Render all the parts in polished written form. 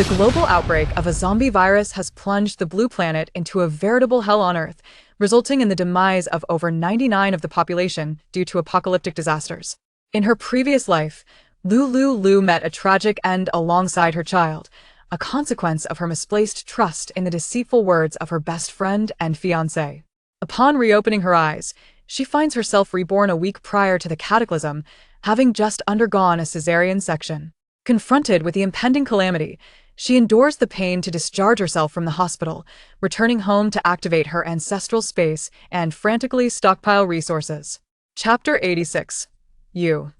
The global outbreak of a zombie virus has plunged the blue planet into a veritable hell on Earth, resulting in the demise of over 99% of the population due to apocalyptic disasters. In her previous life, Lu Liuliu met a tragic end alongside her child, a consequence of her misplaced trust in the deceitful words of her best friend and fiancé. Upon reopening her eyes, she finds herself reborn a week prior to the cataclysm, having just undergone a cesarean section. Confronted with the impending calamity, she endures the pain to discharge herself from the hospital, returning home to activate her ancestral space and frantically stockpile resources. Chapter 86. You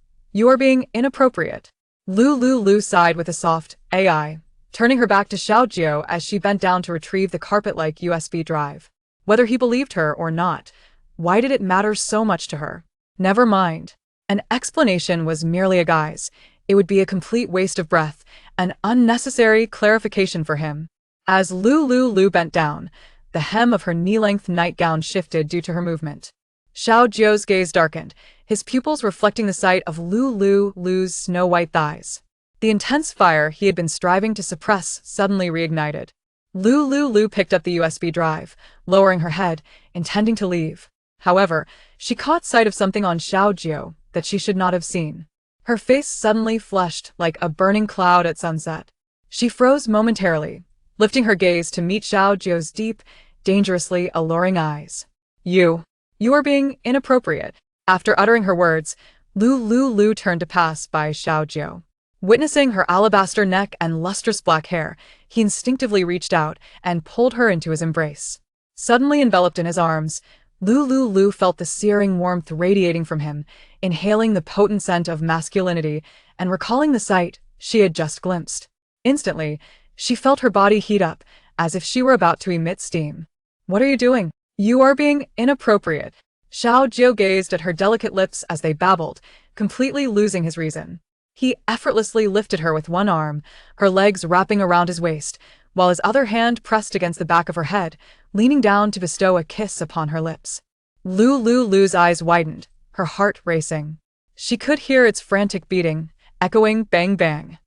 are being inappropriate. Lu Liuliu sighed with a soft AI, turning her back to Xiaojiu as she bent down to retrieve the carpet-like USB drive. Whether he believed her or not, why did it matter so much to her? Never mind. An explanation was merely a guise. It would be a complete waste of breath, an unnecessary clarification for him. As Lu Liuliu bent down, the hem of her knee-length nightgown shifted due to her movement. Xiaojiu's gaze darkened, his pupils reflecting the sight of Lu Liuliu's snow-white thighs. The intense fire he had been striving to suppress suddenly reignited. Lu Liuliu picked up the USB drive, lowering her head, intending to leave. However, she caught sight of something on Xiaojiu that she should not have seen. Her face suddenly flushed like a burning cloud at sunset. She froze momentarily, lifting her gaze to meet Xiaojiu's deep, dangerously alluring eyes. You are being inappropriate. After uttering her words, Lu Liuliu turned to pass by Xiaojiu. Witnessing her alabaster neck and lustrous black hair, he instinctively reached out and pulled her into his embrace. Suddenly enveloped in his arms, Lu Liuliu felt the searing warmth radiating from him, inhaling the potent scent of masculinity and recalling the sight she had just glimpsed. Instantly, she felt her body heat up, as if she were about to emit steam. What are you doing? You are being inappropriate. Xiaojiu gazed at her delicate lips as they babbled, completely losing his reason. He effortlessly lifted her with one arm, her legs wrapping around his waist, while his other hand pressed against the back of her head, leaning down to bestow a kiss upon her lips. Lu Liuliu's eyes widened, her heart racing. She could hear its frantic beating, echoing bang bang.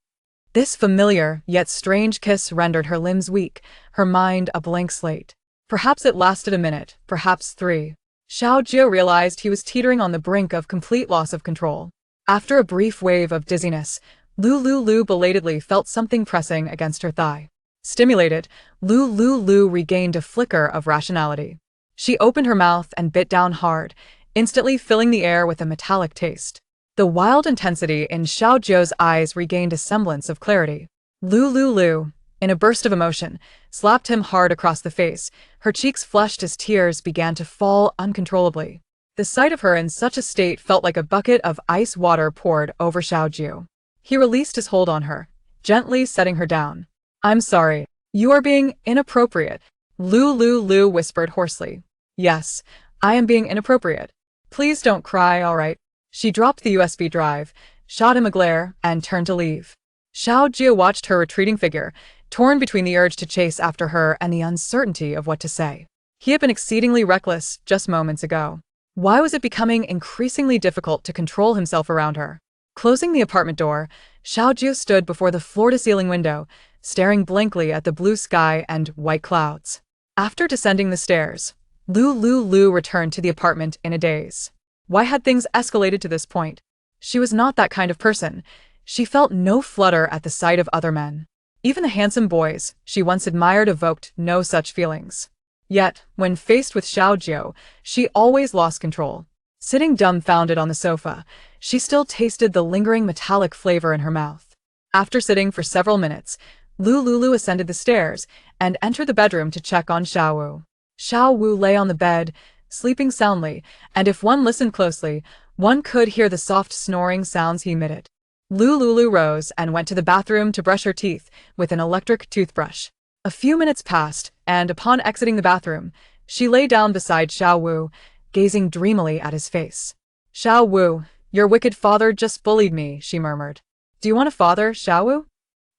This familiar yet strange kiss rendered her limbs weak, her mind a blank slate. Perhaps it lasted a minute, perhaps 3. Xiaojiu realized he was teetering on the brink of complete loss of control. After a brief wave of dizziness, Lu Liuliu belatedly felt something pressing against her thigh. Stimulated, Lu Liuliu regained a flicker of rationality. She opened her mouth and bit down hard, instantly filling the air with a metallic taste. The wild intensity in Xiaojiu's eyes regained a semblance of clarity. Lu Liuliu, in a burst of emotion, slapped him hard across the face. Her cheeks flushed as tears began to fall uncontrollably. The sight of her in such a state felt like a bucket of ice water poured over Xiaojiu. He released his hold on her, gently setting her down. I'm sorry. You are being inappropriate. Lu Liuliu whispered hoarsely. Yes, I am being inappropriate. Please don't cry, all right? She dropped the USB drive, shot him a glare, and turned to leave. Xiaojiu watched her retreating figure, torn between the urge to chase after her and the uncertainty of what to say. He had been exceedingly reckless just moments ago. Why was it becoming increasingly difficult to control himself around her? Closing the apartment door, Xiaojiu stood before the floor-to-ceiling window, staring blankly at the blue sky and white clouds. After descending the stairs, Lu Liuliu returned to the apartment in a daze. Why had things escalated to this point? She was not that kind of person. She felt no flutter at the sight of other men. Even the handsome boys she once admired evoked no such feelings. Yet, when faced with Xiaojiu, she always lost control. Sitting dumbfounded on the sofa, she still tasted the lingering metallic flavor in her mouth. After sitting for several minutes, Lu Liuliu ascended the stairs and entered the bedroom to check on Xiaowu. Xiaowu lay on the bed, sleeping soundly, and if one listened closely, one could hear the soft snoring sounds he emitted. Lu Liuliu rose and went to the bathroom to brush her teeth with an electric toothbrush. A few minutes passed, and upon exiting the bathroom, she lay down beside Xiaowu, gazing dreamily at his face. Xiaowu, your wicked father just bullied me, she murmured. Do you want a father, Xiaowu?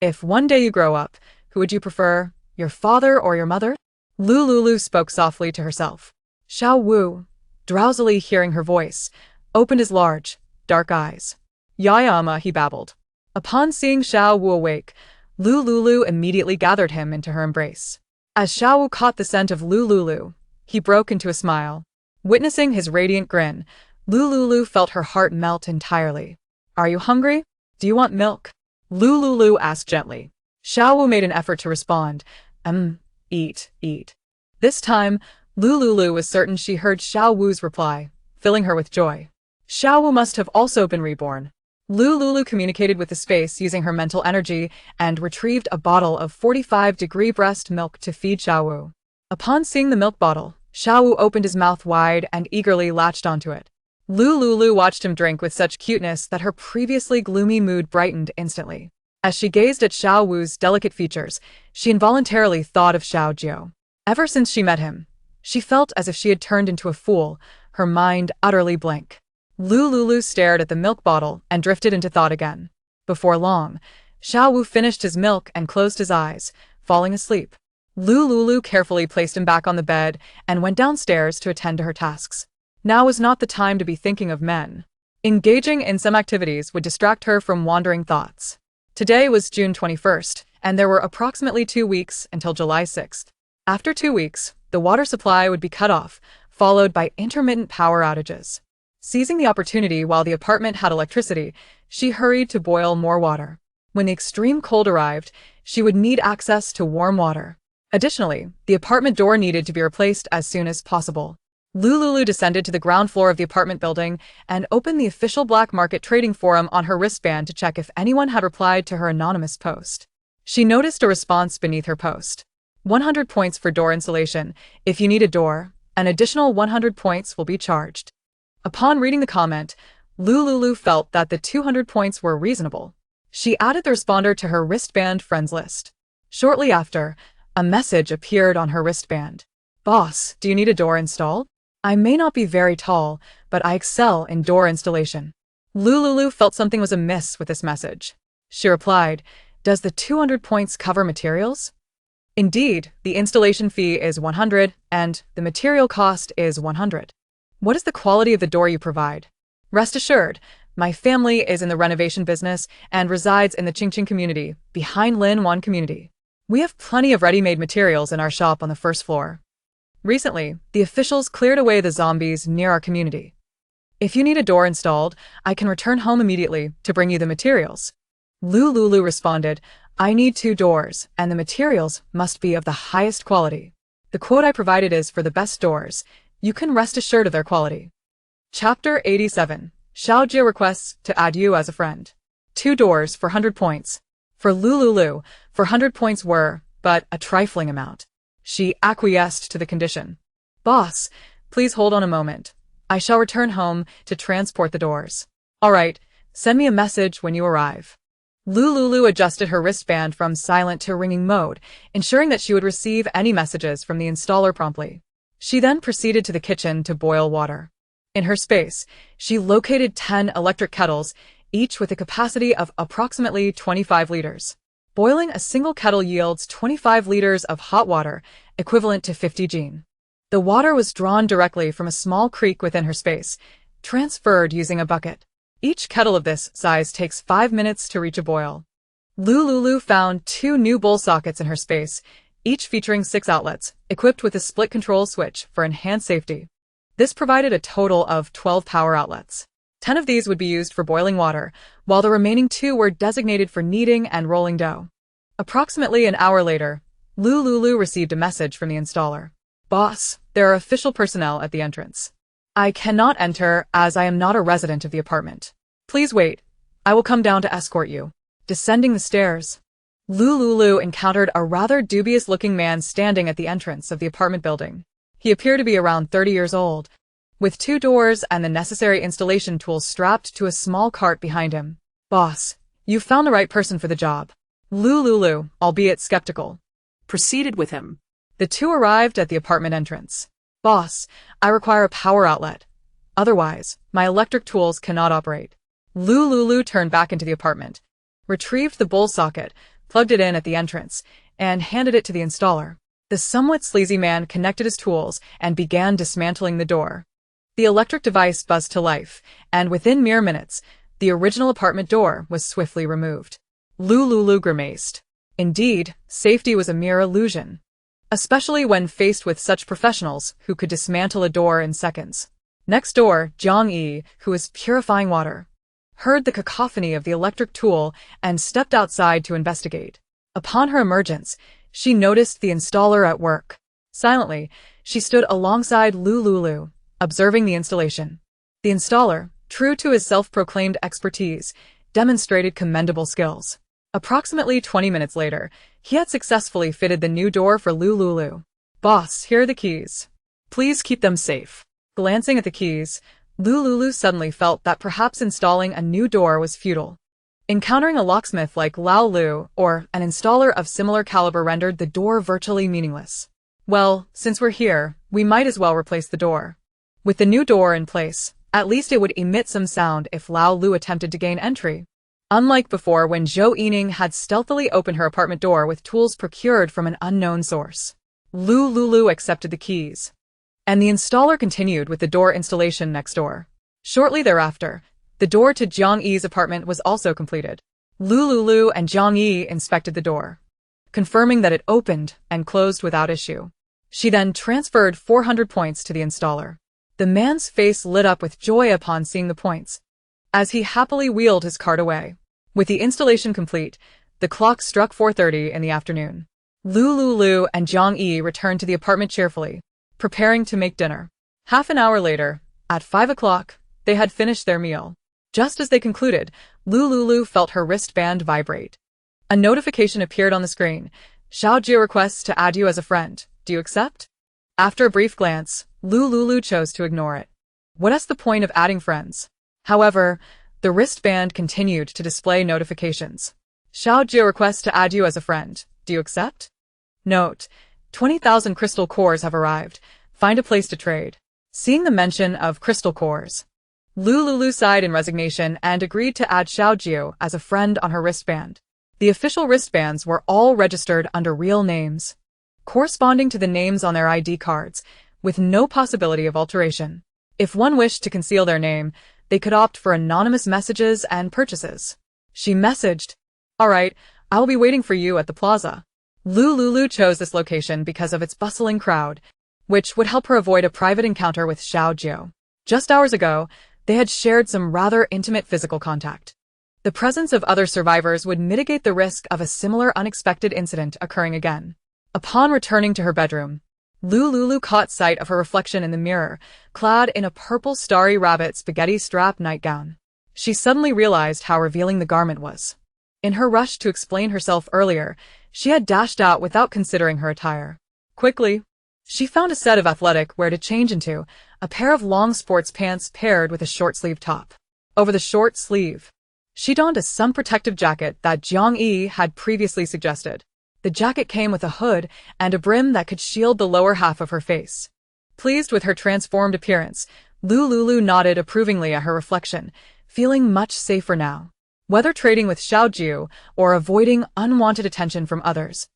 If one day you grow up, who would you prefer, your father or your mother? Lu Liuliu spoke softly to herself. Xiaowu, drowsily hearing her voice, opened his large, dark eyes. Yayama, he babbled. Upon seeing Xiaowu awake, Lu Liuliu immediately gathered him into her embrace. As Xiao Wu caught the scent of Lu Liuliu, he broke into a smile. Witnessing his radiant grin, Lu Liuliu felt her heart melt entirely. "Are you hungry? Do you want milk?" Lu Liuliu asked gently. Xiao Wu made an effort to respond. Eat. This time, Lu Liuliu was certain she heard Xiao Wu's reply, filling her with joy. Xiao Wu must have also been reborn. Lu Liuliu communicated with the space using her mental energy and retrieved a bottle of 45-degree breast milk to feed Xiao Wu. Upon seeing the milk bottle, Xiao Wu opened his mouth wide and eagerly latched onto it. Lu Liuliu watched him drink with such cuteness that her previously gloomy mood brightened instantly. As she gazed at Xiao Wu's delicate features, she involuntarily thought of Xiao Jiao. Ever since she met him, she felt as if she had turned into a fool, her mind utterly blank. Lu Liuliu stared at the milk bottle and drifted into thought again. Before long, Xiao Wu finished his milk and closed his eyes, falling asleep. Lu Liuliu carefully placed him back on the bed and went downstairs to attend to her tasks. Now was not the time to be thinking of men. Engaging in some activities would distract her from wandering thoughts. Today was June 21st, and there were approximately 2 weeks until July 6th. After 2 weeks, the water supply would be cut off, followed by intermittent power outages. Seizing the opportunity while the apartment had electricity, she hurried to boil more water. When the extreme cold arrived, she would need access to warm water. Additionally, the apartment door needed to be replaced as soon as possible. Lu Liuliu descended to the ground floor of the apartment building and opened the official black market trading forum on her wristband to check if anyone had replied to her anonymous post. She noticed a response beneath her post. 100 points for door installation. If you need a door, an additional 100 points will be charged. Upon reading the comment, Lu Liuliu felt that the 200 points were reasonable. She added the responder to her wristband friends list. Shortly after, a message appeared on her wristband. "Boss, do you need a door installed? I may not be very tall, but I excel in door installation." Lu Liuliu felt something was amiss with this message. She replied, "Does the 200 points cover materials?" "Indeed, the installation fee is 100, and the material cost is 100. What is the quality of the door you provide?" "Rest assured, my family is in the renovation business and resides in the Qingqing community, behind Lin Wan community. We have plenty of ready-made materials in our shop on the first floor. Recently, the officials cleared away the zombies near our community. If you need a door installed, I can return home immediately to bring you the materials." Lu Liuliu responded, "I need 2 doors, and the materials must be of the highest quality. The quote I provided is for the best doors. You can rest assured of their quality." Chapter 87. Xiao Jie requests to add you as a friend. 2 doors for 100 points. For Lu Liuliu, 400 points were but a trifling amount. She acquiesced to the condition. "Boss, please hold on a moment. I shall return home to transport the doors." "All right, send me a message when you arrive." Lu Liuliu adjusted her wristband from silent to ringing mode, ensuring that she would receive any messages from the installer promptly. She then proceeded to the kitchen to boil water. In her space, she located 10 electric kettles, each with a capacity of approximately 25 liters. Boiling a single kettle yields 25 liters of hot water, equivalent to 50 jin. The water was drawn directly from a small creek within her space, transferred using a bucket. Each kettle of this size takes 5 minutes to reach a boil. Lu Liuliu found 2 new bowl sockets in her space, each featuring 6 outlets, equipped with a split control switch for enhanced safety. This provided a total of 12 power outlets. 10 of these would be used for boiling water, while the remaining 2 were designated for kneading and rolling dough. Approximately an hour later, Lu Liuliu received a message from the installer. "Boss, there are official personnel at the entrance. I cannot enter as I am not a resident of the apartment. Please wait. I will come down to escort you." Descending the stairs, Lu Liuliu encountered a rather dubious-looking man standing at the entrance of the apartment building. He appeared to be around 30 years old, with 2 doors and the necessary installation tools strapped to a small cart behind him. "Boss, you've found the right person for the job." Lu Liuliu, albeit skeptical, proceeded with him. The 2 arrived at the apartment entrance. "Boss, I require a power outlet. Otherwise, my electric tools cannot operate." Lu Liuliu turned back into the apartment, retrieved the bowl socket, plugged it in at the entrance, and handed it to the installer. The somewhat sleazy man connected his tools and began dismantling the door. The electric device buzzed to life, and within mere minutes, the original apartment door was swiftly removed. Lu Liuliu grimaced. Indeed, safety was a mere illusion, especially when faced with such professionals who could dismantle a door in seconds. Next door, Jiang Yi, who was purifying water, heard the cacophony of the electric tool and stepped outside to investigate. Upon her emergence, she noticed the installer at work. Silently, she stood alongside Lu Liuliu, observing the installation. The installer, true to his self-proclaimed expertise, demonstrated commendable skills. Approximately 20 minutes later, he had successfully fitted the new door for Lu Liuliu. "Boss, here are the keys. Please keep them safe." Glancing at the keys, Lu Liuliu suddenly felt that perhaps installing a new door was futile. Encountering a locksmith like Lao Lu or an installer of similar caliber rendered the door virtually meaningless. Well, since we're here, we might as well replace the door. With the new door in place, at least it would emit some sound if Lao Lu attempted to gain entry. Unlike before when Zhou Yining had stealthily opened her apartment door with tools procured from an unknown source. Lu Liuliu accepted the keys, and the installer continued with the door installation next door. Shortly thereafter, the door to Jiang Yi's apartment was also completed. Lu Liuliu and Jiang Yi inspected the door, confirming that it opened and closed without issue. She then transferred 400 points to the installer. The man's face lit up with joy upon seeing the points, as he happily wheeled his cart away. With the installation complete, the clock struck 4:30 in the afternoon. Lu Liuliu and Jiang Yi returned to the apartment cheerfully, preparing to make dinner. Half an hour later, at 5 o'clock, they had finished their meal. Just as they concluded, Lu Liuliu felt her wristband vibrate. A notification appeared on the screen. "Xiaojie requests to add you as a friend. Do you accept?" After a brief glance, Lu Liuliu chose to ignore it. What is the point of adding friends? However, the wristband continued to display notifications. "Xiaojie requests to add you as a friend. Do you accept?" Note: 20,000 crystal cores have arrived. Find a place to trade. Seeing the mention of crystal cores, Lu Liuliu sighed in resignation and agreed to add Xiaojie as a friend on her wristband. The official wristbands were all registered under real names, corresponding to the names on their ID cards, with no possibility of alteration. If one wished to conceal their name, they could opt for anonymous messages and purchases. She messaged, "All right, I'll be waiting for you at the plaza." Lu Liuliu chose this location because of its bustling crowd, which would help her avoid a private encounter with Xiaojie. Just hours ago, they had shared some rather intimate physical contact. The presence of other survivors would mitigate the risk of a similar unexpected incident occurring again. Upon returning to her bedroom, Lu Liuliu caught sight of her reflection in the mirror, clad in a purple starry rabbit spaghetti strap nightgown. She suddenly realized how revealing the garment was. In her rush to explain herself earlier, she had dashed out without considering her attire. Quickly, she found a set of athletic wear to change into, a pair of long sports pants paired with a short-sleeve top. Over the short sleeve, she donned a sun protective jacket that Jiang Yi had previously suggested. The jacket came with a hood and a brim that could shield the lower half of her face. Pleased with her transformed appearance, Lu Liuliu nodded approvingly at her reflection, feeling much safer now. Whether trading with Xiaojie or avoiding unwanted attention from others,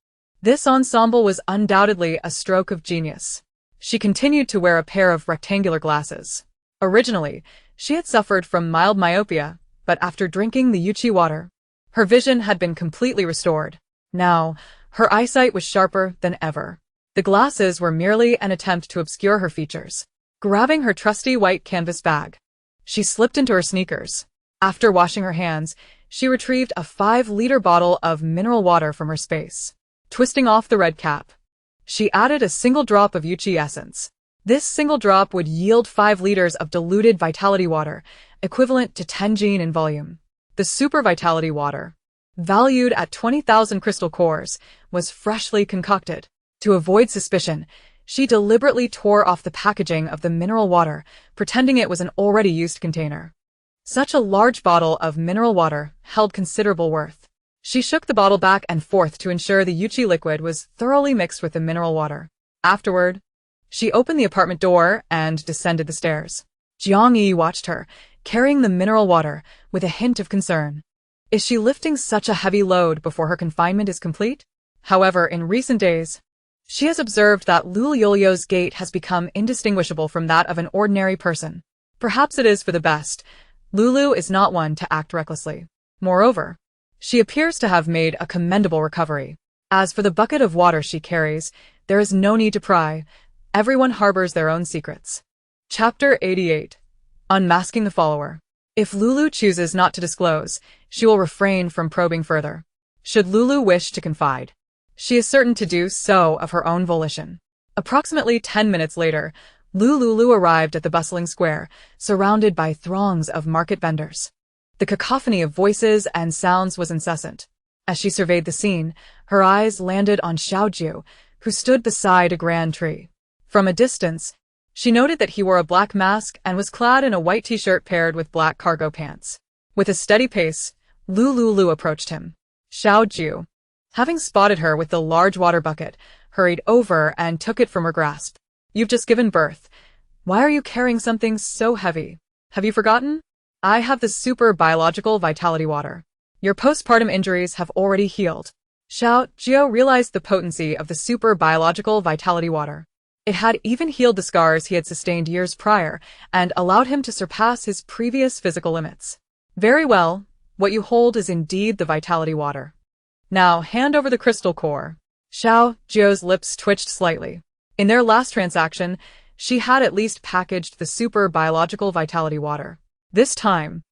this ensemble was undoubtedly a stroke of genius. She continued to wear a pair of rectangular glasses. Originally, she had suffered from mild myopia, but after drinking the Yuchi water, her vision had been completely restored. Now, her eyesight was sharper than ever. The glasses were merely an attempt to obscure her features. Grabbing her trusty white canvas bag, she slipped into her sneakers. After washing her hands, she retrieved a 5-liter bottle of mineral water from her space. Twisting off the red cap, she added a single drop of Yuchi essence. This single drop would yield 5 liters of diluted vitality water, equivalent to 10 jin in volume. The super vitality water, valued at 20,000 crystal cores, was freshly concocted. To avoid suspicion, she deliberately tore off the packaging of the mineral water, pretending it was an already used container. Such a large bottle of mineral water held considerable worth. She shook the bottle back and forth to ensure the Yuchi liquid was thoroughly mixed with the mineral water. Afterward, she opened the apartment door and descended the stairs. Jiang Yi watched her, carrying the mineral water, with a hint of concern. Is she lifting such a heavy load before her confinement is complete? However, in recent days, she has observed that Lu Liuliu's gait has become indistinguishable from that of an ordinary person. Perhaps it is for the best. Lulu is not one to act recklessly. Moreover, She appears to have made a commendable recovery. As for the bucket of water she carries, there is no need to pry. Everyone harbors their own secrets. Chapter 88. Unmasking the follower. If Lulu chooses not to disclose, she will refrain from probing further. Should Lulu wish to confide, she is certain to do so of her own volition. Approximately 10 minutes later, Lu Liuliu arrived at the bustling square, surrounded by throngs of market vendors. The cacophony of voices and sounds was incessant. As she surveyed the scene, her eyes landed on Xiaojiu, who stood beside a grand tree. From a distance, she noted that he wore a black mask and was clad in a white t-shirt paired with black cargo pants. With a steady pace, Lu Liuliu approached him. Xiaojiu, having spotted her with the large water bucket, hurried over and took it from her grasp. You've just given birth. Why are you carrying something so heavy? Have you forgotten? I have the super biological vitality water. Your postpartum injuries have already healed. Xiaojiu realized the potency of the super biological vitality water. It had even healed the scars he had sustained years prior and allowed him to surpass his previous physical limits. Very well, what you hold is indeed the vitality water. Now hand over the crystal core. Xiaojiu's lips twitched slightly. In their last transaction, she had at least packaged the super biological vitality water. This time,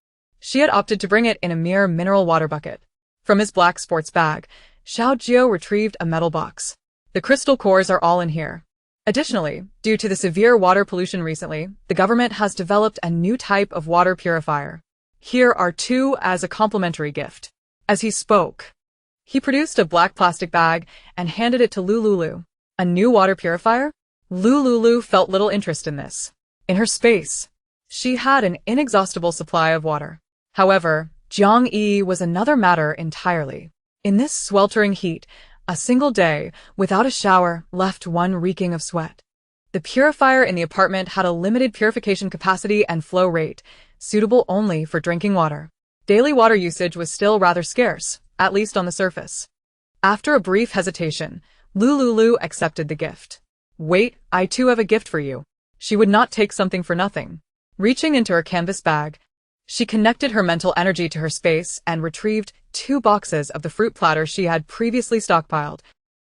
she had opted to bring it in a mere mineral water bucket. From his black sports bag, Xiaojiu retrieved a metal box. The crystal cores are all in here. Additionally, due to the severe water pollution recently, the government has developed a new type of water purifier. Here are 2 as a complimentary gift. As he spoke, he produced a black plastic bag and handed it to Lu Liuliu. A new water purifier? Lu Liuliu felt little interest in this. In her space, she had an inexhaustible supply of water. However, Jiangyi was another matter entirely. In this sweltering heat, a single day without a shower left one reeking of sweat. The purifier in the apartment had a limited purification capacity and flow rate, suitable only for drinking water. Daily water usage was still rather scarce, at least on the surface. After a brief hesitation, Lu Liuliu accepted the gift. Wait, I too have a gift for you. She would not take something for nothing. Reaching into her canvas bag, she connected her mental energy to her space and retrieved 2 boxes of the fruit platter she had previously stockpiled,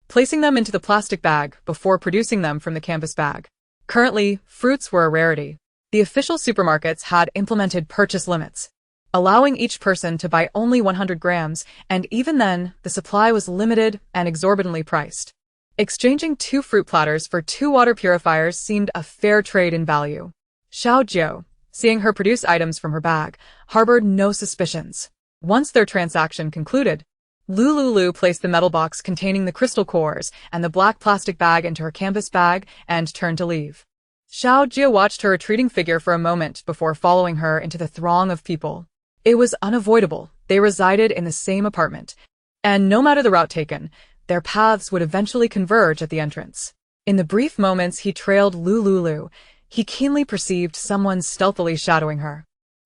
placing them into the plastic bag before producing them from the canvas bag. Currently, fruits were a rarity. The official supermarkets had implemented purchase limits, allowing each person to buy only 100 grams, and even then, the supply was limited and exorbitantly priced. Exchanging 2 fruit platters for 2 water purifiers seemed a fair trade in value. Xiaojiu, seeing her produce items from her bag, harbored no suspicions. Once their transaction concluded, Lu Liuliu placed the metal box containing the crystal cores and the black plastic bag into her canvas bag and turned to leave. Xiaojiu watched her retreating figure for a moment before following her into the throng of people. It was unavoidable. They resided in the same apartment, and no matter the route taken, their paths would eventually converge at the entrance. In the brief moments he trailed Lu Liuliu, he keenly perceived someone stealthily shadowing her.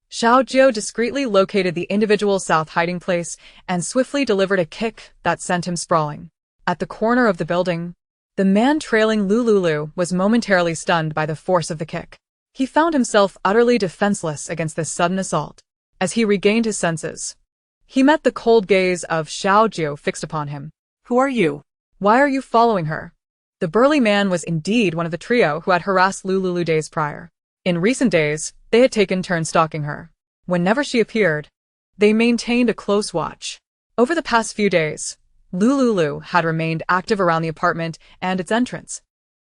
Xiaojiu discreetly located the individual's south hiding place and swiftly delivered a kick that sent him sprawling. At the corner of the building, the man trailing Lu Liuliu was momentarily stunned by the force of the kick. He found himself utterly defenseless against this sudden assault. As he regained his senses, he met the cold gaze of Xiaojiu fixed upon him. Who are you? Why are you following her? The burly man was indeed one of the trio who had harassed Lu Liuliu days prior. In recent days, they had taken turns stalking her. Whenever she appeared, they maintained a close watch. Over the past few days, Lu Liuliu had remained active around the apartment and its entrance,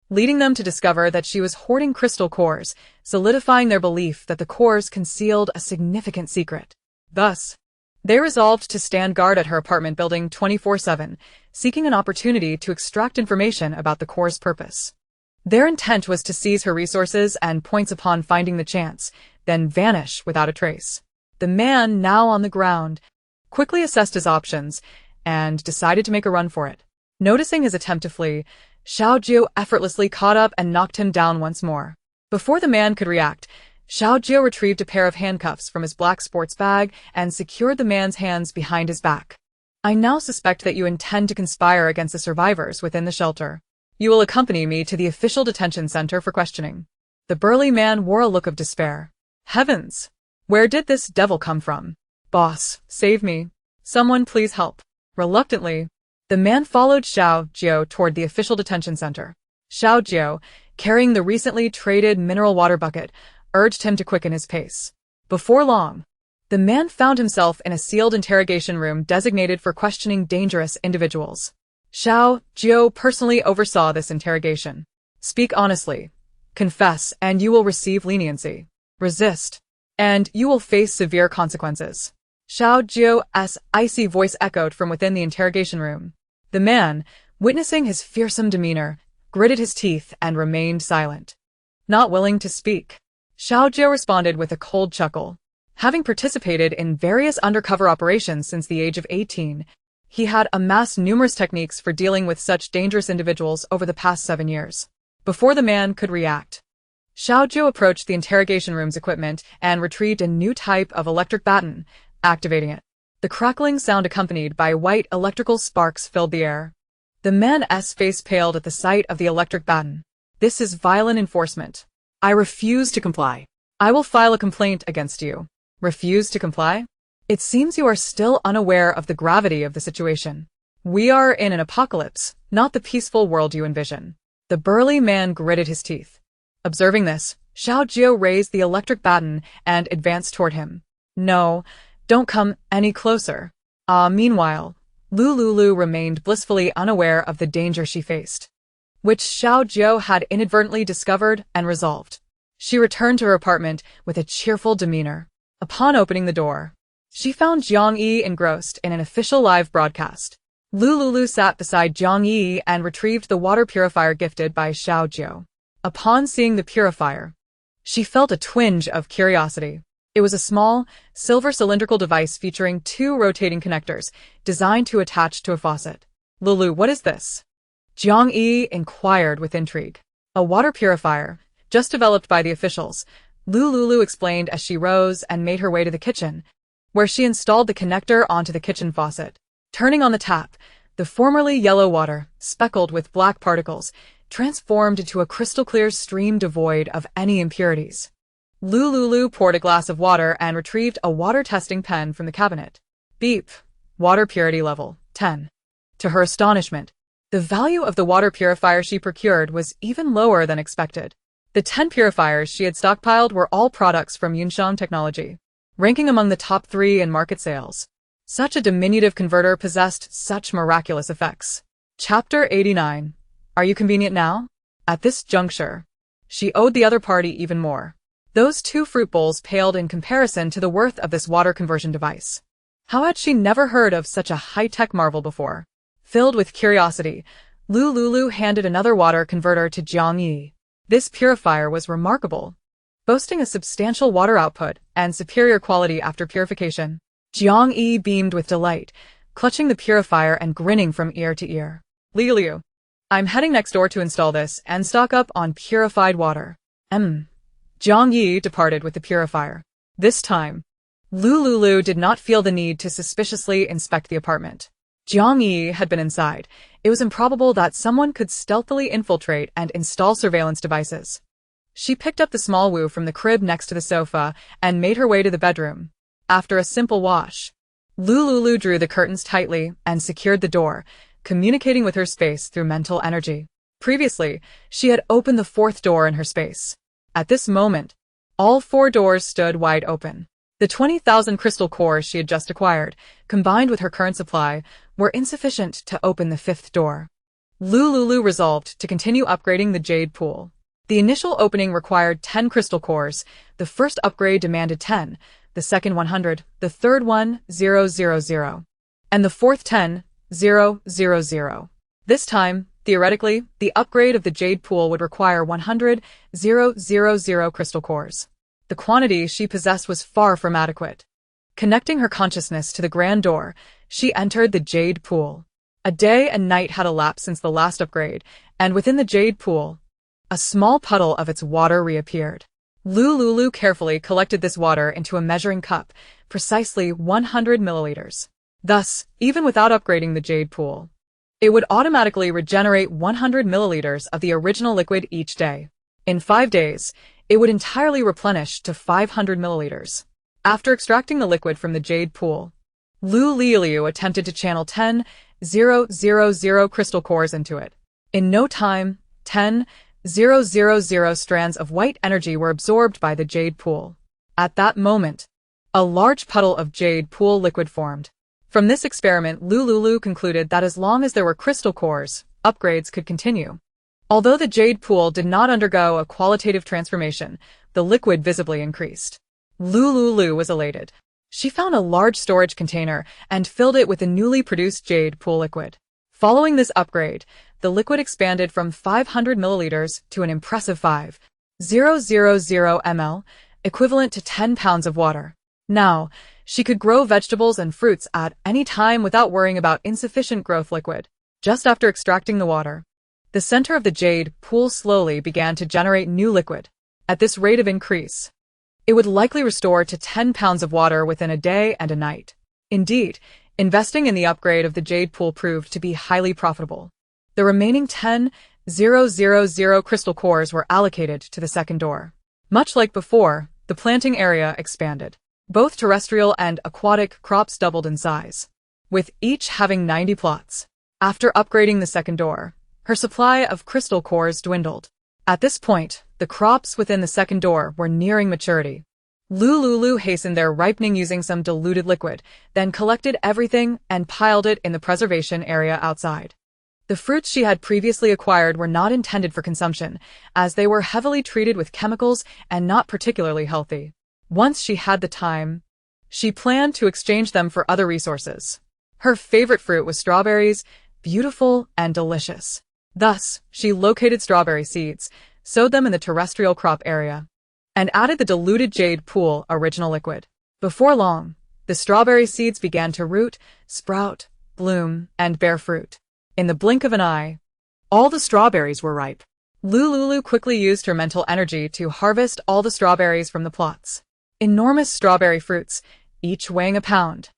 leading them to discover that she was hoarding crystal cores, solidifying their belief that the cores concealed a significant secret. Thus, they resolved to stand guard at her apartment building 24/7, seeking an opportunity to extract information about the core's purpose. Their intent was to seize her resources and points upon finding the chance, then vanish without a trace. The man, now on the ground, quickly assessed his options and decided to make a run for it. Noticing his attempt to flee, Xiaojiu effortlessly caught up and knocked him down once more. Before the man could react, Xiaojiu retrieved a pair of handcuffs from his black sports bag and secured the man's hands behind his back. I now suspect that you intend to conspire against the survivors within the shelter. You will accompany me to the official detention center for questioning. The burly man wore a look of despair. Heavens! Where did this devil come from? Boss, save me. Someone please help. Reluctantly, the man followed Xiao Jiao toward the official detention center. Xiao Jiao, carrying the recently traded mineral water bucket, urged him to quicken his pace. Before long, the man found himself in a sealed interrogation room designated for questioning dangerous individuals. Xiao Jiao personally oversaw this interrogation. Speak honestly. Confess, and you will receive leniency. Resist, and you will face severe consequences. Xiao Jiao's icy voice echoed from within the interrogation room. The man, witnessing his fearsome demeanor, gritted his teeth and remained silent. Not willing to speak, Xiao Jiao responded with a cold chuckle. Having participated in various undercover operations since the age of 18, he had amassed numerous techniques for dealing with such dangerous individuals over the past 7 years. Before the man could react, Xiao Jiao approached the interrogation room's equipment and retrieved a new type of electric baton, activating it. The crackling sound accompanied by white electrical sparks filled the air. The man's face paled at the sight of the electric baton. This is violent enforcement. I refuse to comply. I will file a complaint against you. Refuse to comply? It seems you are still unaware of the gravity of the situation. We are in an apocalypse, not the peaceful world you envision. The burly man gritted his teeth. Observing this, Xiao Jiao raised the electric baton and advanced toward him. No, don't come any closer. Meanwhile, Lu Liuliu remained blissfully unaware of the danger she faced, which Xiao Jiao had inadvertently discovered and resolved. She returned to her apartment with a cheerful demeanor. Upon opening the door, she found Jiang Yi engrossed in an official live broadcast. Lu Liuliu sat beside Jiang Yi and retrieved the water purifier gifted by Xiao Jiao. Upon seeing the purifier, she felt a twinge of curiosity. It was a small, silver cylindrical device featuring 2 rotating connectors, designed to attach to a faucet. Lulu, what is this? Jiang Yi inquired with intrigue. A water purifier, just developed by the officials, Lu Liuliu explained as she rose and made her way to the kitchen, where she installed the connector onto the kitchen faucet. Turning on the tap, the formerly yellow water, speckled with black particles, transformed into a crystal-clear stream devoid of any impurities. Lu Liuliu poured a glass of water and retrieved a water testing pen from the cabinet. Beep. Water purity level, 10. To her astonishment, the value of the water purifier she procured was even lower than expected. The 10 purifiers she had stockpiled were all products from Yunshan Technology, ranking among the top 3 in market sales. Such a diminutive converter possessed such miraculous effects. Chapter 89. Are you convenient now? At this juncture, she owed the other party even more. Those 2 fruit bowls paled in comparison to the worth of this water conversion device. How had she never heard of such a high-tech marvel before? Filled with curiosity, Lu Liuliu handed another water converter to Jiang Yi. This purifier was remarkable, boasting a substantial water output and superior quality after purification. Jiang Yi beamed with delight, clutching the purifier and grinning from ear to ear. Liuliu, I'm heading next door to install this and stock up on purified water. Jiang Yi departed with the purifier. This time, Lu Liuliu did not feel the need to suspiciously inspect the apartment. Jiang Yi had been inside. It was improbable that someone could stealthily infiltrate and install surveillance devices. She picked up the small Wu from the crib next to the sofa and made her way to the bedroom. After a simple wash, Lu Liuliu drew the curtains tightly and secured the door, communicating with her space through mental energy. Previously, she had opened the 4th door in her space. At this moment, all 4 doors stood wide open. The 20,000 crystal cores she had just acquired, combined with her current supply, were insufficient to open the 5th door. Lu Liuliu resolved to continue upgrading the jade pool. The initial opening required 10 crystal cores. The first upgrade demanded 10, the second 100, the third one 000, and the fourth 10, 000. This time, theoretically, the upgrade of the jade pool would require 100, 000 crystal cores. The quantity she possessed was far from adequate. Connecting her consciousness to the grand door, she entered the jade pool. A day and night had elapsed since the last upgrade, and within the jade pool, a small puddle of its water reappeared. Lu Liuliu carefully collected this water into a measuring cup, precisely 100 milliliters. Thus, even without upgrading the jade pool, it would automatically regenerate 100 milliliters of the original liquid each day. In 5 days, it would entirely replenish to 500 milliliters. After extracting the liquid from the jade pool, Lu Liuliu attempted to channel 10,000 crystal cores into it. In no time, 10,000 strands of white energy were absorbed by the jade pool. At that moment, a large puddle of jade pool liquid formed. From this experiment, Lu Liuliu concluded that as long as there were crystal cores, upgrades could continue. Although the jade pool did not undergo a qualitative transformation, the liquid visibly increased. Lu Liuliu was elated. She found a large storage container and filled it with the newly produced jade pool liquid. Following this upgrade, the liquid expanded from 500 milliliters to an impressive 5,000 ml, equivalent to 10 pounds of water. Now, she could grow vegetables and fruits at any time without worrying about insufficient growth liquid. Just after extracting the water, the center of the jade pool slowly began to generate new liquid. At this rate of increase, it would likely restore to 10 pounds of water within a day and a night. Indeed, investing in the upgrade of the jade pool proved to be highly profitable. The remaining 10,000 crystal cores were allocated to the second door. Much like before, the planting area expanded. Both terrestrial and aquatic crops doubled in size, with each having 90 plots. After upgrading the second door, her supply of crystal cores dwindled. At this point, the crops within the second door were nearing maturity. Lu Liuliu hastened their ripening using some diluted liquid, then collected everything and piled it in the preservation area outside. The fruits she had previously acquired were not intended for consumption, as they were heavily treated with chemicals and not particularly healthy. Once she had the time, she planned to exchange them for other resources. Her favorite fruit was strawberries, beautiful and delicious. Thus, she located strawberry seeds, sowed them in the terrestrial crop area, and added the diluted jade pool original liquid. Before long, the strawberry seeds began to root, sprout, bloom, and bear fruit. In the blink of an eye, all the strawberries were ripe. Lu Liuliu quickly used her mental energy to harvest all the strawberries from the plots. Enormous strawberry fruits, each weighing a pound.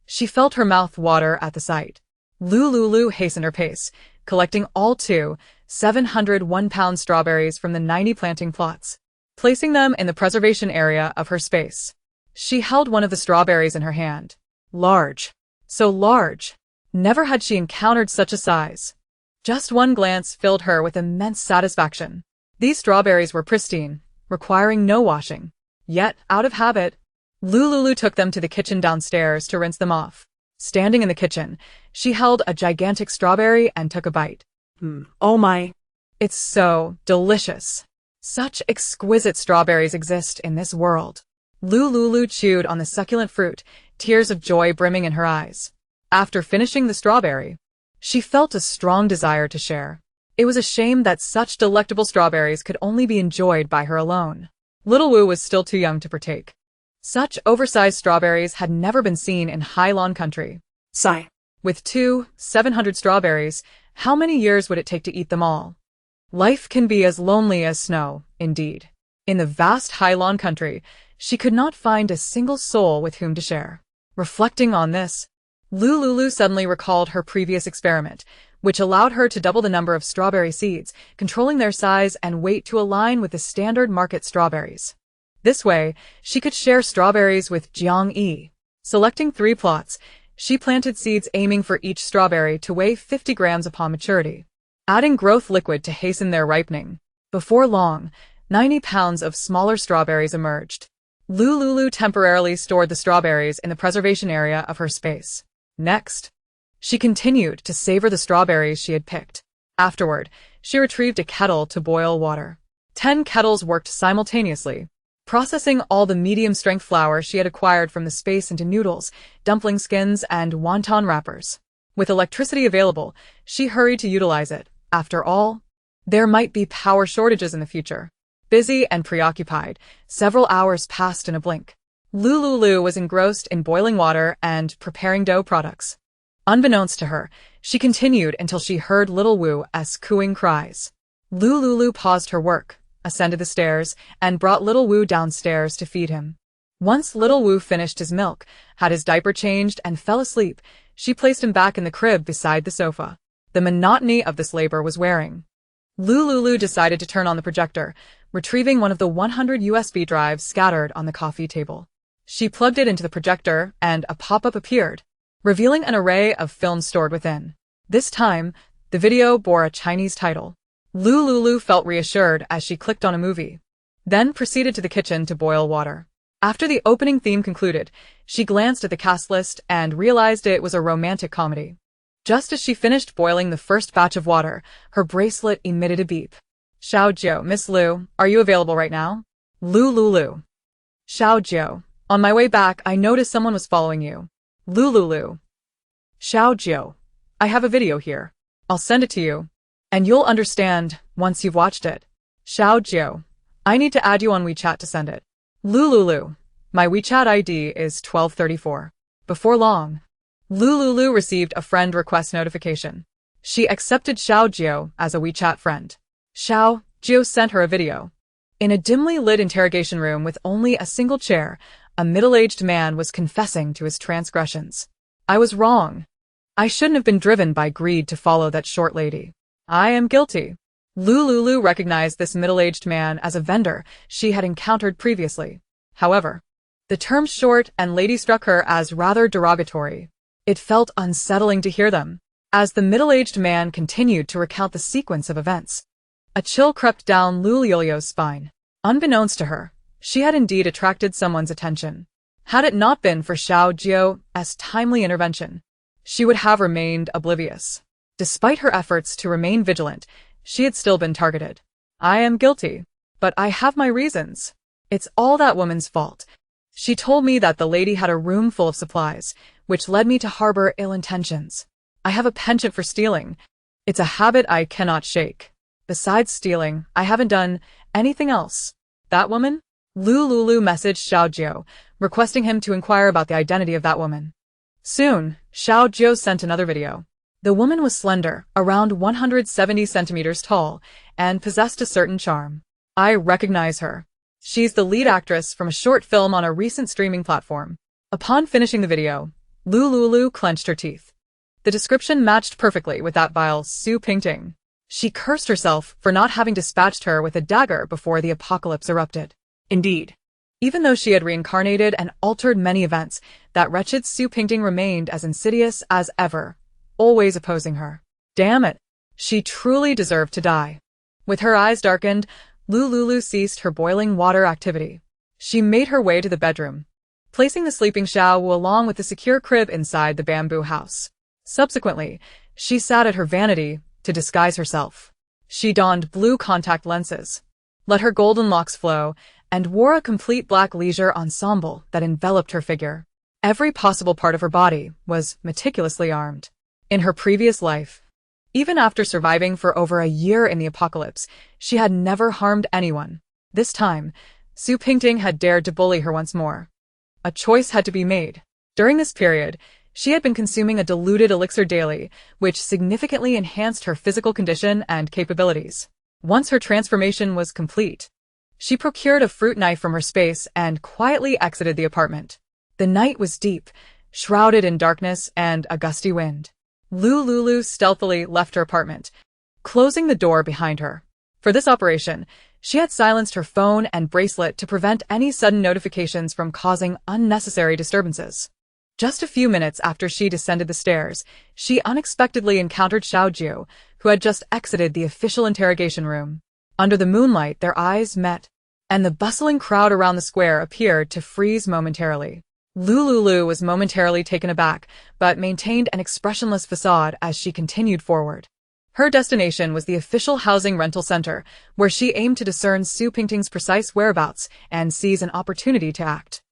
She felt her mouth water at the sight. Lu Liuliu hastened her pace, collecting all 701-pound strawberries from the 90 planting plots, placing them in the preservation area of her space. She held one of the strawberries in her hand. Large. So large. Never had she encountered such a size. Just one glance filled her with immense satisfaction. These strawberries were pristine, requiring no washing. Yet, out of habit, Lu Liuliu took them to the kitchen downstairs to rinse them off. Standing in the kitchen, she held a gigantic strawberry and took a bite. Oh my. It's so delicious. Such exquisite strawberries exist in this world. Lu Liuliu chewed on the succulent fruit, tears of joy brimming in her eyes. After finishing the strawberry, she felt a strong desire to share. It was a shame that such delectable strawberries could only be enjoyed by her alone. Little Wu was still too young to partake. Such oversized strawberries had never been seen in Hailon country. Sigh. With 700 strawberries, how many years would it take to eat them all? Life can be as lonely as snow, indeed. In the vast Hailon country, she could not find a single soul with whom to share. Reflecting on this, Lu Liuliu suddenly recalled her previous experiment, which allowed her to double the number of strawberry seeds, controlling their size and weight to align with the standard market strawberries. This way, she could share strawberries with Jiang Yi. Selecting 3 plots, she planted seeds aiming for each strawberry to weigh 50 grams upon maturity, adding growth liquid to hasten their ripening. Before long, 90 pounds of smaller strawberries emerged. Lu Liuliu temporarily stored the strawberries in the preservation area of her space. Next, she continued to savor the strawberries she had picked. Afterward, she retrieved a kettle to boil water. 10 kettles worked simultaneously, processing all the medium-strength flour she had acquired from the space into noodles, dumpling skins, and wonton wrappers. With electricity available, she hurried to utilize it. After all, there might be power shortages in the future. Busy and preoccupied, several hours passed in a blink. Lu Liuliu was engrossed in boiling water and preparing dough products. Unbeknownst to her, she continued until she heard little Wu's cooing cries. Lu Liuliu paused her work, ascended the stairs, and brought little Wu downstairs to feed him. Once little Wu finished his milk, had his diaper changed, and fell asleep, she placed him back in the crib beside the sofa. The monotony of this labor was wearing. Lu Liuliu decided to turn on the projector, retrieving one of the 100 USB drives scattered on the coffee table. She plugged it into the projector, and a pop-up appeared. revealing an array of films stored within. This time, the video bore a Chinese title. Lu Liuliu felt reassured as she clicked on a movie, then proceeded to the kitchen to boil water. After the opening theme concluded, she glanced at the cast list and realized it was a romantic comedy. Just as she finished boiling the first batch of water, her bracelet emitted a beep. Xiao Jiu, Miss Liu, are you available right now? Lu Liuliu. Xiao Jiu, on my way back, I noticed someone was following you. Lu Liuliu. Xiao Jiu, I have a video here. I'll send it to you, and you'll understand once you've watched it. Xiao Jiu, I need to add you on WeChat to send it. Lu Liuliu, my WeChat ID is 1234. Before long, Lu Liuliu received a friend request notification. She accepted Xiao Jiu as a WeChat friend. Xiao Jiu sent her a video. In a dimly lit interrogation room with only a single chair, a middle-aged man was confessing to his transgressions. I was wrong. I shouldn't have been driven by greed to follow that short lady. I am guilty. Lu Liuliu recognized this middle-aged man as a vendor she had encountered previously. However, the terms short and lady struck her as rather derogatory. It felt unsettling to hear them. As the middle-aged man continued to recount the sequence of events, a chill crept down Lu Liuliu's spine. Unbeknownst to her, she had indeed attracted someone's attention. Had it not been for Xiao Jiu's timely intervention, she would have remained oblivious. Despite her efforts to remain vigilant, she had still been targeted. I am guilty, but I have my reasons. It's all that woman's fault. She told me that the lady had a room full of supplies, which led me to harbor ill intentions. I have a penchant for stealing. It's a habit I cannot shake. Besides stealing, I haven't done anything else. That woman? Lu Liuliu messaged Xiao Jiu, requesting him to inquire about the identity of that woman. Soon, Xiao Jiu sent another video. The woman was slender, around 170 centimeters tall, and possessed a certain charm. I recognize her. She's the lead actress from a short film on a recent streaming platform. Upon finishing the video, Lu Liuliu clenched her teeth. The description matched perfectly with that vile Su Pingting. She cursed herself for not having dispatched her with a dagger before the apocalypse erupted. Indeed, even though she had reincarnated and altered many events, that wretched Su Pingting remained as insidious as ever, always opposing her. Damn it! She truly deserved to die. With her eyes darkened, Lu Liuliu ceased her boiling water activity. She made her way to the bedroom, placing the sleeping Xiao Wu along with the secure crib inside the bamboo house. Subsequently, she sat at her vanity to disguise herself. She donned blue contact lenses, let her golden locks flow, and wore a complete black leisure ensemble that enveloped her figure. Every possible part of her body was meticulously armed. In her previous life, even after surviving for over a year in the apocalypse, she had never harmed anyone. This time, Su Pingting had dared to bully her once more. A choice had to be made. During this period, she had been consuming a diluted elixir daily, which significantly enhanced her physical condition and capabilities. Once her transformation was complete, she procured a fruit knife from her space and quietly exited the apartment. The night was deep, shrouded in darkness and a gusty wind. Lu Liuliu stealthily left her apartment, closing the door behind her. For this operation, she had silenced her phone and bracelet to prevent any sudden notifications from causing unnecessary disturbances. Just a few minutes after she descended the stairs, she unexpectedly encountered Xiao Jiu, who had just exited the official interrogation room. Under the moonlight, their eyes met, and the bustling crowd around the square appeared to freeze momentarily. Lu Liuliu was momentarily taken aback, but maintained an expressionless facade as she continued forward. Her destination was the official housing rental center, where she aimed to discern Su Pingting's precise whereabouts and seize an opportunity to act.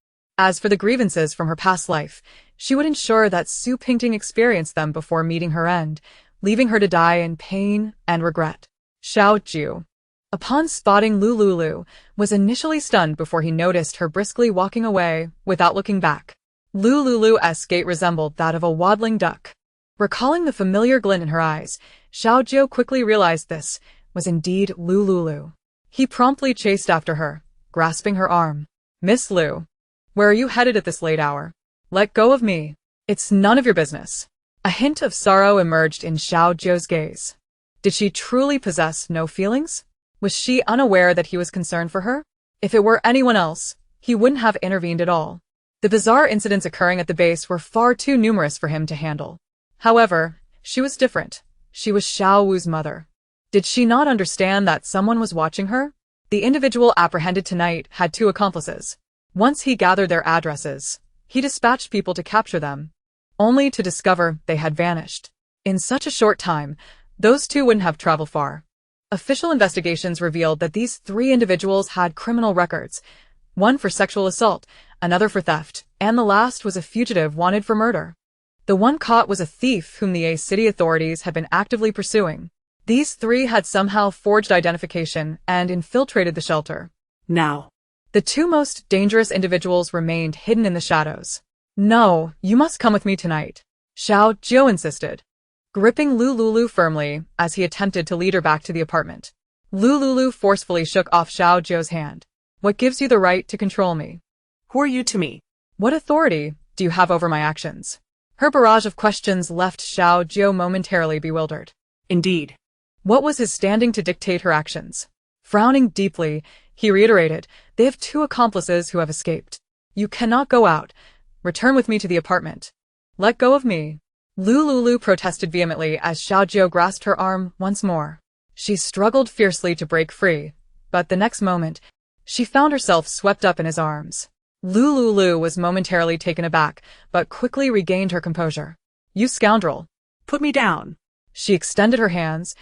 As for the grievances from her past life, she would ensure that Su Pingting experienced them before meeting her end, leaving her to die in pain and regret. Xiao Jiu, upon spotting Lu Liuliu, was initially stunned before he noticed her briskly walking away without looking back. Lu Liuliu's gait resembled that of a waddling duck. Recalling the familiar glint in her eyes, Xiao Jiu quickly realized this was indeed Lu Liuliu. He promptly chased after her, grasping her arm. Miss Liu, where are you headed at this late hour? Let go of me. It's none of your business. A hint of sorrow emerged in Xiao Jiu's gaze. Did she truly possess no feelings? Was she unaware that he was concerned for her? If it were anyone else, he wouldn't have intervened at all. The bizarre incidents occurring at the base were far too numerous for him to handle. However, she was different. She was Xiao Wu's mother. Did she not understand that someone was watching her? The individual apprehended tonight had two accomplices. Once he gathered their addresses, he dispatched people to capture them, only to discover they had vanished. In such a short time, those two wouldn't have traveled far. Official investigations revealed that these three individuals had criminal records, one for sexual assault, another for theft, and the last was a fugitive wanted for murder. The one caught was a thief whom the A city authorities had been actively pursuing. These three had somehow forged identification and infiltrated the shelter. Now, the two most dangerous individuals remained hidden in the shadows. No, you must come with me tonight, Xiao Jiu insisted, gripping Lu Liuliu firmly as he attempted to lead her back to the apartment. Lu Liuliu forcefully shook off Xiao Jiu's hand. What gives you the right to control me? Who are you to me? What authority do you have over my actions? Her barrage of questions left Xiao Jiu momentarily bewildered. Indeed. What was his standing to dictate her actions? Frowning deeply, he reiterated, they have two accomplices who have escaped. You cannot go out. Return with me to the apartment. Let go of me. Lu Liuliu protested vehemently as Xiao Jiu grasped her arm once more. She struggled fiercely to break free, but the next moment, she found herself swept up in his arms. Lu Liuliu was momentarily taken aback, but quickly regained her composure. You scoundrel. Put me down. She extended her hands,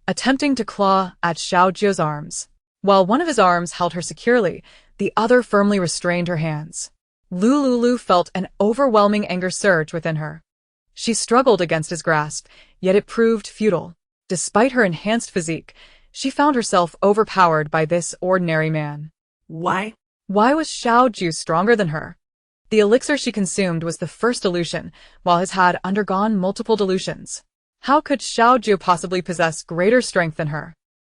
attempting to claw at Xiao Jiu's arms. While one of his arms held her securely, the other firmly restrained her hands. Lu Liuliu felt an overwhelming anger surge within her. She struggled against his grasp, yet it proved futile. Despite her enhanced physique, she found herself overpowered by this ordinary man. Why? Why was Xiao Jiu stronger than her? The elixir she consumed was the first dilution, while his had undergone multiple dilutions. How could Xiao Jiu possibly possess greater strength than her?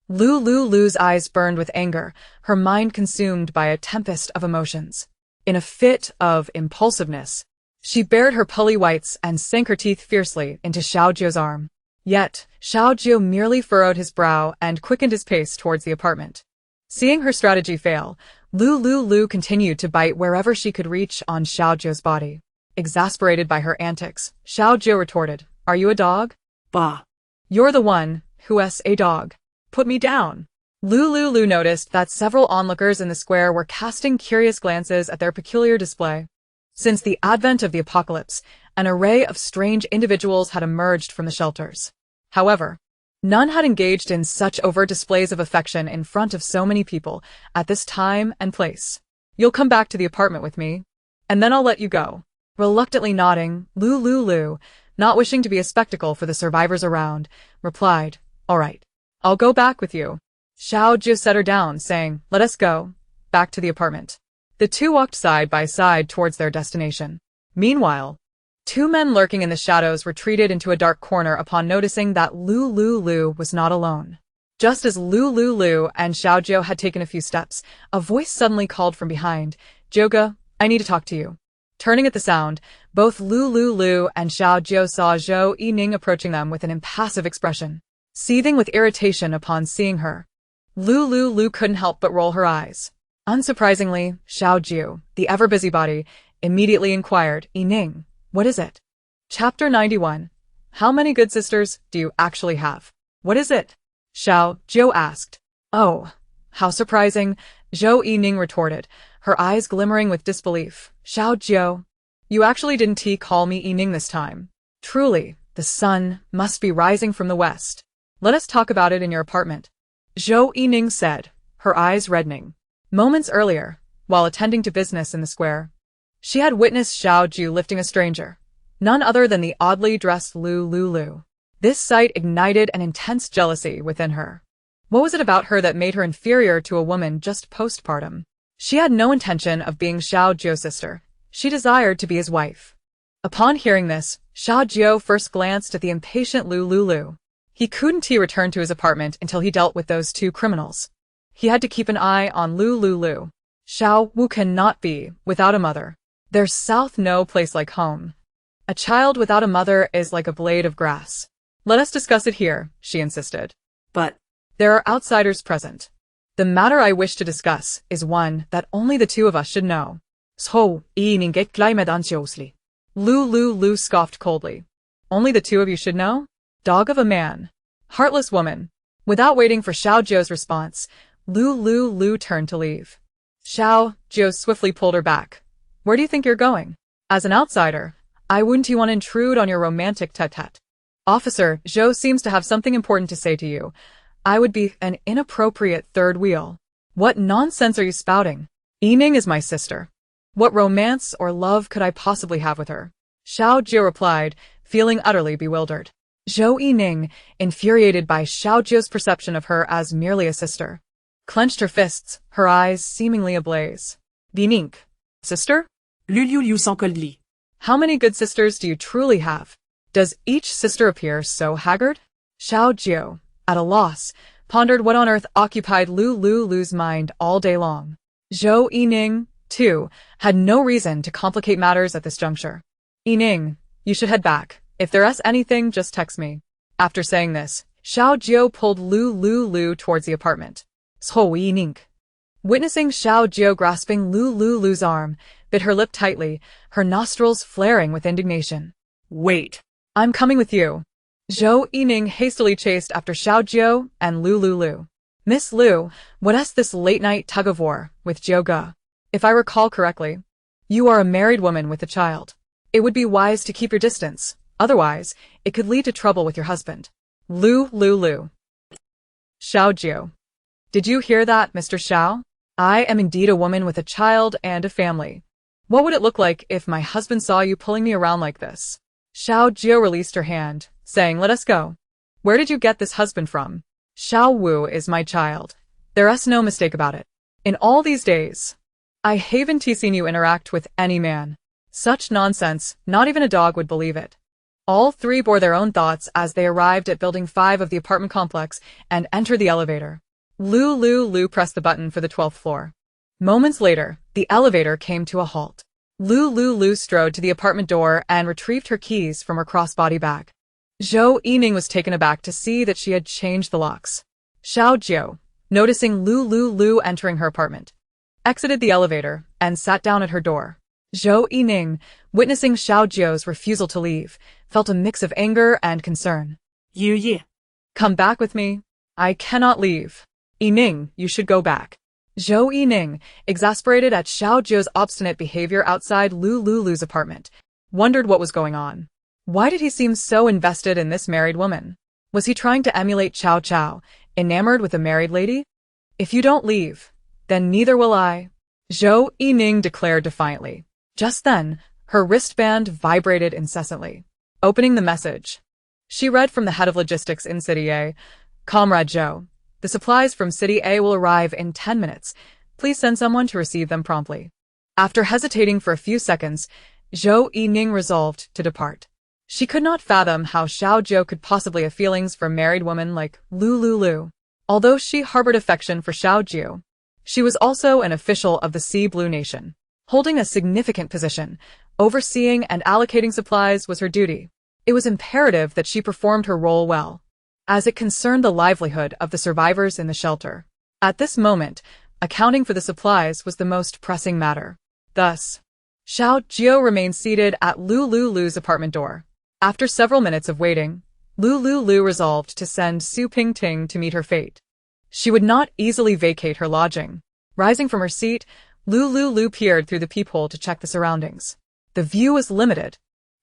Lu Liuliu's eyes burned with anger, her mind consumed by a tempest of emotions. In a fit of impulsiveness, she bared her pearly whites and sank her teeth fiercely into Xiao Jiu's arm. Yet, Xiao Jiu merely furrowed his brow and quickened his pace towards the apartment. Seeing her strategy fail, Lu Liuliu continued to bite wherever she could reach on Xiao Jiu's body. Exasperated by her antics, Xiao Jiu retorted, Are you a dog? Bah. You're the one who's a dog. Put me down. Lu Liuliu noticed that several onlookers in the square were casting curious glances at their peculiar display. Since the advent of the apocalypse, an array of strange individuals had emerged from the shelters. However, none had engaged in such overt displays of affection in front of so many people at this time and place. You'll come back to the apartment with me, and then I'll let you go. Reluctantly nodding, Lu Liuliu, not wishing to be a spectacle for the survivors around, replied, All right, I'll go back with you. Xiao Jiu set her down, saying, Let us go. Back to the apartment. The two walked side by side towards their destination. Meanwhile, two men lurking in the shadows retreated into a dark corner upon noticing that Lu Liuliu was not alone. Just as Lu Liuliu and Xiao Jiu had taken a few steps, a voice suddenly called from behind, Joga, I need to talk to you. Turning at the sound, both Lu Liuliu and Xiao Jiu saw Zhou Yining approaching them with an impassive expression. Seething with irritation upon seeing her, Lu Liuliu couldn't help but roll her eyes. Unsurprisingly, Xiao Jiu, the ever-busybody, immediately inquired, Yining, what is it? Chapter 91. How many good sisters do you actually have? What is it? Xiao Jiu asked. Oh, how surprising, Zhou Yining retorted, her eyes glimmering with disbelief. Xiao Jiu, you actually didn't call me Yining this time. Truly, the sun must be rising from the west. Let us talk about it in your apartment, Zhou Yining said, her eyes reddening. Moments earlier, while attending to business in the square, she had witnessed Xiao Jiu lifting a stranger, none other than the oddly dressed Lu Liuliu. This sight ignited an intense jealousy within her. What was it about her that made her inferior to a woman just postpartum? She had no intention of being Xiao Jiu's sister. She desired to be his wife. Upon hearing this, Xiao Jiu first glanced at the impatient Lu Liuliu. He couldn't return to his apartment until he dealt with those two criminals. He had to keep an eye on Lu Liuliu. Xiao Wu cannot be without a mother. There's south no place like home. A child without a mother is like a blade of grass. Let us discuss it here, she insisted. But there are outsiders present. The matter I wish to discuss is one that only the two of us should know. So, ininge climate anxiously. Lu Liuliu scoffed coldly. Only the two of you should know? Dog of a man. Heartless woman. Without waiting for Xiao Jiu's response, Lu Liuliu turned to leave. Xiao Jiu swiftly pulled her back. Where do you think you're going? As an outsider, I wouldn't want to intrude on your romantic tete-a-tete. Officer, Zhou seems to have something important to say to you. I would be an inappropriate third wheel. What nonsense are you spouting? Yining is my sister. What romance or love could I possibly have with her? Xiao Jiu replied, feeling utterly bewildered. Zhou Yining, infuriated by Xiao Jiu's perception of her as merely a sister, clenched her fists, her eyes seemingly ablaze. Yining. Sister? Lu Liuliu sans coldly. How many good sisters do you truly have? Does each sister appear so haggard? Xiao Jiu, at a loss, pondered what on earth occupied Lu Liuliu's mind all day long. Zhou Yining, too, had no reason to complicate matters at this juncture. Yining, you should head back. If there's anything, just text me. After saying this, Xiao Jiu pulled Lu Liuliu towards the apartment. So Yining. Witnessing Xiao Jiu grasping Lu Liuliu's arm, bit her lip tightly, her nostrils flaring with indignation. Wait. I'm coming with you. Zhou Yining hastily chased after Xiao Jiu and Lu Liuliu. Miss Lu, what's this late-night tug-of-war with Jiu Ge? If I recall correctly, you are a married woman with a child. It would be wise to keep your distance. Otherwise, it could lead to trouble with your husband. Lu Liuliu. Xiao Jiu. Did you hear that, Mr. Xiao? I am indeed a woman with a child and a family. What would it look like if my husband saw you pulling me around like this? Xiao Jiu released her hand, saying, let us go. Where did you get this husband from? Xiao Wu is my child. There's no mistake about it. In all these days, I haven't seen you interact with any man. Such nonsense, not even a dog would believe it. All three bore their own thoughts as they arrived at Building 5 of the apartment complex and entered the elevator. Lu Liuliu pressed the button for the 12th floor. Moments later, the elevator came to a halt. Lu Liuliu strode to the apartment door and retrieved her keys from her crossbody bag. Zhou Yining was taken aback to see that she had changed the locks. Xiao Jiu, noticing Lu Liuliu entering her apartment, exited the elevator and sat down at her door. Zhou Yining, witnessing Xiao Jiu's refusal to leave, felt a mix of anger and concern. Yu. Come back with me. I cannot leave. Yining, you should go back. Zhou Yining, exasperated at Xiao Jiu's obstinate behavior outside Lu Liuliu's apartment, wondered what was going on. Why did he seem so invested in this married woman? Was he trying to emulate Cao Cao, enamored with a married lady? If you don't leave, then neither will I, Zhou Yining declared defiantly. Just then, her wristband vibrated incessantly. Opening the message, she read from the head of logistics in City A, Comrade Zhou. The supplies from City A will arrive in 10 minutes. Please send someone to receive them promptly. After hesitating for a few seconds, Zhou Yining resolved to depart. She could not fathom how Xiao Jiu could possibly have feelings for a married woman like Lu Liuliu. Although she harbored affection for Xiao Jiu, she was also an official of the Sea Blue Nation. Holding a significant position, overseeing and allocating supplies was her duty. It was imperative that she performed her role well, as it concerned the livelihood of the survivors in the shelter. At this moment, accounting for the supplies was the most pressing matter. Thus, Xiao Jiu remained seated at Lu Liuliu's apartment door. After several minutes of waiting, Lu Liuliu resolved to send Su Pingting to meet her fate. She would not easily vacate her lodging. Rising from her seat, Lu Liuliu peered through the peephole to check the surroundings. The view was limited,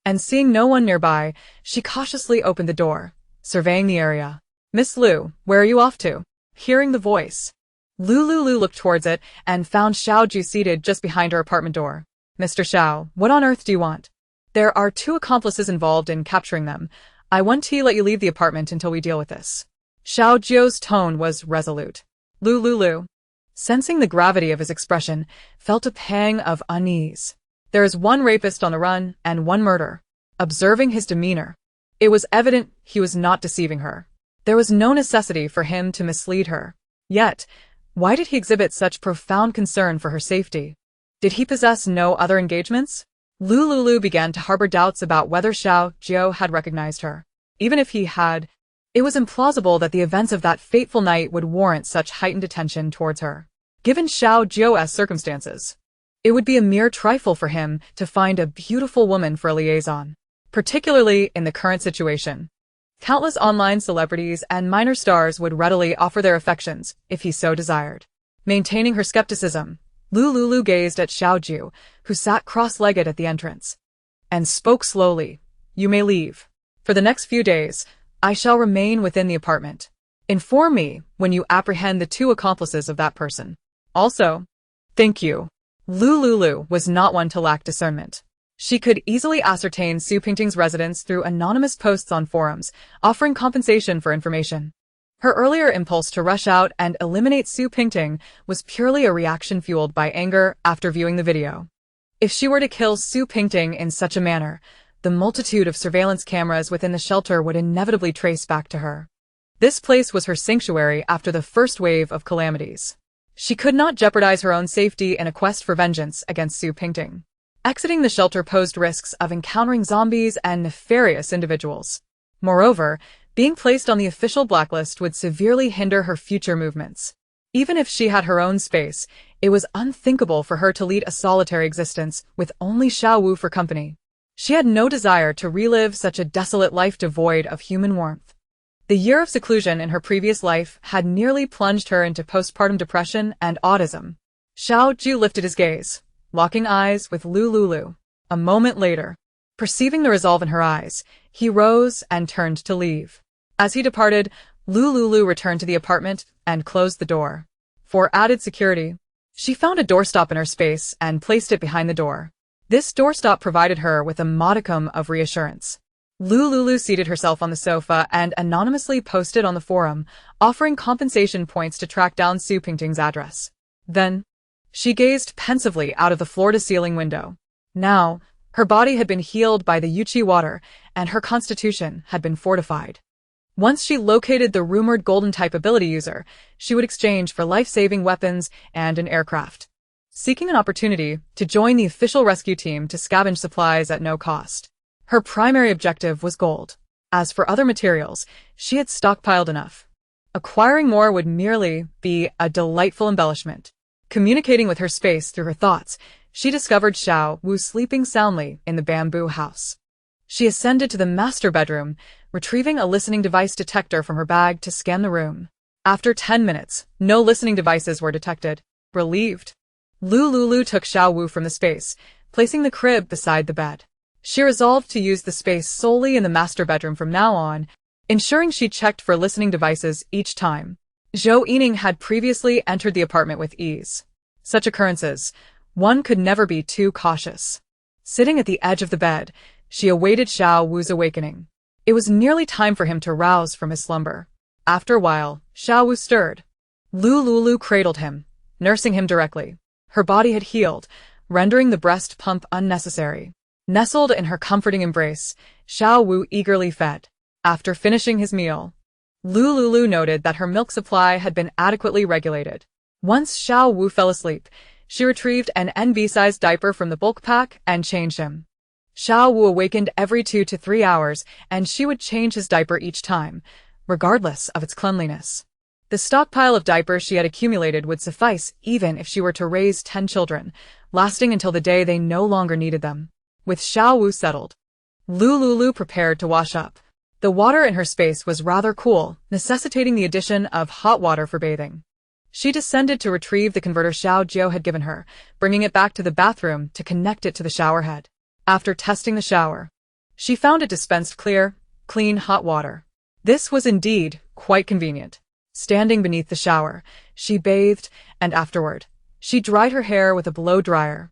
and seeing no one nearby, she cautiously opened the door, surveying the area. Miss Lu, where are you off to? Hearing the voice, Lu Liuliu looked towards it and found Xiao Jiu seated just behind her apartment door. Mr. Xiao, what on earth do you want? There are 2 accomplices involved in capturing them. I want to let you leave the apartment until we deal with this. Xiao Jiu's tone was resolute. Lu Liuliu, sensing the gravity of his expression, felt a pang of unease. There is 1 rapist on the run and 1 murder. Observing his demeanor, it was evident he was not deceiving her. There was no necessity for him to mislead her. Yet, why did he exhibit such profound concern for her safety? Did he possess no other engagements? Lu Liuliu began to harbor doubts about whether Xiao Jiu had recognized her. Even if he had, it was implausible that the events of that fateful night would warrant such heightened attention towards her. Given Xiao Jiu's circumstances, It would be a mere trifle for him to find a beautiful woman for a liaison, particularly in the current situation. Countless online celebrities and minor stars would readily offer their affections if he so desired. Maintaining her skepticism, Lu Liuliu gazed at Xiaoju, who sat cross-legged at the entrance, and spoke slowly. "You may leave. For the next few days, I shall remain within the apartment. Inform me when you apprehend the two accomplices of that person. Also, thank you." Lu Liuliu was not one to lack discernment. She could easily ascertain Su Pingting's residence through anonymous posts on forums, offering compensation for information. Her earlier impulse to rush out and eliminate Su Pingting was purely a reaction fueled by anger after viewing the video. If she were to kill Su Pingting in such a manner, the multitude of surveillance cameras within the shelter would inevitably trace back to her. This place was her sanctuary after the first wave of calamities. She could not jeopardize her own safety in a quest for vengeance against Su Pingting. Exiting the shelter posed risks of encountering zombies and nefarious individuals. Moreover, being placed on the official blacklist would severely hinder her future movements. Even if she had her own space, it was unthinkable for her to lead a solitary existence with only Xiao Wu for company. She had no desire to relive such a desolate life devoid of human warmth. The year of seclusion in her previous life had nearly plunged her into postpartum depression and autism. Xiaoju lifted his gaze, locking eyes with Lu Liuliu. A moment later, perceiving the resolve in her eyes, he rose and turned to leave. As he departed, Lu Liuliu returned to the apartment and closed the door. For added security, she found a doorstop in her space and placed it behind the door. This doorstop provided her with a modicum of reassurance. Lu Liuliu seated herself on the sofa and anonymously posted on the forum, offering compensation points to track down Su Pingting's address. Then, she gazed pensively out of the floor-to-ceiling window. Now, her body had been healed by the Yuqi water, and her constitution had been fortified. Once she located the rumored golden-type ability user, she would exchange for life-saving weapons and an aircraft, seeking an opportunity to join the official rescue team to scavenge supplies at no cost. Her primary objective was gold. As for other materials, she had stockpiled enough. Acquiring more would merely be a delightful embellishment. Communicating with her space through her thoughts, she discovered Xiao Wu sleeping soundly in the bamboo house. She ascended to the master bedroom, retrieving a listening device detector from her bag to scan the room. After 10 minutes, no listening devices were detected. Relieved, Lu Liuliu took Xiao Wu from the space, placing the crib beside the bed. She resolved to use the space solely in the master bedroom from now on, ensuring she checked for listening devices each time. Zhou Yining had previously entered the apartment with ease. Such occurrences, one could never be too cautious. Sitting at the edge of the bed, she awaited Xiao Wu's awakening. It was nearly time for him to rouse from his slumber. After a while, Xiao Wu stirred. Lu Liuliu cradled him, nursing him directly. Her body had healed, rendering the breast pump unnecessary. Nestled in her comforting embrace, Xiao Wu eagerly fed. After finishing his meal, Lu Liuliu noted that her milk supply had been adequately regulated. Once Xiao Wu fell asleep, she retrieved an NB-sized diaper from the bulk pack and changed him. Xiao Wu awakened every 2 to 3 hours, and she would change his diaper each time, regardless of its cleanliness. The stockpile of diapers she had accumulated would suffice even if she were to raise 10 children, lasting until the day they no longer needed them. With Xiao Wu settled, Lu Liuliu prepared to wash up. The water in her space was rather cool, necessitating the addition of hot water for bathing. She descended to retrieve the converter Xiao Jiu had given her, bringing it back to the bathroom to connect it to the shower head. After testing the shower, she found it dispensed clear, clean hot water. This was indeed quite convenient. Standing beneath the shower, she bathed, and afterward, she dried her hair with a blow dryer,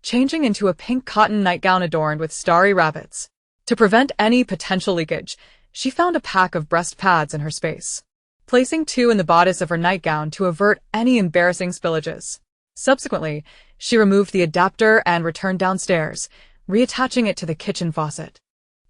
changing into a pink cotton nightgown adorned with starry rabbits. To prevent any potential leakage, she found a pack of breast pads in her space, placing 2 in the bodice of her nightgown to avert any embarrassing spillages. Subsequently, she removed the adapter and returned downstairs, reattaching it to the kitchen faucet.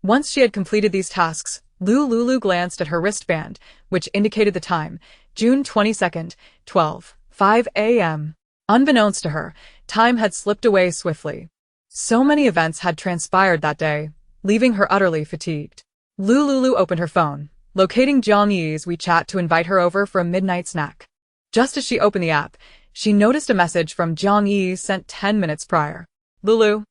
Once she had completed these tasks, Lu Liuliu glanced at her wristband, which indicated the time, June 22nd, 12:05 a.m. Unbeknownst to her, time had slipped away swiftly. So many events had transpired that day, leaving her utterly fatigued. Lu Liuliu opened her phone, locating Zhang Yi's WeChat to invite her over for a midnight snack. Just as she opened the app, she noticed a message from Jiang Yi sent 10 minutes prior. Lulu,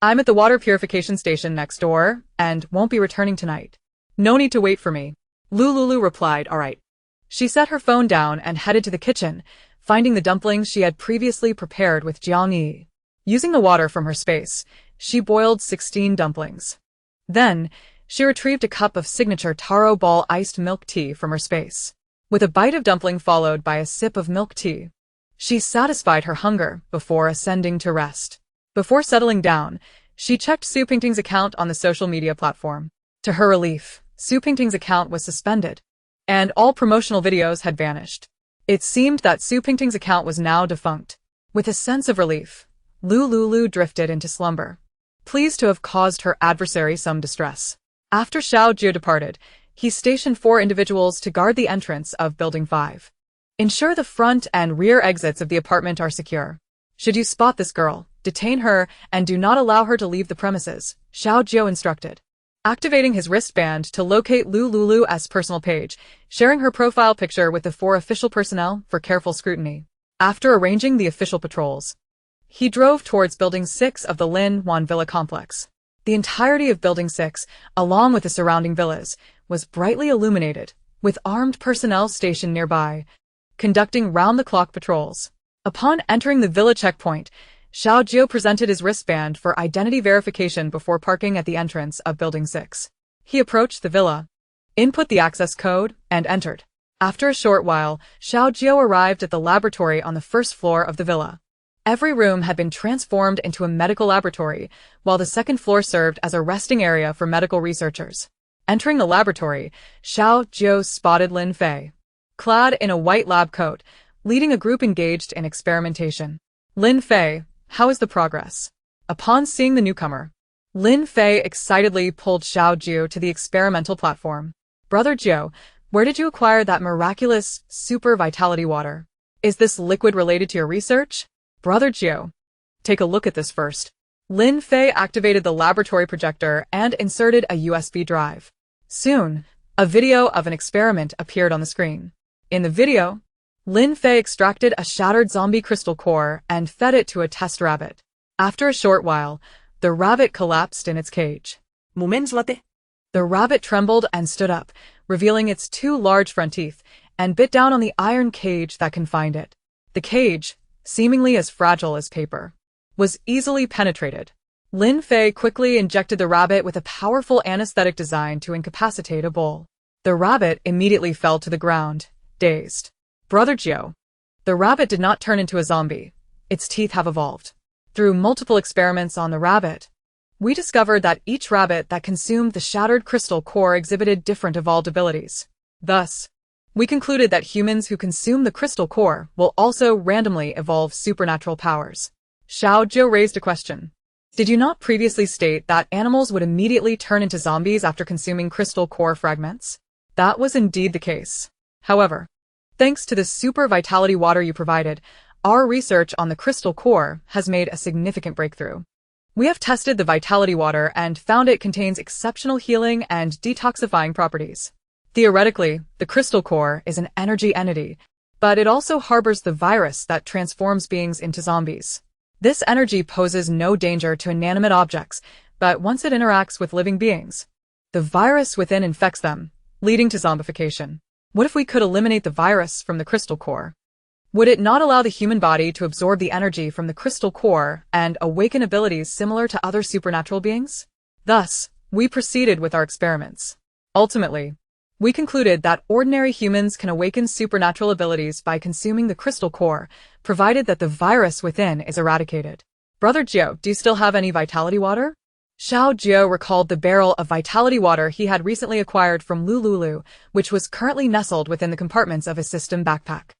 I'm at the water purification station next door and won't be returning tonight. No need to wait for me. Lu Liuliu replied, all right. She set her phone down and headed to the kitchen, finding the dumplings she had previously prepared with Jiang Yi. Using the water from her space, she boiled 16 dumplings. Then, she retrieved a cup of signature taro ball iced milk tea from her space. With a bite of dumpling followed by a sip of milk tea, she satisfied her hunger before ascending to rest. Before settling down, she checked Su Pingting's account on the social media platform. To her relief, Su Pingting's account was suspended, and all promotional videos had vanished. It seemed that Su Pingting's account was now defunct. With a sense of relief, Lu Liuliu drifted into slumber, pleased to have caused her adversary some distress. After Xiao Jiu departed, he stationed 4 individuals to guard the entrance of Building 5. Ensure the front and rear exits of the apartment are secure. Should you spot this girl, detain her and do not allow her to leave the premises, Xiao Jiu instructed. Activating his wristband to locate Lu Liuliu's personal page, sharing her profile picture with the 4 official personnel for careful scrutiny. After arranging the official patrols, he drove towards Building 6 of the Lin Wan Villa complex. The entirety of Building 6, along with the surrounding villas, was brightly illuminated, with armed personnel stationed nearby, conducting round-the-clock patrols. Upon entering the villa checkpoint, Xiao Jiu presented his wristband for identity verification before parking at the entrance of Building 6. He approached the villa, input the access code, and entered. After a short while, Xiao Jiu arrived at the laboratory on the first floor of the villa. Every room had been transformed into a medical laboratory, while the second floor served as a resting area for medical researchers. Entering the laboratory, Xiao Jiu spotted Lin Fei, clad in a white lab coat, leading a group engaged in experimentation. Lin Fei, how is the progress? Upon seeing the newcomer, Lin Fei excitedly pulled Xiao Jiu to the experimental platform. Brother Jiu, where did you acquire that miraculous super vitality water? Is this liquid related to your research? Brother Jiu, take a look at this first. Lin Fei activated the laboratory projector and inserted a USB drive. Soon, a video of an experiment appeared on the screen. In the video, Lin Fei extracted a shattered zombie crystal core and fed it to a test rabbit. After a short while, the rabbit collapsed in its cage. Moments later. The rabbit trembled and stood up, revealing its 2 large front teeth, and bit down on the iron cage that confined it. The cage, seemingly as fragile as paper, was easily penetrated. Lin Fei quickly injected the rabbit with a powerful anesthetic designed to incapacitate a bull. The rabbit immediately fell to the ground, dazed. Brother Jiu, the rabbit did not turn into a zombie. Its teeth have evolved. Through multiple experiments on the rabbit, we discovered that each rabbit that consumed the shattered crystal core exhibited different evolved abilities. Thus, we concluded that humans who consume the crystal core will also randomly evolve supernatural powers. Xiao Jiu raised a question. Did you not previously state that animals would immediately turn into zombies after consuming crystal core fragments? That was indeed the case. However, thanks to the super vitality water you provided, our research on the crystal core has made a significant breakthrough. We have tested the vitality water and found it contains exceptional healing and detoxifying properties. Theoretically, the crystal core is an energy entity, but it also harbors the virus that transforms beings into zombies. This energy poses no danger to inanimate objects, but once it interacts with living beings, the virus within infects them, leading to zombification. What if we could eliminate the virus from the crystal core? Would it not allow the human body to absorb the energy from the crystal core and awaken abilities similar to other supernatural beings? Thus, we proceeded with our experiments. Ultimately, we concluded that ordinary humans can awaken supernatural abilities by consuming the crystal core, provided that the virus within is eradicated. Brother Jiu, do you still have any vitality water? Xiao Jiu recalled the barrel of vitality water he had recently acquired from Lu Liuliu, which was currently nestled within the compartments of his system backpack.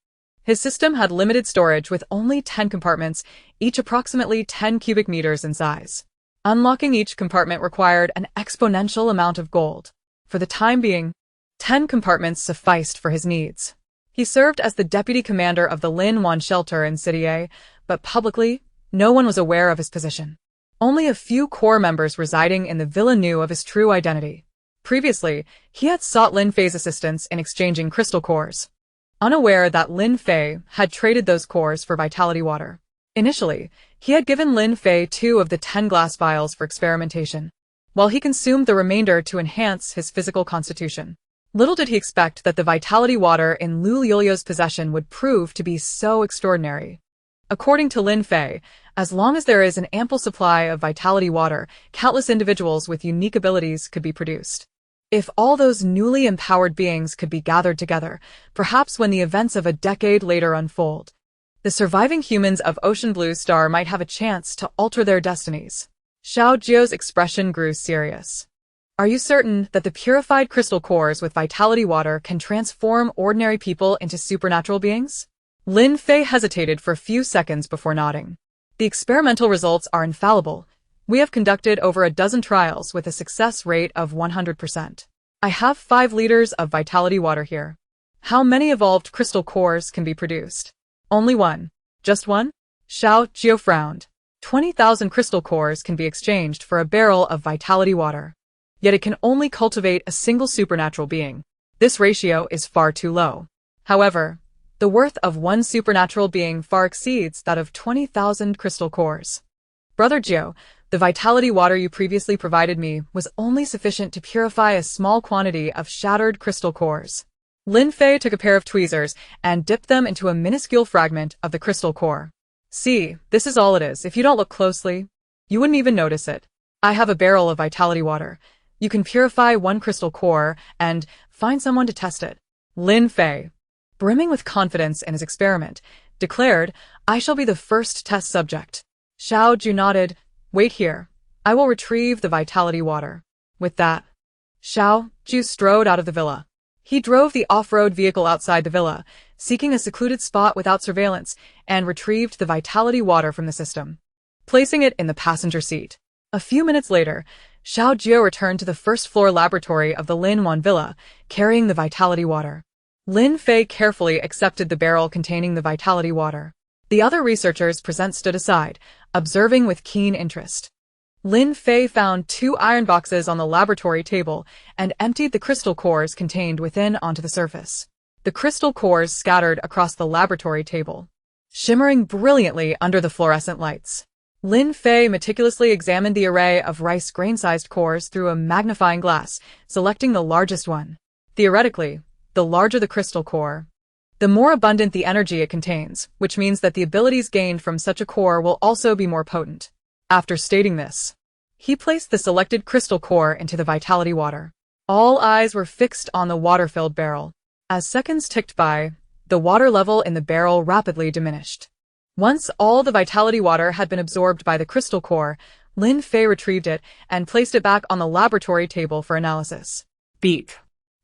His system had limited storage with only 10 compartments, each approximately 10 cubic meters in size. Unlocking each compartment required an exponential amount of gold. For the time being, 10 compartments sufficed for his needs. He served as the deputy commander of the Lin Wan shelter in City A, but publicly, no one was aware of his position. Only a few core members residing in the villa knew of his true identity. Previously, he had sought Lin Fei's assistance in exchanging crystal cores. unaware that Lin Fei had traded those cores for vitality water. Initially, he had given Lin Fei 2 of the 10 glass vials for experimentation, while he consumed the remainder to enhance his physical constitution. Little did he expect that the vitality water in Lu Liuliu's possession would prove to be so extraordinary. According to Lin Fei, as long as there is an ample supply of vitality water, countless individuals with unique abilities could be produced. If all those newly empowered beings could be gathered together, perhaps when the events of a decade later unfold, the surviving humans of Ocean Blue Star might have a chance to alter their destinies. Xiao Jiu's expression grew serious. Are you certain that the purified crystal cores with vitality water can transform ordinary people into supernatural beings? Lin Fei hesitated for a few seconds before nodding. The experimental results are infallible. We have conducted over a dozen trials with a success rate of 100%. I have 5 liters of vitality water here. How many evolved crystal cores can be produced? Only 1. Just 1? Xiao Jiu frowned. 20,000 crystal cores can be exchanged for a barrel of vitality water. Yet it can only cultivate a single supernatural being. This ratio is far too low. However, the worth of one supernatural being far exceeds that of 20,000 crystal cores. Brother Jiu, the vitality water you previously provided me was only sufficient to purify a small quantity of shattered crystal cores. Lin Fei took a pair of tweezers and dipped them into a minuscule fragment of the crystal core. See, this is all it is. If you don't look closely, you wouldn't even notice it. I have a barrel of vitality water. You can purify 1 crystal core and find someone to test it. Lin Fei, brimming with confidence in his experiment, declared, I shall be the first test subject. Xiao Jiu nodded. Wait here. I will retrieve the vitality water. With that, Xiao Jiu strode out of the villa. He drove the off-road vehicle outside the villa, seeking a secluded spot without surveillance, and retrieved the vitality water from the system, placing it in the passenger seat. A few minutes later, Xiao Jiu returned to the first-floor laboratory of the Lin Wan villa, carrying the vitality water. Lin Fei carefully accepted the barrel containing the vitality water. The other researchers present stood aside, observing with keen interest. Lin Fei found 2 iron boxes on the laboratory table and emptied the crystal cores contained within onto the surface. The crystal cores scattered across the laboratory table, shimmering brilliantly under the fluorescent lights. Lin Fei meticulously examined the array of rice grain-sized cores through a magnifying glass, selecting the largest one. Theoretically, the larger the crystal core, the more abundant the energy it contains, which means that the abilities gained from such a core will also be more potent. After stating this, he placed the selected crystal core into the vitality water. All eyes were fixed on the water-filled barrel. As seconds ticked by, the water level in the barrel rapidly diminished. Once all the vitality water had been absorbed by the crystal core, Lin Fei retrieved it and placed it back on the laboratory table for analysis. Beep.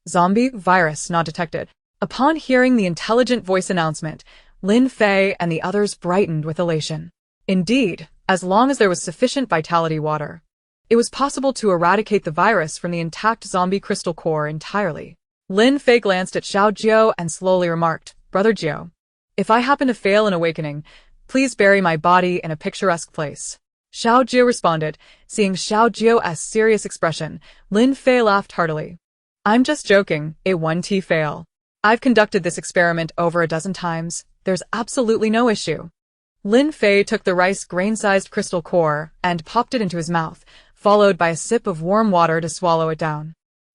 Zombie virus not detected. Upon hearing the intelligent voice announcement, Lin Fei and the others brightened with elation. Indeed, as long as there was sufficient vitality water, it was possible to eradicate the virus from the intact zombie crystal core entirely. Lin Fei glanced at Xiao Jiu and slowly remarked, Brother Jiu, if I happen to fail in awakening, please bury my body in a picturesque place. Xiao Jiu responded. Seeing Xiao Jiu's serious expression, Lin Fei laughed heartily. I'm just joking, a 1T fail. I've conducted this experiment over a dozen times. There's absolutely no issue. Lin Fei took the rice grain-sized crystal core and popped it into his mouth, followed by a sip of warm water to swallow it down.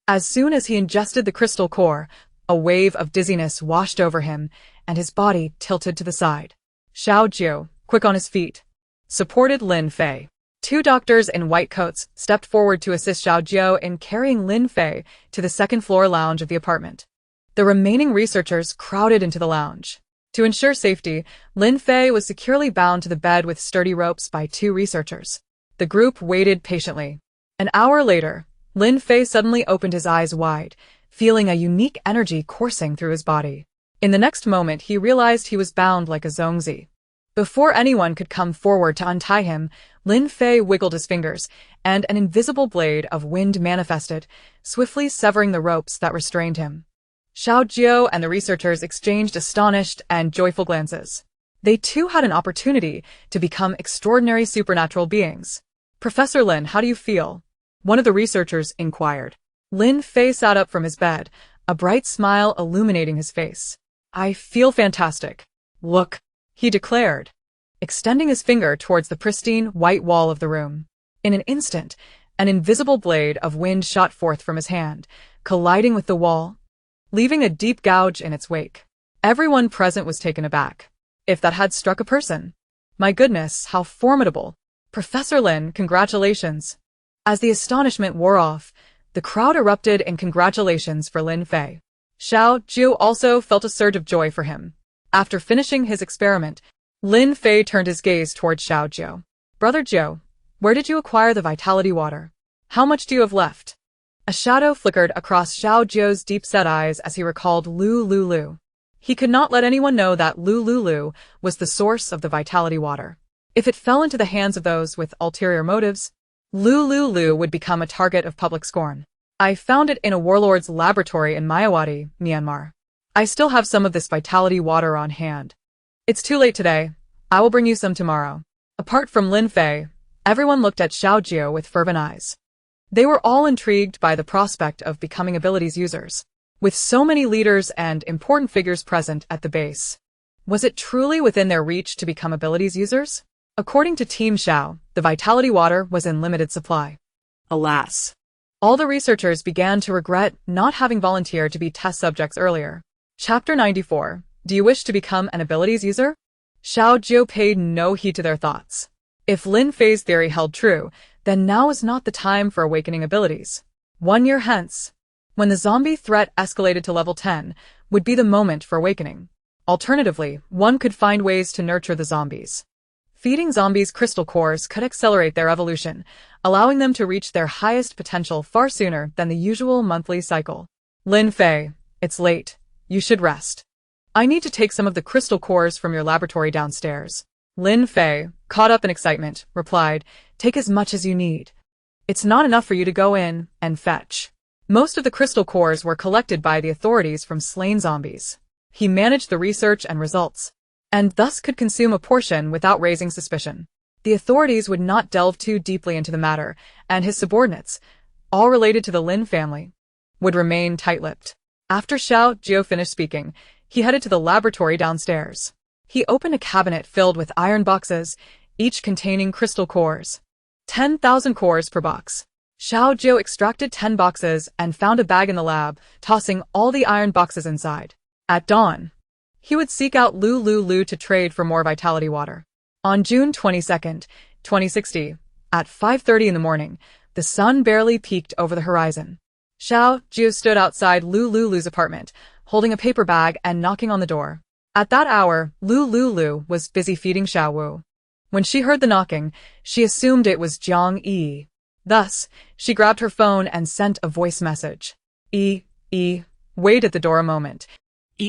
As soon as he ingested the crystal core, a wave of dizziness washed over him, and his body tilted to the side. Xiao Jiu, quick on his feet, supported Lin Fei. 2 doctors in white coats stepped forward to assist Xiao Jiu in carrying Lin Fei to the second-floor lounge of the apartment. The remaining researchers crowded into the lounge. To ensure safety, Lin Fei was securely bound to the bed with sturdy ropes by 2 researchers. The group waited patiently. An hour later, Lin Fei suddenly opened his eyes wide, feeling a unique energy coursing through his body. In the next moment, he realized he was bound like a zongzi. Before anyone could come forward to untie him, Lin Fei wiggled his fingers, and an invisible blade of wind manifested, swiftly severing the ropes that restrained him. Xiao Jiu and the researchers exchanged astonished and joyful glances. They too had an opportunity to become extraordinary supernatural beings. Professor Lin, how do you feel? One of the researchers inquired. Lin Fei sat up from his bed, a bright smile illuminating his face. I feel fantastic. Look, he declared, extending his finger towards the pristine white wall of the room. In an instant, an invisible blade of wind shot forth from his hand, colliding with the wall, leaving a deep gouge in its wake. Everyone present was taken aback. If that had struck a person. My goodness, how formidable. Professor Lin, congratulations. As the astonishment wore off, the crowd erupted in congratulations for Lin Fei. Xiao Jiu also felt a surge of joy for him. After finishing his experiment, Lin Fei turned his gaze toward Xiao Jiu. Brother Jiu, where did you acquire the vitality water? How much do you have left? A shadow flickered across Xiao Jiu's deep-set eyes as he recalled Lu Liuliu. He could not let anyone know that Lu Liuliu was the source of the vitality water. If it fell into the hands of those with ulterior motives, Lu Liuliu would become a target of public scorn. I found it in a warlord's laboratory in Mayawati, Myanmar. I still have some of this vitality water on hand. It's too late today. I will bring you some tomorrow. Apart from Lin Fei, everyone looked at Xiao Jiu with fervent eyes. They were all intrigued by the prospect of becoming abilities users. With so many leaders and important figures present at the base, was it truly within their reach to become abilities users? According to Team Xiao, the vitality water was in limited supply. Alas. All the researchers began to regret not having volunteered to be test subjects earlier. Chapter 94. Do you wish to become an abilities user? Xiao Jiu paid no heed to their thoughts. If Lin Fei's theory held true, then now is not the time for awakening abilities. 1 year hence, when the zombie threat escalated to level 10, would be the moment for awakening. Alternatively, one could find ways to nurture the zombies. Feeding zombies crystal cores could accelerate their evolution, allowing them to reach their highest potential far sooner than the usual monthly cycle. Lin Fei, it's late. You should rest. I need to take some of the crystal cores from your laboratory downstairs. Lin Fei, caught up in excitement, replied, take as much as you need. It's not enough for you to go in and fetch. Most of the crystal cores were collected by the authorities from slain zombies. He managed the research and results, and thus could consume a portion without raising suspicion. The authorities would not delve too deeply into the matter, and his subordinates, all related to the Lin family, would remain tight-lipped. After Xiao Jiu finished speaking, he headed to the laboratory downstairs. He opened a cabinet filled with iron boxes, each containing crystal cores. 10,000 cores per box. Xiao Jiu extracted 10 boxes and found a bag in the lab, tossing all the iron boxes inside. At dawn, he would seek out Lu Liuliu to trade for more vitality water. On June 22, 2060, at 5:30 in the morning, the sun barely peeked over the horizon. Xiao Jiu stood outside Lu Liuliu's apartment, holding a paper bag and knocking on the door. At that hour, Lu Liuliu was busy feeding Xiao Wu. When she heard the knocking, she assumed it was Jiang Yi. Thus, she grabbed her phone and sent a voice message. Wait at the door a moment.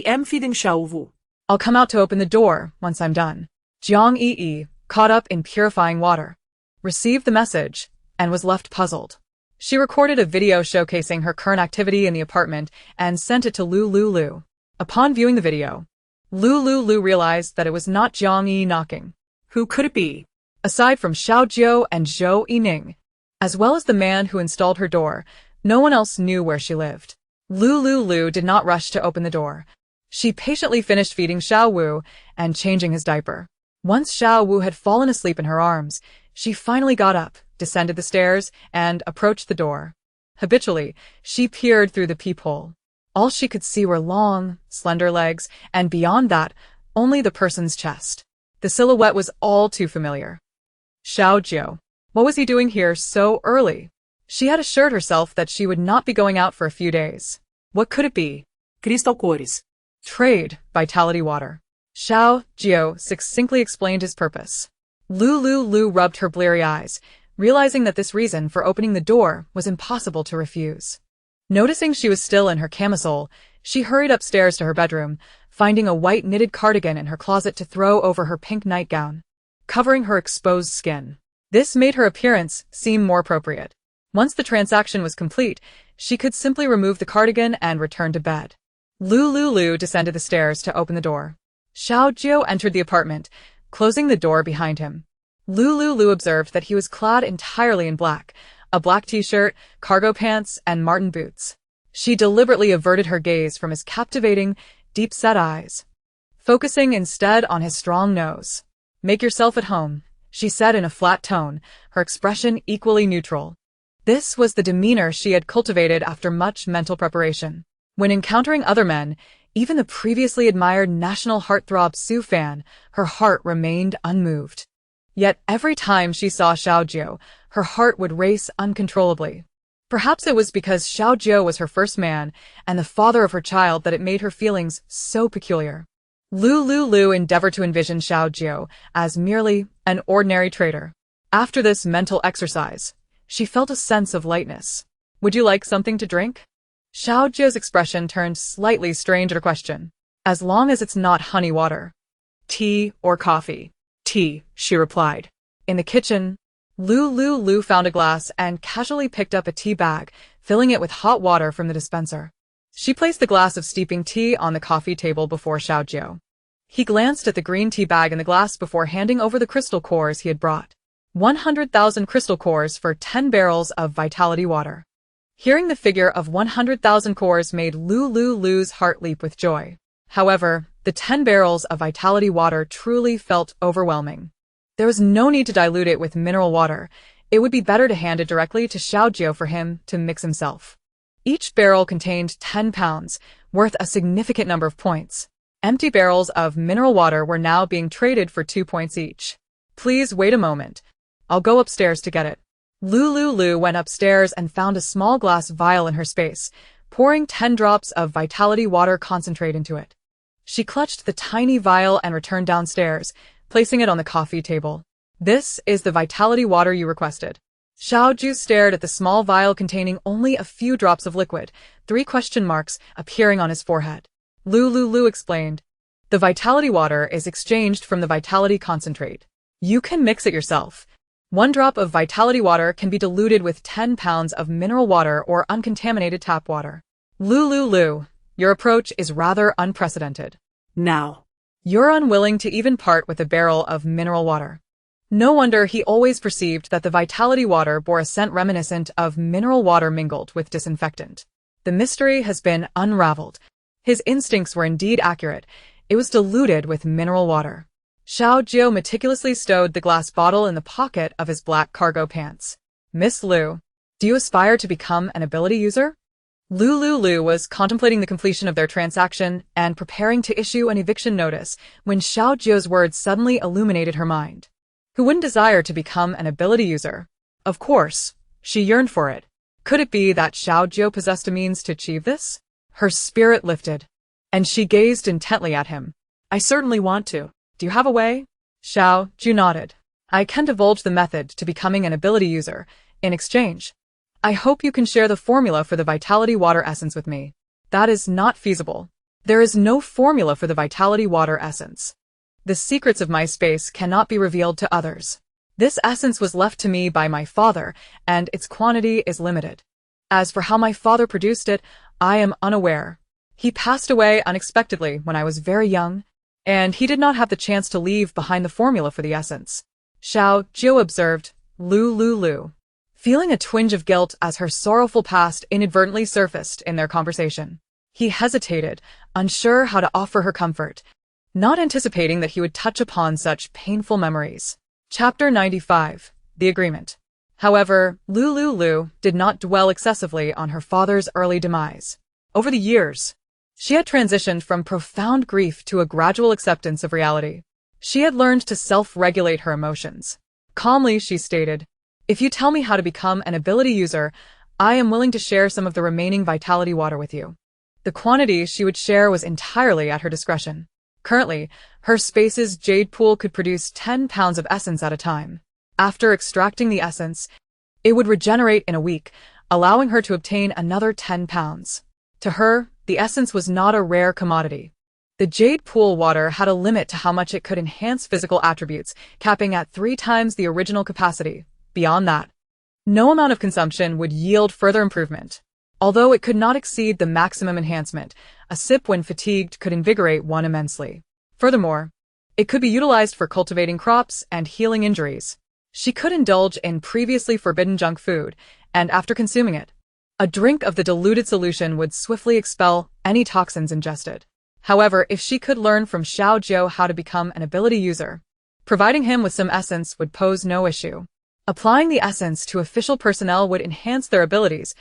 I'm feeding Xiao Wu. I'll come out to open the door once I'm done. Jiang Yi, caught up in purifying water, received the message and was left puzzled. She recorded a video showcasing her current activity in the apartment and sent it to Lu Liuliu. Upon viewing the video, Lu Liuliu realized that it was not Jiang Yi knocking. Who could it be? Aside from Xiao Jiu and Zhou Yining, as well as the man who installed her door, no one else knew where she lived. Lu Liuliu did not rush to open the door. She patiently finished feeding Xiao Wu and changing his diaper. Once Xiao Wu had fallen asleep in her arms, she finally got up, descended the stairs, and approached the door. Habitually, she peered through the peephole. All she could see were long, slender legs, and beyond that, only the person's chest. The silhouette was all too familiar. Xiao Jiu. What was he doing here so early? She had assured herself that she would not be going out for a few days. What could it be? Crystal cores. Trade, vitality water. Xiao Jiu succinctly explained his purpose. Lu Liuliu rubbed her bleary eyes, realizing that this reason for opening the door was impossible to refuse. Noticing she was still in her camisole, she hurried upstairs to her bedroom, finding a white knitted cardigan in her closet to throw over her pink nightgown, covering her exposed skin. This made her appearance seem more appropriate. Once the transaction was complete, she could simply remove the cardigan and return to bed. Lu Liuliu descended the stairs to open the door. Xiao Jiu entered the apartment, closing the door behind him. Lu Liuliu observed that he was clad entirely in black, a black t-shirt, cargo pants, and marten boots. She deliberately averted her gaze from his captivating, deep-set eyes, focusing instead on his strong nose. "Make yourself at home," she said in a flat tone, her expression equally neutral. This was the demeanor she had cultivated after much mental preparation. When encountering other men, even the previously admired national heartthrob Su Fan, her heart remained unmoved. Yet every time she saw Xiaojio, her heart would race uncontrollably. Perhaps it was because Xiaojio was her first man and the father of her child that it made her feelings so peculiar. Lu Liuliu endeavored to envision Xiaojio as merely an ordinary trader. After this mental exercise, she felt a sense of lightness. "Would you like something to drink?" Xiaojio's expression turned slightly strange at her question. "As long as it's not honey water." "Tea or coffee?" "Tea," she replied. In the kitchen, Lu Liuliu found a glass and casually picked up a tea bag, filling it with hot water from the dispenser. She placed the glass of steeping tea on the coffee table before Xiaojio. He glanced at the green tea bag in the glass before handing over the crystal cores he had brought. 100,000 crystal cores for 10 barrels of vitality water. Hearing the figure of 100,000 cores made Lu Liuliu's heart leap with joy. However, the 10 barrels of vitality water truly felt overwhelming. There was no need to dilute it with mineral water. It would be better to hand it directly to Xiaojio for him to mix himself. Each barrel contained 10 pounds, worth a significant number of points. Empty barrels of mineral water were now being traded for 2 points each. "Please wait a moment. I'll go upstairs to get it." Lu Liuliu went upstairs and found a small glass vial in her space, pouring 10 drops of vitality water concentrate into it. She clutched the tiny vial and returned downstairs, placing it on the coffee table. "This is the vitality water you requested." Xiaojio stared at the small vial containing only a few drops of liquid, 3 question marks appearing on his forehead. Lu Liuliu explained, "The vitality water is exchanged from the vitality concentrate. You can mix it yourself. 1 drop of vitality water can be diluted with 10 pounds of mineral water or uncontaminated tap water." "Lu Liuliu, your approach is rather unprecedented. Now, You're unwilling to even part with a barrel of mineral water." No wonder he always perceived that the vitality water bore a scent reminiscent of mineral water mingled with disinfectant. The mystery has been unraveled. His instincts were indeed accurate. It was diluted with mineral water. Xiaojio meticulously stowed the glass bottle in the pocket of his black cargo pants. "Miss Lu, do you aspire to become an ability user?" Lu Liuliu was contemplating the completion of their transaction and preparing to issue an eviction notice when Xiaojio's words suddenly illuminated her mind. Who wouldn't desire to become an ability user? Of course, she yearned for it. Could it be that Xiaojio possessed a means to achieve this? Her spirit lifted, and she gazed intently at him. I certainly want to. "Do you have a way?" Xiaojio nodded. "I can divulge the method to becoming an ability user. In exchange, I hope you can share the formula for the vitality water essence with me." "That is not feasible. There is no formula for the vitality water essence. The secrets of my space cannot be revealed to others. This essence was left to me by my father, and its quantity is limited. As for how my father produced it, I am unaware. He passed away unexpectedly when I was very young, and he did not have the chance to leave behind the formula for the essence." Xiaojio observed Lu Liuliu, feeling a twinge of guilt as her sorrowful past inadvertently surfaced in their conversation. He hesitated, unsure how to offer her comfort, not anticipating that he would touch upon such painful memories. Chapter 95. The Agreement. However, Lu Liuliu did not dwell excessively on her father's early demise. Over the years, she had transitioned from profound grief to a gradual acceptance of reality. She had learned to self-regulate her emotions. Calmly, she stated, "If you tell me how to become an ability user, I am willing to share some of the remaining vitality water with you." The quantity she would share was entirely at her discretion. Currently, her space's jade pool could produce 10 pounds of essence at a time. After extracting the essence, it would regenerate in a week, allowing her to obtain another 10 pounds. To her, the essence was not a rare commodity. The jade pool water had a limit to how much it could enhance physical attributes, capping at 3 times the original capacity. Beyond that, no amount of consumption would yield further improvement. Although it could not exceed the maximum enhancement, a sip when fatigued could invigorate one immensely. Furthermore, it could be utilized for cultivating crops and healing injuries. She could indulge in previously forbidden junk food, and after consuming it, a drink of the diluted solution would swiftly expel any toxins ingested. However, if she could learn from Xiao Jiu how to become an ability user, providing him with some essence would pose no issue. Applying the essence to official personnel would enhance their abilities,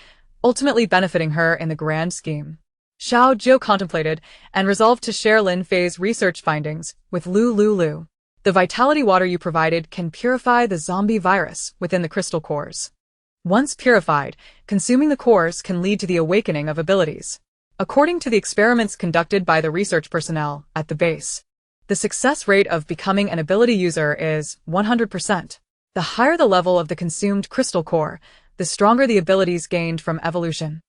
ultimately benefiting her in the grand scheme. Xiao Jiu contemplated and resolved to share Lin Fei's research findings with Lu Liuliu. The vitality water you provided can purify the zombie virus within the crystal cores. Once purified, consuming the cores can lead to the awakening of abilities. According to the experiments conducted by the research personnel at the base, the success rate of becoming an ability user is 100%. The higher the level of the consumed crystal core, the stronger the abilities gained from evolution.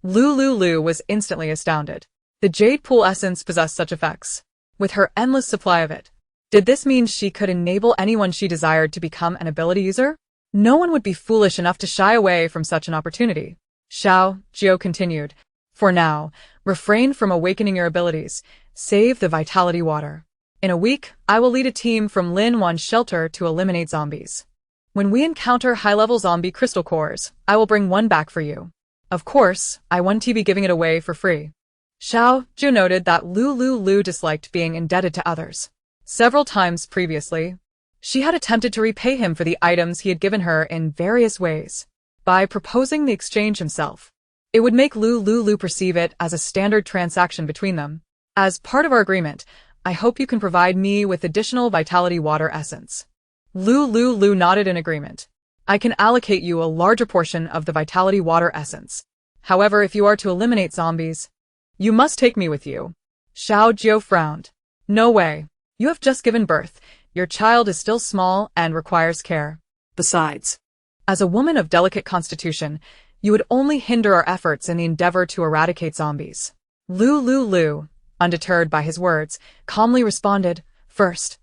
Lu Liuliu was instantly astounded. The jade pool essence possessed such effects. With her endless supply of it, did this mean she could enable anyone she desired to become an ability user? No one would be foolish enough to shy away from such an opportunity. Xiao Jiu continued. For now, refrain from awakening your abilities. Save the vitality water. In a week, I will lead a team from Lin Wan's shelter to eliminate zombies. When we encounter high-level zombie crystal cores, I will bring one back for you. Of course, I won't be giving it away for free. Xiao Jiu noted that Lu Liuliu disliked being indebted to others. Several times previously, she had attempted to repay him for the items he had given her in various ways. By proposing the exchange himself, it would make Lu Liuliu perceive it as a standard transaction between them. As part of our agreement, I hope you can provide me with additional vitality water essence. Lu Liuliu nodded in agreement. I can allocate you a larger portion of the vitality water essence. However, if you are to eliminate zombies, you must take me with you. Xiao Jiu frowned. No way. You have just given birth. Your child is still small and requires care. Besides, as a woman of delicate constitution, you would only hinder our efforts in the endeavor to eradicate zombies. Lu Liuliu, undeterred by his words, calmly responded, First,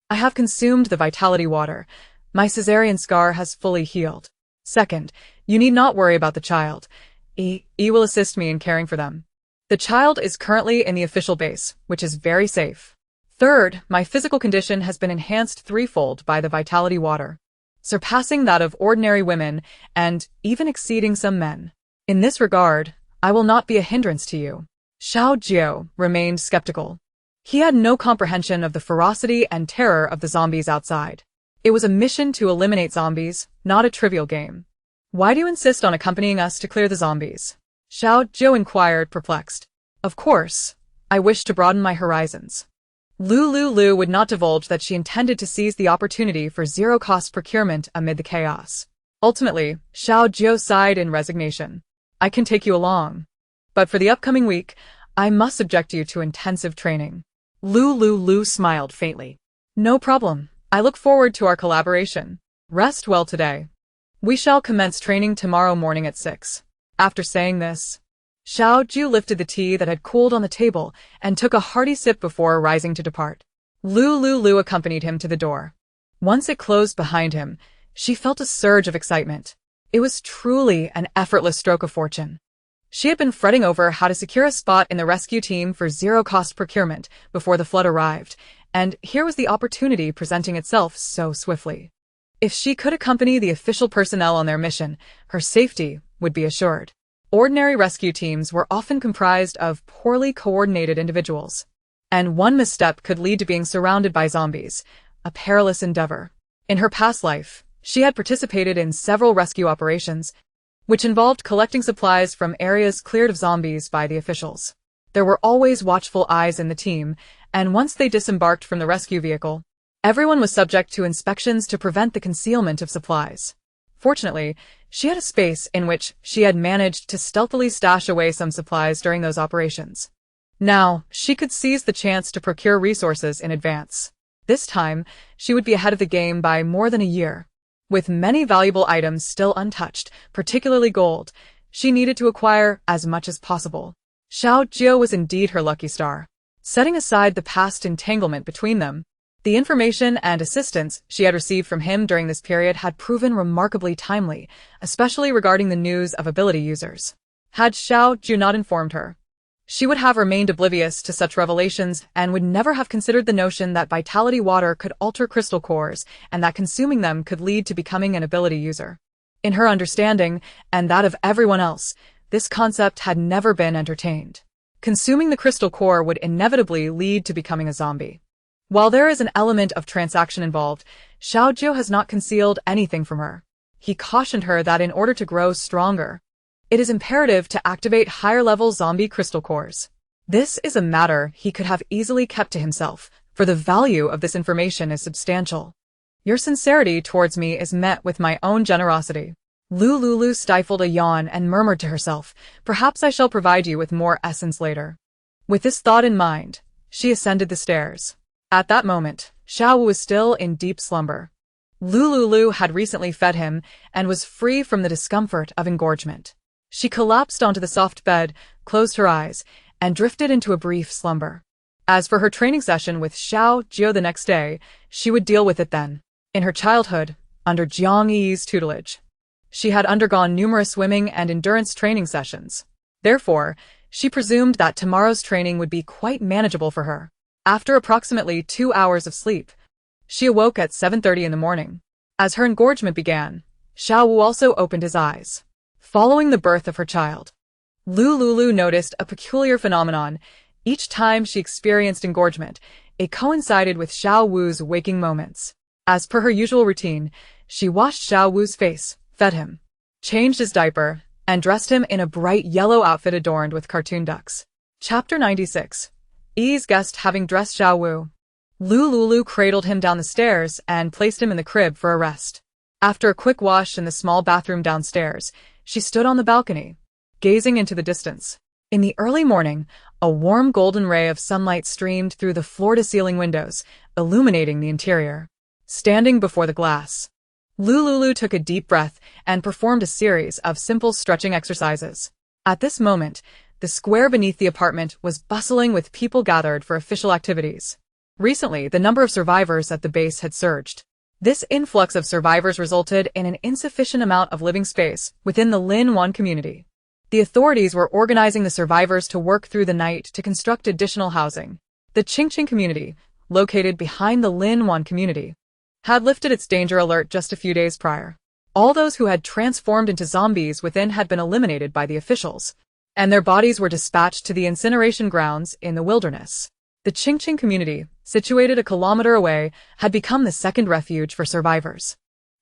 I have consumed the vitality water. My cesarean scar has fully healed. Second, you need not worry about the child. He will assist me in caring for them. The child is currently in the official base, which is very safe. Third, my physical condition has been enhanced threefold by the vitality water, surpassing that of ordinary women and even exceeding some men. In this regard, I will not be a hindrance to you. Xiao Jiu remained skeptical. He had no comprehension of the ferocity and terror of the zombies outside. It was a mission to eliminate zombies, not a trivial game. Why do you insist on accompanying us to clear the zombies? Xiao Jiu inquired, perplexed. Of course, I wish to broaden my horizons. Lu Liuliu would not divulge that she intended to seize the opportunity for zero-cost procurement amid the chaos. Ultimately, Xiao Jiu sighed in resignation. I can take you along. But for the upcoming week, I must subject you to intensive training. Lu Liuliu smiled faintly. No problem. I look forward to our collaboration. Rest well today. We shall commence training tomorrow morning at 6. After saying this, Xiao Jiu lifted the tea that had cooled on the table and took a hearty sip before rising to depart. Lu Liuliu accompanied him to the door. Once it closed behind him, she felt a surge of excitement. It was truly an effortless stroke of fortune. She had been fretting over how to secure a spot in the rescue team for zero-cost procurement before the flood arrived, and here was the opportunity presenting itself so swiftly. If she could accompany the official personnel on their mission, her safety would be assured. Ordinary rescue teams were often comprised of poorly coordinated individuals, and one misstep could lead to being surrounded by zombies, a perilous endeavor. In her past life, she had participated in several rescue operations, which involved collecting supplies from areas cleared of zombies by the officials. There were always watchful eyes in the team, and once they disembarked from the rescue vehicle, everyone was subject to inspections to prevent the concealment of supplies. Fortunately, she had a space in which she had managed to stealthily stash away some supplies during those operations. Now, she could seize the chance to procure resources in advance. This time, she would be ahead of the game by more than a year. With many valuable items still untouched, particularly gold, she needed to acquire as much as possible. Xiao Jiu was indeed her lucky star. Setting aside the past entanglement between them, the information and assistance she had received from him during this period had proven remarkably timely, especially regarding the news of ability users. Had Xiao Jiu not informed her, she would have remained oblivious to such revelations and would never have considered the notion that vitality water could alter crystal cores and that consuming them could lead to becoming an ability user. In her understanding, and that of everyone else, this concept had never been entertained. Consuming the crystal core would inevitably lead to becoming a zombie. While there is an element of transaction involved, Xiaojiu has not concealed anything from her. He cautioned her that in order to grow stronger, it is imperative to activate higher-level zombie crystal cores. This is a matter he could have easily kept to himself, for the value of this information is substantial. Your sincerity towards me is met with my own generosity. Lu Liuliu stifled a yawn and murmured to herself, perhaps I shall provide you with more essence later. With this thought in mind, she ascended the stairs. At that moment, Xiao Wu was still in deep slumber. Lu Liuliu had recently fed him and was free from the discomfort of engorgement. She collapsed onto the soft bed, closed her eyes, and drifted into a brief slumber. As for her training session with Xiaojiu the next day, she would deal with it then. In her childhood, under Jiang Yi's tutelage, she had undergone numerous swimming and endurance training sessions. Therefore, she presumed that tomorrow's training would be quite manageable for her. After approximately 2 hours of sleep, she awoke at 7:30 in the morning. As her engorgement began, Xiao Wu also opened his eyes. Following the birth of her child, Lu Liuliu noticed a peculiar phenomenon. Each time she experienced engorgement, it coincided with Xiao Wu's waking moments. As per her usual routine, she washed Xiao Wu's face, fed him, changed his diaper, and dressed him in a bright yellow outfit adorned with cartoon ducks. Chapter 96. Yi's guest having dressed Xiao Wu. Lu Liuliu cradled him down the stairs and placed him in the crib for a rest. After a quick wash in the small bathroom downstairs, she stood on the balcony, gazing into the distance. In the early morning, a warm golden ray of sunlight streamed through the floor-to-ceiling windows, illuminating the interior. Standing before the glass, Lu Liuliu took a deep breath and performed a series of simple stretching exercises. At this moment, the square beneath the apartment was bustling with people gathered for official activities. Recently, the number of survivors at the base had surged. This influx of survivors resulted in an insufficient amount of living space within the Lin Wan community. The authorities were organizing the survivors to work through the night to construct additional housing. The Qingqing community, located behind the Lin Wan community, had lifted its danger alert just a few days prior. All those who had transformed into zombies within had been eliminated by the officials, and their bodies were dispatched to the incineration grounds in the wilderness. The Qingqing community, situated a kilometer away, had become the second refuge for survivors.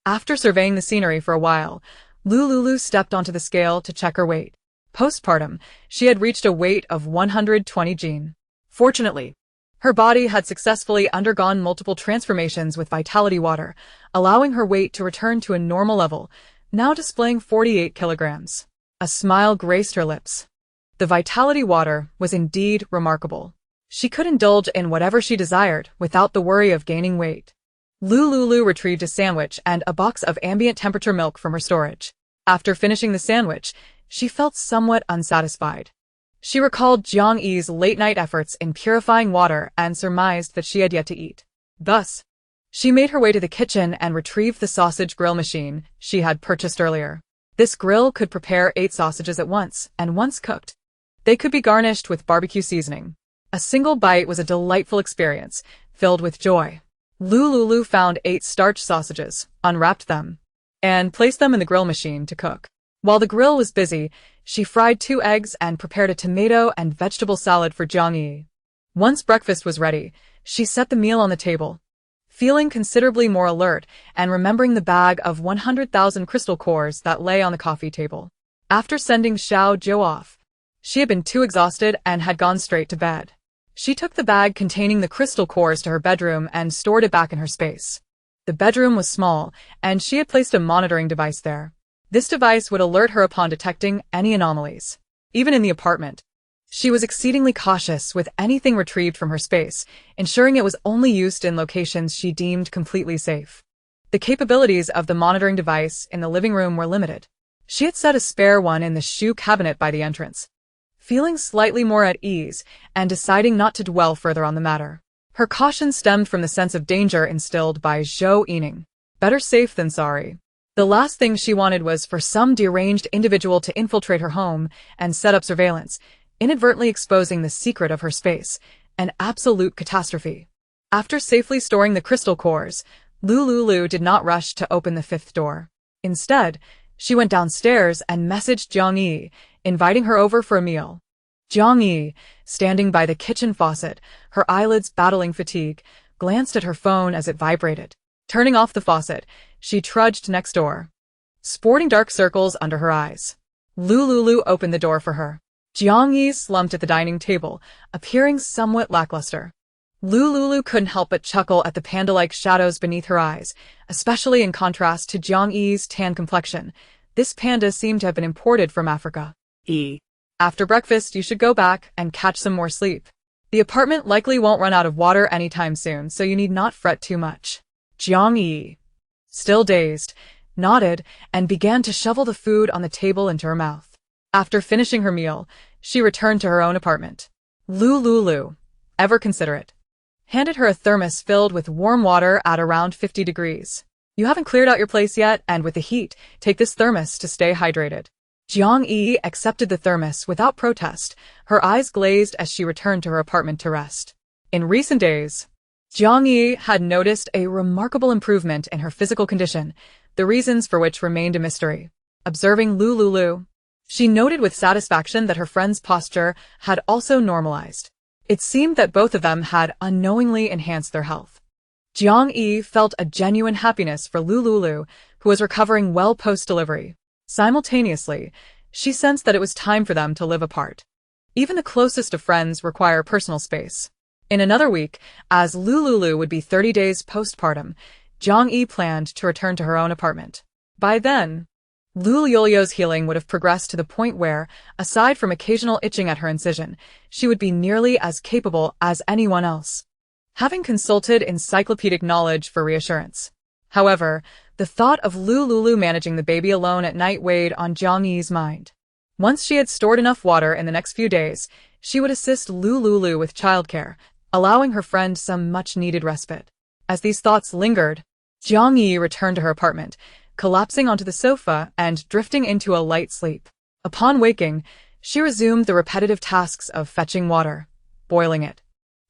After surveying the scenery for a while, Lu Liuliu stepped onto the scale to check her weight. Postpartum, she had reached a weight of 120 jin. Fortunately, her body had successfully undergone multiple transformations with vitality water, allowing her weight to return to a normal level, now displaying 48 kilograms. A smile graced her lips. The vitality water was indeed remarkable. She could indulge in whatever she desired without the worry of gaining weight. Lu Liuliu retrieved a sandwich and a box of ambient temperature milk from her storage. After finishing the sandwich, she felt somewhat unsatisfied. She recalled Jiang Yi's late-night efforts in purifying water and surmised that she had yet to eat. Thus, she made her way to the kitchen and retrieved the sausage grill machine she had purchased earlier. This grill could prepare 8 sausages at once, and once cooked, they could be garnished with barbecue seasoning. A single bite was a delightful experience, filled with joy. Lu Liuliu found 8 starch sausages, unwrapped them, and placed them in the grill machine to cook. While the grill was busy, she fried 2 eggs and prepared a tomato and vegetable salad for Jiang Yi. Once breakfast was ready, she set the meal on the table. Feeling considerably more alert and remembering the bag of 100,000 crystal cores that lay on the coffee table. After sending Xiaojiu off, she had been too exhausted and had gone straight to bed. She took the bag containing the crystal cores to her bedroom and stored it back in her space. The bedroom was small, and she had placed a monitoring device there. This device would alert her upon detecting any anomalies. Even in the apartment, she was exceedingly cautious with anything retrieved from her space, ensuring it was only used in locations she deemed completely safe. The capabilities of the monitoring device in the living room were limited. She had set a spare one in the shoe cabinet by the entrance. Feeling slightly more at ease and deciding not to dwell further on the matter, her caution stemmed from the sense of danger instilled by Zhou Yining. Better safe than sorry. The last thing she wanted was for some deranged individual to infiltrate her home and set up surveillance, inadvertently exposing the secret of her space, an absolute catastrophe. After safely storing the crystal cores, Lu Liuliu did not rush to open the 5th door. Instead, she went downstairs and messaged Jiang Yi, inviting her over for a meal. Jiang Yi, standing by the kitchen faucet, her eyelids battling fatigue, glanced at her phone as it vibrated. Turning off the faucet, she trudged next door, sporting dark circles under her eyes. Lu Liuliu opened the door for her. Jiang Yi slumped at the dining table, appearing somewhat lackluster. Lu Liuliu couldn't help but chuckle at the panda-like shadows beneath her eyes, especially in contrast to Jiang Yi's tan complexion. This panda seemed to have been imported from Africa. After breakfast, you should go back and catch some more sleep. The apartment likely won't run out of water anytime soon, so you need not fret too much. Jiang Yi, still dazed, nodded and began to shovel the food on the table into her mouth. After finishing her meal, she returned to her own apartment. Lu Liuliu, ever considerate, handed her a thermos filled with warm water at around 50 degrees. You haven't cleared out your place yet, and with the heat, take this thermos to stay hydrated. Jiang Yi accepted the thermos without protest, her eyes glazed as she returned to her apartment to rest. In recent days, Jiang Yi had noticed a remarkable improvement in her physical condition, the reasons for which remained a mystery. Observing Lu Liuliu, she noted with satisfaction that her friend's posture had also normalized. It seemed that both of them had unknowingly enhanced their health. Jiang Yi felt a genuine happiness for Lu Liuliu, who was recovering well post-delivery. Simultaneously, she sensed that it was time for them to live apart. Even the closest of friends require personal space. In another week, as Lu Liuliu would be 30 days postpartum, Jiang Yi planned to return to her own apartment. By then, Lu Liuliu's healing would have progressed to the point where, aside from occasional itching at her incision, she would be nearly as capable as anyone else. Having consulted encyclopedic knowledge for reassurance. However, the thought of Lu Liuliu managing the baby alone at night weighed on Jiang Yi's mind. Once she had stored enough water in the next few days, she would assist Lu Liuliu with childcare, allowing her friend some much-needed respite. As these thoughts lingered, Jiang Yi returned to her apartment, collapsing onto the sofa and drifting into a light sleep. Upon waking, she resumed the repetitive tasks of fetching water, boiling it,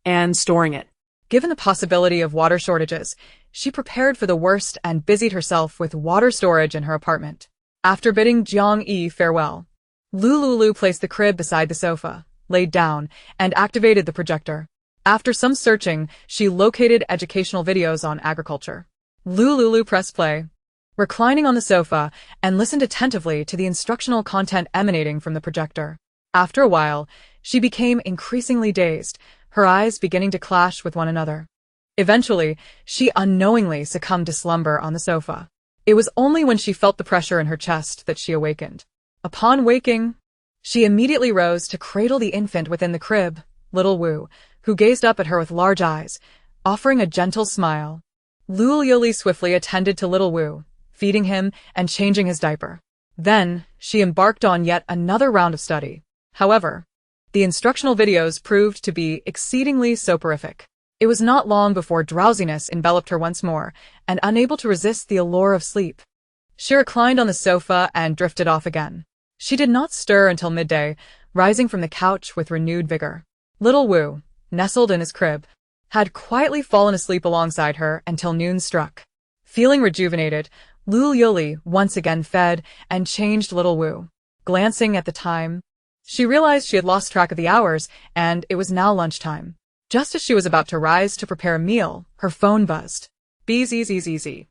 and storing it. Given the possibility of water shortages, she prepared for the worst and busied herself with water storage in her apartment. After bidding Jiang Yi farewell, Lu Liuliu placed the crib beside the sofa, laid down, and activated the projector. After some searching, she located educational videos on agriculture. Lu Liuliu pressed play, reclining on the sofa, and listened attentively to the instructional content emanating from the projector. After a while, she became increasingly dazed, her eyes beginning to clash with one another. Eventually, she unknowingly succumbed to slumber on the sofa. It was only when she felt the pressure in her chest that she awakened. Upon waking, she immediately rose to cradle the infant within the crib, little Wu, who gazed up at her with large eyes, offering a gentle smile. Lu Liuliu swiftly attended to little Wu, feeding him and changing his diaper. Then, she embarked on yet another round of study. However, the instructional videos proved to be exceedingly soporific. It was not long before drowsiness enveloped her once more, and unable to resist the allure of sleep, she reclined on the sofa and drifted off again. She did not stir until midday, rising from the couch with renewed vigor. Little Wu, nestled in his crib, had quietly fallen asleep alongside her until noon struck. Feeling rejuvenated, Lu Liuliu once again fed and changed little Wu. Glancing at the time, she realized she had lost track of the hours, and it was now lunchtime. Just as she was about to rise to prepare a meal, her phone buzzed. Bzzz.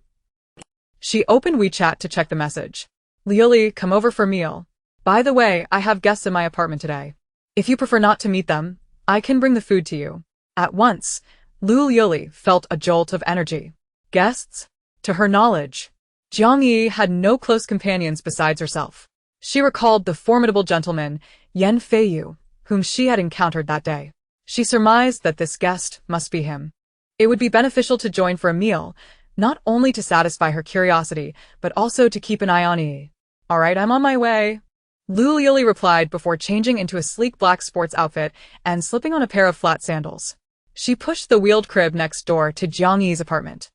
She opened WeChat to check the message. Liuliu, come over for meal. By the way, I have guests in my apartment today. If you prefer not to meet them, I can bring the food to you. At once, Lu Liuliu felt a jolt of energy. Guests? To her knowledge, Jiang Yi had no close companions besides herself. She recalled the formidable gentleman, Yan Feiyu, whom she had encountered that day. She surmised that this guest must be him. It would be beneficial to join for a meal, not only to satisfy her curiosity, but also to keep an eye on Yi. All right, I'm on my way. Lu Liuliu replied before changing into a sleek black sports outfit and slipping on a pair of flat sandals. She pushed the wheeled crib next door to Jiang Yi's apartment.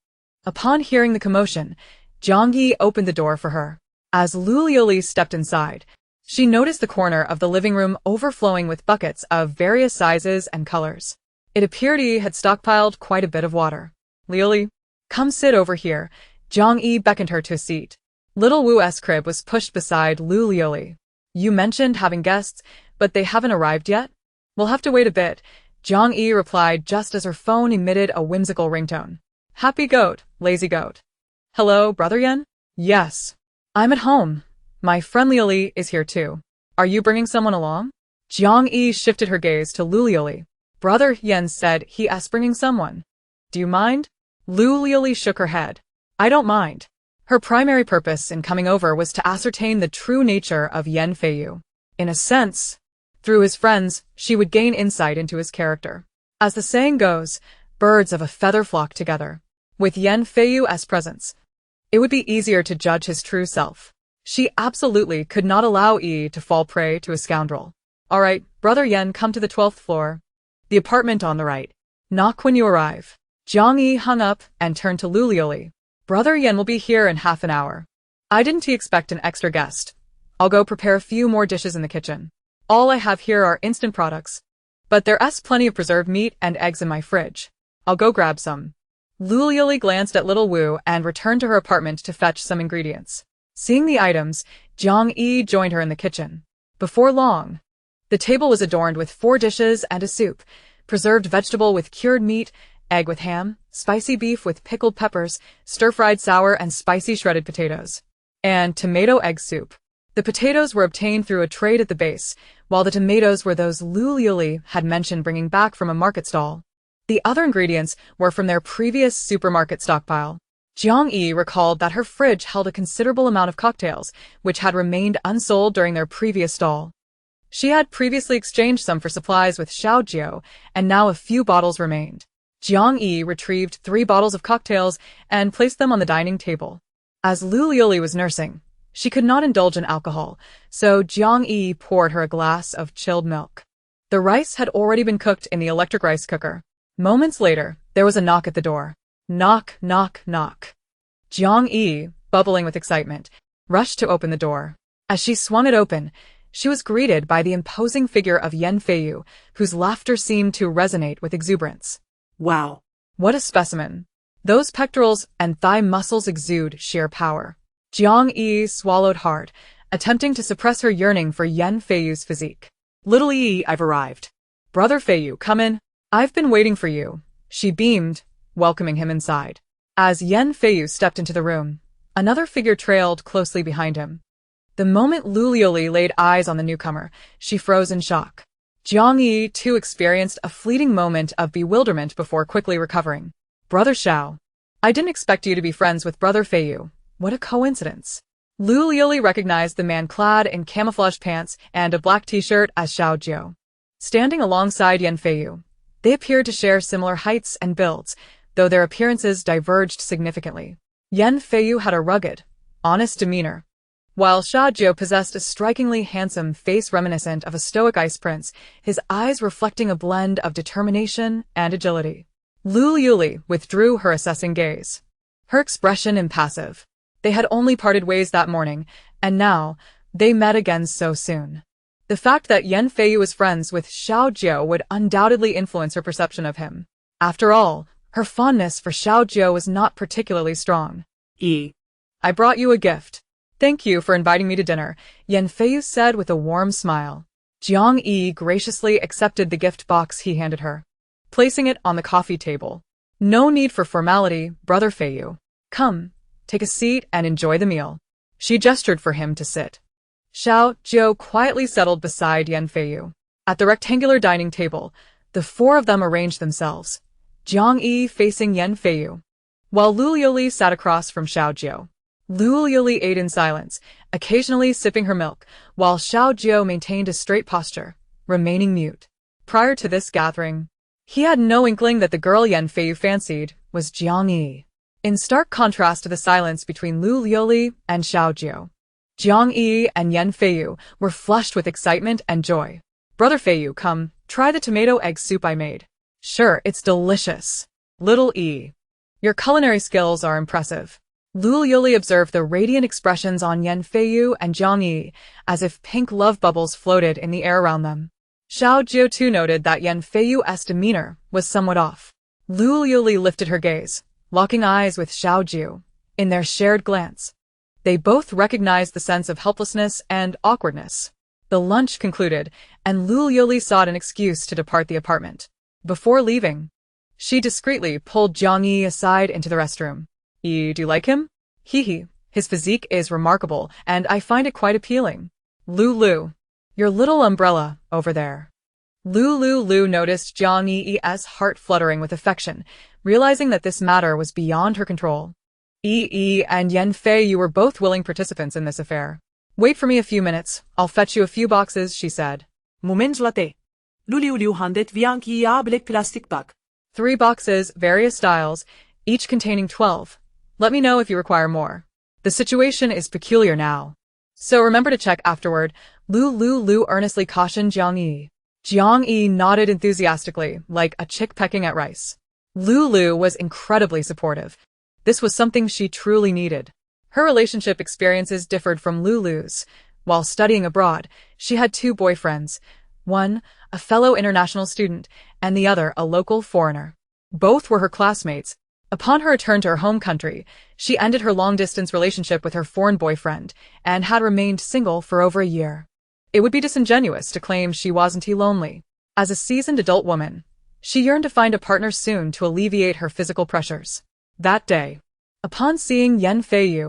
Upon hearing the commotion, Jiang Yi opened the door for her. As Lu Liuliu stepped inside, she noticed the corner of the living room overflowing with buckets of various sizes and colors. It appeared Yi had stockpiled quite a bit of water. Liuliu, come sit over here. Jiang Yi beckoned her to a seat. Little Wu's crib was pushed beside Lu Liuliu. You mentioned having guests. But they haven't arrived yet? We'll have to wait a bit, Jiang Yi replied just as her phone emitted a whimsical ringtone. Happy goat, lazy goat. Hello, Brother Yan? Yes. I'm at home. My friend Liuliu is here too. Are you bringing someone along? Jiang Yi shifted her gaze to Lu Liuliu. Brother Yan said he is bringing someone. Do you mind? Lu Liuliu shook her head. I don't mind. Her primary purpose in coming over was to ascertain the true nature of Yan Feiyu. In a sense, through his friends, she would gain insight into his character. As the saying goes, birds of a feather flock together. With Yan Feiyu as presence, it would be easier to judge his true self. She absolutely could not allow Yi to fall prey to a scoundrel. All right, Brother Yan, come to the 12th floor. The apartment on the right. Knock when you arrive. Jiang Yi hung up and turned to Lu Liuliu. Brother Yan will be here in half an hour. I didn't expect an extra guest. I'll go prepare a few more dishes in the kitchen. All I have here are instant products. But there's plenty of preserved meat and eggs in my fridge. I'll go grab some. Lu Liuliu glanced at little Wu and returned to her apartment to fetch some ingredients. Seeing the items, Jiang Yi joined her in the kitchen. Before long, the table was adorned with 4 dishes and a soup, preserved vegetable with cured meat, egg with ham, spicy beef with pickled peppers, stir-fried sour and spicy shredded potatoes, and tomato egg soup. The potatoes were obtained through a trade at the base, while the tomatoes were those Lu Liuliu had mentioned bringing back from a market stall. The other ingredients were from their previous supermarket stockpile. Jiang Yi recalled that her fridge held a considerable amount of cocktails, which had remained unsold during their previous stall. She had previously exchanged some for supplies with Xiao Jiao, and now a few bottles remained. Jiang Yi retrieved 3 bottles of cocktails and placed them on the dining table. As Lu Liuliu was nursing, she could not indulge in alcohol, so Jiang Yi poured her a glass of chilled milk. The rice had already been cooked in the electric rice cooker. Moments later, there was a knock at the door. Knock, knock, knock. Jiang Yi, bubbling with excitement, rushed to open the door. As she swung it open, she was greeted by the imposing figure of Yan Feiyu, whose laughter seemed to resonate with exuberance. Wow. What a specimen. Those pectorals and thigh muscles exude sheer power. Jiang Yi swallowed hard, attempting to suppress her yearning for Yan Feiyu's physique. Little Yi, I've arrived. Brother Feiyu, come in. I've been waiting for you. She beamed, welcoming him inside. As Yan Feiyu stepped into the room, another figure trailed closely behind him. The moment Lu Liuliu laid eyes on the newcomer, she froze in shock. Jiang Yi, too, experienced a fleeting moment of bewilderment before quickly recovering. Brother Xiao. I didn't expect you to be friends with Brother Feiyu. What a coincidence. Lu Liuliu recognized the man clad in camouflage pants and a black t-shirt as Xiao Jiao. Standing alongside Yan Feiyu, they appeared to share similar heights and builds, though their appearances diverged significantly. Yan Feiyu had a rugged, honest demeanor, while Xiao Jiao possessed a strikingly handsome face reminiscent of a stoic ice prince, his eyes reflecting a blend of determination and agility. Lu Liuliu withdrew her assessing gaze, her expression impassive. They had only parted ways that morning, and now, they met again so soon. The fact that Yan Feiyu was friends with Xiao Jiao would undoubtedly influence her perception of him. After all, her fondness for Xiao Jiao was not particularly strong. I brought you a gift. Thank you for inviting me to dinner, Yan Feiyu said with a warm smile. Jiang Yi graciously accepted the gift box he handed her, placing it on the coffee table. No need for formality, Brother Feiyu. Come, take a seat and enjoy the meal. She gestured for him to sit. Xiao Jiao quietly settled beside Yan Feiyu. At the rectangular dining table, the 4 of them arranged themselves, Jiang Yi facing Yan Feiyu, while Lu Liuliu sat across from Xiao Jiao. Lu Liuliu ate in silence, occasionally sipping her milk, while Xiao Jiao maintained a straight posture, remaining mute. Prior to this gathering, he had no inkling that the girl Yan Feiyu fancied was Jiang Yi. In stark contrast to the silence between Lu Liuliu and Xiao Jiao, Jiang Yi and Yan Feiyu were flushed with excitement and joy. Brother Feiyu, come, try the tomato egg soup I made. Sure, it's delicious. Little Yi, your culinary skills are impressive. Lu Liuliu observed the radiant expressions on Yan Feiyu and Jiang Yi, as if pink love bubbles floated in the air around them. Xiao Jiao too noted that Yan Feiyu's demeanor was somewhat off. Lu Liuliu lifted her gaze, locking eyes with Xiao Jiao. In their shared glance, they both recognized the sense of helplessness and awkwardness. The lunch concluded, and Lu Liuliu sought an excuse to depart the apartment. Before leaving, she discreetly pulled Jiang Yi aside into the restroom. Do you like him? Hee. His physique is remarkable, and I find it quite appealing. Lu, your little umbrella, over there. Lu Liuliu noticed Jiang Yi's heart fluttering with affection, realizing that this matter was beyond her control. And Yan Fei, you were both willing participants in this affair. Wait for me a few minutes, I'll fetch you a few boxes, she said. Moment late. Lu Liuliu handed fiancé black plastic bag. 3 boxes, various styles, each containing 12. Let me know if you require more. The situation is peculiar now. So remember to check afterward, Lu Liuliu earnestly cautioned Jiang Yi. Jiang Yi nodded enthusiastically, like a chick pecking at rice. Lu Liuliu was incredibly supportive. This was something she truly needed. Her relationship experiences differed from Lu Liuliu's. While studying abroad, she had 2 boyfriends. One, a fellow international student, and the other, a local foreigner. Both were her classmates. Upon her return to her home country, she ended her long-distance relationship with her foreign boyfriend and had remained single for over a year. It would be disingenuous to claim she wasn't lonely. As a seasoned adult woman, she yearned to find a partner soon to alleviate her physical pressures. That day, upon seeing Yan Fei,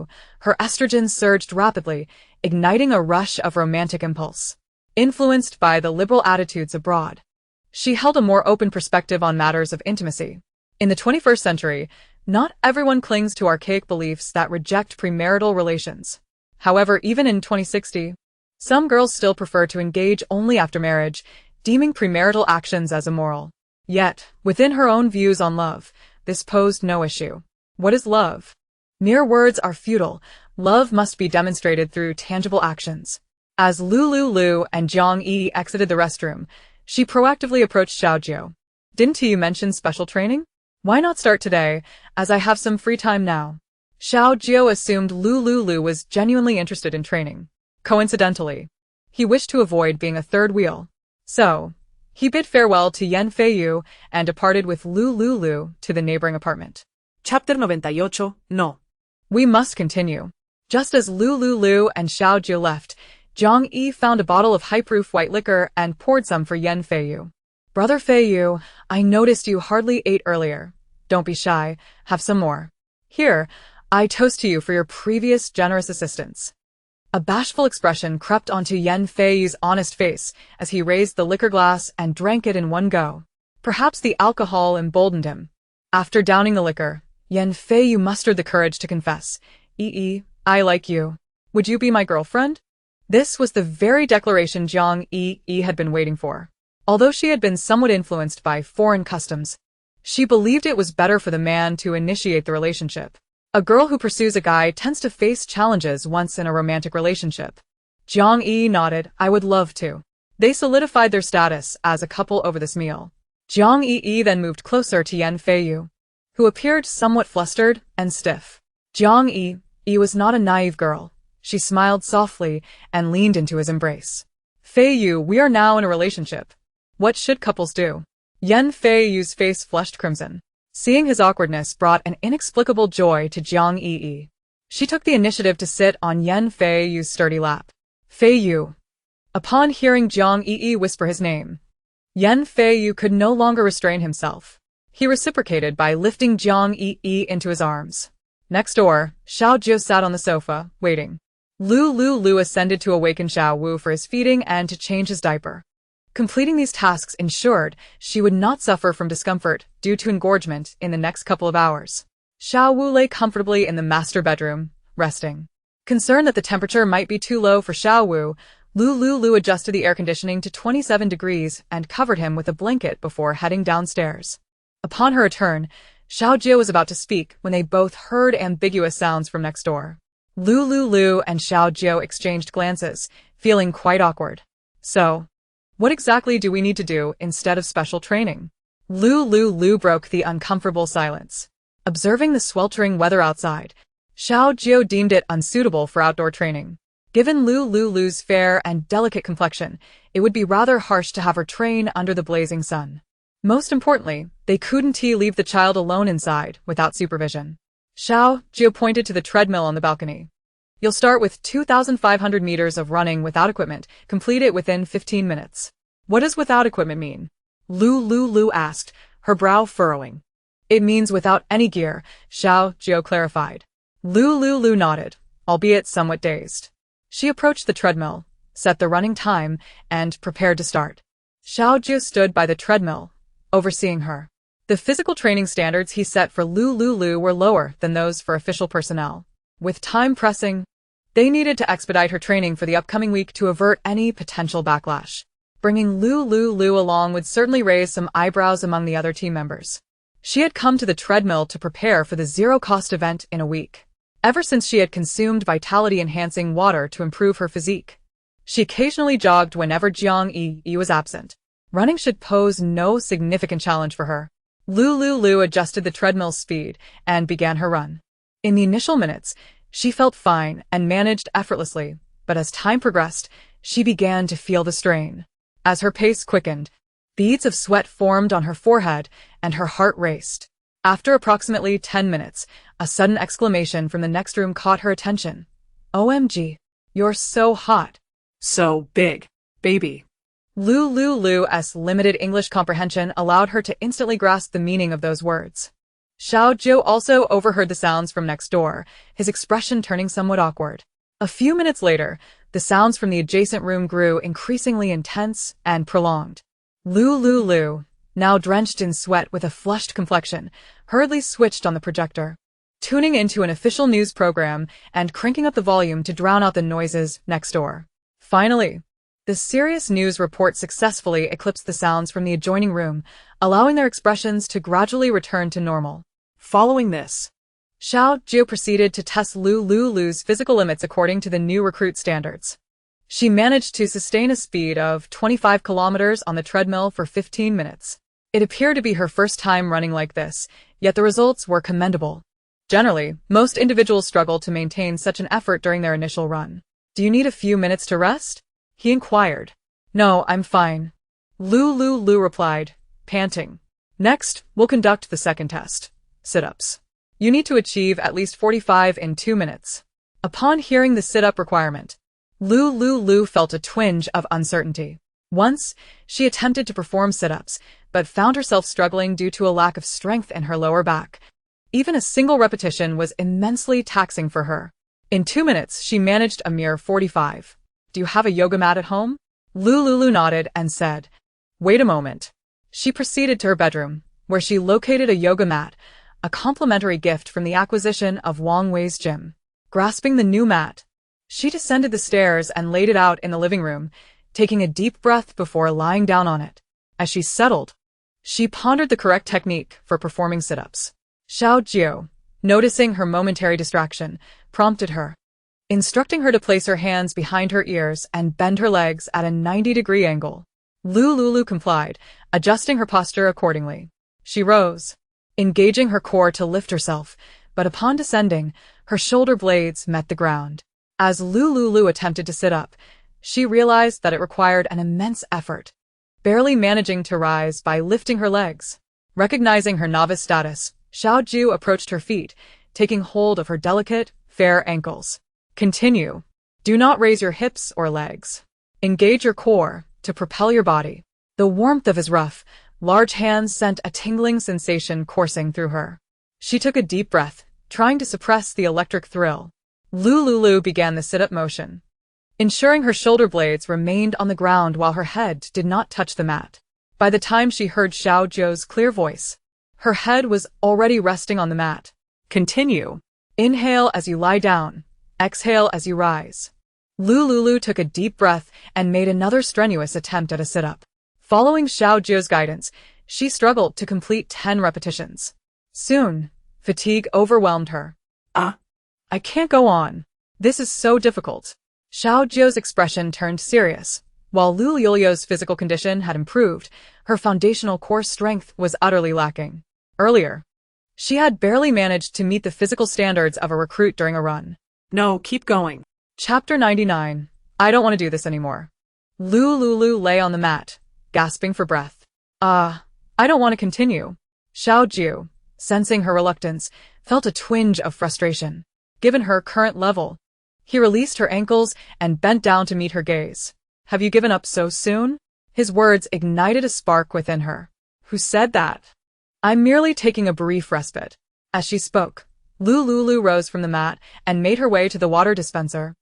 her estrogen surged rapidly, igniting a rush of romantic impulse. Influenced by the liberal attitudes abroad, she held a more open perspective on matters of intimacy. In the 21st century, not everyone clings to archaic beliefs that reject premarital relations. However, even in 2060, some girls still prefer to engage only after marriage, deeming premarital actions as immoral. Yet, within her own views on love, this posed no issue. What is love? Mere words are futile. Love must be demonstrated through tangible actions. As Lu Liuliu and Jiang Yi exited the restroom, she proactively approached Xiaojiu. Didn't you mention special training? Why not start today, as I have some free time now? Xiaojiu assumed Lu Liuliu was genuinely interested in training. Coincidentally, he wished to avoid being a third wheel. So, he bid farewell to Yan Fei and departed with Lu Liuliu to the neighboring apartment. Chapter 98. No. We must continue. Just as Lu Liuliu and Xiaojiu left, Jiang Yi found a bottle of high-proof white liquor and poured some for Yan Fei. Brother Fei, I noticed you hardly ate earlier. Don't be shy, have some more. Here, I toast to you for your previous generous assistance. A bashful expression crept onto Yan Fei's honest face as he raised the liquor glass and drank it in one go. Perhaps the alcohol emboldened him. After downing the liquor, Yan Fei mustered the courage to confess. I like you. Would you be my girlfriend? This was the very declaration Jiang Yi had been waiting for. Although she had been somewhat influenced by foreign customs, she believed it was better for the man to initiate the relationship. A girl who pursues a guy tends to face challenges once in a romantic relationship. Jiang Yi nodded, I would love to. They solidified their status as a couple over this meal. Jiang Yi then moved closer to Yan Fei, who appeared somewhat flustered and stiff. Jiang Yi was not a naive girl. She smiled softly and leaned into his embrace. Fei, we are now in a relationship. What should couples do? Yan Fei's face flushed crimson. Seeing his awkwardness brought an inexplicable joy to Jiang Yi. She took the initiative to sit on Yan Fei's sturdy lap. Fei. Upon hearing Jiang Yi whisper his name, Yan Fei could no longer restrain himself. He reciprocated by lifting Jiang Yi into his arms. Next door, Xiaojiu sat on the sofa, waiting. Lu Liuliu ascended to awaken Xiao Wu for his feeding and to change his diaper. Completing these tasks ensured she would not suffer from discomfort due to engorgement in the next couple of hours. Xiao Wu lay comfortably in the master bedroom, resting. Concerned that the temperature might be too low for Xiao Wu, Lu Liuliu adjusted the air conditioning to 27 degrees and covered him with a blanket before heading downstairs. Upon her return, Xiaojiu was about to speak when they both heard ambiguous sounds from next door. Lu Liuliu and Xiaojiu exchanged glances, feeling quite awkward. So, what exactly do we need to do instead of special training? Lu Liuliu broke the uncomfortable silence. Observing the sweltering weather outside, Xiaojiu deemed it unsuitable for outdoor training. Given Lu Liuliu's fair and delicate complexion, it would be rather harsh to have her train under the blazing sun. Most importantly, they couldn't leave the child alone inside without supervision. Xiaojiu pointed to the treadmill on the balcony. You'll start with 2,500 meters of running without equipment, complete it within 15 minutes. What does without equipment mean? Lu Liuliu asked, her brow furrowing. It means without any gear, Xiao Jiu clarified. Lu Liuliu nodded, albeit somewhat dazed. She approached the treadmill, set the running time, and prepared to start. Xiao Jiu stood by the treadmill, overseeing her. The physical training standards he set for Lu Liuliu were lower than those for official personnel. With time pressing, they needed to expedite her training for the upcoming week to avert any potential backlash. Bringing Lu Liuliu along would certainly raise some eyebrows among the other team members. She had come to the treadmill to prepare for the zero-cost event in a week. Ever since she had consumed vitality-enhancing water to improve her physique. She occasionally jogged whenever Jiang Yi was absent. Running should pose no significant challenge for her. Lu Liuliu adjusted the treadmill's speed and began her run. In the initial minutes, she felt fine and managed effortlessly, but as time progressed, she began to feel the strain. As her pace quickened, beads of sweat formed on her forehead and her heart raced. After approximately 10 minutes, a sudden exclamation from the next room caught her attention. OMG, you're so hot. So big, baby. Lu Liuliu's limited English comprehension allowed her to instantly grasp the meaning of those words. Xiao Jiu also overheard the sounds from next door, his expression turning somewhat awkward. A few minutes later, the sounds from the adjacent room grew increasingly intense and prolonged. Lu Liuliu, now drenched in sweat with a flushed complexion, hurriedly switched on the projector, tuning into an official news program and cranking up the volume to drown out the noises next door. Finally, the serious news report successfully eclipsed the sounds from the adjoining room, allowing their expressions to gradually return to normal. Following this, Xiao Jiu proceeded to test Lu Liuliu's physical limits according to the new recruit standards. She managed to sustain a speed of 25 kilometers on the treadmill for 15 minutes. It appeared to be her first time running like this, yet the results were commendable. Generally, most individuals struggle to maintain such an effort during their initial run. Do you need a few minutes to rest? He inquired. No, I'm fine. Lu Liuliu replied, panting. Next, we'll conduct the second test. Sit-ups. You need to achieve at least 45 in 2 minutes. Upon hearing the sit-up requirement, Lu Liuliu felt a twinge of uncertainty. Once, she attempted to perform sit-ups, but found herself struggling due to a lack of strength in her lower back. Even a single repetition was immensely taxing for her. In 2 minutes, she managed a mere 45. Do you have a yoga mat at home? Lu Liuliu nodded and said, wait a moment. She proceeded to her bedroom, where she located a yoga mat, a complimentary gift from the acquisition of Wang Wei's gym. Grasping the new mat, she descended the stairs and laid it out in the living room, taking a deep breath before lying down on it. As she settled, she pondered the correct technique for performing sit-ups. Xiao Jiu, noticing her momentary distraction, prompted her, instructing her to place her hands behind her ears and bend her legs at a 90-degree angle. Lu Liuliu complied, adjusting her posture accordingly. She rose, engaging her core to lift herself, but upon descending, her shoulder blades met the ground. As Lu Liuliu attempted to sit up, she realized that it required an immense effort, barely managing to rise by lifting her legs. Recognizing her novice status, Xiao Jiu approached her feet, taking hold of her delicate, fair ankles. Continue. Do not raise your hips or legs. Engage your core to propel your body. The warmth of his rough, large hands sent a tingling sensation coursing through her. She took a deep breath, trying to suppress the electric thrill. Lu Liuliu began the sit-up motion, ensuring her shoulder blades remained on the ground while her head did not touch the mat. By the time she heard Xiao Jiu's clear voice, her head was already resting on the mat. Continue. Inhale as you lie down. Exhale as you rise. Lu Liuliu took a deep breath and made another strenuous attempt at a sit-up. Following Xiao Jiu's guidance, she struggled to complete 10 repetitions. Soon, fatigue overwhelmed her. I can't go on. This is so difficult. Xiao Jiu's expression turned serious. While Lu Liuliu's physical condition had improved, her foundational core strength was utterly lacking. Earlier, she had barely managed to meet the physical standards of a recruit during a run. No, keep going. Chapter 99. I don't want to do this anymore. Lu Liuliu lay on the mat, gasping for breath. I don't want to continue. Xiao Jiu, sensing her reluctance, felt a twinge of frustration. Given her current level, he released her ankles and bent down to meet her gaze. Have you given up so soon? His words ignited a spark within her. Who said that? I'm merely taking a brief respite. As she spoke, Lu Liuliu rose from the mat and made her way to the water dispenser,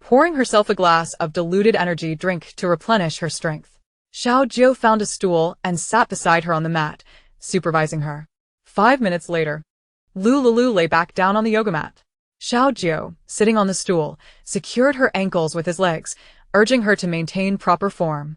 pouring herself a glass of diluted energy drink to replenish her strength. Xiao Jiu found a stool and sat beside her on the mat, supervising her. 5 minutes later, Lu Liuliu lay back down on the yoga mat. Xiao Jiu, sitting on the stool, secured her ankles with his legs, urging her to maintain proper form.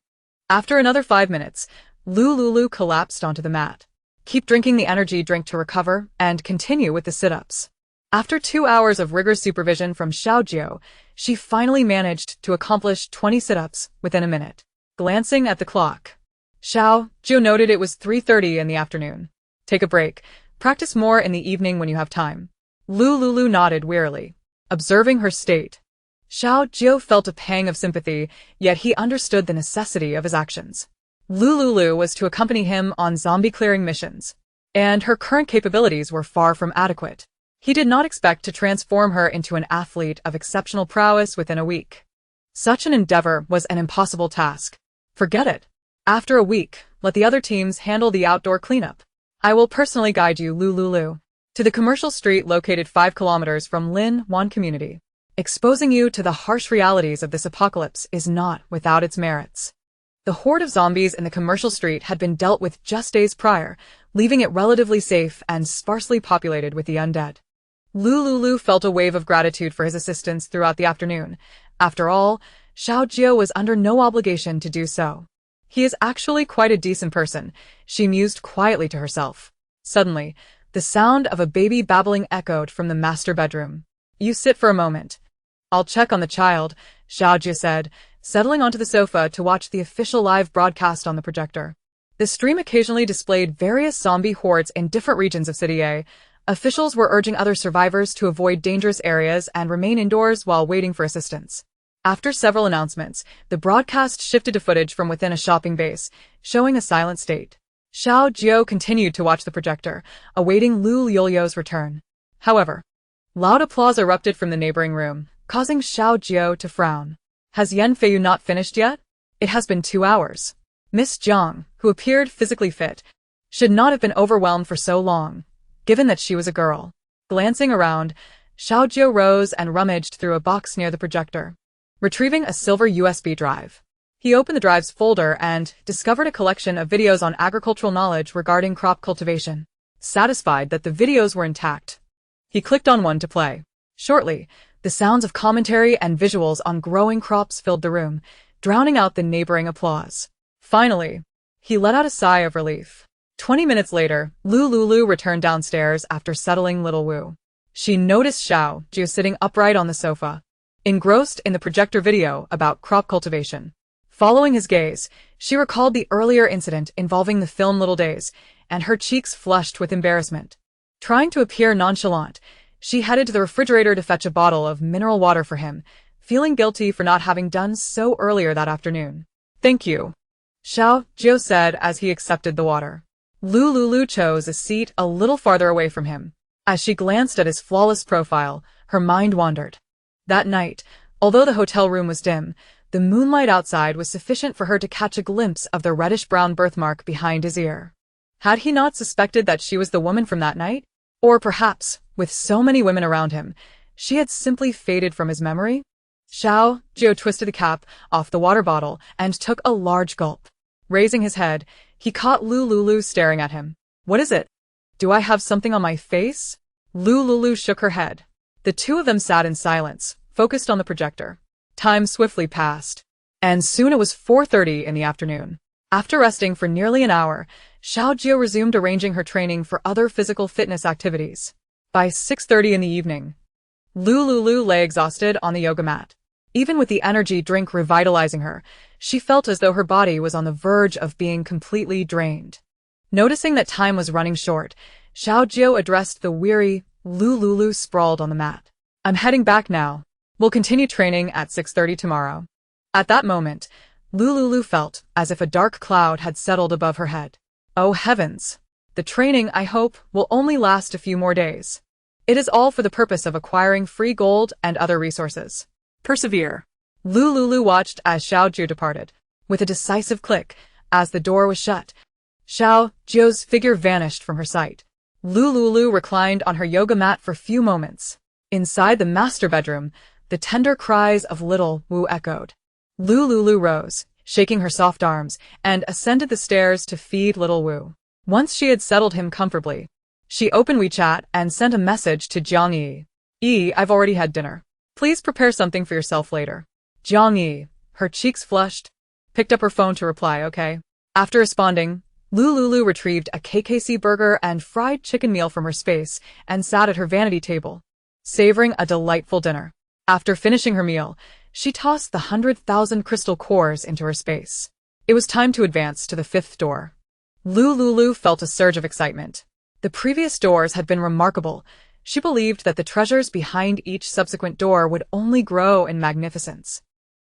After another 5 minutes, Lu Liuliu collapsed onto the mat. Keep drinking the energy drink to recover, and continue with the sit-ups. After 2 hours of rigorous supervision from Xiao Jiu, she finally managed to accomplish 20 sit-ups within a minute. Glancing at the clock, Xiao Jiu noted it was 3:30 in the afternoon. Take a break. Practice more in the evening when you have time. Lu Liuliu nodded wearily, observing her state. Xiao Jiu felt a pang of sympathy, yet he understood the necessity of his actions. Lu Liuliu was to accompany him on zombie-clearing missions, and her current capabilities were far from adequate. He did not expect to transform her into an athlete of exceptional prowess within a week. Such an endeavor was an impossible task. Forget it. After a week, let the other teams handle the outdoor cleanup. I will personally guide you, Lu Liuliu, to the commercial street located 5 kilometers from Lin Wan community. Exposing you to the harsh realities of this apocalypse is not without its merits. The horde of zombies in the commercial street had been dealt with just days prior, leaving it relatively safe and sparsely populated with the undead. Lu Liuliu felt a wave of gratitude for his assistance throughout the afternoon. After all, Xiao Jiu was under no obligation to do so. He is actually quite a decent person, she mused quietly to herself. Suddenly, the sound of a baby babbling echoed from the master bedroom. You sit for a moment. I'll check on the child, Xiao Jiu said, settling onto the sofa to watch the official live broadcast on the projector. The stream occasionally displayed various zombie hordes in different regions of City A. Officials were urging other survivors to avoid dangerous areas and remain indoors while waiting for assistance. After several announcements, the broadcast shifted to footage from within a shopping base, showing a silent state. Xiao Jiu continued to watch the projector, awaiting Lu Liuliu's return. However, loud applause erupted from the neighboring room, causing Xiao Jiu to frown. Has Yan Feiyu not finished yet? It has been 2 hours. Miss Jiang, who appeared physically fit, should not have been overwhelmed for so long, given that she was a girl. Glancing around, Xiao Jiu rose and rummaged through a box near the projector, retrieving a silver USB drive. He opened the drive's folder and discovered a collection of videos on agricultural knowledge regarding crop cultivation. Satisfied that the videos were intact, he clicked on one to play. Shortly, the sounds of commentary and visuals on growing crops filled the room, drowning out the neighboring applause. Finally, he let out a sigh of relief. 20 minutes later, Lu Liuliu returned downstairs after settling Little Wu. She noticed Xiao Jiu sitting upright on the sofa, engrossed in the projector video about crop cultivation. Following his gaze, she recalled the earlier incident involving the film Little Days, and her cheeks flushed with embarrassment. Trying to appear nonchalant, she headed to the refrigerator to fetch a bottle of mineral water for him, feeling guilty for not having done so earlier that afternoon. Thank you, Xiao Jiu said as he accepted the water. Lu Liuliu chose a seat a little farther away from him. As she glanced at his flawless profile, her mind wandered. That night, although the hotel room was dim, the moonlight outside was sufficient for her to catch a glimpse of the reddish-brown birthmark behind his ear. Had he not suspected that she was the woman from that night? Or perhaps, with so many women around him, she had simply faded from his memory? Xiao Jiu twisted the cap off the water bottle and took a large gulp. Raising his head, he caught Lu Liuliu staring at him. What is it? Do I have something on my face? Lu Liuliu shook her head. The two of them sat in silence, focused on the projector. Time swiftly passed, and soon it was 4:30 in the afternoon. After resting for nearly an hour, Xiao Jiu resumed arranging her training for other physical fitness activities. By 6:30 in the evening, Lu Liuliu lay exhausted on the yoga mat. Even with the energy drink revitalizing her, she felt as though her body was on the verge of being completely drained. Noticing that time was running short, Xiao Jiu addressed the weary Lu Liuliu sprawled on the mat. I'm heading back now. We'll continue training at 6:30 tomorrow. At that moment, Lu Liuliu felt as if a dark cloud had settled above her head. Oh heavens! The training, I hope, will only last a few more days. It is all for the purpose of acquiring free gold and other resources. Persevere. Lu Liuliu watched as Xiao Jiu departed, With a decisive click, as the door was shut, Xiao Jiu's figure vanished from her sight. Lu Liuliu reclined on her yoga mat for a few moments. Inside the master bedroom, the tender cries of little Wu echoed. Lu Liuliu rose, shaking her soft arms, and ascended the stairs to feed little Wu. Once she had settled him comfortably, she opened WeChat and sent a message to Jiang Yi. I've already had dinner. Please prepare something for yourself later. Jiang Yi, her cheeks flushed, picked up her phone to reply, okay. After responding, Lu Liuliu retrieved a KKC burger and fried chicken meal from her space and sat at her vanity table, savoring a delightful dinner. After finishing her meal, she tossed the 100,000 crystal cores into her space. It was time to advance to the fifth door. Lu Liuliu felt a surge of excitement. The previous doors had been remarkable. She believed that the treasures behind each subsequent door would only grow in magnificence.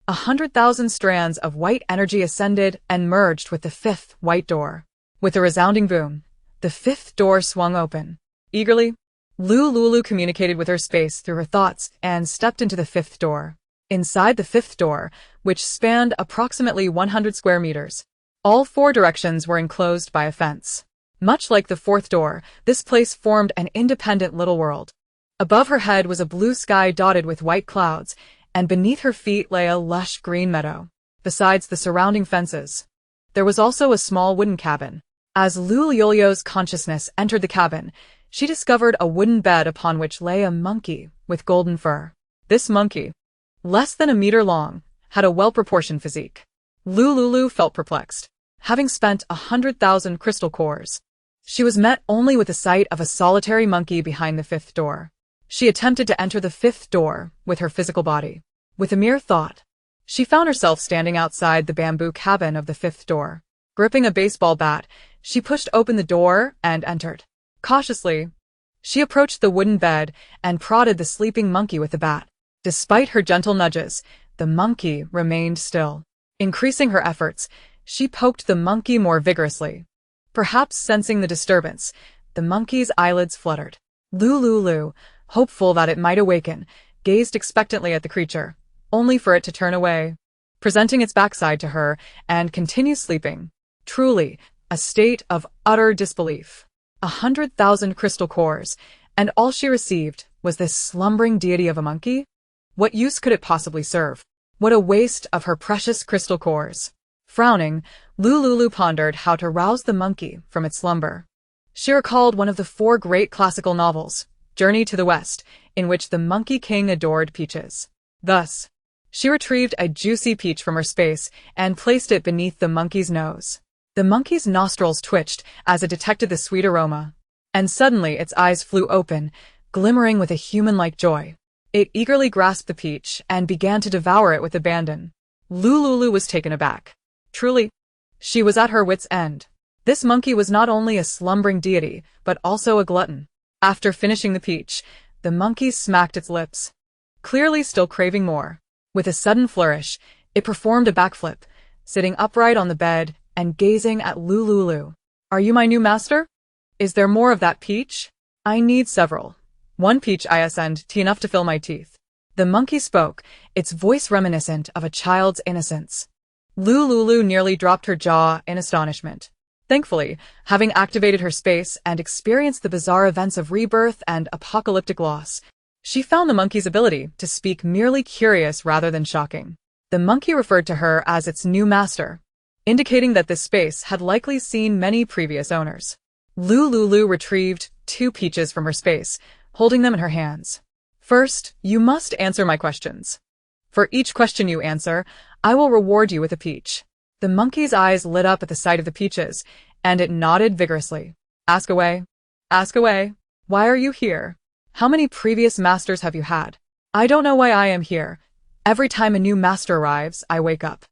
100,000 strands of white energy ascended and merged with the fifth white door. With a resounding boom, the fifth door swung open. Eagerly, Lu Liuliu communicated with her space through her thoughts and stepped into the fifth door. Inside the fifth door, which spanned approximately 100 square meters, all four directions were enclosed by a fence. Much like the fourth door, this place formed an independent little world. Above her head was a blue sky dotted with white clouds, and beneath her feet lay a lush green meadow. Besides the surrounding fences, there was also a small wooden cabin. As Lu Liuliu's consciousness entered the cabin, she discovered a wooden bed upon which lay a monkey with golden fur. This monkey, less than a meter long, had a well-proportioned physique. Lu Liuliu felt perplexed. Having spent 100,000 crystal cores, she was met only with the sight of a solitary monkey behind the fifth door. She attempted to enter the fifth door with her physical body. With a mere thought, she found herself standing outside the bamboo cabin of the fifth door. Gripping a baseball bat, she pushed open the door and entered. Cautiously, she approached the wooden bed and prodded the sleeping monkey with the bat. Despite her gentle nudges, the monkey remained still. Increasing her efforts, she poked the monkey more vigorously. Perhaps sensing the disturbance, the monkey's eyelids fluttered. Lu Liuliu, hopeful that it might awaken, gazed expectantly at the creature, only for it to turn away, presenting its backside to her, and continue sleeping. Truly, a state of utter disbelief. 100,000 crystal cores, and all she received was this slumbering deity of a monkey? What use could it possibly serve? What a waste of her precious crystal cores. Frowning, Lu Liuliu pondered how to rouse the monkey from its slumber. She recalled one of the 4 great classical novels, Journey to the West, in which the Monkey King adored peaches. Thus, she retrieved a juicy peach from her space and placed it beneath the monkey's nose. The monkey's nostrils twitched as it detected the sweet aroma, and suddenly its eyes flew open, glimmering with a human-like joy. It eagerly grasped the peach and began to devour it with abandon. Lu Liuliu was taken aback. Truly, she was at her wit's end. This monkey was not only a slumbering deity, but also a glutton. After finishing the peach, the monkey smacked its lips, clearly still craving more. With a sudden flourish, it performed a backflip, sitting upright on the bed and gazing at Lu Liuliu. Are you my new master? Is there more of that peach? I need several. 1 peach isn't enough to fill my teeth. The monkey spoke, its voice reminiscent of a child's innocence. Lu Liuliu nearly dropped her jaw in astonishment. Thankfully, having activated her space and experienced the bizarre events of rebirth and apocalyptic loss, she found the monkey's ability to speak merely curious rather than shocking. The monkey referred to her as its new master, indicating that this space had likely seen many previous owners. Lu Liuliu retrieved 2 peaches from her space, holding them in her hands. First, you must answer my questions. For each question you answer, I will reward you with a peach. The monkey's eyes lit up at the sight of the peaches, and it nodded vigorously. Ask away. Ask away. Why are you here? How many previous masters have you had? I don't know why I am here. Every time a new master arrives, I wake up.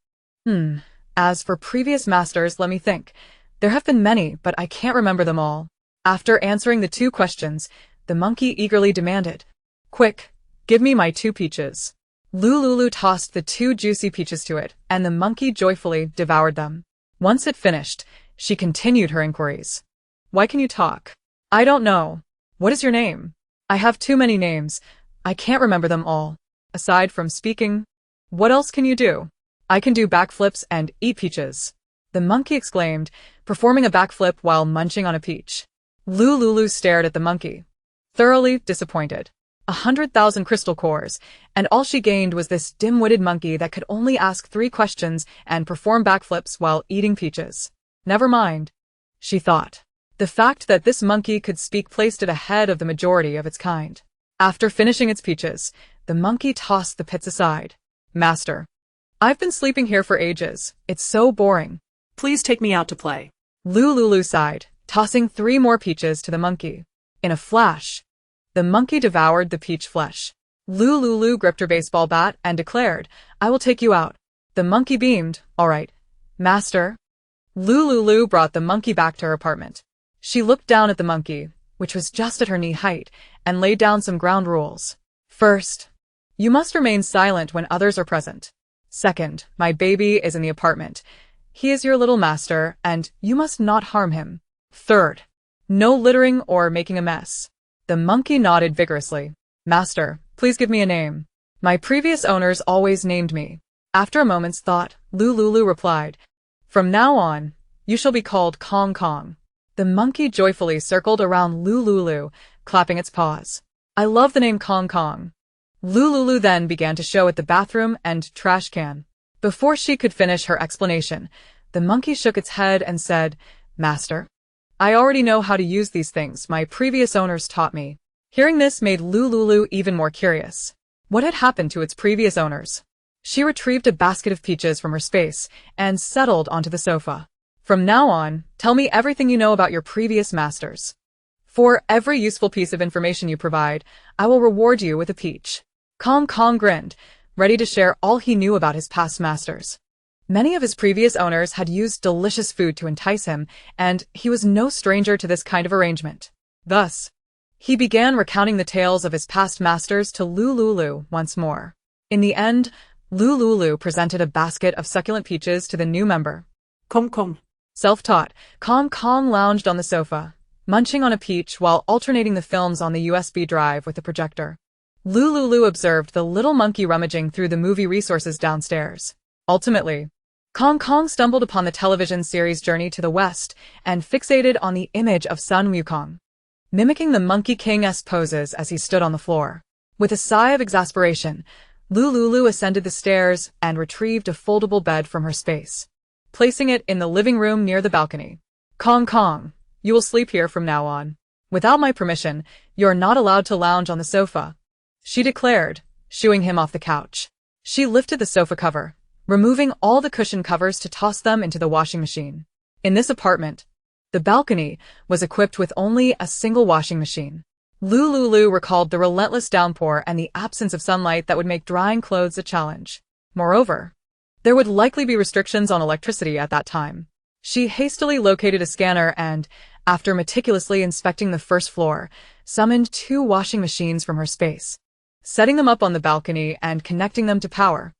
As for previous masters, let me think. There have been many, but I can't remember them all. After answering the 2 questions, the monkey eagerly demanded, Quick, give me my 2 peaches. Lu Liuliu tossed the 2 juicy peaches to it, and the monkey joyfully devoured them. Once it finished, she continued her inquiries. Why can you talk? I don't know. What is your name? I have too many names. I can't remember them all. Aside from speaking, what else can you do? I can do backflips and eat peaches. The monkey exclaimed, performing a backflip while munching on a peach. Lu Liuliu stared at the monkey, thoroughly disappointed. 100,000 crystal cores, and all she gained was this dim-witted monkey that could only ask 3 questions and perform backflips while eating peaches. Never mind, she thought. The fact that this monkey could speak placed it ahead of the majority of its kind. After finishing its peaches, the monkey tossed the pits aside. Master, I've been sleeping here for ages. It's so boring. Please take me out to play. Lu Liuliu sighed, tossing 3 more peaches to the monkey. In a flash, the monkey devoured the peach flesh. Lu Liuliu gripped her baseball bat and declared, I will take you out. The monkey beamed, all right, master. Lu Liuliu brought the monkey back to her apartment. She looked down at the monkey, which was just at her knee height, and laid down some ground rules. First, you must remain silent when others are present. Second, my baby is in the apartment. He is your little master, and you must not harm him. Third, no littering or making a mess. The monkey nodded vigorously. Master, please give me a name. My previous owners always named me. After a moment's thought, Lu Liuliu replied, from now on, you shall be called Kong Kong. The monkey joyfully circled around Lu Liuliu, clapping its paws. I love the name Kong Kong. Lu Liuliu then began to show it the bathroom and trash can. Before she could finish her explanation, the monkey shook its head and said, Master, I already know how to use these things. My previous owners taught me. Hearing this made Lu Liuliu even more curious. What had happened to its previous owners? She retrieved a basket of peaches from her space and settled onto the sofa. From now on, tell me everything you know about your previous masters. For every useful piece of information you provide, I will reward you with a peach. Kong Kong grinned, ready to share all he knew about his past masters. Many of his previous owners had used delicious food to entice him, and he was no stranger to this kind of arrangement. Thus, he began recounting the tales of his past masters to Lu Liuliu once more. In the end, Lu Liuliu presented a basket of succulent peaches to the new member. Kong Kong. Self-taught, Kong Kong lounged on the sofa, munching on a peach while alternating the films on the USB drive with the projector. Lu Liuliu observed the little monkey rummaging through the movie resources downstairs. Ultimately, Kong Kong stumbled upon the television series Journey to the West and fixated on the image of Sun Wukong, mimicking the Monkey King's poses as he stood on the floor. With a sigh of exasperation, Lu Liuliu ascended the stairs and retrieved a foldable bed from her space, placing it in the living room near the balcony. Kong Kong, you will sleep here from now on. Without my permission, you are not allowed to lounge on the sofa, she declared, shooing him off the couch. She lifted the sofa cover, removing all the cushion covers to toss them into the washing machine. In this apartment, the balcony was equipped with only a single washing machine. Lu Liuliu recalled the relentless downpour and the absence of sunlight that would make drying clothes a challenge. Moreover, there would likely be restrictions on electricity at that time. She hastily located a scanner and, after meticulously inspecting the first floor, summoned 2 washing machines from her space, setting them up on the balcony and connecting them to power.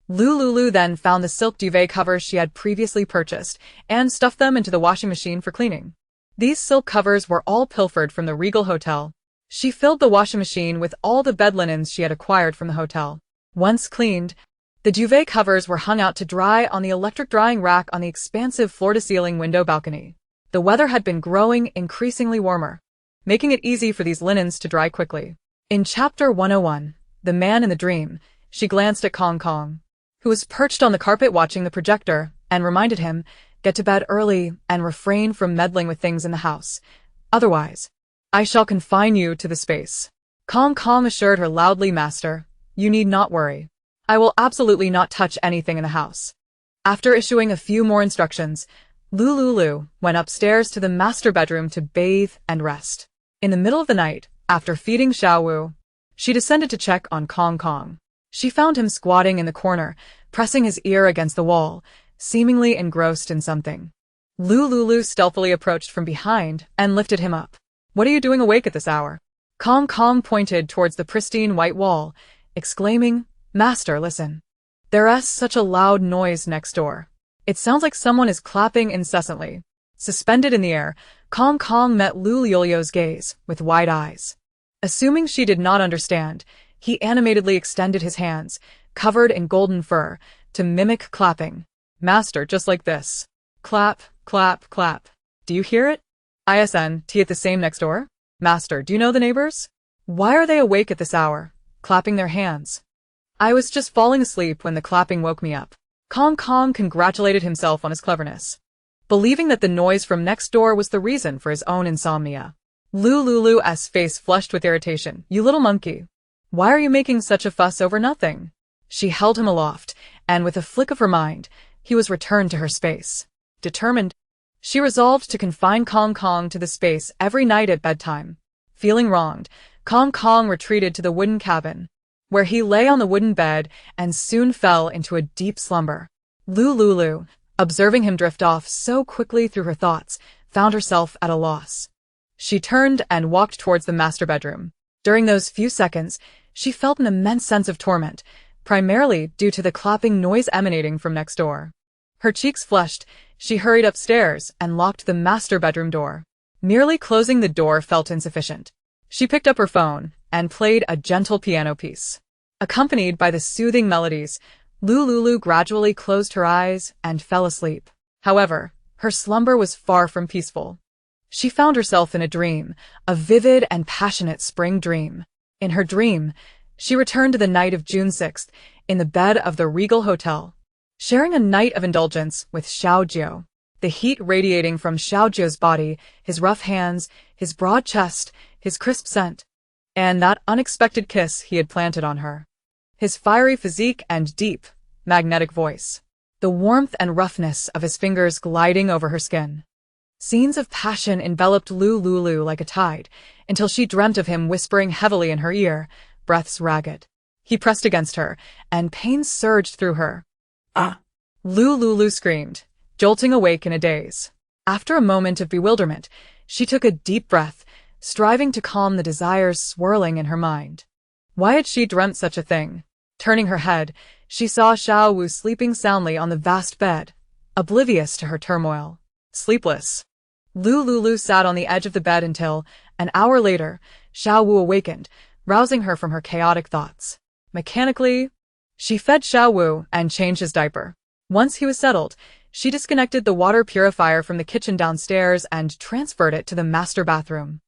Lu Liuliu then found the silk duvet covers she had previously purchased and stuffed them into the washing machine for cleaning. These silk covers were all pilfered from the Regal Hotel. She filled the washing machine with all the bed linens she had acquired from the hotel. Once cleaned, the duvet covers were hung out to dry on the electric drying rack on the expansive floor-to-ceiling window balcony. The weather had been growing increasingly warmer, making it easy for these linens to dry quickly. In Chapter 101, The Man in the Dream, she glanced at Kong Kong, who was perched on the carpet watching the projector, and reminded him, get to bed early and refrain from meddling with things in the house. Otherwise, I shall confine you to the space. Kong Kong assured her loudly, Master, you need not worry. I will absolutely not touch anything in the house. After issuing a few more instructions, Lu Liuliu went upstairs to the master bedroom to bathe and rest. In the middle of the night, after feeding Xiaowu, she descended to check on Kong Kong. She found him squatting in the corner, pressing his ear against the wall, seemingly engrossed in something. Lu Liuliu stealthily approached from behind and lifted him up. What are you doing awake at this hour? Kong Kong pointed towards the pristine white wall, exclaiming, Master, listen. There's such a loud noise next door. It sounds like someone is clapping incessantly. Suspended in the air, Kong Kong met Lu Liuliu's gaze with wide eyes. Assuming she did not understand, he animatedly extended his hands, covered in golden fur, to mimic clapping. Master, just like this. Clap, clap, clap. Do you hear it? Tea at the same next door? Master, do you know the neighbors? Why are they awake at this hour, clapping their hands? I was just falling asleep when the clapping woke me up. Kong Kong congratulated himself on his cleverness, believing that the noise from next door was the reason for his own insomnia. Lu Liuliu's face flushed with irritation. You little monkey. Why are you making such a fuss over nothing? She held him aloft, and with a flick of her mind, he was returned to her space. Determined, she resolved to confine Kong Kong to the space every night at bedtime. Feeling wronged, Kong Kong retreated to the wooden cabin, where he lay on the wooden bed and soon fell into a deep slumber. Lu Liuliu, observing him drift off so quickly through her thoughts, found herself at a loss. She turned and walked towards the master bedroom. During those few seconds, she felt an immense sense of torment, primarily due to the clapping noise emanating from next door. Her cheeks flushed, she hurried upstairs and locked the master bedroom door. Merely closing the door felt insufficient. She picked up her phone and played a gentle piano piece. Accompanied by the soothing melodies, Lu Liuliu gradually closed her eyes and fell asleep. However, her slumber was far from peaceful. She found herself in a dream, a vivid and passionate spring dream. In her dream, she returned to the night of June 6th in the bed of the Regal Hotel, sharing a night of indulgence with Xiaojiu. The heat radiating from Xiaojiu's body, his rough hands, his broad chest, his crisp scent, and that unexpected kiss he had planted on her. His fiery physique and deep, magnetic voice. The warmth and roughness of his fingers gliding over her skin. Scenes of passion enveloped Lu Liuliu like a tide, until she dreamt of him whispering heavily in her ear, breaths ragged. He pressed against her, and pain surged through her. Ah! Lu Liuliu screamed, jolting awake in a daze. After a moment of bewilderment, she took a deep breath, striving to calm the desires swirling in her mind. Why had she dreamt such a thing? Turning her head, she saw Xiaowu sleeping soundly on the vast bed, oblivious to her turmoil. Sleepless. Lu Liuliu sat on the edge of the bed until, an hour later, Xiaowu awakened, rousing her from her chaotic thoughts. Mechanically, she fed Xiaowu and changed his diaper. Once he was settled, she disconnected the water purifier from the kitchen downstairs and transferred it to the master bathroom.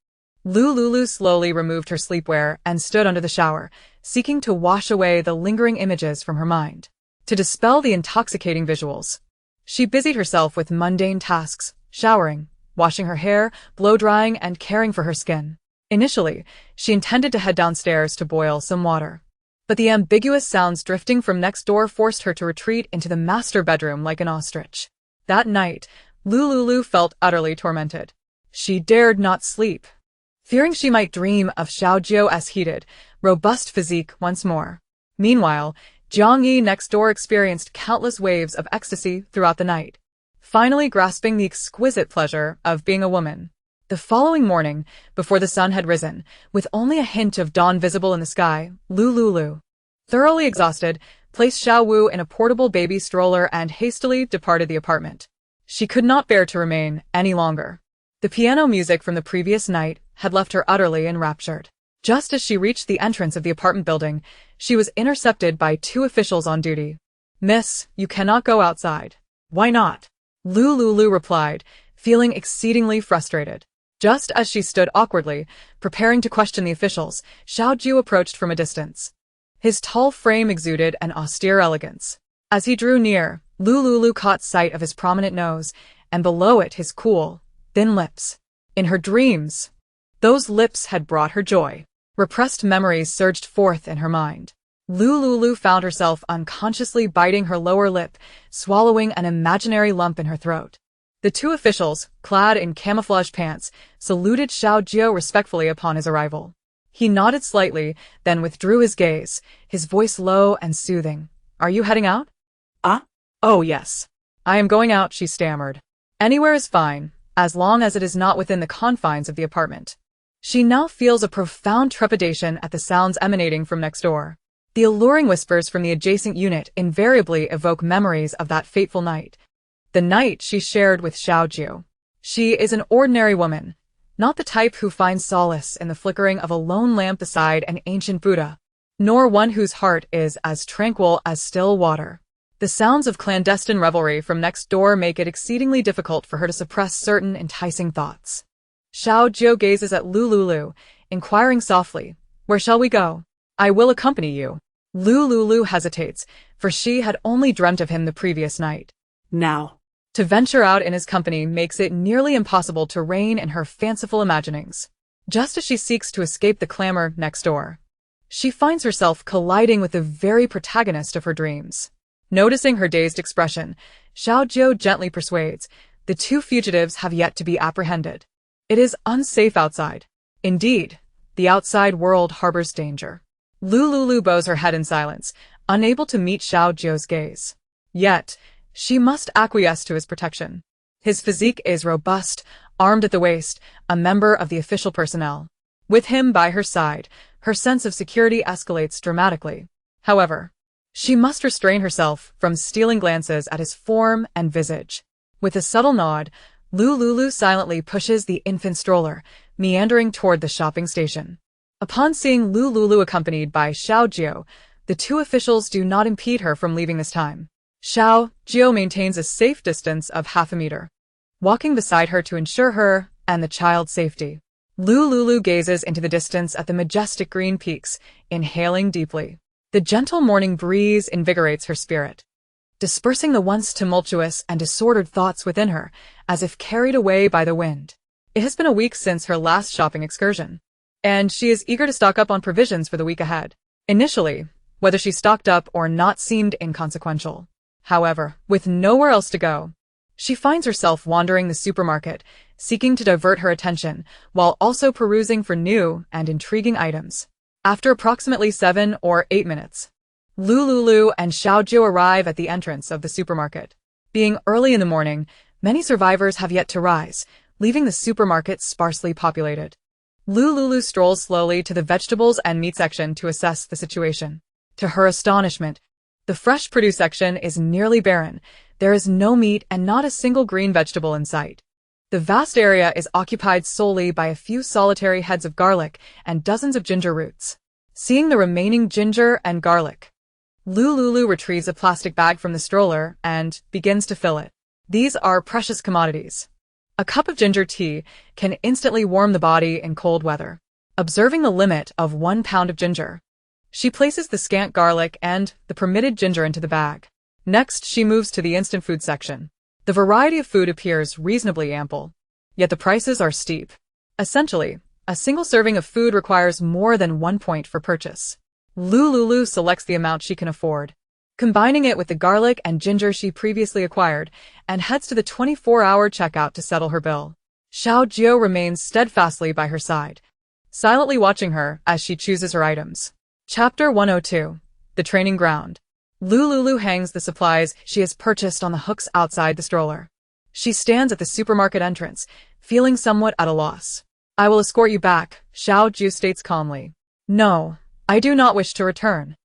Lu Liuliu slowly removed her sleepwear and stood under the shower, seeking to wash away the lingering images from her mind. To dispel the intoxicating visuals, she busied herself with mundane tasks, showering, washing her hair, blow-drying, and caring for her skin. Initially, she intended to head downstairs to boil some water, but the ambiguous sounds drifting from next door forced her to retreat into the master bedroom like an ostrich. That night, Lu Liuliu felt utterly tormented. She dared not sleep, fearing she might dream of Xiaojiu's heated, robust physique once more. Meanwhile, Jiang Yi next door experienced countless waves of ecstasy throughout the night, finally grasping the exquisite pleasure of being a woman. The following morning, before the sun had risen, with only a hint of dawn visible in the sky, Lu Liuliu, thoroughly exhausted, placed Xiaowu in a portable baby stroller and hastily departed the apartment. She could not bear to remain any longer. The piano music from the previous night had left her utterly enraptured. Just as she reached the entrance of the apartment building, she was intercepted by two officials on duty. "Miss, you cannot go outside." "Why not?" Lu Liuliu replied, feeling exceedingly frustrated. Just as she stood awkwardly, preparing to question the officials, Xiaojiu approached from a distance. His tall frame exuded an austere elegance. As he drew near, Lu Liuliu caught sight of his prominent nose, and below it his cool, thin lips. In her dreams, those lips had brought her joy. Repressed memories surged forth in her mind. Lu Liuliu found herself unconsciously biting her lower lip, swallowing an imaginary lump in her throat. The two officials, clad in camouflage pants, saluted Xiaojiu respectfully upon his arrival. He nodded slightly, then withdrew his gaze, his voice low and soothing. "Are you heading out?" "Ah? "Oh, yes. I am going out," she stammered. "Anywhere is fine, as long as it is not within the confines of the apartment." She now feels a profound trepidation at the sounds emanating from next door. The alluring whispers from the adjacent unit invariably evoke memories of that fateful night. The night she shared with Xiaojiu. She is an ordinary woman, not the type who finds solace in the flickering of a lone lamp beside an ancient Buddha, nor one whose heart is as tranquil as still water. The sounds of clandestine revelry from next door make it exceedingly difficult for her to suppress certain enticing thoughts. Xiao Jiu gazes at Lu Liuliu, inquiring softly, "Where shall we go?" "I will accompany you." Lu Liuliu hesitates, for she had only dreamt of him the previous night. Now, To venture out in his company makes it nearly impossible to rein in her fanciful imaginings. Just as she seeks to escape the clamor next door, she finds herself colliding with the very protagonist of her dreams. Noticing her dazed expression, Xiao Jiu gently persuades, the two fugitives have yet to be apprehended. It is unsafe outside. Indeed, the outside world harbors danger. Lu Liuliu bows her head in silence, unable to meet Xiao Jiu's gaze. Yet, she must acquiesce to his protection. His physique is robust, armed at the waist, a member of the official personnel. With him by her side, her sense of security escalates dramatically. However, she must restrain herself from stealing glances at his form and visage. With a subtle nod, Lu Liuliu silently pushes the infant stroller, meandering toward the shopping station. Upon seeing Lu Liuliu accompanied by Xiao Jiu, the two officials do not impede her from leaving this time. Xiao Jiu maintains a safe distance of half a meter, walking beside her to ensure her and the child's safety. Lu Liuliu gazes into the distance at the majestic green peaks, inhaling deeply. The gentle morning breeze invigorates her spirit, dispersing the once tumultuous and disordered thoughts within her, as if carried away by the wind. It has been a week since her last shopping excursion, and she is eager to stock up on provisions for the week ahead. Initially, whether she stocked up or not seemed inconsequential. However, with nowhere else to go, she finds herself wandering the supermarket, seeking to divert her attention, while also perusing for new and intriguing items. After approximately 7 or 8 minutes, Lu Liuliu and Xiao Jiu arrive at the entrance of the supermarket. Being early in the morning, many survivors have yet to rise, leaving the supermarket sparsely populated. Lu Liuliu strolls slowly to the vegetables and meat section to assess the situation. To her astonishment, the fresh produce section is nearly barren. There is no meat and not a single green vegetable in sight. The vast area is occupied solely by a few solitary heads of garlic and dozens of ginger roots. Seeing the remaining ginger and garlic, Lu Liuliu retrieves a plastic bag from the stroller and begins to fill it. These are precious commodities. A cup of ginger tea can instantly warm the body in cold weather. Observing the limit of 1 pound of ginger, she places the scant garlic and the permitted ginger into the bag. Next, she moves to the instant food section. The variety of food appears reasonably ample, yet the prices are steep. Essentially, a single serving of food requires more than 1 point for purchase. Lu Liuliu selects the amount she can afford, combining it with the garlic and ginger she previously acquired, and heads to the 24-hour checkout to settle her bill. Xiao Jiu remains steadfastly by her side, silently watching her as she chooses her items. Chapter 102. The Training Ground. Lu Liuliu hangs the supplies she has purchased on the hooks outside the stroller. She stands at the supermarket entrance, feeling somewhat at a loss. "I will escort you back," Xiao Jiu states calmly. "No, I do not wish to return,"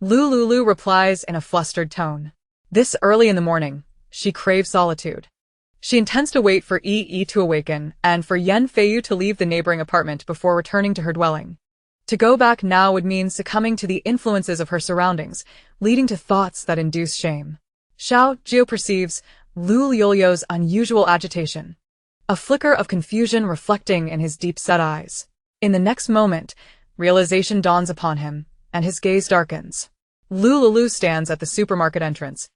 Lu Liuliu replies in a flustered tone. This early in the morning, she craves solitude. She intends to wait for Yi to awaken and for Yan Feiyu to leave the neighboring apartment before returning to her dwelling. To go back now would mean succumbing to the influences of her surroundings, leading to thoughts that induce shame. Xiao Jiu perceives Lu Liuliu's unusual agitation, a flicker of confusion reflecting in his deep-set eyes. In the next moment, realization dawns upon him, and his gaze darkens. Lu Liuliu stands at the supermarket entrance,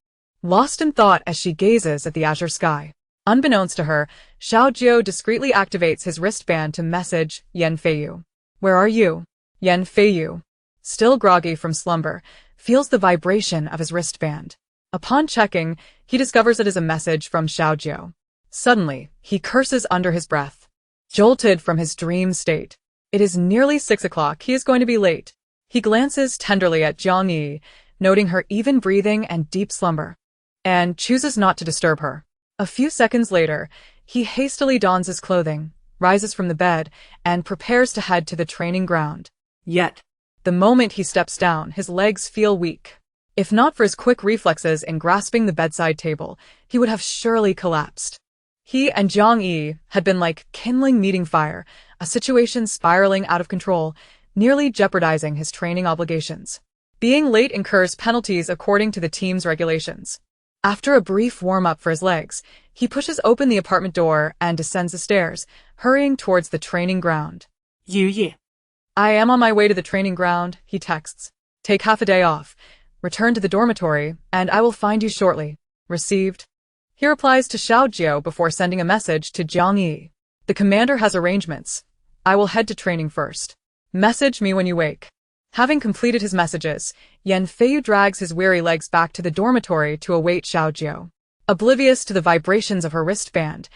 lost in thought as she gazes at the azure sky. Unbeknownst to her, Xiao Jiu discreetly activates his wristband to message Yan Feiyu. "Where are you?" Yan Feiyu, still groggy from slumber, feels the vibration of his wristband. Upon checking, he discovers it is a message from Xiao Jiu. Suddenly, he curses under his breath. Jolted from his dream state, it is nearly 6 o'clock. He is going to be late. He glances tenderly at Jiang Yi, noting her even breathing and deep slumber, and chooses not to disturb her. A few seconds later, he hastily dons his clothing, rises from the bed, and prepares to head to the training ground. Yet, the moment he steps down, his legs feel weak. If not for his quick reflexes in grasping the bedside table, he would have surely collapsed. He and Jiang Yi had been like kindling meeting fire, a situation spiraling out of control, nearly jeopardizing his training obligations. Being late incurs penalties according to the team's regulations. After a brief warm-up for his legs, he pushes open the apartment door and descends the stairs, hurrying towards the training ground. Yu. I am on my way to the training ground, he texts. Take half a day off. Return to the dormitory, and I will find you shortly. Received. He replies to Xiao Jiao before sending a message to Jiang Yi. The commander has arrangements. I will head to training first. Message me when you wake. Having completed his messages, Yan Feiyu drags his weary legs back to the dormitory to await Xiao Jiao. Oblivious to the vibrations of her wristband,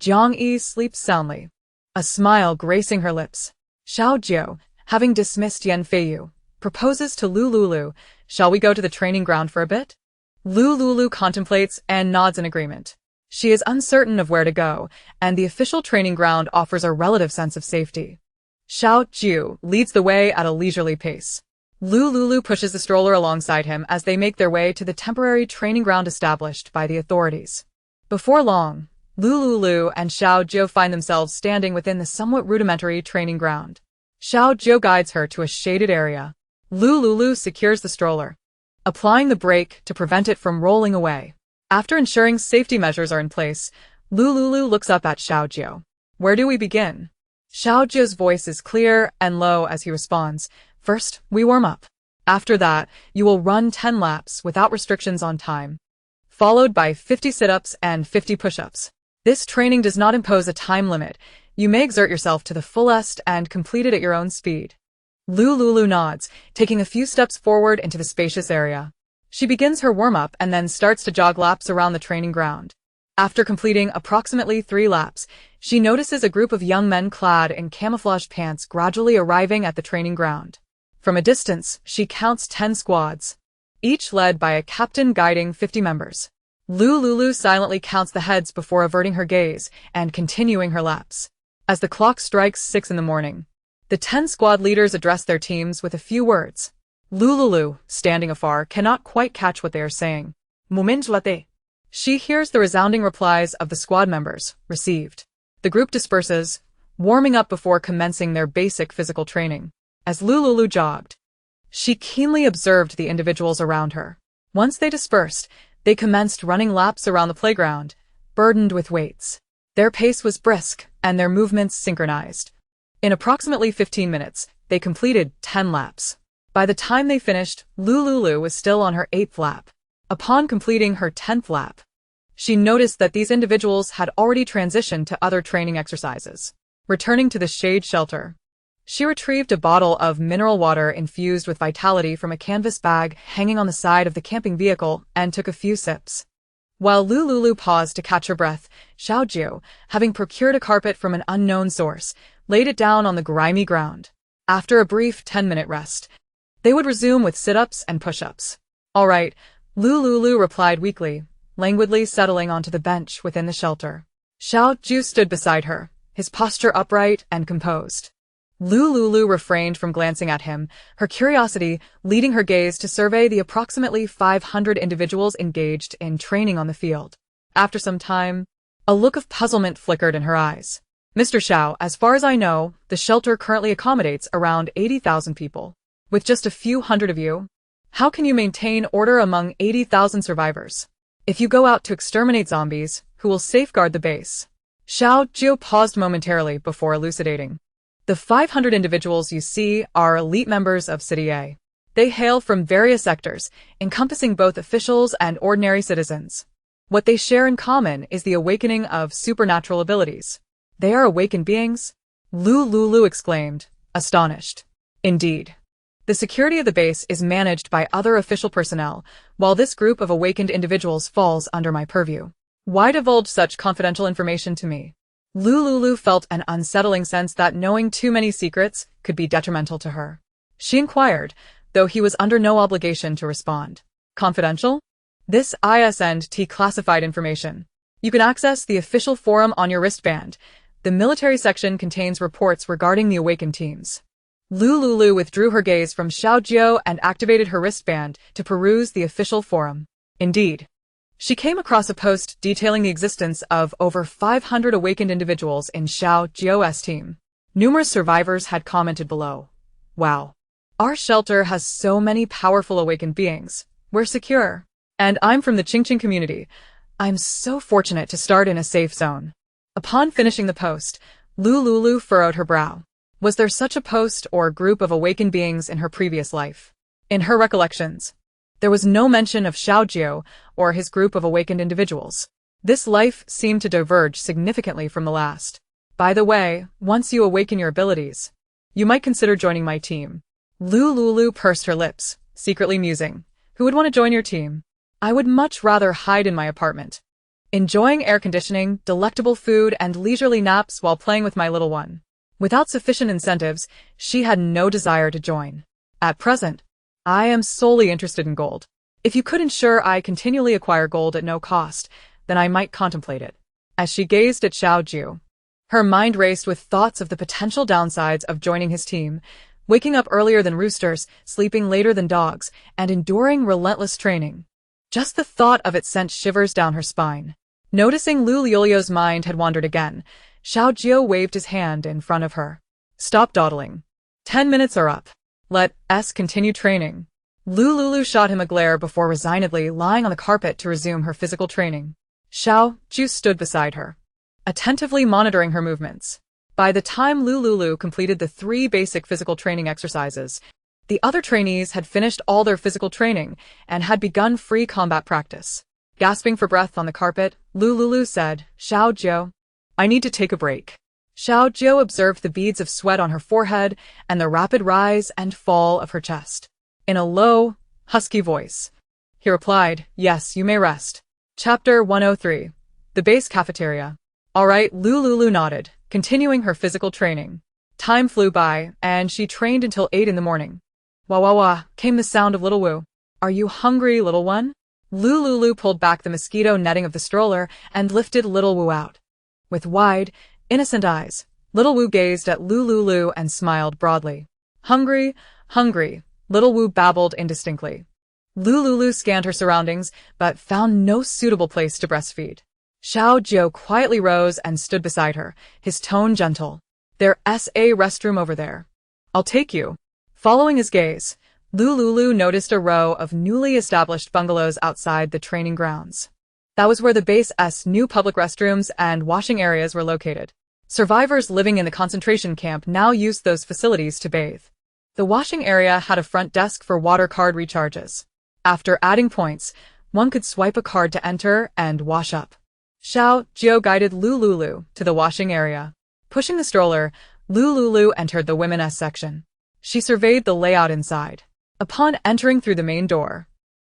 Jiang Yi sleeps soundly, a smile gracing her lips. Xiao Jiao, having dismissed Yan Feiyu, proposes to Lu Liuliu, shall we go to the training ground for a bit? Lu Liuliu contemplates and nods in agreement. She is uncertain of where to go, and the official training ground offers a relative sense of safety. Xiao Jiao leads the way at a leisurely pace. Lu Liuliu pushes the stroller alongside him as they make their way to the temporary training ground established by the authorities. Before long, Lu Liuliu and Xiao Jiao find themselves standing within the somewhat rudimentary training ground. Xiao Jiao guides her to a shaded area. Lu Liuliu secures the stroller, applying the brake to prevent it from rolling away. After ensuring safety measures are in place, Lu Liuliu looks up at Xiao Jiao. Where do we begin? Xiao Jiao's voice is clear and low as he responds, first, we warm up. After that, you will run 10 laps without restrictions on time, followed by 50 sit-ups and 50 push-ups. This training does not impose a time limit. You may exert yourself to the fullest and complete it at your own speed. Lu Liuliu nods, taking a few steps forward into the spacious area. She begins her warm-up and then starts to jog laps around the training ground. After completing approximately 3 laps, she notices a group of young men clad in camouflage pants gradually arriving at the training ground. From a distance, she counts 10 squads, each led by a captain guiding 50 members. Lu Liuliu silently counts the heads before averting her gaze and continuing her laps. As the clock strikes 6 in the morning, the 10 squad leaders address their teams with a few words. Lu Liuliu, standing afar, cannot quite catch what they are saying. Moment latte. She hears the resounding replies of the squad members, received. The group disperses, warming up before commencing their basic physical training. As Lu Liuliu jogged, she keenly observed the individuals around her. Once they dispersed, they commenced running laps around the playground, burdened with weights. Their pace was brisk, and their movements synchronized. In approximately 15 minutes, they completed 10 laps. By the time they finished, Lu Liuliu was still on her 8th lap. Upon completing her 10th lap, she noticed that these individuals had already transitioned to other training exercises. Returning to the shade shelter, she retrieved a bottle of mineral water infused with vitality from a canvas bag hanging on the side of the camping vehicle and took a few sips. While Lu Liuliu paused to catch her breath, Xiao Jiao, having procured a carpet from an unknown source, laid it down on the grimy ground. After a brief 10-minute rest, they would resume with sit-ups and push-ups. All right, Lu Liuliu replied weakly, languidly settling onto the bench within the shelter. Xiao Jiao stood beside her, his posture upright and composed. Lu Liuliu refrained from glancing at him, her curiosity leading her gaze to survey the approximately 500 individuals engaged in training on the field. After some time, a look of puzzlement flickered in her eyes. Mr. Xiao, as far as I know, the shelter currently accommodates around 80,000 people. With just a few hundred of you, how can you maintain order among 80,000 survivors? If you go out to exterminate zombies, who will safeguard the base? Xiao Jiao paused momentarily before elucidating. The 500 individuals you see are elite members of City A. They hail from various sectors, encompassing both officials and ordinary citizens. What they share in common is the awakening of supernatural abilities. They are awakened beings? Lu Liuliu exclaimed, astonished. Indeed. The security of the base is managed by other official personnel, while this group of awakened individuals falls under my purview. Why divulge such confidential information to me? Lu Liuliu felt an unsettling sense that knowing too many secrets could be detrimental to her. She inquired, though he was under no obligation to respond. Confidential? This isn't classified information. You can access the official forum on your wristband. The military section contains reports regarding the awakened teams. Lu Liuliu withdrew her gaze from Xiao Jiao and activated her wristband to peruse the official forum. Indeed, she came across a post detailing the existence of over 500 awakened individuals in Xiao Jiao's team. Numerous survivors had commented below. Wow. Our shelter has so many powerful awakened beings. We're secure. And I'm from the Qingqing community. I'm so fortunate to start in a safe zone. Upon finishing the post, Lu Liuliu furrowed her brow. Was there such a post or group of awakened beings in her previous life? In her recollections, there was no mention of Xiaojiu or his group of awakened individuals. This life seemed to diverge significantly from the last. By the way, once you awaken your abilities, you might consider joining my team. Lu Liuliu pursed her lips, secretly musing. Who would want to join your team? I would much rather hide in my apartment, enjoying air conditioning, delectable food, and leisurely naps while playing with my little one. Without sufficient incentives, she had no desire to join. At present, I am solely interested in gold. If you could ensure I continually acquire gold at no cost, then I might contemplate it. As she gazed at Xiaojiu, her mind raced with thoughts of the potential downsides of joining his team, waking up earlier than roosters, sleeping later than dogs, and enduring relentless training. Just the thought of it sent shivers down her spine. Noticing Lu Liuliu's mind had wandered again, Xiaojiu waved his hand in front of her. Stop dawdling. 10 minutes are up. Let us continue training. Lu Liuliu shot him a glare before resignedly lying on the carpet to resume her physical training. Xiaojiu stood beside her, attentively monitoring her movements. By the time Lu Liuliu completed the 3 basic physical training exercises, the other trainees had finished all their physical training and had begun free combat practice. Gasping for breath on the carpet, Lu Liuliu said, Xiaojiu, I need to take a break. Xiaojiu observed the beads of sweat on her forehead and the rapid rise and fall of her chest. In a low, husky voice, he replied, Yes, you may rest. Chapter 103. The Base Cafeteria. All right, Lu Liuliu nodded, continuing her physical training. Time flew by, and she trained until 8 in the morning. Wah wah wah, came the sound of little Wu. Are you hungry, little one? Lu Liuliu pulled back the mosquito netting of the stroller and lifted little Wu out. With wide, innocent eyes, little Wu gazed at Lu Liuliu and smiled broadly. Hungry, hungry, little Wu babbled indistinctly. Lu Liuliu scanned her surroundings, but found no suitable place to breastfeed. Xiaojiu quietly rose and stood beside her, his tone gentle. There's a restroom over there. I'll take you. Following his gaze, Lu Liuliu noticed a row of newly established bungalows outside the training grounds. That was where the base's new public restrooms and washing areas were located. Survivors living in the concentration camp now used those facilities to bathe. The washing area had a front desk for water card recharges. After adding points, one could swipe a card to enter and wash up. Xiaojiu guided Lu Liuliu to the washing area. Pushing the stroller, Lu Liuliu entered the women's section. She surveyed the layout inside. Upon entering through the main door,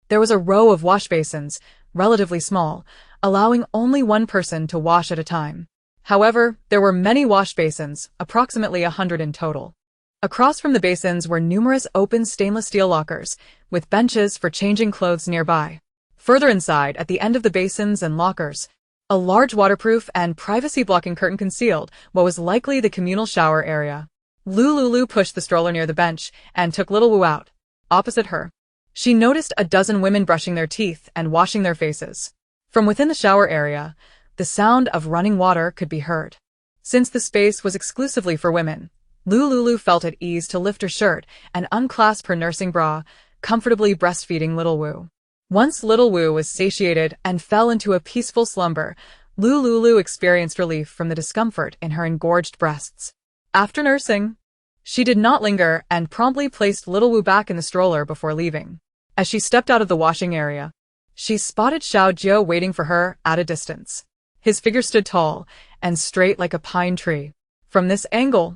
there was a row of wash basins, relatively small, allowing only one person to wash at a time. However, there were many wash basins, approximately 100 in total. Across from the basins were numerous open stainless steel lockers, with benches for changing clothes nearby. Further inside, at the end of the basins and lockers, a large waterproof and privacy-blocking curtain concealed what was likely the communal shower area. Lu Liuliu pushed the stroller near the bench and took little Wu out. Opposite her, she noticed a dozen women brushing their teeth and washing their faces. From within the shower area, the sound of running water could be heard. Since the space was exclusively for women, Lu Liuliu felt at ease to lift her shirt and unclasp her nursing bra, comfortably breastfeeding little Wu. Once little Wu was satiated and fell into a peaceful slumber, Lu Liuliu experienced relief from the discomfort in her engorged breasts. After nursing, she did not linger and promptly placed little Wu back in the stroller before leaving. As she stepped out of the washing area, she spotted Xiaojiu waiting for her at a distance. His figure stood tall and straight like a pine tree. From this angle,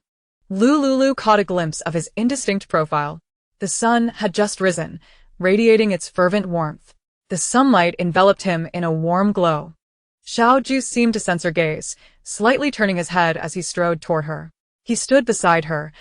Lu Liuliu caught a glimpse of his indistinct profile. The sun had just risen, radiating its fervent warmth. The sunlight enveloped him in a warm glow. Xiaojiu seemed to sense her gaze, slightly turning his head as he strode toward her. He stood beside her,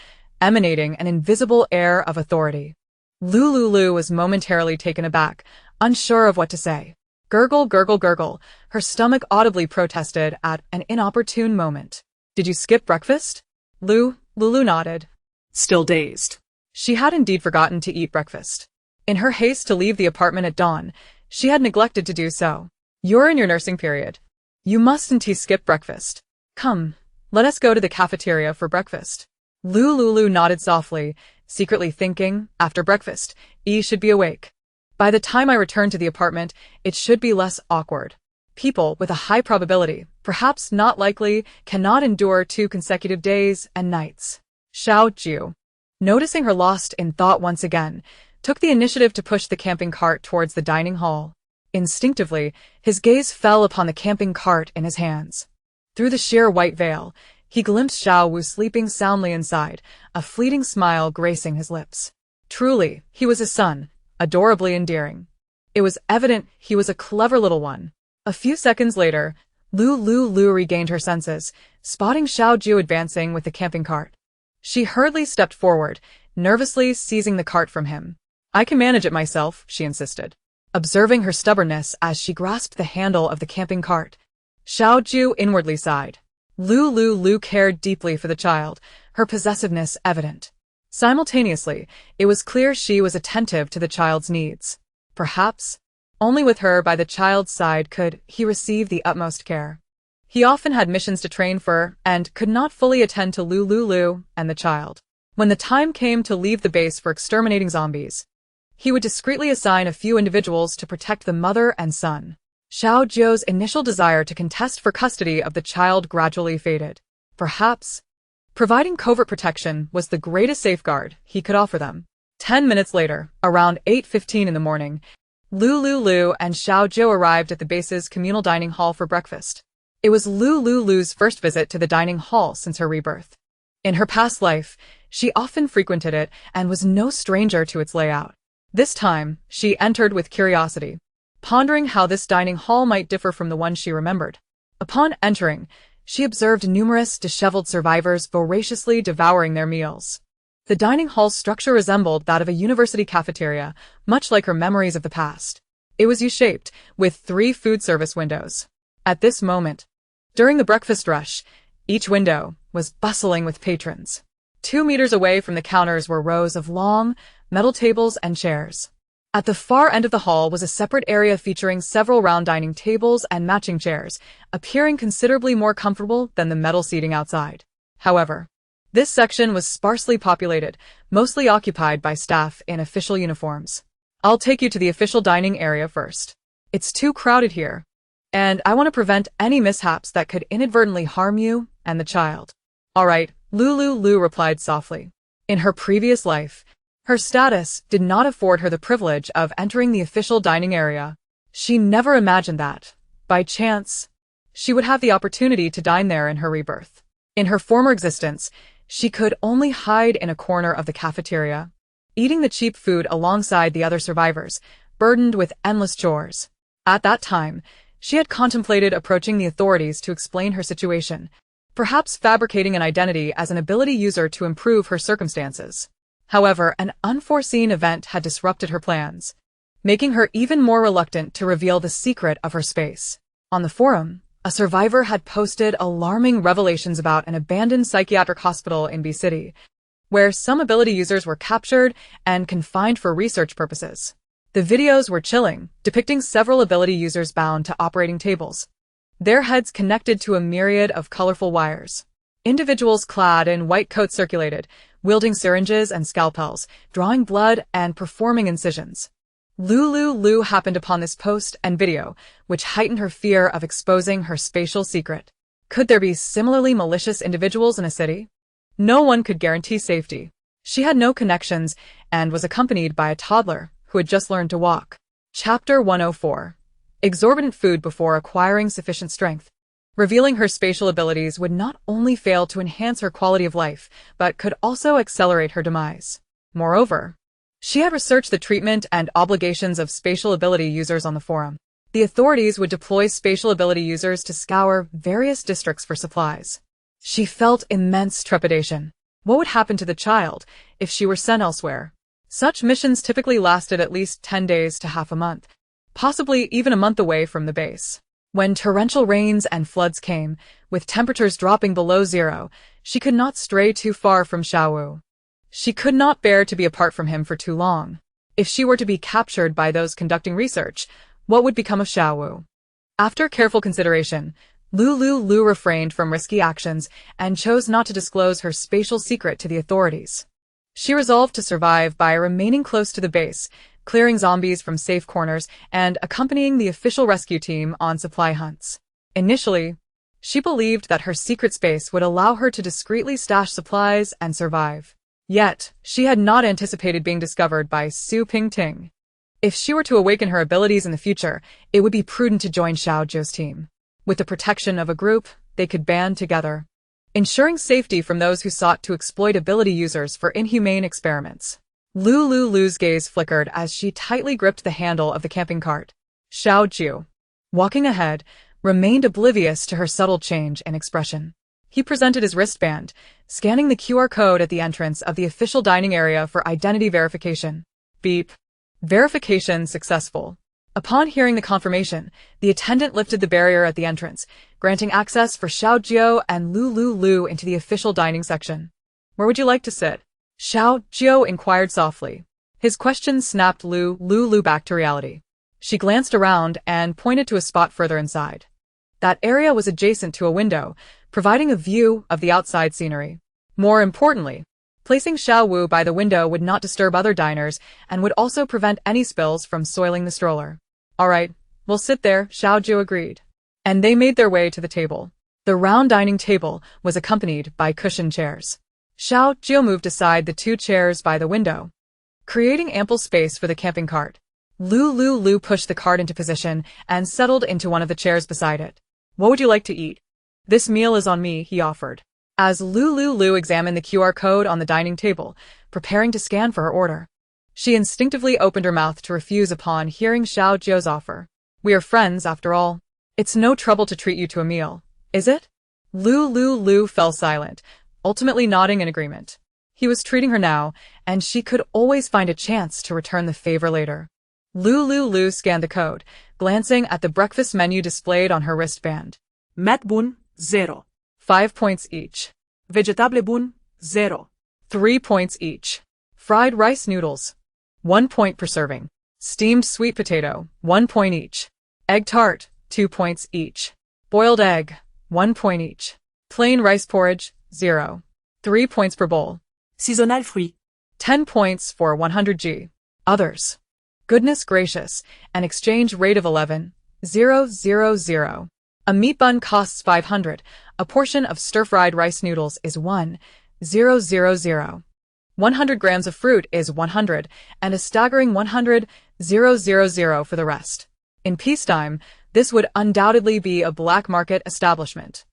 emanating an invisible air of authority. Lu Liuliu was momentarily taken aback, unsure of what to say. Gurgle, gurgle, gurgle, her stomach audibly protested at an inopportune moment. Did you skip breakfast? Lu Liuliu nodded. Still dazed. She had indeed forgotten to eat breakfast. In her haste to leave the apartment at dawn, she had neglected to do so. You're in your nursing period. You mustn't skip breakfast. Come, let us go to the cafeteria for breakfast. Lu Liuliu nodded softly, secretly thinking, after breakfast, should be awake. By the time I return to the apartment, it should be less awkward. People with a high probability, perhaps not likely, cannot endure 2 consecutive days and nights. Xiao Jiu, noticing her lost in thought once again, took the initiative to push the camping cart towards the dining hall. Instinctively, his gaze fell upon the camping cart in his hands. Through the sheer white veil, he glimpsed Xiao Wu sleeping soundly inside, a fleeting smile gracing his lips. Truly, he was his son, adorably endearing. It was evident he was a clever little one. A few seconds later, Lu Liuliu regained her senses, spotting Xiao Jiu advancing with the camping cart. She hurriedly stepped forward, nervously seizing the cart from him. "I can manage it myself," she insisted. Observing her stubbornness as she grasped the handle of the camping cart, Xiao Jiu inwardly sighed. Lu Liuliu cared deeply for the child, her possessiveness evident. Simultaneously, it was clear she was attentive to the child's needs. Perhaps, only with her by the child's side could he receive the utmost care. He often had missions to train for and could not fully attend to Lu Liuliu and the child. When the time came to leave the base for exterminating zombies, he would discreetly assign a few individuals to protect the mother and son. Xiao Jiu's initial desire to contest for custody of the child gradually faded. Perhaps, providing covert protection was the greatest safeguard he could offer them. 10 minutes later, around 8:15 in the morning, Lu Liuliu and Xiao Jiu arrived at the base's communal dining hall for breakfast. It was Lu Liuliu's first visit to the dining hall since her rebirth. In her past life, she often frequented it and was no stranger to its layout. This time, she entered with curiosity, pondering how this dining hall might differ from the one she remembered. Upon entering, she observed numerous disheveled survivors voraciously devouring their meals. The dining hall's structure resembled that of a university cafeteria, much like her memories of the past. It was U-shaped, with 3 food service windows. At this moment, during the breakfast rush, each window was bustling with patrons. 2 meters away from the counters were rows of long, metal tables and chairs. At the far end of the hall was a separate area featuring several round dining tables and matching chairs, appearing considerably more comfortable than the metal seating outside. However, this section was sparsely populated, mostly occupied by staff in official uniforms. "I'll take you to the official dining area first. It's too crowded here, and I want to prevent any mishaps that could inadvertently harm you and the child." "All right," Lu Liuliu replied softly. In her previous life, her status did not afford her the privilege of entering the official dining area. She never imagined that, by chance, she would have the opportunity to dine there in her rebirth. In her former existence, she could only hide in a corner of the cafeteria, eating the cheap food alongside the other survivors, burdened with endless chores. At that time, she had contemplated approaching the authorities to explain her situation, perhaps fabricating an identity as an ability user to improve her circumstances. However, an unforeseen event had disrupted her plans, making her even more reluctant to reveal the secret of her space. On the forum, a survivor had posted alarming revelations about an abandoned psychiatric hospital in B City, where some ability users were captured and confined for research purposes. The videos were chilling, depicting several ability users bound to operating tables, their heads connected to a myriad of colorful wires. Individuals clad in white coats circulated, wielding syringes and scalpels, drawing blood and performing incisions. Lu Liuliu happened upon this post and video, which heightened her fear of exposing her spatial secret. Could there be similarly malicious individuals in a city? No one could guarantee safety. She had no connections and was accompanied by a toddler who had just learned to walk. Chapter 104. Exorbitant food before acquiring sufficient strength. Revealing her spatial abilities would not only fail to enhance her quality of life, but could also accelerate her demise. Moreover, she had researched the treatment and obligations of spatial ability users on the forum. The authorities would deploy spatial ability users to scour various districts for supplies. She felt immense trepidation. What would happen to the child if she were sent elsewhere? Such missions typically lasted at least 10 days to half a month, possibly even a month away from the base. When torrential rains and floods came, with temperatures dropping below zero, she could not stray too far from Xiao Wu. She could not bear to be apart from him for too long. If she were to be captured by those conducting research, what would become of Xiao Wu? After careful consideration, Lu Liuliu refrained from risky actions and chose not to disclose her spatial secret to the authorities. She resolved to survive by remaining close to the base, clearing zombies from safe corners and accompanying the official rescue team on supply hunts. Initially, she believed that her secret space would allow her to discreetly stash supplies and survive. Yet, she had not anticipated being discovered by Su Pingting. If she were to awaken her abilities in the future, it would be prudent to join Xiao Zhou's team. With the protection of a group, they could band together, ensuring safety from those who sought to exploit ability users for inhumane experiments. Lu Liuliu's gaze flickered as she tightly gripped the handle of the camping cart. Xiao Zhou, walking ahead, remained oblivious to her subtle change in expression. He presented his wristband, scanning the QR code at the entrance of the official dining area for identity verification. Beep. Verification successful. Upon hearing the confirmation, the attendant lifted the barrier at the entrance, granting access for Xiao Zhou and Lu Liuliu into the official dining section. Where would you like to sit? Xiao Zhou inquired softly. His question snapped Lu Liuliu back to reality. She glanced around and pointed to a spot further inside. That area was adjacent to a window, providing a view of the outside scenery. More importantly, placing Xiao Wu by the window would not disturb other diners and would also prevent any spills from soiling the stroller. All right, we'll sit there, Xiao Zhou agreed. And they made their way to the table. The round dining table was accompanied by cushioned chairs. Xiao Zhou moved aside the two chairs by the window, creating ample space for the camping cart. Lu Liuliu pushed the cart into position and settled into one of the chairs beside it. What would you like to eat? This meal is on me, he offered. As Lu Liuliu examined the QR code on the dining table, preparing to scan for her order, she instinctively opened her mouth to refuse upon hearing Xiao Zhou's offer. We are friends, after all. It's no trouble to treat you to a meal, is it? Lu Liuliu fell silent, ultimately nodding in agreement. He was treating her now, and she could always find a chance to return the favor later. Lu Liuliu scanned the code, glancing at the breakfast menu displayed on her wristband. Mat bun, 0. 5 points each. Vegetable bun, 0. 3 points each. Fried rice noodles, 1 point per serving. Steamed sweet potato, 1 point each. Egg tart, 2 points each. Boiled egg, 1 point each. Plain rice porridge, 0. 3 points per bowl. Seasonal fruit, 10 points for 100 g. Others. Goodness gracious, an exchange rate of 11,000. A meat bun costs 500, a portion of stir-fried rice noodles is 1,000. 100 grams of fruit is 100, and a staggering 100,000 for the rest. In peacetime, this would undoubtedly be a black market establishment.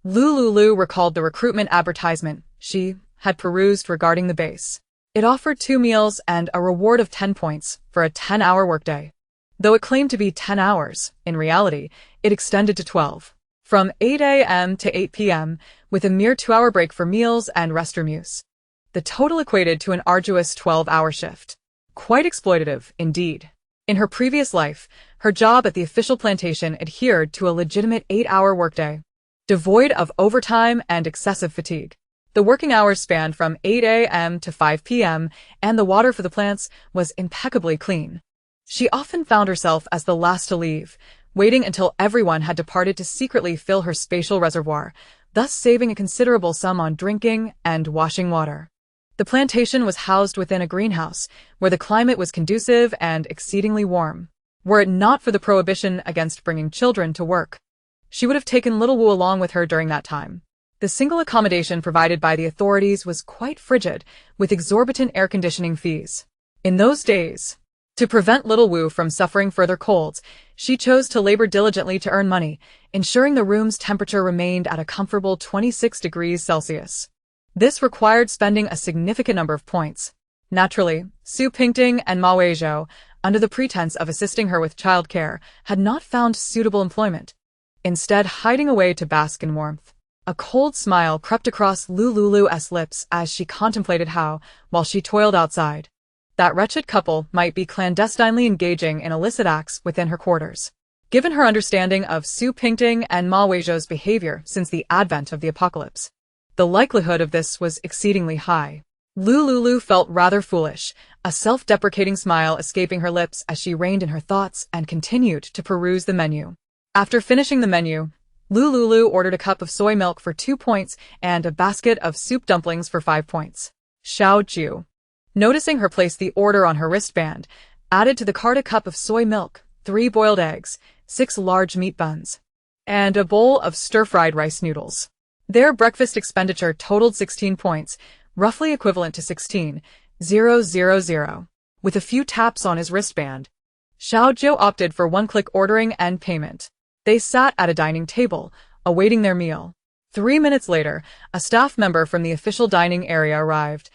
Lu Liuliu recalled the recruitment advertisement she had perused regarding the base. It offered 2 meals and a reward of 10 points for a 10-hour workday. Though it claimed to be 10 hours, in reality, it extended to 12. From 8 a.m. to 8 p.m., with a mere 2-hour break for meals and restroom use. The total equated to an arduous 12-hour shift. Quite exploitative, indeed. In her previous life, her job at the official plantation adhered to a legitimate 8-hour workday, devoid of overtime and excessive fatigue. The working hours spanned from 8 a.m. to 5 p.m., and the water for the plants was impeccably clean. She often found herself as the last to leave, waiting until everyone had departed to secretly fill her spatial reservoir, thus saving a considerable sum on drinking and washing water. The plantation was housed within a greenhouse, where the climate was conducive and exceedingly warm. Were it not for the prohibition against bringing children to work, she would have taken little Wu along with her during that time. The single accommodation provided by the authorities was quite frigid, with exorbitant air conditioning fees. In those days, to prevent little Wu from suffering further colds, she chose to labor diligently to earn money, ensuring the room's temperature remained at a comfortable 26 degrees Celsius. This required spending a significant number of points. Naturally, Su Pingting and Ma Weizhou, under the pretense of assisting her with childcare, had not found suitable employment, instead hiding away to bask in warmth. A cold smile crept across Lu Liuliu's lips as she contemplated how, while she toiled outside, that wretched couple might be clandestinely engaging in illicit acts within her quarters. Given her understanding of Su Pingting and Ma Weizhou's behavior since the advent of the apocalypse, the likelihood of this was exceedingly high. Lu Liuliu felt rather foolish, a self-deprecating smile escaping her lips as she reined in her thoughts and continued to peruse the menu. After finishing the menu, Lu Liuliu ordered a cup of soy milk for 2 points and a basket of soup dumplings for 5 points. Xiao Ju, noticing her, placed the order on her wristband, added to the cart a cup of soy milk, 3 boiled eggs, 6 large meat buns, and a bowl of stir-fried rice noodles. Their breakfast expenditure totaled 16 points, roughly equivalent to 16,000. With a few taps on his wristband, Xiao Jiu opted for one-click ordering and payment. They sat at a dining table, awaiting their meal. 3 minutes later, a staff member from the official dining area arrived,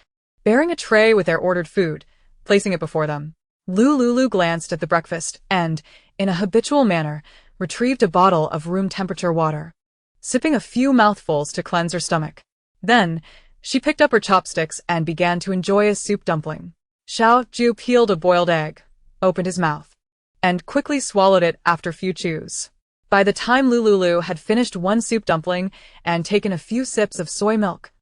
bearing a tray with their ordered food, placing it before them. Lu Liuliu glanced at the breakfast and, in a habitual manner, retrieved a bottle of room-temperature water, sipping a few mouthfuls to cleanse her stomach. Then, she picked up her chopsticks and began to enjoy a soup dumpling. Xiao Ju peeled a boiled egg, opened his mouth, and quickly swallowed it after few chews. By the time Lu Liuliu had finished one soup dumpling and taken a few sips of soy milk,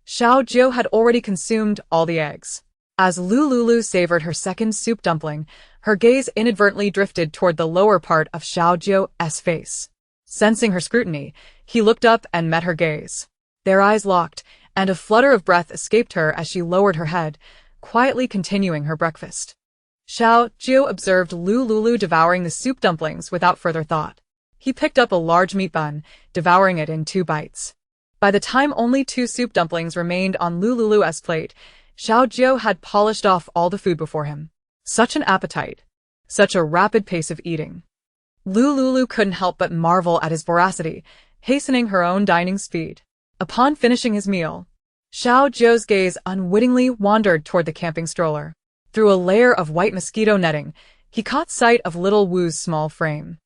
Xiao Jiu had already consumed all the eggs. As Lu Liuliu savored her second soup dumpling, her gaze inadvertently drifted toward the lower part of Xiao Jiu's face. Sensing her scrutiny, he looked up and met her gaze. Their eyes locked, and a flutter of breath escaped her as she lowered her head, quietly continuing her breakfast. Xiao Jiu observed Lu Liuliu devouring the soup dumplings without further thought. He picked up a large meat bun, devouring it in 2 bites. By the time only 2 soup dumplings remained on Lu Liuliu's plate, Xiao Jiu had polished off all the food before him. Such an appetite. Such a rapid pace of eating. Lu Liuliu couldn't help but marvel at his voracity, hastening her own dining speed. Upon finishing his meal, Xiao Jiu's gaze unwittingly wandered toward the camping stroller. Through a layer of white mosquito netting, he caught sight of little Wu's small frame.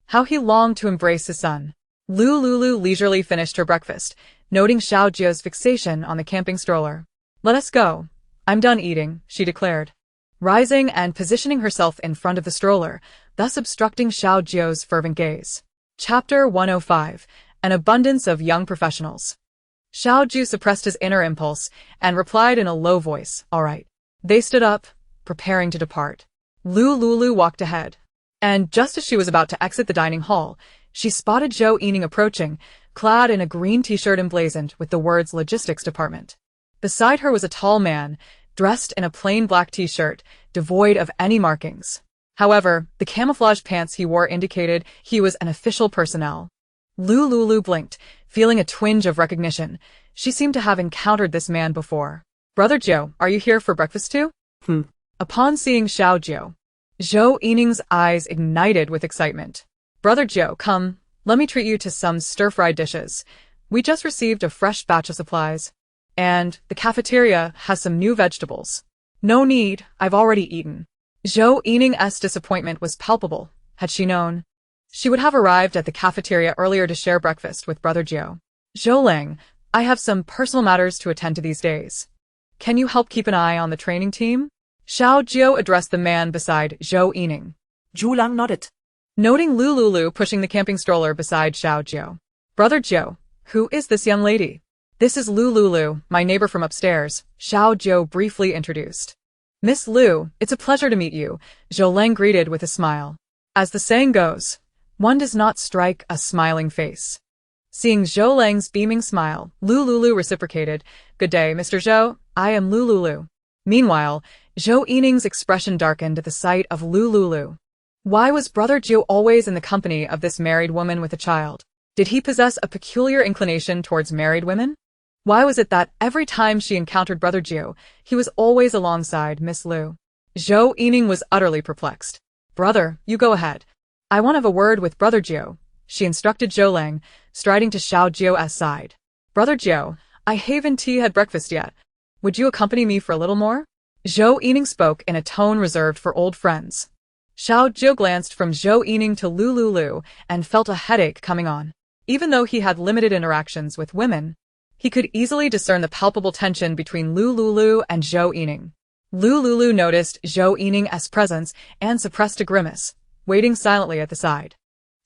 How he longed to embrace his son. Lu Liuliu leisurely finished her breakfast, noting Xiao Jiu's fixation on the camping stroller. "Let us go. I'm done eating," she declared, rising and positioning herself in front of the stroller, thus obstructing Xiao Jiu's fervent gaze. Chapter 105. An Abundance of Young Professionals. Xiao Jiu suppressed his inner impulse and replied in a low voice, "All right." They stood up, preparing to depart. Lu Liuliu walked ahead, and just as she was about to exit the dining hall, she spotted Zhou Yining approaching, clad in a green t-shirt emblazoned with the words Logistics Department. Beside her was a tall man, dressed in a plain black t-shirt, devoid of any markings. However, the camouflage pants he wore indicated he was an official personnel. Lu Liuliu blinked, feeling a twinge of recognition. She seemed to have encountered this man before. "Brother Zhou, are you here for breakfast too?" Upon seeing Xiao Jiu, Zhou Yining's eyes ignited with excitement. "Brother Zhou, come, let me treat you to some stir-fried dishes. We just received a fresh batch of supplies. And the cafeteria has some new vegetables." "No need, I've already eaten." Zhou Yining's disappointment was palpable. Had she known, she would have arrived at the cafeteria earlier to share breakfast with Brother Zhou. "Zhou Lang, I have some personal matters to attend to these days. Can you help keep an eye on the training team?" Xiao Jiu addressed the man beside Zhou Yining. Zhu Lang nodded, Noting Lu Liuliu pushing the camping stroller beside Xiao Jiu. "Brother Zhou, who is this young lady?" "This is Lu Liuliu, my neighbor from upstairs," Xiao Jiu briefly introduced. "Miss Lu, it's a pleasure to meet you," Zhou Lang greeted with a smile. As the saying goes, one does not strike a smiling face. Seeing Zhou Lang's beaming smile, Lu Liuliu reciprocated, "Good day, Mr. Zhou, I am Lu Liuliu." Meanwhile, Zhou Yining's expression darkened at the sight of Lu Liuliu. Why was Brother Zhou always in the company of this married woman with a child? Did he possess a peculiar inclination towards married women? Why was it that every time she encountered Brother Zhou, he was always alongside Miss Lu? Zhou Yining was utterly perplexed. "Brother, you go ahead. I want to have a word with Brother Zhou," she instructed Zhou Lang, striding to Xiao Jiu's side. "Brother Zhou, I haven't had breakfast yet. Would you accompany me for a little more?" Zhou Yining spoke in a tone reserved for old friends. Xiao Jiu glanced from Zhou Yining to Lu Liuliu and felt a headache coming on. Even though he had limited interactions with women, he could easily discern the palpable tension between Lu Liuliu and Zhou Yining. Lu Liuliu noticed Zhou Yining's presence and suppressed a grimace, waiting silently at the side.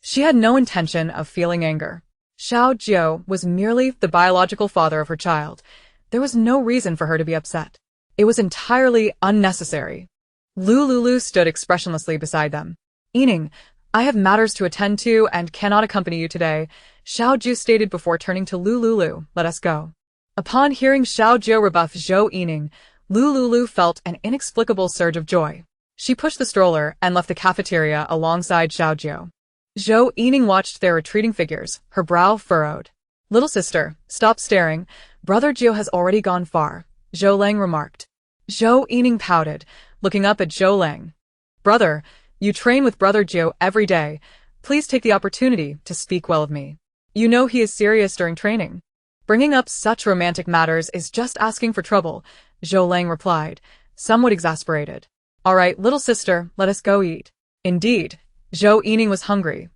She had no intention of feeling anger. Xiao Jiu was merely the biological father of her child. There was no reason for her to be upset. It was entirely unnecessary. Lu Liuliu stood expressionlessly beside them. "Yining, I have matters to attend to and cannot accompany you today," Xiao Jiu stated before turning to Lu Liuliu. "Let us go." Upon hearing Xiao Jiu rebuff Zhou Yining, Lu Liuliu felt an inexplicable surge of joy. She pushed the stroller and left the cafeteria alongside Xiao Jiu. Zhou Yining watched their retreating figures, her brow furrowed. "Little sister, stop staring. Brother Jiu has already gone far," Zhou Lang remarked. Zhou Yining pouted, looking up at Zhou Lang. "Brother, you train with Brother Jiu every day. Please take the opportunity to speak well of me. You know he is serious during training. Bringing up such romantic matters is just asking for trouble," Zhou Lang replied, somewhat exasperated. "All right, little sister, let us go eat." Indeed, Zhou Yining was hungry.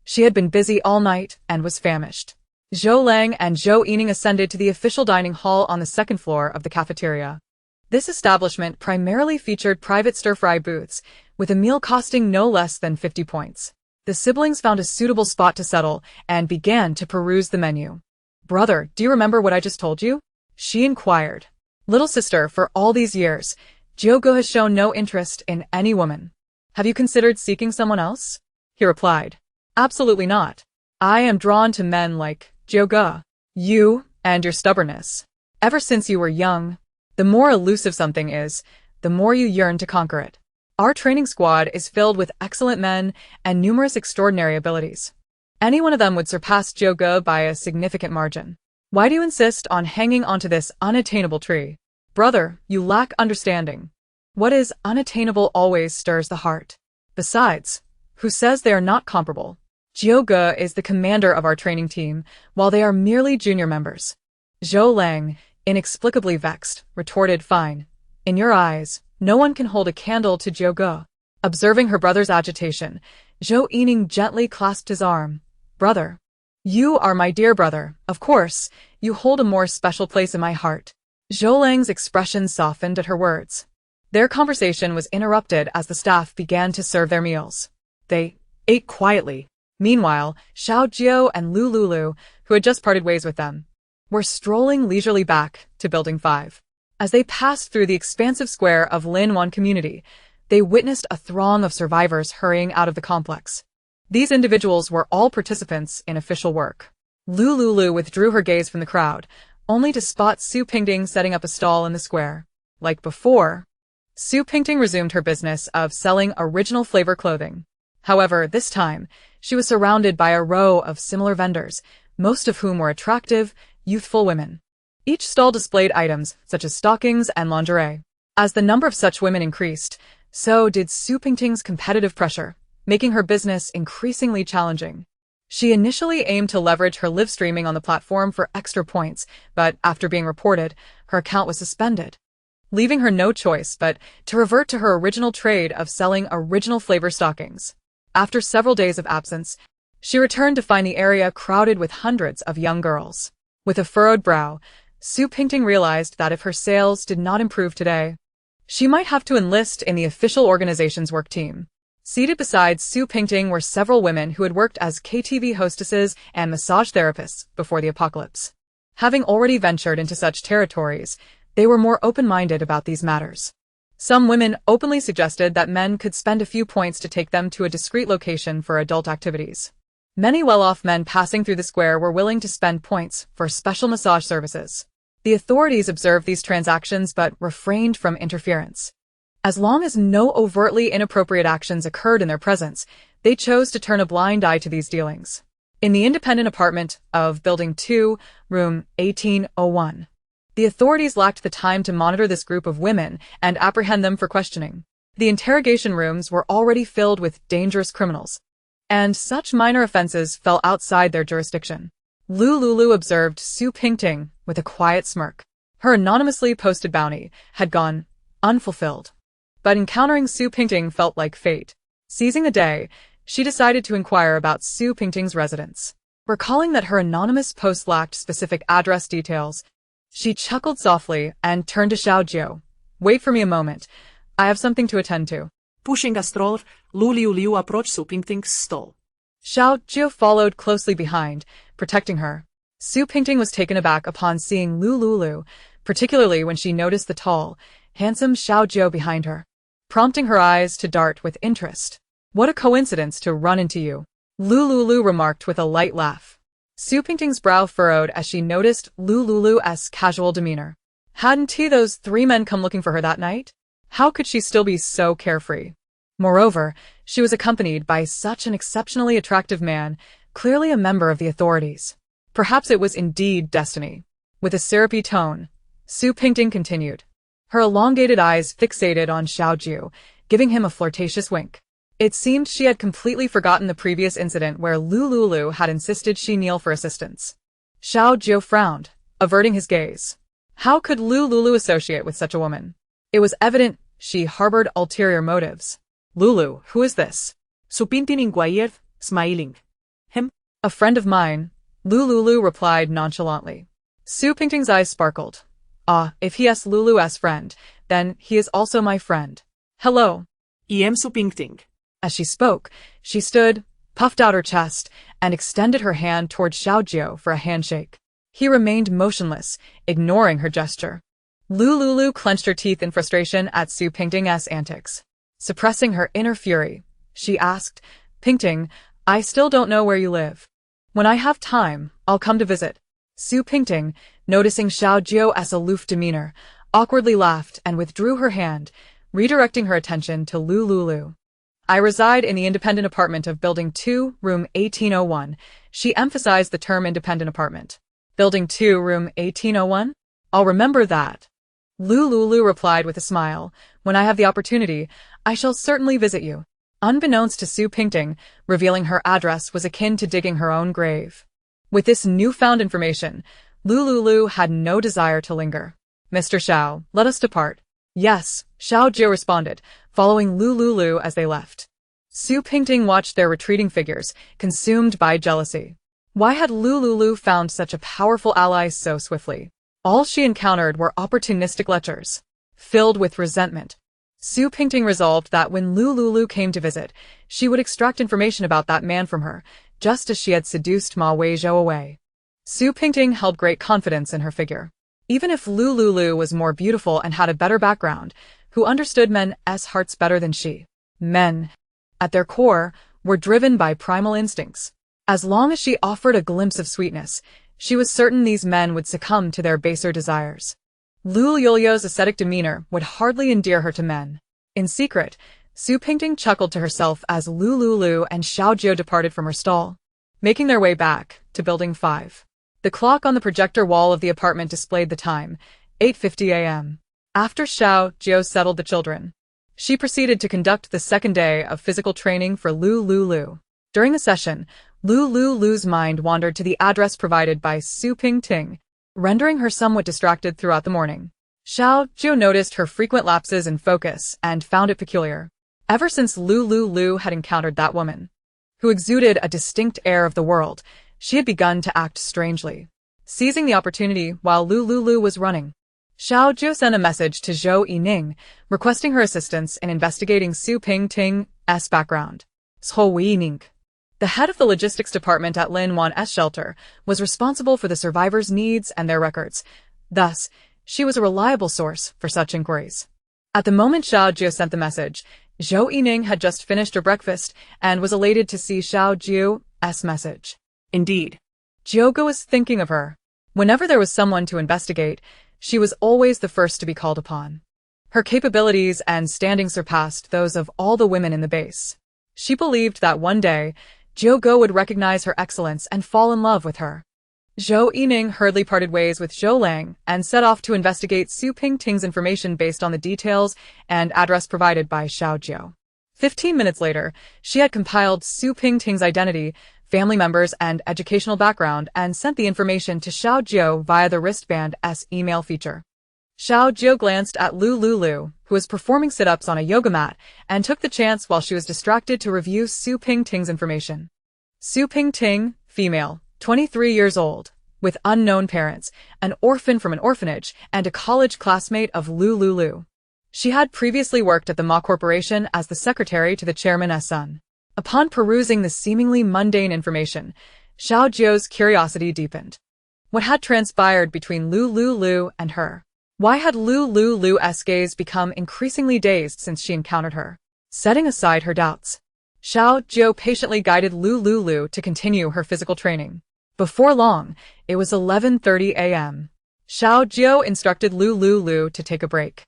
She had been busy all night and was famished. Zhou Lang and Zhou Yining ascended to the official dining hall on the second floor of the cafeteria. This establishment primarily featured private stir-fry booths, with a meal costing no less than 50 points. The siblings found a suitable spot to settle and began to peruse the menu. "Brother, do you remember what I just told you?" she inquired. "Little sister, for all these years, Jiuge has shown no interest in any woman. Have you considered seeking someone else?" He replied. "Absolutely not. I am drawn to men like Jiuge. You and your stubbornness. Ever since you were young, the more elusive something is, the more you yearn to conquer it. Our training squad is filled with excellent men and numerous extraordinary abilities. Any one of them would surpass Jiuge by a significant margin. Why do you insist on hanging onto this unattainable tree? Brother, you lack understanding. What is unattainable always stirs the heart. Besides, who says they are not comparable? Jiuge is the commander of our training team, while they are merely junior members." Zhou Lang, inexplicably vexed, retorted, "Fine. In your eyes, no one can hold a candle to Jiuge." Observing her brother's agitation, Zhou Yining gently clasped his arm. "Brother, you are my dear brother. Of course, you hold a more special place in my heart." Zhou Lang's expression softened at her words. Their conversation was interrupted as the staff began to serve their meals. They ate quietly. Meanwhile, Xiao Jiu and Lu Liuliu, who had just parted ways with them, were strolling leisurely back to Building 5. As they passed through the expansive square of Linwan Community, they witnessed a throng of survivors hurrying out of the complex. These individuals were all participants in official work. Lu Liuliu withdrew her gaze from the crowd, only to spot Su Pingting setting up a stall in the square. Like before, Su Pingting resumed her business of selling original flavor clothing. However, this time, she was surrounded by a row of similar vendors, most of whom were attractive, youthful women. Each stall displayed items such as stockings and lingerie. As the number of such women increased, so did Su Pingting's competitive pressure, making her business increasingly challenging. She initially aimed to leverage her live streaming on the platform for extra points, but after being reported, her account was suspended, leaving her no choice but to revert to her original trade of selling original flavor stockings. After several days of absence, she returned to find the area crowded with hundreds of young girls. With a furrowed brow, Su Pingting realized that if her sales did not improve today, she might have to enlist in the official organization's work team. Seated beside Su Pingting were several women who had worked as KTV hostesses and massage therapists before the apocalypse. Having already ventured into such territories, they were more open-minded about these matters. Some women openly suggested that men could spend a few points to take them to a discreet location for adult activities. Many well-off men passing through the square were willing to spend points for special massage services. The authorities observed these transactions but refrained from interference. As long as no overtly inappropriate actions occurred in their presence, they chose to turn a blind eye to these dealings. In the independent apartment of Building 2, room 1801, the authorities lacked the time to monitor this group of women and apprehend them for questioning. The interrogation rooms were already filled with dangerous criminals, and such minor offenses fell outside their jurisdiction. Lu Liuliu observed Su Pingting with a quiet smirk. Her anonymously posted bounty had gone unfulfilled. But encountering Su Pingting felt like fate. Seizing the day, she decided to inquire about Su Pingting's residence. Recalling that her anonymous post lacked specific address details, she chuckled softly and turned to Xiao Jiu. "Wait for me a moment. I have something to attend to." Pushing a stroller, Lu Liuliu approached Su Pingting's stall. Xiao Jiu followed closely behind, protecting her. Su Pingting was taken aback upon seeing Lu Liuliu, particularly when she noticed the tall, handsome Xiao Jiu behind her, prompting her eyes to dart with interest. "What a coincidence to run into you," Lu Liuliu remarked with a light laugh. Su Pingting's brow furrowed as she noticed Lu Liuliu's casual demeanor. Hadn't those three men come looking for her that night? How could she still be so carefree? Moreover, she was accompanied by such an exceptionally attractive man, clearly a member of the authorities. Perhaps it was indeed destiny. With a syrupy tone, Su Pingting continued, her elongated eyes fixated on Xiaojiu, giving him a flirtatious wink. It seemed she had completely forgotten the previous incident where Lu Liuliu had insisted she kneel for assistance. Xiaojiu frowned, averting his gaze. How could Lu Liuliu associate with such a woman? It was evident she harbored ulterior motives. Lulu, who is this? Su Pingting inquired, smiling. Him? A friend of mine, Lu Liuliu replied nonchalantly. Su Pingting's eyes sparkled. Ah, if he is Lulu's friend, then he is also my friend. Hello. I am Su Pingting. As she spoke, she stood, puffed out her chest, and extended her hand toward Xiaojiu for a handshake. He remained motionless, ignoring her gesture. Lu Liuliu clenched her teeth in frustration at Su Pingting's antics. Suppressing her inner fury, she asked, Pingting, I still don't know where you live. When I have time, I'll come to visit. Su Pingting, noticing Xiaojiu's aloof demeanor, awkwardly laughed and withdrew her hand, redirecting her attention to Lu Liuliu. I reside in the independent apartment of Building 2, Room 1801. She emphasized the term independent apartment. Building 2, Room 1801? I'll remember that. Lu Liuliu replied with a smile. When I have the opportunity, I shall certainly visit you. Unbeknownst to Su Pingting, revealing her address was akin to digging her own grave. With this newfound information, Lu Liuliu had no desire to linger. Mr. Xiao, let us depart. Yes, Xiaojiu responded, following Lu Liuliu as they left. Su Pingting watched their retreating figures, consumed by jealousy. Why had Lu Liuliu found such a powerful ally so swiftly? All she encountered were opportunistic lechers. Filled with resentment, Su Pingting resolved that when Lu Liuliu came to visit, she would extract information about that man from her, just as she had seduced Ma Weizhou away. Su Pingting held great confidence in her figure. Even if Lu Liuliu was more beautiful and had a better background, who understood men's hearts better than she? Men, at their core, were driven by primal instincts. As long as she offered a glimpse of sweetness, she was certain these men would succumb to their baser desires. Lu Liuliu's ascetic demeanor would hardly endear her to men. In secret, Su Pingting chuckled to herself as Lu Liuliu and Xiaojiu departed from her stall, making their way back to Building 5. The clock on the projector wall of the apartment displayed the time, 8:50 a.m. After Xiaojiu settled the children, she proceeded to conduct the second day of physical training for Lu Liuliu. During the session, Lu Liuliu's mind wandered to the address provided by Su Pingting, rendering her somewhat distracted throughout the morning. Xiaojiu noticed her frequent lapses in focus and found it peculiar. Ever since Lu Liuliu had encountered that woman, who exuded a distinct air of the world, she had begun to act strangely. Seizing the opportunity while Lu Liuliu was running, Xiaojiu sent a message to Zhou Yining, requesting her assistance in investigating Su Pingting's background. Zhou Yining, the head of the logistics department at Lin Wan's shelter, was responsible for the survivors' needs and their records. Thus, she was a reliable source for such inquiries. At the moment Xiaojiu sent the message, Zhou Yining had just finished her breakfast and was elated to see Xiaojiu's message. Indeed, Jiogo was thinking of her. Whenever there was someone to investigate, she was always the first to be called upon. Her capabilities and standing surpassed those of all the women in the base. She believed that one day, Jiogo would recognize her excellence and fall in love with her. Zhou Yining hurriedly parted ways with Zhou Lang and set off to investigate Su Pingting's information based on the details and address provided by Xiaojiu. 15 minutes later, she had compiled Su Pingting's identity, family members, and educational background and sent the information to Xiaojiu via the wristband's email feature. Xiaojiu glanced at Lu Liuliu, who was performing sit-ups on a yoga mat, and took the chance while she was distracted to review Su Pingting's information. Su Pingting, female, 23 years old, with unknown parents, an orphan from an orphanage, and a college classmate of Lu Liuliu. She had previously worked at the Ma Corporation as the secretary to the chairman's son. Upon perusing the seemingly mundane information, Xiaojiu's curiosity deepened. What had transpired between Lu Liuliu and her? Why had Lu Liuliu's gaze become increasingly dazed since she encountered her? Setting aside her doubts, Xiaojiu patiently guided Lu Liuliu to continue her physical training. Before long, it was 11:30 a.m. Xiao Jiao instructed Lu Liuliu to take a break,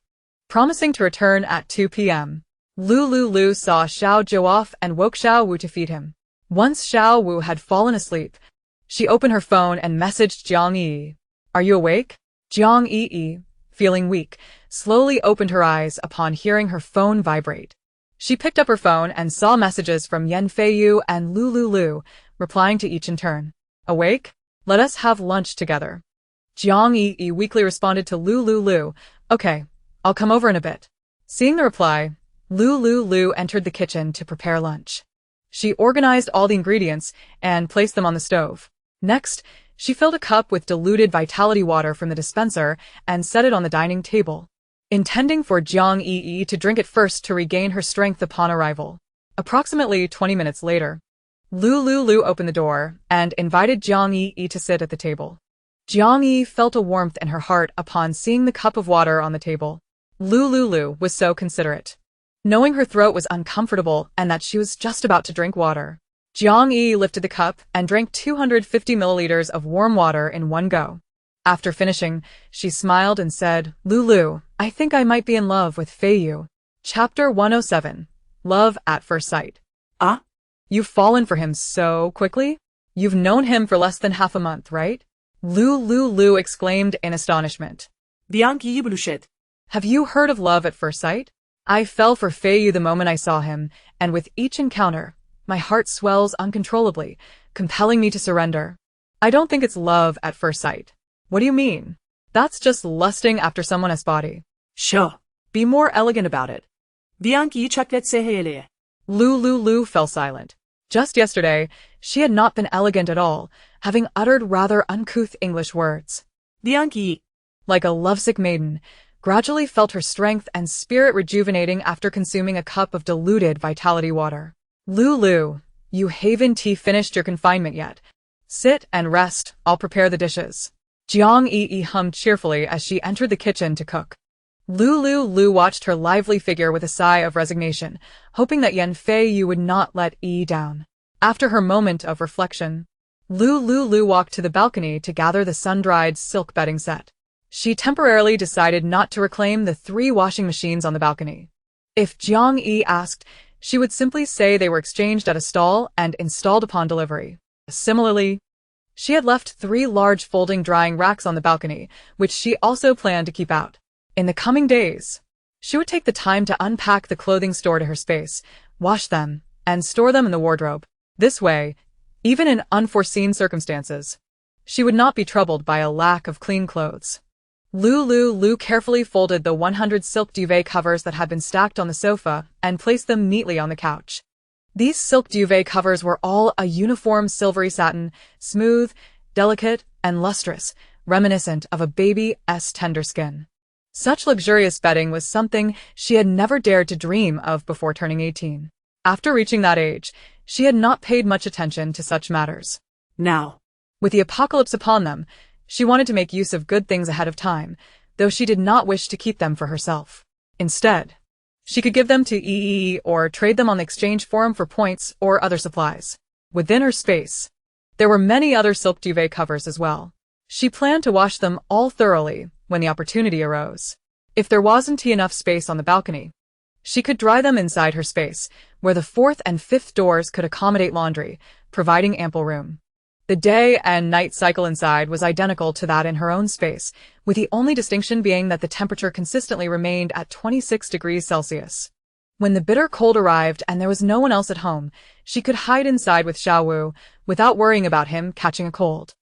promising to return at 2 p.m. Lu Liuliu saw Xiao Jiao off and woke Xiao Wu to feed him. Once Xiao Wu had fallen asleep, she opened her phone and messaged Jiang Yi. "Are you awake?" Jiang Yi, feeling weak, slowly opened her eyes upon hearing her phone vibrate. She picked up her phone and saw messages from Yan Feiyu and Lu Liuliu, replying to each in turn. "Awake? Let us have lunch together." Jiang Yi weakly responded to Lu Liuliu, "Okay, I'll come over in a bit." Seeing the reply, Lu Liuliu entered the kitchen to prepare lunch. She organized all the ingredients and placed them on the stove. Next, she filled a cup with diluted vitality water from the dispenser and set it on the dining table, intending for Jiang Yi to drink it first to regain her strength upon arrival. Approximately 20 minutes later, Lu Liuliu opened the door and invited Jiang Yi to sit at the table. Jiang Yi felt a warmth in her heart upon seeing the cup of water on the table. Lu Liuliu was so considerate, knowing her throat was uncomfortable and that she was just about to drink water. Jiang Yi lifted the cup and drank 250 milliliters of warm water in one go. After finishing, she smiled and said, "Lulu, I think I might be in love with Feiyu." Chapter 107. Love at First Sight. Ah? You've fallen for him so quickly? You've known him for less than half a month, right? Lu Liuliu exclaimed in astonishment. Bianchi Bluchet. Have you heard of love at first sight? I fell for Feiyu the moment I saw him, and with each encounter, my heart swells uncontrollably, compelling me to surrender. I don't think it's love at first sight. What do you mean? That's just lusting after someone's body. Sure. Be more elegant about it. Bianchi Chaklet Sehele. Lu Liuliu fell silent. Just yesterday, she had not been elegant at all, having uttered rather uncouth English words. Bianchi, like a lovesick maiden, gradually felt her strength and spirit rejuvenating after consuming a cup of diluted vitality water. Lu, you haven't finished your confinement yet. Sit and rest, I'll prepare the dishes. Jiang Yi hummed cheerfully as she entered the kitchen to cook. Lu Liuliu watched her lively figure with a sigh of resignation, hoping that Yan Feiyu would not let Yi down. After her moment of reflection, Lu Liuliu walked to the balcony to gather the sun-dried silk bedding set. She temporarily decided not to reclaim the 3 washing machines on the balcony. If Jiang Yi asked, she would simply say they were exchanged at a stall and installed upon delivery. Similarly, she had left 3 large folding drying racks on the balcony, which she also planned to keep out. In the coming days, she would take the time to unpack the clothing stored to her space, wash them, and store them in the wardrobe. This way, even in unforeseen circumstances, she would not be troubled by a lack of clean clothes. Lu Liuliu carefully folded the 100 silk duvet covers that had been stacked on the sofa and placed them neatly on the couch. These silk duvet covers were all a uniform silvery satin, smooth, delicate, and lustrous, reminiscent of a baby's tender skin. Such luxurious bedding was something she had never dared to dream of before turning 18. After reaching that age, she had not paid much attention to such matters. Now, with the apocalypse upon them, she wanted to make use of good things ahead of time, though she did not wish to keep them for herself. Instead, she could give them to Yi or trade them on the exchange forum for points or other supplies. Within her space, there were many other silk duvet covers as well. She planned to wash them all thoroughly when the opportunity arose. If there wasn't enough space on the balcony, she could dry them inside her space, where the 4th and 5th doors could accommodate laundry, providing ample room. The day and night cycle inside was identical to that in her own space, with the only distinction being that the temperature consistently remained at 26 degrees Celsius. When the bitter cold arrived and there was no one else at home, she could hide inside with Xiao Wu without worrying about him catching a cold.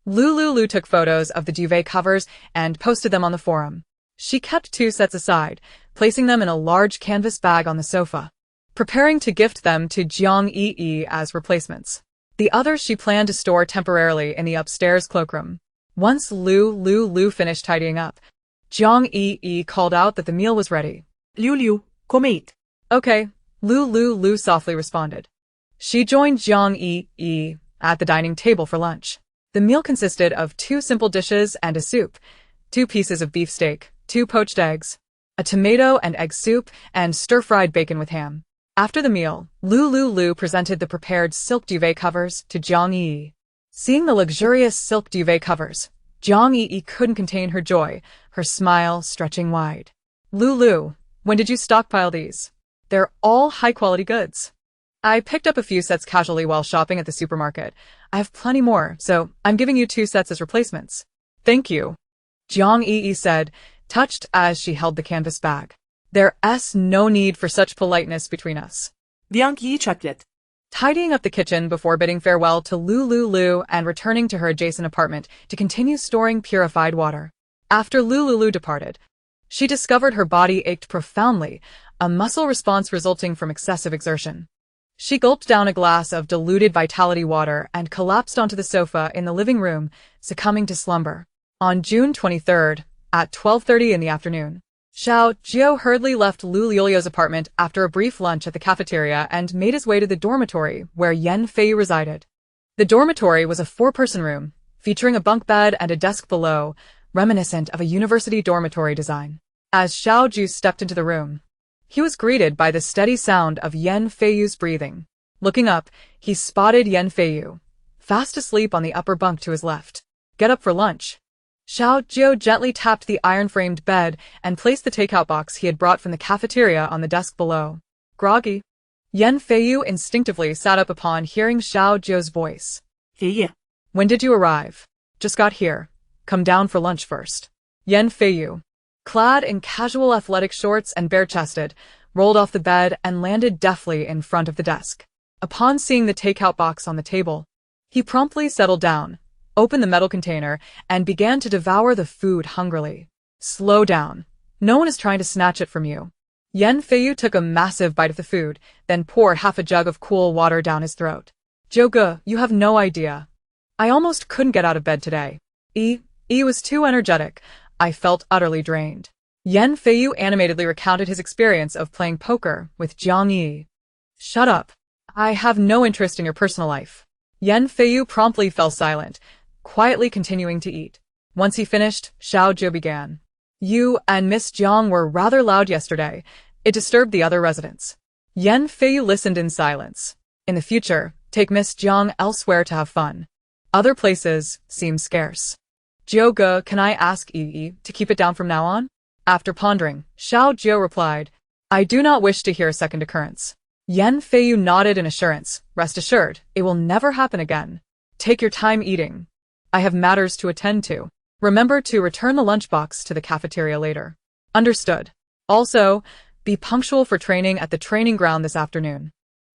Lu Liuliu took photos of the duvet covers and posted them on the forum. She kept 2 sets aside, placing them in a large canvas bag on the sofa, preparing to gift them to Jiang Yi as replacements. The others she planned to store temporarily in the upstairs cloakroom. Once Lu Liuliu finished tidying up, Jiang Yi called out that the meal was ready. Liuliu, come eat. Okay, Lu Liuliu softly responded. She joined Jiang Yi at the dining table for lunch. The meal consisted of 2 simple dishes and a soup, 2 pieces of beef steak, 2 poached eggs, a tomato and egg soup, and stir-fried bacon with ham. After the meal, Lu Liuliu presented the prepared silk duvet covers to Jiang Yi. Seeing the luxurious silk duvet covers, Jiang Yi couldn't contain her joy, her smile stretching wide. Lu, when did you stockpile these? They're all high-quality goods. I picked up a few sets casually while shopping at the supermarket. I have plenty more, so I'm giving you 2 sets as replacements. Thank you, Jiang Yi said, touched as she held the canvas bag. There's no need for such politeness between us. Jiang Yi chuckled. Tidying up the kitchen before bidding farewell to Lu Liuliu and returning to her adjacent apartment to continue storing purified water. After Lu Liuliu departed, she discovered her body ached profoundly, a muscle response resulting from excessive exertion. She gulped down a glass of diluted vitality water and collapsed onto the sofa in the living room, succumbing to slumber. On June 23rd, at 12:30 in the afternoon, Xiao Jiu hurriedly left Lu Liuliu's apartment after a brief lunch at the cafeteria and made his way to the dormitory where Yan Feiyu resided. The dormitory was a 4-person room, featuring a bunk bed and a desk below, reminiscent of a university dormitory design. As Xiao Jiu stepped into the room, he was greeted by the steady sound of Yan Feiyu's breathing. Looking up, he spotted Yan Feiyu, fast asleep on the upper bunk to his left. Get up for lunch. Xiao Jiu gently tapped the iron-framed bed and placed the takeout box he had brought from the cafeteria on the desk below. Groggy, Yan Feiyu instinctively sat up upon hearing Xiao Jiu's voice. Feiyu. When did you arrive? Just got here. Come down for lunch first. Yan Feiyu, clad in casual athletic shorts and bare-chested, rolled off the bed and landed deftly in front of the desk. Upon seeing the takeout box on the table, he promptly settled down, opened the metal container, and began to devour the food hungrily. Slow down. No one is trying to snatch it from you. Yan Feiyu took a massive bite of the food, then poured half a jug of cool water down his throat. Joga, you have no idea. I almost couldn't get out of bed today. E was too energetic. I felt utterly drained. Yan Feiyu animatedly recounted his experience of playing poker with Jiang Yi. Shut up. I have no interest in your personal life. Yan Feiyu promptly fell silent, quietly continuing to eat. Once he finished, Xiao Jiu began. You and Miss Jiang were rather loud yesterday. It disturbed the other residents. Yan Feiyu listened in silence. In the future, take Miss Jiang elsewhere to have fun. Other places seem scarce. Joga, can I ask Yi to keep it down from now on? After pondering, Xiao Jiu replied, I do not wish to hear a second occurrence. Yan Feiyu nodded in assurance. Rest assured, it will never happen again. Take your time eating. I have matters to attend to. Remember to return the lunchbox to the cafeteria later. Understood. Also, be punctual for training at the training ground this afternoon.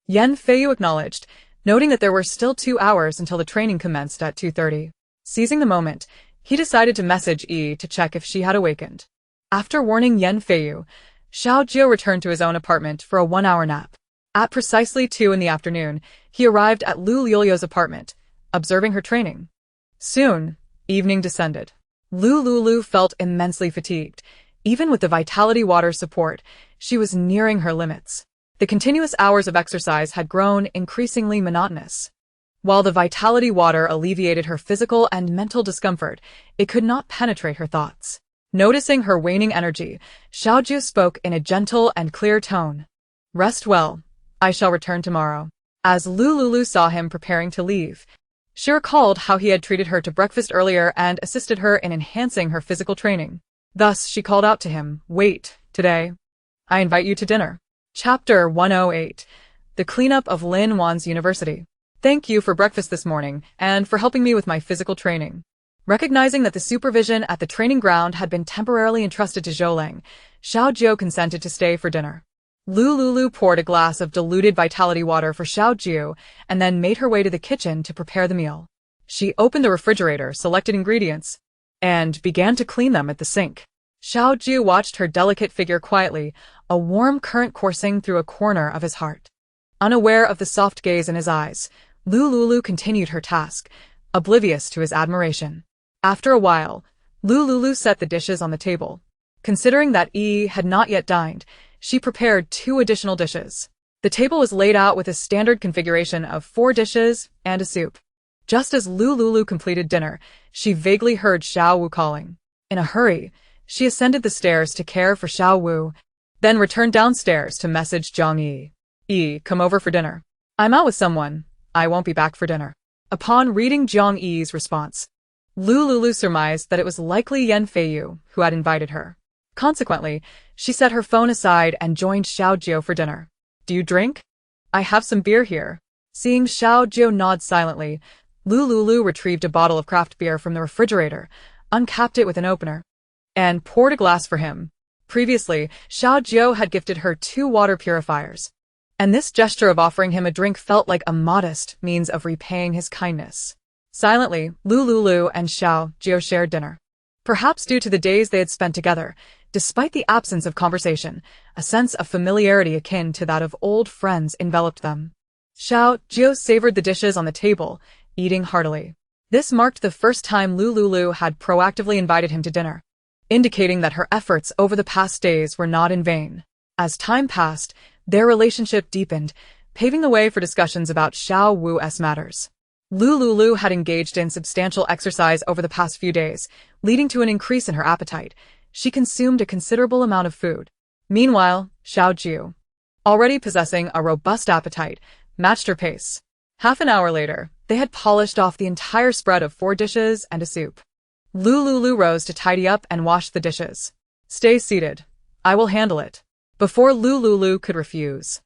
Yan Feiyu acknowledged, noting that there were still 2 hours until the training commenced at 2:30. Seizing the moment, he decided to message Yi to check if she had awakened. After warning Yan Feiyu, Xiao Jiu returned to his own apartment for a 1-hour nap. At precisely 2 in the afternoon, he arrived at Lu Liuliu's apartment, observing her training. Soon, evening descended. Lu Liuliu felt immensely fatigued. Even with the vitality water support, she was nearing her limits. The continuous hours of exercise had grown increasingly monotonous. While the vitality water alleviated her physical and mental discomfort, it could not penetrate her thoughts. Noticing her waning energy, Xiao Jiu spoke in a gentle and clear tone. Rest well. I shall return tomorrow. As Lu Liuliu saw him preparing to leave, she recalled how he had treated her to breakfast earlier and assisted her in enhancing her physical training. Thus, she called out to him, Wait, today. I invite you to dinner. Chapter 108. The Cleanup of Lin Wan's University. Thank you for breakfast this morning, and for helping me with my physical training. Recognizing that the supervision at the training ground had been temporarily entrusted to Zhou, Xiao Jiu consented to stay for dinner. Lu Liuliu poured a glass of diluted vitality water for Xiao Jiu and then made her way to the kitchen to prepare the meal. She opened the refrigerator, selected ingredients, and began to clean them at the sink. Xiao Jiu watched her delicate figure quietly, a warm current coursing through a corner of his heart. Unaware of the soft gaze in his eyes, Lu Liuliu continued her task, oblivious to his admiration. After a while, Lu Liuliu set the dishes on the table. Considering that Yi had not yet dined, she prepared 2 additional dishes. The table was laid out with a standard configuration of 4 dishes and a soup. Just as Lu Liuliu completed dinner, she vaguely heard Xiao Wu calling. In a hurry, she ascended the stairs to care for Xiao Wu, then returned downstairs to message Jiang Yi. Yi, come over for dinner. I'm out with someone. I won't be back for dinner. Upon reading Jiang Yi's response, Lu Liuliu surmised that it was likely Yan Feiyu who had invited her. Consequently, she set her phone aside and joined Xiao Jiu for dinner. "Do you drink? I have some beer here." Seeing Xiao Jiu nod silently, Lu Liuliu retrieved a bottle of craft beer from the refrigerator, uncapped it with an opener, and poured a glass for him. Previously, Xiao Jiu had gifted her 2 water purifiers, and this gesture of offering him a drink felt like a modest means of repaying his kindness. Silently, Lu Liuliu and Xiao Jiu shared dinner. Perhaps due to the days they had spent together, despite the absence of conversation, a sense of familiarity akin to that of old friends enveloped them. Xiao Jiu savored the dishes on the table, eating heartily. This marked the first time Lu Liuliu had proactively invited him to dinner, indicating that her efforts over the past days were not in vain. As time passed, their relationship deepened, paving the way for discussions about Xiao Wu's matters. Lu Liuliu had engaged in substantial exercise over the past few days, leading to an increase in her appetite. She consumed a considerable amount of food. Meanwhile, Xiao Jiu, already possessing a robust appetite, matched her pace. Half an hour later, they had polished off the entire spread of 4 dishes and a soup. Lu Liuliu rose to tidy up and wash the dishes. "Stay seated. I will handle it." Before Lu Liuliu could refuse,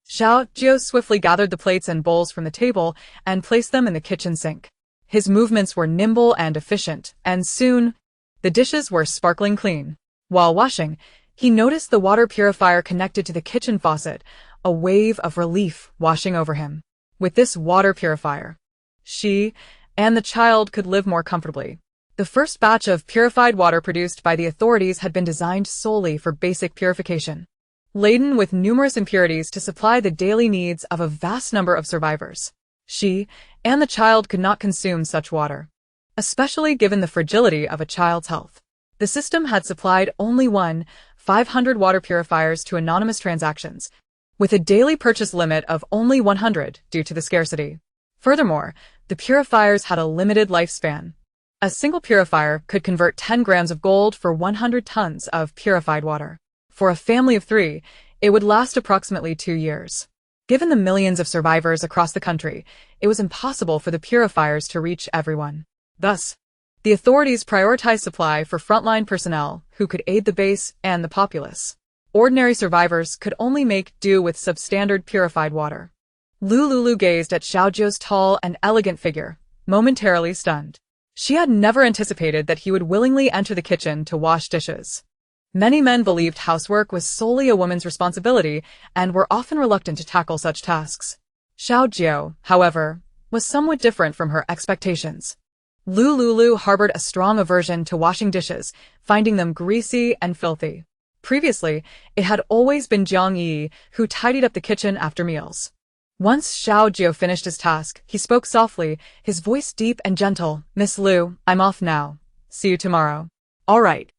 Xiao Jiu swiftly gathered the plates and bowls from the table and placed them in the kitchen sink. His movements were nimble and efficient, and soon, the dishes were sparkling clean. While washing, he noticed the water purifier connected to the kitchen faucet, a wave of relief washing over him. With this water purifier, she and the child could live more comfortably. The first batch of purified water produced by the authorities had been designed solely for basic purification, laden with numerous impurities to supply the daily needs of a vast number of survivors. She and the child could not consume such water, especially given the fragility of a child's health. The system had supplied only 500 water purifiers to anonymous transactions, with a daily purchase limit of only 100 due to the scarcity. Furthermore, the purifiers had a limited lifespan. A single purifier could convert 10 grams of gold for 100 tons of purified water. For a family of 3, it would last approximately 2 years. Given the millions of survivors across the country, it was impossible for the purifiers to reach everyone. Thus, the authorities prioritized supply for frontline personnel who could aid the base and the populace. Ordinary survivors could only make do with substandard purified water. Lu Liuliu gazed at Xiao Jiu's tall and elegant figure, momentarily stunned. She had never anticipated that he would willingly enter the kitchen to wash dishes. Many men believed housework was solely a woman's responsibility and were often reluctant to tackle such tasks. Xiao Jiu, however, was somewhat different from her expectations. Lu Liuliu harbored a strong aversion to washing dishes, finding them greasy and filthy. Previously, it had always been Jiang Yi who tidied up the kitchen after meals. Once Xiao Jiu finished his task, he spoke softly, his voice deep and gentle. "Miss Lu, I'm off now. See you tomorrow." "All right."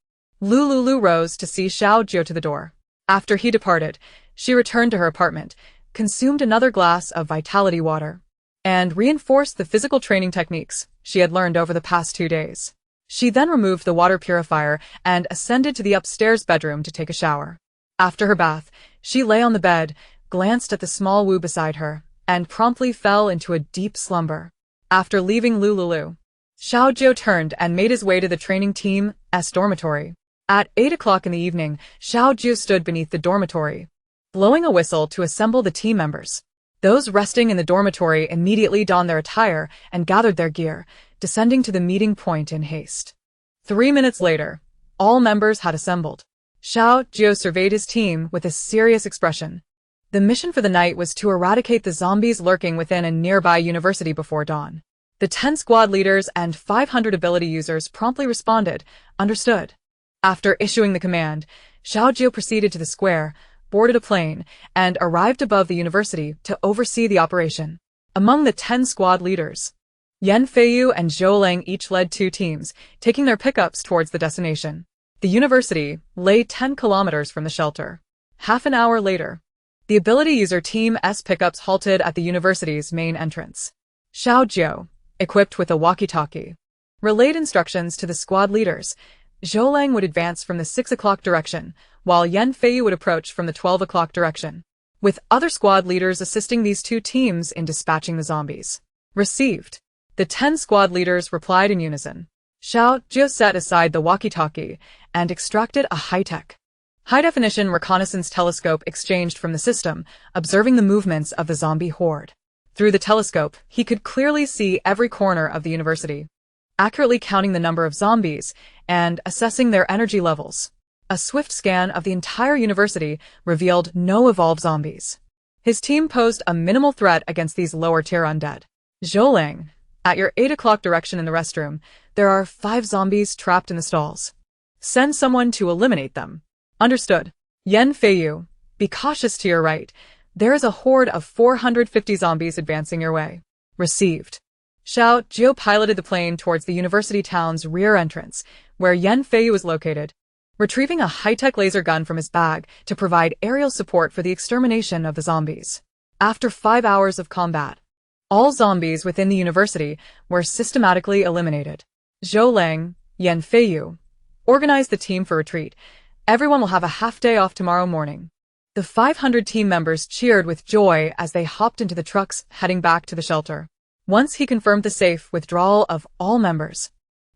Lu Liuliu rose to see Xiao Jiu to the door. After he departed, she returned to her apartment, consumed another glass of vitality water, and reinforced the physical training techniques she had learned over the past 2 days. She then removed the water purifier and ascended to the upstairs bedroom to take a shower. After her bath, she lay on the bed, glanced at the small Wu beside her, and promptly fell into a deep slumber. After leaving Lu Liuliu, Xiao Jiu turned and made his way to the training team's dormitory. At 8 o'clock in the evening, Xiao Jiu stood beneath the dormitory, blowing a whistle to assemble the team members. Those resting in the dormitory immediately donned their attire and gathered their gear, descending to the meeting point in haste. 3 minutes later, all members had assembled. Xiao Jiu surveyed his team with a serious expression. The mission for the night was to eradicate the zombies lurking within a nearby university before dawn. The 10 squad leaders and 500 ability users promptly responded, "Understood." After issuing the command, Xiao Jiu proceeded to the square, boarded a plane, and arrived above the university to oversee the operation. Among the 10 squad leaders, Yan Feiyu and Zhou Lang each led 2 teams, taking their pickups towards the destination. The university lay 10 kilometers from the shelter. Half an hour later, the ability user team's pickups halted at the university's main entrance. Xiao Jiu, equipped with a walkie-talkie, relayed instructions to the squad leaders. Zhou Lang would advance from the 6 o'clock direction, while Yan Feiyu would approach from the 12 o'clock direction, with other squad leaders assisting these 2 teams in dispatching the zombies. Received. The 10 squad leaders replied in unison. Xiao Jiu set aside the walkie-talkie and extracted a high-tech, high-definition reconnaissance telescope exchanged from the system, observing the movements of the zombie horde. Through the telescope, he could clearly see every corner of the university, accurately counting the number of zombies and assessing their energy levels. A swift scan of the entire university revealed no evolved zombies. His team posed a minimal threat against these lower-tier undead. Zhoulang, at your 8 o'clock direction in the restroom, there are 5 zombies trapped in the stalls. Send someone to eliminate them. Understood. Yan Feiyu, be cautious to your right. There is a horde of 450 zombies advancing your way. Received. Xiao Jiu piloted the plane towards the university town's rear entrance, where Yan Feiyu was located, retrieving a high-tech laser gun from his bag to provide aerial support for the extermination of the zombies. After 5 hours of combat, all zombies within the university were systematically eliminated. Zhoulang, Yan Feiyu, organized the team for retreat. Everyone will have a half-day off tomorrow morning. The 500 team members cheered with joy as they hopped into the trucks heading back to the shelter. Once he confirmed the safe withdrawal of all members,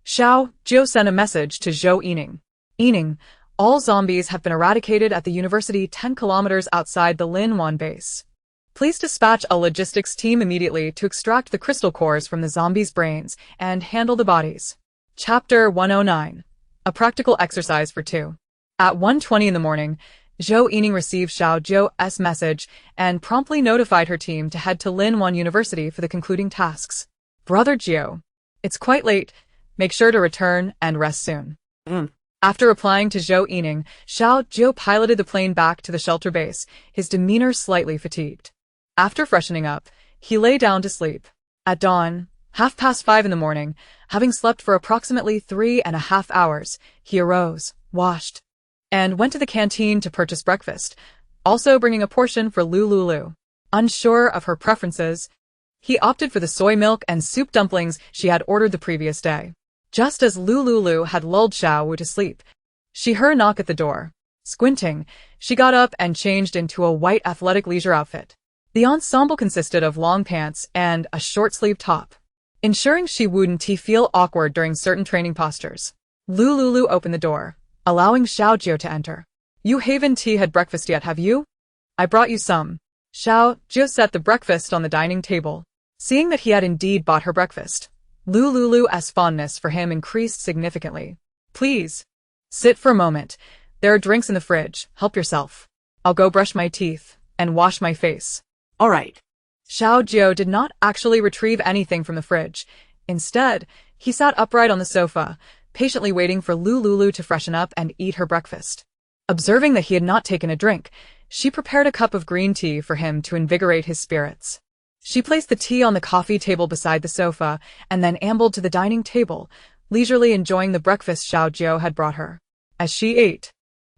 Xiao Jiu sent a message to Zhou Yining. Yining, all zombies have been eradicated at the university 10 kilometers outside the Linwan base. Please dispatch a logistics team immediately to extract the crystal cores from the zombies' brains and handle the bodies. Chapter 109. A practical exercise for 2. At 1:20 in the morning, Zhou Yining received Xiao Jiu's message and promptly notified her team to head to Linwan University for the concluding tasks. Brother Jiu, it's quite late. Make sure to return and rest soon. After replying to Zhou Yining, Xiao Jiu piloted the plane back to the shelter base, his demeanor slightly fatigued. After freshening up, he lay down to sleep. At dawn, 5:30 in the morning, having slept for approximately 3.5 hours, he arose, washed, and went to the canteen to purchase breakfast, also bringing a portion for Lu Liuliu. Unsure of her preferences, he opted for the soy milk and soup dumplings she had ordered the previous day. Just as Lu Liuliu had lulled Xiao Wu to sleep, she heard a knock at the door. Squinting, she got up and changed into a white athletic leisure outfit. The ensemble consisted of long pants and a short-sleeved top, ensuring she wouldn't feel awkward during certain training postures. Lu Liuliu opened the door, allowing Xiao Jiu to enter. You haven't had breakfast yet, have you? I brought you some. Xiao Jiu set the breakfast on the dining table. Seeing that he had indeed bought her breakfast, Lu Liuliu's fondness for him increased significantly. Please, sit for a moment. There are drinks in the fridge. Help yourself. I'll go brush my teeth and wash my face. All right. Xiao Jiu did not actually retrieve anything from the fridge. Instead, he sat upright on the sofa, patiently waiting for Lu Liuliu to freshen up and eat her breakfast. Observing that he had not taken a drink, she prepared a cup of green tea for him to invigorate his spirits. She placed the tea on the coffee table beside the sofa and then ambled to the dining table, leisurely enjoying the breakfast Xiao Jiu had brought her. As she ate,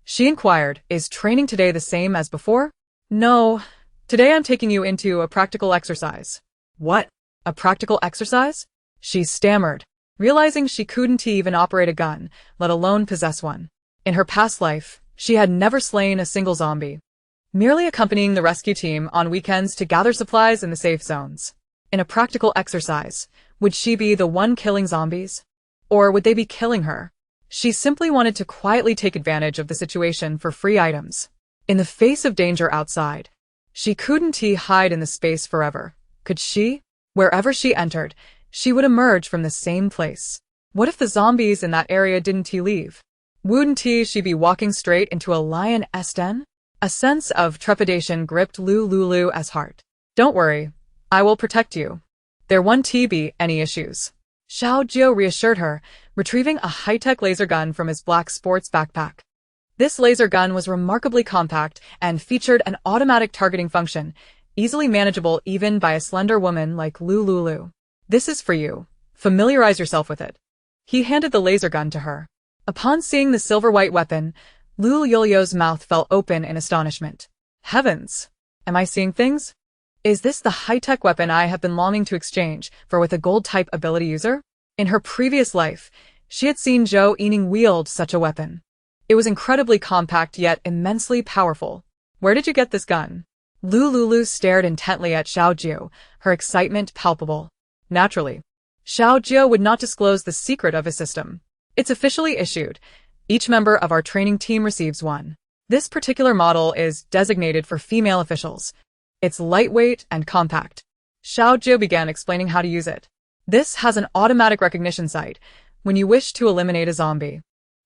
she inquired, "Is training today the same as before?" "No. Today I'm taking you into a practical exercise." What? A practical exercise? She stammered, realizing she couldn't even operate a gun, let alone possess one. In her past life, she had never slain a single zombie, merely accompanying the rescue team on weekends to gather supplies in the safe zones. In a practical exercise, would she be the one killing zombies? Or would they be killing her? She simply wanted to quietly take advantage of the situation for free items. In the face of danger outside, she couldn't hide in the space forever, could she? Wherever she entered, she would emerge from the same place. What if the zombies in that area didn't leave? Wouldn't she be walking straight into a lion's den? A sense of trepidation gripped Lu Liuliu's heart. Don't worry, I will protect you. There won't be any issues. Xiao Jiu reassured her, retrieving a high-tech laser gun from his black sports backpack. This laser gun was remarkably compact and featured an automatic targeting function, easily manageable even by a slender woman like Lu Liuliu. This is for you. Familiarize yourself with it. He handed the laser gun to her. Upon seeing the silver-white weapon, Lu Liuliu's mouth fell open in astonishment. Heavens! Am I seeing things? Is this the high-tech weapon I have been longing to exchange for with a gold-type ability user? In her previous life, she had seen Zhou Yining wield such a weapon. It was incredibly compact yet immensely powerful. Where did you get this gun? Lu Liuliu stared intently at Xiao Jiu, her excitement palpable. Naturally. Xiao Jiu would not disclose the secret of his system. It's officially issued. Each member of our training team receives one. This particular model is designated for female officials. It's lightweight and compact. Xiao Jiu began explaining how to use it. This has an automatic recognition sight. When you wish to eliminate a zombie,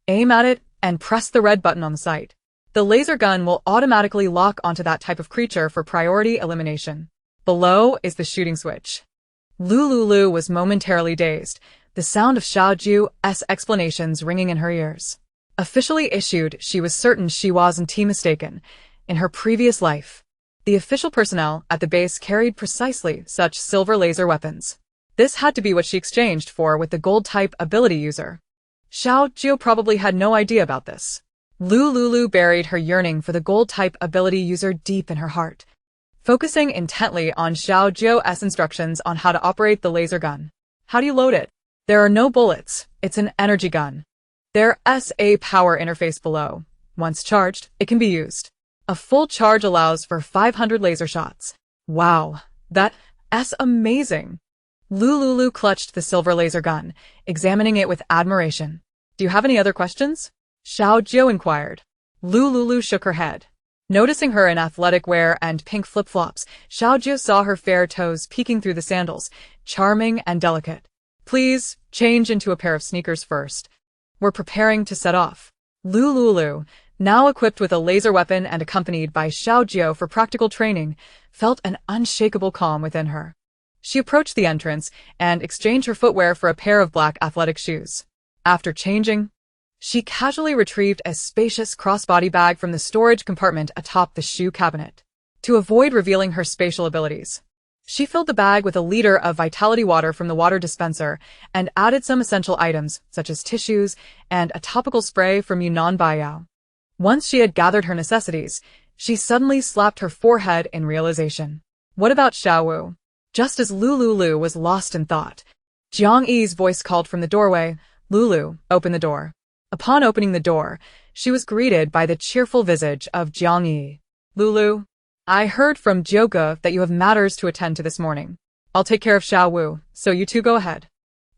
aim at it and press the red button on the sight. The laser gun will automatically lock onto that type of creature for priority elimination. Below is the shooting switch. Lu Liuliu was momentarily dazed, the sound of Xiao Jiu's explanations ringing in her ears. Officially issued, she was certain she wasn't mistaken. In her previous life, the official personnel at the base carried precisely such silver laser weapons. This had to be what she exchanged for with the gold-type ability user. Xiao Jiu probably had no idea about this. Lu Liuliu buried her yearning for the gold-type ability user deep in her heart, focusing intently on Xiao Jiu's instructions on how to operate the laser gun. How do you load it? There are no bullets, it's an energy gun. There's a power interface below. Once charged, it can be used. A full charge allows for 500 laser shots. Wow, that's amazing. Lu Liuliu clutched the silver laser gun, examining it with admiration. Do you have any other questions? Xiao Jiu inquired. Lu Liuliu shook her head. Noticing her in athletic wear and pink flip-flops, Xiao Jiu saw her fair toes peeking through the sandals, charming and delicate. Please, change into a pair of sneakers first. We're preparing to set off. Lu Liuliu, now equipped with a laser weapon and accompanied by Xiao Jiu for practical training, felt an unshakable calm within her. She approached the entrance and exchanged her footwear for a pair of black athletic shoes. After changing, she casually retrieved a spacious crossbody bag from the storage compartment atop the shoe cabinet. To avoid revealing her spatial abilities, she filled the bag with a liter of vitality water from the water dispenser and added some essential items, such as tissues and a topical spray from Yunnan Baiyao. Once she had gathered her necessities, she suddenly slapped her forehead in realization. What about Xiao Wu? Just as Lu Liuliu was lost in thought, Jiang Yi's voice called from the doorway, "Lulu, open the door." Upon opening the door, she was greeted by the cheerful visage of Jiang Yi. "Lulu, I heard from Jioge that you have matters to attend to this morning. I'll take care of Xiao Wu, so you two go ahead."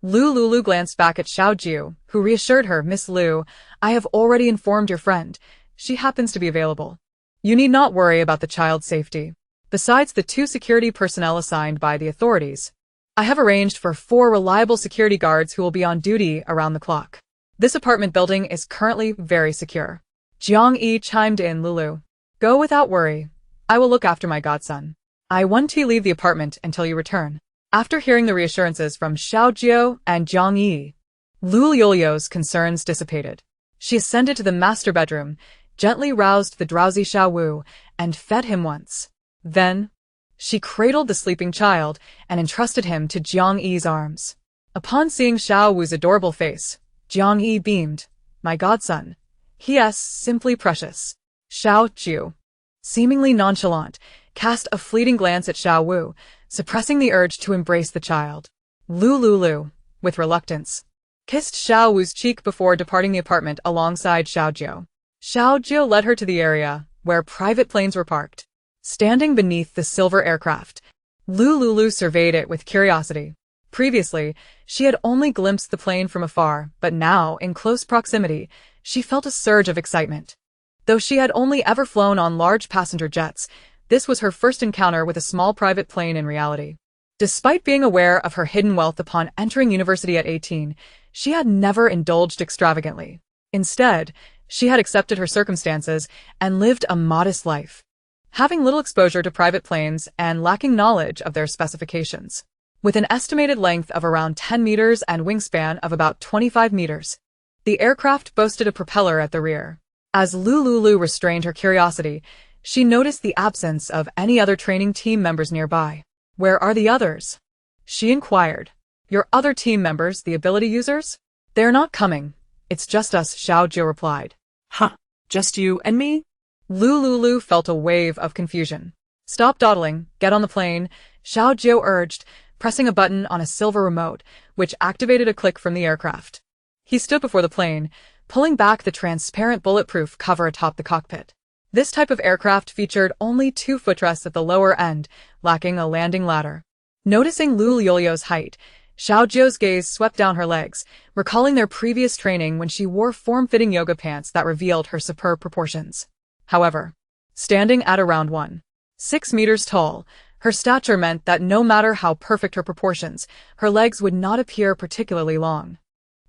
Lu Liuliu glanced back at Xiao Jiu, who reassured her, "Miss Lu, I have already informed your friend. She happens to be available. You need not worry about the child's safety. Besides the 2 security personnel assigned by the authorities, I have arranged for 4 reliable security guards who will be on duty around the clock. This apartment building is currently very secure." Jiang Yi chimed in. "Lulu, go without worry. I will look after my godson. I want to leave the apartment until you return." After hearing the reassurances from Xiao Jiu and Jiang Yi, Lu Liuliu's concerns dissipated. She ascended to the master bedroom, gently roused the drowsy Xiao Wu, and fed him once. Then, she cradled the sleeping child and entrusted him to Jiang Yi's arms. Upon seeing Xiao Wu's adorable face, Jiang Yi beamed. "My godson. He is simply precious." Xiao Jiu, seemingly nonchalant, cast a fleeting glance at Xiao Wu, suppressing the urge to embrace the child. Lu Liuliu, with reluctance, kissed Xiao Wu's cheek before departing the apartment alongside Xiao Jiu. Xiao Jiu led her to the area where private planes were parked. Standing beneath the silver aircraft, Lu Liuliu surveyed it with curiosity. Previously, she had only glimpsed the plane from afar, but now, in close proximity, she felt a surge of excitement. Though she had only ever flown on large passenger jets, this was her first encounter with a small private plane in reality. Despite being aware of her hidden wealth upon entering university at 18, she had never indulged extravagantly. Instead, she had accepted her circumstances and lived a modest life, having little exposure to private planes and lacking knowledge of their specifications. With an estimated length of around 10 meters and wingspan of about 25 meters, the aircraft boasted a propeller at the rear. As Lu Liuliu restrained her curiosity, she noticed the absence of any other training team members nearby. "Where are the others?" she inquired. "Your other team members, the ability users? They're not coming. It's just us," Xiao Jiu replied. Huh, just you and me? Lu Liuliu felt a wave of confusion. "Stop dawdling, get on the plane," Xiao Jiu urged, pressing a button on a silver remote, which activated a click from the aircraft. He stood before the plane, pulling back the transparent bulletproof cover atop the cockpit. This type of aircraft featured only 2 footrests at the lower end, lacking a landing ladder. Noticing Lu Liuliu's height, Xiaojiu's gaze swept down her legs, recalling their previous training when she wore form-fitting yoga pants that revealed her superb proportions. However, standing at around 1.6 meters tall, her stature meant that no matter how perfect her proportions, her legs would not appear particularly long.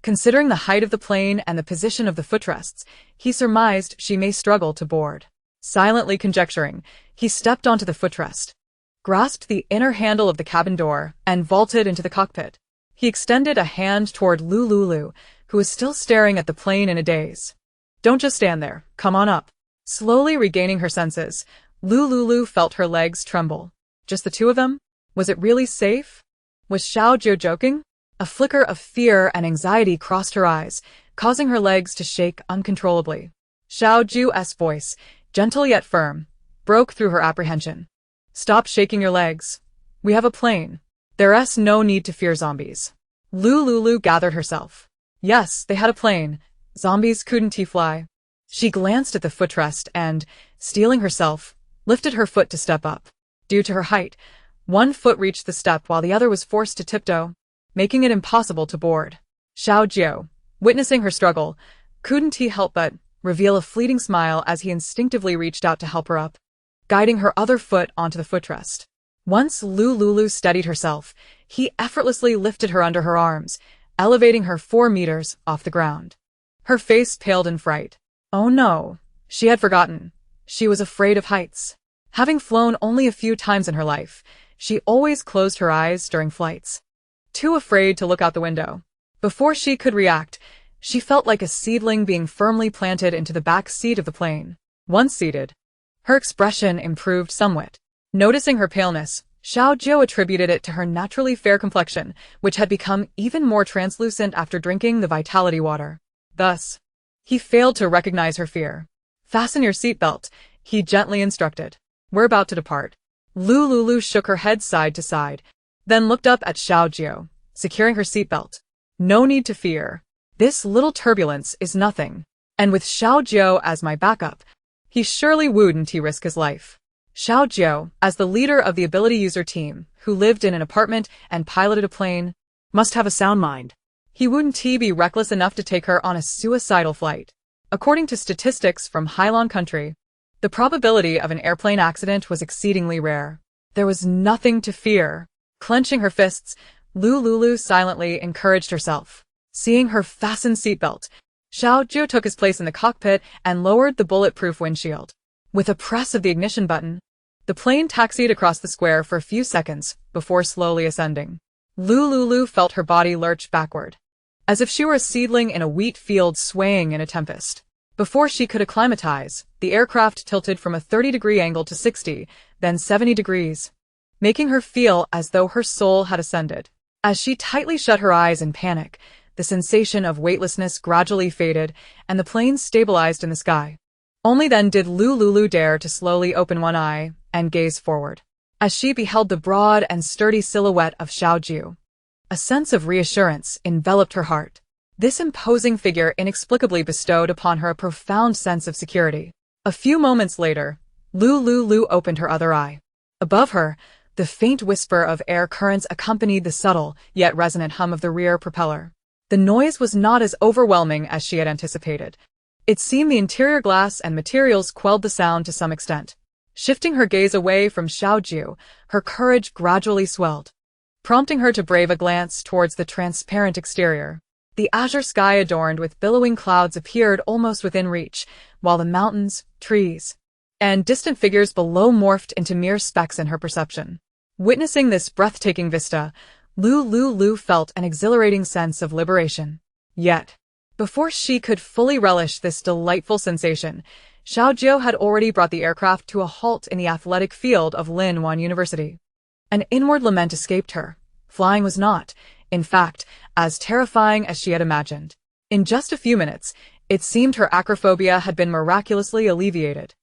Considering the height of the plane and the position of the footrests, he surmised she may struggle to board. Silently conjecturing, he stepped onto the footrest, grasped the inner handle of the cabin door, and vaulted into the cockpit. He extended a hand toward Lu Liuliu, who was still staring at the plane in a daze. "Don't just stand there, come on up." Slowly regaining her senses, Lu Liuliu felt her legs tremble. Just the two of them? Was it really safe? Was Xiaojiu joking? A flicker of fear and anxiety crossed her eyes, causing her legs to shake uncontrollably. Xiaojiu's voice, gentle yet firm, broke through her apprehension. "Stop shaking your legs. We have a plane. There's no need to fear zombies." Lu Liuliu gathered herself. Yes, they had a plane. Zombies couldn't fly. She glanced at the footrest and, steeling herself, lifted her foot to step up. Due to her height, one foot reached the step while the other was forced to tiptoe, making it impossible to board. Xiaojiu, witnessing her struggle, couldn't help but reveal a fleeting smile as he instinctively reached out to help her up, guiding her other foot onto the footrest. Once Lu Liuliu steadied herself, he effortlessly lifted her under her arms, elevating her 4 meters off the ground. Her face paled in fright. Oh no, she had forgotten. She was afraid of heights. Having flown only a few times in her life, she always closed her eyes during flights, too afraid to look out the window. Before she could react, she felt like a seedling being firmly planted into the back seat of the plane. Once seated, her expression improved somewhat. Noticing her paleness, Xiaojiu attributed it to her naturally fair complexion, which had become even more translucent after drinking the vitality water. Thus, he failed to recognize her fear. "Fasten your seatbelt," he gently instructed. "We're about to depart." Lu Liuliu shook her head side to side, then looked up at Xiaojiu, securing her seatbelt. "No need to fear. This little turbulence is nothing. And with Xiaojiu as my backup, he surely wouldn't risk his life." Xiaojiu, as the leader of the ability user team, who lived in an apartment and piloted a plane, Must have a sound mind. he wouldn't be reckless enough to take her on a suicidal flight. According to statistics from Hailan country, the probability of an airplane accident was exceedingly rare. There was nothing to fear. Clenching her fists, Lu Liuliu silently encouraged herself. Seeing her fastened seatbelt, Xiaojiu took his place in the cockpit and lowered the bulletproof windshield. With a press of the ignition button, the plane taxied across the square for a few seconds before slowly ascending. Lu Liuliu felt her body lurch backward, as if she were a seedling in a wheat field swaying in a tempest. Before she could acclimatize, the aircraft tilted from a 30-degree angle to 60, then 70 degrees, making her feel as though her soul had ascended. As she tightly shut her eyes in panic, the sensation of weightlessness gradually faded, and the plane stabilized in the sky. Only then did Lu Liuliu dare to slowly open one eye and gaze forward. As she beheld the broad and sturdy silhouette of Xiaojiu, a sense of reassurance enveloped her heart. This imposing figure inexplicably bestowed upon her a profound sense of security. A few moments later, Lu Liuliu opened her other eye. Above her, the faint whisper of air currents accompanied the subtle, yet resonant hum of the rear propeller. The noise was not as overwhelming as she had anticipated. It seemed the interior glass and materials quelled the sound to some extent. Shifting her gaze away from Xiaojiu, her courage gradually swelled, prompting her to brave a glance towards the transparent exterior. The azure sky adorned with billowing clouds appeared almost within reach, while the mountains, trees, and distant figures below morphed into mere specks in her perception. Witnessing this breathtaking vista, Lu Liuliu felt an exhilarating sense of liberation. Yet, before she could fully relish this delightful sensation, Xiaojiu had already brought the aircraft to a halt in the athletic field of Linwan University. An inward lament escaped her. Flying was not, in fact, as terrifying as she had imagined. In just a few minutes, it seemed her acrophobia had been miraculously alleviated.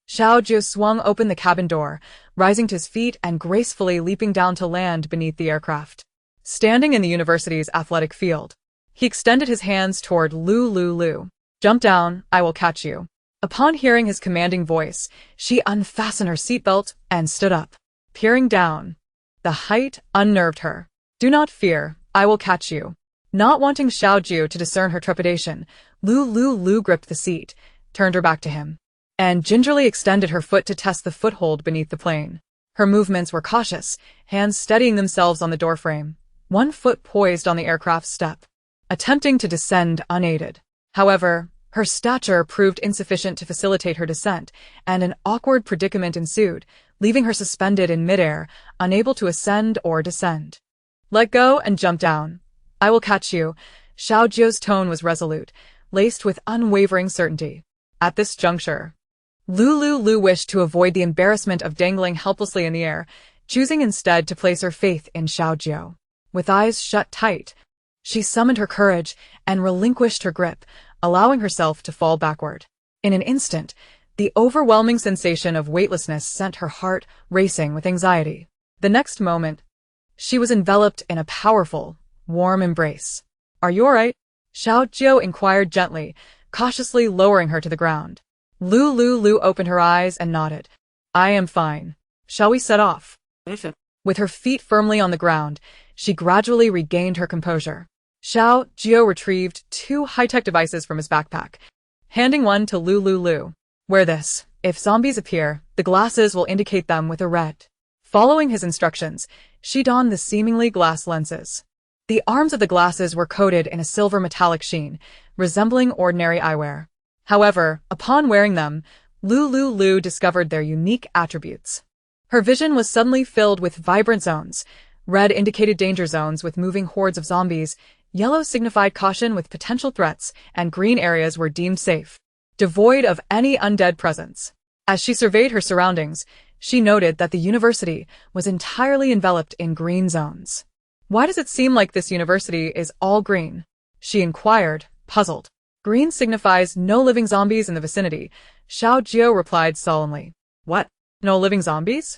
Xiaojiu swung open the cabin door, rising to his feet and gracefully leaping down to land beneath the aircraft. Standing in the university's athletic field, he extended his hands toward Lu Liuliu. "Jump down, I will catch you." Upon hearing his commanding voice, she unfastened her seatbelt and stood up, peering down. The height unnerved her. "Do not fear, I will catch you. Not wanting Xiao Jiu to discern her trepidation, Lu Liuliu gripped the seat, turned her back to him, and gingerly extended her foot to test the foothold beneath the plane. Her movements were cautious, hands steadying themselves on the doorframe, one foot poised on the aircraft's step, attempting to descend unaided. However, her stature proved insufficient to facilitate her descent, and an awkward predicament ensued, leaving her suspended in midair, unable to ascend or descend. Let go and jump down. I will catch you. Xiao Jiu's tone was resolute, laced with unwavering certainty. At this juncture, Lu Liuliu wished to avoid the embarrassment of dangling helplessly in the air, choosing instead to place her faith in Xiao Jiu. With eyes shut tight, she summoned her courage and relinquished her grip, allowing herself to fall backward. In an instant, the overwhelming sensation of weightlessness sent her heart racing with anxiety. The next moment, she was enveloped in a powerful, warm embrace. Are you all right? Xiao Jiu inquired gently, cautiously lowering her to the ground. Lu Liuliu opened her eyes and nodded. I am fine. Shall we set off? With her feet firmly on the ground, she gradually regained her composure. Xiao Jiu retrieved 2 high-tech devices from his backpack, handing one to Lu Liuliu. Wear this. If zombies appear, the glasses will indicate them with a red. Following his instructions, she donned the seemingly glass lenses. The arms of the glasses were coated in a silver metallic sheen, resembling ordinary eyewear. However, upon wearing them, Lu Liuliu discovered their unique attributes. Her vision was suddenly filled with vibrant zones. Red indicated danger zones with moving hordes of zombies, yellow signified caution with potential threats, and green areas were deemed safe, devoid of any undead presence. As she surveyed her surroundings, she noted that the university was entirely enveloped in green zones. Why does it seem like this university is all green? She inquired, puzzled. Green signifies no living zombies in the vicinity, Xiao Jiu replied solemnly. What? No living zombies?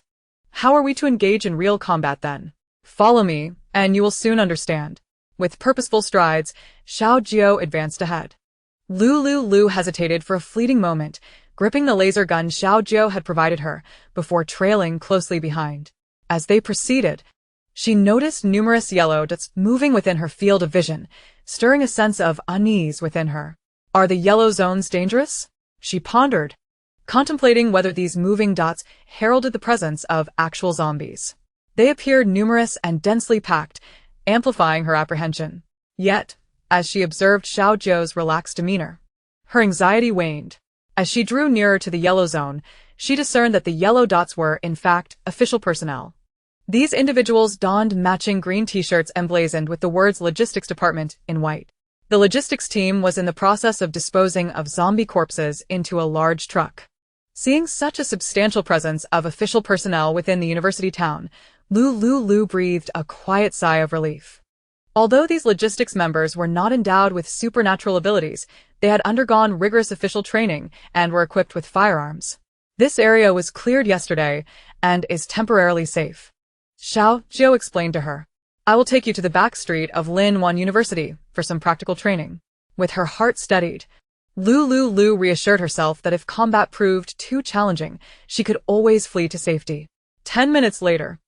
How are we to engage in real combat then? Follow me, and you will soon understand. With purposeful strides, Xiao Jiu advanced ahead. Lu Liuliu hesitated for a fleeting moment, gripping the laser gun Xiao Jiu had provided her, before trailing closely behind. As they proceeded, she noticed numerous yellow dots moving within her field of vision, stirring a sense of unease within her. Are the yellow zones dangerous? She pondered, contemplating whether these moving dots heralded the presence of actual zombies. They appeared numerous and densely packed, amplifying her apprehension. Yet, as she observed Xiao Jiu's relaxed demeanor, her anxiety waned. As she drew nearer to the yellow zone, she discerned that the yellow dots were, in fact, official personnel. These individuals donned matching green t-shirts emblazoned with the words Logistics Department in white. The logistics team was in the process of disposing of zombie corpses into a large truck. Seeing such a substantial presence of official personnel within the university town, Lu Liuliu breathed a quiet sigh of relief. Although these logistics members were not endowed with supernatural abilities, they had undergone rigorous official training and were equipped with firearms. This area was cleared yesterday and is temporarily safe. Xiao Jiu explained to her. I will take you to the back street of Lin Wan University for some practical training. With her heart steadied, Lu Liuliu reassured herself that if combat proved too challenging, she could always flee to safety. 10 minutes later,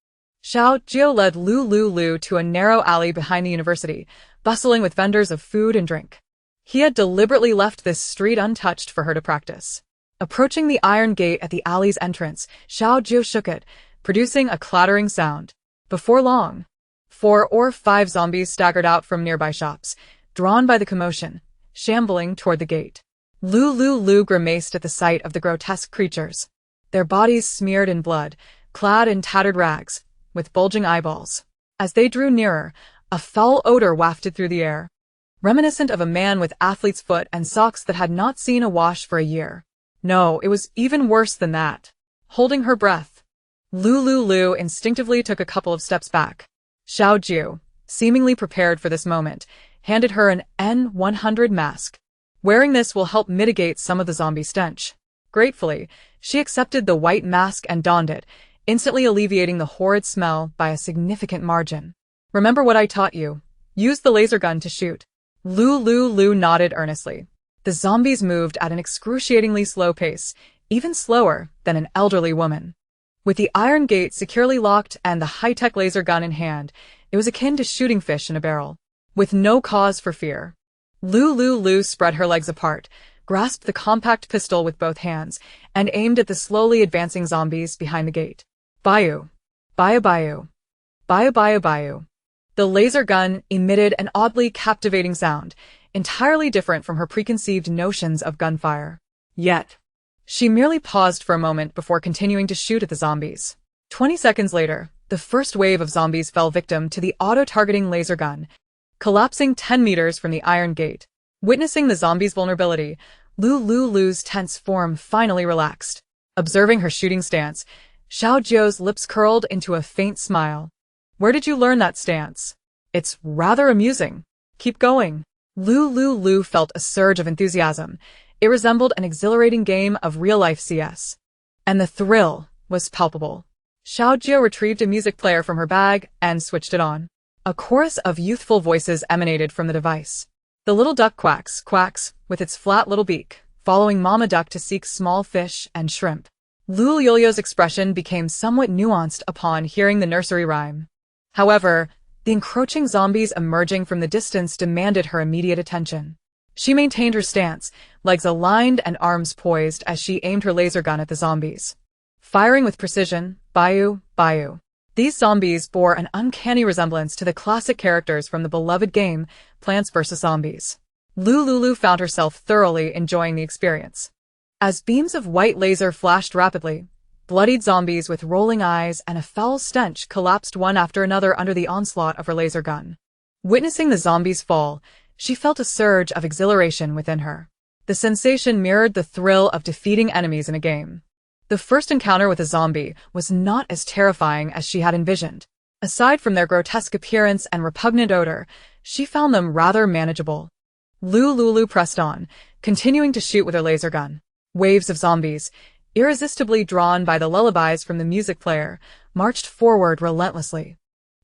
Xiao Jiu led Lu Liuliu to a narrow alley behind the university, bustling with vendors of food and drink. He had deliberately left this street untouched for her to practice. Approaching the iron gate at the alley's entrance, Xiao Jiu shook it, producing a clattering sound. Before long, 4 or 5 zombies staggered out from nearby shops, drawn by the commotion, shambling toward the gate. Lu Liuliu grimaced at the sight of the grotesque creatures, their bodies smeared in blood, clad in tattered rags, with bulging eyeballs. As they drew nearer, a foul odor wafted through the air, reminiscent of a man with athlete's foot and socks that had not seen a wash for a year. No, it was even worse than that. Holding her breath, Lu Liuliu instinctively took a couple of steps back. Xiao Jiu, seemingly prepared for this moment, handed her an N100 mask. Wearing this will help mitigate some of the zombie stench. Gratefully, she accepted the white mask and donned it, instantly alleviating the horrid smell by a significant margin. Remember what I taught you. Use the laser gun to shoot. Lu Liuliu nodded earnestly. The zombies moved at an excruciatingly slow pace, even slower than an elderly woman. With the iron gate securely locked and the high-tech laser gun in hand, It was akin to shooting fish in a barrel, with no cause for fear. Lu Liuliu spread her legs apart, grasped the compact pistol with both hands, and aimed at the slowly advancing zombies behind the gate. Bayou. Bayou bayou. Bayou bayou bayou. The laser gun emitted an oddly captivating sound, entirely different from her preconceived notions of gunfire. Yet, she merely paused for a moment before continuing to shoot at the zombies. 20 seconds later, the first wave of zombies fell victim to the auto-targeting laser gun, collapsing 10 meters from the iron gate. Witnessing the zombies' vulnerability, Lu Liuliu's tense form finally relaxed. Observing her shooting stance, Xiao Jiu's lips curled into a faint smile. Where did you learn that stance? It's rather amusing. Keep going. Lu Liuliu felt a surge of enthusiasm. It resembled an exhilarating game of real-life CS. And the thrill was palpable. Xiao Jiu retrieved a music player from her bag and switched it on. A chorus of youthful voices emanated from the device. The little duck quacks, quacks, with its flat little beak, following Mama Duck to seek small fish and shrimp. Lu Liuliu's expression became somewhat nuanced upon hearing the nursery rhyme. However, the encroaching zombies emerging from the distance demanded her immediate attention. She maintained her stance, legs aligned and arms poised as she aimed her laser gun at the zombies. Firing with precision, bayou, bayou. These zombies bore an uncanny resemblance to the classic characters from the beloved game, Plants vs. Zombies. Lu Liuliu found herself thoroughly enjoying the experience. As beams of white laser flashed rapidly, bloodied zombies with rolling eyes and a foul stench collapsed one after another under the onslaught of her laser gun. Witnessing the zombies fall, she felt a surge of exhilaration within her. The sensation mirrored the thrill of defeating enemies in a game. The first encounter with a zombie was not as terrifying as she had envisioned. Aside from their grotesque appearance and repugnant odor, she found them rather manageable. Lu Liuliu pressed on, continuing to shoot with her laser gun. Waves of zombies, irresistibly drawn by the lullabies from the music player, marched forward relentlessly.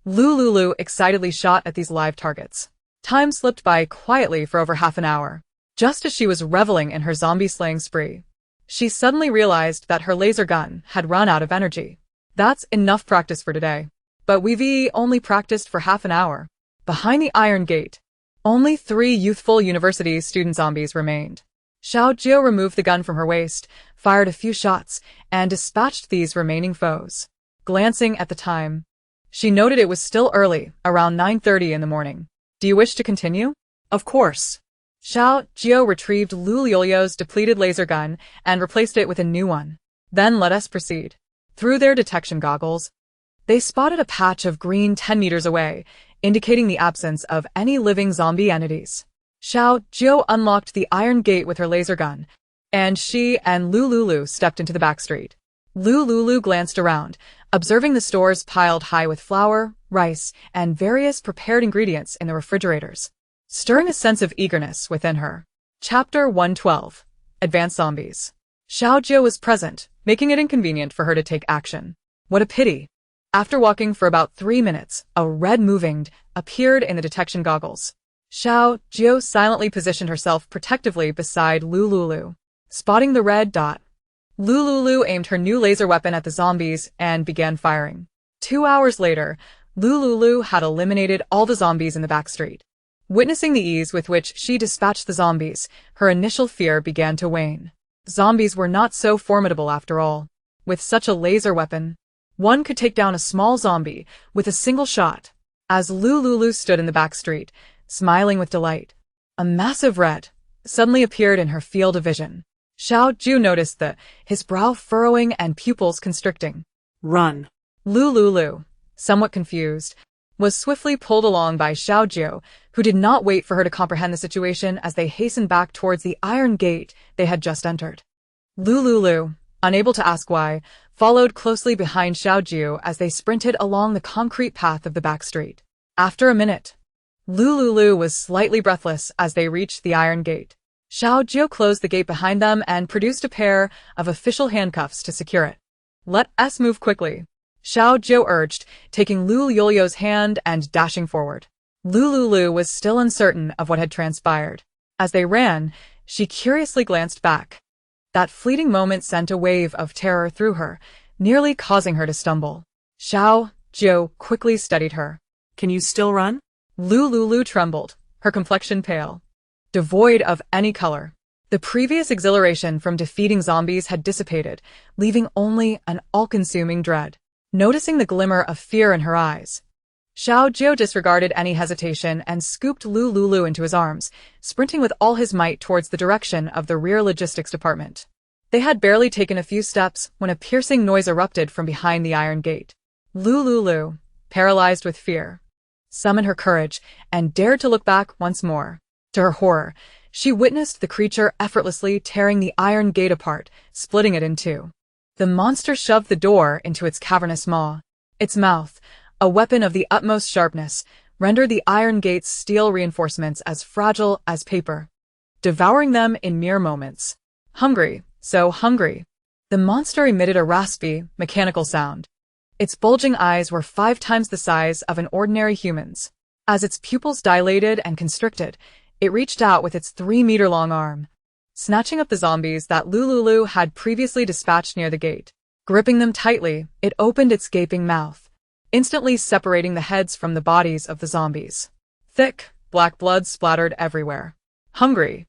Lu Liuliu excitedly shot at these live targets. Time slipped by quietly for over half an hour. Just as she was reveling in her zombie-slaying spree, she suddenly realized that her laser gun had run out of energy. That's enough practice for today. But we've only practiced for half an hour. Behind the iron gate, only 3 youthful university student zombies remained. Xiao Jiu removed the gun from her waist, fired a few shots, and dispatched these remaining foes. Glancing at the time, she noted it was still early, around 9:30 in the morning. Do you wish to continue? Of course. Xiao Jiu retrieved Lu Liuliu's depleted laser gun and replaced it with a new one. Then let us proceed. Through their detection goggles, they spotted a patch of green 10 meters away, indicating the absence of any living zombie entities. Xiao Jiu unlocked the iron gate with her laser gun, and she and Lu Liuliu stepped into the back street. Lu Liuliu glanced around, observing the stores piled high with flour, rice, and various prepared ingredients in the refrigerators, stirring a sense of eagerness within her. Chapter 112. Advanced Zombies. Xiao Jiu was present, making it inconvenient for her to take action. What a pity. After walking for about 3 minutes, a red moving appeared in the detection goggles. Xiao Jiu silently positioned herself protectively beside Lu Liuliu. Spotting the red dot, Lu Liuliu aimed her new laser weapon at the zombies and began firing. 2 hours later, Lu Liuliu had eliminated all the zombies in the back street. Witnessing the ease with which she dispatched the zombies, her initial fear began to wane. Zombies were not so formidable after all. With such a laser weapon, one could take down a small zombie with a single shot. As Lu Liuliu stood in the back street, smiling with delight, a massive red suddenly appeared in her field of vision. Xiao Jiu noticed his brow furrowing and pupils constricting. Run. Lu Liuliu, somewhat confused, was swiftly pulled along by Xiao Jiu, who did not wait for her to comprehend the situation as they hastened back towards the iron gate they had just entered. Lu Liuliu, unable to ask why, followed closely behind Xiao Jiu as they sprinted along the concrete path of the back street. After a minute, Lu Liuliu was slightly breathless as they reached the iron gate. Xiao Jiu closed the gate behind them and produced a pair of official handcuffs to secure it. Let us move quickly, Xiao Jiu urged, taking Lu Liuliu's hand and dashing forward. Lu Liuliu was still uncertain of what had transpired. As they ran, she curiously glanced back. That fleeting moment sent a wave of terror through her, nearly causing her to stumble. Xiao Jiu quickly steadied her. Can you still run? Lu Liuliu trembled, her complexion pale, devoid of any color. The previous exhilaration from defeating zombies had dissipated, leaving only an all-consuming dread. Noticing the glimmer of fear in her eyes, Xiao Jiu disregarded any hesitation and scooped Lu Liuliu into his arms, sprinting with all his might towards the direction of the rear logistics department. They had barely taken a few steps when a piercing noise erupted from behind the iron gate. Lu Liuliu, paralyzed with fear, summoned her courage and dared to look back once more. To her horror, she witnessed the creature effortlessly tearing the iron gate apart, splitting it in two. The monster shoved the door into its cavernous maw. Its mouth, a weapon of the utmost sharpness, rendered the iron gate's steel reinforcements as fragile as paper, devouring them in mere moments. Hungry, so hungry. The monster emitted a raspy, mechanical sound. Its bulging eyes were 5 times the size of an ordinary human's. As its pupils dilated and constricted, it reached out with its 3-meter-long arm, snatching up the zombies that Lu Liuliu had previously dispatched near the gate. Gripping them tightly, it opened its gaping mouth, instantly separating the heads from the bodies of the zombies. Thick, black blood splattered everywhere. Hungry.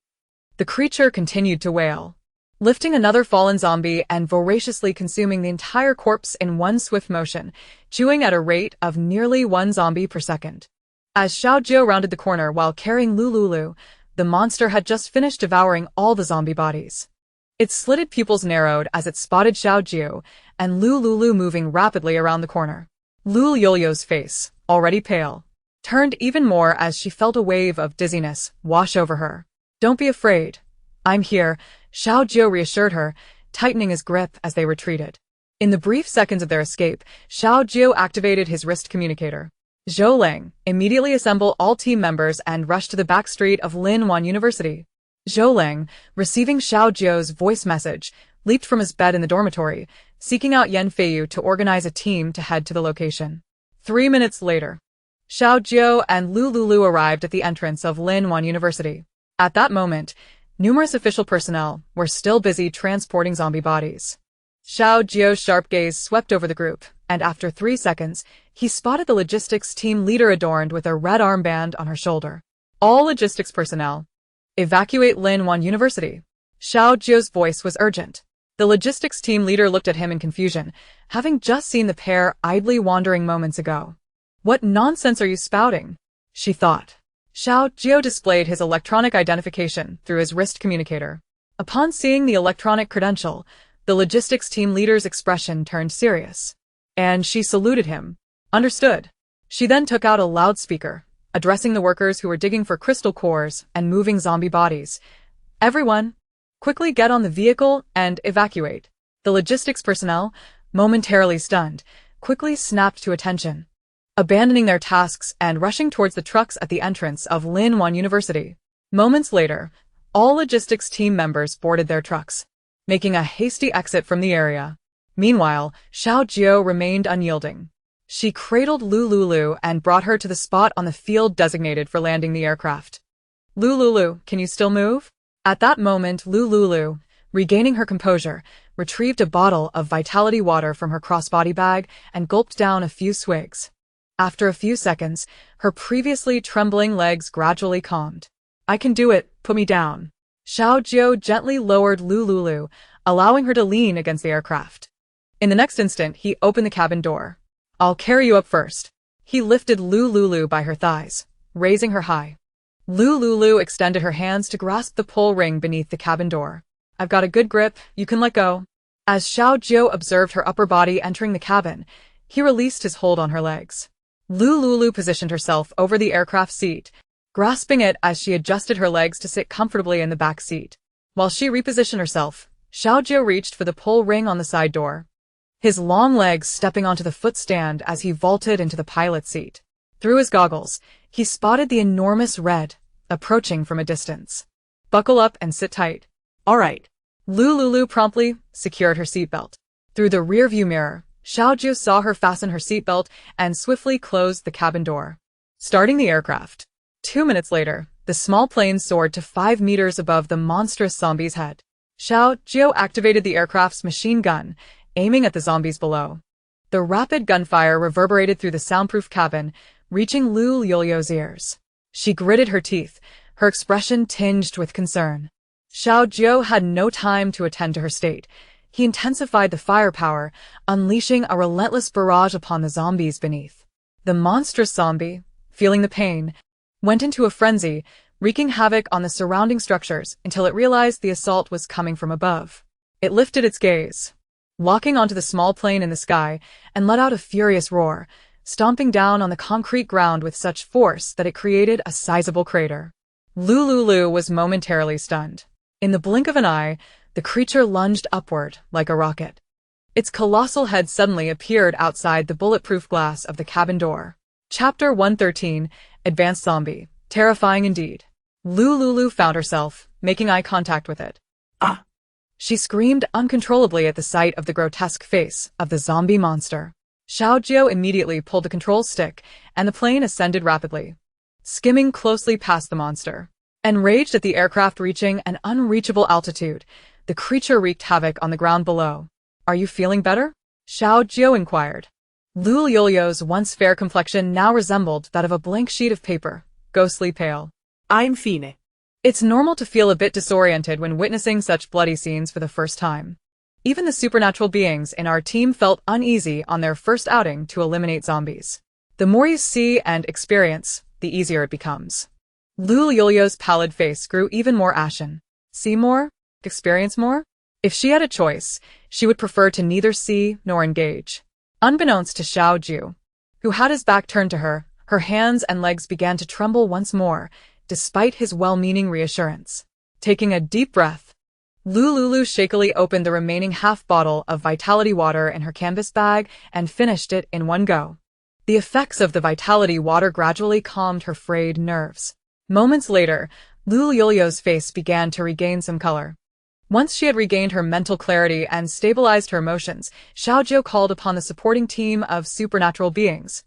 The creature continued to wail, lifting another fallen zombie and voraciously consuming the entire corpse in one swift motion, chewing at a rate of nearly 1 zombie per second. As Xiao Jiu rounded the corner while carrying Lu Liuliu, the monster had just finished devouring all the zombie bodies. Its slitted pupils narrowed as it spotted Xiao Jiu and Lu Liuliu moving rapidly around the corner. Lu Liuliu's face, already pale, turned even more as she felt a wave of dizziness wash over her. "Don't be afraid. I'm here," Xiao Jiu reassured her, tightening his grip as they retreated. In the brief seconds of their escape, Xiao Jiu activated his wrist communicator. Zhou Ling, immediately assemble all team members and rush to the back street of Linwan University. Zhou Ling, receiving Xiao Jiu's voice message, leaped from his bed in the dormitory, seeking out Yan Feiyu to organize a team to head to the location. 3 minutes later, Xiao Jiu and Lu Liuliu arrived at the entrance of Linwan University. At that moment, numerous official personnel were still busy transporting zombie bodies. Xiao Jiu's sharp gaze swept over the group, and after 3 seconds, he spotted the logistics team leader adorned with a red armband on her shoulder. "All logistics personnel, evacuate Linwan University." Xiao Jiu's voice was urgent. The logistics team leader looked at him in confusion, having just seen the pair idly wandering moments ago. "What nonsense are you spouting?" she thought. Xiao Jiu displayed his electronic identification through his wrist communicator. Upon seeing the electronic credential, the logistics team leader's expression turned serious, and she saluted him. "Understood." She then took out a loudspeaker, addressing the workers who were digging for crystal cores and moving zombie bodies. "Everyone, quickly get on the vehicle and evacuate." The logistics personnel, momentarily stunned, quickly snapped to attention, abandoning their tasks and rushing towards the trucks at the entrance of Linwan University. Moments later, all logistics team members boarded their trucks, making a hasty exit from the area. Meanwhile, Xiao Jiu remained unyielding. She cradled Lu Liuliu and brought her to the spot on the field designated for landing the aircraft. "Lu Liuliu, can you still move?" At that moment, Lu Liuliu, regaining her composure, retrieved a bottle of vitality water from her crossbody bag and gulped down a few swigs. After a few seconds, her previously trembling legs gradually calmed. "I can do it, put me down." Xiao Jiu gently lowered Lu Liuliu, allowing her to lean against the aircraft. In the next instant, he opened the cabin door. "I'll carry you up first." He lifted Lu Liuliu by her thighs, raising her high. Lu Liuliu extended her hands to grasp the pull ring beneath the cabin door. "I've got a good grip, you can let go." As Xiao Jiu observed her upper body entering the cabin, he released his hold on her legs. Lu Liuliu positioned herself over the aircraft seat, grasping it as she adjusted her legs to sit comfortably in the back seat. While she repositioned herself, Xiao Jiu reached for the pull ring on the side door, his long legs stepping onto the footstand as he vaulted into the pilot's seat. Through his goggles, he spotted the enormous red, approaching from a distance. "Buckle up and sit tight." "All right." Lu Liuliu promptly secured her seatbelt. Through the rearview mirror, Xiao Jiu saw her fasten her seatbelt and swiftly closed the cabin door, starting the aircraft. 2 minutes later, the small plane soared to 5 meters above the monstrous zombie's head. Xiao Jiu activated the aircraft's machine gun, aiming at the zombies below. The rapid gunfire reverberated through the soundproof cabin, reaching Lu Liuliu's ears. She gritted her teeth, her expression tinged with concern. Xiao Jiu had no time to attend to her state. He intensified the firepower, unleashing a relentless barrage upon the zombies beneath. The monstrous zombie, feeling the pain, went into a frenzy, wreaking havoc on the surrounding structures until it realized the assault was coming from above. It lifted its gaze, locking onto the small plane in the sky, and let out a furious roar, stomping down on the concrete ground with such force that it created a sizable crater. Lu Liuliu was momentarily stunned. In the blink of an eye, the creature lunged upward like a rocket. Its colossal head suddenly appeared outside the bulletproof glass of the cabin door. Chapter 113, Advanced Zombie. Terrifying indeed. Lu Liuliu found herself making eye contact with it. Ah! She screamed uncontrollably at the sight of the grotesque face of the zombie monster. Xiao Jiu immediately pulled the control stick, and the plane ascended rapidly, skimming closely past the monster. Enraged at the aircraft reaching an unreachable altitude, the creature wreaked havoc on the ground below. "Are you feeling better?" Xiao Jiu inquired. Lu Liuliu's once fair complexion now resembled that of a blank sheet of paper, ghostly pale. I'm fine. It's normal to feel a bit disoriented when witnessing such bloody scenes for the first time. Even the supernatural beings in our team felt uneasy on their first outing to eliminate zombies. The more you see and experience, the easier it becomes. Lu Liuliu's pallid face grew even more ashen. See more? Experience more? If she had a choice, she would prefer to neither see nor engage. Unbeknownst to Xiao Jiu, who had his back turned to her, her hands and legs began to tremble once more, despite his well-meaning reassurance. Taking a deep breath, Lu Liuliu shakily opened the remaining half-bottle of vitality water in her canvas bag and finished it in one go. The effects of the vitality water gradually calmed her frayed nerves. Moments later, Lu Liuliu's face began to regain some color. Once she had regained her mental clarity and stabilized her emotions, Xiao Jiu called upon the supporting team of supernatural beings,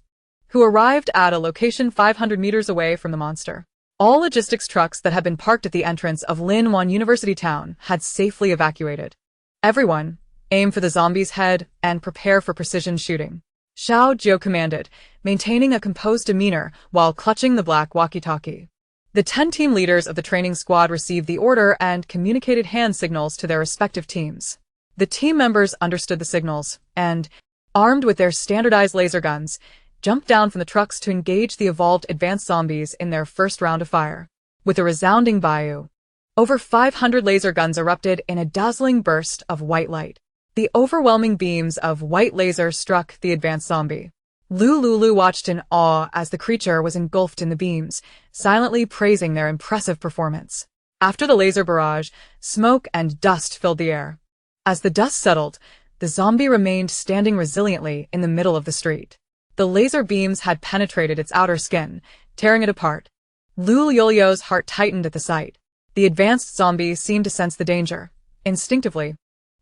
who arrived at a location 500 meters away from the monster. All logistics trucks that had been parked at the entrance of Linwan University Town had safely evacuated. Everyone, aim for the zombie's head and prepare for precision shooting, Xiao Jiu commanded, maintaining a composed demeanor while clutching the black walkie-talkie. The 10 team leaders of the training squad received the order and communicated hand signals to their respective teams. The team members understood the signals and, armed with their standardized laser guns, jumped down from the trucks to engage the evolved advanced zombies in their first round of fire. With a resounding bayou, over 500 laser guns erupted in a dazzling burst of white light. The overwhelming beams of white laser struck the advanced zombie. Lu Liuliu watched in awe as the creature was engulfed in the beams, silently praising their impressive performance. After the laser barrage, smoke and dust filled the air. As the dust settled, the zombie remained standing resiliently in the middle of the street. The laser beams had penetrated its outer skin, tearing it apart. Lu Liuliu's heart tightened at the sight. The advanced zombie seemed to sense the danger. Instinctively,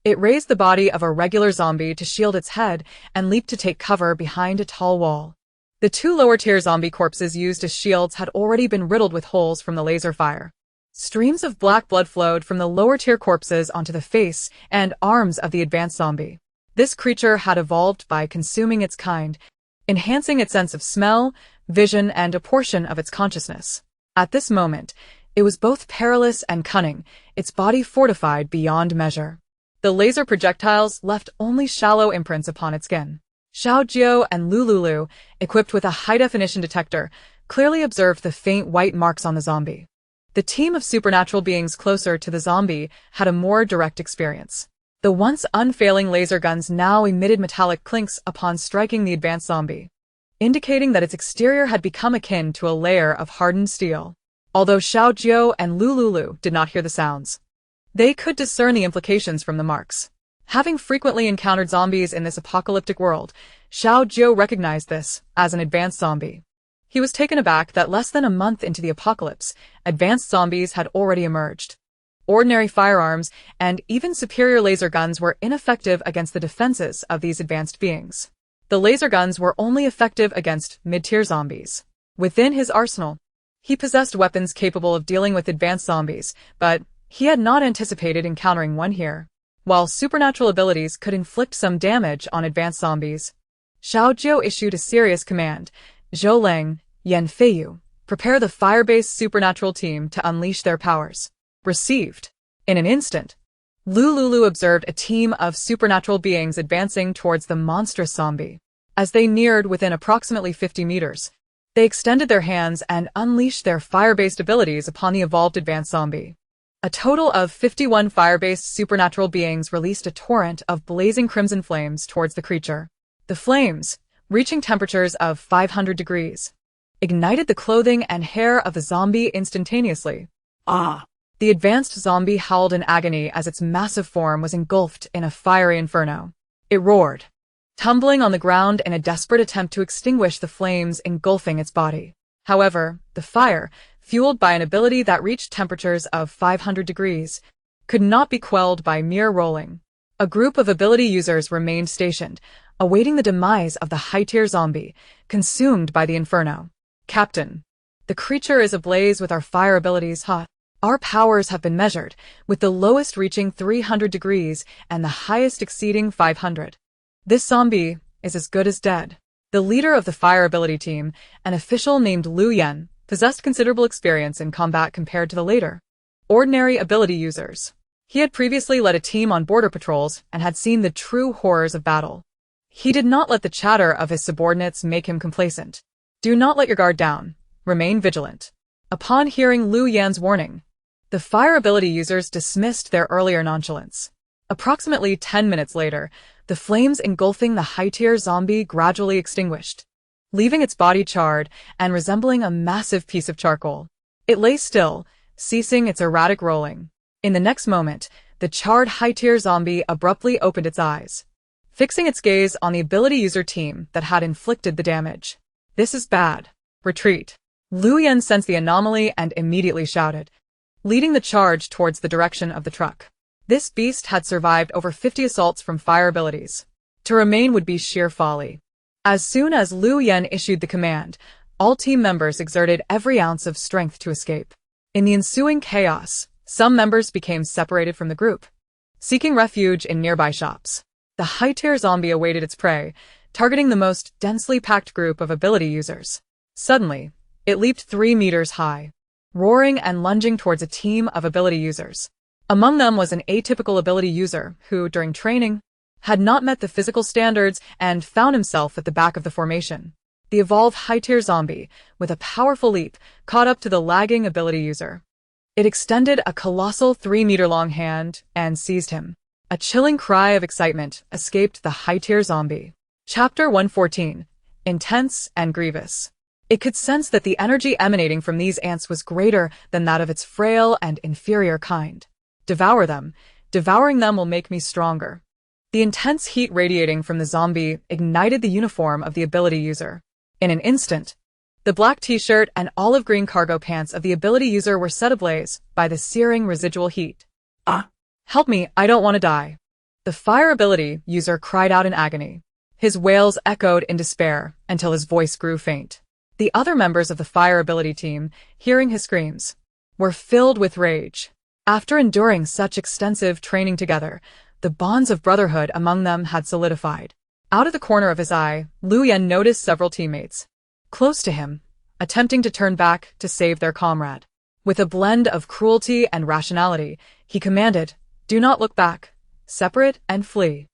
it raised the body of a regular zombie to shield its head and leaped to take cover behind a tall wall. The 2 lower-tier zombie corpses used as shields had already been riddled with holes from the laser fire. Streams of black blood flowed from the lower-tier corpses onto the face and arms of the advanced zombie. This creature had evolved by consuming its kind, enhancing its sense of smell, vision, and a portion of its consciousness. At this moment, it was both perilous and cunning, its body fortified beyond measure. The laser projectiles left only shallow imprints upon its skin. Xiao Jiu and Lu Liuliu, equipped with a high-definition detector, clearly observed the faint white marks on the zombie. The team of supernatural beings closer to the zombie had a more direct experience. The once unfailing laser guns now emitted metallic clinks upon striking the advanced zombie, indicating that its exterior had become akin to a layer of hardened steel. Although Xiao Jiu and Lu Liuliu did not hear the sounds, they could discern the implications from the marks. Having frequently encountered zombies in this apocalyptic world, Xiao Jiu recognized this as an advanced zombie. He was taken aback that less than a month into the apocalypse, advanced zombies had already emerged. Ordinary firearms and even superior laser guns were ineffective against the defenses of these advanced beings. The laser guns were only effective against mid-tier zombies. Within his arsenal, he possessed weapons capable of dealing with advanced zombies, but he had not anticipated encountering one here. While supernatural abilities could inflict some damage on advanced zombies, Xiao Jiu issued a serious command, Zhou Lang, Yan Feiyu, prepare the fire-based supernatural team to unleash their powers. Received. In an instant, Lu Liuliu observed a team of supernatural beings advancing towards the monstrous zombie. As they neared within approximately 50 meters, they extended their hands and unleashed their fire-based abilities upon the evolved advanced zombie. A total of 51 fire-based supernatural beings released a torrent of blazing crimson flames towards the creature. The flames, reaching temperatures of 500 degrees, ignited the clothing and hair of the zombie instantaneously. Ah! The advanced zombie howled in agony as its massive form was engulfed in a fiery inferno. It roared, tumbling on the ground in a desperate attempt to extinguish the flames engulfing its body. However, the fire, fueled by an ability that reached temperatures of 500 degrees, could not be quelled by mere rolling. A group of ability users remained stationed, awaiting the demise of the high-tier zombie, consumed by the inferno. Captain, the creature is ablaze with our fire abilities, huh? Our powers have been measured, with the lowest reaching 300 degrees and the highest exceeding 500. This zombie is as good as dead. The leader of the fire ability team, an official named Lu Yan, possessed considerable experience in combat compared to the later ordinary ability users. He had previously led a team on border patrols and had seen the true horrors of battle. He did not let the chatter of his subordinates make him complacent. Do not let your guard down. Remain vigilant. Upon hearing Lu Yan's warning, the fire ability users dismissed their earlier nonchalance. Approximately 10 minutes later, the flames engulfing the high-tier zombie gradually extinguished, leaving its body charred and resembling a massive piece of charcoal. It lay still, ceasing its erratic rolling. In the next moment, the charred high-tier zombie abruptly opened its eyes, fixing its gaze on the ability user team that had inflicted the damage. This is bad. Retreat. Lu Yan sensed the anomaly and immediately shouted, leading the charge towards the direction of the truck. This beast had survived over 50 assaults from fire abilities. To remain would be sheer folly. As soon as Lu Yan issued the command, all team members exerted every ounce of strength to escape. In the ensuing chaos, some members became separated from the group, seeking refuge in nearby shops. The high-tier zombie awaited its prey, targeting the most densely packed group of ability users. Suddenly, it leaped 3 meters high, roaring and lunging towards a team of ability users. Among them was an atypical ability user who, during training, had not met the physical standards and found himself at the back of the formation. The evolved high-tier zombie, with a powerful leap, caught up to the lagging ability user. It extended a colossal 3-meter-long hand and seized him. A chilling cry of excitement escaped the high-tier zombie. Chapter 114. Intense and Grievous. It could sense that the energy emanating from these ants was greater than that of its frail and inferior kind. Devour them. Devouring them will make me stronger. The intense heat radiating from the zombie ignited the uniform of the ability user. In an instant, the black t-shirt and olive green cargo pants of the ability user were set ablaze by the searing residual heat. Ah! Help me, I don't want to die. The fire ability user cried out in agony. His wails echoed in despair until his voice grew faint. The other members of the fire ability team, hearing his screams, were filled with rage. After enduring such extensive training together, the bonds of brotherhood among them had solidified. Out of the corner of his eye, Lu Yan noticed several teammates close to him, attempting to turn back to save their comrade. With a blend of cruelty and rationality, he commanded, "Do not look back. Separate and flee."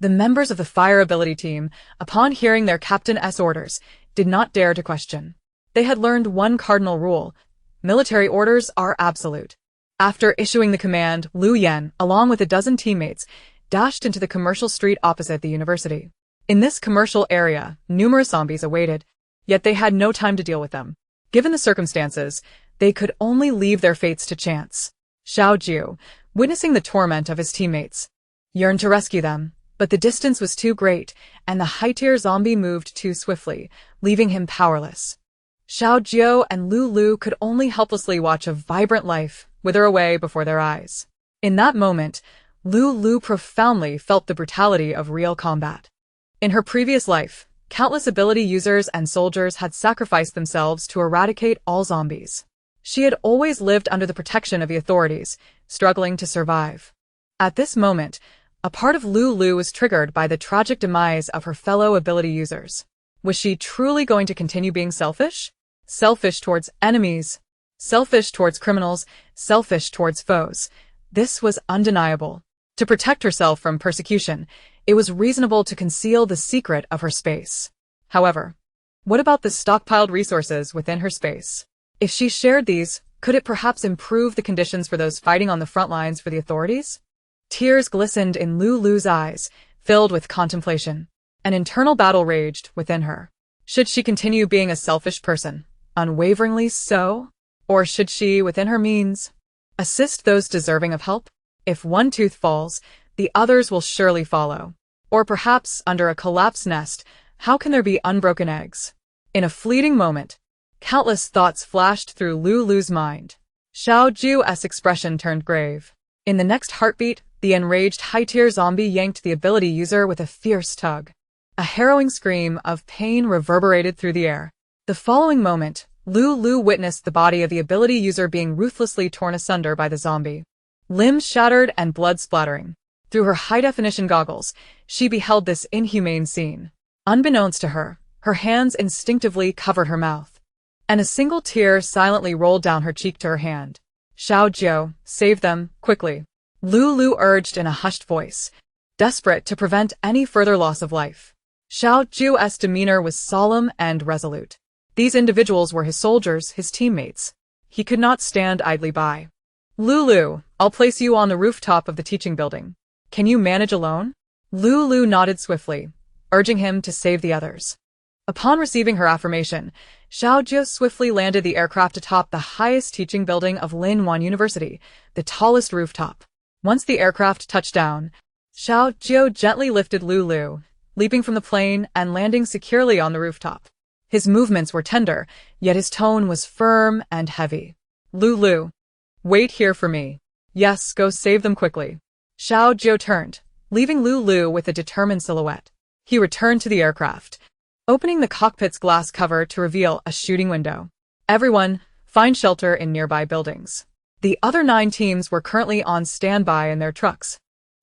The members of the fire ability team, upon hearing their captain's orders, did not dare to question. They had learned one cardinal rule: military orders are absolute. After issuing the command, Lu Yan, along with a dozen teammates, dashed into the commercial street opposite the university. In this commercial area, numerous zombies awaited, yet they had no time to deal with them. Given the circumstances, they could only leave their fates to chance. Xiao Jiu, witnessing the torment of his teammates, yearned to rescue them, but the distance was too great, and the high-tier zombie moved too swiftly, leaving him powerless. Xiao Jiu and Lu Liu could only helplessly watch a vibrant life wither away before their eyes. In that moment, Lu Liu profoundly felt the brutality of real combat. In her previous life, countless ability users and soldiers had sacrificed themselves to eradicate all zombies. She had always lived under the protection of the authorities, struggling to survive. At this moment, a part of Lu Liu was triggered by the tragic demise of her fellow ability users. Was she truly going to continue being selfish? Selfish towards enemies, selfish towards criminals, selfish towards foes. This was undeniable. To protect herself from persecution, it was reasonable to conceal the secret of her space. However, what about the stockpiled resources within her space? If she shared these, could it perhaps improve the conditions for those fighting on the front lines for the authorities? Tears glistened in Lu Liu's eyes, filled with contemplation. An internal battle raged within her. Should she continue being a selfish person, unwaveringly so? Or should she, within her means, assist those deserving of help? If one tooth falls, the others will surely follow. Or perhaps, under a collapsed nest, how can there be unbroken eggs? In a fleeting moment, countless thoughts flashed through Lu Liu's mind. Xiao Ju's expression turned grave. In the next heartbeat, the enraged high-tier zombie yanked the ability user with a fierce tug. A harrowing scream of pain reverberated through the air. The following moment, Lu Liu witnessed the body of the ability user being ruthlessly torn asunder by the zombie. Limbs shattered and blood splattering. Through her high-definition goggles, she beheld this inhumane scene. Unbeknownst to her, her hands instinctively covered her mouth, and a single tear silently rolled down her cheek to her hand. Xiao Jiu, save them, quickly. Lu Liu urged in a hushed voice, desperate to prevent any further loss of life. Xiao Jiu's demeanor was solemn and resolute. These individuals were his soldiers, his teammates. He could not stand idly by. Lu Liu, I'll place you on the rooftop of the teaching building. Can you manage alone? Lu Liu nodded swiftly, urging him to save the others. Upon receiving her affirmation, Xiao Jiu swiftly landed the aircraft atop the highest teaching building of Linwan University, the tallest rooftop. Once the aircraft touched down, Xiao Jiu gently lifted Lu Liu, leaping from the plane and landing securely on the rooftop. His movements were tender, yet his tone was firm and heavy. Lu Liu, wait here for me. Yes, go save them quickly. Xiao Jiu turned, leaving Lu Liu with a determined silhouette. He returned to the aircraft, opening the cockpit's glass cover to reveal a shooting window. Everyone, find shelter in nearby buildings. The other 9 teams were currently on standby in their trucks.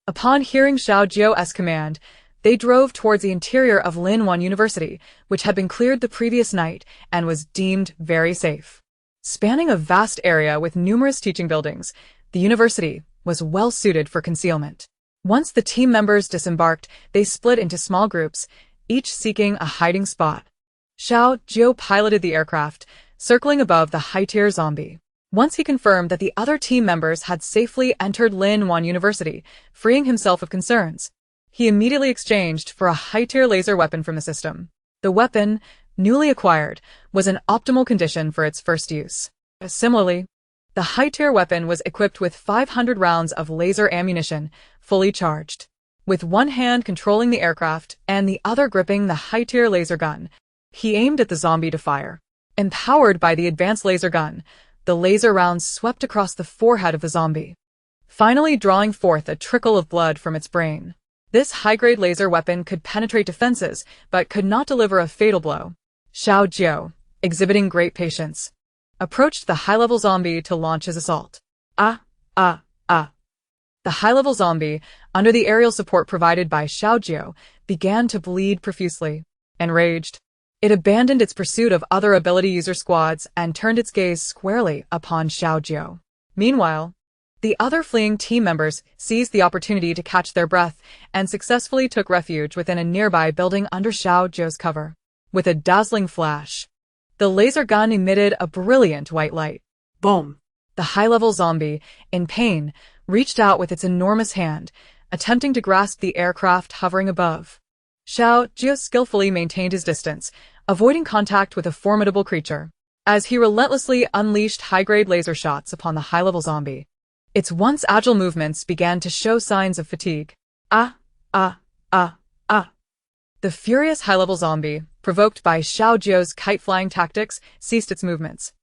Upon hearing Xiao Jiu's command, they drove towards the interior of Linwan University, which had been cleared the previous night and was deemed very safe. Spanning a vast area with numerous teaching buildings, the university was well suited for concealment. Once the team members disembarked, they split into small groups, each seeking a hiding spot. Xiao Jiu piloted the aircraft, circling above the high-tier zombie. Once he confirmed that the other team members had safely entered Linwan University, freeing himself of concerns, he immediately exchanged for a high-tier laser weapon from the system. The weapon, newly acquired, was in optimal condition for its first use. Similarly, the high-tier weapon was equipped with 500 rounds of laser ammunition, fully charged. With one hand controlling the aircraft and the other gripping the high-tier laser gun, he aimed at the zombie to fire. Empowered by the advanced laser gun, the laser rounds swept across the forehead of the zombie, finally drawing forth a trickle of blood from its brain. This high-grade laser weapon could penetrate defenses, but could not deliver a fatal blow. Xiao Jiu, exhibiting great patience, approached the high-level zombie to launch his assault. The high-level zombie, under the aerial support provided by Xiao Jiu, began to bleed profusely. Enraged, it abandoned its pursuit of other ability user squads and turned its gaze squarely upon Xiao Jiu. Meanwhile, the other fleeing team members seized the opportunity to catch their breath and successfully took refuge within a nearby building under Xiao Jiu's cover. With a dazzling flash, the laser gun emitted a brilliant white light. Boom! The high-level zombie, in pain, reached out with its enormous hand, attempting to grasp the aircraft hovering above. Xiao Jiu skillfully maintained his distance, avoiding contact with a formidable creature. As he relentlessly unleashed high-grade laser shots upon the high-level zombie, its once agile movements began to show signs of fatigue. The furious high-level zombie, provoked by Xiao Jiu's kite-flying tactics, ceased its movements,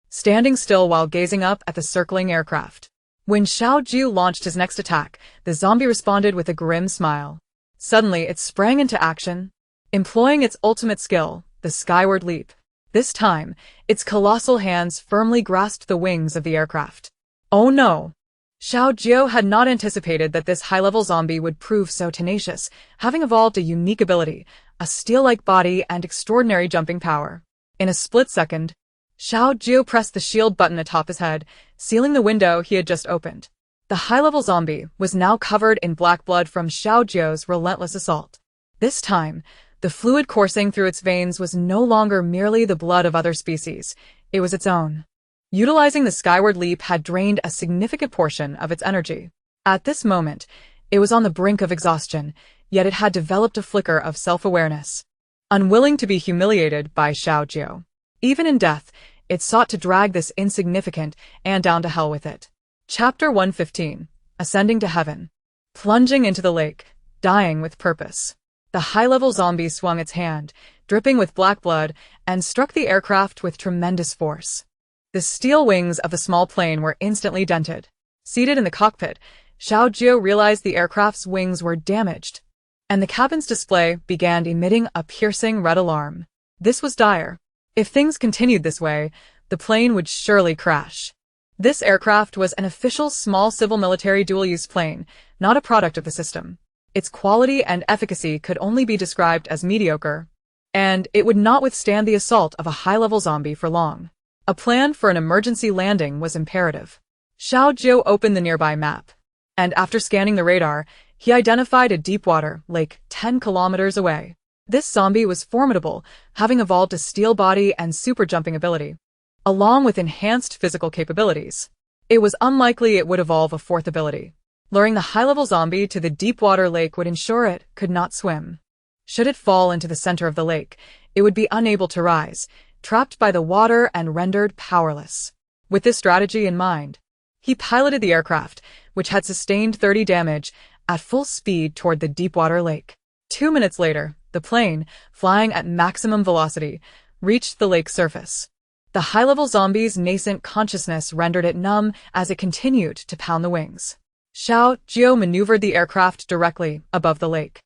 standing still while gazing up at the circling aircraft. When Xiao Jiu launched his next attack, the zombie responded with a grim smile. Suddenly, it sprang into action, employing its ultimate skill, the skyward leap. This time, its colossal hands firmly grasped the wings of the aircraft. Oh no! Xiao Jiu had not anticipated that this high-level zombie would prove so tenacious, having evolved a unique ability, a steel-like body, and extraordinary jumping power. In a split second, Xiao Jiu pressed the shield button atop his head, sealing the window he had just opened. The high-level zombie was now covered in black blood from Xiao Jiu's relentless assault. This time, the fluid coursing through its veins was no longer merely the blood of other species, it was its own. Utilizing the skyward leap had drained a significant portion of its energy. At this moment, it was on the brink of exhaustion, yet it had developed a flicker of self-awareness. Unwilling to be humiliated by Xiao Jiu, even in death, it sought to drag this insignificant and down to hell with it. Chapter 115. Ascending to Heaven. Plunging into the lake, dying with purpose. The high-level zombie swung its hand, dripping with black blood, and struck the aircraft with tremendous force. The steel wings of the small plane were instantly dented. Seated in the cockpit, Xiao Jiu realized the aircraft's wings were damaged, and the cabin's display began emitting a piercing red alarm. This was dire. If things continued this way, the plane would surely crash. This aircraft was an official small civil-military dual-use plane, not a product of the system. Its quality and efficacy could only be described as mediocre, and it would not withstand the assault of a high-level zombie for long. A plan for an emergency landing was imperative. Xiao Jiu opened the nearby map, and after scanning the radar, he identified a deep-water lake 10 kilometers away. This zombie was formidable, having evolved a steel body and super-jumping ability, along with enhanced physical capabilities. It was unlikely it would evolve a fourth ability. Luring the high-level zombie to the deep-water lake would ensure it could not swim. Should it fall into the center of the lake, it would be unable to rise, trapped by the water and rendered powerless. With this strategy in mind, he piloted the aircraft, which had sustained 30 damage, at full speed toward the deep-water lake. 2 minutes later, the plane, flying at maximum velocity, reached the lake's surface. The high-level zombie's nascent consciousness rendered it numb as it continued to pound the wings. Xiao Jiu maneuvered the aircraft directly above the lake,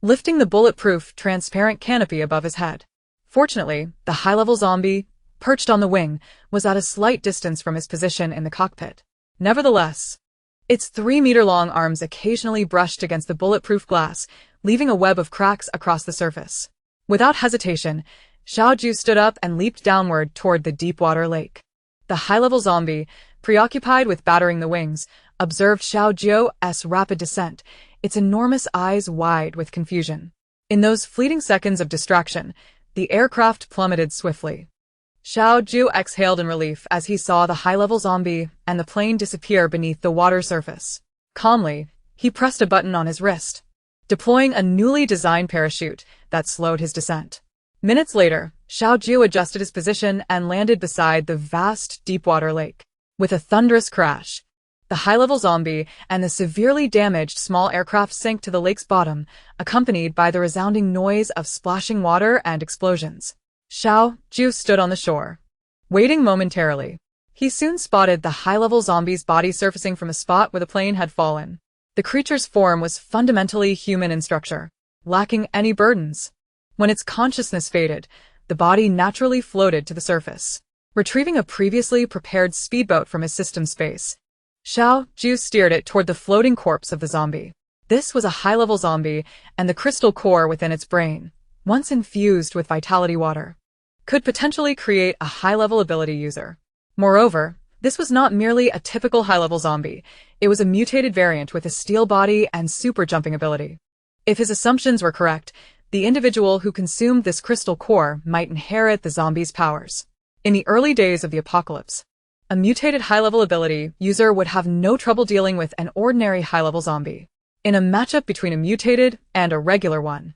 lifting the bulletproof, transparent canopy above his head. Fortunately, the high-level zombie, perched on the wing, was at a slight distance from his position in the cockpit. Nevertheless, its 3-meter-long arms occasionally brushed against the bulletproof glass, leaving a web of cracks across the surface. Without hesitation, Xiao Jiu stood up and leaped downward toward the deep-water lake. The high-level zombie, preoccupied with battering the wings, observed Xiao Jiu's rapid descent, its enormous eyes wide with confusion. In those fleeting seconds of distraction, the aircraft plummeted swiftly. Xiao Jiu exhaled in relief as he saw the high-level zombie and the plane disappear beneath the water surface. Calmly, he pressed a button on his wrist, deploying a newly designed parachute that slowed his descent. Minutes later, Xiao Jiu adjusted his position and landed beside the vast deep-water lake. With a thunderous crash, the high-level zombie and the severely damaged small aircraft sank to the lake's bottom, accompanied by the resounding noise of splashing water and explosions. Xiao Jiu stood on the shore, waiting momentarily. He soon spotted the high-level zombie's body surfacing from a spot where the plane had fallen. The creature's form was fundamentally human in structure, lacking any burdens. When its consciousness faded, the body naturally floated to the surface. Retrieving a previously prepared speedboat from his system space, Xiao Jiu steered it toward the floating corpse of the zombie. This was a high-level zombie, and the crystal core within its brain, once infused with vitality water, could potentially create a high-level ability user. Moreover, this was not merely a typical high-level zombie, it was a mutated variant with a steel body and super-jumping ability. If his assumptions were correct, the individual who consumed this crystal core might inherit the zombie's powers. In the early days of the apocalypse, a mutated high-level ability user would have no trouble dealing with an ordinary high-level zombie. In a matchup between a mutated and a regular one,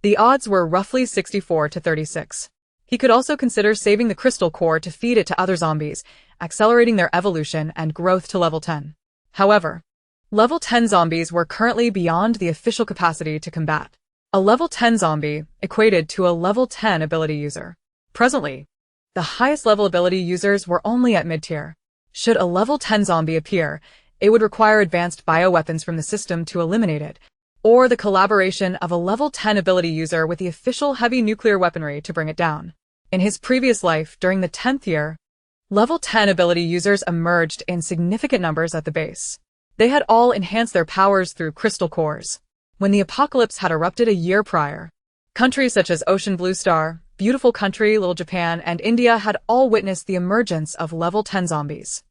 the odds were roughly 64 to 36. He could also consider saving the crystal core to feed it to other zombies, accelerating their evolution and growth to level 10. However, level 10 zombies were currently beyond the official capacity to combat. A level 10 zombie equated to a level 10 ability user. Presently, the highest level ability users were only at mid-tier. Should a level 10 zombie appear, it would require advanced bioweapons from the system to eliminate it, or the collaboration of a level 10 ability user with the official heavy nuclear weaponry to bring it down. In his previous life, during the 10th year, level 10 ability users emerged in significant numbers at the base. They had all enhanced their powers through crystal cores. When the apocalypse had erupted a year prior, Countries such as Ocean Blue Star, Beautiful Country, Little Japan, and India had all witnessed the emergence of level 10 zombies.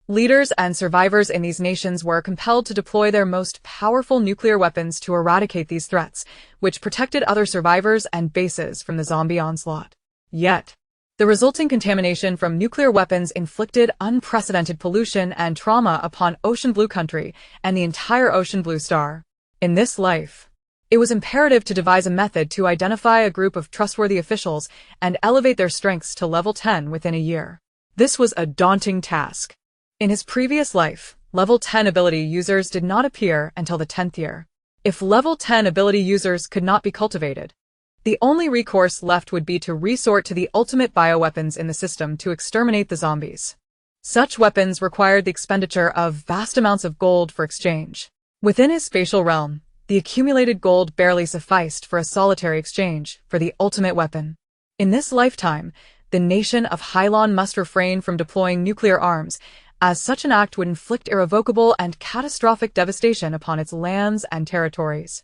Leaders and survivors in these nations were compelled to deploy their most powerful nuclear weapons to eradicate these threats, which protected other survivors and bases from the zombie onslaught. Yet, the resulting contamination from nuclear weapons inflicted unprecedented pollution and trauma upon Ocean Blue Country and the entire Ocean Blue Star. In this life, it was imperative to devise a method to identify a group of trustworthy officials and elevate their strengths to level 10 within a year. This was a daunting task. In his previous life, level 10 ability users did not appear until the 10th year. If level 10 ability users could not be cultivated, the only recourse left would be to resort to the ultimate bioweapons in the system to exterminate the zombies. Such weapons required the expenditure of vast amounts of gold for exchange. Within his spatial realm, the accumulated gold barely sufficed for a solitary exchange for the ultimate weapon. In this lifetime, the nation of Hylon must refrain from deploying nuclear arms, as such an act would inflict irrevocable and catastrophic devastation upon its lands and territories.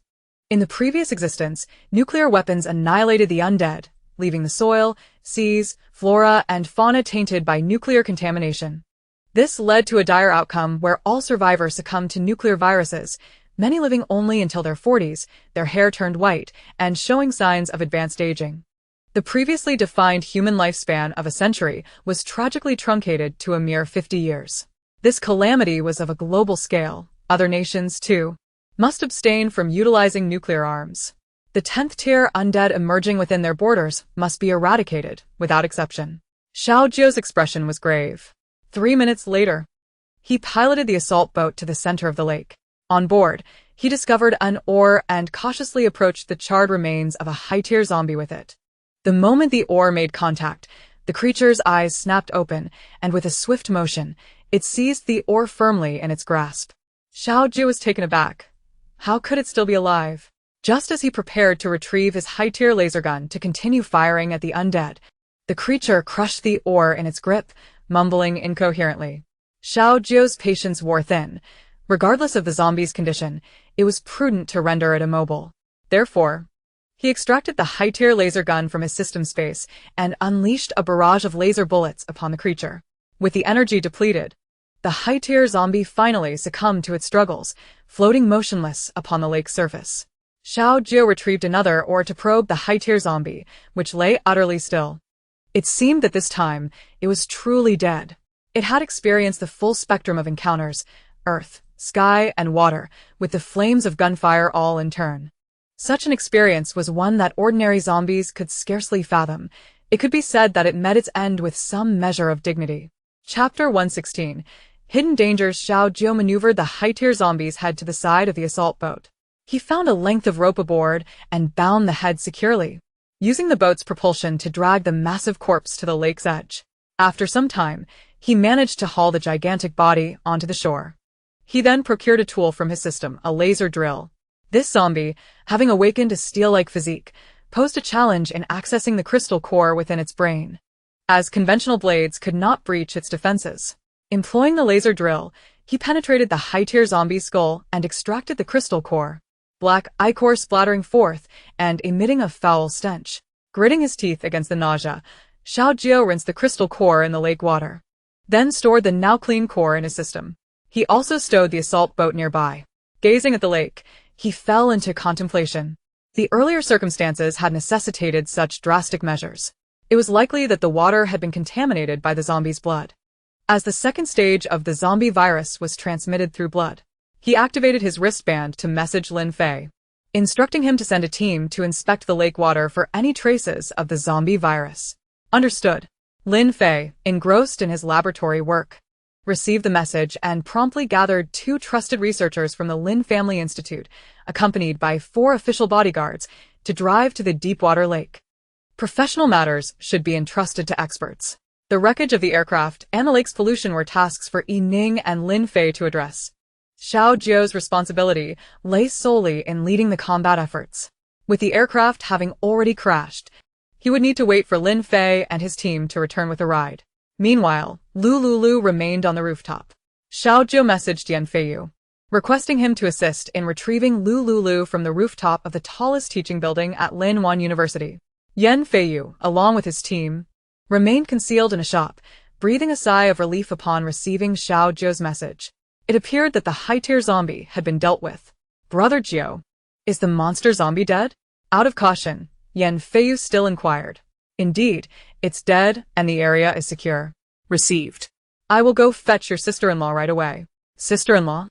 In the previous existence, nuclear weapons annihilated the undead, leaving the soil, seas, flora, and fauna tainted by nuclear contamination. This led to a dire outcome where all survivors succumbed to nuclear viruses, many living only until their 40s, their hair turned white, and showing signs of advanced aging. The previously defined human lifespan of a century was tragically truncated to a mere 50 years. This calamity was of a global scale. Other nations, too, must abstain from utilizing nuclear arms. The 10th tier undead emerging within their borders must be eradicated, without exception. Xiao Jiu's expression was grave. 3 minutes later, he piloted the assault boat to the center of the lake. On board, he discovered an oar and cautiously approached the charred remains of a high-tier zombie with it. The moment the oar made contact, the creature's eyes snapped open, and with a swift motion, it seized the oar firmly in its grasp. Xiao Jiu was taken aback. How could it still be alive? Just as he prepared to retrieve his high-tier laser gun to continue firing at the undead, the creature crushed the oar in its grip, mumbling incoherently. Xiao Jiu's patience wore thin. Regardless of the zombie's condition, it was prudent to render it immobile. Therefore, he extracted the high-tier laser gun from his system space and unleashed a barrage of laser bullets upon the creature. With the energy depleted, the high-tier zombie finally succumbed to its struggles, floating motionless upon the lake's surface. Xiao Jiu retrieved another oar to probe the high-tier zombie, which lay utterly still. It seemed that this time, it was truly dead. It had experienced the full spectrum of encounters, earth, sky, and water, with the flames of gunfire all in turn. Such an experience was one that ordinary zombies could scarcely fathom. It could be said that it met its end with some measure of dignity. Chapter 116. Hidden Dangers. Xiao Jiu maneuvered the high-tier zombie's head to the side of the assault boat. He found a length of rope aboard and bound the head securely, using the boat's propulsion to drag the massive corpse to the lake's edge. After some time, he managed to haul the gigantic body onto the shore. He then procured a tool from his system, a laser drill. This zombie, having awakened a steel-like physique, posed a challenge in accessing the crystal core within its brain, as conventional blades could not breach its defenses. Employing the laser drill, he penetrated the high-tier zombie's skull and extracted the crystal core, black ichor splattering forth and emitting a foul stench. Gritting his teeth against the nausea, Xiao Jiu rinsed the crystal core in the lake water, then stored the now-clean core in his system. He also stowed the assault boat nearby. Gazing at the lake, he fell into contemplation. The earlier circumstances had necessitated such drastic measures. It was likely that the water had been contaminated by the zombie's blood. As the second stage of the zombie virus was transmitted through blood, he activated his wristband to message Lin Fei, instructing him to send a team to inspect the lake water for any traces of the zombie virus. Understood. Lin Fei, engrossed in his laboratory work, received the message and promptly gathered 2 trusted researchers from the Lin Family Institute, accompanied by 4 official bodyguards, to drive to the Deepwater Lake. Professional matters should be entrusted to experts. The wreckage of the aircraft and the lake's pollution were tasks for Yi Ning and Lin Fei to address. Xiao Jiu's responsibility lay solely in leading the combat efforts. With the aircraft having already crashed, he would need to wait for Lin Fei and his team to return with a ride. Meanwhile, Lu Liuliu remained on the rooftop. Xiao Jiu messaged Yan Feiyu. requesting him to assist in retrieving Lu Liuliu from the rooftop of the tallest teaching building at Linwan University. Yan Feiyu, along with his team, remained concealed in a shop, breathing a sigh of relief upon receiving Xiao Zhou's message. It appeared that the high-tier zombie had been dealt with. Brother Jiao, is the monster zombie dead? Out of caution, Yan Feiyu still inquired. Indeed, it's dead and the area is secure. Received. I will go fetch your sister-in-law right away. Sister-in-law?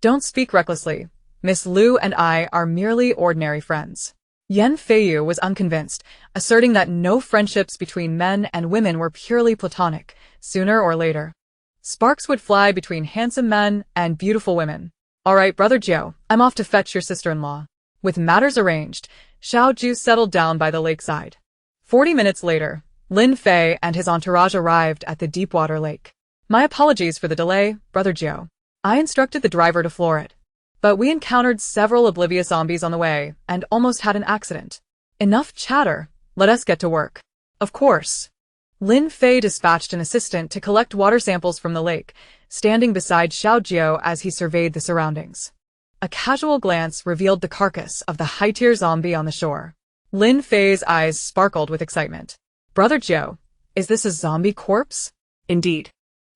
Don't speak recklessly. Miss Lu and I are merely ordinary friends. Yan Feiyu was unconvinced, asserting that no friendships between men and women were purely platonic. Sooner or later, sparks would fly between handsome men and beautiful women. All right, Brother Jiao, I'm off to fetch your sister-in-law. With matters arranged, Xiao Zhu settled down by the lakeside. 40 minutes later, Lin Fei and his entourage arrived at the Deepwater Lake. My apologies for the delay, Brother Jiao. I instructed the driver to floor it. But we encountered several oblivious zombies on the way and almost had an accident. Enough chatter, let us get to work. Of course. Lin Fei dispatched an assistant to collect water samples from the lake, standing beside Xiao Jiao as he surveyed the surroundings. A casual glance revealed the carcass of the high-tier zombie on the shore. Lin Fei's eyes sparkled with excitement. Brother Jiao, is this a zombie corpse? Indeed.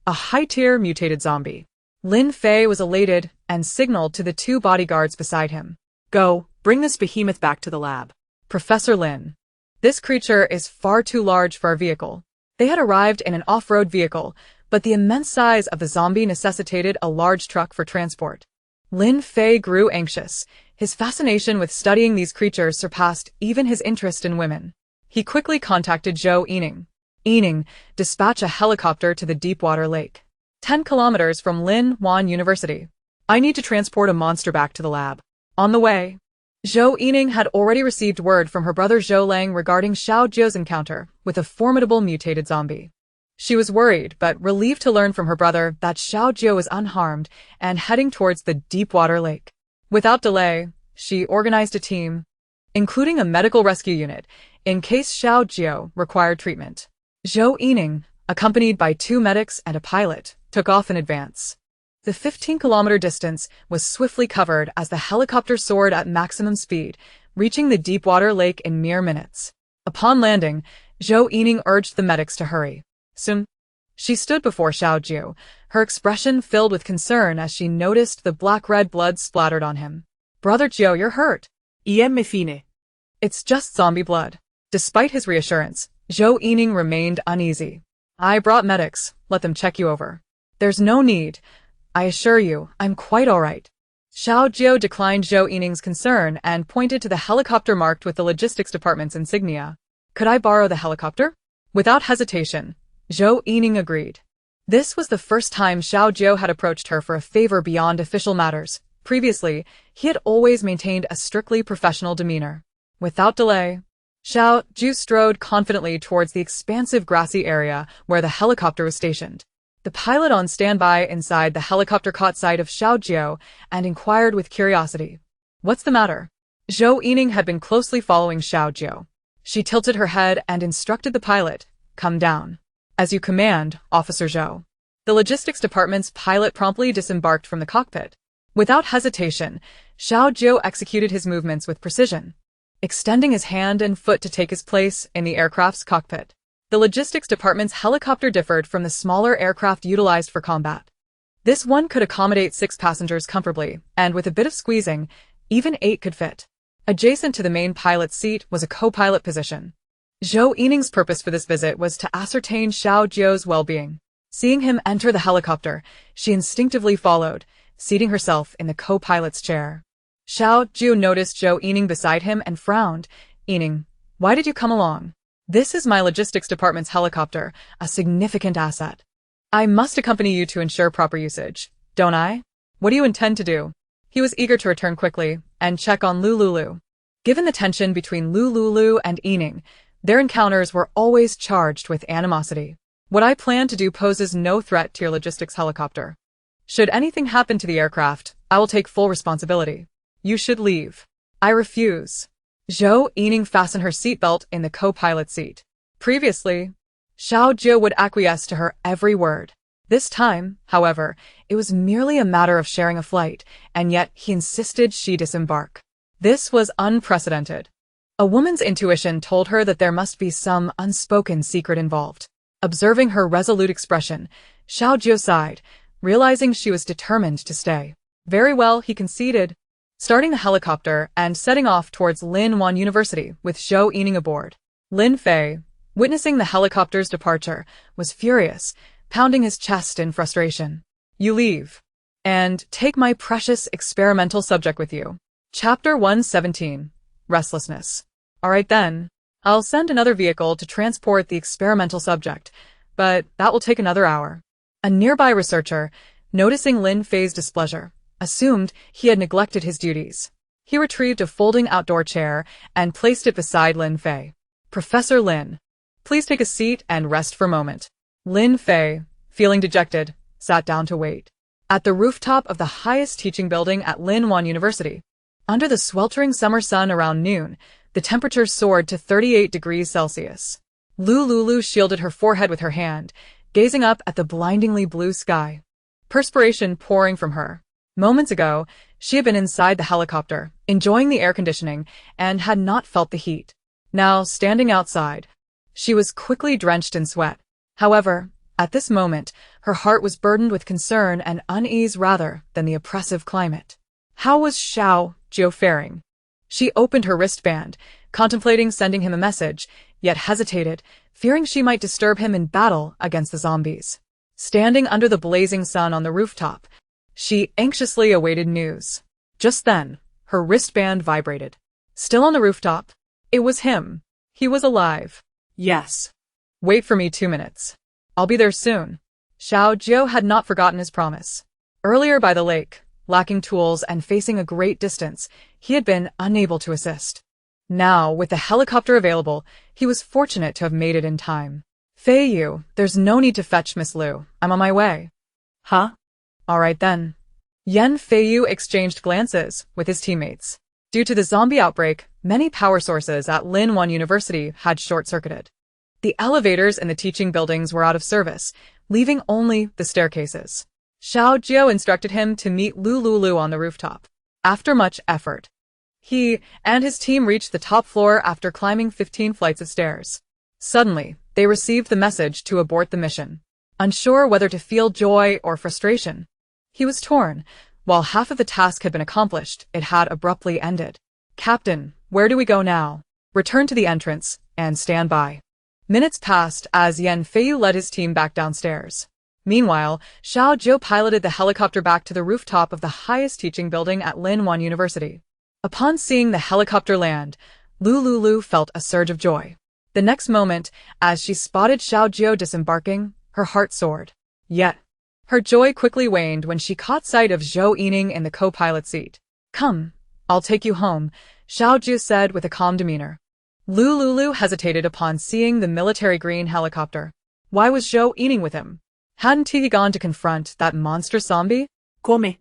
A high-tier mutated zombie. Lin Fei was elated and signaled to the two bodyguards beside him. Go, bring this behemoth back to the lab. Professor Lin. This creature is far too large for our vehicle. They had arrived in an off-road vehicle, but the immense size of the zombie necessitated a large truck for transport. Lin Fei grew anxious. His fascination with studying these creatures surpassed even his interest in women. He quickly contacted Zhou Yining. Yining, dispatch a helicopter to the Deepwater Lake. 10 kilometers from Linwan University. I need to transport a monster back to the lab. On the way. Zhou Yining had already received word from her brother Zhou Lang regarding Xiao Zhou's encounter with a formidable mutated zombie. She was worried but relieved to learn from her brother that Xiao Zhou was unharmed and heading towards the Deepwater Lake. Without delay, she organized a team, including a medical rescue unit, in case Xiao Zhou required treatment. Zhou Yining, accompanied by 2 medics and a pilot, took off in advance. The 15-kilometer distance was swiftly covered as the helicopter soared at maximum speed, reaching the Deepwater Lake in mere minutes. Upon landing, Zhou Yining urged the medics to hurry. Soon, she stood before Xiao Zhou, her expression filled with concern as she noticed the black-red blood splattered on him. Brother Jiao, you're hurt. Me fine. It's just zombie blood. Despite his reassurance, Zhou Yining remained uneasy. I brought medics, let them check you over. There's no need. I assure you, I'm quite all right. Xiao Zhou declined Zhou Yining's concern and pointed to the helicopter marked with the logistics department's insignia. Could I borrow the helicopter? Without hesitation, Zhou Yining agreed. This was the first time Xiao Zhou had approached her for a favor beyond official matters. Previously, he had always maintained a strictly professional demeanor. Without delay, Xiao Zhou strode confidently towards the expansive grassy area where the helicopter was stationed. The pilot on standby inside the helicopter caught sight of Xiao Zhou and inquired with curiosity. What's the matter? Zhou Yining had been closely following Xiao Zhou. She tilted her head and instructed the pilot, come down. As you command, Officer Zhou. The logistics department's pilot promptly disembarked from the cockpit. Without hesitation, Xiao Zhou executed his movements with precision, extending his hand and foot to take his place in the aircraft's cockpit. The logistics department's helicopter differed from the smaller aircraft utilized for combat. This one could accommodate 6 passengers comfortably, and with a bit of squeezing, even 8 could fit. Adjacent to the main pilot's seat was a co-pilot position. Zhou Yining's purpose for this visit was to ascertain Xiao Zhou's well-being. Seeing him enter the helicopter, she instinctively followed, seating herself in the co-pilot's chair. Xiao Zhou noticed Zhou Yining beside him and frowned. Yining, why did you come along? This is my logistics department's helicopter, a significant asset. I must accompany you to ensure proper usage, don't I? What do you intend to do? He was eager to return quickly and check on Lu Liuliu. Given the tension between Lu Liuliu and Yining, their encounters were always charged with animosity. What I plan to do poses no threat to your logistics helicopter. Should anything happen to the aircraft, I will take full responsibility. You should leave. I refuse. Zhou Yining fastened her seatbelt in the co-pilot seat. Previously, Xiao Zhou would acquiesce to her every word. This time, however, it was merely a matter of sharing a flight, and yet he insisted she disembark. This was unprecedented. A woman's intuition told her that there must be some unspoken secret involved. Observing her resolute expression, Xiao Jiu sighed, realizing she was determined to stay. Very well, he conceded, starting the helicopter and setting off towards Linwan University with Zhou Yining aboard. Lin Fei, witnessing the helicopter's departure, was furious, pounding his chest in frustration. You leave. And take my precious experimental subject with you. Chapter 117. Restlessness. Alright then. I'll send another vehicle to transport the experimental subject, but that will take another hour. A nearby researcher, noticing Lin Fei's displeasure, assumed he had neglected his duties. He retrieved a folding outdoor chair and placed it beside Lin Fei. Professor Lin, please take a seat and rest for a moment. Lin Fei, feeling dejected, sat down to wait. At the rooftop of the highest teaching building at Linwan University, under the sweltering summer sun around noon, the temperature soared to 38 degrees Celsius. Lu Liuliu shielded her forehead with her hand, gazing up at the blindingly blue sky. Perspiration pouring from her. Moments ago, she had been inside the helicopter, enjoying the air conditioning, and had not felt the heat. Now, standing outside, she was quickly drenched in sweat. However, at this moment, her heart was burdened with concern and unease rather than the oppressive climate. How was Xiao Jiu faring? She opened her wristband, contemplating sending him a message, yet hesitated, fearing she might disturb him in battle against the zombies. Standing under the blazing sun on the rooftop, she anxiously awaited news. Just then, her wristband vibrated. Still on the rooftop? It was him. He was alive. Yes. Wait for me 2 minutes. I'll be there soon. Xiao Jiu had not forgotten his promise. Earlier by the lake, lacking tools and facing a great distance, he had been unable to assist. Now, with the helicopter available, he was fortunate to have made it in time. Fei Yu, there's no need to fetch Miss Lu. I'm on my way. Huh? All right then. Yan Fei Yu exchanged glances with his teammates. Due to the zombie outbreak, many power sources at Linwan University had short-circuited. The elevators in the teaching buildings were out of service, leaving only the staircases. Xiao Jiu instructed him to meet Lu Liuliu on the rooftop. After much effort, he and his team reached the top floor after climbing 15 flights of stairs. Suddenly, they received the message to abort the mission. Unsure whether to feel joy or frustration, he was torn. While half of the task had been accomplished, it had abruptly ended. Captain, where do we go now? Return to the entrance and stand by. Minutes passed as Yan Feiyu led his team back downstairs. Meanwhile, Xiao Jiu piloted the helicopter back to the rooftop of the highest teaching building at Linwan University. Upon seeing the helicopter land, Lu Liuliu felt a surge of joy. The next moment, as she spotted Xiao Jiu disembarking, her heart soared. Yet, her joy quickly waned when she caught sight of Zhou Yining in the co-pilot seat. Come, I'll take you home, Xiao Jiu said with a calm demeanor. Lu Liuliu hesitated upon seeing the military green helicopter. Why was Zhou Yining with him? Hadn't he gone to confront that monstrous zombie? Come.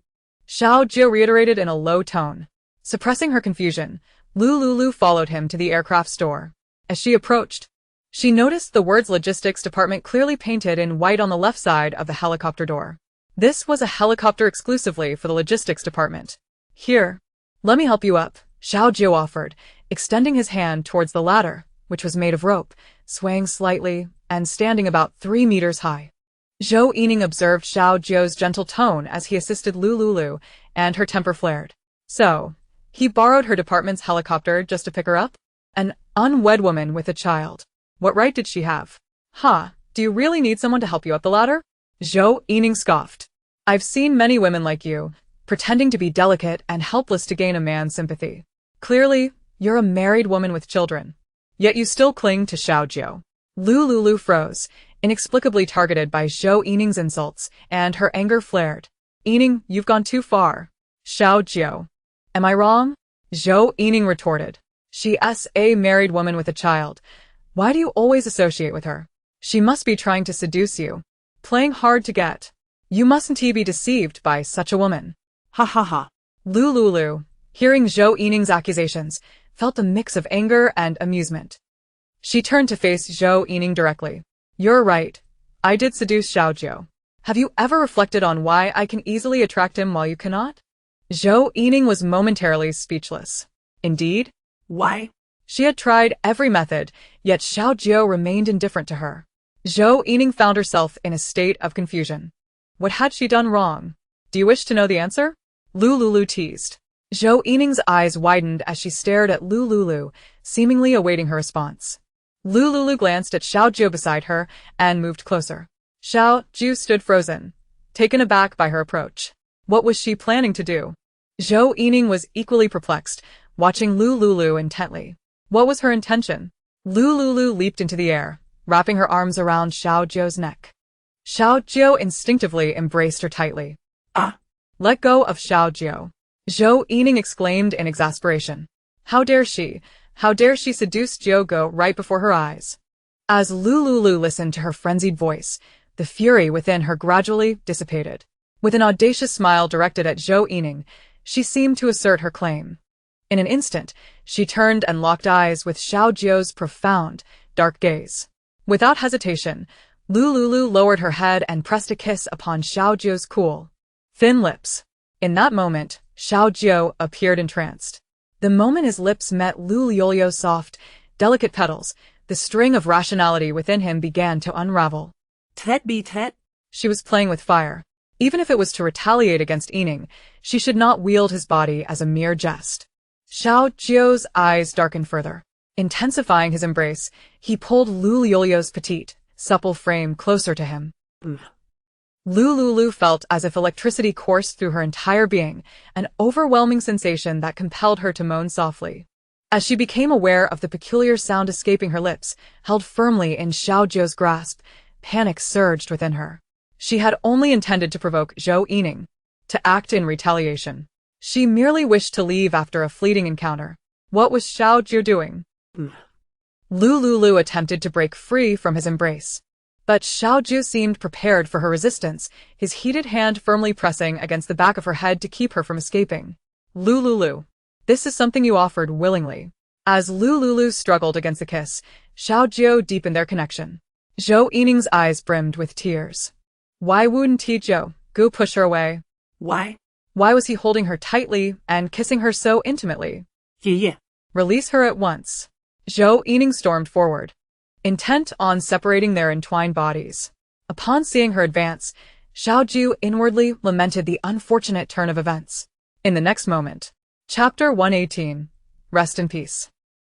Xiao Jiu reiterated in a low tone. Suppressing her confusion, Lu Liuliu followed him to the aircraft store. As she approached, she noticed the words Logistics Department clearly painted in white on the left side of the helicopter door. This was a helicopter exclusively for the Logistics Department. Here, let me help you up, Xiao Jiu offered, extending his hand towards the ladder, which was made of rope, swaying slightly and standing about 3 meters high. Zhou Yining observed Xiao Jiu's gentle tone as he assisted Lu Liuliu, and her temper flared. So, he borrowed her department's helicopter just to pick her up? An unwed woman with a child. What right did she have? Do you really need someone to help you up the ladder? Zhou Yining scoffed. I've seen many women like you, pretending to be delicate and helpless to gain a man's sympathy. Clearly, you're a married woman with children. Yet you still cling to Xiao Jiu. Lu Liuliu froze, inexplicably targeted by Zhou Yining's insults, and her anger flared. Yining, you've gone too far. Xiao Jiu. Am I wrong? Zhou Yining retorted. She's a married woman with a child. Why do you always associate with her? She must be trying to seduce you. Playing hard to get. You mustn't be deceived by such a woman. Ha ha ha. Lu Liuliu, hearing Zhou Yining's accusations, felt a mix of anger and amusement. She turned to face Zhou Yining directly. You're right. I did seduce Xiao Jiu. Have you ever reflected on why I can easily attract him while you cannot? Zhou Yining was momentarily speechless. Indeed, Why? she had tried every method, yet Xiao Jiu remained indifferent to her. Zhou Yining found herself in a state of confusion. What had she done wrong? Do you wish to know the answer? Lu Liuliu teased. Zhou Yining's eyes widened as she stared at Lu Liuliu, seemingly awaiting her response. Lu Liuliu glanced at Xiao Jiu beside her and moved closer. Xiao Jiu stood frozen, taken aback by her approach. What was she planning to do? Zhou Yining was equally perplexed, watching Lu Liuliu intently. What was her intention? Lu Liuliu leaped into the air, wrapping her arms around Xiao Jiu's neck. Xiao Jiu instinctively embraced her tightly. Ah! Let go of Xiao Jiu. Zhou Yining exclaimed in exasperation. How dare she? How dare she seduce Jiu Go right before her eyes? As Lu Liuliu listened to her frenzied voice, the fury within her gradually dissipated. With an audacious smile directed at Zhou Yining, she seemed to assert her claim. In an instant, she turned and locked eyes with Xiao Jiu's profound, dark gaze. Without hesitation, Lu Liuliu lowered her head and pressed a kiss upon Xiao Jiu's cool, thin lips. In that moment, Xiao Jiu appeared entranced. The moment his lips met Lu Liuliu's soft, delicate petals, the string of rationality within him began to unravel. Tête be tête. She was playing with fire. Even if it was to retaliate against Yining, she should not wield his body as a mere jest. Xiao Jiu's eyes darkened further. Intensifying his embrace, he pulled Lu Liuliu's petite, supple frame closer to him. Lu Liuliu felt as if electricity coursed through her entire being, an overwhelming sensation that compelled her to moan softly. As she became aware of the peculiar sound escaping her lips, held firmly in Xiao Jiu's grasp, panic surged within her. She had only intended to provoke Zhou Yining, to act in retaliation. She merely wished to leave after a fleeting encounter. What was Xiao Jiu doing? Lu Liuliu attempted to break free from his embrace. But Xiao Jiu seemed prepared for her resistance, his heated hand firmly pressing against the back of her head to keep her from escaping. Lu Liuliu, this is something you offered willingly. As Lu Liuliu struggled against the kiss, Xiao Jiu deepened their connection. Zhou Yining's eyes brimmed with tears. Why wouldn't he Zhou Gu push her away? Why? Why was he holding her tightly and kissing her so intimately? Yeah. Release her at once. Zhou Yining stormed forward, intent on separating their entwined bodies. Upon seeing her advance, Xiao Jiu inwardly lamented the unfortunate turn of events. In the next moment, Chapter 118, Rest in Peace.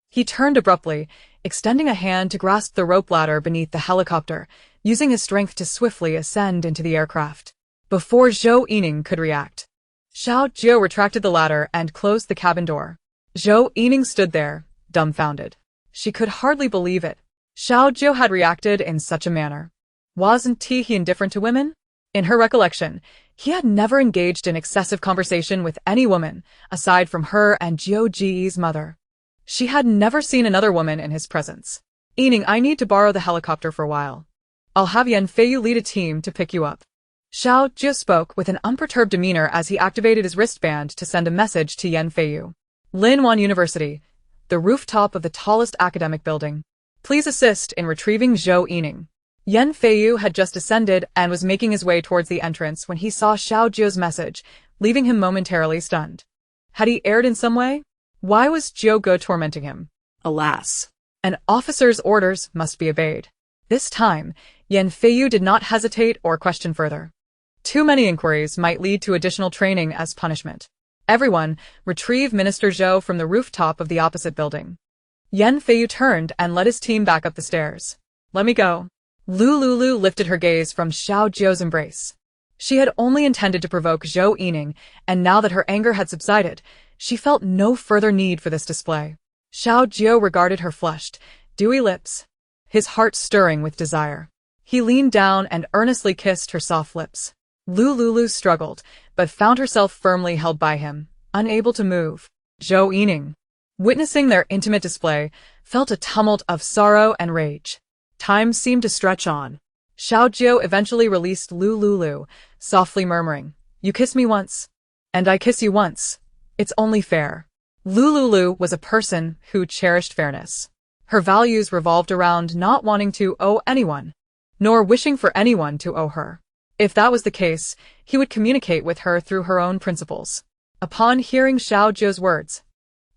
He turned abruptly, extending a hand to grasp the rope ladder beneath the helicopter, using his strength to swiftly ascend into the aircraft. Before Zhou Yining could react, Xiao Jiu retracted the ladder and closed the cabin door. Zhou Yining stood there, dumbfounded. She could hardly believe it. Xiao Jiu had reacted in such a manner. Wasn't he indifferent to women? In her recollection, he had never engaged in excessive conversation with any woman, aside from her and Jiu Ji's mother. She had never seen another woman in his presence. Yining, I need to borrow the helicopter for a while. I'll have Yan Feiyu lead a team to pick you up. Xiao Jiu spoke with an unperturbed demeanor as he activated his wristband to send a message to Yan Feiyu. Linwan University, the rooftop of the tallest academic building. Please assist in retrieving Zhou Yining. Yan Feiyu had just ascended and was making his way towards the entrance when he saw Xiao Jiu's message, leaving him momentarily stunned. Had he erred in some way? Why was Jiu Go tormenting him? Alas. An officer's orders must be obeyed. This time, Yan Feiyu did not hesitate or question further. Too many inquiries might lead to additional training as punishment. Everyone, retrieve Minister Zhou from the rooftop of the opposite building. Yan Feiyu turned and led his team back up the stairs. Let me go. Lu Liuliu lifted her gaze from Xiao Jiu's embrace. She had only intended to provoke Zhou Yining, and now that her anger had subsided, she felt no further need for this display. Xiao Jiu regarded her flushed, dewy lips, his heart stirring with desire. He leaned down and earnestly kissed her soft lips. Lu Liuliu struggled, but found herself firmly held by him, unable to move. Zhou Yining, witnessing their intimate display, felt a tumult of sorrow and rage. Time seemed to stretch on. Xiao Jiu eventually released Lu Liuliu, softly murmuring, "You kiss me once, and I kiss you once. It's only fair." Lu Liuliu was a person who cherished fairness. Her values revolved around not wanting to owe anyone, nor wishing for anyone to owe her. If that was the case, he would communicate with her through her own principles. Upon hearing Xiao Zhuo's words,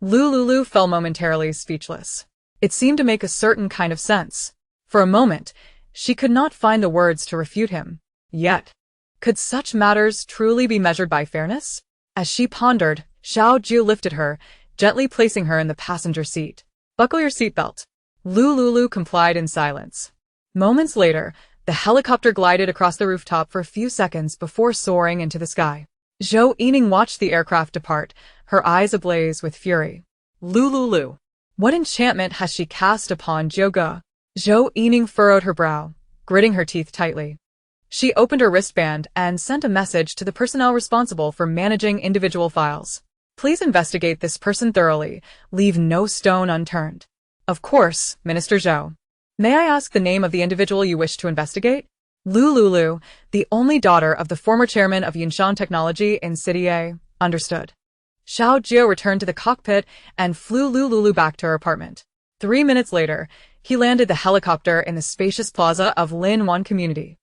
Lu Liuliu fell momentarily speechless. It seemed to make a certain kind of sense. For a moment, she could not find the words to refute him. Yet, could such matters truly be measured by fairness? As she pondered, Xiao Zhu lifted her, gently placing her in the passenger seat. Buckle your seatbelt. Lu Liuliu complied in silence. Moments later, the helicopter glided across the rooftop for a few seconds before soaring into the sky. Zhou Yining watched the aircraft depart, her eyes ablaze with fury. Lu Liuliu, what enchantment has she cast upon Zhou Ge? Zhou Yining furrowed her brow, gritting her teeth tightly. She opened her wristband and sent a message to the personnel responsible for managing individual files. Please investigate this person thoroughly, leave no stone unturned. Of course, Minister Zhou. May I ask the name of the individual you wish to investigate? Lu Liuliu, the only daughter of the former chairman of Yinshan Technology in City A, understood. Xiao Zhuo returned to the cockpit and flew Lu Liuliu back to her apartment. 3 minutes later, he landed the helicopter in the spacious plaza of Lin Wan Community.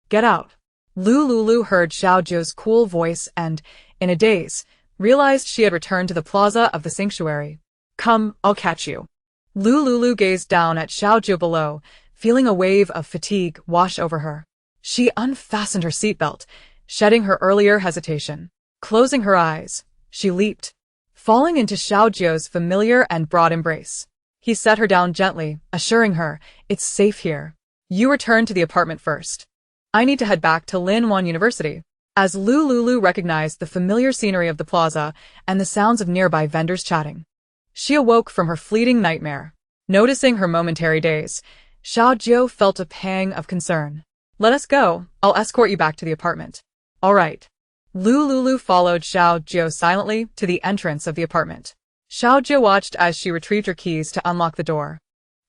Get out. Lu Liuliu heard Xiao Zhuo's cool voice and, in a daze, realized she had returned to the plaza of the sanctuary. Come, I'll catch you. Lu Liuliu gazed down at Xiao Zhuo below, feeling a wave of fatigue wash over her. She unfastened her seatbelt, shedding her earlier hesitation. Closing her eyes, she leaped, falling into Xiao Zhuo's familiar and broad embrace. He set her down gently, assuring her, it's safe here. You return to the apartment first. I need to head back to Lin Wan University. As Lu Liuliu recognized the familiar scenery of the plaza and the sounds of nearby vendors chatting, she awoke from her fleeting nightmare. Noticing her momentary daze, Xiao Zhuo felt a pang of concern. Let us go, I'll escort you back to the apartment. All right. Lu Liuliu followed Xiao Zhuo silently to the entrance of the apartment. Xiao Zhuo watched as she retrieved her keys to unlock the door,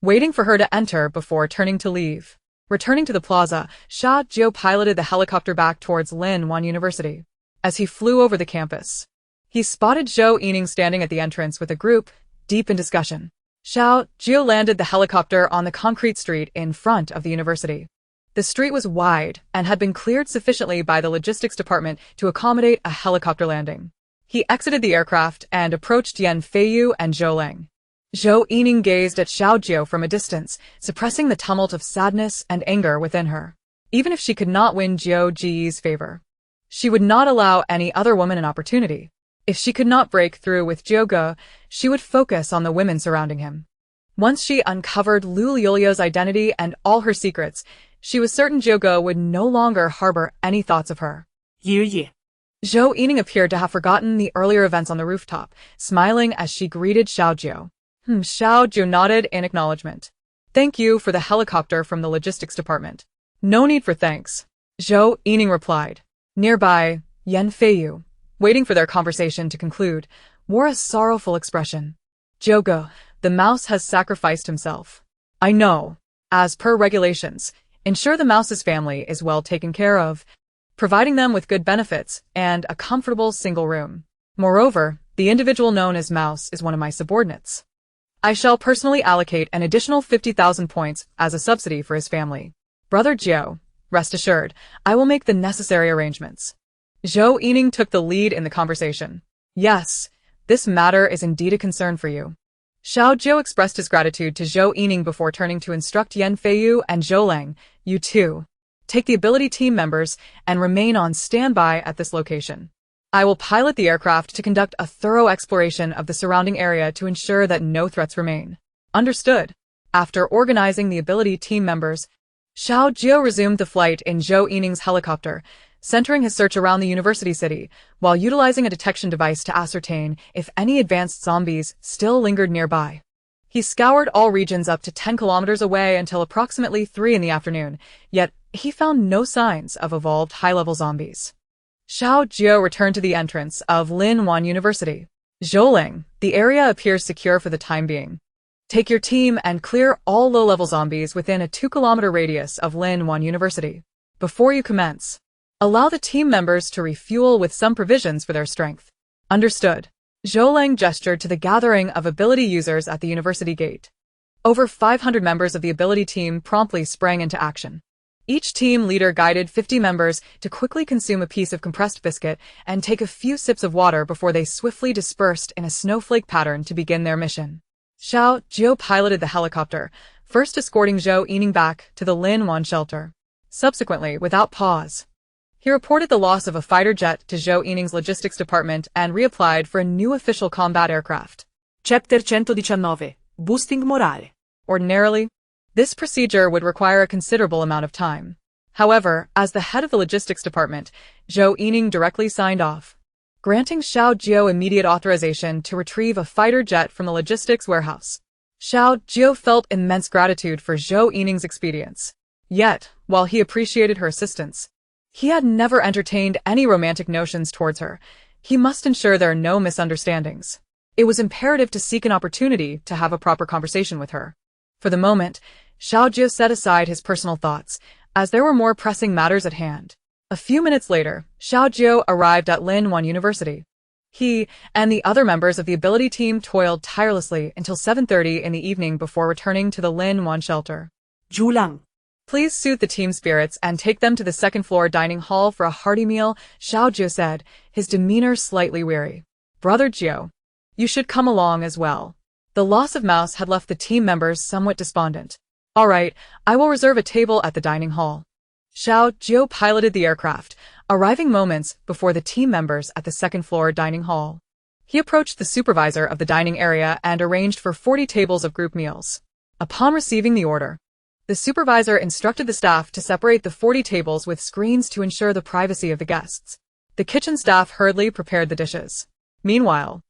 waiting for her to enter before turning to leave. Returning to the plaza, Xiao Zhuo piloted the helicopter back towards Lin Wan University. As he flew over the campus, he spotted Zhou Yining standing at the entrance with a group, deep in discussion. Xiao Zhuo landed the helicopter on the concrete street in front of the university. The street was wide and had been cleared sufficiently by the logistics department to accommodate a helicopter landing. He exited the aircraft and approached Yan Feiyu and Zhou Lang. Zhou Yining gazed at Xiao Zhuo from a distance, suppressing the tumult of sadness and anger within her. Even if she could not win Zhou Ji's favor, she would not allow any other woman an opportunity. If she could not break through with Zhou Ge, she would focus on the women surrounding him. Once she uncovered Lu Liuliu's identity and all her secrets, she was certain Zhou Ge would no longer harbor any thoughts of her. Zhou Yining appeared to have forgotten the earlier events on the rooftop, smiling as she greeted Xiao Zhuo. Xiao Zhuo nodded in acknowledgement. Thank you for the helicopter from the logistics department. No need for thanks, Zhou Yining replied. Nearby, Yan Feiyu, waiting for their conversation to conclude, wore a sorrowful expression. Zhou Ge, the mouse has sacrificed himself. I know. As per regulations, ensure the mouse's family is well taken care of, providing them with good benefits and a comfortable single room. Moreover, the individual known as Mouse is one of my subordinates. I shall personally allocate an additional 50,000 points as a subsidy for his family. Brother Zhou, rest assured, I will make the necessary arrangements. Zhou Yining took the lead in the conversation. Yes, this matter is indeed a concern for you. Xiao Zhuo expressed his gratitude to Zhou Yining before turning to instruct Yan Feiyu and Zhou Lang. You too. Take the ability team members and remain on standby at this location. I will pilot the aircraft to conduct a thorough exploration of the surrounding area to ensure that no threats remain. Understood. After organizing the ability team members, Xiao Zhuo resumed the flight in Zhou Yining's helicopter, centering his search around the university city, while utilizing a detection device to ascertain if any advanced zombies still lingered nearby. He scoured all regions up to 10 kilometers away until approximately 3 in the afternoon, yet he found no signs of evolved high-level zombies. Xiao Zhuo returned to the entrance of Lin Wan University. Zhouling, the area appears secure for the time being. Take your team and clear all low-level zombies within a 2-kilometer radius of Lin Wan University. Before you commence, allow the team members to refuel with some provisions for their strength. Understood. Zhouling gestured to the gathering of ability users at the university gate. Over 500 members of the ability team promptly sprang into action. Each team leader guided 50 members to quickly consume a piece of compressed biscuit and take a few sips of water before they swiftly dispersed in a snowflake pattern to begin their mission. Xiao Jiu piloted the helicopter, first escorting Zhou Yining back to the Lin Wan shelter. Subsequently, without pause, he reported the loss of a fighter jet to Zhou Yining's logistics department and reapplied for a new official combat aircraft. Chapter 119. Boosting morale. Ordinarily, this procedure would require a considerable amount of time. However, as the head of the logistics department, Zhou Yining directly signed off, granting Xiao Jiu immediate authorization to retrieve a fighter jet from the logistics warehouse. Xiao Jiu felt immense gratitude for Zhou Yining's expedience. Yet, while he appreciated her assistance, he had never entertained any romantic notions towards her. He must ensure there are no misunderstandings. It was imperative to seek an opportunity to have a proper conversation with her. For the moment, Xiao Jiu set aside his personal thoughts, as there were more pressing matters at hand. A few minutes later, Xiao Jiu arrived at Lin Wan University. He and the other members of the ability team toiled tirelessly until 7:30 in the evening before returning to the Lin Wan shelter. Julang. Please soothe the team spirits and take them to the second-floor dining hall for a hearty meal, Xiao Jiu said, his demeanor slightly weary. Brother Jiu, you should come along as well. The loss of Mouse had left the team members somewhat despondent. All right, I will reserve a table at the dining hall. Xiao Jiu piloted the aircraft, arriving moments before the team members at the second-floor dining hall. He approached the supervisor of the dining area and arranged for 40 tables of group meals. Upon receiving the order, the supervisor instructed the staff to separate the 40 tables with screens to ensure the privacy of the guests. The kitchen staff hurriedly prepared the dishes. Meanwhile,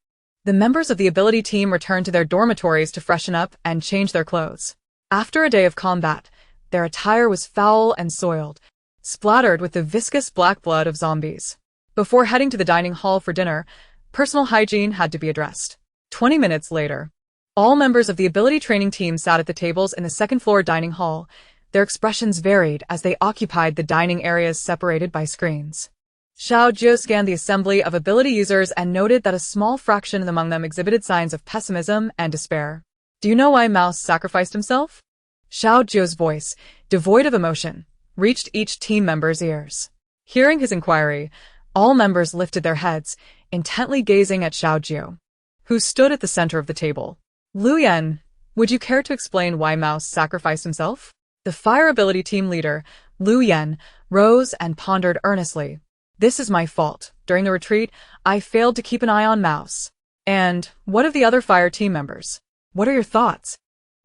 the members of the ability team returned to their dormitories to freshen up and change their clothes. After a day of combat, their attire was foul and soiled, splattered with the viscous black blood of zombies. Before heading to the dining hall for dinner, personal hygiene had to be addressed. 20 minutes later, all members of the ability training team sat at the tables in the second-floor dining hall. Their expressions varied as they occupied the dining areas separated by screens. Xiao Jiu scanned the assembly of ability users and noted that a small fraction among them exhibited signs of pessimism and despair. Do you know why Mouse sacrificed himself? Xiao Jiu's voice, devoid of emotion, reached each team member's ears. Hearing his inquiry, all members lifted their heads, intently gazing at Xiao Jiu, who stood at the center of the table. Lu Yan, would you care to explain why Mouse sacrificed himself? The fire ability team leader, Lu Yan, rose and pondered earnestly. This is my fault. During the retreat, I failed to keep an eye on Mouse. And what of the other fire team members? What are your thoughts?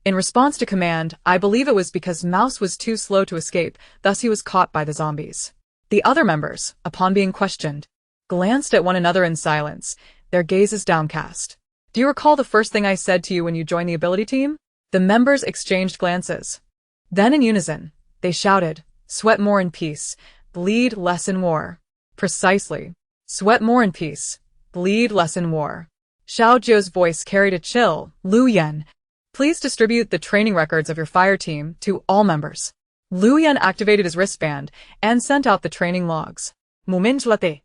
In response to command, I believe it was because Mouse was too slow to escape, thus he was caught by the zombies. The other members, upon being questioned, glanced at one another in silence, their gazes downcast. Do you recall the first thing I said to you when you joined the ability team? The members exchanged glances. Then in unison, they shouted, sweat more in peace, bleed less in war. Precisely. Sweat more in peace, bleed less in war. Xiao Jiu's voice carried a chill. Lu Yan, please distribute the training records of your fire team to all members. Lu Yan activated his wristband and sent out the training logs. Momentlate.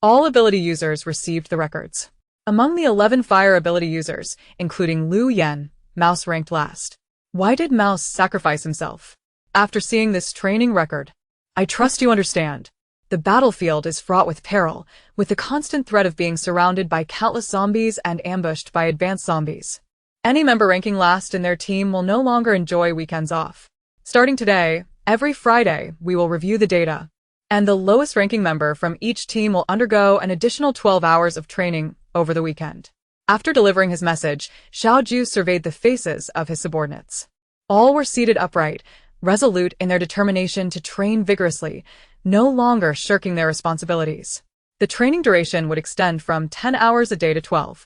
All ability users received the records. Among the 11 fire ability users, including Lu Yan, Mouse ranked last. Why did Mouse sacrifice himself? After seeing this training record, I trust you understand. The battlefield is fraught with peril, with the constant threat of being surrounded by countless zombies and ambushed by advanced zombies. Any member ranking last in their team will no longer enjoy weekends off. Starting today, every Friday, we will review the data, and the lowest ranking member from each team will undergo an additional 12 hours of training over the weekend. After delivering his message, Xiao Jiu surveyed the faces of his subordinates. All were seated upright, resolute in their determination to train vigorously, no longer shirking their responsibilities. The training duration would extend from 10 hours a day to 12.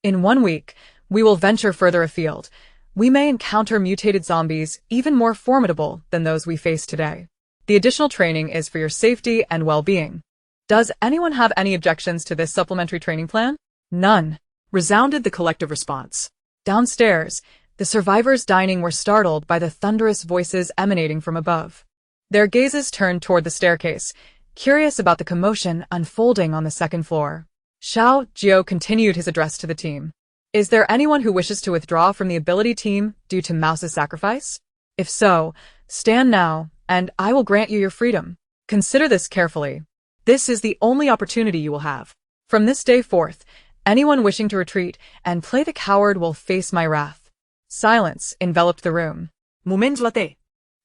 In 1 week, we will venture further afield. We may encounter mutated zombies even more formidable than those we face today. The additional training is for your safety and well-being. Does anyone have any objections to this supplementary training plan? None, resounded the collective response. Downstairs, the survivors dining were startled by the thunderous voices emanating from above. Their gazes turned toward the staircase, curious about the commotion unfolding on the second floor. Xiao Jiu continued his address to the team. Is there anyone who wishes to withdraw from the ability team due to Mouse's sacrifice? If so, stand now and I will grant you your freedom. Consider this carefully. This is the only opportunity you will have. From this day forth, anyone wishing to retreat and play the coward will face my wrath." Silence enveloped the room. Mumenjlate.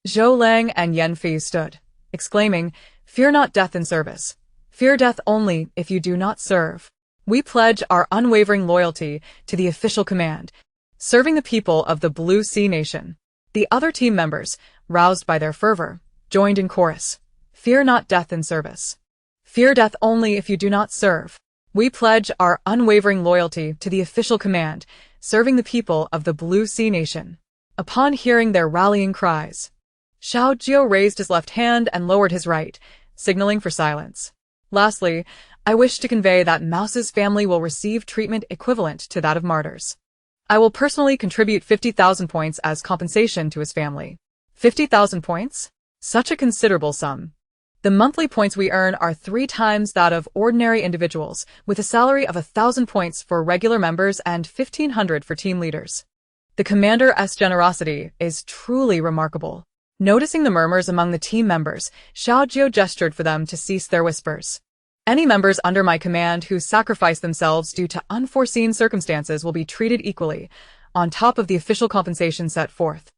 Zhou Lang and Yan Fei stood, exclaiming, "Fear not death in service. Fear death only if you do not serve. We pledge our unwavering loyalty to the official command, serving the people of the Blue Sea Nation." The other team members, roused by their fervor, joined in chorus. "Fear not death in service. Fear death only if you do not serve. We pledge our unwavering loyalty to the official command, serving the people of the Blue Sea Nation." Upon hearing their rallying cries, Xiao Jiu raised his left hand and lowered his right, signaling for silence. "Lastly, I wish to convey that Mouse's family will receive treatment equivalent to that of martyrs. I will personally contribute 50,000 points as compensation to his family." 50,000 points? Such a considerable sum. The monthly points we earn are 3 times that of ordinary individuals, with a salary of 1,000 points for regular members and 1,500 for team leaders. The commander's generosity is truly remarkable. Noticing the murmurs among the team members, Xiao Jiu gestured for them to cease their whispers. "Any members under my command who sacrifice themselves due to unforeseen circumstances will be treated equally, on top of the official compensation set forth.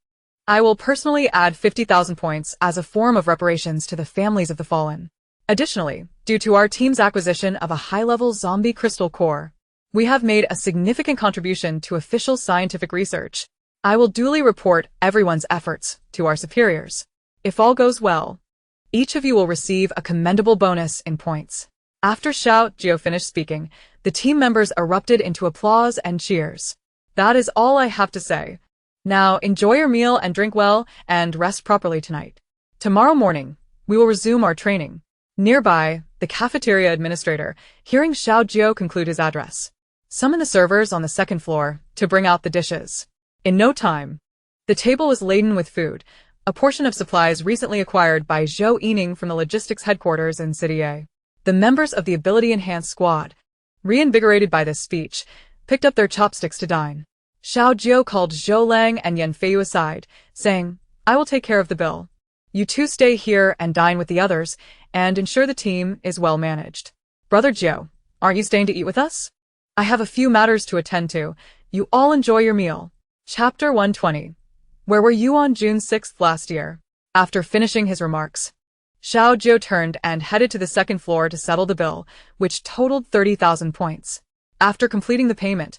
I will personally add 50,000 points as a form of reparations to the families of the fallen. Additionally, due to our team's acquisition of a high-level zombie crystal core, we have made a significant contribution to official scientific research. I will duly report everyone's efforts to our superiors. If all goes well, each of you will receive a commendable bonus in points." After Xiao Jiu finished speaking, the team members erupted into applause and cheers. "That is all I have to say. Now enjoy your meal and drink well and rest properly tonight. Tomorrow morning, we will resume our training." Nearby, the cafeteria administrator, hearing Xiao Jiu conclude his address, summoned the servers on the second floor to bring out the dishes. In no time, the table was laden with food, a portion of supplies recently acquired by Zhou Yining from the logistics headquarters in City A. The members of the Ability Enhanced Squad, reinvigorated by this speech, picked up their chopsticks to dine. Xiao Jiu called Zhou Lang and Yan Fei aside, saying, "I will take care of the bill. You two stay here and dine with the others, and ensure the team is well managed. Brother Jiu, aren't you staying to eat with us? I have a few matters to attend to. You all enjoy your meal." Chapter 120. Where were you on June 6th last year? After finishing his remarks, Xiao Jiu turned and headed to the second floor to settle the bill, which totaled 30,000 points. After completing the payment,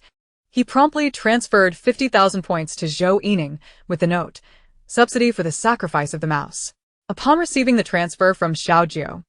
he promptly transferred 50,000 points to Zhou Yining with the note, "Subsidy for the sacrifice of the mouse." Upon receiving the transfer from Xiao Jiu,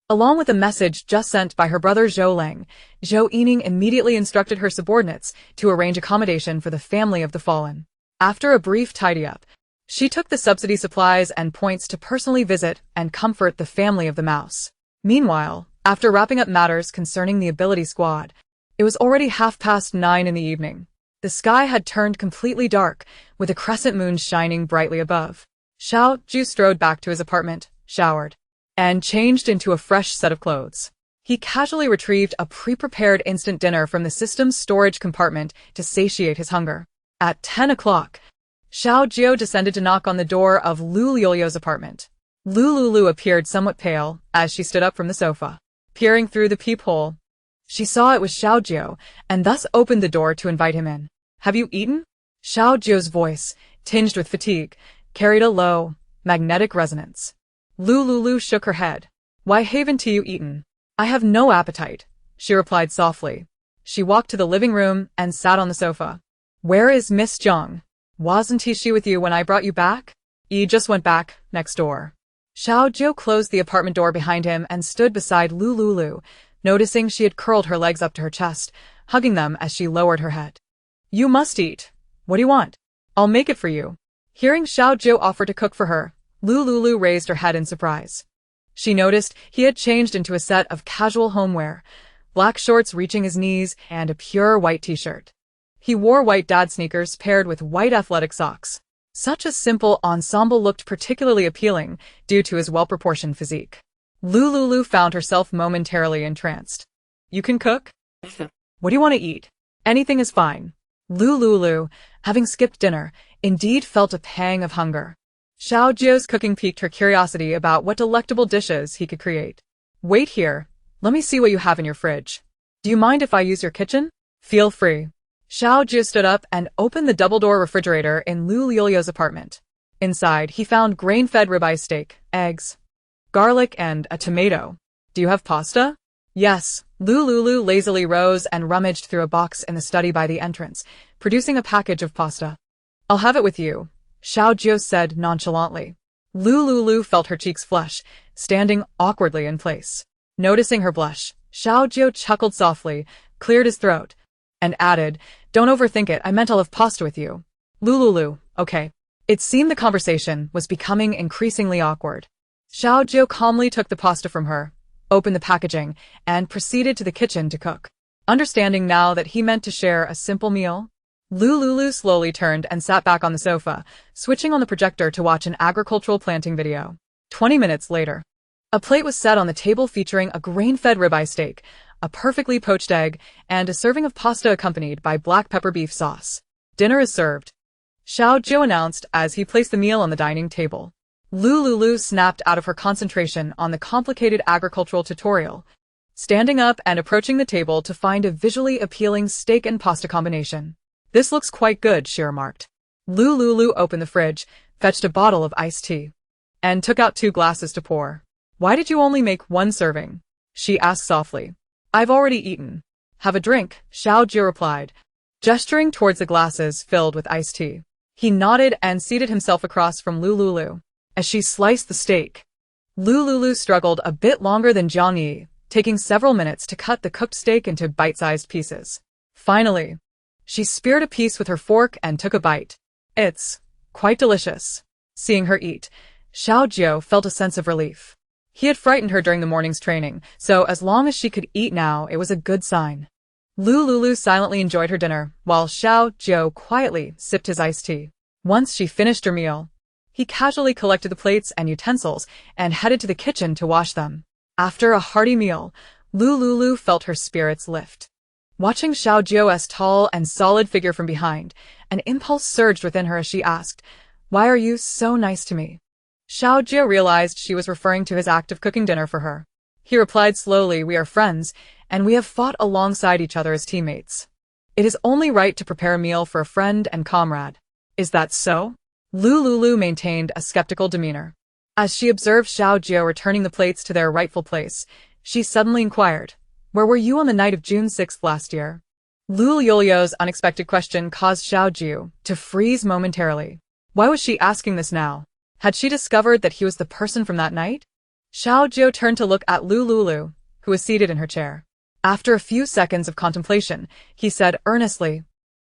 along with a message just sent by her brother Zhou Lang, Zhou Yining immediately instructed her subordinates to arrange accommodation for the family of the fallen. After a brief tidy-up, she took the subsidy supplies and points to personally visit and comfort the family of the mouse. Meanwhile, after wrapping up matters concerning the ability squad, it was already 9:30 in the evening. The sky had turned completely dark, with a crescent moon shining brightly above. Xiao Jiu strode back to his apartment, showered, and changed into a fresh set of clothes. He casually retrieved a pre-prepared instant dinner from the system's storage compartment to satiate his hunger. At 10 o'clock, Xiao Jiu descended to knock on the door of Lu Liuliu's apartment. Lu Liuliu appeared somewhat pale as she stood up from the sofa. Peering through the peephole, she saw it was Xiao Jiu, and thus opened the door to invite him in. "Have you eaten?" Xiao Jiu's voice, tinged with fatigue, carried a low, magnetic resonance. Lu Liuliu shook her head. "Why haven't you eaten?" "I have no appetite," she replied softly. She walked to the living room and sat on the sofa. "Where is Miss Zhang? Wasn't she with you when I brought you back?" "He just went back, next door." Xiao Jiu closed the apartment door behind him and stood beside Lu Liuliu, noticing she had curled her legs up to her chest, hugging them as she lowered her head. "You must eat. What do you want? I'll make it for you." Hearing Xiao Jiu offer to cook for her, Lu Liuliu raised her head in surprise. She noticed he had changed into a set of casual homeware, black shorts reaching his knees and a pure white t-shirt. He wore white dad sneakers paired with white athletic socks. Such a simple ensemble looked particularly appealing due to his well-proportioned physique. Lu Liuliu found herself momentarily entranced. "You can cook? What do you want to eat?" "Anything is fine." Lu Liuliu, having skipped dinner, indeed felt a pang of hunger. Xiao Jiu's cooking piqued her curiosity about what delectable dishes he could create. Wait here. Let me see what you have in your fridge. Do you mind if I use your kitchen? Feel free. Xiao Jiu stood up and opened the double-door refrigerator in Lu Liuliu's apartment. Inside, he found grain-fed ribeye steak, eggs, garlic, and a tomato. Do you have pasta? Yes. Lu Liuliu lazily rose and rummaged through a box in the study by the entrance, producing a package of pasta. I'll have it with you, Xiao Jiu said nonchalantly. Lu Liuliu felt her cheeks flush, standing awkwardly in place. Noticing her blush, Xiao Jiu chuckled softly, cleared his throat, and added, Don't overthink it, I meant I'll have pasta with you. Lu Liuliu, okay. It seemed the conversation was becoming increasingly awkward. Xiao Jiu calmly took the pasta from her, opened the packaging, and proceeded to the kitchen to cook. Understanding now that he meant to share a simple meal, Lu Liuliu slowly turned and sat back on the sofa, switching on the projector to watch an agricultural planting video. 20 minutes later, a plate was set on the table featuring a grain-fed ribeye steak, a perfectly poached egg, and a serving of pasta accompanied by black pepper beef sauce. Dinner is served, Xiao Jiu announced as he placed the meal on the dining table. Lu Liuliu snapped out of her concentration on the complicated agricultural tutorial, standing up and approaching the table to find a visually appealing steak and pasta combination. This looks quite good, she remarked. Lu Liuliu opened the fridge, fetched a bottle of iced tea, and took out 2 glasses to pour. Why did you only make 1 serving? She asked softly. I've already eaten. Have a drink, Xiao Jiu replied, gesturing towards the glasses filled with iced tea. He nodded and seated himself across from Lu Liuliu. As she sliced the steak, Lu Liuliu struggled a bit longer than Jiang Yi, taking several minutes to cut the cooked steak into bite-sized pieces. Finally, she speared a piece with her fork and took a bite. It's quite delicious. Seeing her eat, Xiao Jiu felt a sense of relief. He had frightened her during the morning's training, so as long as she could eat now, it was a good sign. Lu Liuliu silently enjoyed her dinner, while Xiao Jiu quietly sipped his iced tea. Once she finished her meal, he casually collected the plates and utensils and headed to the kitchen to wash them. After a hearty meal, Lu Liuliu felt her spirits lift. Watching Xiao Jiu's tall and solid figure from behind, an impulse surged within her as she asked, Why are you so nice to me? Xiao Jiu realized she was referring to his act of cooking dinner for her. He replied slowly, We are friends, and we have fought alongside each other as teammates. It is only right to prepare a meal for a friend and comrade. Is that so? Lu Liuliu maintained a skeptical demeanor. As she observed Xiao Jiu returning the plates to their rightful place, she suddenly inquired, Where were you on the night of June 6th last year? Lu Liuliu's unexpected question caused Xiao Jiu to freeze momentarily. Why was she asking this now? Had she discovered that he was the person from that night? Xiao Jiu turned to look at Lu Liuliu, who was seated in her chair. After a few seconds of contemplation, he said earnestly,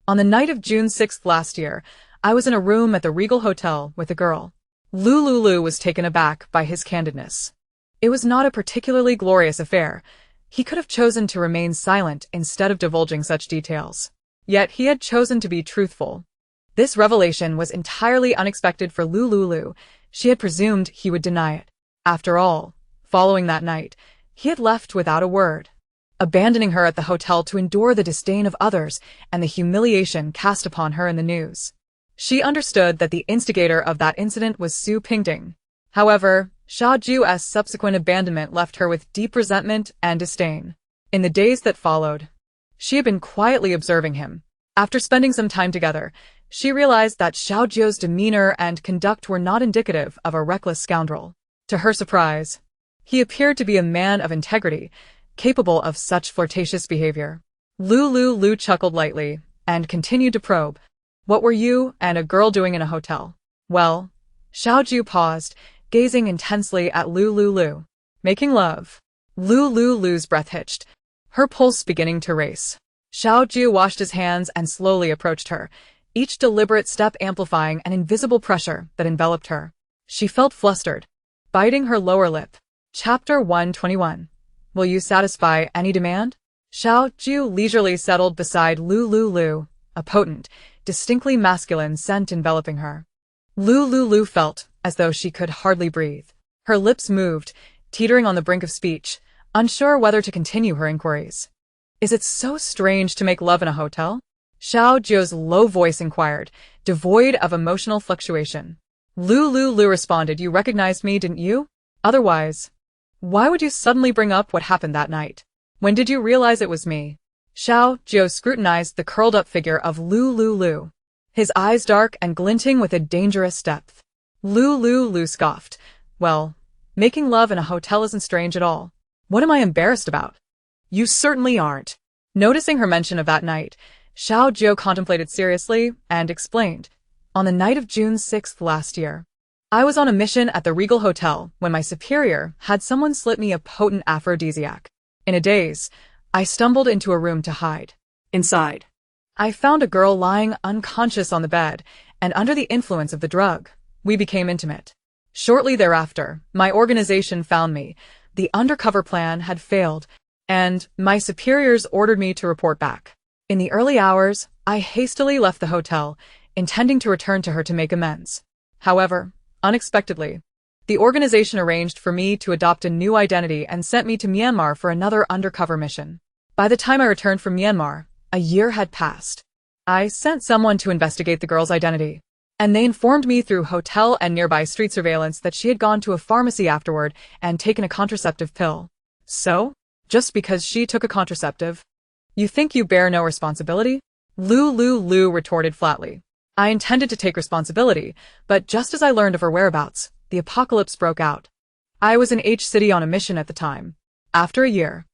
On the night of June 6th last year, I was in a room at the Regal Hotel with a girl. Lu Liuliu was taken aback by his candidness. It was not a particularly glorious affair. He could have chosen to remain silent instead of divulging such details. Yet he had chosen to be truthful. This revelation was entirely unexpected for Lu Liuliu. She had presumed he would deny it. After all, following that night, he had left without a word, abandoning her at the hotel to endure the disdain of others and the humiliation cast upon her in the news. She understood that the instigator of that incident was Su Pingding. However, Xiao Jiu's subsequent abandonment left her with deep resentment and disdain. In the days that followed, she had been quietly observing him. After spending some time together, she realized that Xiao Jiu's demeanor and conduct were not indicative of a reckless scoundrel. To her surprise, he appeared to be a man of integrity, capable of such flirtatious behavior. Lu Liuliu chuckled lightly and continued to probe. What were you and a girl doing in a hotel? Well, Xiao Jiu paused, gazing intensely at Lu Liuliu. Making love. Lu Liuliu's breath hitched, her pulse beginning to race. Xiao Jiu washed his hands and slowly approached her, each deliberate step amplifying an invisible pressure that enveloped her. She felt flustered, biting her lower lip. Chapter 121. Will you satisfy any demand? Xiao Jiu leisurely settled beside Lu Liuliu, a potent, distinctly masculine scent enveloping her. Lu Liuliu felt as though she could hardly breathe. Her lips moved, teetering on the brink of speech, unsure whether to continue her inquiries. Is it so strange to make love in a hotel? Xiao Jiu's low voice inquired, devoid of emotional fluctuation. Lu Liuliu responded, "You recognized me, didn't you? Otherwise, why would you suddenly bring up what happened that night? When did you realize it was me?" Xiao Jiu scrutinized the curled-up figure of Lu Liuliu, his eyes dark and glinting with a dangerous depth. Lu Liuliu scoffed. "Well, making love in a hotel isn't strange at all. What am I embarrassed about?" You certainly aren't. Noticing her mention of that night, Xiao Jiu contemplated seriously and explained, "On the night of June 6th last year, I was on a mission at the Regal Hotel when my superior had someone slip me a potent aphrodisiac. In a daze, I stumbled into a room to hide. Inside. I found a girl lying unconscious on the bed, and under the influence of the drug, we became intimate. Shortly thereafter, my organization found me. The undercover plan had failed, and my superiors ordered me to report back. In the early hours, I hastily left the hotel, intending to return to her to make amends. However, unexpectedly, the organization arranged for me to adopt a new identity and sent me to Myanmar for another undercover mission. By the time I returned from Myanmar, a year had passed. I sent someone to investigate the girl's identity, and they informed me through hotel and nearby street surveillance that she had gone to a pharmacy afterward and taken a contraceptive pill. So, just because she took a contraceptive, you think you bear no responsibility?" Lu Liuliu retorted flatly. "I intended to take responsibility, but just as I learned of her whereabouts, the apocalypse broke out. I was in H City on a mission at the time. After a year."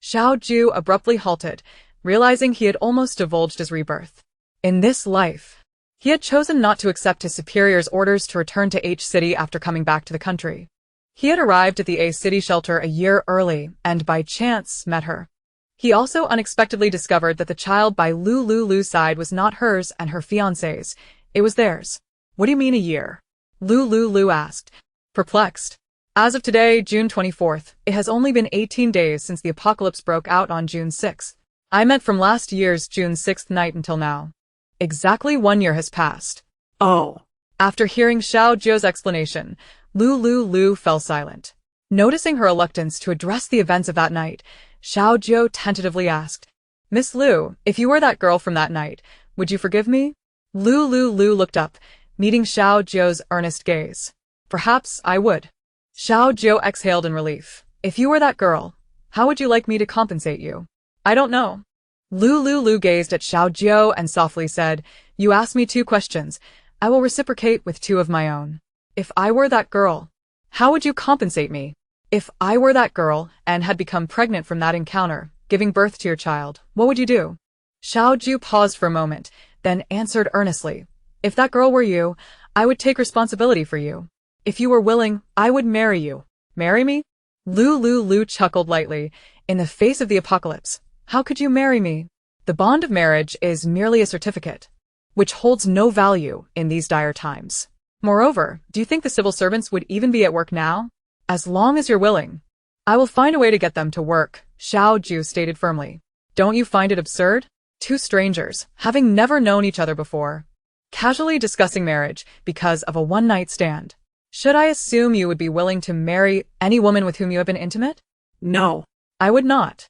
Xiao Jiu abruptly halted, realizing he had almost divulged his rebirth. In this life, he had chosen not to accept his superior's orders to return to H City after coming back to the country. He had arrived at the A City shelter a year early and by chance met her. He also unexpectedly discovered that the child by Lu Liuliu's side was not hers and her fiancé's, it was theirs. "What do you mean a year?" Lu Liuliu asked, perplexed. "As of today, June 24th, it has only been 18 days since the apocalypse broke out on June 6th. I meant from last year's June 6th night until now. Exactly 1 year has passed." Oh. After hearing Xiao Jiu's explanation, Lu Liuliu fell silent. Noticing her reluctance to address the events of that night, Xiao Jiu tentatively asked, "Miss Liu, if you were that girl from that night, would you forgive me?" Lu Liuliu looked up, meeting Xiao Jiu's earnest gaze. "Perhaps I would." Xiao Jiu exhaled in relief. "If you were that girl, how would you like me to compensate you?" "I don't know." Lu Liuliu gazed at Xiao Jiu and softly said, "You asked me 2 questions. I will reciprocate with 2 of my own. If I were that girl, how would you compensate me? If I were that girl and had become pregnant from that encounter, giving birth to your child, what would you do?" Xiao Jiu paused for a moment, then answered earnestly, "If that girl were you, I would take responsibility for you. If you were willing, I would marry you." "Marry me?" Lu Liuliu chuckled lightly. "In the face of the apocalypse, how could you marry me? The bond of marriage is merely a certificate, which holds no value in these dire times. Moreover, do you think the civil servants would even be at work now? As long as you're willing, I will find a way to get them to work," Xiao Jiu stated firmly. "Don't you find it absurd? 2 strangers, having never known each other before, casually discussing marriage because of a one-night stand. Should I assume you would be willing to marry any woman with whom you have been intimate?" No. "I would not."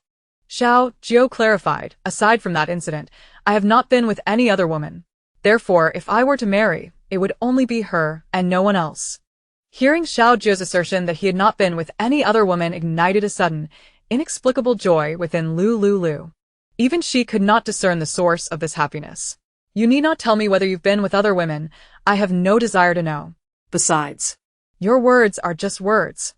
Xiao Jiu clarified, "Aside from that incident, I have not been with any other woman. Therefore, if I were to marry, it would only be her and no one else." Hearing Xiao Jiu's assertion that he had not been with any other woman ignited a sudden, inexplicable joy within Lu Liuliu. Even she could not discern the source of this happiness. "You need not tell me whether you've been with other women. I have no desire to know. Besides, your words are just words.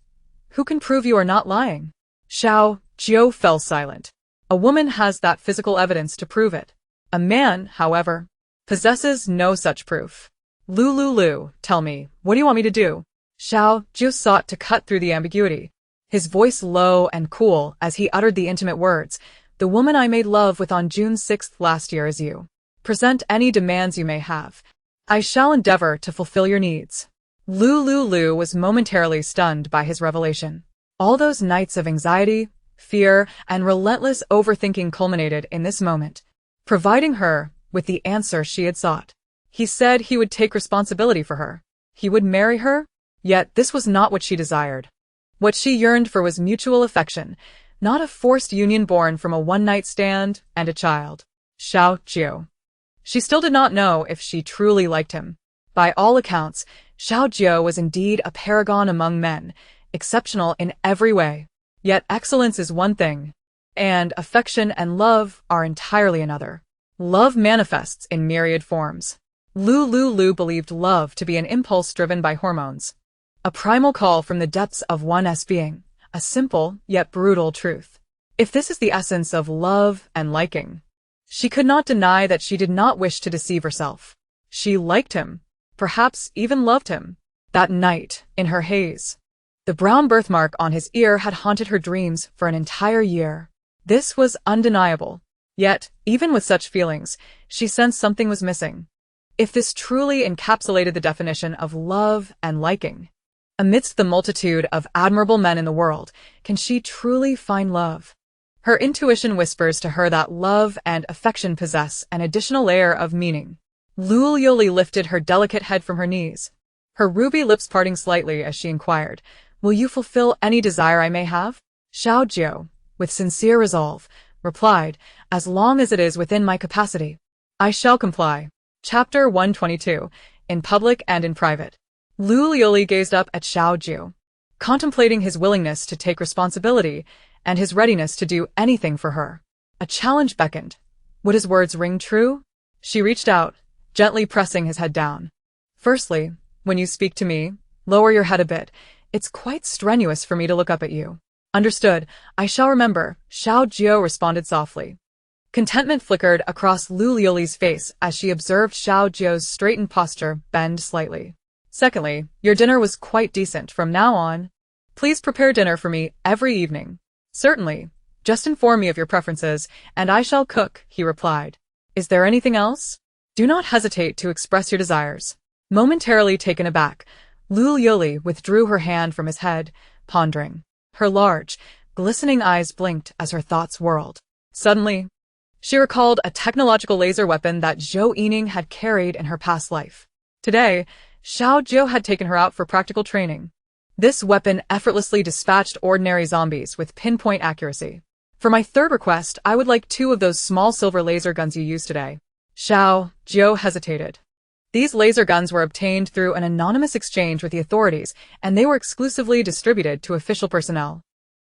Who can prove you are not lying?" Xiao Jiu fell silent. A woman has that physical evidence to prove it. A man, however, possesses no such proof. "Lu Liuliu, tell me, what do you want me to do?" Xiao Jiu sought to cut through the ambiguity, his voice low and cool as he uttered the intimate words, "The woman I made love with on June 6th last year is you. Present any demands you may have. I shall endeavor to fulfill your needs." Lu Liuliu was momentarily stunned by his revelation. All those nights of anxiety, fear, and relentless overthinking culminated in this moment, providing her with the answer she had sought. He said he would take responsibility for her. He would marry her? Yet this was not what she desired. What she yearned for was mutual affection, not a forced union born from a one-night stand and a child. Xiao Jiu. She still did not know if she truly liked him. By all accounts, Xiao Jiao was indeed a paragon among men, exceptional in every way. Yet excellence is one thing, and affection and love are entirely another. Love manifests in myriad forms. Lu Liuliu believed love to be an impulse driven by hormones, a primal call from the depths of one's being, a simple yet brutal truth. If this is the essence of love and liking, she could not deny that she did not wish to deceive herself. She liked him, perhaps even loved him. That night, in her haze, the brown birthmark on his ear had haunted her dreams for an entire year. This was undeniable. Yet, even with such feelings, she sensed something was missing. If this truly encapsulated the definition of love and liking, amidst the multitude of admirable men in the world, can she truly find love? Her intuition whispers to her that love and affection possess an additional layer of meaning. Lu Liuliu lifted her delicate head from her knees, her ruby lips parting slightly as she inquired, "Will you fulfill any desire I may have?" Xiao Jiao, with sincere resolve, replied, "As long as it is within my capacity, I shall comply." Chapter 122, In Public and in Private. Lu Liuliu gazed up at Xiao Jiao, contemplating his willingness to take responsibility and his readiness to do anything for her. A challenge beckoned. Would his words ring true? She reached out, gently pressing his head down. "Firstly, when you speak to me, lower your head a bit. It's quite strenuous for me to look up at you." "Understood, I shall remember," Xiao Jiao responded softly. Contentment flickered across Lu Liuliu's face as she observed Xiao Jiao's straightened posture bend slightly. "Secondly, your dinner was quite decent. From now on, please prepare dinner for me every evening." "Certainly. Just inform me of your preferences, and I shall cook," he replied. "Is there anything else?" "Do not hesitate to express your desires." Momentarily taken aback, Lu Liuliu withdrew her hand from his head, pondering. Her large, glistening eyes blinked as her thoughts whirled. Suddenly, she recalled a technological laser weapon that Zhou Yining had carried in her past life. Today, Xiao Jiao had taken her out for practical training. This weapon effortlessly dispatched ordinary zombies with pinpoint accuracy. "For my third request, I would like 2 of those small silver laser guns you used today." Xiao Jiao hesitated. These laser guns were obtained through an anonymous exchange with the authorities, and they were exclusively distributed to official personnel.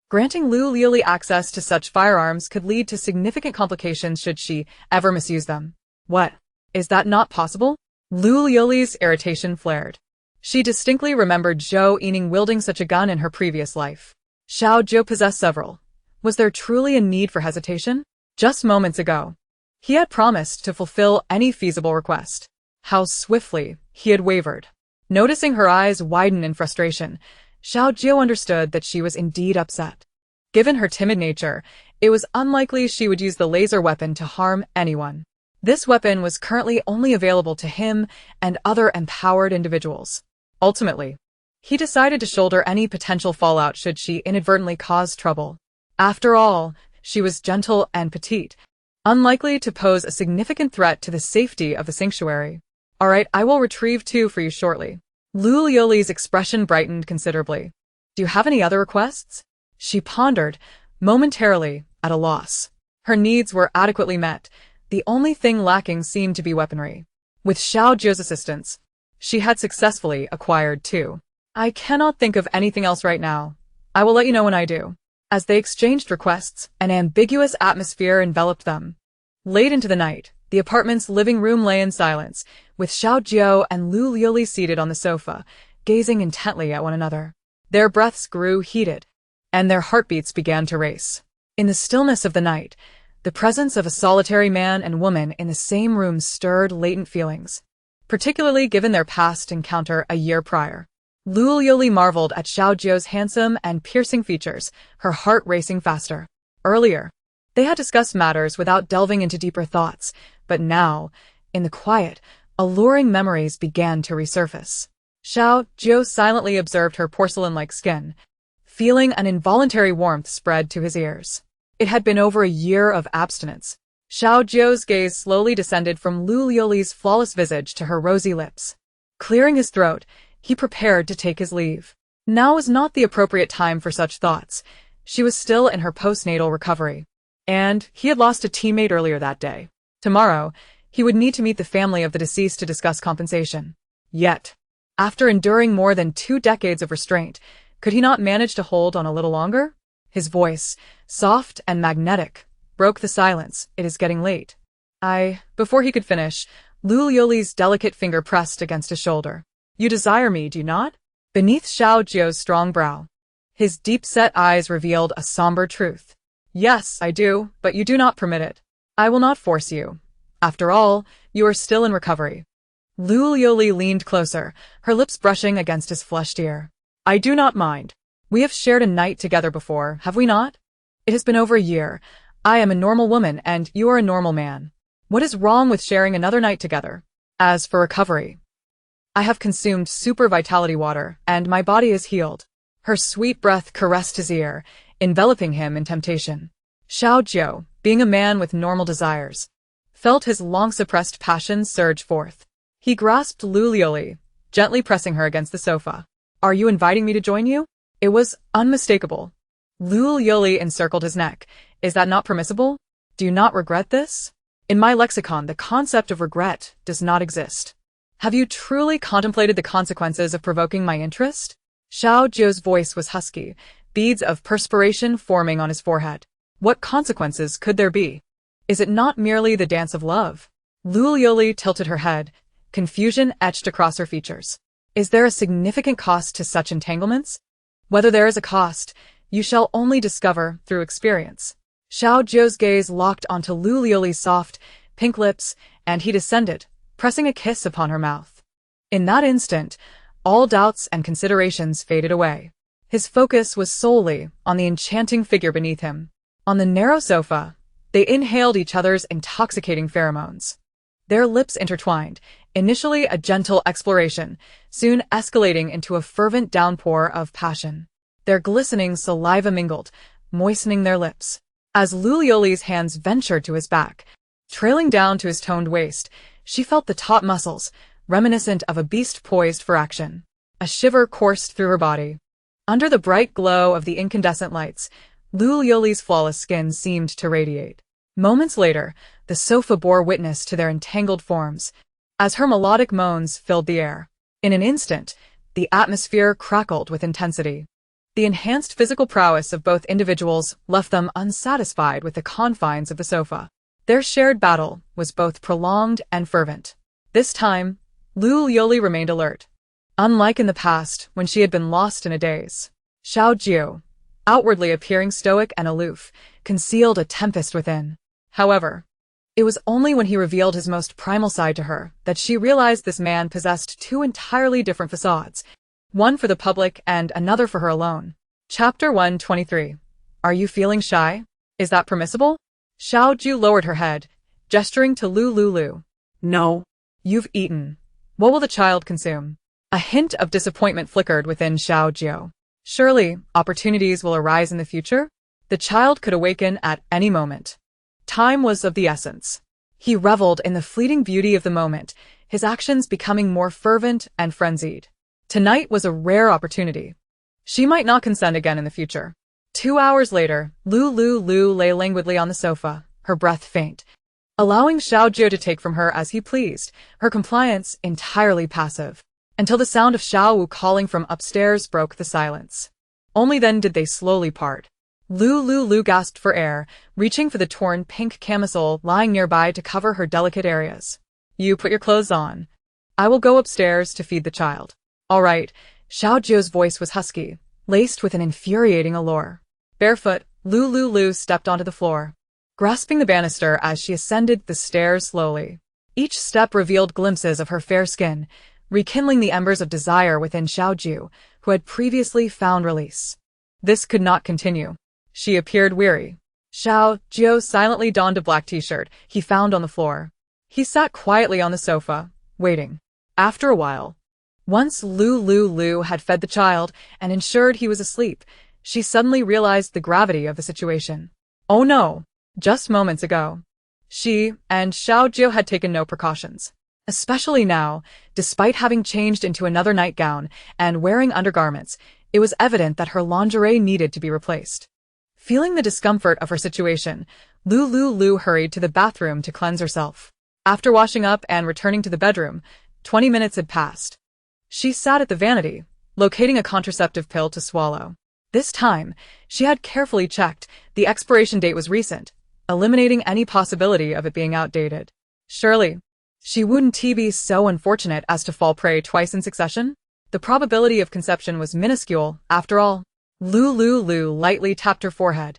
Granting Lu Liuliu access to such firearms could lead to significant complications should she ever misuse them. "What? Is that not possible?" Lu Liuliu's irritation flared. She distinctly remembered Zhou Yining wielding such a gun in her previous life. Xiao Jiao possessed several. Was there truly a need for hesitation? Just moments ago, he had promised to fulfill any feasible request. How swiftly he had wavered. Noticing her eyes widen in frustration, Xiao Jiao understood that she was indeed upset. Given her timid nature, it was unlikely she would use the laser weapon to harm anyone. This weapon was currently only available to him and other empowered individuals. Ultimately, he decided to shoulder any potential fallout should she inadvertently cause trouble. After all, she was gentle and petite, unlikely to pose a significant threat to the safety of the sanctuary. "All right, I will retrieve 2 for you shortly." Lu Liuliu's expression brightened considerably. "Do you have any other requests?" She pondered, momentarily at a loss. Her needs were adequately met. The only thing lacking seemed to be weaponry. With Xiao Jiao's assistance, she had successfully acquired 2. "I cannot think of anything else right now. I will let you know when I do." As they exchanged requests, an ambiguous atmosphere enveloped them. Late into the night, the apartment's living room lay in silence, with Xiao Jiao and Lu Liuliu seated on the sofa, gazing intently at one another. Their breaths grew heated, and their heartbeats began to race. In the stillness of the night, the presence of a solitary man and woman in the same room stirred latent feelings, particularly given their past encounter a year prior. Lu Liuliu marveled at Xiao Jiao's handsome and piercing features, her heart racing faster. Earlier, they had discussed matters without delving into deeper thoughts, but now, in the quiet, alluring memories began to resurface. Xiao Jiao silently observed her porcelain-like skin, feeling an involuntary warmth spread to his ears. It had been over a year of abstinence. Xiao Jiao's gaze slowly descended from Lu Liuliu's flawless visage to her rosy lips. Clearing his throat, he prepared to take his leave. Now was not the appropriate time for such thoughts. She was still in her postnatal recovery, and he had lost a teammate earlier that day. Tomorrow, he would need to meet the family of the deceased to discuss compensation. Yet, after enduring more than 2 decades of restraint, could he not manage to hold on a little longer? His voice, soft and magnetic, broke the silence. It is getting late. Before he could finish, Lu Liuliu's delicate finger pressed against his shoulder. You desire me, do you not? Beneath Xiao Jiu's strong brow, his deep-set eyes revealed a somber truth. Yes, I do, but you do not permit it. I will not force you. After all, you are still in recovery. Lu Liuliu leaned closer, her lips brushing against his flushed ear. I do not mind. We have shared a night together before, have we not? It has been over a year. I am a normal woman and you are a normal man. What is wrong with sharing another night together? As for recovery, I have consumed super vitality water and my body is healed. Her sweet breath caressed his ear, enveloping him in temptation. Xiao Jiu, being a man with normal desires, felt his long-suppressed passion surge forth. He grasped Lu Liuliu, gently pressing her against the sofa. Are you inviting me to join you? It was unmistakable. Lu Liuliu encircled his neck. Is that not permissible? Do you not regret this? In my lexicon, the concept of regret does not exist. Have you truly contemplated the consequences of provoking my interest? Xiao Jiu's voice was husky, beads of perspiration forming on his forehead. What consequences could there be? Is it not merely the dance of love? Lu Liuliu tilted her head, confusion etched across her features. Is there a significant cost to such entanglements? Whether there is a cost, you shall only discover through experience. Xiao Jiu's gaze locked onto Lu Liuliu's soft, pink lips, and he descended, pressing a kiss upon her mouth. In that instant, all doubts and considerations faded away. His focus was solely on the enchanting figure beneath him. On the narrow sofa, they inhaled each other's intoxicating pheromones. Their lips intertwined, initially a gentle exploration, soon escalating into a fervent downpour of passion. Their glistening saliva mingled, moistening their lips. As Lu Liuliu's hands ventured to his back, trailing down to his toned waist, she felt the taut muscles, reminiscent of a beast poised for action. A shiver coursed through her body. Under the bright glow of the incandescent lights, Lu Liuliu's flawless skin seemed to radiate. Moments later, the sofa bore witness to their entangled forms, as her melodic moans filled the air. In an instant, the atmosphere crackled with intensity. The enhanced physical prowess of both individuals left them unsatisfied with the confines of the sofa. Their shared battle was both prolonged and fervent. This time, Lu Liuliu remained alert. Unlike in the past, when she had been lost in a daze, Xiao Jiu, outwardly appearing stoic and aloof, concealed a tempest within. However, it was only when he revealed his most primal side to her that she realized this man possessed two entirely different facades, one for the public and another for her alone. Chapter 123. Are you feeling shy? Is that permissible? Xiao Jiu lowered her head, gesturing to Lu Liuliu. No. You've eaten. What will the child consume? A hint of disappointment flickered within Xiao Jiu. Surely, opportunities will arise in the future? The child could awaken at any moment. Time was of the essence. He reveled in the fleeting beauty of the moment, his actions becoming more fervent and frenzied. Tonight was a rare opportunity. She might not consent again in the future. 2 hours later, Lu Liuliu lay languidly on the sofa, her breath faint, allowing Xiao Jiu to take from her as he pleased, her compliance entirely passive, until the sound of Xiao Wu calling from upstairs broke the silence. Only then did they slowly part. Lu Liuliu gasped for air, reaching for the torn pink camisole lying nearby to cover her delicate areas. You put your clothes on. I will go upstairs to feed the child. All right, Xiao Jiu's voice was husky, laced with an infuriating allure. Barefoot, Lu Liuliu stepped onto the floor, grasping the banister as she ascended the stairs slowly. Each step revealed glimpses of her fair skin, rekindling the embers of desire within Xiao Jiu, who had previously found release. This could not continue. She appeared weary. Xiao Jiu silently donned a black t-shirt he found on the floor. He sat quietly on the sofa, waiting. After a while, once Lu Liuliu had fed the child and ensured he was asleep, she suddenly realized the gravity of the situation. Oh no! Just moments ago, she and Xiao Jiu had taken no precautions. Especially now, despite having changed into another nightgown and wearing undergarments, it was evident that her lingerie needed to be replaced. Feeling the discomfort of her situation, Lu Liuliu hurried to the bathroom to cleanse herself. After washing up and returning to the bedroom, 20 minutes had passed. She sat at the vanity, locating a contraceptive pill to swallow. This time, she had carefully checked. The expiration date was recent, eliminating any possibility of it being outdated. Surely, she wouldn't be so unfortunate as to fall prey twice in succession? The probability of conception was minuscule, after all. Lu Liuliu lightly tapped her forehead,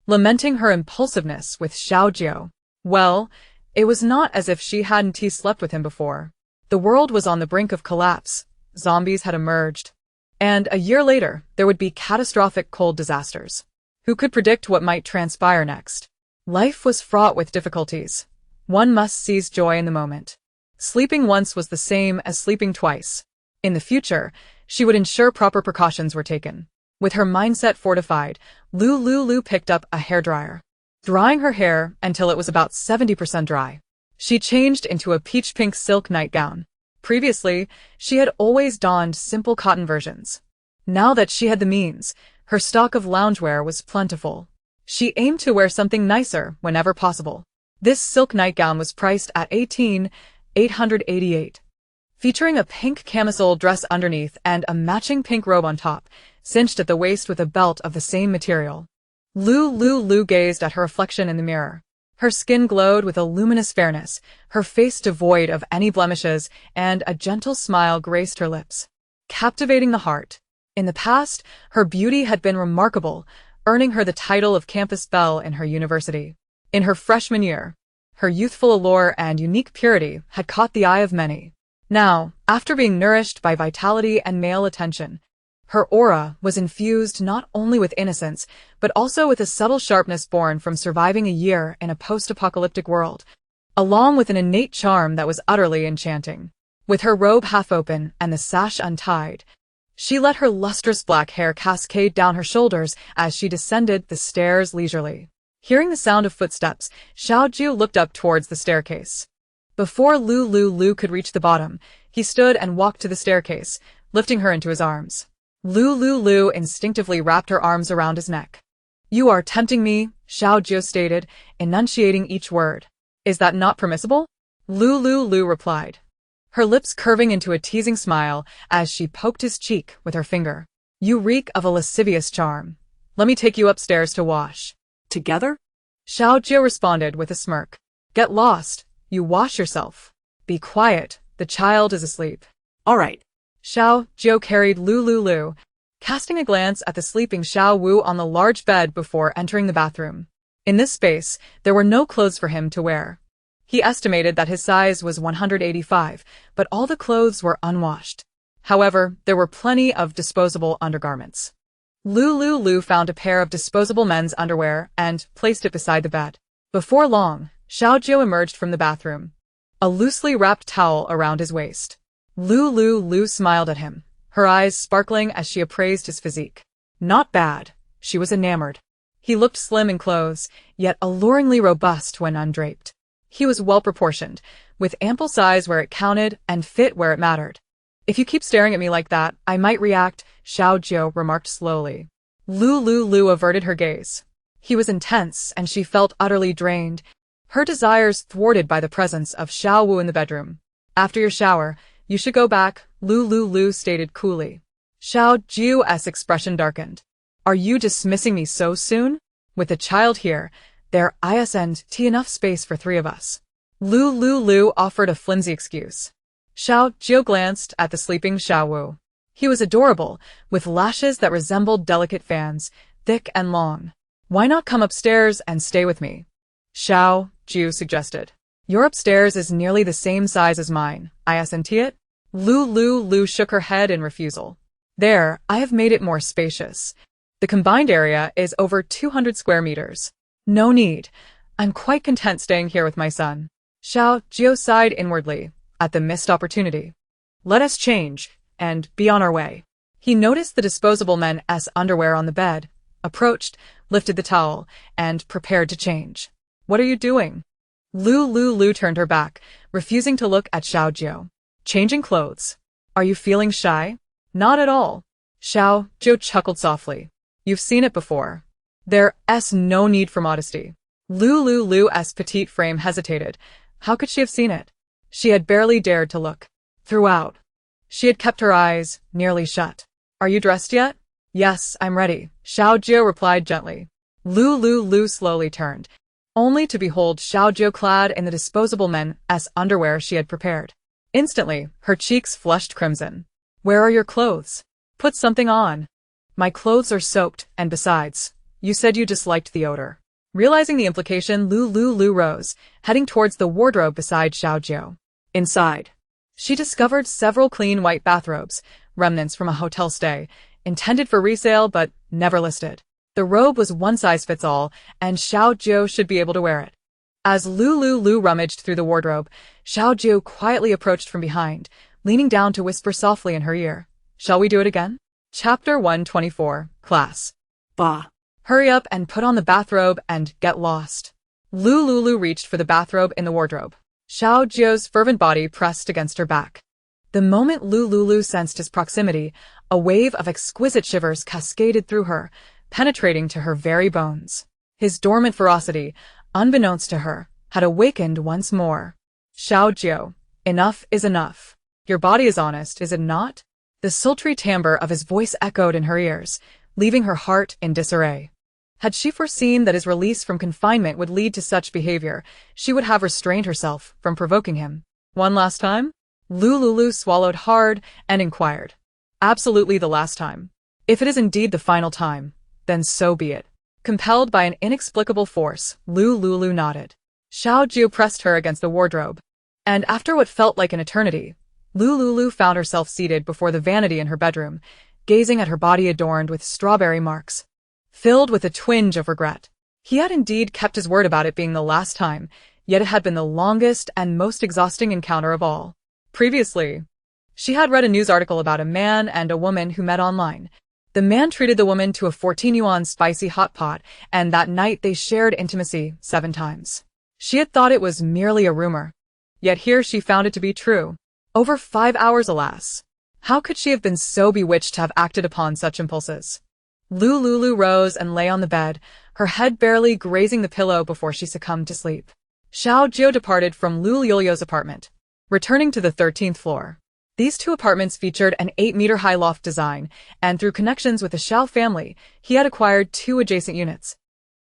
lamenting her impulsiveness with Xiaojiu. Well, it was not as if she hadn't slept with him before. The world was on the brink of collapse. Zombies had emerged. And a year later, there would be catastrophic cold disasters. Who could predict what might transpire next? Life was fraught with difficulties. One must seize joy in the moment. Sleeping once was the same as sleeping twice. In the future, she would ensure proper precautions were taken. With her mindset fortified, Lu Liuliu picked up a hairdryer, drying her hair until it was about 70% dry. She changed into a peach-pink silk nightgown. Previously, she had always donned simple cotton versions. Now that she had the means, her stock of loungewear was plentiful. She aimed to wear something nicer whenever possible. This silk nightgown was priced at 18,888, featuring a pink camisole dress underneath and a matching pink robe on top, cinched at the waist with a belt of the same material. Lu Liuliu gazed at her reflection in the mirror. Her skin glowed with a luminous fairness, her face devoid of any blemishes, and a gentle smile graced her lips, captivating the heart. In the past, her beauty had been remarkable, earning her the title of campus belle in her university. In her freshman year, her youthful allure and unique purity had caught the eye of many. Now, after being nourished by vitality and male attention, her aura was infused not only with innocence, but also with a subtle sharpness born from surviving a year in a post-apocalyptic world, along with an innate charm that was utterly enchanting. With her robe half open and the sash untied, she let her lustrous black hair cascade down her shoulders as she descended the stairs leisurely. Hearing the sound of footsteps, Xiaojiu looked up towards the staircase. Before Lu Liuliu could reach the bottom, he stood and walked to the staircase, lifting her into his arms. Lu Liuliu instinctively wrapped her arms around his neck. "You are tempting me," Xiaojiu stated, enunciating each word. "Is that not permissible?" Lu Liuliu replied, her lips curving into a teasing smile as she poked his cheek with her finger. "You reek of a lascivious charm. Let me take you upstairs to wash." Together? Xiaojiu responded with a smirk. "Get lost. You wash yourself. Be quiet. The child is asleep." All right. Xiaojiu carried Lu Liuliu, casting a glance at the sleeping Xiao Wu on the large bed before entering the bathroom. In this space, there were no clothes for him to wear. He estimated that his size was 185, but all the clothes were unwashed. However, there were plenty of disposable undergarments. Lu Liuliu found a pair of disposable men's underwear and placed it beside the bed. Before long, Xiaojiu emerged from the bathroom, a loosely wrapped towel around his waist. Lu Liuliu smiled at him, her eyes sparkling as she appraised his physique. Not bad, she was enamored. He looked slim in clothes, yet alluringly robust when undraped. He was well-proportioned, with ample size where it counted and fit where it mattered. "If you keep staring at me like that, I might react," Xiaojiu remarked slowly. Lu Liuliu averted her gaze. He was intense, and she felt utterly drained, her desires thwarted by the presence of Xiao Wu in the bedroom. "After your shower, you should go back," Lu Liuliu stated coolly. Xiaojiu's expression darkened. "Are you dismissing me so soon? With the child here, there isn't enough space for three of us." Lu Liuliu offered a flimsy excuse. Xiaojiu glanced at the sleeping Xiao Wu. He was adorable, with lashes that resembled delicate fans, thick and long. "Why not come upstairs and stay with me?" Xiaojiu suggested. "Your upstairs is nearly the same size as mine, isn't it?" Lu Liuliu shook her head in refusal. "There, I have made it more spacious. The combined area is over 200 square meters. No need. I'm quite content staying here with my son." Xiaojiu sighed inwardly at the missed opportunity. "Let us change and be on our way." He noticed the disposable men's underwear on the bed, approached, lifted the towel, and prepared to change. "What are you doing?" Lu Liuliu turned her back, refusing to look at Xiaojiu. "Changing clothes. Are you feeling shy?" "Not at all." Xiaojiu chuckled softly. "You've seen it before. There's no need for modesty." Lu Liuliu's petite frame hesitated. How could she have seen it? She had barely dared to look. throughout. She had kept her eyes nearly shut. Are you dressed yet? Yes, I'm ready, Xiaojie replied gently. Lu Liuliu slowly turned, only to behold Xiaojie clad in the disposable men's underwear she had prepared. Instantly, her cheeks flushed crimson. Where are your clothes? Put something on. My clothes are soaked, and besides, you said you disliked the odor. Realizing the implication, Lu Liuliu rose, heading towards the wardrobe beside Xiaojie. Inside, she discovered several clean white bathrobes, remnants from a hotel stay, intended for resale but never listed. The robe was one size fits all, and Xiaojie should be able to wear it. As Lu Liuliu rummaged through the wardrobe, Xiaojie quietly approached from behind, leaning down to whisper softly in her ear. Shall we do it again? Chapter 124, Class. Bah. Hurry up and put on the bathrobe and get lost. Lu Liuliu reached for the bathrobe in the wardrobe. Xiaojie's fervent body pressed against her back. The moment Lu Liuliu sensed his proximity, a wave of exquisite shivers cascaded through her, penetrating to her very bones. His dormant ferocity, unbeknownst to her, had awakened once more. Xiaojie, enough is enough. Your body is honest, is it not? The sultry timbre of his voice echoed in her ears, leaving her heart in disarray. Had she foreseen that his release from confinement would lead to such behavior, she would have restrained herself from provoking him. One last time? Lu Liuliu swallowed hard and inquired. Absolutely the last time. If it is indeed the final time, then so be it. Compelled by an inexplicable force, Lu Liuliu nodded. Xiaojie pressed her against the wardrobe, and after what felt like an eternity, Lu Liuliu found herself seated before the vanity in her bedroom, gazing at her body adorned with strawberry marks. Filled with a twinge of regret. He had indeed kept his word about it being the last time, yet it had been the longest and most exhausting encounter of all. Previously, she had read a news article about a man and a woman who met online. The man treated the woman to a 14 yuan spicy hot pot, and that night they shared intimacy 7 times. She had thought it was merely a rumor. Yet here she found it to be true. Over 5 hours, alas. How could she have been so bewitched to have acted upon such impulses? Lu Liuliu rose and lay on the bed, her head barely grazing the pillow before she succumbed to sleep. Xiaojie departed from Lu Liuliu's apartment, returning to the 13th floor. These 2 apartments featured an 8-meter-high loft design, and through connections with the Xiao family, he had acquired 2 adjacent units,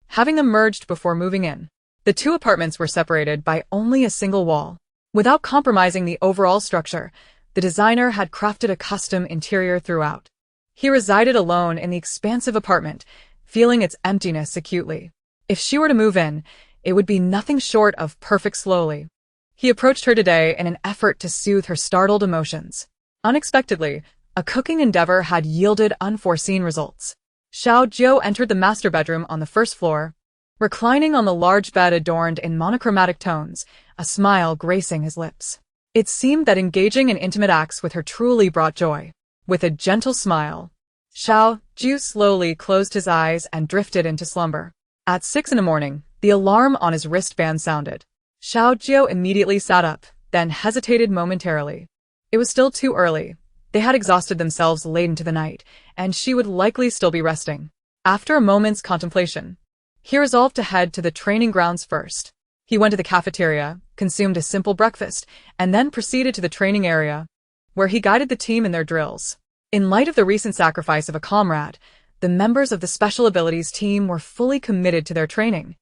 having them merged before moving in. The 2 apartments were separated by only a single wall. Without compromising the overall structure, the designer had crafted a custom interior throughout. He resided alone in the expansive apartment, feeling its emptiness acutely. If she were to move in, it would be nothing short of perfect slowly. He approached her today in an effort to soothe her startled emotions. Unexpectedly, a cooking endeavor had yielded unforeseen results. Xiaojie entered the master bedroom on the 1st floor, reclining on the large bed adorned in monochromatic tones, a smile gracing his lips. It seemed that engaging in intimate acts with her truly brought joy. With a gentle smile, Xiaojie slowly closed his eyes and drifted into slumber. At 6 in the morning, the alarm on his wristband sounded. Xiaojie immediately sat up, then hesitated momentarily. It was still too early. They had exhausted themselves late into the night, and she would likely still be resting. After a moment's contemplation, he resolved to head to the training grounds first. He went to the cafeteria, consumed a simple breakfast, and then proceeded to the training area, where he guided the team in their drills. In light of the recent sacrifice of a comrade, the members of the Special Abilities team were fully committed to their training.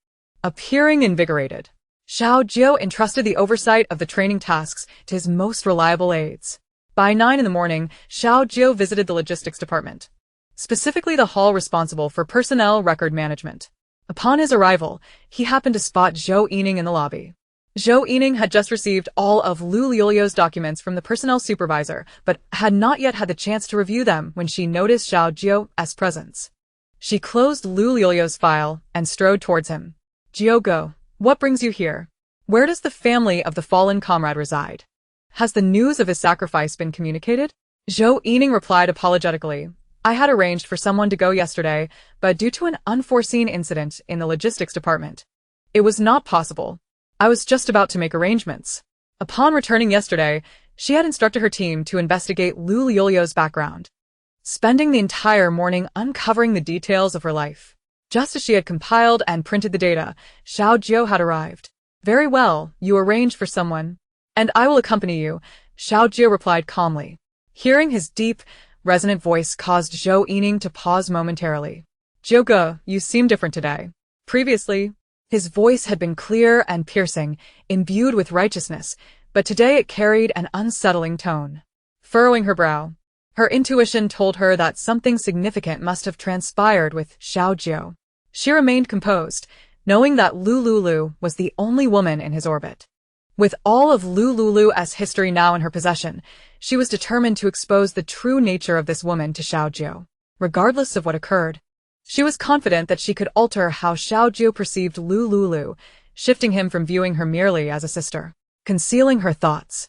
Appearing invigorated, Xiaojie entrusted the oversight of the training tasks to his most reliable aides. By 9 in the morning, Xiaojie visited the logistics department, specifically the hall responsible for personnel record management. Upon his arrival, he happened to spot Zhou Yining in the lobby. Zhou Yining had just received all of Lu Liuliu's documents from the personnel supervisor, but had not yet had the chance to review them when she noticed Xiaojie's presence. She closed Lu Liuliu's file and strode towards him. Go, what brings you here? Where does the family of the fallen comrade reside? Has the news of his sacrifice been communicated? Zhou Yining replied apologetically. I had arranged for someone to go yesterday, but due to an unforeseen incident in the logistics department, it was not possible. I was just about to make arrangements. Upon returning yesterday, she had instructed her team to investigate Lu Liuliu's background, spending the entire morning uncovering the details of her life. Just as she had compiled and printed the data, Xiaojie had arrived. Very well, you arranged for someone, and I will accompany you, Xiao Jio replied calmly. Hearing his deep, resonant voice caused Zhou Yining to pause momentarily. Zhouge, you seem different today. Previously, his voice had been clear and piercing, imbued with righteousness, but today it carried an unsettling tone. Furrowing her brow, her intuition told her that something significant must have transpired with Xiao Jio. She remained composed, knowing that Lu Liuliu was the only woman in his orbit. With all of Lu Liuliu's history now in her possession, she was determined to expose the true nature of this woman to Xiao Jio. Regardless of what occurred, she was confident that she could alter how Xiao Jio perceived Lu Liuliu, shifting him from viewing her merely as a sister. Concealing her thoughts,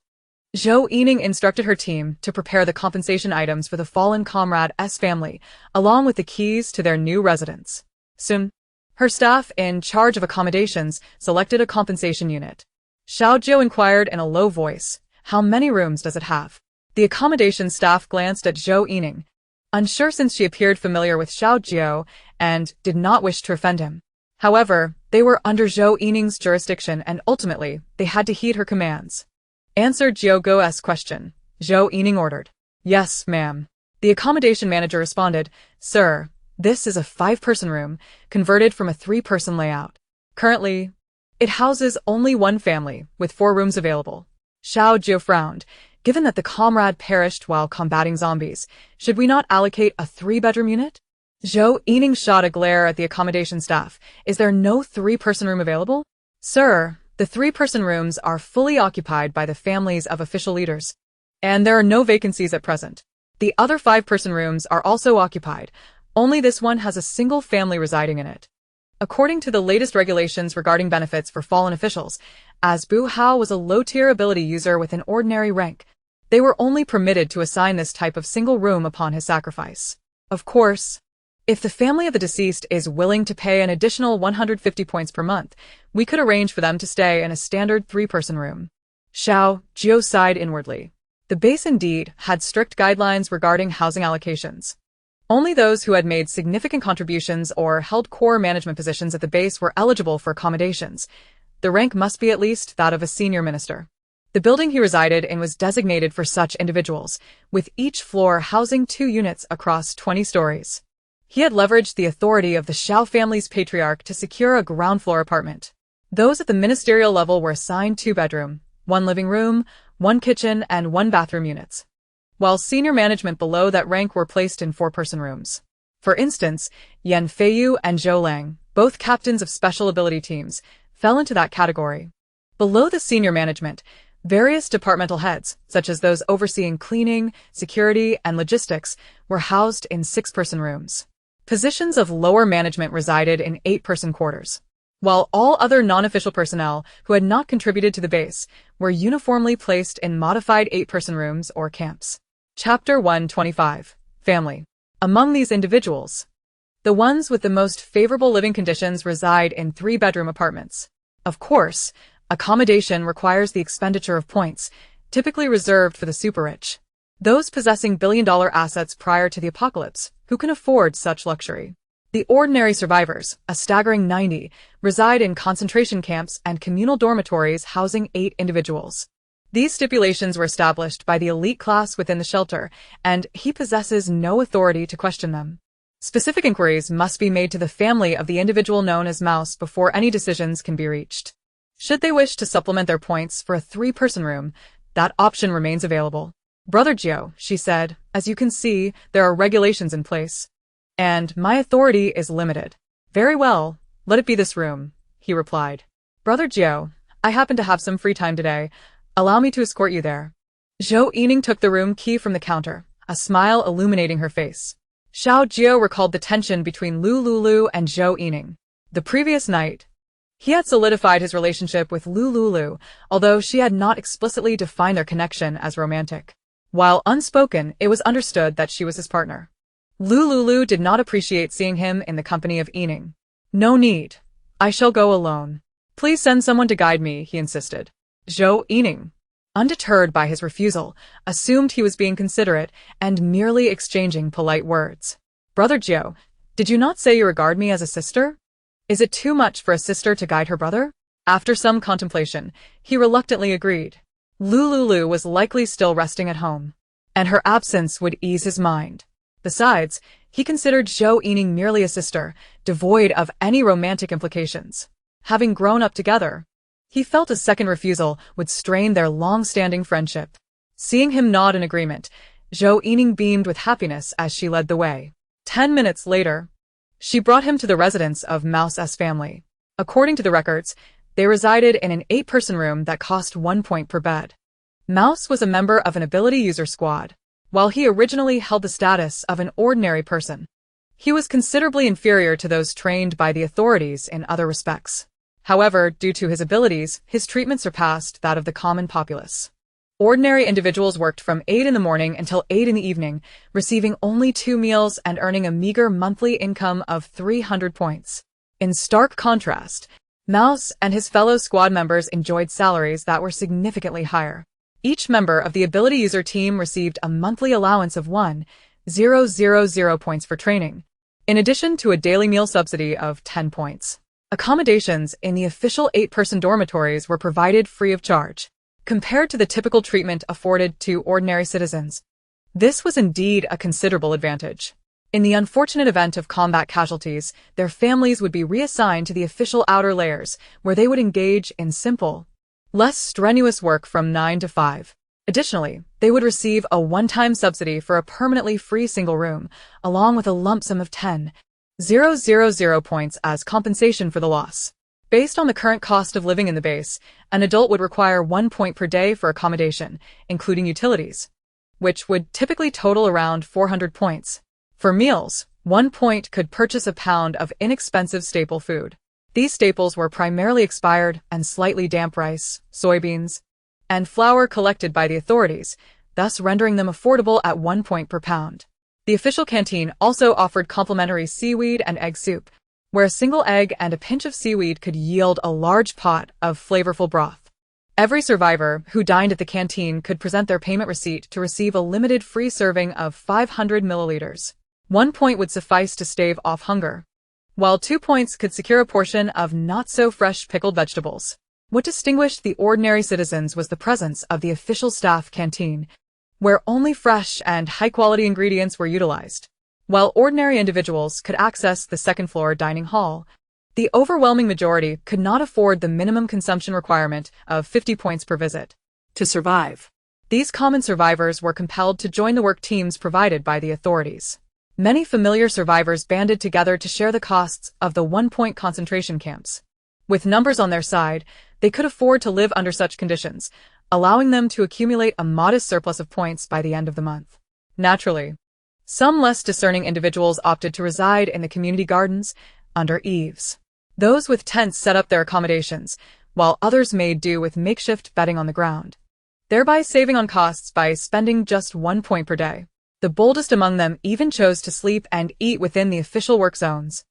Zhou Yining instructed her team to prepare the compensation items for the fallen comrade's family, along with the keys to their new residence. Soon, her staff in charge of accommodations selected a compensation unit. Xiao Jio inquired in a low voice, "How many rooms does it have?" The accommodation staff glanced at Zhou Yining, unsure since she appeared familiar with Xiao Jio and did not wish to offend him. However, they were under Zhou Yining's jurisdiction and ultimately, they had to heed her commands. Answer Zhouge's question, Zhou Yining ordered. Yes, ma'am. The accommodation manager responded, Sir, this is a 5-person room, converted from a 3-person layout. Currently, it houses only one family, with 4 rooms available. Xiao Jio frowned. Given that the comrade perished while combating zombies, should we not allocate a 3-bedroom unit? Zhou Yining shot a glare at the accommodation staff. Is there no 3-person room available? Sir, the 3-person rooms are fully occupied by the families of official leaders, and there are no vacancies at present. The other 5-person rooms are also occupied. Only this one has a single family residing in it. According to the latest regulations regarding benefits for fallen officials, as Bu Hao was a low-tier ability user with an ordinary rank, they were only permitted to assign this type of single room upon his sacrifice. Of course, if the family of the deceased is willing to pay an additional 150 points per month, we could arrange for them to stay in a standard 3-person room. Xiao Jio sighed inwardly. The base indeed had strict guidelines regarding housing allocations. Only those who had made significant contributions or held core management positions at the base were eligible for accommodations. The rank must be at least that of a senior minister. The building he resided in was designated for such individuals, with each floor housing 2 units across 20 stories. He had leveraged the authority of the Xiao family's patriarch to secure a ground-floor apartment. Those at the ministerial level were assigned 2-bedroom, 1 living room, 1 kitchen, and 1 bathroom units, while senior management below that rank were placed in 4-person rooms. For instance, Yan Feiyu and Zhou Lang, both captains of special ability teams, fell into that category. Below the senior management, various departmental heads, such as those overseeing cleaning, security, and logistics, were housed in 6-person rooms. Positions of lower management resided in 8-person quarters, while all other non-official personnel who had not contributed to the base were uniformly placed in modified 8-person rooms or camps. Chapter 125. Family. Among these individuals, the ones with the most favorable living conditions reside in 3-bedroom apartments. Of course, accommodation requires the expenditure of points, typically reserved for the super-rich. Those possessing billion-dollar assets prior to the apocalypse, who can afford such luxury. The ordinary survivors, a staggering 90, reside in concentration camps and communal dormitories housing 8 individuals. These stipulations were established by the elite class within the shelter, and he possesses no authority to question them. Specific inquiries must be made to the family of the individual known as Mouse before any decisions can be reached. Should they wish to supplement their points for a 3-person room, that option remains available. Brother Jio, she said, as you can see, there are regulations in place, and my authority is limited. Very well, let it be this room, he replied. Brother Jio, I happen to have some free time today. Allow me to escort you there. Zhou Yining took the room key from the counter, a smile illuminating her face. Xiao Jio recalled the tension between Lu Liuliu and Zhou Yining. The previous night, he had solidified his relationship with Lu Liuliu, although she had not explicitly defined their connection as romantic. While unspoken, it was understood that she was his partner. Lu Liuliu did not appreciate seeing him in the company of Yining. No need. I shall go alone. Please send someone to guide me, he insisted. Zhou Yining, undeterred by his refusal, assumed he was being considerate and merely exchanging polite words. Brother Jio, did you not say you regard me as a sister? Is it too much for a sister to guide her brother? After some contemplation, he reluctantly agreed. Lu Liuliu was likely still resting at home, and her absence would ease his mind. Besides, he considered Zhou Yining merely a sister, devoid of any romantic implications. Having grown up together, he felt a second refusal would strain their long-standing friendship. Seeing him nod in agreement, Zhou Yining beamed with happiness as she led the way. 10 minutes later, she brought him to the residence of Mouse's family. According to the records, they resided in an 8-person room that cost 1 point per bed. Mouse was a member of an ability user squad. While he originally held the status of an ordinary person, he was considerably inferior to those trained by the authorities in other respects. However, due to his abilities, his treatment surpassed that of the common populace. Ordinary individuals worked from 8 in the morning until 8 in the evening, receiving only 2 meals and earning a meager monthly income of 300 points. In stark contrast, Mouse and his fellow squad members enjoyed salaries that were significantly higher. Each member of the ability user team received a monthly allowance of 1,000 points for training, in addition to a daily meal subsidy of 10 points. Accommodations in the official 8-person dormitories were provided free of charge. Compared to the typical treatment afforded to ordinary citizens, this was indeed a considerable advantage. In the unfortunate event of combat casualties, their families would be reassigned to the official outer layers, where they would engage in simple, less strenuous work from 9 to 5. Additionally, they would receive a one-time subsidy for a permanently free single room, along with a lump sum of 10,000 points as compensation for the loss. Based on the current cost of living in the base, an adult would require 1 point per day for accommodation, including utilities, which would typically total around 400 points. For meals, 1 point could purchase a pound of inexpensive staple food. These staples were primarily expired and slightly damp rice, soybeans, and flour collected by the authorities, thus rendering them affordable at 1 point per pound. The official canteen also offered complimentary seaweed and egg soup, where a single egg and a pinch of seaweed could yield a large pot of flavorful broth. Every survivor who dined at the canteen could present their payment receipt to receive a limited free serving of 500 milliliters. 1 point would suffice to stave off hunger, while 2 points could secure a portion of not-so-fresh pickled vegetables. What distinguished the ordinary citizens was the presence of the official staff canteen, where only fresh and high-quality ingredients were utilized. While ordinary individuals could access the second-floor dining hall, the overwhelming majority could not afford the minimum consumption requirement of 50 points per visit. To survive, These common survivors were compelled to join the work teams provided by the authorities. Many familiar survivors banded together to share the costs of the 1-point concentration camps. With numbers on their side, they could afford to live under such conditions, allowing them to accumulate a modest surplus of points by the end of the month. Naturally, some less discerning individuals opted to reside in the community gardens, under eaves. Those with tents set up their accommodations, while others made do with makeshift bedding on the ground, thereby saving on costs by spending just 1 point per day. The boldest among them even chose to sleep and eat within the official work zones,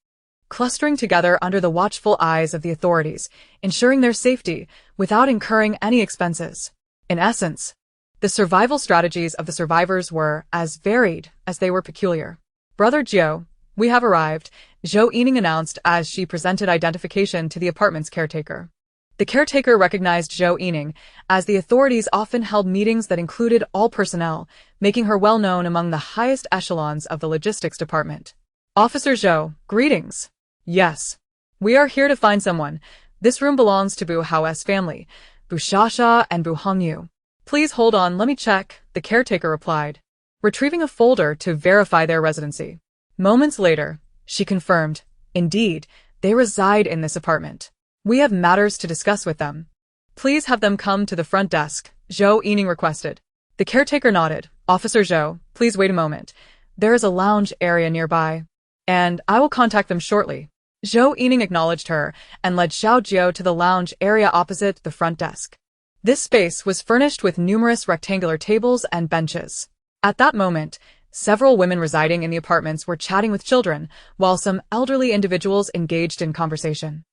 clustering together under the watchful eyes of the authorities, ensuring their safety without incurring any expenses. In essence, the survival strategies of the survivors were as varied as they were peculiar. "Brother Jiao, we have arrived," Zhou Yining announced as she presented identification to the apartment's caretaker. The caretaker recognized Zhou Yining, as the authorities often held meetings that included all personnel, making her well known among the highest echelons of the logistics department. "Officer Zhou, greetings." "Yes. We are here to find someone. This room belongs to Bu Hao's family, Bu Shasha and Bu Hongyu. "Please hold on, let me check," the caretaker replied, retrieving a folder to verify their residency. Moments later, she confirmed, "Indeed, they reside in this apartment. We have matters to discuss with them. Please have them come to the front desk," Zhou Yining requested. The caretaker nodded. "Officer Zhou, please wait a moment. There is a lounge area nearby, and I will contact them shortly." Zhou Yining acknowledged her and led Xiao Jiao to the lounge area opposite the front desk. This space was furnished with numerous rectangular tables and benches. At that moment, several women residing in the apartments were chatting with children, while some elderly individuals engaged in conversation.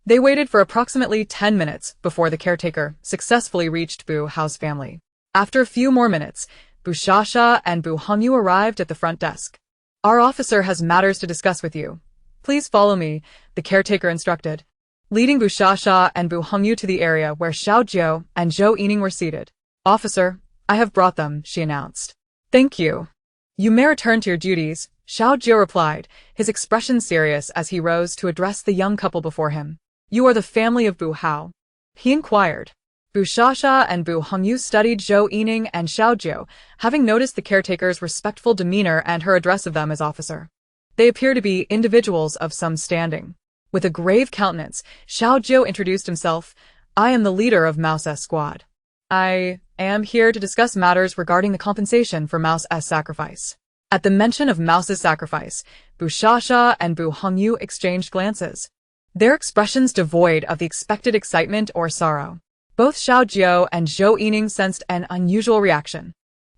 They waited for approximately 10 minutes before the caretaker successfully reached Bu Hao's family. After a few more minutes, Bu Shasha and Bu Hongyu arrived at the front desk. "Our officer has matters to discuss with you. Please follow me," the caretaker instructed, leading Bu Shasha and Bu Hongyu to the area where Xiao Jiao and Zhou Yining were seated. Officer, I have brought them, she announced. Thank you. You may return to your duties, Xiao Jiu replied, his expression serious as he rose to address the young couple before him. You are the family of Bu Hao? He inquired. Bu Shasha and Bu Hongyu studied Zhou Yining and Xiao Jiu, having noticed the caretaker's respectful demeanor and her address of them as officer. They appear to be individuals of some standing. With a grave countenance, Xiao Jiu introduced himself. I am the leader of Mouse's squad. I am here to discuss matters regarding the compensation for Mouse's sacrifice. At the mention of Mouse's sacrifice, Bu Shasha and Bu Hongyu exchanged glances, their expressions devoid of the expected excitement or sorrow. Both Xiao Jiu and Zhou Yining sensed an unusual reaction.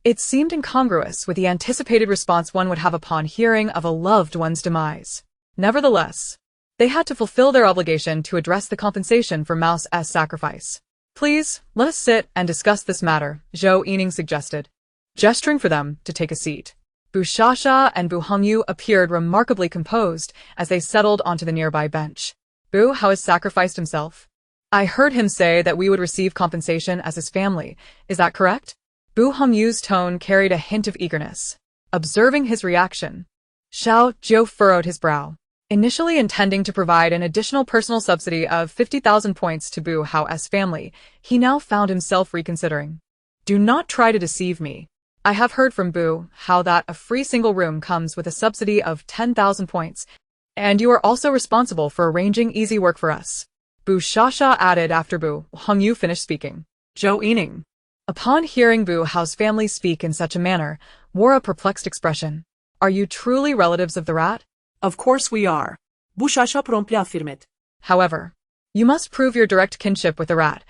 It seemed incongruous with the anticipated response one would have upon hearing of a loved one's demise. Nevertheless, they had to fulfill their obligation to address the compensation for Mouse's sacrifice. Please, let us sit and discuss this matter, Zhou Yining suggested, gesturing for them to take a seat. Bu Shasha and Bu Hongyu appeared remarkably composed as they settled onto the nearby bench. Bu Hao has sacrificed himself. I heard him say that we would receive compensation as his family. Is that correct? Bu Hongyu's tone carried a hint of eagerness. Observing his reaction, Xiao Jiu furrowed his brow. Initially intending to provide an additional personal subsidy of 50,000 points to Bu Hao's family, he now found himself reconsidering. Do not try to deceive me. I have heard from Bu Hao that a free single room comes with a subsidy of 10,000 points, and you are also responsible for arranging easy work for us. Bu Shasha added after Bu Hongyu finished speaking. Zhou Yining, upon hearing Bu Hao's family speak in such a manner, wore a perplexed expression. Are you truly relatives of the rat? Of course we are. Bu Shasha promptly affirmed. However, you must prove your direct kinship with the rat.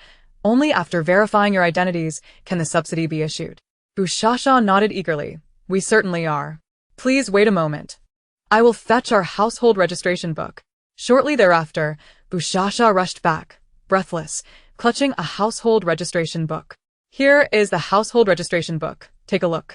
Only after verifying your identities can the subsidy be issued. Bu Shasha nodded eagerly. We certainly are. Please wait a moment. I will fetch our household registration book. Shortly thereafter, Bu Shasha rushed back, breathless, clutching a household registration book. Here is the household registration book. Take a look.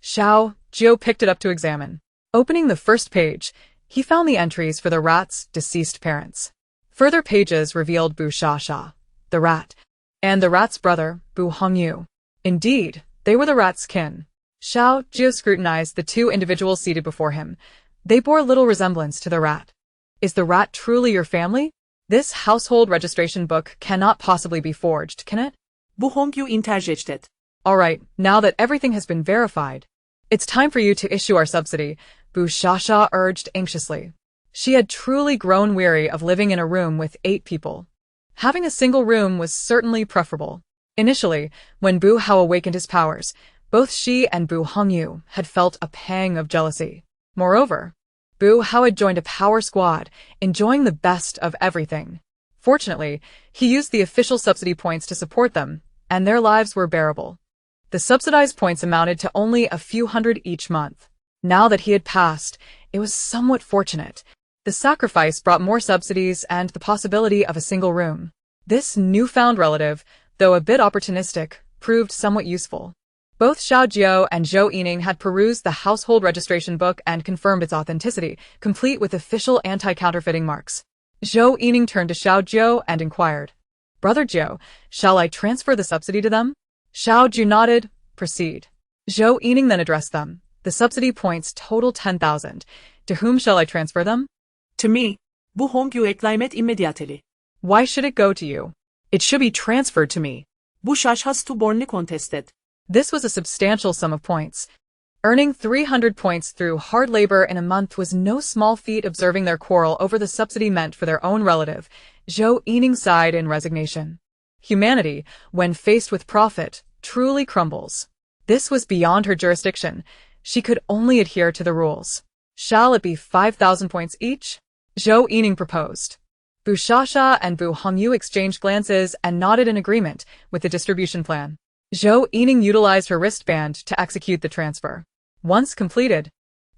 Xiao Jiu picked it up to examine. Opening the first page, he found the entries for the rat's deceased parents. Further pages revealed Bu Shasha, the rat, and the rat's brother, Bu Hongyu. Indeed, they were the rat's kin. Xiao Jiu scrutinized the two individuals seated before him. They bore little resemblance to the rat. Is the rat truly your family? This household registration book cannot possibly be forged, can it? Bu Hongyu interjected. All right, now that everything has been verified, it's time for you to issue our subsidy, Bu Shasha urged anxiously. She had truly grown weary of living in a room with 8 people. Having a single room was certainly preferable. Initially, when Bu Hao awakened his powers, both she and Bu Hongyu had felt a pang of jealousy. Moreover, Bu Hao had joined a power squad, enjoying the best of everything. Fortunately, he used the official subsidy points to support them, and their lives were bearable. The subsidized points amounted to only a few hundred each month. Now that he had passed, it was somewhat fortunate. The sacrifice brought more subsidies and the possibility of a single room. This newfound relative, though a bit opportunistic, proved somewhat useful. Both Xiao Jiu and Zhou Yining had perused the household registration book and confirmed its authenticity, complete with official anti-counterfeiting marks. Zhou Yining turned to Xiao Jiu and inquired, Brother Jiu, shall I transfer the subsidy to them? Xiao Jiu nodded. Proceed. Zhou Yining then addressed them. The subsidy points total 10,000. To whom shall I transfer them? To me. Bu Hongyu exclaimed immediately. Why should it go to you? It should be transferred to me. Bu Shasha stubbornly contested. This was a substantial sum of points. Earning 300 points through hard labor in a month was no small feat. Observing their quarrel over the subsidy meant for their own relative, Zhou Yining sighed in resignation. Humanity, when faced with profit, truly crumbles. This was beyond her jurisdiction. She could only adhere to the rules. Shall it be 5,000 points each? Zhou Yining proposed. Bu Shasha and Bu Hongyu exchanged glances and nodded in agreement with the distribution plan. Zhou Yining utilized her wristband to execute the transfer. Once completed,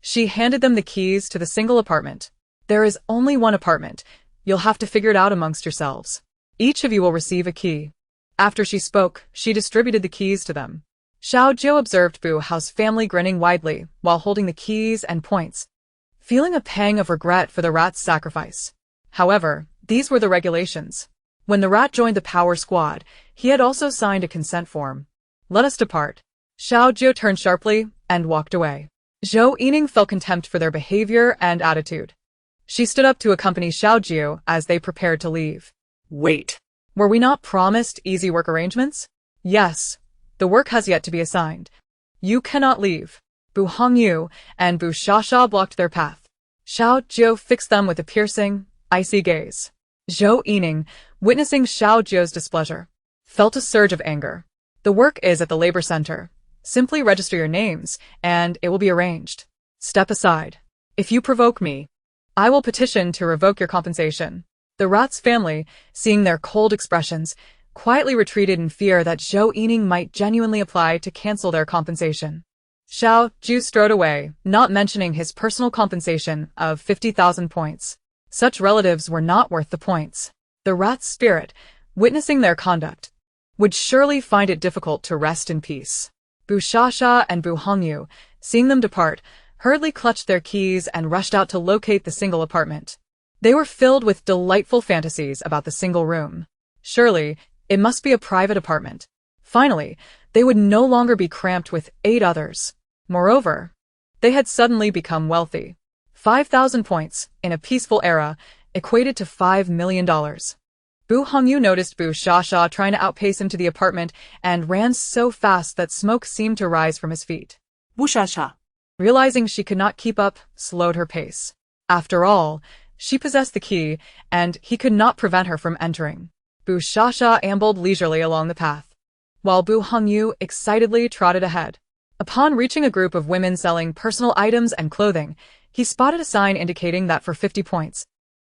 she handed them the keys to the single apartment. There is only one apartment. You'll have to figure it out amongst yourselves. Each of you will receive a key. After she spoke, she distributed the keys to them. Xiao Jiu observed Bu Hao's family grinning widely while holding the keys and points, feeling a pang of regret for the rat's sacrifice. However, these were the regulations. When the rat joined the power squad, he had also signed a consent form. Let us depart. Xiao Jiu turned sharply and walked away. Zhou Yining felt contempt for their behavior and attitude. She stood up to accompany Xiao Jiu as they prepared to leave. Wait. Were we not promised easy work arrangements? Yes. The work has yet to be assigned. You cannot leave. Bu Hongyu and Bu Shasha blocked their path. Xiao Jiu fixed them with a piercing, icy gaze. Zhou Yining, witnessing Xiao Jiu's displeasure, felt a surge of anger. The work is at the labor center. Simply register your names, and it will be arranged. Step aside. If you provoke me, I will petition to revoke your compensation. The rat's family, seeing their cold expressions, quietly retreated in fear that Zhou Yining might genuinely apply to cancel their compensation. Xiao Jiu strode away, not mentioning his personal compensation of 50,000 points. Such relatives were not worth the points. The rat's spirit, witnessing their conduct, would surely find it difficult to rest in peace. Bu Shasha and Bu Hongyu, seeing them depart, hurriedly clutched their keys and rushed out to locate the single apartment. They were filled with delightful fantasies about the single room. Surely, it must be a private apartment. Finally, they would no longer be cramped with 8 others. Moreover, they had suddenly become wealthy. 5,000 points, in a peaceful era, equated to $5 million. Bu Hongyu noticed Bu Shasha trying to outpace him to the apartment and ran so fast that smoke seemed to rise from his feet. Bu Shasha. Realizing she could not keep up, slowed her pace. After all, she possessed the key, and he could not prevent her from entering. Bu Shasha ambled leisurely along the path, while Bu Hongyu excitedly trotted ahead. Upon reaching a group of women selling personal items and clothing, he spotted a sign indicating that for 50 points,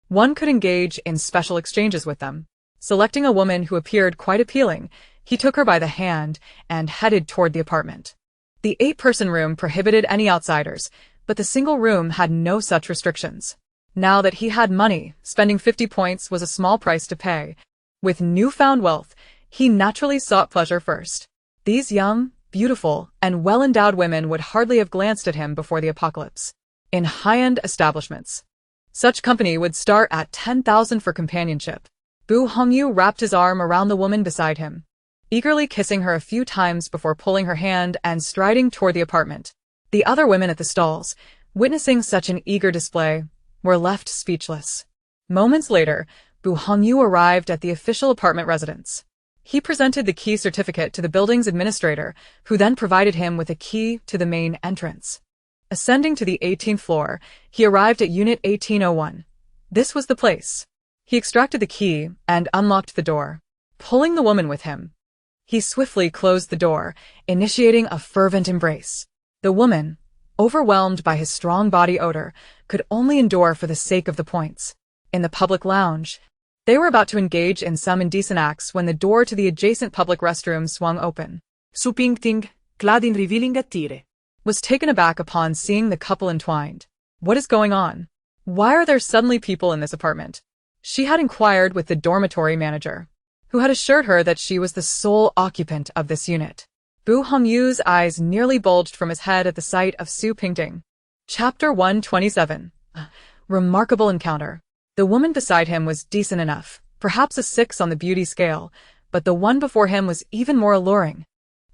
one could engage in special exchanges with them. Selecting a woman who appeared quite appealing, he took her by the hand and headed toward the apartment. The 8-person room prohibited any outsiders, but the single room had no such restrictions. Now that he had money, spending 50 points was a small price to pay. With newfound wealth, he naturally sought pleasure first. These young, beautiful, and well-endowed women would hardly have glanced at him before the apocalypse. In high-end establishments, such company would start at 10,000 for companionship. Bu Hongyu wrapped his arm around the woman beside him, eagerly kissing her a few times before pulling her hand and striding toward the apartment. The other women at the stalls, witnessing such an eager display, were left speechless. Moments later, Bu Hongyu arrived at the official apartment residence. He presented the key certificate to the building's administrator, who then provided him with a key to the main entrance. Ascending to the 18th floor, he arrived at Unit 1801. This was the place. He extracted the key and unlocked the door, pulling the woman with him. He swiftly closed the door, initiating a fervent embrace. The woman, overwhelmed by his strong body odor, could only endure for the sake of the points. In the public lounge, they were about to engage in some indecent acts when the door to the adjacent public restroom swung open. Su Pingting, clad in revealing attire, was taken aback upon seeing the couple entwined. What is going on? Why are there suddenly people in this apartment? She had inquired with the dormitory manager, who had assured her that she was the sole occupant of this unit. Bu Hongyu's eyes nearly bulged from his head at the sight of Su Pingting. Chapter 127. Remarkable encounter. The woman beside him was decent enough, perhaps a 6 on the beauty scale, but the one before him was even more alluring,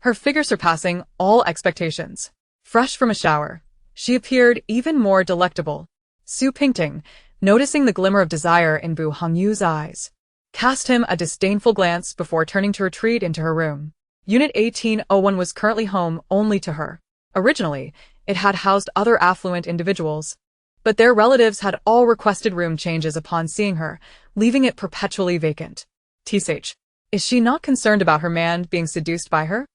her figure surpassing all expectations. Fresh from a shower, she appeared even more delectable. Su Pingting, noticing the glimmer of desire in Bu Hongyu's eyes, cast him a disdainful glance before turning to retreat into her room. Unit 1801 was currently home only to her. Originally, it had housed other affluent individuals, but their relatives had all requested room changes upon seeing her, leaving it perpetually vacant. Tsage, is she not concerned about her man being seduced by her?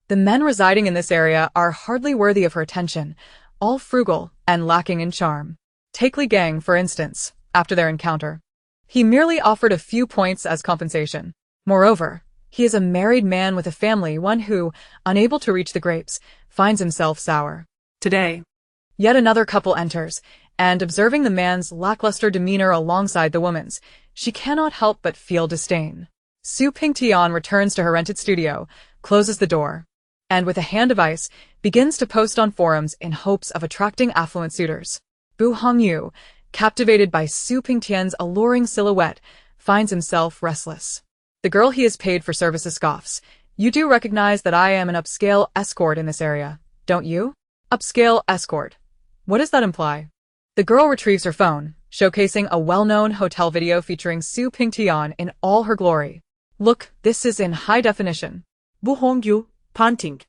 The men residing in this area are hardly worthy of her attention, all frugal and lacking in charm. Take Li Gang, for instance, after their encounter. He merely offered a few points as compensation. Moreover, he is a married man with a family, one who, unable to reach the grapes, finds himself sour. Today, yet another couple enters, and observing the man's lackluster demeanor alongside the woman's, she cannot help but feel disdain. Su Pingtian returns to her rented studio, closes the door, and with a hand of ice, begins to post on forums in hopes of attracting affluent suitors. Bu Hongyu, captivated by Su Pingtian's alluring silhouette, finds himself restless. The girl he has paid for services scoffs, You do recognize that I am an upscale escort in this area, don't you? Upscale escort. What does that imply? The girl retrieves her phone, showcasing a well-known hotel video featuring Su Pingtian in all her glory. Look, this is in high definition. Bu Hongyu, panting.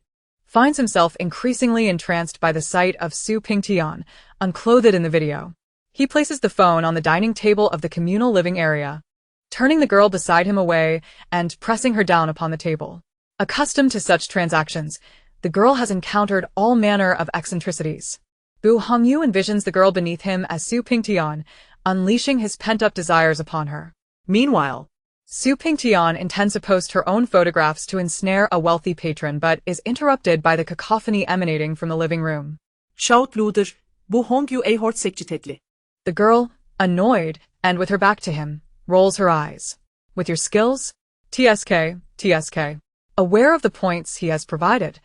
Finds himself increasingly entranced by the sight of Su Pingtian, unclothed in the video. He places the phone on the dining table of the communal living area, turning the girl beside him away and pressing her down upon the table. Accustomed to such transactions, the girl has encountered all manner of eccentricities. Bu Hongyu envisions the girl beneath him as Su Pingtian, unleashing his pent-up desires upon her. Meanwhile, Su Pingtian intends to post her own photographs to ensnare a wealthy patron but is interrupted by the cacophony emanating from the living room. Shout Luder, Bu Hongyu a Hoards sekçitetli. The girl, annoyed, and with her back to him, rolls her eyes. With your skills? TSK, TSK. Aware of the points he has provided,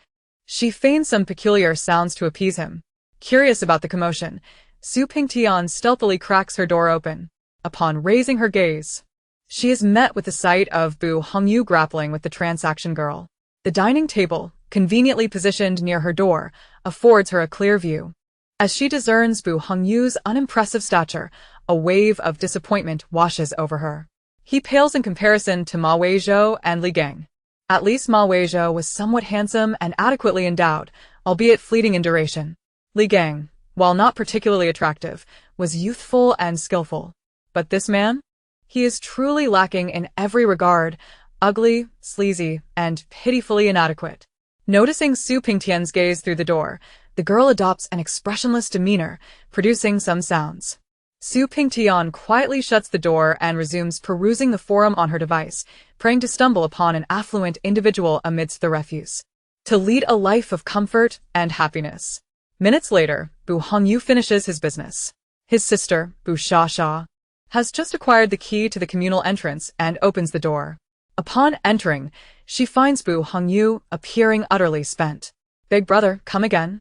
she feigns some peculiar sounds to appease him. Curious about the commotion, Su Pingtian stealthily cracks her door open. Upon raising her gaze, she is met with the sight of Bu Hongyu grappling with the transaction girl. The dining table, conveniently positioned near her door, affords her a clear view. As she discerns Bu Hongyu's unimpressive stature, a wave of disappointment washes over her. He pales in comparison to Ma Weizhou and Li Gang. At least Ma Weizhou was somewhat handsome and adequately endowed, albeit fleeting in duration. Li Gang, while not particularly attractive, was youthful and skillful. But this man? He is truly lacking in every regard, ugly, sleazy, and pitifully inadequate. Noticing Su Pingtian's gaze through the door, the girl adopts an expressionless demeanor, producing some sounds. Su Pingtian quietly shuts the door and resumes perusing the forum on her device, praying to stumble upon an affluent individual amidst the refuse. To lead a life of comfort and happiness. Minutes later, Bu Hongyu finishes his business. His sister, Bu Shasha, has just acquired the key to the communal entrance and opens the door. Upon entering, she finds Bu Hongyu appearing utterly spent. Big brother, come again?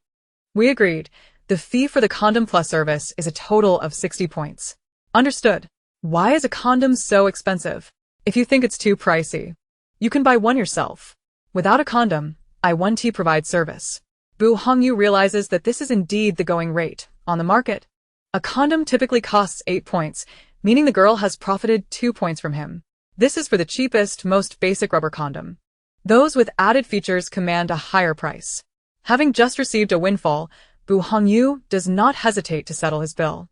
We agreed. The fee for the Condom Plus service is a total of 60 points. Understood. Why is a condom so expensive? If you think it's too pricey, you can buy one yourself. Without a condom, I1T provides service. Bu Hongyu realizes that this is indeed the going rate on the market. A condom typically costs 8 points, meaning the girl has profited 2 points from him. This is for the cheapest, most basic rubber condom. Those with added features command a higher price. Having just received a windfall, Bu Hongyu does not hesitate to settle his bill.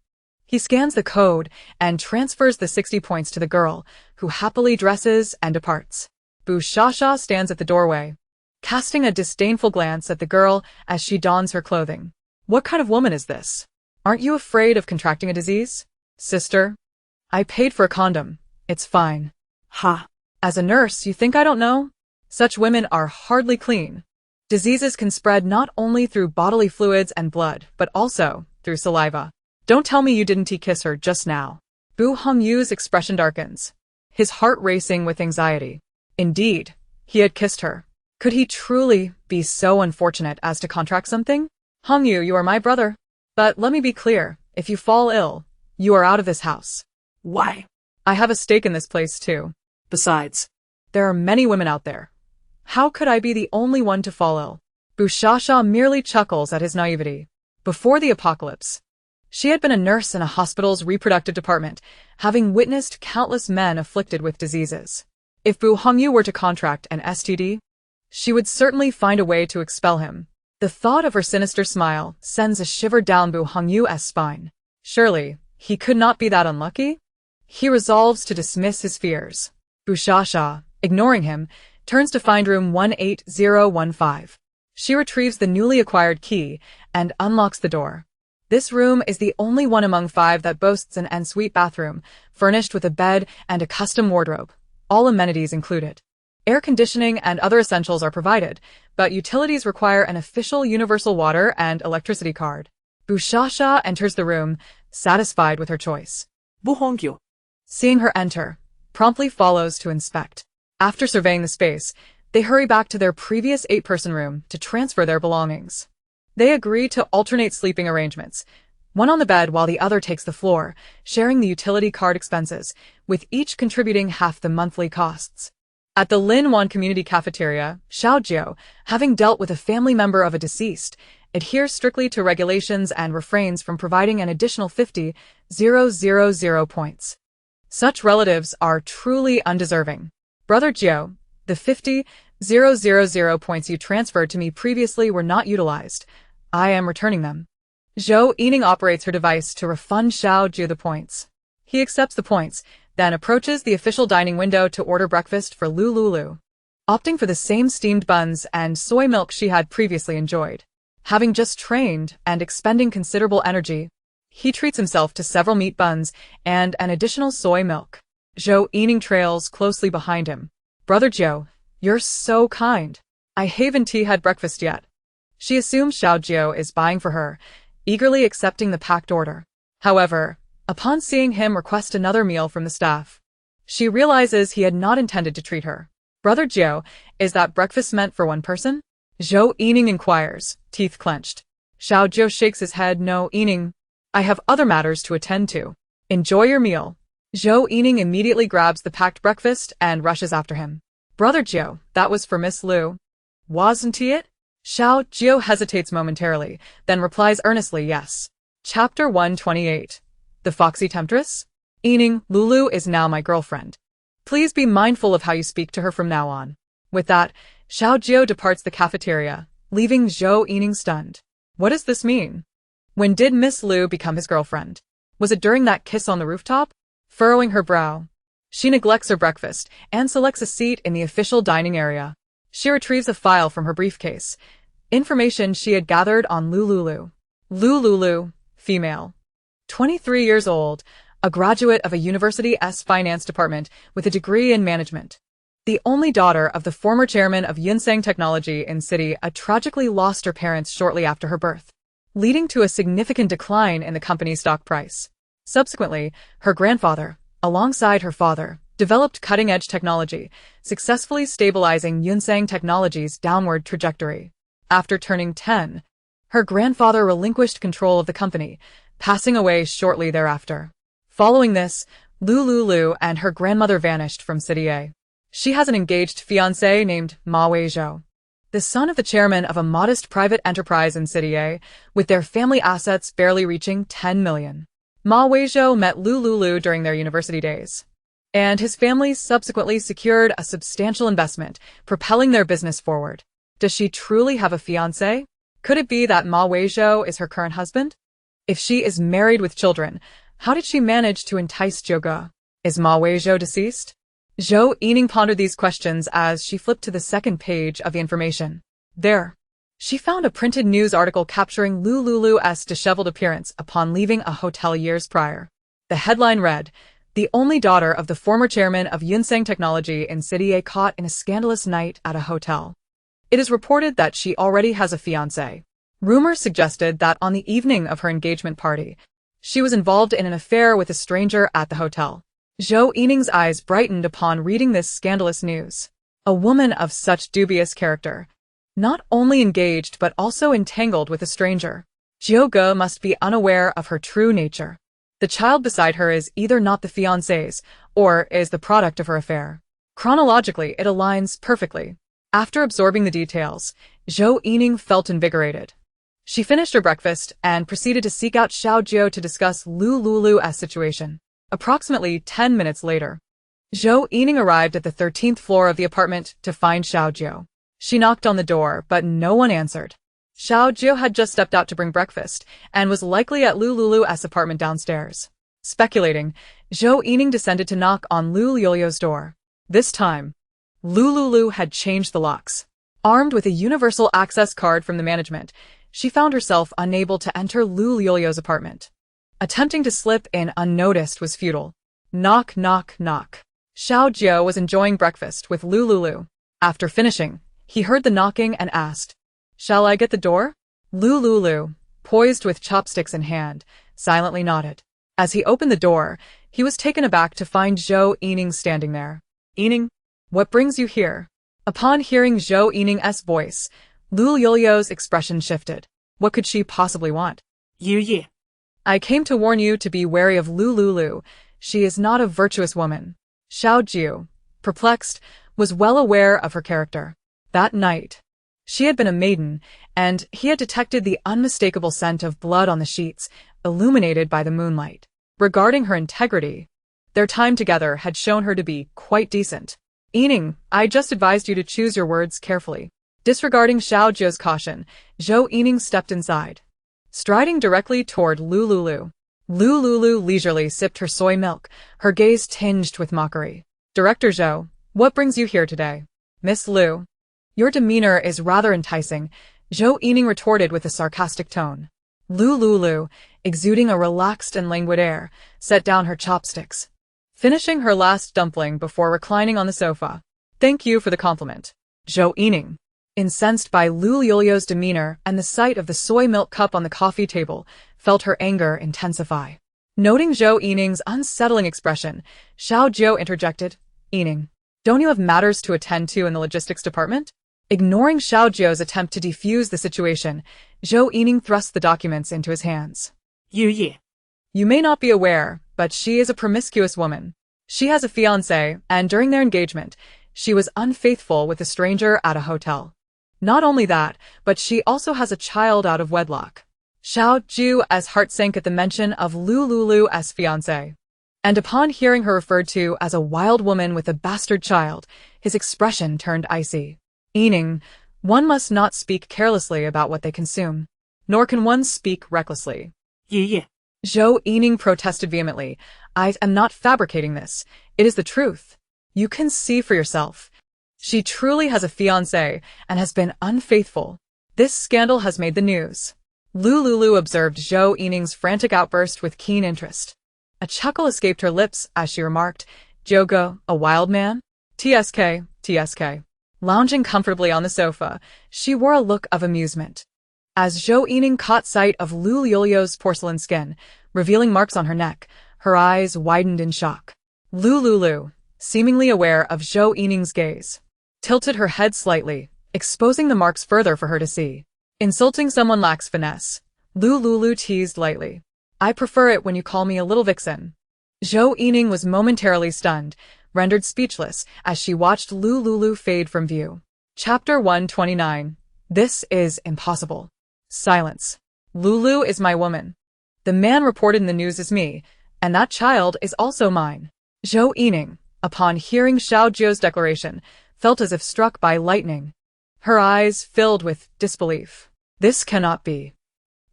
He scans the code and transfers the 60 points to the girl, who happily dresses and departs. Bu Shasha stands at the doorway, casting a disdainful glance at the girl as she dons her clothing. What kind of woman is this? Aren't you afraid of contracting a disease? Sister, I paid for a condom. It's fine. Ha. As a nurse, you think I don't know? Such women are hardly clean. Diseases can spread not only through bodily fluids and blood, but also through saliva. Don't tell me you didn't kiss her just now. Bu Hongyu's expression darkens, his heart racing with anxiety. Indeed, he had kissed her. Could he truly be so unfortunate as to contract something? Hongyu, you are my brother. But let me be clear, if you fall ill, you are out of this house. Why? I have a stake in this place too. Besides, there are many women out there. How could I be the only one to fall ill? Bu Shasha merely chuckles at his naivety. Before the apocalypse, she had been a nurse in a hospital's reproductive department, having witnessed countless men afflicted with diseases. If Bu Hongyu were to contract an STD, she would certainly find a way to expel him. The thought of her sinister smile sends a shiver down Bu Hongyu's spine. Surely, he could not be that unlucky? He resolves to dismiss his fears. Bu Shasha, ignoring him, turns to find room 18015. She retrieves the newly acquired key and unlocks the door. This room is the only one among 5 that boasts an ensuite bathroom, furnished with a bed and a custom wardrobe, all amenities included. Air conditioning and other essentials are provided, but utilities require an official universal water and electricity card. Bu Shasha enters the room, satisfied with her choice. Bu Hongyu, seeing her enter, promptly follows to inspect. After surveying the space, they hurry back to their previous 8-person room to transfer their belongings. They agree to alternate sleeping arrangements, one on the bed while the other takes the floor, sharing the utility card expenses, with each contributing half the monthly costs. At the Linwan Community Cafeteria, Xiao Jiu, having dealt with a family member of a deceased, adheres strictly to regulations and refrains from providing an additional 50,000 points. Such relatives are truly undeserving. Brother Jiu, the 50,000 points you transferred to me previously were not utilized. I am returning them. Zhou Yining operates her device to refund Xiao Jiu the points. He accepts the points, then approaches the official dining window to order breakfast for Lu Liuliu, opting for the same steamed buns and soy milk she had previously enjoyed. Having just trained and expending considerable energy, he treats himself to several meat buns and an additional soy milk. Zhou Yining trails closely behind him. Brother Jiu, you're so kind. I haven't had breakfast yet. She assumes Xiao Jiu is buying for her, eagerly accepting the packed order. However, upon seeing him request another meal from the staff, she realizes he had not intended to treat her. Brother Jiu, is that breakfast meant for one person? Zhou Yining inquires, teeth clenched. Xiao Jiu shakes his head. No, Yining. I have other matters to attend to. Enjoy your meal. Zhou Yining immediately grabs the packed breakfast and rushes after him. Brother Jiu, that was for Miss Lu. Wasn't it? Xiao Jiu hesitates momentarily, then replies earnestly yes. Chapter 128. The Foxy Temptress? Yining, Lulu is now my girlfriend. Please be mindful of how you speak to her from now on. With that, Xiao Jiu departs the cafeteria, leaving Zhou Yining stunned. What does this mean? When did Miss Lu become his girlfriend? Was it during that kiss on the rooftop? Furrowing her brow, she neglects her breakfast and selects a seat in the official dining area. She retrieves a file from her briefcase, information she had gathered on Lu Liuliu. Lu Liuliu, female. 23 years old, a graduate of a university's finance department with a degree in management. The only daughter of the former chairman of Yunsang Technology in City, tragically lost her parents shortly after her birth, leading to a significant decline in the company's stock price. Subsequently, her grandfather, alongside her father, developed cutting-edge technology, successfully stabilizing Yunsang Technology's downward trajectory. After turning 10, her grandfather relinquished control of the company, passing away shortly thereafter. Following this, Lu Liuliu and her grandmother vanished from City A. She has an engaged fiancé named Ma Weizhou, the son of the chairman of a modest private enterprise in City A, with their family assets barely reaching 10 million. Ma Weizhou met Lu Liuliu during their university days, and his family subsequently secured a substantial investment, propelling their business forward. Does she truly have a fiancé? Could it be that Ma Weizhou is her current husband? If she is married with children, how did she manage to entice Zhou Ge? Is Ma Weizhou deceased? Zhou Yining pondered these questions as she flipped to the second page of the information. There, she found a printed news article capturing Lu Liuliu's disheveled appearance upon leaving a hotel years prior. The headline read, "The only daughter of the former chairman of Yunsang Technology in City A caught in a scandalous night at a hotel. It is reported that she already has a fiancé." Rumors suggested that on the evening of her engagement party, she was involved in an affair with a stranger at the hotel. Zhou Yining's eyes brightened upon reading this scandalous news. A woman of such dubious character, not only engaged but also entangled with a stranger. Zhou Ge must be unaware of her true nature. The child beside her is either not the fiancé's or is the product of her affair. Chronologically, it aligns perfectly. After absorbing the details, Zhou Yining felt invigorated. She finished her breakfast and proceeded to seek out Xiao Jiu to discuss Lu Liuliu's situation. Approximately 10 minutes later, Zhou Yining arrived at the 13th floor of the apartment to find Xiao Jiu. She knocked on the door, but no one answered. Xiao Jiu had just stepped out to bring breakfast and was likely at Lu Liuliu's apartment downstairs. Speculating, Zhou Yining descended to knock on Lu Liuliu's door. This time, Lu Liuliu had changed the locks. Armed with a universal access card from the management, she found herself unable to enter Lu Liuliu's apartment. Attempting to slip in unnoticed was futile. Knock, knock, knock. Xiao Jiu was enjoying breakfast with Lu Liuliu. After finishing, he heard the knocking and asked, "Shall I get the door?" Lu Liuliu, poised with chopsticks in hand, silently nodded. As he opened the door, he was taken aback to find Zhou Yining standing there. "Yining, what brings you here?" Upon hearing Zhou Yining's voice, Lu Liuliu's expression shifted. What could she possibly want? Ye. "I came to warn you to be wary of Lu Liuliu. She is not a virtuous woman." Xiao Jiu, perplexed, was well aware of her character. That night, she had been a maiden, and he had detected the unmistakable scent of blood on the sheets, illuminated by the moonlight. Regarding her integrity, their time together had shown her to be quite decent. Yining, I just advised you to choose your words carefully. Disregarding Xiao Zhou's caution, Zhou Yining stepped inside, striding directly toward Lu Liuliu. Lu Liuliu leisurely sipped her soy milk, her gaze tinged with mockery. Director Zhou, what brings you here today? Miss Lu, your demeanor is rather enticing, Zhou Yining retorted with a sarcastic tone. Lu Liuliu, exuding a relaxed and languid air, set down her chopsticks, finishing her last dumpling before reclining on the sofa. Thank you for the compliment. Zhou Yining, incensed by Lu Liuliu's demeanor and the sight of the soy milk cup on the coffee table, felt her anger intensify. Noting Zhou Yining's unsettling expression, Xiao Zhou interjected, Yining, don't you have matters to attend to in the logistics department? Ignoring Xiao Zhou's attempt to defuse the situation, Zhou Yining thrust the documents into his hands. You may not be aware, but she is a promiscuous woman. She has a fiancé, and during their engagement, she was unfaithful with a stranger at a hotel. Not only that, but she also has a child out of wedlock. Xiao Zhou's heart sank at the mention of Lu Liuliu as fiancé. And upon hearing her referred to as a wild woman with a bastard child, his expression turned icy. Yining, one must not speak carelessly about what they consume, nor can one speak recklessly. Zhou Yining protested vehemently. I am not fabricating this. It is the truth. You can see for yourself. She truly has a fiancé and has been unfaithful. This scandal has made the news. Lu Liuliu observed Zhou Yining's frantic outburst with keen interest. A chuckle escaped her lips as she remarked, Jogo, a wild man? TSK, TSK. Lounging comfortably on the sofa, she wore a look of amusement. As Zhou Yining caught sight of Lu Liuliu's porcelain skin, revealing marks on her neck, her eyes widened in shock. Lu Liuliu, seemingly aware of Zhou Yining's gaze, tilted her head slightly, exposing the marks further for her to see. Insulting someone lacks finesse, Lu Liuliu teased lightly. I prefer it when you call me a little vixen. Zhou Yining was momentarily stunned, rendered speechless as she watched Lu Liuliu fade from view. Chapter 129. This is impossible. Silence. Lulu is my woman. The man reported in the news is me, and that child is also mine. Zhou Yining, upon hearing Xiao Zhou's declaration, felt as if struck by lightning. Her eyes filled with disbelief. This cannot be.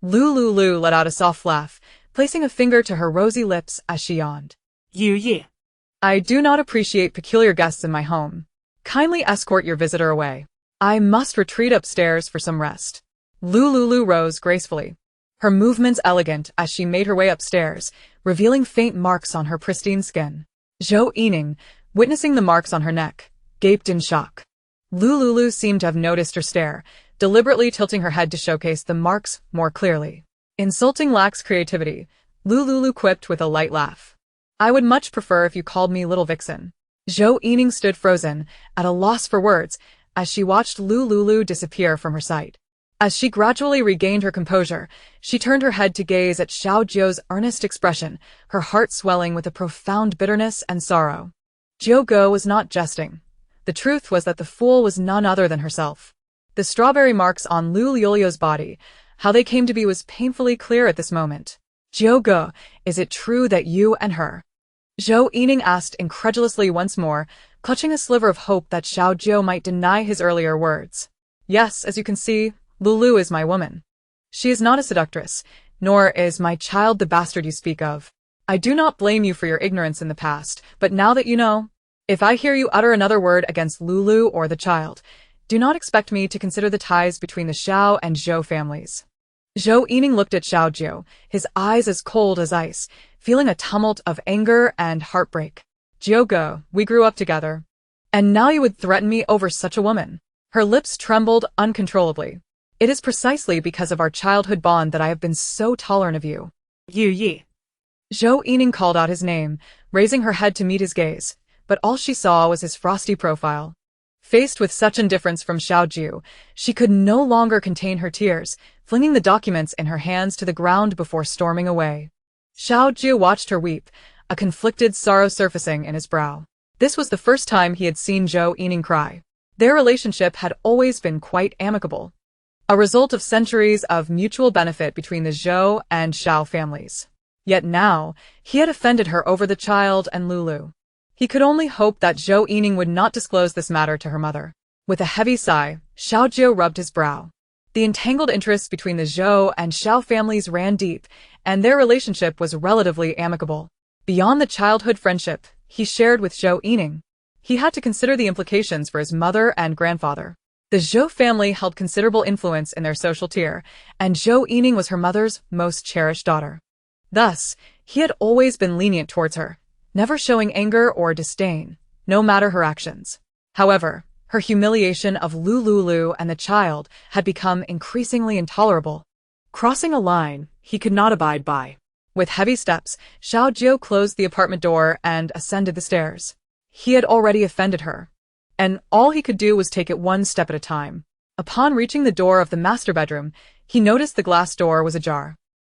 Lu Liuliu let out a soft laugh, placing a finger to her rosy lips as she yawned. I do not appreciate peculiar guests in my home. Kindly escort your visitor away. I must retreat upstairs for some rest. Lu Liuliu rose gracefully, her movements elegant as she made her way upstairs, revealing faint marks on her pristine skin. Zhou Yining, witnessing the marks on her neck, gaped in shock. Lu Liuliu seemed to have noticed her stare, deliberately tilting her head to showcase the marks more clearly. Insulting lacks creativity, Lu Liuliu quipped with a light laugh. I would much prefer if you called me Little Vixen. Zhou Yining stood frozen, at a loss for words, as she watched Lu Liuliu disappear from her sight. As she gradually regained her composure, she turned her head to gaze at Xiao Zhou's earnest expression, her heart swelling with a profound bitterness and sorrow. Jogo was not jesting. The truth was that the fool was none other than herself. The strawberry marks on Lu Liuliu's body, how they came to be was painfully clear at this moment. Jogo, is it true that you and her? Zhou Yining asked incredulously once more, clutching a sliver of hope that Xiao Zhou might deny his earlier words. Yes, as you can see, Lulu is my woman. She is not a seductress, nor is my child the bastard you speak of. I do not blame you for your ignorance in the past, but now that you know, if I hear you utter another word against Lulu or the child, do not expect me to consider the ties between the Xiao and Zhou families. Zhou Yining looked at Xiao Zhou, his eyes as cold as ice, feeling a tumult of anger and heartbreak. Jogo, we grew up together. And now you would threaten me over such a woman. Her lips trembled uncontrollably. It is precisely because of our childhood bond that I have been so tolerant of you. Zhou Yining called out his name, raising her head to meet his gaze, but all she saw was his frosty profile. Faced with such indifference from Xiao Zhou, she could no longer contain her tears, flinging the documents in her hands to the ground before storming away. Xiao Zhou watched her weep, a conflicted sorrow surfacing in his brow. This was the first time he had seen Zhou Yining cry. Their relationship had always been quite amicable, a result of centuries of mutual benefit between the Zhou and Xiao families. Yet now, he had offended her over the child and Lulu. He could only hope that Zhou Yining would not disclose this matter to her mother. With a heavy sigh, Xiao Jiu rubbed his brow. The entangled interests between the Zhou and Xiao families ran deep, and their relationship was relatively amicable. Beyond the childhood friendship he shared with Zhou Yining, he had to consider the implications for his mother and grandfather. The Zhou family held considerable influence in their social tier, and Zhou Yining was her mother's most cherished daughter. Thus, he had always been lenient towards her, never showing anger or disdain, no matter her actions. However, her humiliation of Lu Liuliu and the child had become increasingly intolerable, crossing a line he could not abide by. With heavy steps, Xiao Jiu closed the apartment door and ascended the stairs. He had already offended her, and all he could do was take it one step at a time. Upon reaching the door of the master bedroom, he noticed the glass door was ajar.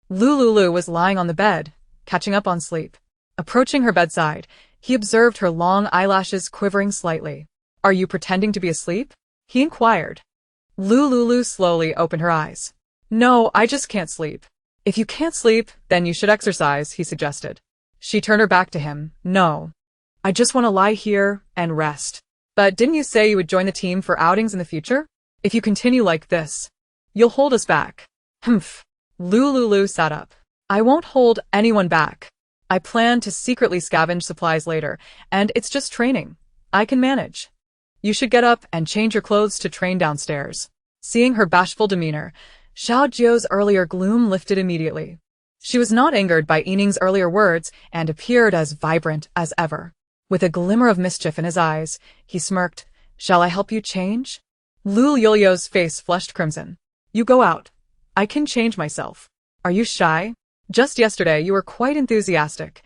Lu Liuliu was lying on the bed, catching up on sleep. Approaching her bedside, he observed her long eyelashes quivering slightly. "Are you pretending to be asleep?" he inquired. Lu Liuliu slowly opened her eyes. "No, I just can't sleep." "If you can't sleep, then you should exercise," he suggested. She turned her back to him. "No. I just want to lie here and rest." "But didn't you say you would join the team for outings in the future? If you continue like this, you'll hold us back." "Humph." Lu Liuliu sat up. "I won't hold anyone back. I plan to secretly scavenge supplies later, and it's just training. I can manage. You should get up and change your clothes to train downstairs." Seeing her bashful demeanor, Xiao Jiu's earlier gloom lifted immediately. She was not angered by Yining's earlier words and appeared as vibrant as ever. With a glimmer of mischief in his eyes, he smirked. "Shall I help you change?" Lu Liuliu's face flushed crimson. "You go out. I can change myself." "Are you shy? Just yesterday you were quite enthusiastic."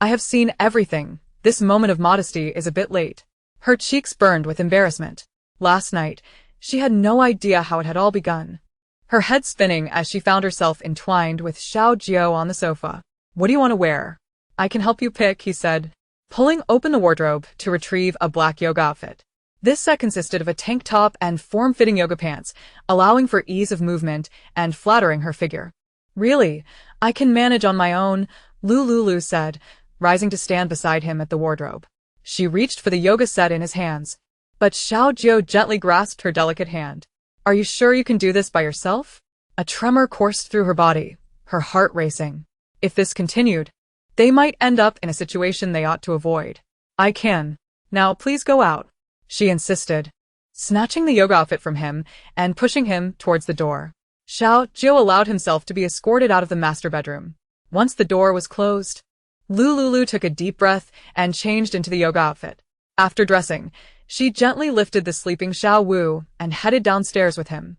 "I have seen everything. This moment of modesty is a bit late." Her cheeks burned with embarrassment. Last night, she had no idea how it had all begun. Her head spinning as she found herself entwined with Xiao Jiu on the sofa. "What do you want to wear?" "I can help you pick," he said, pulling open the wardrobe to retrieve a black yoga outfit. This set consisted of a tank top and form-fitting yoga pants, allowing for ease of movement and flattering her figure. "Really, I can manage on my own," Lu Liuliu said, rising to stand beside him at the wardrobe. She reached for the yoga set in his hands, but Xiao Jiu gently grasped her delicate hand. "Are you sure you can do this by yourself?" A tremor coursed through her body, her heart racing. If this continued, they might end up in a situation they ought to avoid. "I can. Now please go out," she insisted, snatching the yoga outfit from him and pushing him towards the door. Xiao Jiu allowed himself to be escorted out of the master bedroom. Once the door was closed, Lu Liuliu took a deep breath and changed into the yoga outfit. After dressing, she gently lifted the sleeping Xiao Wu and headed downstairs with him.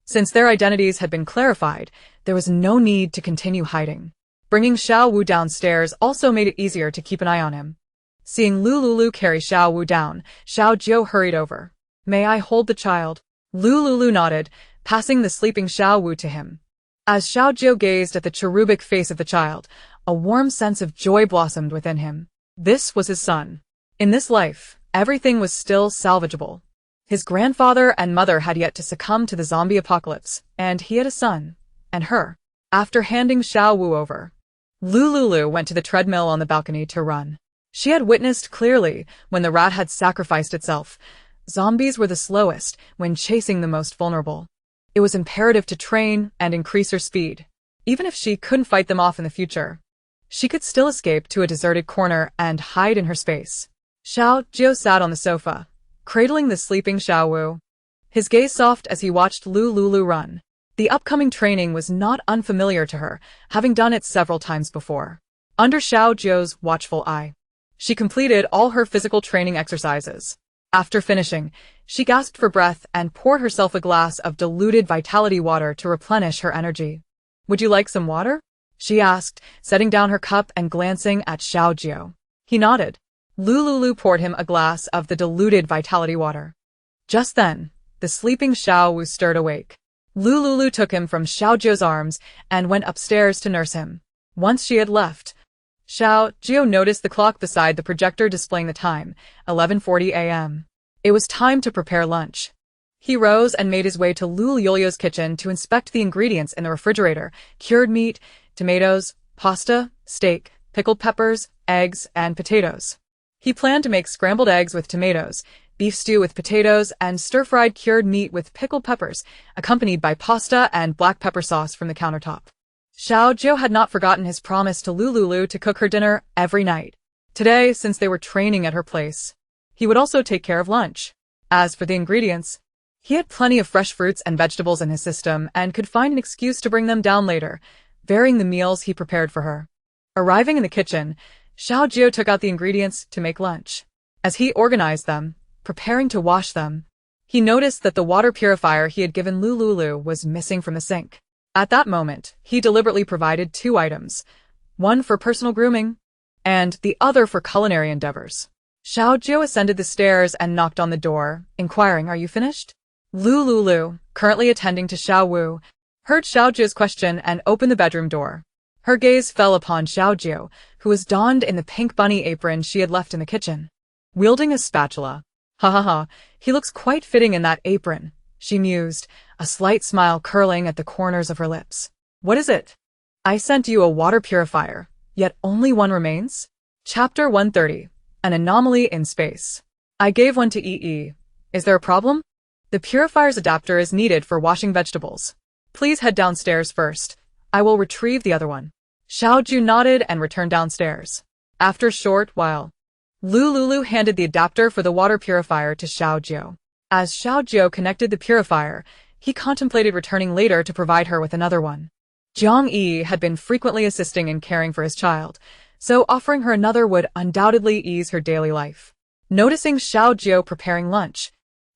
Since their identities had been clarified, there was no need to continue hiding. Bringing Xiao Wu downstairs also made it easier to keep an eye on him. Seeing Lu Liuliu carry Xiao Wu down, Xiao Jiu hurried over. "May I hold the child?" Lu Liuliu nodded, passing the sleeping Xiao Wu to him. As Xiao Jiu gazed at the cherubic face of the child, a warm sense of joy blossomed within him. This was his son. In this life, everything was still salvageable. His grandfather and mother had yet to succumb to the zombie apocalypse, and he had a son, and her. After handing Xiao Wu over, Lu Liuliu went to the treadmill on the balcony to run. She had witnessed clearly when the rat had sacrificed itself. Zombies were the slowest when chasing the most vulnerable. It was imperative to train and increase her speed. Even if she couldn't fight them off in the future, she could still escape to a deserted corner and hide in her space. Xiao Jiu sat on the sofa, cradling the sleeping Xiao Wu, his gaze soft as he watched Lu Liuliu run. The upcoming training was not unfamiliar to her, having done it several times before. Under Xiao Jiu's watchful eye, she completed all her physical training exercises. After finishing, she gasped for breath and poured herself a glass of diluted vitality water to replenish her energy. "Would you like some water?" she asked, setting down her cup and glancing at Xiao Jiu. He nodded. Lu Liuliu poured him a glass of the diluted vitality water. Just then, the sleeping Xiao Wu stirred awake. Lu Liuliu took him from Xiao Jiu's arms and went upstairs to nurse him. Once she had left, Xiao Jiu noticed the clock beside the projector displaying the time, 11:40 a.m. It was time to prepare lunch. He rose and made his way to Lu Liuliu's kitchen to inspect the ingredients in the refrigerator: cured meat, tomatoes, pasta, steak, pickled peppers, eggs, and potatoes. He planned to make scrambled eggs with tomatoes, beef stew with potatoes, and stir-fried cured meat with pickled peppers, accompanied by pasta and black pepper sauce from the countertop. Xiao Jiu had not forgotten his promise to Lu Liuliu to cook her dinner every night. Today, since they were training at her place, he would also take care of lunch. As for the ingredients, he had plenty of fresh fruits and vegetables in his system and could find an excuse to bring them down later, varying the meals he prepared for her. Arriving in the kitchen, Xiao Jiu took out the ingredients to make lunch. As he organized them, preparing to wash them, he noticed that the water purifier he had given Lu Liuliu was missing from the sink. At that moment, he deliberately provided 2 items, one for personal grooming, and the other for culinary endeavors. Xiao Jiu ascended the stairs and knocked on the door, inquiring, "Are you finished?" Lu Liuliu, currently attending to Xiao Wu, heard Xiao Jiu's question and opened the bedroom door. Her gaze fell upon Xiao Jiu, who was donned in the pink bunny apron she had left in the kitchen. Wielding a spatula. "Ha ha ha, he looks quite fitting in that apron," she mused, a slight smile curling at the corners of her lips. "What is it?" "I sent you a water purifier, yet only one remains?" Chapter 130. An anomaly in space. "I gave one to EE. Is there a problem?" "The purifier's adapter is needed for washing vegetables. Please head downstairs first. I will retrieve the other one." Xiao Jiu nodded and returned downstairs. After a short while, Lu Liuliu handed the adapter for the water purifier to Xiao Jiu. As Xiao Jiu connected the purifier, he contemplated returning later to provide her with another one. Jiang Yi had been frequently assisting in caring for his child, so offering her another would undoubtedly ease her daily life. Noticing Xiao Jiu preparing lunch,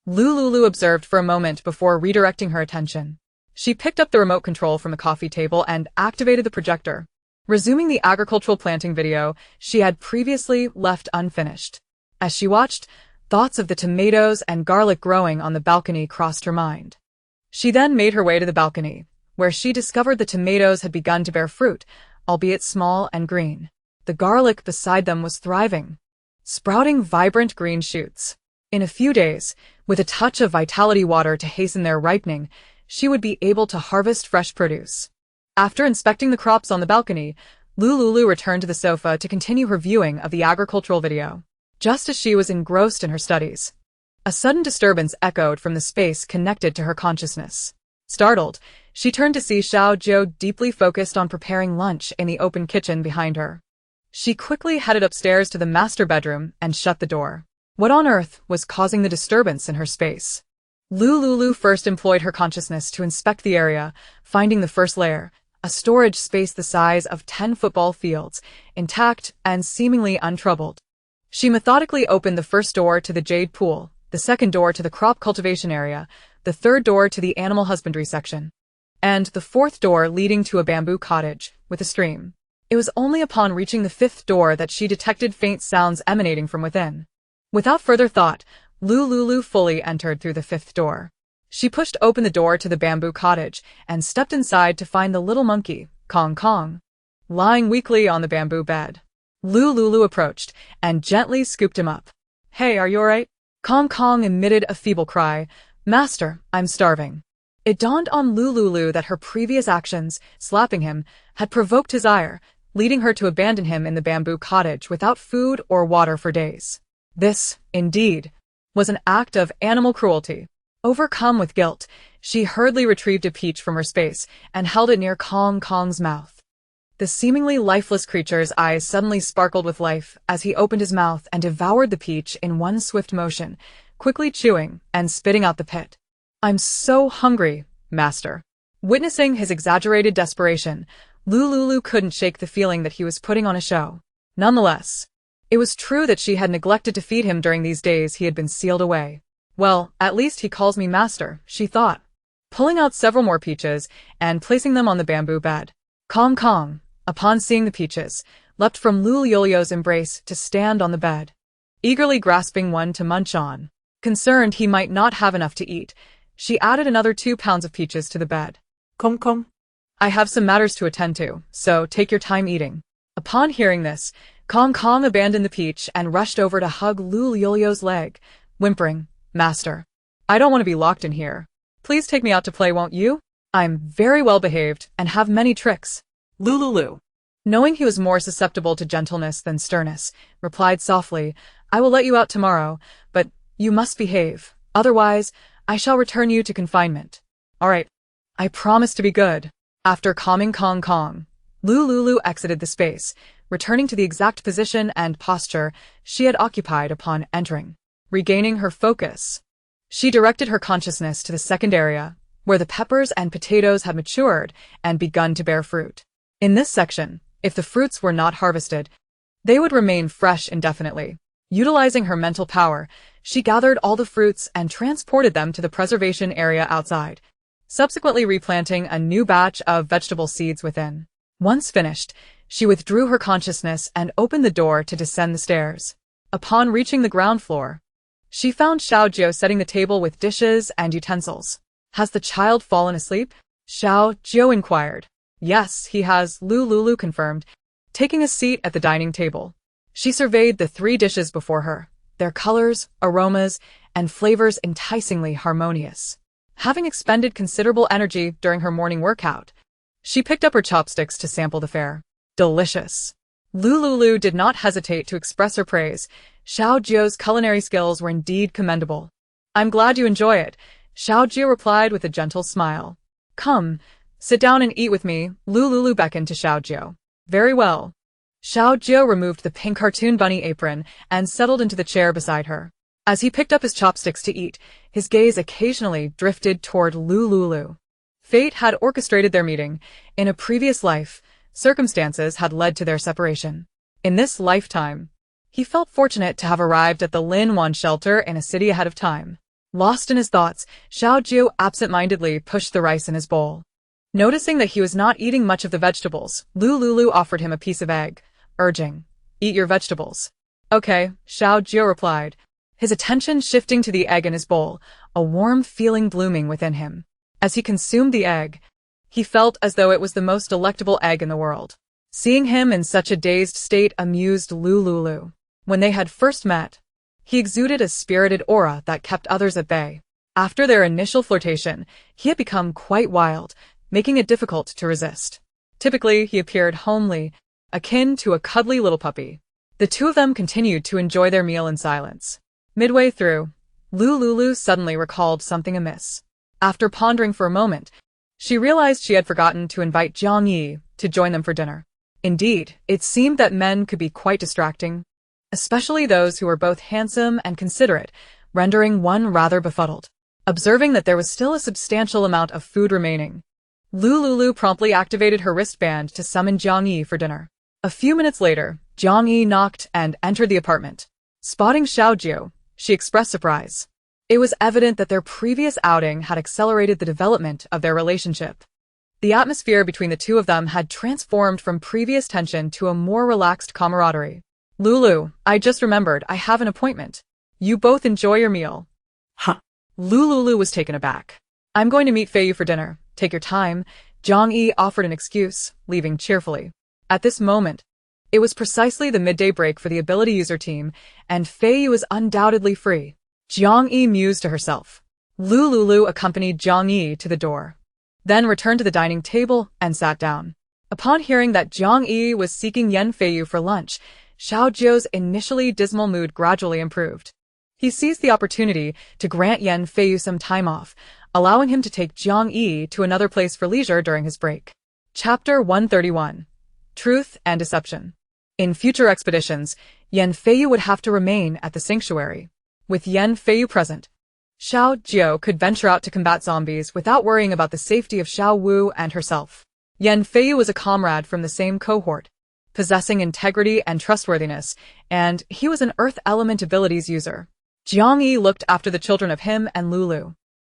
Lu Liuliu observed for a moment before redirecting her attention. She picked up the remote control from the coffee table and activated the projector, resuming the agricultural planting video she had previously left unfinished. As she watched, thoughts of the tomatoes and garlic growing on the balcony crossed her mind. She then made her way to the balcony, where she discovered the tomatoes had begun to bear fruit, albeit small and green. The garlic beside them was thriving, sprouting vibrant green shoots. In a few days, with a touch of vitality water to hasten their ripening, she would be able to harvest fresh produce. After inspecting the crops on the balcony, Lu Liuliu returned to the sofa to continue her viewing of the agricultural video. Just as she was engrossed in her studies, a sudden disturbance echoed from the space connected to her consciousness. Startled, she turned to see Xiao Jiu deeply focused on preparing lunch in the open kitchen behind her. She quickly headed upstairs to the master bedroom and shut the door. What on earth was causing the disturbance in her space? Lu Liuliu first employed her consciousness to inspect the area, finding the first layer, a storage space the size of 10 football fields, intact and seemingly untroubled. She methodically opened the first door to the jade pool, the second door to the crop cultivation area, the third door to the animal husbandry section, and the fourth door leading to a bamboo cottage with a stream. It was only upon reaching the fifth door that she detected faint sounds emanating from within. Without further thought, Lu Liuliu fully entered through the fifth door. She pushed open the door to the bamboo cottage and stepped inside to find the little monkey, Kong Kong, lying weakly on the bamboo bed. Lu Liuliu approached and gently scooped him up. "Hey, are you alright?" Kong Kong emitted a feeble cry. "Master, I'm starving." It dawned on Lu Liuliu that her previous actions, slapping him, had provoked his ire, leading her to abandon him in the bamboo cottage without food or water for days. This, indeed, was an act of animal cruelty. Overcome with guilt, she hurriedly retrieved a peach from her space and held it near Kong Kong's mouth. The seemingly lifeless creature's eyes suddenly sparkled with life as he opened his mouth and devoured the peach in one swift motion, quickly chewing and spitting out the pit. "I'm so hungry, master." Witnessing his exaggerated desperation, Lu Liuliu couldn't shake the feeling that he was putting on a show. Nonetheless, it was true that she had neglected to feed him during these days he had been sealed away. "Well, at least he calls me master," she thought, pulling out several more peaches and placing them on the bamboo bed. Kong Kong, upon seeing the peaches, leapt from Lu Liuliu's embrace to stand on the bed, eagerly grasping one to munch on. Concerned he might not have enough to eat, she added another 2 pounds of peaches to the bed. "Kong Kong, I have some matters to attend to, so take your time eating." Upon hearing this, Kong Kong abandoned the peach and rushed over to hug Lu Liuliu's leg, whimpering, "Master, I don't want to be locked in here. Please take me out to play, won't you? I'm very well behaved and have many tricks." Lu Liuliu, Knowing he was more susceptible to gentleness than sternness, replied softly, "I will let you out tomorrow, but you must behave. Otherwise, I shall return you to confinement." "All right. I promise to be good." After calming Kong Kong, Lu Liuliu exited the space, returning to the exact position and posture she had occupied upon entering. Regaining her focus, she directed her consciousness to the second area, where the peppers and potatoes had matured and begun to bear fruit. In this section, if the fruits were not harvested, they would remain fresh indefinitely. Utilizing her mental power, she gathered all the fruits and transported them to the preservation area outside, subsequently replanting a new batch of vegetable seeds within. Once finished, she withdrew her consciousness and opened the door to descend the stairs. Upon reaching the ground floor, she found Xiao Jiu setting the table with dishes and utensils. "Has the child fallen asleep?" Xiao Jiu inquired. "Yes, he has," Lu Liuliu confirmed, taking a seat at the dining table. She surveyed the 3 dishes before her, their colors, aromas, and flavors enticingly harmonious. Having expended considerable energy during her morning workout, she picked up her chopsticks to sample the fare. Delicious. Lu Liuliu did not hesitate to express her praise. Xiao Jiu's culinary skills were indeed commendable. "I'm glad you enjoy it," Xiao Jiu replied with a gentle smile. "Come, sit down and eat with me," Lu Liuliu beckoned to Xiao Jiu. "Very well." Xiao Jiu removed the pink cartoon bunny apron and settled into the chair beside her. As he picked up his chopsticks to eat, his gaze occasionally drifted toward Lu Liuliu. Fate had orchestrated their meeting. In a previous life, circumstances had led to their separation. In this lifetime, he felt fortunate to have arrived at the Lin Wan shelter in a city ahead of time. Lost in his thoughts, Xiao Jiu absent-mindedly pushed the rice in his bowl. Noticing that he was not eating much of the vegetables, Lu Liuliu offered him a piece of egg, urging, "Eat your vegetables." "Okay," Xiao Jiu replied, his attention shifting to the egg in his bowl, a warm feeling blooming within him. As he consumed the egg, he felt as though it was the most delectable egg in the world. Seeing him in such a dazed state amused Lu Liuliu. When they had first met, he exuded a spirited aura that kept others at bay. After their initial flirtation, he had become quite wild, making it difficult to resist. Typically, he appeared homely, akin to a cuddly little puppy. The two of them continued to enjoy their meal in silence. Midway through, Lu Liuliu suddenly recalled something amiss. After pondering for a moment, she realized she had forgotten to invite Jiang Yi to join them for dinner. Indeed, it seemed that men could be quite distracting, especially those who were both handsome and considerate, rendering one rather befuddled. Observing that there was still a substantial amount of food remaining, Lu Liuliu promptly activated her wristband to summon Jiang Yi for dinner. A few minutes later, Jiang Yi knocked and entered the apartment. Spotting Xiao Jiu, she expressed surprise. It was evident that their previous outing had accelerated the development of their relationship. The atmosphere between the two of them had transformed from previous tension to a more relaxed camaraderie. "Lulu, I just remembered I have an appointment. You both enjoy your meal." Huh. Lu Liuliu was taken aback. "I'm going to meet Feiyu for dinner. Take your time." Jiang Yi offered an excuse, leaving cheerfully. At this moment, it was precisely the midday break for the ability user team, and Feiyu was undoubtedly free. Jiang Yi mused to herself. Lu Liuliu accompanied Jiang Yi to the door, then returned to the dining table and sat down. Upon hearing that Jiang Yi was seeking Yan Feiyu for lunch, Xiao Jiu's initially dismal mood gradually improved. He seized the opportunity to grant Yan Feiyu some time off, allowing him to take Jiang Yi to another place for leisure during his break. Chapter 131. Truth and Deception. In future expeditions, Yan Feiyu would have to remain at the sanctuary. With Yan Feiyu present, Xiao Jiu could venture out to combat zombies without worrying about the safety of Xiao Wu and herself. Yan Feiyu was a comrade from the same cohort, possessing integrity and trustworthiness, and he was an earth element abilities user. Jiang Yi looked after the children of him and Lulu,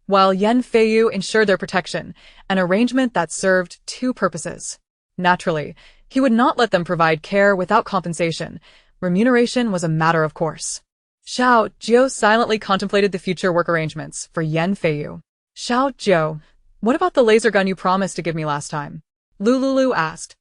while Yan Feiyu ensured their protection, an arrangement that served two purposes. Naturally, he would not let them provide care without compensation. Remuneration was a matter of course. Xiao Jiu silently contemplated the future work arrangements for Yan Feiyu. "Xiao Jiu, what about the laser gun you promised to give me last time?" Lu Liuliu asked.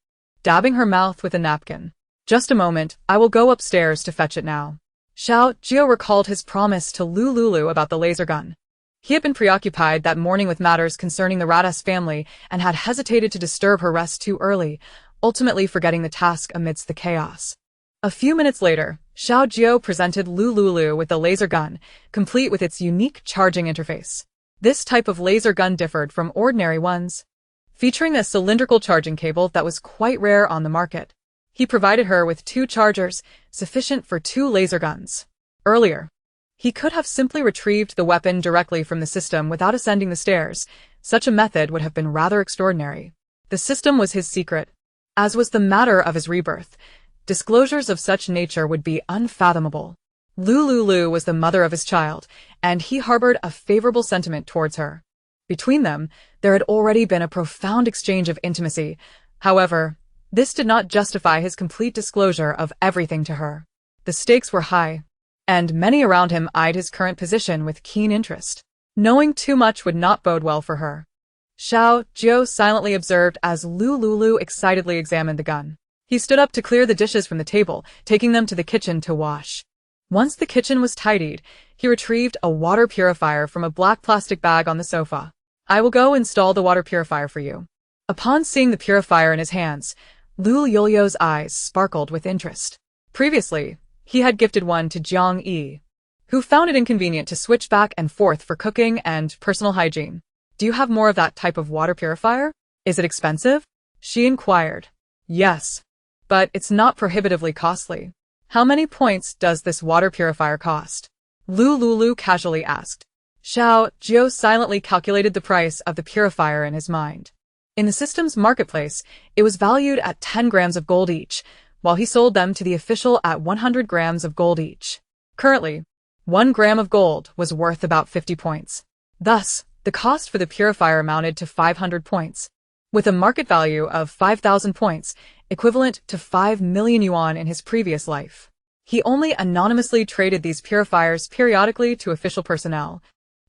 dabbing her mouth with a napkin. Just a moment, I will go upstairs to fetch it now. Xiao Jiao recalled his promise to Lu Liuliu about the laser gun. He had been preoccupied that morning with matters concerning the Radas family and had hesitated to disturb her rest too early, ultimately forgetting the task amidst the chaos. A few minutes later, Xiao Jiao presented Lu Liuliu with the laser gun, complete with its unique charging interface. This type of laser gun differed from ordinary ones, featuring a cylindrical charging cable that was quite rare on the market. He provided her with 2 chargers, sufficient for 2 laser guns. Earlier, he could have simply retrieved the weapon directly from the system without ascending the stairs. Such a method would have been rather extraordinary. The system was his secret, as was the matter of his rebirth. Disclosures of such nature would be unfathomable. Lu Liuliu was the mother of his child, and he harbored a favorable sentiment towards her. Between them, there had already been a profound exchange of intimacy. However, this did not justify his complete disclosure of everything to her. The stakes were high, and many around him eyed his current position with keen interest. Knowing too much would not bode well for her. Xiao Jiao silently observed as Lu Liuliu excitedly examined the gun. He stood up to clear the dishes from the table, taking them to the kitchen to wash. Once the kitchen was tidied, he retrieved a water purifier from a black plastic bag on the sofa. I will go install the water purifier for you. Upon seeing the purifier in his hands, Lu Liuliu's eyes sparkled with interest. Previously, he had gifted one to Jiang Yi, who found it inconvenient to switch back and forth for cooking and personal hygiene. Do you have more of that type of water purifier? Is it expensive? She inquired. Yes, but it's not prohibitively costly. How many points does this water purifier cost? Lu Liuliu casually asked. Xiao Jiao silently calculated the price of the purifier in his mind. In the system's marketplace, it was valued at 10 grams of gold each, while he sold them to the official at 100 grams of gold each. Currently, 1 gram of gold was worth about 50 points. Thus, the cost for the purifier amounted to 500 points. With a market value of 5,000 points, equivalent to 5 million yuan in his previous life. He only anonymously traded these purifiers periodically to official personnel,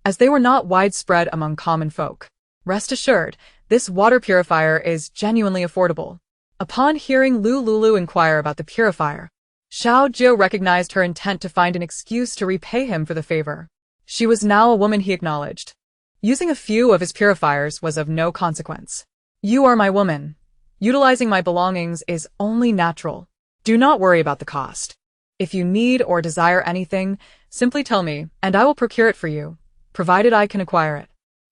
as they were not widespread among common folk. Rest assured, this water purifier is genuinely affordable. Upon hearing Lu Liuliu inquire about the purifier, Xiao Jiao recognized her intent to find an excuse to repay him for the favor. She was now a woman he acknowledged. Using a few of his purifiers was of no consequence. You are my woman. Utilizing my belongings is only natural. Do not worry about the cost. If you need or desire anything, simply tell me, and I will procure it for you, provided I can acquire it.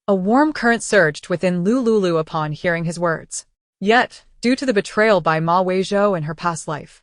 A warm current surged within Lu Liuliu upon hearing his words. Yet, due to the betrayal by Ma Weizhou in her past life,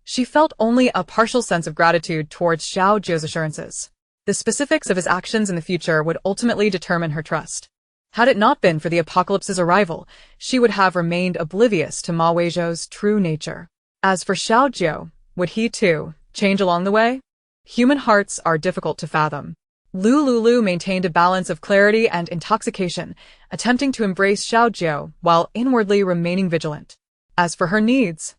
she felt only a partial sense of gratitude towards Xiao Jiao's assurances. The specifics of his actions in the future would ultimately determine her trust. Had it not been for the apocalypse's arrival, she would have remained oblivious to Ma Weizhou's true nature. As for Xiao Jiao, would he too change along the way? Human hearts are difficult to fathom. Lu Liuliu maintained a balance of clarity and intoxication, attempting to embrace Xiao Jiao while inwardly remaining vigilant. As for her needs,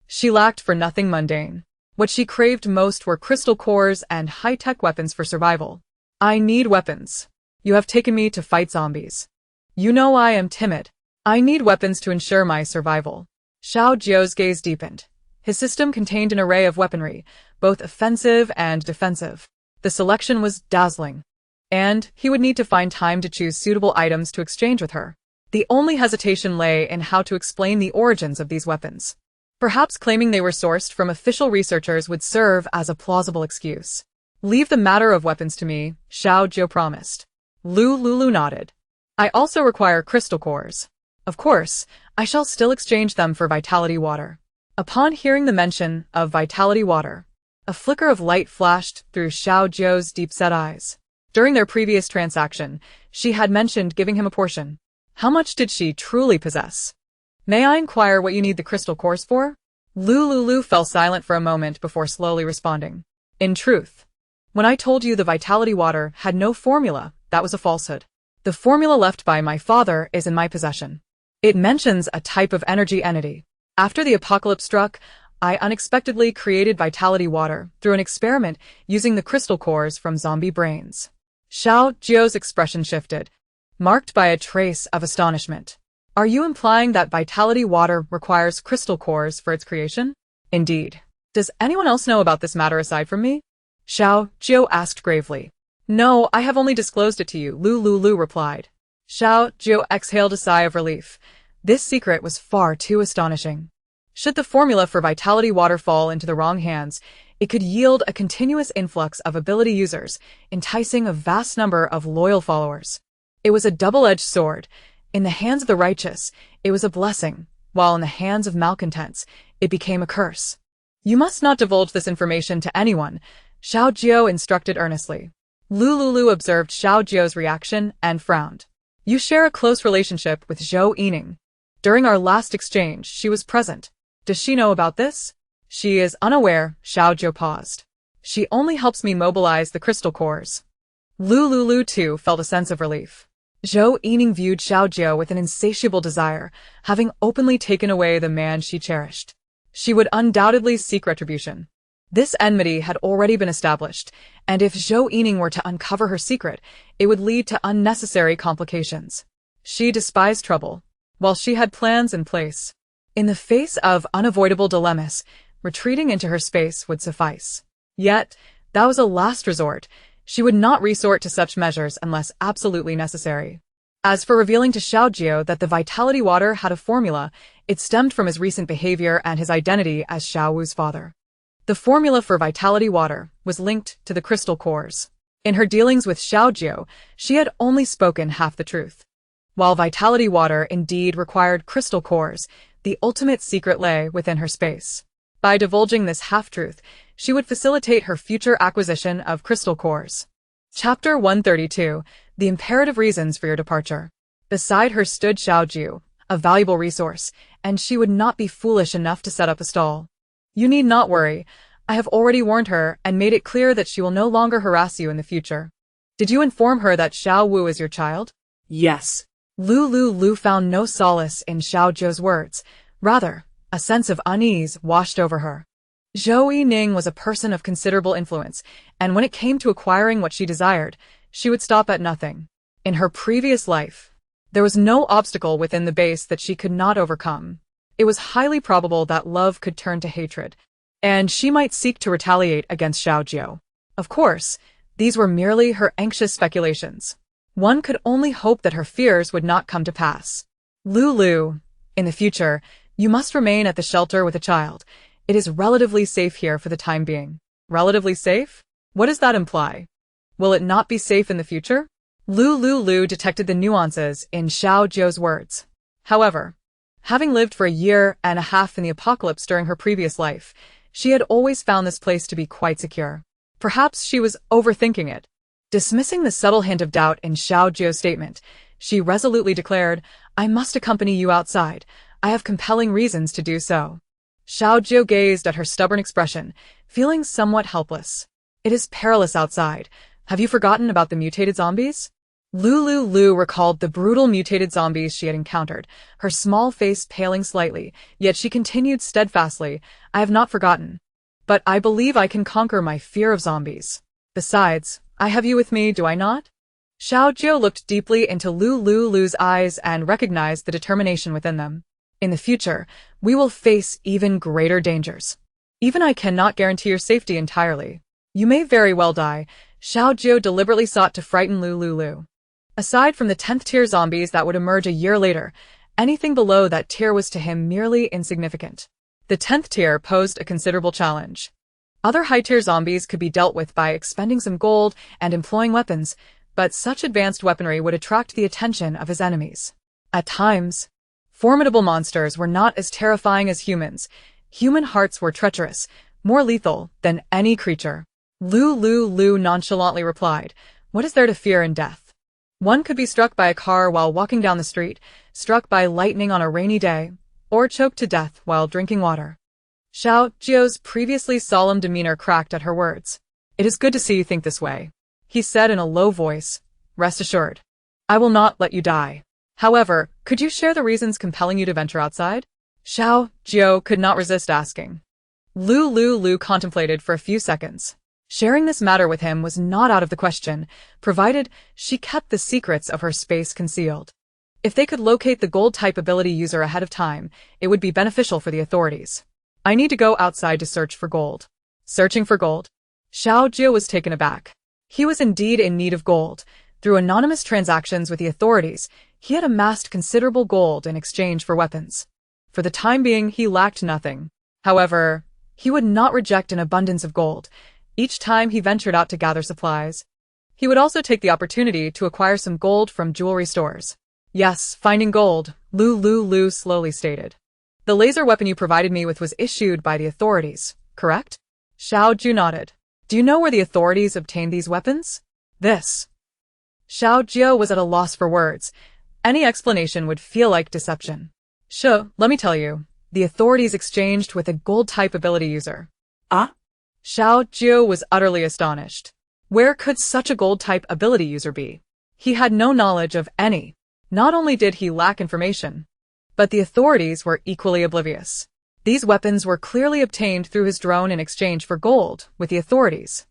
she lacked for nothing mundane. What she craved most were crystal cores and high-tech weapons for survival. I need weapons. You have taken me to fight zombies. You know I am timid. I need weapons to ensure my survival. Xiao Jiao's gaze deepened. His system contained an array of weaponry, both offensive and defensive. The selection was dazzling, and he would need to find time to choose suitable items to exchange with her. The only hesitation lay in how to explain the origins of these weapons. Perhaps claiming they were sourced from official researchers would serve as a plausible excuse. Leave the matter of weapons to me, Xiao Jiao promised. Lu Liuliu nodded. I also require crystal cores. Of course, I shall still exchange them for vitality water. Upon hearing the mention of vitality water, a flicker of light flashed through Xiao Jiao's deep-set eyes. During their previous transaction, she had mentioned giving him a portion. How much did she truly possess? May I inquire what you need the crystal cores for? Lu Liuliu fell silent for a moment before slowly responding. In truth, when I told you the vitality water had no formula, that was a falsehood. The formula left by my father is in my possession. It mentions a type of energy entity. After the apocalypse struck, I unexpectedly created vitality water through an experiment using the crystal cores from zombie brains. Xiao Jiao's expression shifted, marked by a trace of astonishment. Are you implying that vitality water requires crystal cores for its creation? Indeed. Does anyone else know about this matter aside from me? Xiao Jiu asked gravely. No, I have only disclosed it to you, Lu Liuliu replied. Xiao Jiu exhaled a sigh of relief. This secret was far too astonishing. Should the formula for vitality water fall into the wrong hands, it could yield a continuous influx of ability users, enticing a vast number of loyal followers. It was a double-edged sword. In the hands of the righteous, it was a blessing, while in the hands of malcontents, it became a curse. You must not divulge this information to anyone, Xiao Jiu instructed earnestly. Lu Liuliu observed Xiao Jiu's reaction and frowned. You share a close relationship with Zhou Yining. During our last exchange, she was present. Does she know about this? She is unaware, Xiao Jiu paused. She only helps me mobilize the crystal cores. Lu Liuliu too felt a sense of relief. Zhou Yining viewed Xiao Jiu with an insatiable desire, having openly taken away the man she cherished. She would undoubtedly seek retribution. This enmity had already been established, and if Zhou Yining were to uncover her secret, it would lead to unnecessary complications. She despised trouble, while she had plans in place. In the face of unavoidable dilemmas, retreating into her space would suffice. Yet, that was a last resort. She would not resort to such measures unless absolutely necessary. As for revealing to Xiao Jiu that the vitality water had a formula, it stemmed from his recent behavior and his identity as Xiao Wu's father. The formula for vitality water was linked to the crystal cores. In her dealings with Xiao Jiu, she had only spoken half the truth. While vitality water indeed required crystal cores, the ultimate secret lay within her space. By divulging this half-truth, she would facilitate her future acquisition of crystal cores. Chapter 132, The Imperative Reasons for Your Departure. Beside her stood Xiao Jiu, a valuable resource, and she would not be foolish enough to set up a stall. You need not worry. I have already warned her and made it clear that she will no longer harass you in the future. Did you inform her that Xiao Wu is your child? Yes. Lu Liuliu found no solace in Xiao Jiu's words. Rather, a sense of unease washed over her. Zhou Yining was a person of considerable influence, and when it came to acquiring what she desired, she would stop at nothing. In her previous life, there was no obstacle within the base that she could not overcome. It was highly probable that love could turn to hatred, and she might seek to retaliate against Xiao Jiu. Of course, these were merely her anxious speculations. One could only hope that her fears would not come to pass. Lu Liu, in the future, you must remain at the shelter with a child. It is relatively safe here for the time being. Relatively safe? What does that imply? Will it not be safe in the future? Lu Liuliu detected the nuances in Xiao Jiu's words. However, having lived for a year and a half in the apocalypse during her previous life, she had always found this place to be quite secure. Perhaps she was overthinking it. Dismissing the subtle hint of doubt in Xiao Jiu's statement, she resolutely declared, I must accompany you outside. I have compelling reasons to do so. Xiao Jiu gazed at her stubborn expression, feeling somewhat helpless. It is perilous outside. Have you forgotten about the mutated zombies? Lu Liuliu recalled the brutal mutated zombies she had encountered, her small face paling slightly, yet she continued steadfastly, I have not forgotten. But I believe I can conquer my fear of zombies. Besides, I have you with me, do I not? Xiao Jiu looked deeply into Lu Liuliu's eyes and recognized the determination within them. In the future, we will face even greater dangers. Even I cannot guarantee your safety entirely. You may very well die. Xiao Jiu deliberately sought to frighten Lu Liuliu. Aside from the 10th tier zombies that would emerge a year later, anything below that tier was to him merely insignificant. The 10th tier posed a considerable challenge. Other high-tier zombies could be dealt with by expending some gold and employing weapons, but such advanced weaponry would attract the attention of his enemies. At times, formidable monsters were not as terrifying as humans. Human hearts were treacherous, more lethal than any creature. Lu Liuliu nonchalantly replied, what is there to fear in death? One could be struck by a car while walking down the street, struck by lightning on a rainy day, or choked to death while drinking water. Xiao Jiu's previously solemn demeanor cracked at her words. It is good to see you think this way, he said in a low voice. Rest assured, I will not let you die. However, could you share the reasons compelling you to venture outside? Xiao Jiu could not resist asking. Lu Liuliu contemplated for a few seconds. Sharing this matter with him was not out of the question, provided she kept the secrets of her space concealed. If they could locate the gold-type ability user ahead of time, it would be beneficial for the authorities. I need to go outside to search for gold. Searching for gold? Xiao Jia was taken aback. He was indeed in need of gold. Through anonymous transactions with the authorities, he had amassed considerable gold in exchange for weapons. For the time being, he lacked nothing. However, he would not reject an abundance of gold each time he ventured out to gather supplies. He would also take the opportunity to acquire some gold from jewelry stores. Yes, finding gold, Lu Liuliu slowly stated. The laser weapon you provided me with was issued by the authorities, correct? Xiao Ju nodded. Do you know where the authorities obtained these weapons? This. Xiao Jia was at a loss for words. Any explanation would feel like deception. Sure, let me tell you. The authorities exchanged with a gold-type ability user. Ah? Xiao Jia was utterly astonished. Where could such a gold-type ability user be? He had no knowledge of any. Not only did he lack information, but the authorities were equally oblivious. These weapons were clearly obtained through his drone in exchange for gold with the authorities.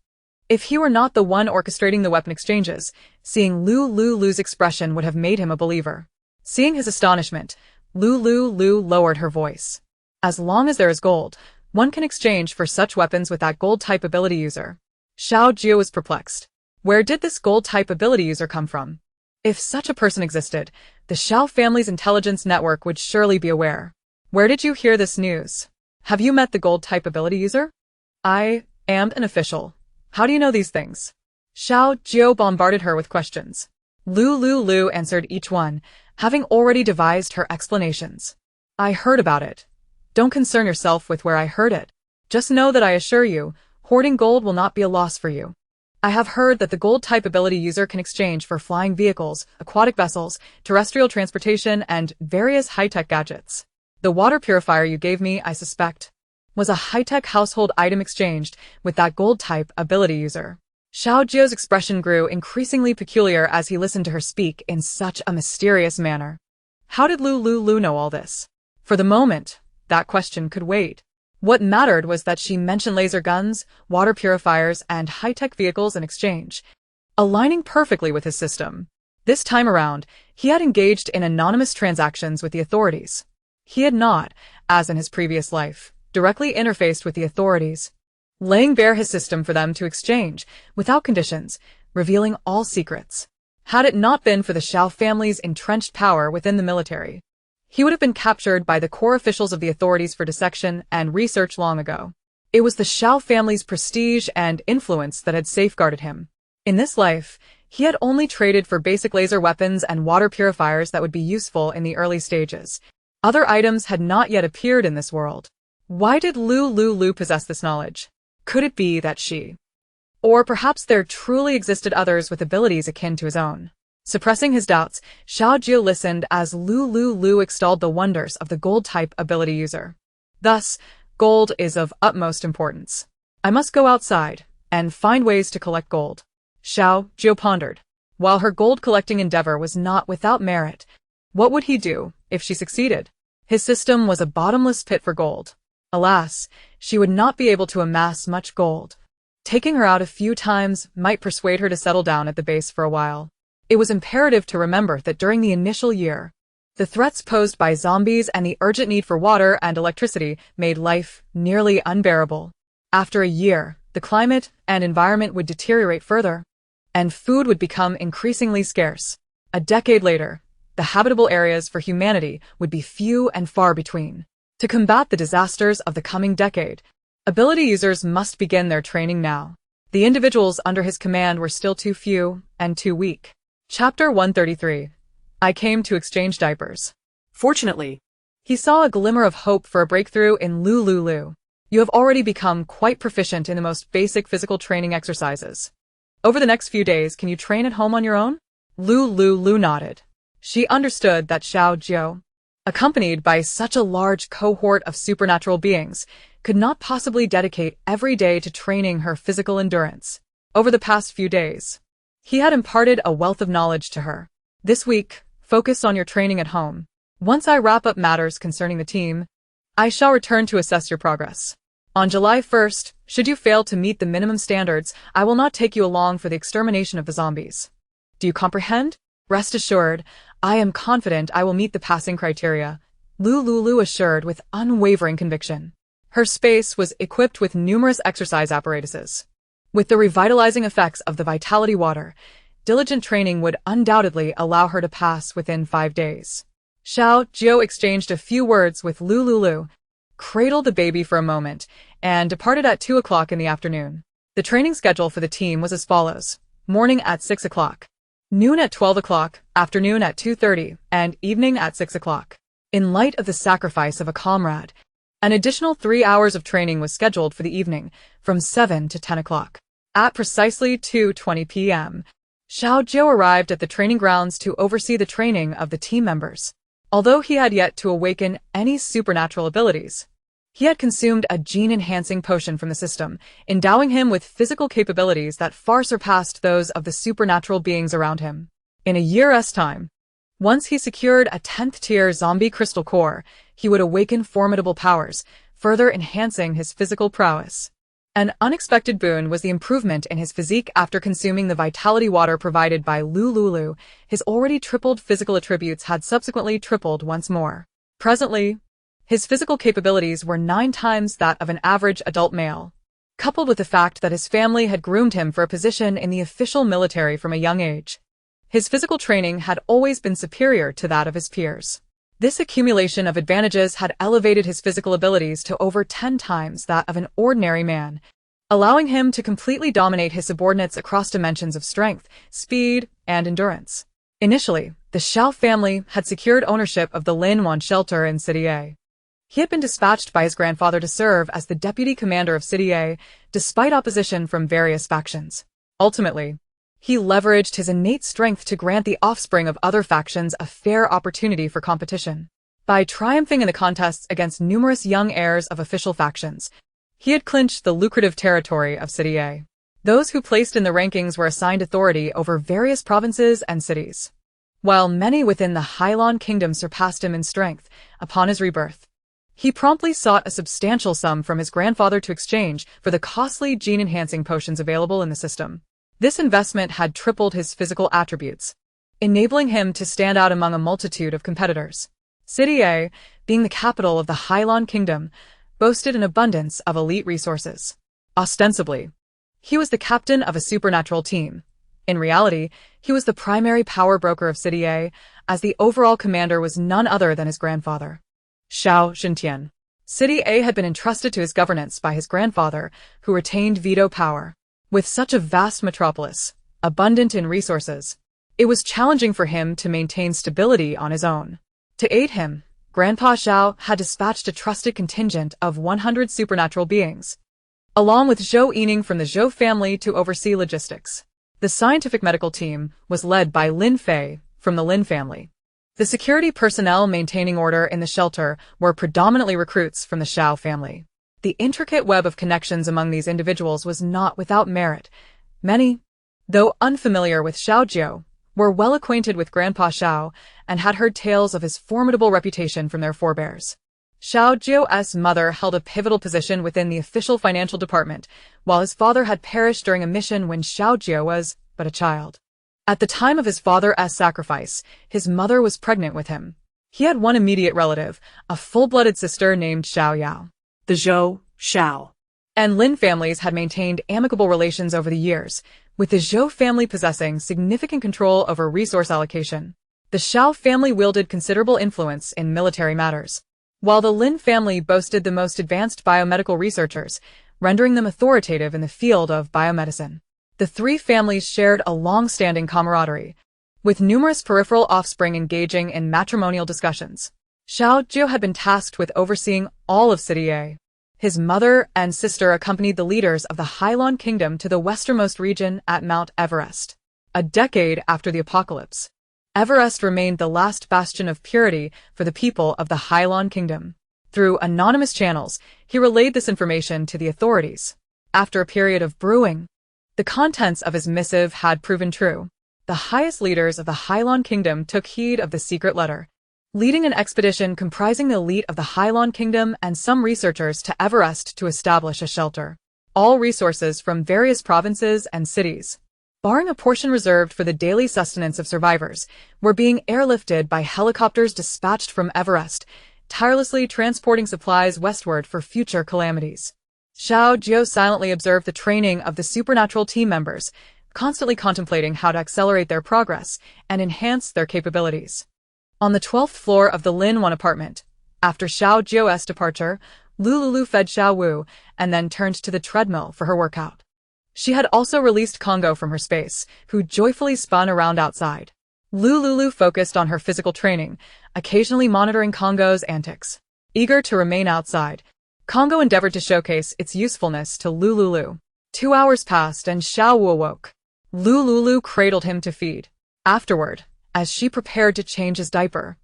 If he were not the one orchestrating the weapon exchanges, seeing Lu Liuliu's expression would have made him a believer. Seeing his astonishment, Lu Liuliu lowered her voice. As long as there is gold, one can exchange for such weapons with that gold-type ability user. Xiao Jia was perplexed. Where did this gold-type ability user come from? If such a person existed, the Xiao family's intelligence network would surely be aware. Where did you hear this news? Have you met the gold-type ability user? I am an official. How do you know these things? Xiao Jia bombarded her with questions. Lu Liuliu answered each one, having already devised her explanations. I heard about it. Don't concern yourself with where I heard it. Just know that I assure you, hoarding gold will not be a loss for you. I have heard that the gold-type ability user can exchange for flying vehicles, aquatic vessels, terrestrial transportation, and various high-tech gadgets. The water purifier you gave me, I suspect, was a high-tech household item exchanged with that gold-type ability user. Xiao Jia's expression grew increasingly peculiar as he listened to her speak in such a mysterious manner. How did Lu Liuliu know all this? For the moment, that question could wait. What mattered was that she mentioned laser guns, water purifiers, and high-tech vehicles in exchange, aligning perfectly with his system. This time around, he had engaged in anonymous transactions with the authorities. He had not, as in his previous life, directly interfaced with the authorities, laying bare his system for them to exchange, without conditions, revealing all secrets. Had it not been for the Xiao family's entrenched power within the military, he would have been captured by the core officials of the authorities for dissection and research long ago. It was the Xiao family's prestige and influence that had safeguarded him. In this life, he had only traded for basic laser weapons and water purifiers that would be useful in the early stages. Other items had not yet appeared in this world. Why did Lu Liuliu possess this knowledge? Could it be that she? Or perhaps there truly existed others with abilities akin to his own. Suppressing his doubts, Xiao Jia listened as Lu Liuliu extolled the wonders of the gold-type ability user. Thus, gold is of utmost importance. I must go outside and find ways to collect gold. Xiao Jia pondered. While her gold-collecting endeavor was not without merit, what would he do if she succeeded? His system was a bottomless pit for gold. Alas, she would not be able to amass much gold. Taking her out a few times might persuade her to settle down at the base for a while. It was imperative to remember that during the initial year, the threats posed by zombies and the urgent need for water and electricity made life nearly unbearable. After a year, the climate and environment would deteriorate further, and food would become increasingly scarce. A decade later, the habitable areas for humanity would be few and far between. To combat the disasters of the coming decade, ability users must begin their training now. The individuals under his command were still too few and too weak. Chapter 133. I came to exchange diapers. Fortunately, He saw a glimmer of hope for a breakthrough in Lu Liuliu. You have already become quite proficient in the most basic physical training exercises. Over the next few days, can you train at home on your own? Lu Liuliu nodded. She understood that Xiao Jia, accompanied by such a large cohort of supernatural beings, could not possibly dedicate every day to training her physical endurance. Over the past few days, he had imparted a wealth of knowledge to her. This week, focus on your training at home. Once I wrap up matters concerning the team, I shall return to assess your progress. On July 1st, should you fail to meet the minimum standards, I will not take you along for the extermination of the zombies. Do you comprehend? Rest assured, I am confident I will meet the passing criteria, Lu Liuliu assured with unwavering conviction. Her space was equipped with numerous exercise apparatuses. With the revitalizing effects of the vitality water, diligent training would undoubtedly allow her to pass within 5 days. Xiao Jiao exchanged a few words with Lu Liuliu, cradled the baby for a moment, and departed at 2 o'clock in the afternoon. The training schedule for the team was as follows: morning at 6 o'clock, noon at 12 o'clock, afternoon at 2:30, and evening at 6 o'clock. In light of the sacrifice of a comrade, an additional 3 hours of training was scheduled for the evening, from 7 to 10 o'clock. At precisely 2:20 p.m., Xiao Jiao arrived at the training grounds to oversee the training of the team members. Although he had yet to awaken any supernatural abilities, he had consumed a gene-enhancing potion from the system, endowing him with physical capabilities that far surpassed those of the supernatural beings around him. In a year's time, once he secured a 10th-tier zombie crystal core, he would awaken formidable powers, further enhancing his physical prowess. An unexpected boon was the improvement in his physique after consuming the vitality water provided by Lu Liuliu. His already tripled physical attributes had subsequently tripled once more. Presently, his physical capabilities were 9 times that of an average adult male. Coupled with the fact that his family had groomed him for a position in the official military from a young age, his physical training had always been superior to that of his peers. This accumulation of advantages had elevated his physical abilities to over 10 times that of an ordinary man, allowing him to completely dominate his subordinates across dimensions of strength, speed, and endurance. Initially, the Xiao family had secured ownership of the Lin Wan shelter in City A. He had been dispatched by his grandfather to serve as the deputy commander of City A, despite opposition from various factions. Ultimately, he leveraged his innate strength to grant the offspring of other factions a fair opportunity for competition. By triumphing in the contests against numerous young heirs of official factions, he had clinched the lucrative territory of City A. Those who placed in the rankings were assigned authority over various provinces and cities. While many within the Hailon Kingdom surpassed him in strength, upon his rebirth, he promptly sought a substantial sum from his grandfather to exchange for the costly gene-enhancing potions available in the system. This investment had tripled his physical attributes, enabling him to stand out among a multitude of competitors. City A, being the capital of the Hailon Kingdom, boasted an abundance of elite resources. Ostensibly, he was the captain of a supernatural team. In reality, he was the primary power broker of City A, as the overall commander was none other than his grandfather, Xiao Xintian. City A had been entrusted to his governance by his grandfather, who retained veto power. With such a vast metropolis, abundant in resources, it was challenging for him to maintain stability on his own. To aid him, Grandpa Xiao had dispatched a trusted contingent of 100 supernatural beings, along with Zhou Yining from the Zhou family to oversee logistics. The scientific medical team was led by Lin Fei from the Lin family. The security personnel maintaining order in the shelter were predominantly recruits from the Xiao family. The intricate web of connections among these individuals was not without merit. Many, though unfamiliar with Xiao Jiao, were well acquainted with Grandpa Xiao and had heard tales of his formidable reputation from their forebears. Xiao Jiao's mother held a pivotal position within the official financial department, while his father had perished during a mission when Xiao Jiao was but a child. At the time of his father's sacrifice, his mother was pregnant with him. He had one immediate relative, a full-blooded sister named Xiao Yao. The Zhou, Xiao, and Lin families had maintained amicable relations over the years, with the Zhou family possessing significant control over resource allocation. The Xiao family wielded considerable influence in military matters, while the Lin family boasted the most advanced biomedical researchers, rendering them authoritative in the field of biomedicine. The three families shared a long-standing camaraderie, with numerous peripheral offspring engaging in matrimonial discussions. Xiao Jiao had been tasked with overseeing all of City A. His mother and sister accompanied the leaders of the Hailon Kingdom to the westernmost region at Mount Everest. A decade after the apocalypse, Everest remained the last bastion of purity for the people of the Hailon Kingdom. Through anonymous channels, he relayed this information to the authorities. After a period of brewing, the contents of his missive had proven true. The highest leaders of the Hailon Kingdom took heed of the secret letter, leading an expedition comprising the elite of the Hailon Kingdom and some researchers to Everest to establish a shelter. All resources from various provinces and cities, barring a portion reserved for the daily sustenance of survivors, were being airlifted by helicopters dispatched from Everest, tirelessly transporting supplies westward for future calamities. Xiao Jiao silently observed the training of the supernatural team members, constantly contemplating how to accelerate their progress and enhance their capabilities. On the 12th floor of the Lin 1 apartment, after Xiao Jiao's departure, Lu Liuliu fed Xiao Wu and then turned to the treadmill for her workout. She had also released Congo from her space, who joyfully spun around outside. Lu Liuliu focused on her physical training, occasionally monitoring Congo's antics. Eager to remain outside, Congo endeavored to showcase its usefulness to Lu Liuliu. 2 hours passed and Xiao Wu awoke. Lu Liuliu cradled him to feed. Afterward, as she prepared to change his diaper,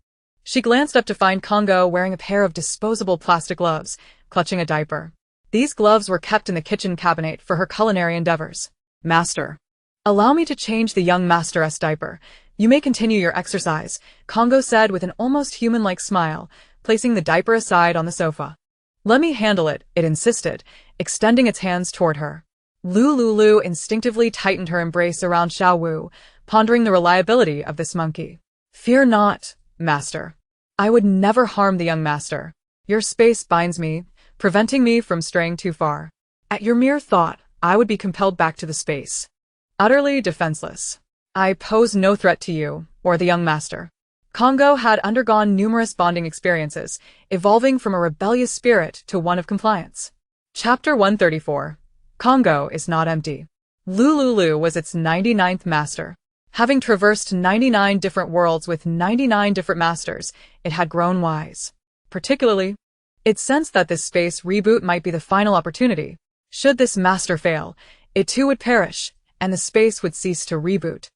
she glanced up to find Congo wearing a pair of disposable plastic gloves, clutching a diaper. These gloves were kept in the kitchen cabinet for her culinary endeavors. Master, allow me to change the young master's diaper. You may continue your exercise, Congo said with an almost human-like smile, placing the diaper aside on the sofa. Let me handle it, it insisted, extending its hands toward her. Lu Liuliu instinctively tightened her embrace around Xiao Wu, pondering the reliability of this monkey. Fear not, master. I would never harm the young master. Your space binds me, preventing me from straying too far. At your mere thought, I would be compelled back to the space. Utterly defenseless. I pose no threat to you, or the young master. Congo had undergone numerous bonding experiences, evolving from a rebellious spirit to one of compliance. Chapter 134. Congo is not empty. Lu Liuliu was its 99th master. Having traversed 99 different worlds with 99 different masters, it had grown wise. Particularly, it sensed that this space reboot might be the final opportunity. Should this master fail, it too would perish, and the space would cease to reboot.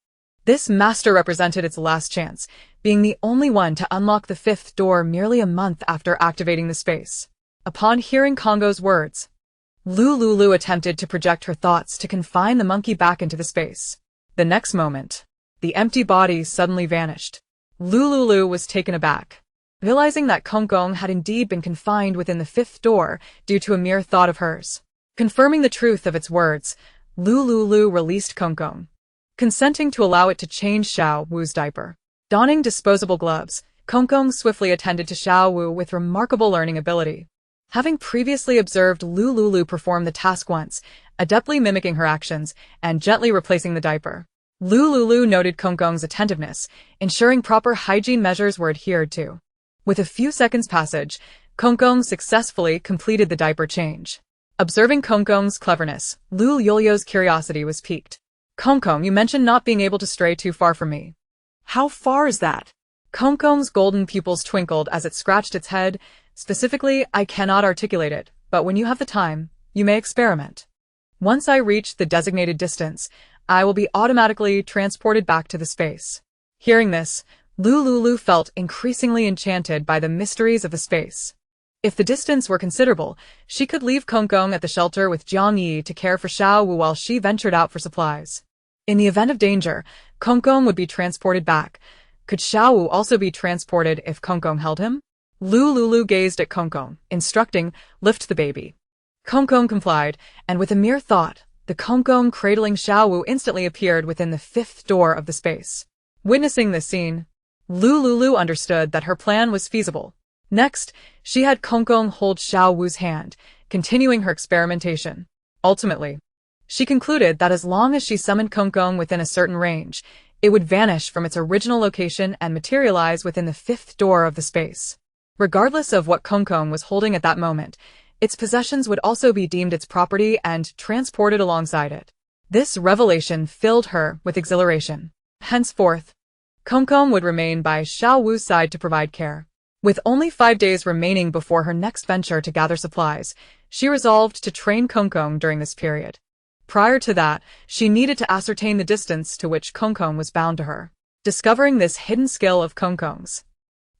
This master represented its last chance, being the only one to unlock the 5th door merely a month after activating the space. Upon hearing Congo's words, Lu Liuliu attempted to project her thoughts to confine the monkey back into the space. The next moment, the empty body suddenly vanished. Lu Liuliu was taken aback, realizing that Kongkong had indeed been confined within the 5th door due to a mere thought of hers. Confirming the truth of its words, Lu Liuliu released Kongkong, consenting to allow it to change Xiao Wu's diaper. Donning disposable gloves, Kongkong swiftly attended to Xiao Wu with remarkable learning ability. Having previously observed Lu Liuliu perform the task once, adeptly mimicking her actions and gently replacing the diaper, Lu Liuliu noted Kongkong's attentiveness, ensuring proper hygiene measures were adhered to. With a few seconds' passage, Kongkong successfully completed the diaper change. Observing Kongkong's cleverness, Lu Liuliu's curiosity was piqued. Kongkong, you mentioned not being able to stray too far from me. How far is that? Kongkong's golden pupils twinkled as it scratched its head. Specifically, I cannot articulate it, but when you have the time, you may experiment. Once I reach the designated distance, I will be automatically transported back to the space. Hearing this, Lu Liuliu felt increasingly enchanted by the mysteries of the space. If the distance were considerable, she could leave Kongkong at the shelter with Jiang Yi to care for Xiao Wu while she ventured out for supplies. In the event of danger, Kongkong would be transported back. Could Xiao Wu also be transported if Kongkong held him? Lu Liuliu gazed at Kongkong, instructing, lift the baby. Kongkong complied, and with a mere thought, the Kongkong cradling Xiao Wu instantly appeared within the 5th door of the space. Witnessing this scene, Lu Liuliu understood that her plan was feasible. Next, she had Kongkong hold Xiao Wu's hand, continuing her experimentation. Ultimately, she concluded that as long as she summoned Kongkong within a certain range, it would vanish from its original location and materialize within the 5th door of the space. Regardless of what Kongkong was holding at that moment, its possessions would also be deemed its property and transported alongside it. This revelation filled her with exhilaration. Henceforth, Kongkong would remain by Xiao Wu's side to provide care. With only 5 days remaining before her next venture to gather supplies, she resolved to train Kongkong during this period. Prior to that, she needed to ascertain the distance to which Kongkong was bound to her. Discovering this hidden skill of Kongkong's,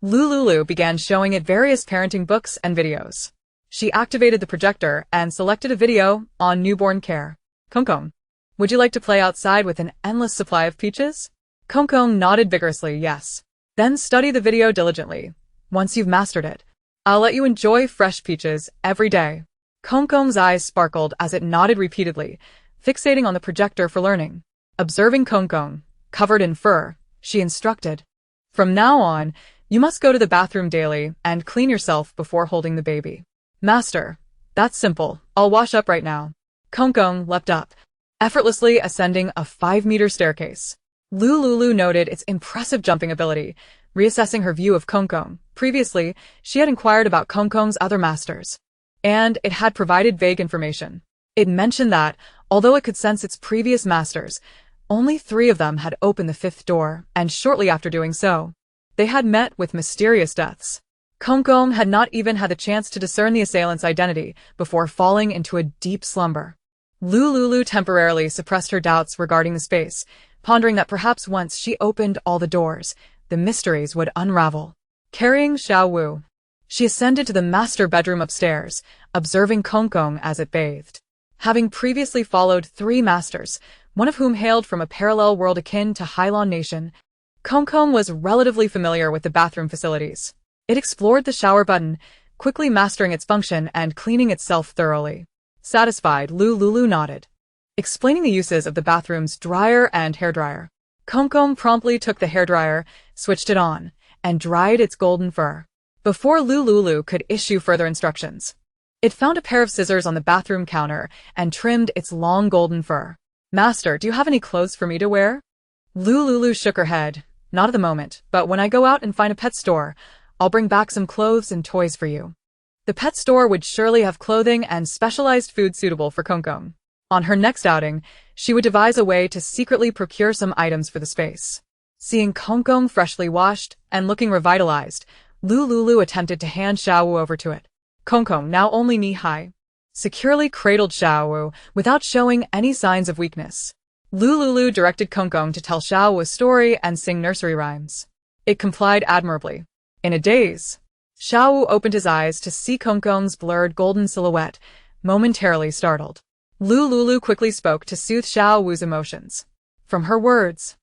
Lu Liuliu began showing it various parenting books and videos. She activated the projector and selected a video on newborn care. Kongkong, would you like to play outside with an endless supply of peaches? Kongkong nodded vigorously, yes. Then study the video diligently. Once you've mastered it, I'll let you enjoy fresh peaches every day. Kongkong's eyes sparkled as it nodded repeatedly, fixating on the projector for learning. Observing Kongkong, covered in fur, she instructed. From now on, you must go to the bathroom daily and clean yourself before holding the baby. Master, that's simple. I'll wash up right now. Kongkong leapt up, effortlessly ascending a 5-meter staircase. Lu Liuliu noted its impressive jumping ability, reassessing her view of Kongkong. Previously, she had inquired about Kongkong's other masters, and it had provided vague information. It mentioned that, although it could sense its previous masters, only 3 of them had opened the 5th door, and shortly after doing so, they had met with mysterious deaths. Kongkong had not even had the chance to discern the assailant's identity before falling into a deep slumber. Lu Liuliu temporarily suppressed her doubts regarding the space, pondering that perhaps once she opened all the doors, the mysteries would unravel. Carrying Xiao Wu, she ascended to the master bedroom upstairs, observing Kongkong as it bathed. Having previously followed 3 masters, one of whom hailed from a parallel world akin to Hylon Nation, Kongkong was relatively familiar with the bathroom facilities. It explored the shower button, quickly mastering its function and cleaning itself thoroughly. Satisfied, Lu Liuliu nodded, explaining the uses of the bathroom's dryer and hairdryer. Kongkong promptly took the hairdryer, switched it on, and dried its golden fur. Before Lu Liuliu could issue further instructions, it found a pair of scissors on the bathroom counter and trimmed its long golden fur. Master, do you have any clothes for me to wear? Lu Liuliu shook her head. Not at the moment, but when I go out and find a pet store, I'll bring back some clothes and toys for you. The pet store would surely have clothing and specialized food suitable for Kongkong. On her next outing, she would devise a way to secretly procure some items for the space. Seeing Kongkong freshly washed and looking revitalized, Lu Liuliu attempted to hand Xiao Wu over to it. Kongkong, now only knee-high, securely cradled Xiao Wu without showing any signs of weakness. Lu Liuliu directed Kongkong to tell Xiao Wu a story and sing nursery rhymes. It complied admirably. In a daze, Xiao Wu opened his eyes to see Kongkong's blurred golden silhouette, momentarily startled. Lu Liuliu quickly spoke to soothe Xiao Wu's emotions. From her words,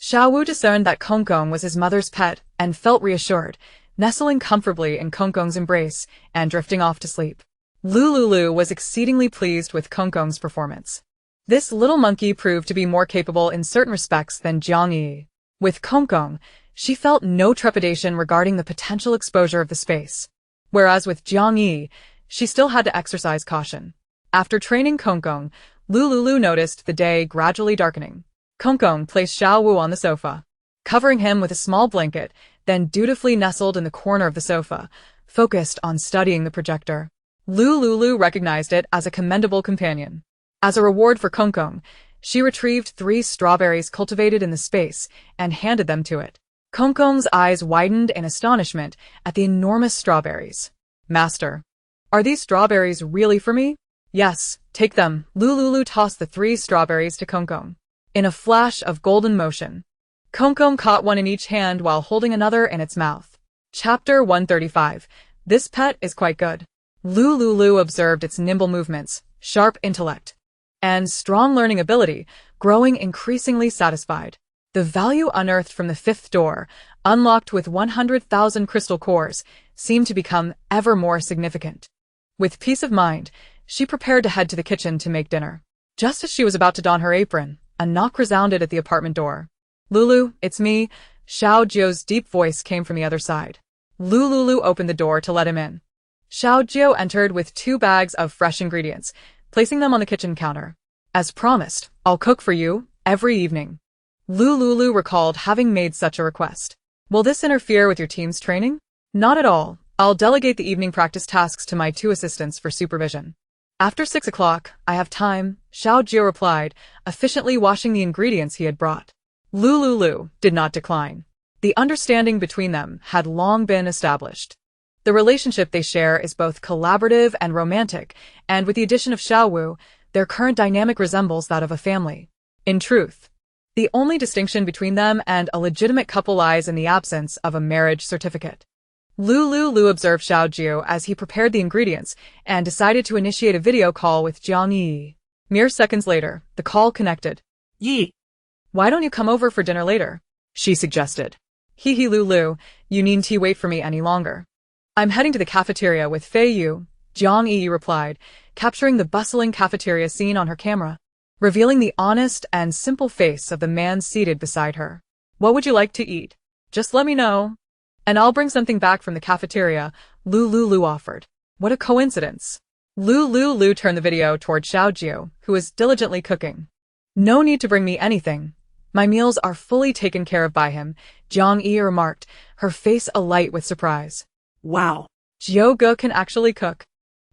Xiao Wu discerned that Kongkong was his mother's pet and felt reassured, nestling comfortably in Kongkong's embrace and drifting off to sleep. Lu Liuliu was exceedingly pleased with Kongkong's performance. This little monkey proved to be more capable in certain respects than Jiang Yi. With Kongkong, she felt no trepidation regarding the potential exposure of the space, whereas with Jiang Yi, she still had to exercise caution. After training Kongkong, Lu Liuliu noticed the day gradually darkening. Kongkong placed Xiao Wu on the sofa, covering him with a small blanket, then dutifully nestled in the corner of the sofa, focused on studying the projector. Lu Liuliu recognized it as a commendable companion. As a reward for Kongkong, she retrieved 3 strawberries cultivated in the space and handed them to it. Kongkong's eyes widened in astonishment at the enormous strawberries. Master, are these strawberries really for me? Yes, take them. Lu Liuliu tossed the 3 strawberries to Kongkong. In a flash of golden motion, Kongkong caught one in each hand while holding another in its mouth. Chapter 135. This pet is quite good. Lu Liuliu observed its nimble movements, sharp intellect, and strong learning ability, growing increasingly satisfied. The value unearthed from the 5th door, unlocked with 100,000 crystal cores, seemed to become ever more significant. With peace of mind, she prepared to head to the kitchen to make dinner. Just as she was about to don her apron, a knock resounded at the apartment door. Lulu, it's me. Xiao Jiu's deep voice came from the other side. Lu Liuliu opened the door to let him in. Xiao Jiu entered with 2 bags of fresh ingredients, placing them on the kitchen counter. As promised, I'll cook for you every evening. Lu Liuliu recalled having made such a request. Will this interfere with your team's training? Not at all. I'll delegate the evening practice tasks to my 2 assistants for supervision. After 6 o'clock, I have time, Xiao Jiu replied, efficiently washing the ingredients he had brought. Lu Liuliu did not decline. The understanding between them had long been established. The relationship they share is both collaborative and romantic, and with the addition of Xiao Wu, their current dynamic resembles that of a family. In truth, the only distinction between them and a legitimate couple lies in the absence of a marriage certificate. Lu Liuliu observed Xiao Jiu as he prepared the ingredients and decided to initiate a video call with Jiang Yi. Mere seconds later, the call connected. Yi. Why don't you come over for dinner later? She suggested. Hee hee Liu, you needn't wait for me any longer. I'm heading to the cafeteria with Fei Yu, Jiang Yi replied, capturing the bustling cafeteria scene on her camera. revealing the honest and simple face of the man seated beside her. What would you like to eat? Just let me know. And I'll bring something back from the cafeteria, Lu Liuliu offered. What a coincidence. Lu Liuliu turned the video toward Xiaojiu, who was diligently cooking. No need to bring me anything. My meals are fully taken care of by him, Jiang Yi remarked, her face alight with surprise. Wow. Jiuge can actually cook,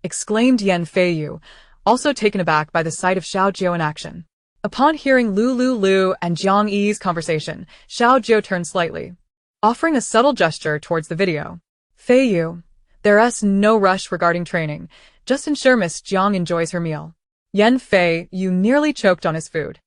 exclaimed Yan Feiyu, also taken aback by the sight of Xiaojiu in action. Upon hearing Lu Liuliu and Jiang Yi's conversation, Xiaojiu turned slightly, offering a subtle gesture towards the video. Feiyu, there's no rush regarding training. Just ensure Miss Jiang enjoys her meal. Yan Feiyu nearly choked on his food.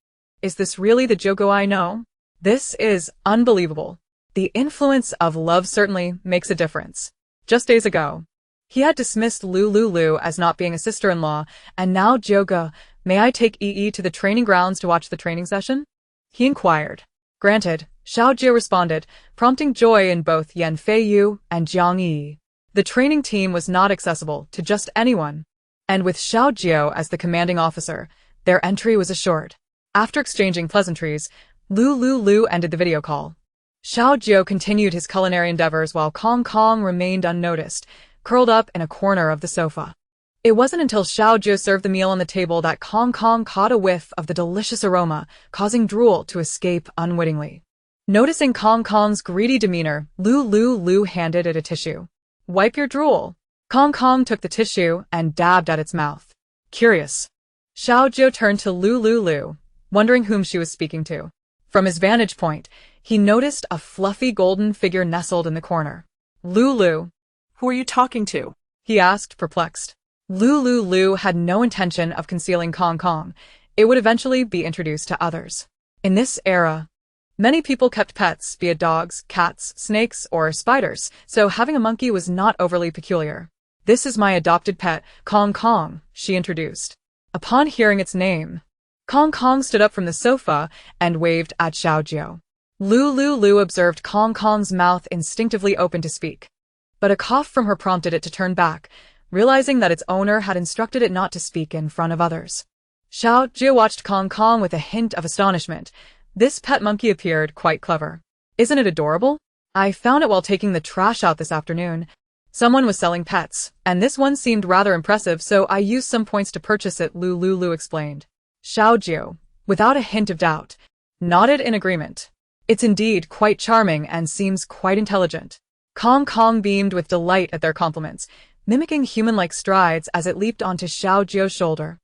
Is this really the Jiuge I know? This is unbelievable. The influence of love certainly makes a difference. Just days ago, he had dismissed Lu Liuliu as not being a sister-in-law, and now Jiuge, may I take Yi to the training grounds to watch the training session? He inquired. Granted, Xiaojiu responded, prompting joy in both Yan Feiyu and Jiang Yi. The training team was not accessible to just anyone, and with Xiaojiu as the commanding officer, their entry was assured. After exchanging pleasantries, Lu Liuliu ended the video call. Xiaojiu continued his culinary endeavors while Kong Kong remained unnoticed, curled up in a corner of the sofa. It wasn't until Xiaojiu served the meal on the table that Kong Kong caught a whiff of the delicious aroma, causing drool to escape unwittingly. Noticing Kong Kong's greedy demeanor, Lu Liuliu handed it a tissue. Wipe your drool. Kong Kong took the tissue and dabbed at its mouth. Curious. Xiaojiu turned to Lu Liuliu, wondering whom she was speaking to. From his vantage point, he noticed a fluffy golden figure nestled in the corner. Lu, Who are you talking to? he asked, perplexed. Lu Liuliu had no intention of concealing Kong Kong. It would eventually be introduced to others. In this era, many people kept pets, be it dogs, cats, snakes, or spiders, so having a monkey was not overly peculiar. This is my adopted pet, Kong Kong, she introduced. Upon hearing its name, Kong Kong stood up from the sofa and waved at Xiaojiu. Lu Liuliu observed Kong Kong's mouth instinctively open to speak, but a cough from her prompted it to turn back, realizing that its owner had instructed it not to speak in front of others. Xiaojiu watched Kong Kong with a hint of astonishment. This pet monkey appeared quite clever. Isn't it adorable? I found it while taking the trash out this afternoon. Someone was selling pets, and this one seemed rather impressive, so I used some points to purchase it, Lu Liuliu explained. Xiaojiu, without a hint of doubt, nodded in agreement. It's indeed quite charming and seems quite intelligent. Kong Kong beamed with delight at their compliments, mimicking human-like strides as it leaped onto Xiaojiu's shoulder,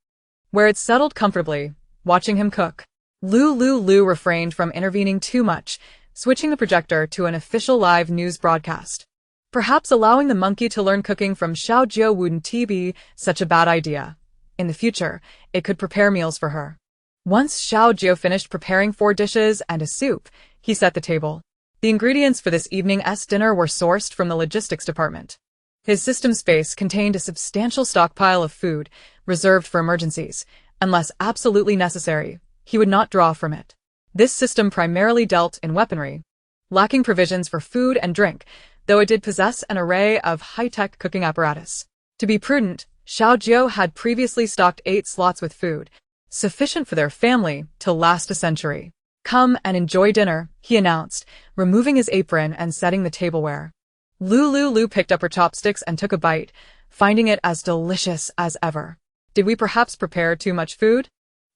where it settled comfortably, watching him cook. Lu Liuliu refrained from intervening too much, switching the projector to an official live news broadcast. Perhaps allowing the monkey to learn cooking from Xiaojiu wouldn't be such a bad idea. In the future, it could prepare meals for her. Once Xiaojiu finished preparing 4 dishes and a soup, he set the table. The ingredients for this evening's dinner were sourced from the logistics department. His system space contained a substantial stockpile of food, reserved for emergencies. Unless absolutely necessary, he would not draw from it. This system primarily dealt in weaponry, lacking provisions for food and drink, though it did possess an array of high-tech cooking apparatus. To be prudent, Xiaojiu had previously stocked 8 slots with food, sufficient for their family to last a century. Come and enjoy dinner, he announced, removing his apron and setting the tableware. Lu Liuliu picked up her chopsticks and took a bite, finding it as delicious as ever. Did we perhaps prepare too much food?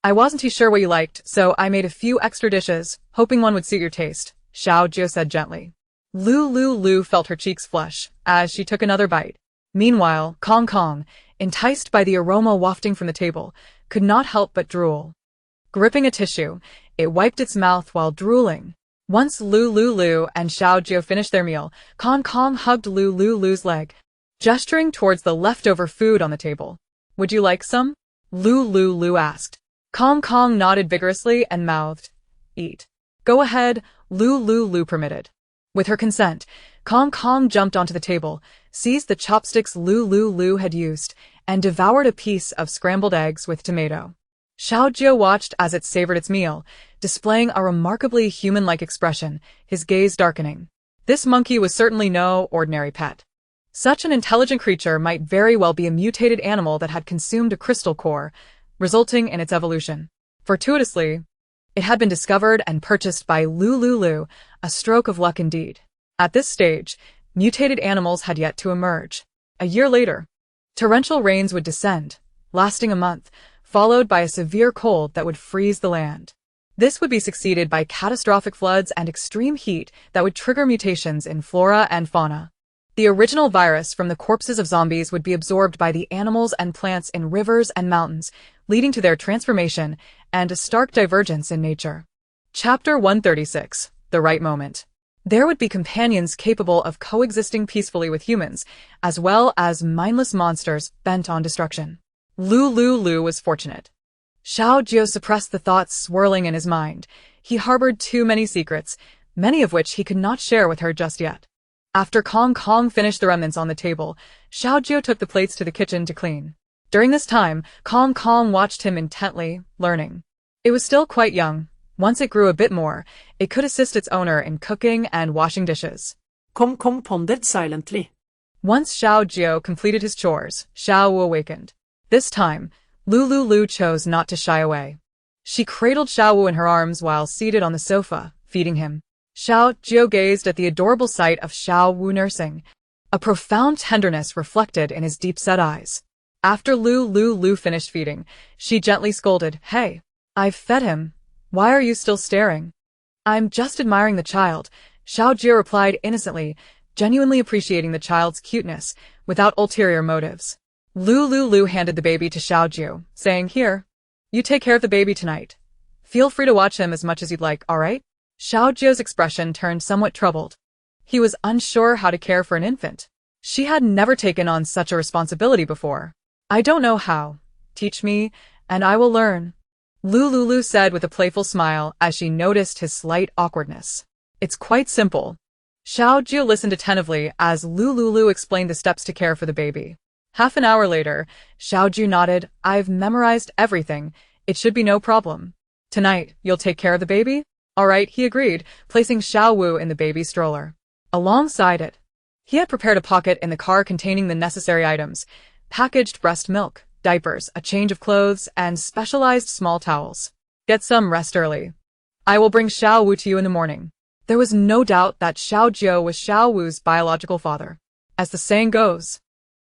I wasn't too sure what you liked, so I made a few extra dishes, hoping one would suit your taste, Xiaojiu said gently. Lu Liuliu felt her cheeks flush as she took another bite. Meanwhile, Kong Kong, enticed by the aroma wafting from the table, could not help but drool. Gripping a tissue, it wiped its mouth while drooling. Once Lu Liuliu and Xiaojiu finished their meal, Kong Kong hugged Lu Liuliu's leg, gesturing towards the leftover food on the table. Would you like some? Lu Liuliu asked. Kong Kong nodded vigorously and mouthed, Eat. Go ahead, Lu Liuliu permitted. With her consent, Kong Kong jumped onto the table, seized the chopsticks Lu Liuliu had used, and devoured a piece of scrambled eggs with tomato. Xiaojiu watched as it savored its meal, displaying a remarkably human-like expression, his gaze darkening. This monkey was certainly no ordinary pet. Such an intelligent creature might very well be a mutated animal that had consumed a crystal core, resulting in its evolution. Fortuitously, it had been discovered and purchased by Lu Liuliu, a stroke of luck indeed. At this stage, mutated animals had yet to emerge. A year later, torrential rains would descend, lasting a month, followed by a severe cold that would freeze the land. This would be succeeded by catastrophic floods and extreme heat that would trigger mutations in flora and fauna. The original virus from the corpses of zombies would be absorbed by the animals and plants in rivers and mountains, leading to their transformation and a stark divergence in nature. Chapter 136. The Right Moment. There would be companions capable of coexisting peacefully with humans, as well as mindless monsters bent on destruction. Lu Liuliu was fortunate. Xiao Jiao suppressed the thoughts swirling in his mind. He harbored too many secrets, many of which he could not share with her just yet. After Kong Kong finished the remnants on the table, Xiao Jiao took the plates to the kitchen to clean. During this time, Kong Kong watched him intently, learning. It was still quite young. Once it grew a bit more, it could assist its owner in cooking and washing dishes. Kong Kong pondered silently. Once Xiao Jiao completed his chores, Xiao Wu awakened. This time, Lu Liuliu chose not to shy away. She cradled Xiao Wu in her arms while seated on the sofa, feeding him. Xiao Jiao gazed at the adorable sight of Xiao Wu nursing. A profound tenderness reflected in his deep-set eyes. After Lu Liuliu finished feeding, she gently scolded, "Hey, I've fed him. Why are you still staring?" "I'm just admiring the child," Xiao Jiao replied innocently, genuinely appreciating the child's cuteness, without ulterior motives. Lu Liuliu handed the baby to Xiao Jiao, saying, "Here, you take care of the baby tonight. Feel free to watch him as much as you'd like, alright?" Xiao Jiao's expression turned somewhat troubled. He was unsure how to care for an infant. She had never taken on such a responsibility before. "I don't know how. Teach me, and I will learn," Lu Liuliu said with a playful smile as she noticed his slight awkwardness. "It's quite simple." Xiao Jiao listened attentively as Lu Liuliu explained the steps to care for the baby. Half an hour later, Xiao Jiao nodded, "I've memorized everything. It should be no problem. Tonight, you'll take care of the baby?" "All right," he agreed, placing Xiao Wu in the baby stroller. Alongside it, he had prepared a pocket in the car containing the necessary items: packaged breast milk, diapers, a change of clothes, and specialized small towels. "Get some rest early. I will bring Xiao Wu to you in the morning." There was no doubt that Xiao Jiao was Xiao Wu's biological father. As the saying goes,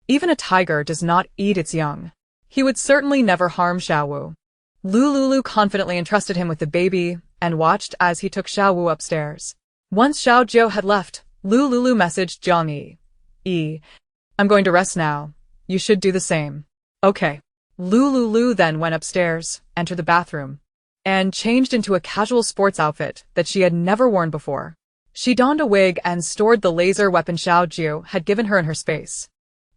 even a tiger does not eat its young. He would certainly never harm Xiao Wu. Lu Liuliu confidently entrusted him with the baby and watched as he took Xiao Wu upstairs. Once Xiao Jiao had left, Lu Liuliu messaged Jiang Yi, "I'm going to rest now. You should do the same." "Okay." Lu Liuliu then went upstairs, entered the bathroom, and changed into a casual sports outfit that she had never worn before. She donned a wig and stored the laser weapon Xiao Jiao had given her in her space.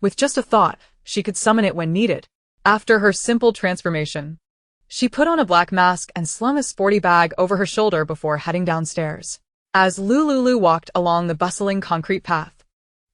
With just a thought, she could summon it when needed. After her simple transformation, she put on a black mask and slung a sporty bag over her shoulder before heading downstairs. As Lu Liuliu walked along the bustling concrete path,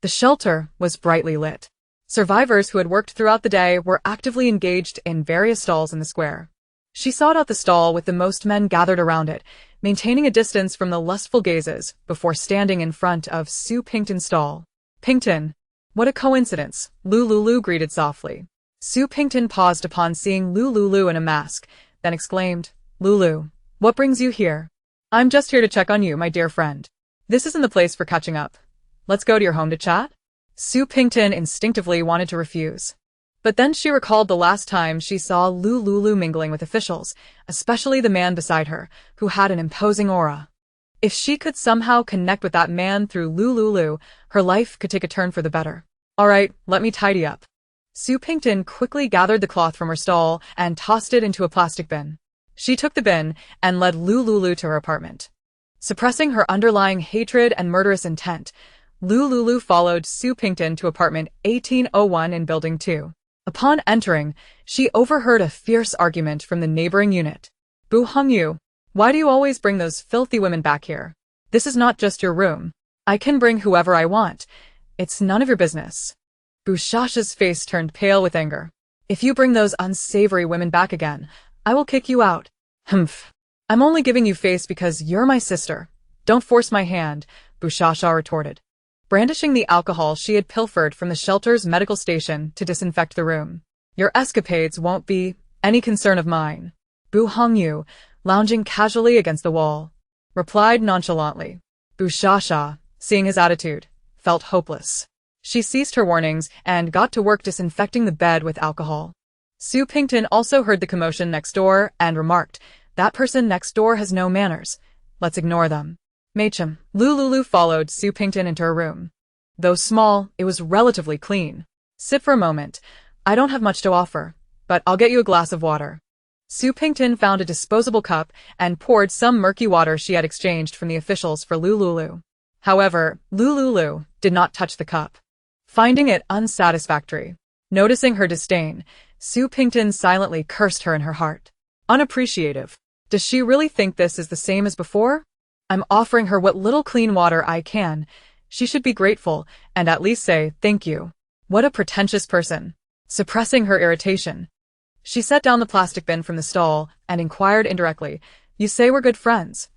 the shelter was brightly lit. Survivors who had worked throughout the day were actively engaged in various stalls in the square. She sought out the stall with the most men gathered around it, maintaining a distance from the lustful gazes before standing in front of Su Pington's stall. "Pington, what a coincidence," Lu Liuliu greeted softly. Su Pington paused upon seeing Lu Liuliu in a mask, then exclaimed, "Lulu, what brings you here?" "I'm just here to check on you, my dear friend. This isn't the place for catching up. Let's go to your home to chat?" Su Pington instinctively wanted to refuse. But then she recalled the last time she saw Lu Liuliu mingling with officials, especially the man beside her, who had an imposing aura. If she could somehow connect with that man through Lu Liuliu, her life could take a turn for the better. "All right, let me tidy up." Su Pington quickly gathered the cloth from her stall and tossed it into a plastic bin. She took the bin and led Lu Liuliu to her apartment. Suppressing her underlying hatred and murderous intent, Lu Liuliu followed Su Pington to apartment 1801 in Building 2. Upon entering, she overheard a fierce argument from the neighboring unit. "Bu Hongyu, why do you always bring those filthy women back here? This is not just your room. I can bring whoever I want. It's none of your business." Bu Shasha's face turned pale with anger. "If you bring those unsavory women back again, I will kick you out." "Humph. I'm only giving you face because you're my sister. Don't force my hand," Bu Shasha retorted, brandishing the alcohol she had pilfered from the shelter's medical station to disinfect the room. "Your escapades won't be any concern of mine." Bu Hongyu, lounging casually against the wall, replied nonchalantly. Bu Shasha, seeing his attitude, felt hopeless. She ceased her warnings and got to work disinfecting the bed with alcohol. Su Pington also heard the commotion next door and remarked, "That person next door has no manners. Let's ignore them." Machem, Lu Liuliu followed Su Pington into her room. Though small, it was relatively clean. "Sit for a moment. I don't have much to offer, but I'll get you a glass of water." Su Pington found a disposable cup and poured some murky water she had exchanged from the officials for Lu Liuliu. However, Lu Liuliu did not touch the cup, finding it unsatisfactory. Noticing her disdain, Su Pington silently cursed her in her heart. Unappreciative. Does she really think this is the same as before? I'm offering her what little clean water I can. She should be grateful and at least say thank you. What a pretentious person. Suppressing her irritation, she set down the plastic bin from the stall and inquired indirectly, "You say we're good friends.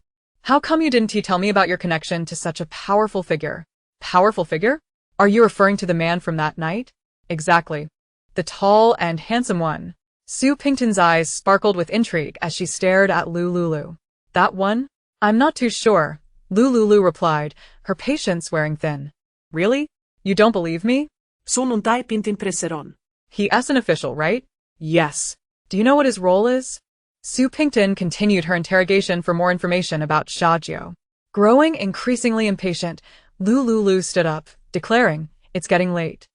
How come you didn't tell me about your connection to such a powerful figure?" "Powerful figure? Are you referring to the man from that night?" "Exactly. The tall and handsome one." Su Pington's eyes sparkled with intrigue as she stared at Lu Liuliu. "That one? I'm not too sure," Lu Liuliu replied, her patience wearing thin. "Really? You don't believe me?" Sono tai Pintin presseron. He's an official, right? "Yes. Do you know what his role is?" Su Pington continued her interrogation for more information about Xiaojiu. Growing increasingly impatient, Lu Liuliu stood up, declaring, "It's getting late.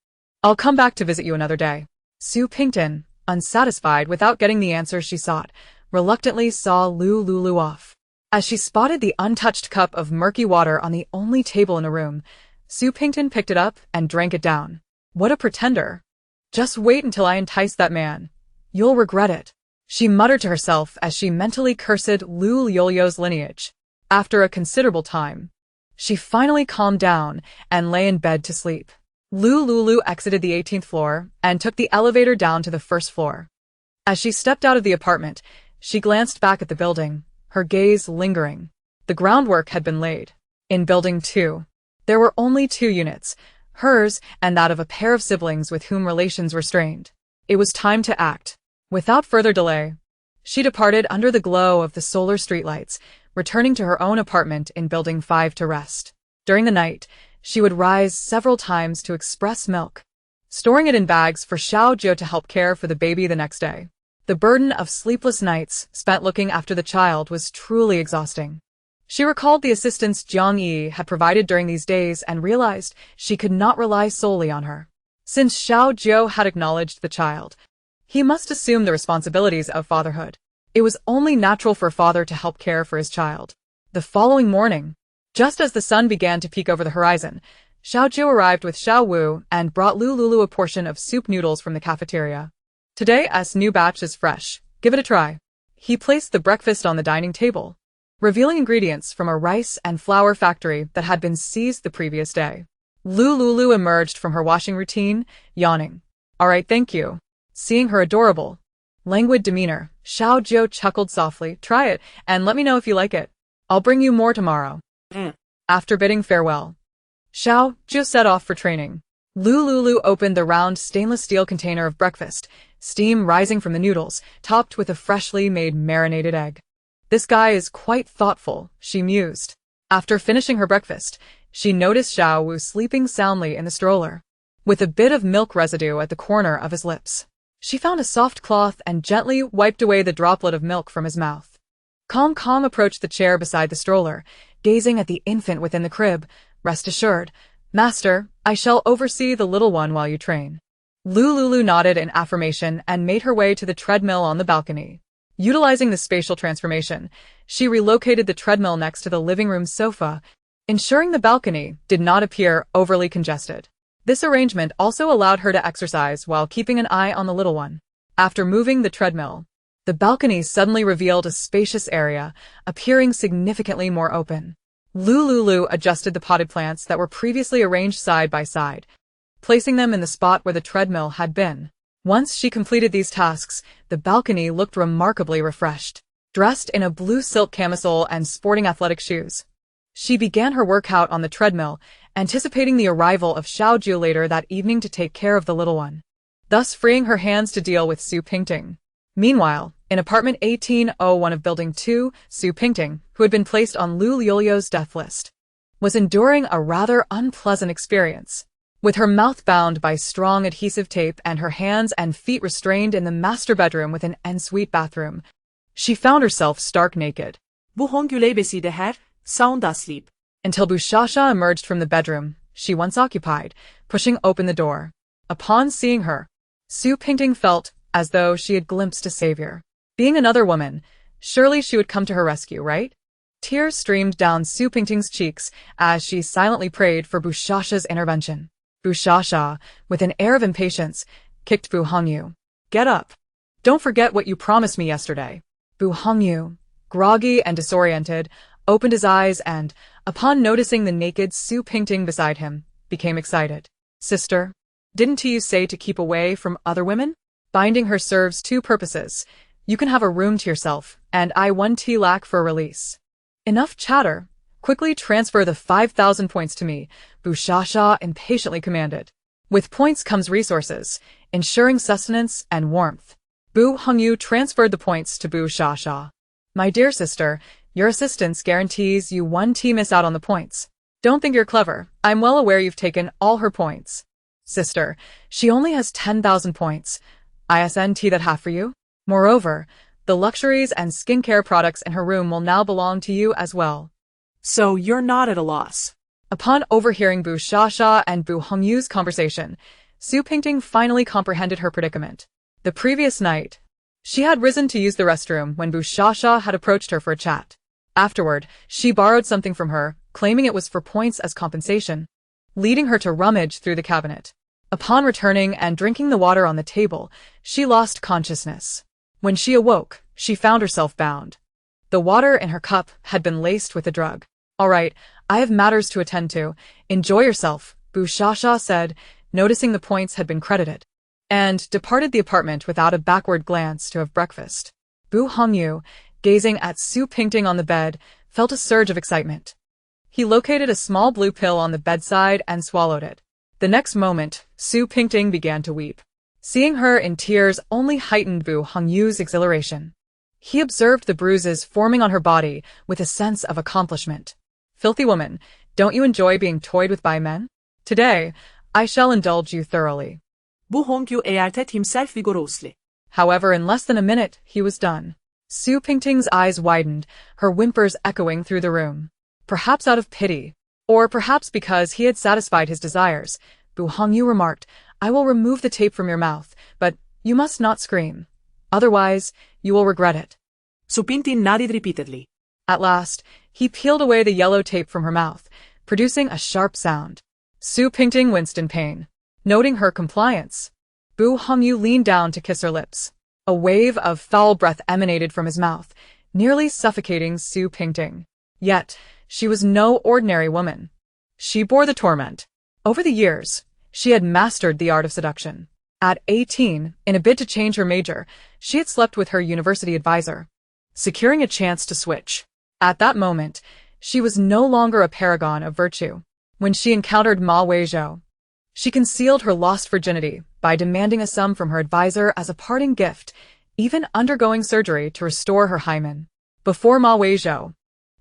I'll come back to visit you another day." Su Pington, unsatisfied without getting the answer she sought, reluctantly saw Lu Liuliu off. As she spotted the untouched cup of murky water on the only table in the room, Su Pington picked it up and drank it down. What a pretender. "Just wait until I entice that man. You'll regret it," she muttered to herself as she mentally cursed Lu Liuliu's lineage. After a considerable time, she finally calmed down and lay in bed to sleep. Lu Liuliu exited the 18th floor and took the elevator down to the first floor. As she stepped out of the apartment, she glanced back at the building, her gaze lingering. The groundwork had been laid. In Building 2, there were only 2 units, hers and that of a pair of siblings with whom relations were strained. It was time to act. Without further delay, she departed under the glow of the solar streetlights, returning to her own apartment in Building 5 to rest. During the night, she would rise several times to express milk, storing it in bags for Xiaojiu to help care for the baby the next day. The burden of sleepless nights spent looking after the child was truly exhausting. She recalled the assistance Jiang Yi had provided during these days and realized she could not rely solely on her. Since Xiaojiu had acknowledged the child, he must assume the responsibilities of fatherhood. It was only natural for a father to help care for his child. The following morning, just as the sun began to peek over the horizon, Xiaojiu arrived with Xiao Wu and brought Lu Liuliu a portion of soup noodles from the cafeteria. "Today's new batch is fresh. Give it a try." He placed the breakfast on the dining table, revealing ingredients from a rice and flour factory that had been seized the previous day. Lu Liuliu emerged from her washing routine, yawning. "All right, thank you." Seeing her adorable, languid demeanor, Xiaojiu chuckled softly. "Try it, and let me know if you like it. I'll bring you more tomorrow." After bidding farewell, Xiaojiu set off for training. Lu Liuliu opened the round stainless steel container of breakfast, steam rising from the noodles, topped with a freshly made marinated egg. "This guy is quite thoughtful," she mused. After finishing her breakfast, she noticed Xiao Wu sleeping soundly in the stroller, with a bit of milk residue at the corner of his lips. She found a soft cloth and gently wiped away the droplet of milk from his mouth. Kong approached the chair beside the stroller, gazing at the infant within the crib. "Rest assured, Master, I shall oversee the little one while you train." Lu Liuliu nodded in affirmation and made her way to the treadmill on the balcony. Utilizing the spatial transformation, she relocated the treadmill next to the living room sofa, ensuring the balcony did not appear overly congested. This arrangement also allowed her to exercise while keeping an eye on the little one. After moving the treadmill, the balcony suddenly revealed a spacious area, appearing significantly more open. Lu Liuliu adjusted the potted plants that were previously arranged side by side, placing them in the spot where the treadmill had been. Once she completed these tasks, the balcony looked remarkably refreshed. Dressed in a blue silk camisole and sporting athletic shoes, she began her workout on the treadmill, anticipating the arrival of Xiaojiu later that evening to take care of the little one, thus freeing her hands to deal with Su Pington. Meanwhile, in apartment 1801 of Building 2, Su Pingting, who had been placed on Lu Liuliu's death list, was enduring a rather unpleasant experience. With her mouth bound by strong adhesive tape and her hands and feet restrained in the master bedroom with an ensuite bathroom, she found herself stark naked. Bu Hongyulebeside her, sound asleep. Until Bushasha emerged from the bedroom she once occupied, pushing open the door. Upon seeing her, Su Pingting felt as though she had glimpsed a savior. Being another woman, surely she would come to her rescue, right? Tears streamed down Su Pingting's cheeks as she silently prayed for Bushasha's intervention. Bushasha, with an air of impatience, kicked Bu Hongyu. Get up. Don't forget what you promised me yesterday. Bu Hongyu, groggy and disoriented, opened his eyes and, upon noticing the naked Su Pingting beside him, became excited. Sister, didn't you say to keep away from other women? Binding her serves two purposes. You can have a room to yourself, and I 1T lack for a release. Enough chatter. Quickly transfer the 5,000 points to me, Bushasha impatiently commanded. With points comes resources, ensuring sustenance and warmth. Bu Hongyu transferred the points to Bushasha. My dear sister, your assistance guarantees you 1T miss out on the points. Don't think you're clever. I'm well aware you've taken all her points. Sister, she only has 10,000 points. ISNT that half for you? Moreover, the luxuries and skincare products in her room will now belong to you as well. So you're not at a loss. Upon overhearing Bushasha and Bu Hongyu's conversation, Su Pingting finally comprehended her predicament. The previous night, she had risen to use the restroom when Bushasha had approached her for a chat. Afterward, she borrowed something from her, claiming it was for points as compensation, leading her to rummage through the cabinet. Upon returning and drinking the water on the table, she lost consciousness. When she awoke, she found herself bound. The water in her cup had been laced with a drug. All right, I have matters to attend to. Enjoy yourself, Bushasha said, noticing the points had been credited, and departed the apartment without a backward glance to have breakfast. Bu Hongyu, gazing at Su Pingting on the bed, felt a surge of excitement. He located a small blue pill on the bedside and swallowed it. The next moment, Su Pingting began to weep. Seeing her in tears only heightened Bu Hongyu's exhilaration. He observed the bruises forming on her body with a sense of accomplishment. Filthy woman, don't you enjoy being toyed with by men? Today, I shall indulge you thoroughly. Bu Hongyu eğertet himself vigorously. However, in less than a minute, he was done. Su Pingting's eyes widened, her whimpers echoing through the room. Perhaps out of pity, or perhaps because he had satisfied his desires, Bu Hongyu remarked, I will remove the tape from your mouth, but you must not scream. Otherwise, you will regret it. Su Pingting nodded repeatedly. At last, he peeled away the yellow tape from her mouth, producing a sharp sound. Su Pingting winced in pain. Noting her compliance, Bu Hongyu leaned down to kiss her lips. A wave of foul breath emanated from his mouth, nearly suffocating Su Pingting. Yet, she was no ordinary woman. She bore the torment. Over the years, she had mastered the art of seduction. At 18, in a bid to change her major, she had slept with her university advisor, securing a chance to switch. At that moment, she was no longer a paragon of virtue. When she encountered Ma Weizhou, she concealed her lost virginity by demanding a sum from her advisor as a parting gift, even undergoing surgery to restore her hymen. Before Ma Weizhou,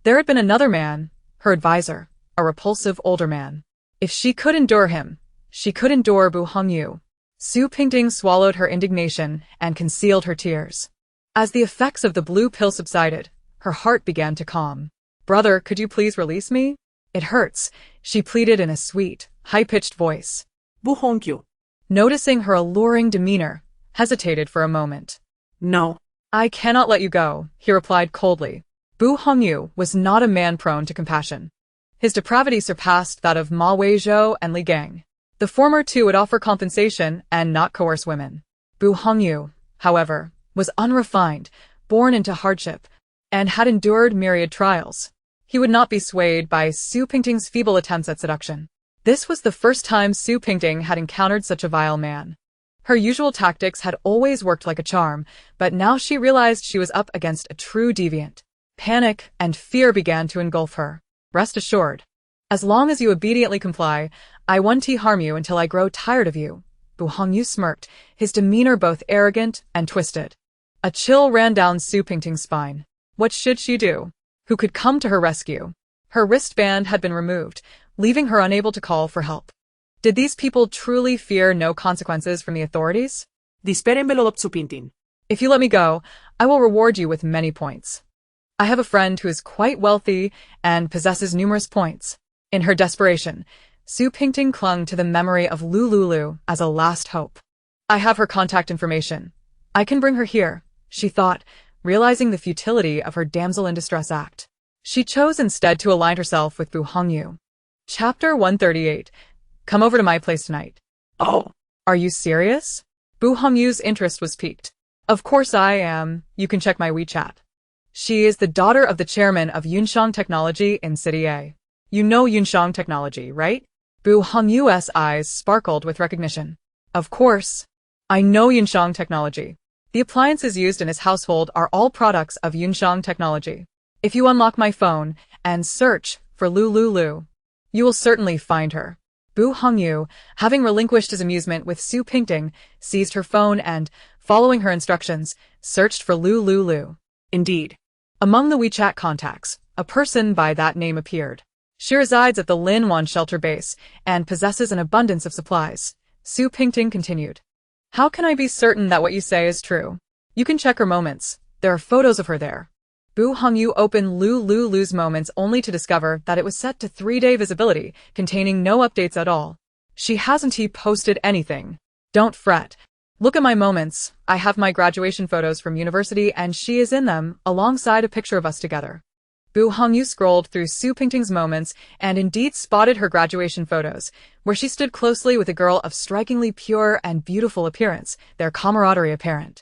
there had been another man, her advisor, a repulsive older man. If she could endure him, she could endure Bu Hongyu. Su Pingting swallowed her indignation and concealed her tears. As the effects of the blue pill subsided, her heart began to calm. Brother, could you please release me? It hurts, she pleaded in a sweet, high-pitched voice. Bu Hongyu, noticing her alluring demeanor, hesitated for a moment. No. I cannot let you go, he replied coldly. Bu Hongyu was not a man prone to compassion. His depravity surpassed that of Ma Weizhou and Li Gang. The former two would offer compensation and not coerce women. Bu Hongyu, however, was unrefined, born into hardship, and had endured myriad trials. He would not be swayed by Su Pingting's feeble attempts at seduction. This was the first time Su Pingting had encountered such a vile man. Her usual tactics had always worked like a charm, but now she realized she was up against a true deviant. Panic and fear began to engulf her. Rest assured. As long as you obediently comply, I won't harm you until I grow tired of you. Bu Hongyu smirked, his demeanor both arrogant and twisted. A chill ran down Su Pingting's spine. What should she do? Who could come to her rescue? Her wristband had been removed, leaving her unable to call for help. Did these people truly fear no consequences from the authorities? Disperenvelop Su Pingting. If you let me go, I will reward you with many points. I have a friend who is quite wealthy and possesses numerous points. In her desperation, Su Pingting clung to the memory of Lu Liuliu as a last hope. I have her contact information. I can bring her here, she thought, realizing the futility of her damsel in distress act. She chose instead to align herself with Bu Hongyu. Chapter 138. Come over to my place tonight. Oh. Are you serious? Bu Hongyu's interest was piqued. Of course I am. You can check my WeChat. She is the daughter of the chairman of Yunshang Technology in City A. You know Yunshang Technology, right? Bu Hongyu's eyes sparkled with recognition. Of course. I know Yunshang Technology. The appliances used in his household are all products of Yunshang Technology. If you unlock my phone and search for Lu Liuliu, you will certainly find her. Bu Hongyu, having relinquished his amusement with Su Pingting, seized her phone and, following her instructions, searched for Lu Liuliu. Indeed. Among the WeChat contacts, a person by that name appeared. She resides at the Linwan shelter base and possesses an abundance of supplies. Su Pingting continued. How can I be certain that what you say is true? You can check her moments. There are photos of her there. Bu Hongyu opened Lu Liuliu's moments only to discover that it was set to 3-day visibility, containing no updates at all. She hasn't posted anything. Don't fret. Look at my moments. I have my graduation photos from university and she is in them, alongside a picture of us together. Bu Hongyu scrolled through Su Pingting's moments and indeed spotted her graduation photos, where she stood closely with a girl of strikingly pure and beautiful appearance, their camaraderie apparent.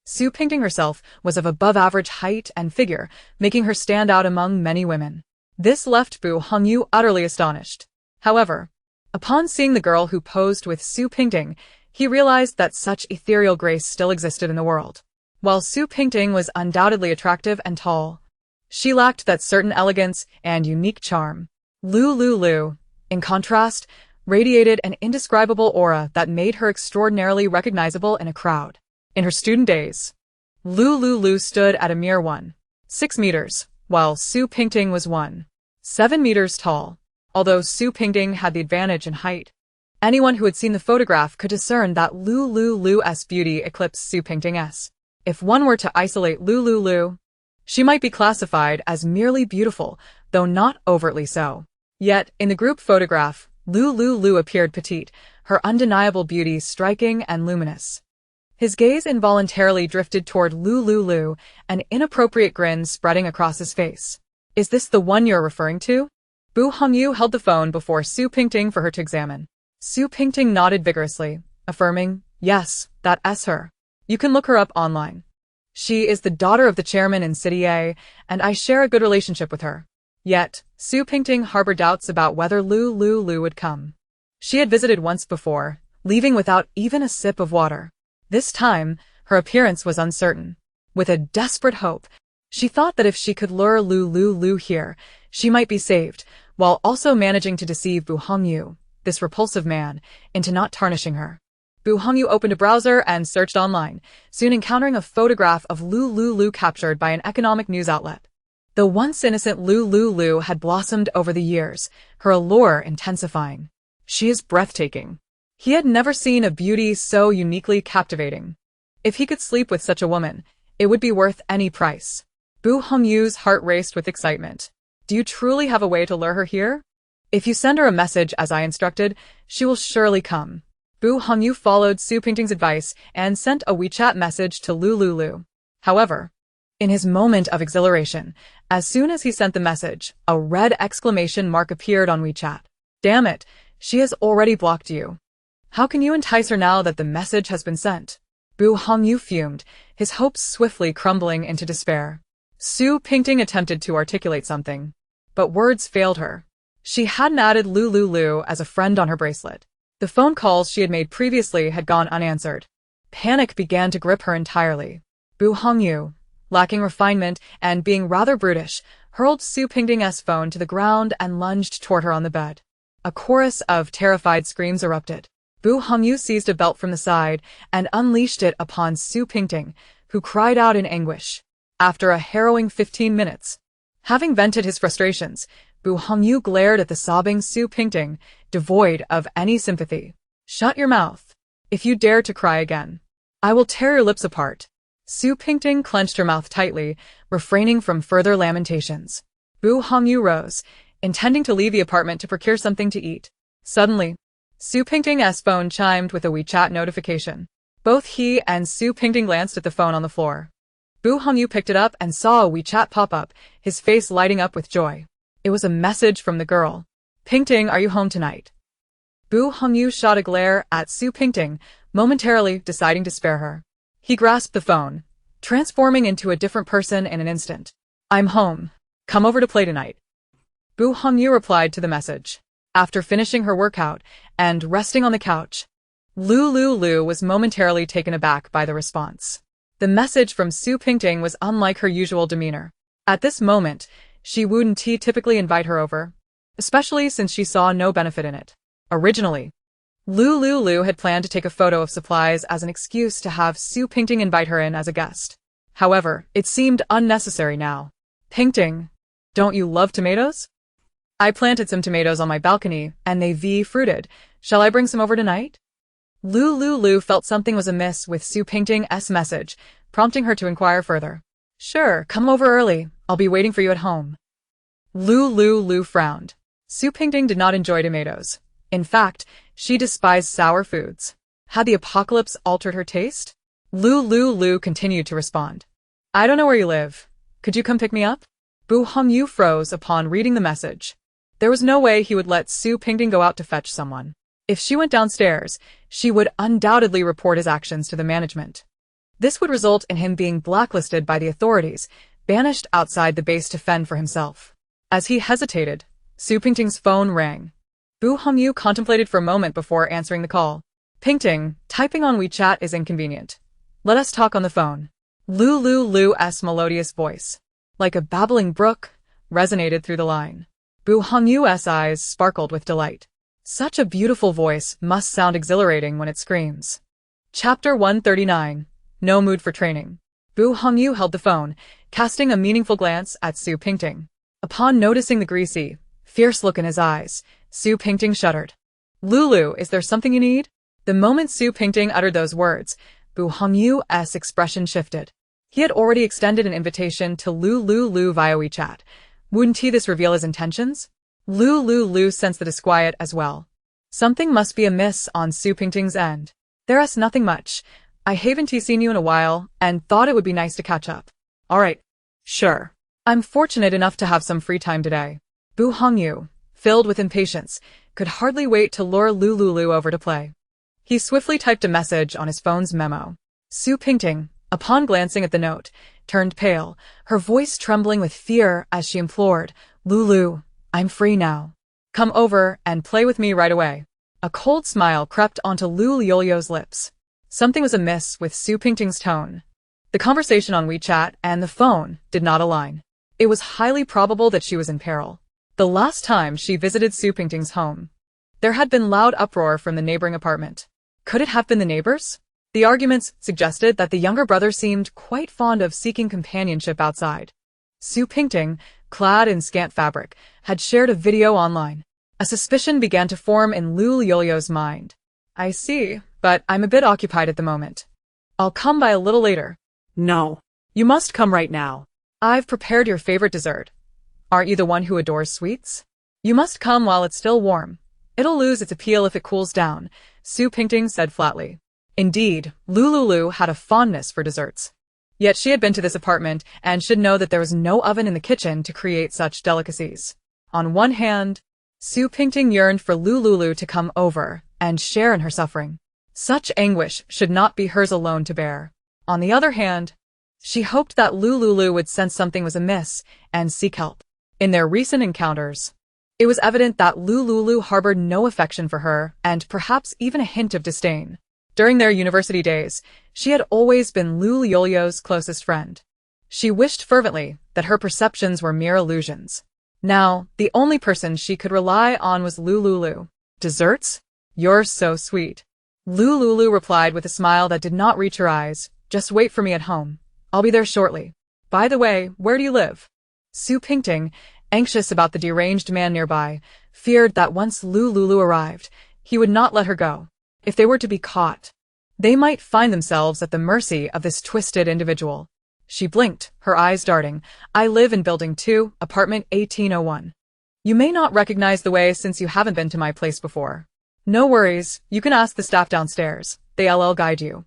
Su Pingting herself was of above-average height and figure, making her stand out among many women. This left Bu Hongyu utterly astonished. However, upon seeing the girl who posed with Su Pingting, he realized that such ethereal grace still existed in the world. While Su Pingting was undoubtedly attractive and tall, she lacked that certain elegance and unique charm. Lu Liuliu, in contrast, radiated an indescribable aura that made her extraordinarily recognizable in a crowd. In her student days, Lu Liuliu stood at a mere 1.6 meters, while Su Pingting was 1.7 meters tall. Although Su Pingting had the advantage in height, anyone who had seen the photograph could discern that Lu Liuliu's beauty eclipsed Su Pingting's. If one were to isolate Lu Liuliu, she might be classified as merely beautiful, though not overtly so. Yet, in the group photograph, Lu Liuliu appeared petite, her undeniable beauty striking and luminous. His gaze involuntarily drifted toward Lu Liuliu, an inappropriate grin spreading across his face. Is this the one you're referring to? Bu Hongyu held the phone before Su Pingting for her to examine. Su Pingting nodded vigorously, affirming, yes, that's her. You can look her up online. She is the daughter of the chairman in City A, and I share a good relationship with her. Yet, Su Pingting harbored doubts about whether Lu Liuliu would come. She had visited once before, leaving without even a sip of water. This time, her appearance was uncertain. With a desperate hope, she thought that if she could lure Lu Liuliu here, she might be saved, while also managing to deceive Bu Hongyu, this repulsive man, into not tarnishing her. Bu Hongyu opened a browser and searched online, soon encountering a photograph of Lu Liuliu captured by an economic news outlet. The once innocent Lu Liuliu had blossomed over the years, her allure intensifying. She is breathtaking. He had never seen a beauty so uniquely captivating. If he could sleep with such a woman, it would be worth any price. Bu Hongyu's heart raced with excitement. Do you truly have a way to lure her here? If you send her a message as I instructed, she will surely come. Bu Hongyu followed Su Pingting's advice and sent a WeChat message to Lu Liuliu. However, in his moment of exhilaration, as soon as he sent the message, a red exclamation mark appeared on WeChat. Damn it, she has already blocked you. How can you entice her now that the message has been sent? Bu Hongyu fumed, his hopes swiftly crumbling into despair. Su Pingting attempted to articulate something, but words failed her. She hadn't added Lu Liuliu as a friend on her bracelet. The phone calls she had made previously had gone unanswered. Panic began to grip her entirely. Bu Hongyu, lacking refinement and being rather brutish, hurled Su Pingting's phone to the ground and lunged toward her on the bed. A chorus of terrified screams erupted. Bu Hongyu seized a belt from the side and unleashed it upon Su Pingting, who cried out in anguish. After a harrowing 15 minutes, having vented his frustrations, Bu Hongyu glared at the sobbing Su Pingting, devoid of any sympathy. "Shut your mouth. If you dare to cry again, I will tear your lips apart." Su Pingting clenched her mouth tightly, refraining from further lamentations. Bu Hongyu rose, intending to leave the apartment to procure something to eat. Suddenly, Su Pingting's phone chimed with a WeChat notification. Both he and Su Pingting glanced at the phone on the floor. Bu Hongyu picked it up and saw a WeChat pop up, his face lighting up with joy. It was a message from the girl. "Pingting, are you home tonight?" Bu Hongyu shot a glare at Su Pingting, momentarily deciding to spare her. He grasped the phone, transforming into a different person in an instant. "I'm home. Come over to play tonight." Bu Hongyu replied to the message. After finishing her workout and resting on the couch, Lu Liuliu was momentarily taken aback by the response. The message from Su Pingting was unlike her usual demeanor. At this moment, she wouldn't typically invite her over, especially since she saw no benefit in it. Originally, Lu Liuliu had planned to take a photo of supplies as an excuse to have Su Pingting invite her in as a guest. However, it seemed unnecessary now. "Pingting, don't you love tomatoes? I planted some tomatoes on my balcony, and they fruited. Shall I bring some over tonight?" Lu Liuliu felt something was amiss with Su Pingting's message, prompting her to inquire further. "Sure, come over early. I'll be waiting for you at home." Lu Liuliu frowned. Su Pingting did not enjoy tomatoes. In fact, she despised sour foods. Had the apocalypse altered her taste? Lu Liuliu continued to respond. "I don't know where you live. Could you come pick me up?" Bu Hongyu froze upon reading the message. There was no way he would let Su Pingting go out to fetch someone. If she went downstairs, she would undoubtedly report his actions to the management. This would result in him being blacklisted by the authorities, banished outside the base to fend for himself. As he hesitated, Su Pingting's phone rang. Bu Hongyu contemplated for a moment before answering the call. "Pingting, typing on WeChat is inconvenient. Let us talk on the phone." Lu Liuliu's melodious voice, like a babbling brook, resonated through the line. Bu Hongyu's eyes sparkled with delight. Such a beautiful voice must sound exhilarating when it screams. Chapter 139. No mood for training. Bu Hongyu held the phone, casting a meaningful glance at Su Pingting. Upon noticing the greasy, fierce look in his eyes, Su Pingting shuddered. "Lulu, is there something you need?" The moment Su Pingting uttered those words, Bu Hongyu's expression shifted. He had already extended an invitation to Lu Liuliu via WeChat. Wouldn't this reveal his intentions? Lu Liuliu sensed the disquiet as well. Something must be amiss on Su Pingting's end. "There's nothing much. I haven't seen you in a while, and thought it would be nice to catch up." "Alright. Sure. I'm fortunate enough to have some free time today." Bu Hongyu, filled with impatience, could hardly wait to lure Lu Liuliu over to play. He swiftly typed a message on his phone's memo. Su Pingting, upon glancing at the note, turned pale, her voice trembling with fear as she implored, "Lulu, I'm free now. Come over and play with me right away." A cold smile crept onto Lu Liuliu's lips. Something was amiss with Su Pingting's tone. The conversation on WeChat and the phone did not align. It was highly probable that she was in peril. The last time she visited Su Pingting's home, there had been loud uproar from the neighboring apartment. Could it have been the neighbors? The arguments suggested that the younger brother seemed quite fond of seeking companionship outside. Su Pingting, clad in scant fabric, had shared a video online. A suspicion began to form in Lu Liuliu's mind. "I see, but I'm a bit occupied at the moment. I'll come by a little later." No. You must come right now. "I've prepared your favorite dessert. Aren't you the one who adores sweets? You must come while it's still warm. It'll lose its appeal if it cools down," Su Pingting said flatly. Indeed, Lu Liuliu had a fondness for desserts. Yet she had been to this apartment and should know that there was no oven in the kitchen to create such delicacies. On one hand, Su Pingting yearned for Lu Liuliu to come over and share in her suffering. Such anguish should not be hers alone to bear. On the other hand, she hoped that Lu Liuliu would sense something was amiss and seek help. In their recent encounters, it was evident that Lu Liuliu harbored no affection for her and perhaps even a hint of disdain. During their university days, she had always been Lu Liuliu's closest friend. She wished fervently that her perceptions were mere illusions. Now, the only person she could rely on was Lu Liuliu. "Desserts? You're so sweet." Lu Liuliu replied with a smile that did not reach her eyes. "Just wait for me at home. I'll be there shortly. By the way, where do you live? Su Pingting, anxious about the deranged man nearby, feared that once Lu Liuliu arrived, he would not let her go. If they were to be caught, they might find themselves at the mercy of this twisted individual. She blinked, her eyes darting. I live in Building 2, apartment 1801. You may not recognize the way since you haven't been to my place before. No worries, you can ask the staff downstairs. They'll guide you.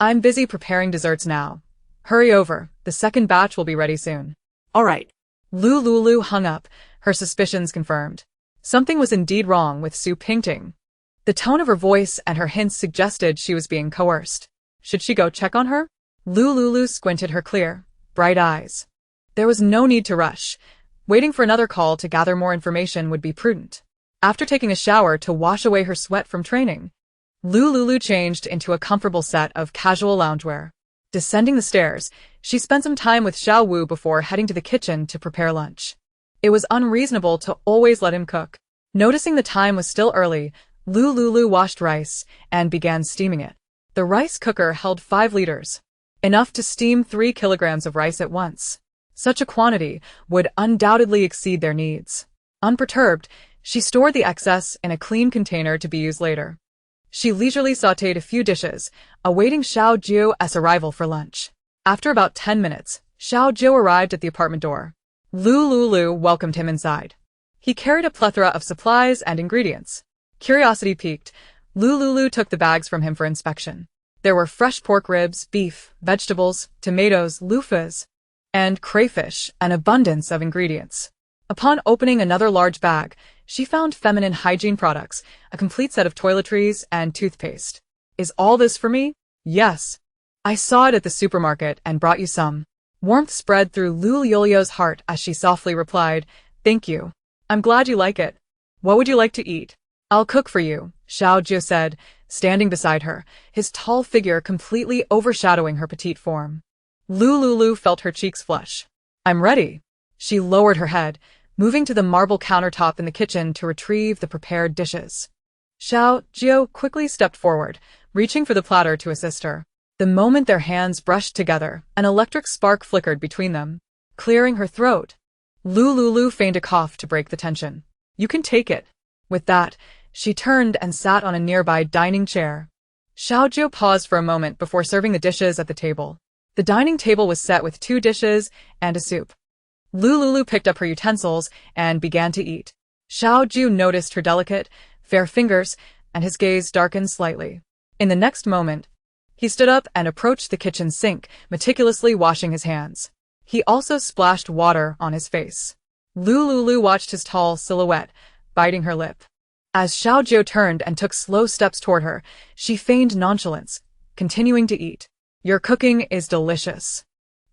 I'm busy preparing desserts now. Hurry over, the second batch will be ready soon. All right. Lu Liuliu hung up, her suspicions confirmed. Something was indeed wrong with Su Pingting. The tone of her voice and her hints suggested she was being coerced. Should she go check on her? Lu Liuliu squinted her clear, bright eyes. There was no need to rush. Waiting for another call to gather more information would be prudent. After taking a shower to wash away her sweat from training, Lu Liuliu changed into a comfortable set of casual loungewear. Descending the stairs, she spent some time with Xiao Wu before heading to the kitchen to prepare lunch. It was unreasonable to always let him cook. Noticing the time was still early, Lu Liuliu washed rice and began steaming it. The rice cooker held 5 liters, enough to steam 3 kilograms of rice at once. Such a quantity would undoubtedly exceed their needs. Unperturbed, she stored the excess in a clean container to be used later. She leisurely sautéed a few dishes, awaiting Xiao Jiu's arrival for lunch. After about 10 minutes, Xiao Jiu arrived at the apartment door. Lu Liuliu welcomed him inside. He carried a plethora of supplies and ingredients. Curiosity piqued, Lu Liuliu took the bags from him for inspection. There were fresh pork ribs, beef, vegetables, tomatoes, loofahs, and crayfish, an abundance of ingredients. Upon opening another large bag, she found feminine hygiene products, a complete set of toiletries, and toothpaste. Is all this for me? Yes. I saw it at the supermarket and brought you some. Warmth spread through Lu Liuliu's heart as she softly replied, Thank you. I'm glad you like it. What would you like to eat? I'll cook for you, Xiao Jiu said, standing beside her, his tall figure completely overshadowing her petite form. Lu Liuliu felt her cheeks flush. I'm ready. She lowered her head, moving to the marble countertop in the kitchen to retrieve the prepared dishes. Xiao Jiu quickly stepped forward, reaching for the platter to assist her. The moment their hands brushed together, an electric spark flickered between them, clearing her throat. Lu Liuliu feigned a cough to break the tension. You can take it. With that, she turned and sat on a nearby dining chair. Xiao Jiu paused for a moment before serving the dishes at the table. The dining table was set with 2 dishes and a soup. Lu Liuliu picked up her utensils and began to eat. Xiao Jiu noticed her delicate, fair fingers, and his gaze darkened slightly. In the next moment, he stood up and approached the kitchen sink, meticulously washing his hands. He also splashed water on his face. Lu Liuliu watched his tall silhouette, biting her lip. As Xiao Jiu turned and took slow steps toward her, she feigned nonchalance, continuing to eat. Your cooking is delicious.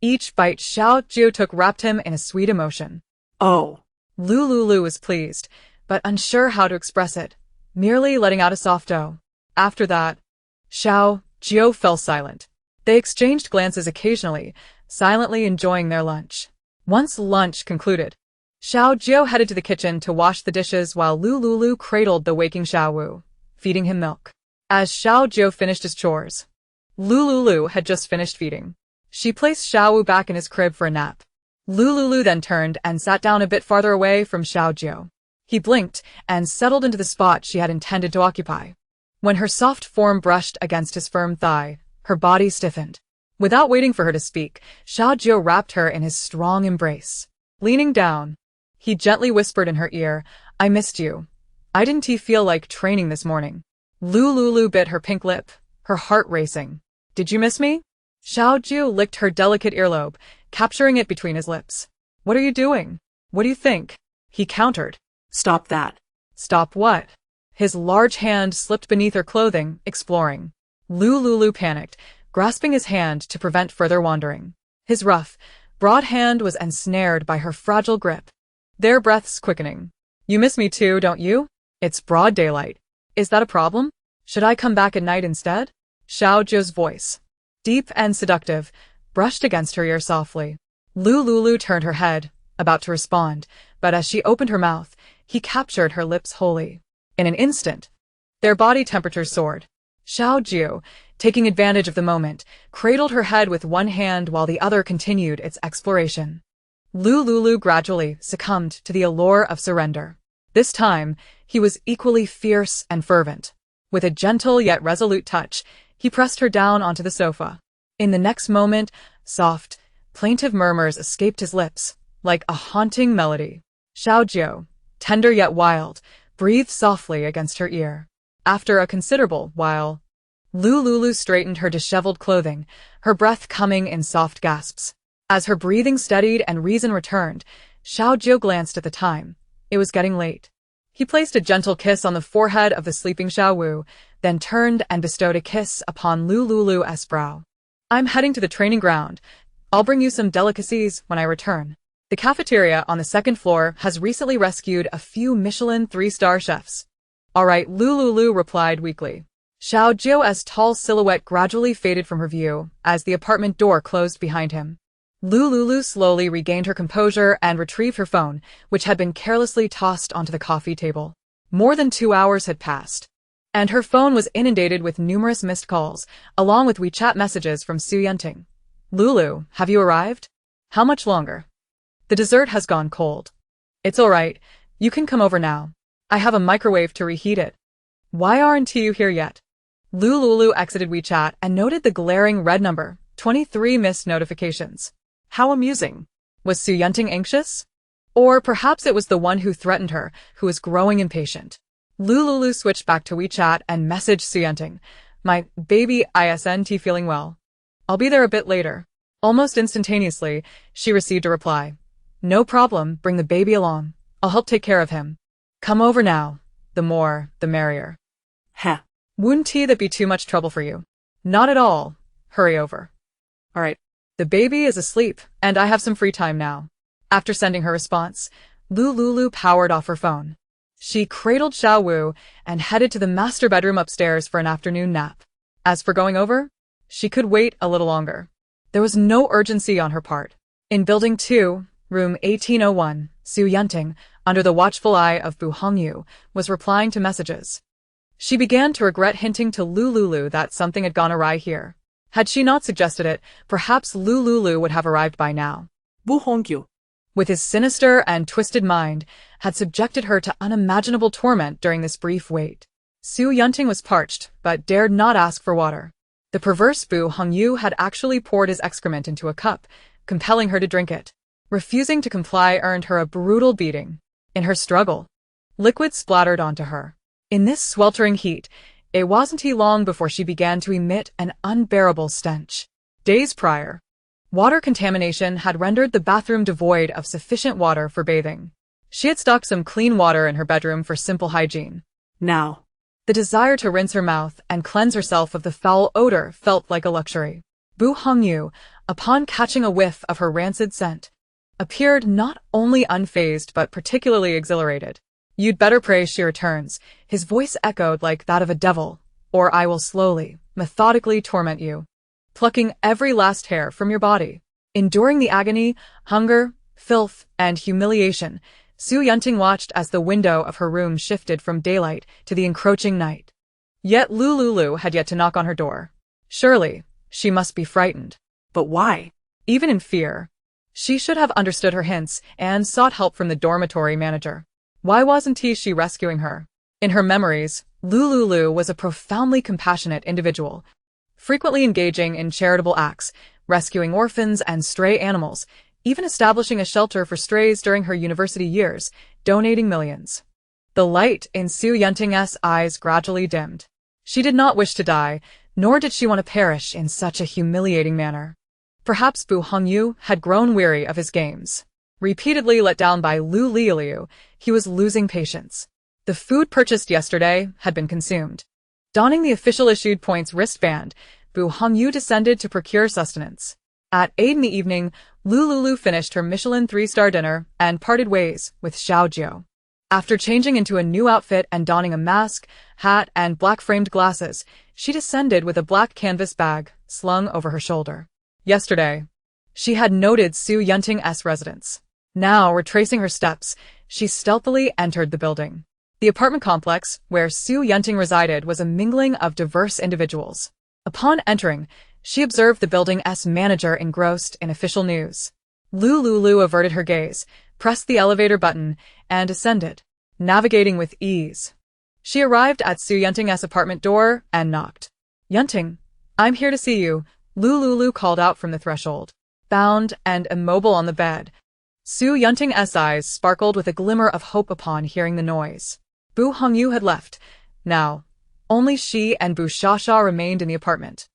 Each bite Xiao Jiu took wrapped him in a sweet emotion. Oh. Lu Liuliu was pleased, but unsure how to express it, merely letting out a soft "oh." After that, Xiao Jiu fell silent. They exchanged glances occasionally, silently enjoying their lunch. Once lunch concluded, Xiao Jiu headed to the kitchen to wash the dishes while Lu Liuliu cradled the waking Xiao Wu, feeding him milk. As Xiao Jiu finished his chores, Lu Liuliu had just finished feeding. She placed Xiao Wu back in his crib for a nap. Lu Liuliu then turned and sat down a bit farther away from Xiao Jiu. He blinked and settled into the spot she had intended to occupy. When her soft form brushed against his firm thigh, her body stiffened. Without waiting for her to speak, Xiao Jiu wrapped her in his strong embrace. Leaning down, he gently whispered in her ear, I missed you. I didn't feel like training this morning. Lu Liuliu bit her pink lip, her heart racing. Did you miss me? Xiao Jiu licked her delicate earlobe, capturing it between his lips. What are you doing? What do you think? He countered. Stop that. Stop what? His large hand slipped beneath her clothing, exploring. Lu Liuliu panicked, grasping his hand to prevent further wandering. His rough, broad hand was ensnared by her fragile grip. Their breaths quickening. You miss me too, don't you? It's broad daylight. Is that a problem? Should I come back at night instead? Xiao Jiu's voice, deep and seductive, brushed against her ear softly. Lu Liuliu turned her head, about to respond, but as she opened her mouth, he captured her lips wholly. In an instant, their body temperatures soared. Xiao Jiu, taking advantage of the moment, cradled her head with one hand while the other continued its exploration. Lu Liuliu gradually succumbed to the allure of surrender. This time, he was equally fierce and fervent. With a gentle yet resolute touch, he pressed her down onto the sofa. In the next moment, soft, plaintive murmurs escaped his lips, like a haunting melody. Xiao Jiu, tender yet wild, breathed softly against her ear. After a considerable while, Lu Liuliu straightened her disheveled clothing, her breath coming in soft gasps. As her breathing steadied and reason returned, Xiao Jiu glanced at the time. It was getting late. He placed a gentle kiss on the forehead of the sleeping Xiao Wu, then turned and bestowed a kiss upon Lu Liuliu's brow. I'm heading to the training ground. I'll bring you some delicacies when I return. The cafeteria on the second floor has recently rescued a few Michelin 3-star chefs. All right, Lu Liuliu replied weakly. Xiao Jiu's tall silhouette gradually faded from her view as the apartment door closed behind him. Lu Liuliu slowly regained her composure and retrieved her phone, which had been carelessly tossed onto the coffee table. More than 2 hours had passed, and her phone was inundated with numerous missed calls, along with WeChat messages from Su Yunting. Lulu, have you arrived? How much longer? The dessert has gone cold. It's all right. You can come over now. I have a microwave to reheat it. Why aren't you here yet? Lu Liuliu exited WeChat and noted the glaring red number, 23 missed notifications. How amusing. Was Su Yunting anxious? Or perhaps it was the one who threatened her, who was growing impatient. Lu Liuliu switched back to WeChat and messaged Su Yunting. My baby isn't feeling well. I'll be there a bit later. Almost instantaneously, she received a reply. No problem, bring the baby along. I'll help take care of him. Come over now. The more, the merrier. Heh. Wouldn't that be too much trouble for you? Not at all. Hurry over. All right. The baby is asleep, and I have some free time now. After sending her response, Lu Liuliu powered off her phone. She cradled Xiao Wu and headed to the master bedroom upstairs for an afternoon nap. As for going over, she could wait a little longer. There was no urgency on her part. In Building 2, Room 1801, Su Yunting, under the watchful eye of Bu Hongyu, was replying to messages. She began to regret hinting to Lu Liuliu that something had gone awry here. Had she not suggested it, perhaps Lu Liuliu would have arrived by now. Bu Hongyu, with his sinister and twisted mind, had subjected her to unimaginable torment during this brief wait. Su Yunting was parched, but dared not ask for water. The perverse Bu Hongyu had actually poured his excrement into a cup, compelling her to drink it. Refusing to comply earned her a brutal beating. In her struggle, liquid splattered onto her. In this sweltering heat, it wasn't long before she began to emit an unbearable stench. Days prior, water contamination had rendered the bathroom devoid of sufficient water for bathing. She had stocked some clean water in her bedroom for simple hygiene. Now, the desire to rinse her mouth and cleanse herself of the foul odor felt like a luxury. Bu Hongyu, upon catching a whiff of her rancid scent, appeared not only unfazed but particularly exhilarated. You'd better pray she returns. His voice echoed like that of a devil, or I will slowly, methodically torment you, plucking every last hair from your body. Enduring the agony, hunger, filth, and humiliation, Su Yunting watched as the window of her room shifted from daylight to the encroaching night. Yet Lu Liuliu had yet to knock on her door. Surely, she must be frightened. But why? Even in fear, she should have understood her hints and sought help from the dormitory manager. Why wasn't she rescuing her? In her memories, Lu Liuliu was a profoundly compassionate individual, frequently engaging in charitable acts, rescuing orphans and stray animals, even establishing a shelter for strays during her university years, donating millions. The light in Su Yunting's eyes gradually dimmed. She did not wish to die, nor did she want to perish in such a humiliating manner. Perhaps Bu Hongyu had grown weary of his games. Repeatedly let down by Lu Liuliu, he was losing patience. The food purchased yesterday had been consumed. Donning the official-issued points wristband, Bu Hongyu descended to procure sustenance. At 8 in the evening, Lu Liuliu finished her Michelin 3-star dinner and parted ways with Xiao Jiu. After changing into a new outfit and donning a mask, hat, and black-framed glasses, she descended with a black canvas bag slung over her shoulder. Yesterday, she had noted Su Yunting's residence. Now, retracing her steps, she stealthily entered the building. The apartment complex where Su Yunting resided was a mingling of diverse individuals. Upon entering, she observed the building's manager engrossed in official news. Lu Liuliu averted her gaze, pressed the elevator button, and ascended, navigating with ease. She arrived at Su Yunting's apartment door and knocked. "Yunting, I'm here to see you," Lu Liuliu called out from the threshold. Bound and immobile on the bed, Su Yunting's eyes sparkled with a glimmer of hope upon hearing the noise. Bu Hongyu had left. Now, only she and Bu Shasha remained in the apartment.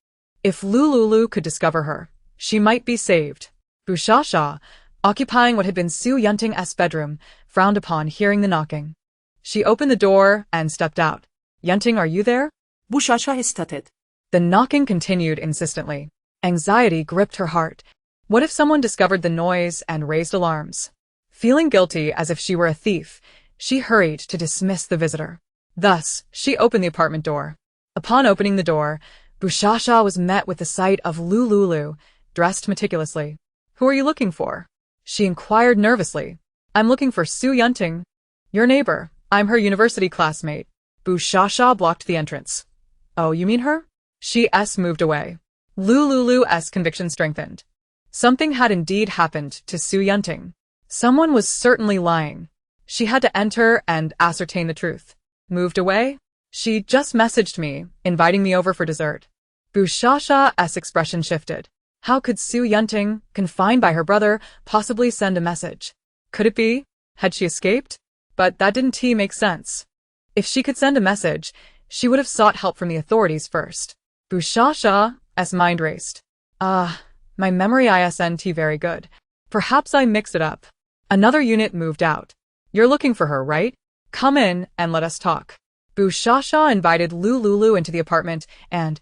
If Lu Liuliu could discover her, she might be saved. Bu Shasha, occupying what had been Su Yunting's bedroom, frowned upon hearing the knocking. She opened the door and stepped out. "Yunting, are you there?" Bu Shasha hesitated. The knocking continued insistently. Anxiety gripped her heart. What if someone discovered the noise and raised alarms? Feeling guilty as if she were a thief, she hurried to dismiss the visitor. Thus, she opened the apartment door. Upon opening the door, Bu Shasha was met with the sight of Lu Liuliu, dressed meticulously. "Who are you looking for?" she inquired nervously. "I'm looking for Su Yunting, your neighbor. I'm her university classmate." Bu Shasha blocked the entrance. "Oh, you mean her?" She moved away. Lu Liuliu's conviction strengthened. Something had indeed happened to Su Yunting. Someone was certainly lying. She had to enter and ascertain the truth. Moved away? She just messaged me, inviting me over for dessert. Bu Shasha's expression shifted. How could Su Yunting, confined by her brother, possibly send a message? Could it be? Had she escaped? But that didn't make sense. If she could send a message, she would have sought help from the authorities first. Bu Shasha's mind raced. My memory isn't very good. Perhaps I mixed it up. Another unit moved out. "You're looking for her, right? Come in and let us talk." Bu Shasha invited Lu Liuliu into the apartment and,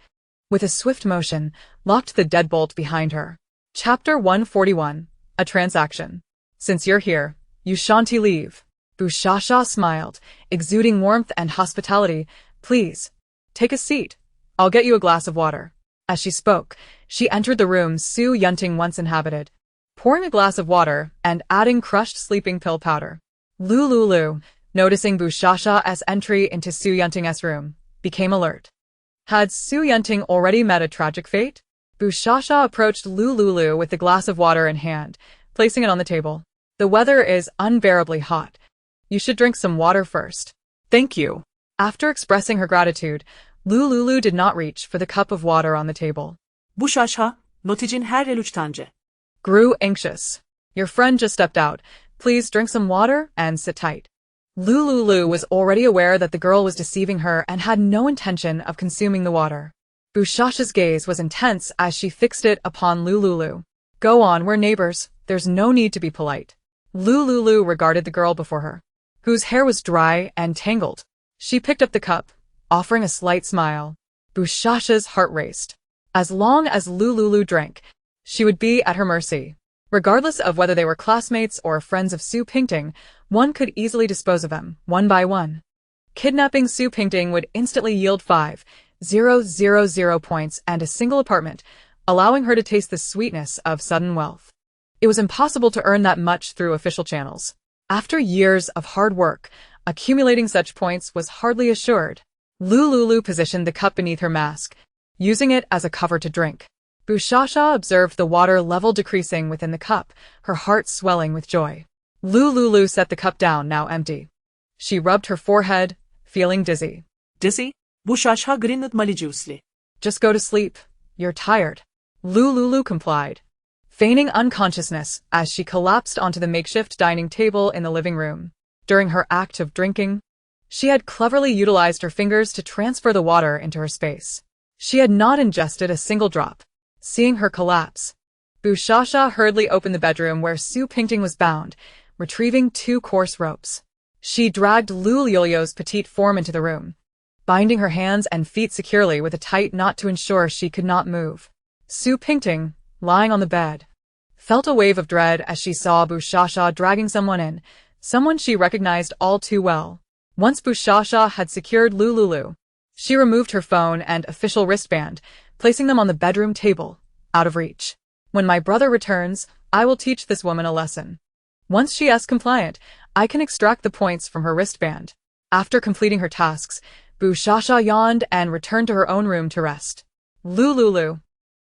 with a swift motion, locked the deadbolt behind her. Chapter 141. A Transaction. "Since you're here, you shan't leave." Bu Shasha smiled, exuding warmth and hospitality. "Please, take a seat. I'll get you a glass of water." As she spoke, she entered the room Su Yunting once inhabited, pouring a glass of water and adding crushed sleeping pill powder. Lu Liuliu, noticing Bu Shasha's entry into Su Yunting's room, became alert. Had Su Yunting already met a tragic fate? Bu Shasha approached Lu Liuliu with the glass of water in hand, placing it on the table. "The weather is unbearably hot. You should drink some water first." "Thank you." After expressing her gratitude, Lu Liuliu did not reach for the cup of water on the table. Bu Shasha, noticin her reluctance. Grew anxious. "Your friend just stepped out. Please drink some water and sit tight." Lu Liuliu was already aware that the girl was deceiving her and had no intention of consuming the water. Bu Shasha's gaze was intense as she fixed it upon Lu Liuliu. "Go on, we're neighbors. There's no need to be polite." Lu Liuliu regarded the girl before her, whose hair was dry and tangled. She picked up the cup, offering a slight smile. Bu Shasha's heart raced. As long as Lu Liuliu drank, she would be at her mercy. Regardless of whether they were classmates or friends of Su Yunting, one could easily dispose of them, one by one. Kidnapping Su Yunting would instantly yield 5,000 points and a single apartment, allowing her to taste the sweetness of sudden wealth. It was impossible to earn that much through official channels. After years of hard work, accumulating such points was hardly assured. Lu Liuliu positioned the cup beneath her mask, using it as a cover to drink. Bu Shasha observed the water level decreasing within the cup, her heart swelling with joy. Lu Liuliu set the cup down, now empty. She rubbed her forehead, feeling dizzy. "Dizzy?" Bu Shasha grinned maliciously. "Just go to sleep. You're tired." Lu Liuliu complied, feigning unconsciousness as she collapsed onto the makeshift dining table in the living room. During her act of drinking, she had cleverly utilized her fingers to transfer the water into her space. She had not ingested a single drop. Seeing her collapse, Bu Shasha hurriedly opened the bedroom where Su Yunting was bound, retrieving 2 coarse ropes. She dragged Lu Liuliu's petite form into the room, binding her hands and feet securely with a tight knot to ensure she could not move. Su Yunting, lying on the bed, felt a wave of dread as she saw Bu Shasha dragging someone in, someone she recognized all too well. Once Bu Shasha had secured Lu Liuliu, she removed her phone and official wristband, placing them on the bedroom table, out of reach. "When my brother returns, I will teach this woman a lesson. Once she is compliant, I can extract the points from her wristband." After completing her tasks, Bu Shasha yawned and returned to her own room to rest. Lu Liuliu,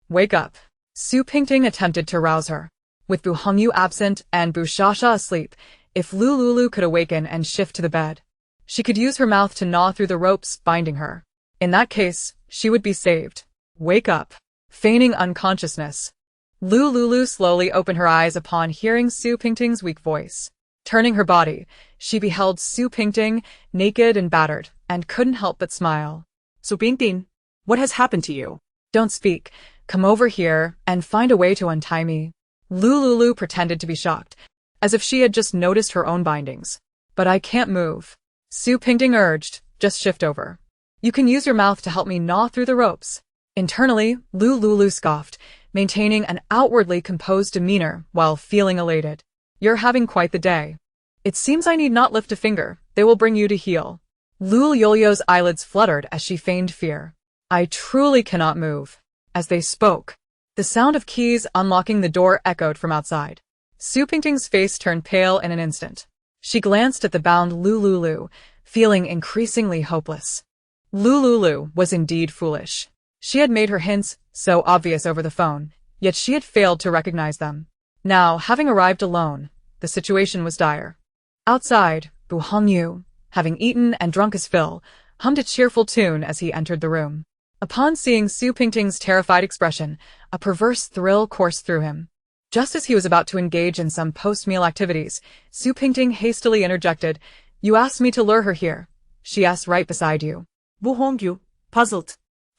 wake up. Su Pingting attempted to rouse her. With Bu Hongyu absent and Bu Shasha asleep, if Lu Liuliu could awaken and shift to the bed, she could use her mouth to gnaw through the ropes binding her. In that case, she would be saved. Wake up. Feigning unconsciousness, Lu Liuliu slowly opened her eyes upon hearing Su Pingting's weak voice. Turning her body, she beheld Su Pingting, naked and battered, and couldn't help but smile. Su Pingting, what has happened to you? Don't speak. Come over here and find a way to untie me. Lu Liuliu pretended to be shocked, as if she had just noticed her own bindings. But I can't move. Su Pingting urged, just shift over. You can use your mouth to help me gnaw through the ropes. Internally, Lu Liuliu scoffed, maintaining an outwardly composed demeanor while feeling elated. You're having quite the day. It seems I need not lift a finger. They will bring you to heel. Lu Liuliu's eyelids fluttered as she feigned fear. I truly cannot move. As they spoke, the sound of keys unlocking the door echoed from outside. Su Pingting's face turned pale in an instant. She glanced at the bound Lu Liuliu, feeling increasingly hopeless. Lu Liuliu was indeed foolish. She had made her hints so obvious over the phone, yet she had failed to recognize them. Now, having arrived alone, the situation was dire. Outside, Bu Hongyu, having eaten and drunk his fill, hummed a cheerful tune as he entered the room. Upon seeing Su Pingting's terrified expression, a perverse thrill coursed through him. Just as he was about to engage in some post-meal activities, Su Pingting hastily interjected, You asked me to lure her here. She asked right beside you. Bu Hongyu, puzzled,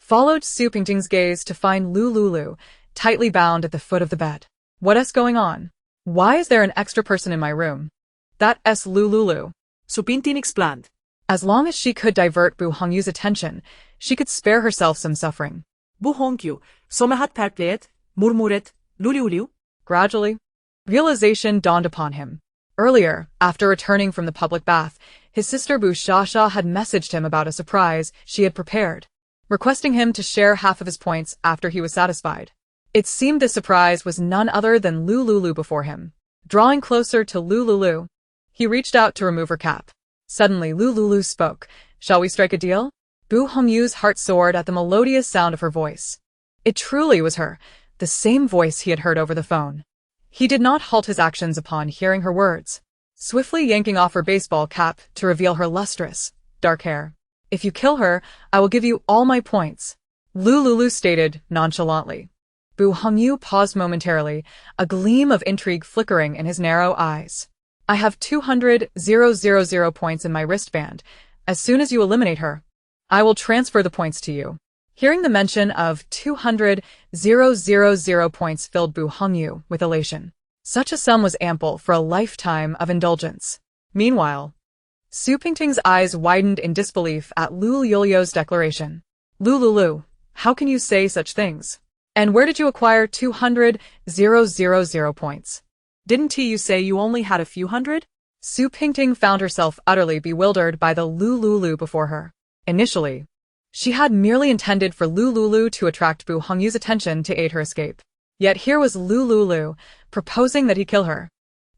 Followed Su Pingting's gaze to find Lu Liuliu, tightly bound at the foot of the bed. What's going on? Why is there an extra person in my room? That's Lu Liuliu. Su Pingting explained. As long as she could divert Bu Hongyu's attention, she could spare herself some suffering. Bu Hongyu, somahat perpleet, murmuret, Lu Liuliu. Gradually, realization dawned upon him. Earlier, after returning from the public bath, his sister Bu Shasha had messaged him about a surprise she had prepared, requesting him to share half of his points after he was satisfied. It seemed the surprise was none other than Lu Liuliu before him. Drawing closer to Lu Liuliu, he reached out to remove her cap. Suddenly, Lu Liuliu spoke. Shall we strike a deal? Bu Hongyu's heart soared at the melodious sound of her voice. It truly was her, the same voice he had heard over the phone. He did not halt his actions upon hearing her words, swiftly yanking off her baseball cap to reveal her lustrous, dark hair. If you kill her, I will give you all my points, Lu Liuliu stated nonchalantly. Bu Hongyu paused momentarily, a gleam of intrigue flickering in his narrow eyes. I have 200,000 points in my wristband. As soon as you eliminate her, I will transfer the points to you. Hearing the mention of 200,000 points filled Bu Hongyu with elation. Such a sum was ample for a lifetime of indulgence. Meanwhile, Su Pingting's eyes widened in disbelief at Lu Liuliu's declaration. Lu Liuliu, how can you say such things? And where did you acquire 200,000 points? Didn't you say you only had a few hundred? Su Pingting found herself utterly bewildered by the Lu Liuliu before her. Initially, she had merely intended for Lu Liuliu to attract Bu Hongyu's attention to aid her escape. Yet here was Lu Liuliu proposing that he kill her.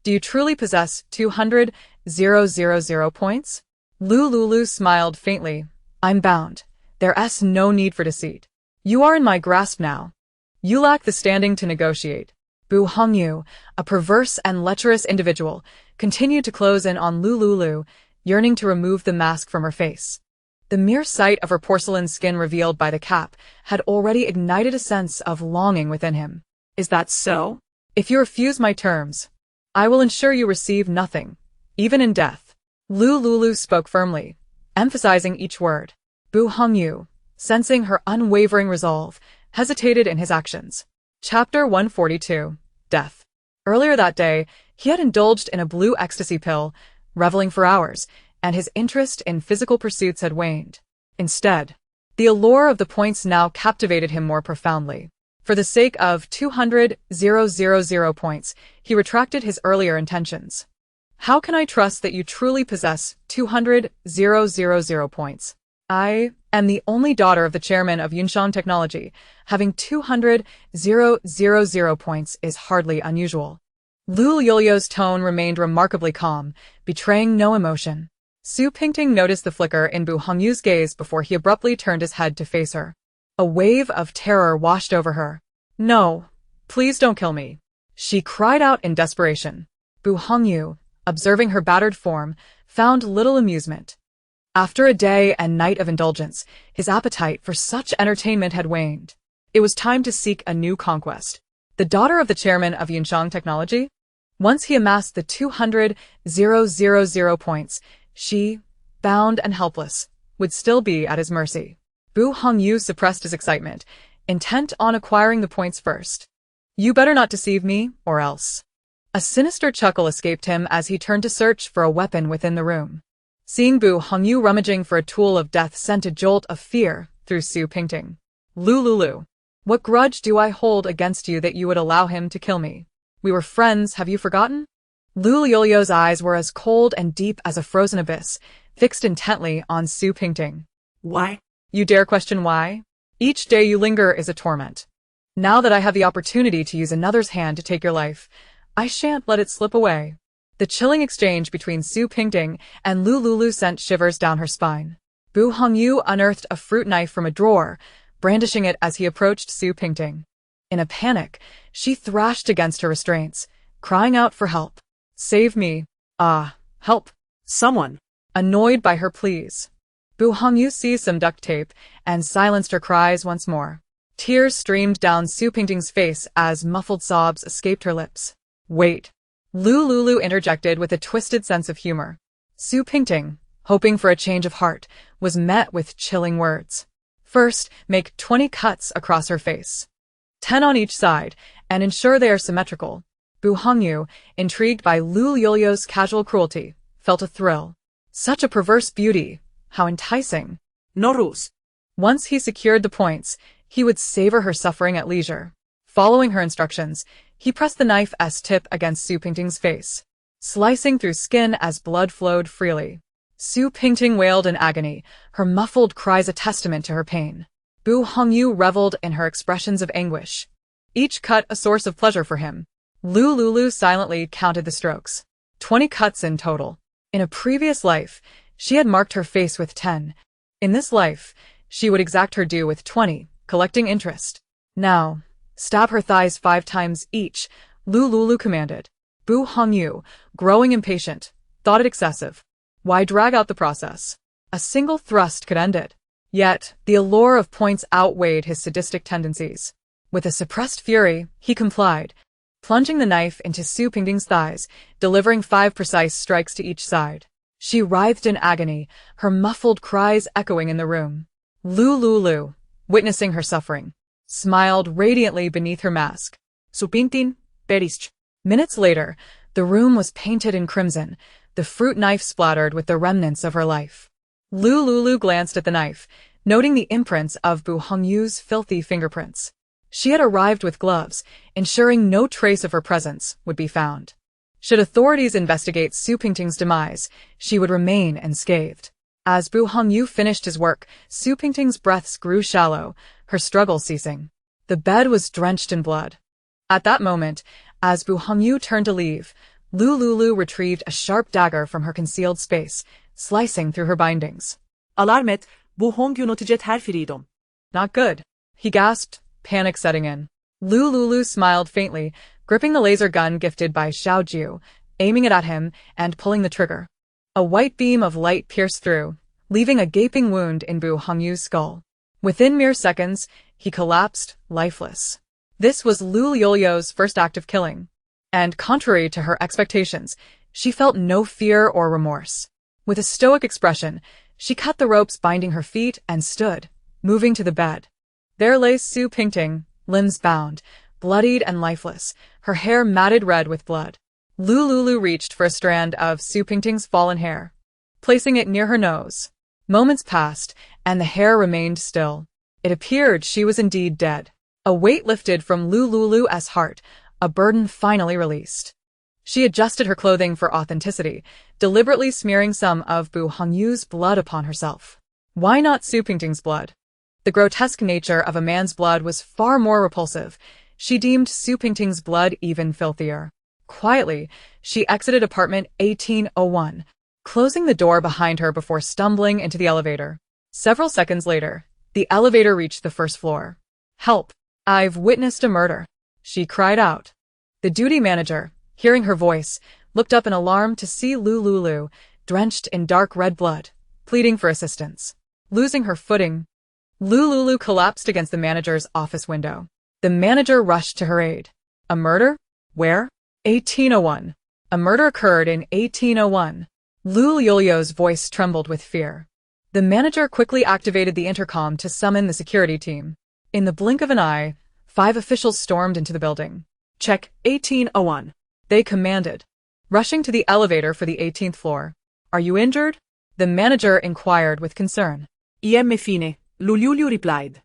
Do you truly possess 200,000 points? Lu Liuliu smiled faintly. I'm bound. There's no need for deceit. You are in my grasp now. You lack the standing to negotiate. Bu Hongyu, a perverse and lecherous individual, continued to close in on Lu Liuliu, yearning to remove the mask from her face. The mere sight of her porcelain skin revealed by the cap had already ignited a sense of longing within him. Is that so? If you refuse my terms, I will ensure you receive nothing, even in death. Lu Liuliu spoke firmly, emphasizing each word. Bu Hongyu, sensing her unwavering resolve, hesitated in his actions. Chapter 142. Death. Earlier that day, he had indulged in a blue ecstasy pill, reveling for hours, and his interest in physical pursuits had waned. Instead, the allure of the points now captivated him more profoundly. For the sake of 200,000 points, he retracted his earlier intentions. How can I trust that you truly possess 200,000 points? I am the only daughter of the chairman of Yunshan Technology. Having 200,000 points is hardly unusual. Lu Liuliu's tone remained remarkably calm, betraying no emotion. Su Pingting noticed the flicker in Bu Hongyu's gaze before he abruptly turned his head to face her. A wave of terror washed over her. "No, please don't kill me," she cried out in desperation. Bu Hongyu, observing her battered form, found little amusement. After a day and night of indulgence, his appetite for such entertainment had waned. It was time to seek a new conquest. The daughter of the chairman of Yunshang Technology? Once he amassed the 200,000 points, she, bound and helpless, would still be at his mercy. Bu Hongyu suppressed his excitement, intent on acquiring the points first. "You better not deceive me, or else." A sinister chuckle escaped him as he turned to search for a weapon within the room. Seeing Bu Hongyu rummaging for a tool of death sent a jolt of fear through Su Pingting. "Lu Liuliu, what grudge do I hold against you that you would allow him to kill me? We were friends, have you forgotten?" Lu Liuliu's eyes were as cold and deep as a frozen abyss, fixed intently on Su Pingting. Why? "You dare question why? Each day you linger is a torment. Now that I have the opportunity to use another's hand to take your life, I shan't let it slip away." The chilling exchange between Su Pingting and Lu Liuliu sent shivers down her spine. Bu Hongyu unearthed a fruit knife from a drawer, brandishing it as he approached Su Pingting. In a panic, she thrashed against her restraints, crying out for help. "Save me. Help." Someone. Annoyed by her pleas, Bu Hongyu seized some duct tape and silenced her cries once more. Tears streamed down Su Pingting's face as muffled sobs escaped her lips. "Wait," Lu Liuliu interjected with a twisted sense of humor. Su Pingting, hoping for a change of heart, was met with chilling words. "First, make 20 cuts across her face. 10 on each side, and ensure they are symmetrical." Bu Hongyu, intrigued by Lu Liuliu's casual cruelty, felt a thrill. Such a perverse beauty, how enticing. No rules. Once he secured the points, he would savor her suffering at leisure. Following her instructions, he pressed the knife's tip against Su Pingting's face, slicing through skin as blood flowed freely. Su Pingting wailed in agony, her muffled cries a testament to her pain. Bu Hongyu reveled in her expressions of anguish, each cut a source of pleasure for him. Lu Liuliu silently counted the strokes. 20 cuts in total. In a previous life, she had marked her face with 10. In this life, she would exact her due with 20, collecting interest. "Now, stab her thighs 5 times each," Lu Liuliu commanded. Bu Hongyu, growing impatient, thought it excessive. Why drag out the process? A single thrust could end it. Yet, the allure of points outweighed his sadistic tendencies. With a suppressed fury, he complied, plunging the knife into Su Pingting's thighs, delivering 5 precise strikes to each side. She writhed in agony, her muffled cries echoing in the room. Lu Liuliu, witnessing her suffering, smiled radiantly beneath her mask. Su Pingting, perished. Minutes later, the room was painted in crimson, the fruit knife splattered with the remnants of her life. Lu Liuliu glanced at the knife, noting the imprints of Bu Hongyu's filthy fingerprints. She had arrived with gloves, ensuring no trace of her presence would be found. Should authorities investigate Su Pingting's demise, she would remain unscathed. As Bu Hongyu finished his work, Su Pingting's breaths grew shallow, her struggle ceasing. The bed was drenched in blood. At that moment, as Bu Hongyu turned to leave, Lu Liuliu retrieved a sharp dagger from her concealed space, slicing through her bindings. Alarmet, bu Hongyu noticet her freedom. "Not good," he gasped, panic setting in. Lu Liuliu smiled faintly, gripping the laser gun gifted by Xiaojiu, aiming it at him and pulling the trigger. A white beam of light pierced through, leaving a gaping wound in Bu Hongyu's skull. Within mere seconds, he collapsed, lifeless. This was Lu Liuliu's first act of killing, and contrary to her expectations, she felt no fear or remorse. With a stoic expression, she cut the ropes binding her feet and stood, moving to the bed. There lay Su Pingting, limbs bound, bloodied and lifeless, her hair matted red with blood. Lu Liuliu reached for a strand of Su Pingting's fallen hair, placing it near her nose. Moments passed, and the hair remained still. It appeared she was indeed dead. A weight lifted from Lu Liuliu's heart, a burden finally released. She adjusted her clothing for authenticity, deliberately smearing some of Bu Hongyu's blood upon herself. Why not Su Pingting's blood? The grotesque nature of a man's blood was far more repulsive. She deemed Su Pingting's blood even filthier. Quietly, she exited apartment 1801, closing the door behind her before stumbling into the elevator. Several seconds later, the elevator reached the first floor. "Help! I've witnessed a murder," she cried out. The duty manager, hearing her voice, looked up in alarm to see Lu Liuliu, drenched in dark red blood, pleading for assistance. Losing her footing, Lu Liuliu collapsed against the manager's office window. The manager rushed to her aid. "A murder? Where?" 1801. A murder occurred in 1801. Lu Liuliu's voice trembled with fear. The manager quickly activated the intercom to summon the security team. In the blink of an eye, 5 officials stormed into the building. Check 1801. They commanded, rushing to the elevator for the 18th floor. "Are you injured?" the manager inquired with concern. "Iemme fine," Lu Liuliu replied.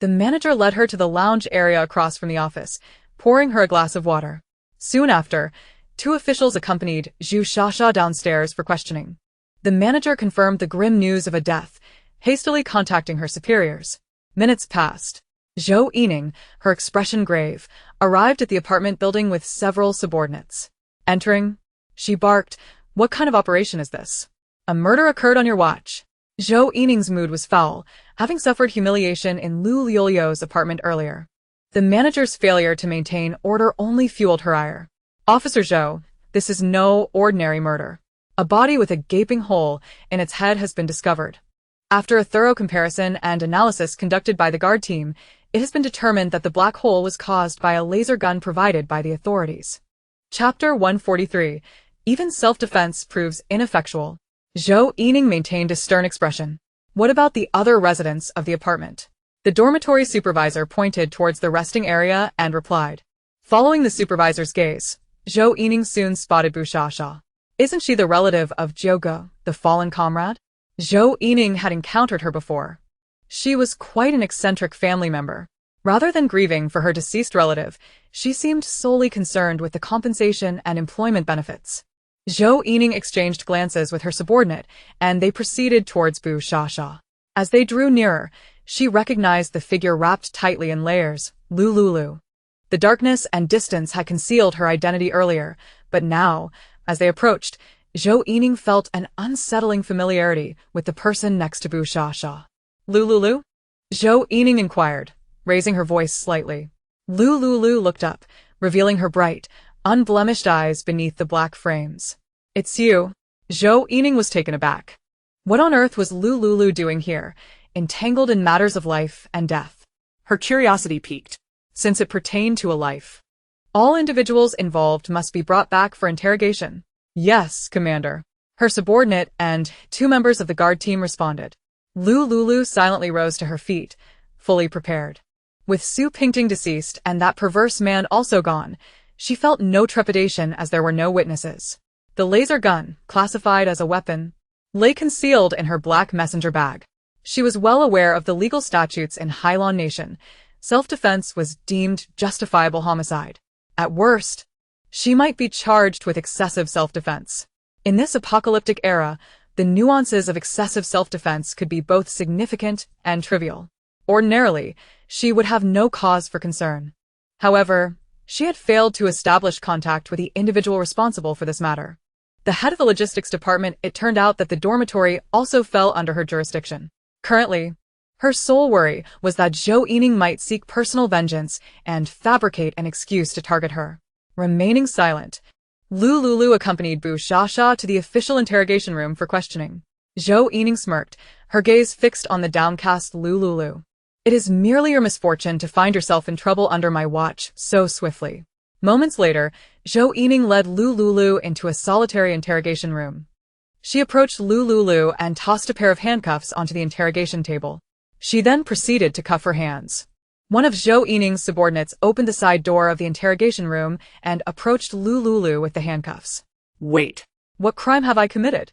The manager led her to the lounge area across from the office, pouring her a glass of water. Soon after, 2 officials accompanied Zhu Shasha downstairs for questioning. The manager confirmed the grim news of a death, hastily contacting her superiors. Minutes passed. Zhou Yining, her expression grave, arrived at the apartment building with several subordinates. Entering, she barked, "What kind of operation is this? A murder occurred on your watch." Zhou Yining's mood was foul, having suffered humiliation in Lu Liuliu's apartment earlier. The manager's failure to maintain order only fueled her ire. "Officer Zhou, this is no ordinary murder. A body with a gaping hole in its head has been discovered. After a thorough comparison and analysis conducted by the guard team, it has been determined that the black hole was caused by a laser gun provided by the authorities." Chapter 143. Even self-defense proves ineffectual. Zhou Yining maintained a stern expression. "What about the other residents of the apartment?" The dormitory supervisor pointed towards the resting area and replied. Following the supervisor's gaze, Zhou Yining soon spotted Bu Shasha. Isn't she the relative of Zhouge, the fallen comrade? Zhou Yining had encountered her before. She was quite an eccentric family member. Rather than grieving for her deceased relative, she seemed solely concerned with the compensation and employment benefits. Zhou Yining exchanged glances with her subordinate, and they proceeded towards Bu Shasha. As they drew nearer, she recognized the figure wrapped tightly in layers, Lu Liuliu. The darkness and distance had concealed her identity earlier, but now, as they approached, Zhou Yining felt an unsettling familiarity with the person next to Bu Shasha. "Lu Liuliu?" Zhou Yining inquired, raising her voice slightly. Lu Liuliu looked up, revealing her bright, unblemished eyes beneath the black frames. "It's you." Zhou Yining was taken aback. What on earth was Lu Liuliu doing here, entangled in matters of life and death? Her curiosity piqued. Since it pertained to a life, all individuals involved must be brought back for interrogation. "Yes, Commander." Her subordinate and 2 members of the guard team responded. Lu Liuliu silently rose to her feet, fully prepared. With Su Pingting deceased and that perverse man also gone, she felt no trepidation as there were no witnesses. The laser gun, classified as a weapon, lay concealed in her black messenger bag. She was well aware of the legal statutes in Hylon Nation. Self-defense was deemed justifiable homicide. At worst, she might be charged with excessive self-defense. In this apocalyptic era, the nuances of excessive self-defense could be both significant and trivial. Ordinarily, she would have no cause for concern. However, she had failed to establish contact with the individual responsible for this matter. The head of the logistics department, it turned out that the dormitory also fell under her jurisdiction. Currently, her sole worry was that Zhou Yining might seek personal vengeance and fabricate an excuse to target her. Remaining silent, Lu Liuliu accompanied Bu Shasha to the official interrogation room for questioning. Zhou Yining smirked, her gaze fixed on the downcast Lu Liuliu. "It is merely your misfortune to find yourself in trouble under my watch so swiftly." Moments later, Zhou Yining led Lu Liuliu into a solitary interrogation room. She approached Lu Liuliu and tossed a pair of handcuffs onto the interrogation table. She then proceeded to cuff her hands. One of Zhou Yining's subordinates opened the side door of the interrogation room and approached Lu Liuliu with the handcuffs. "Wait. What crime have I committed?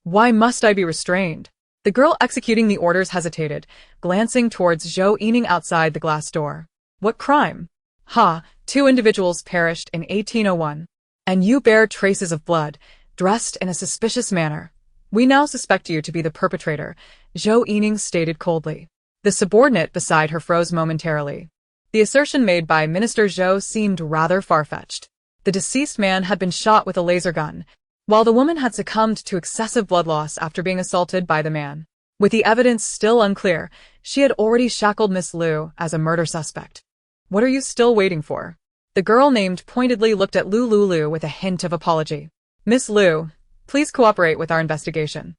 Why must I be restrained?" The girl executing the orders hesitated, glancing towards Zhou Yining outside the glass door. "What crime?" "Ha, 2 individuals perished in 1801. And you bear traces of blood, dressed in a suspicious manner. We now suspect you to be the perpetrator," Zhou Yining stated coldly. The subordinate beside her froze momentarily. The assertion made by Minister Zhou seemed rather far-fetched. The deceased man had been shot with a laser gun, while the woman had succumbed to excessive blood loss after being assaulted by the man. With the evidence still unclear, she had already shackled Miss Liu as a murder suspect. What are you still waiting for? The girl named pointedly looked at Lu Liuliu with a hint of apology. Miss Liu, please cooperate with our investigation.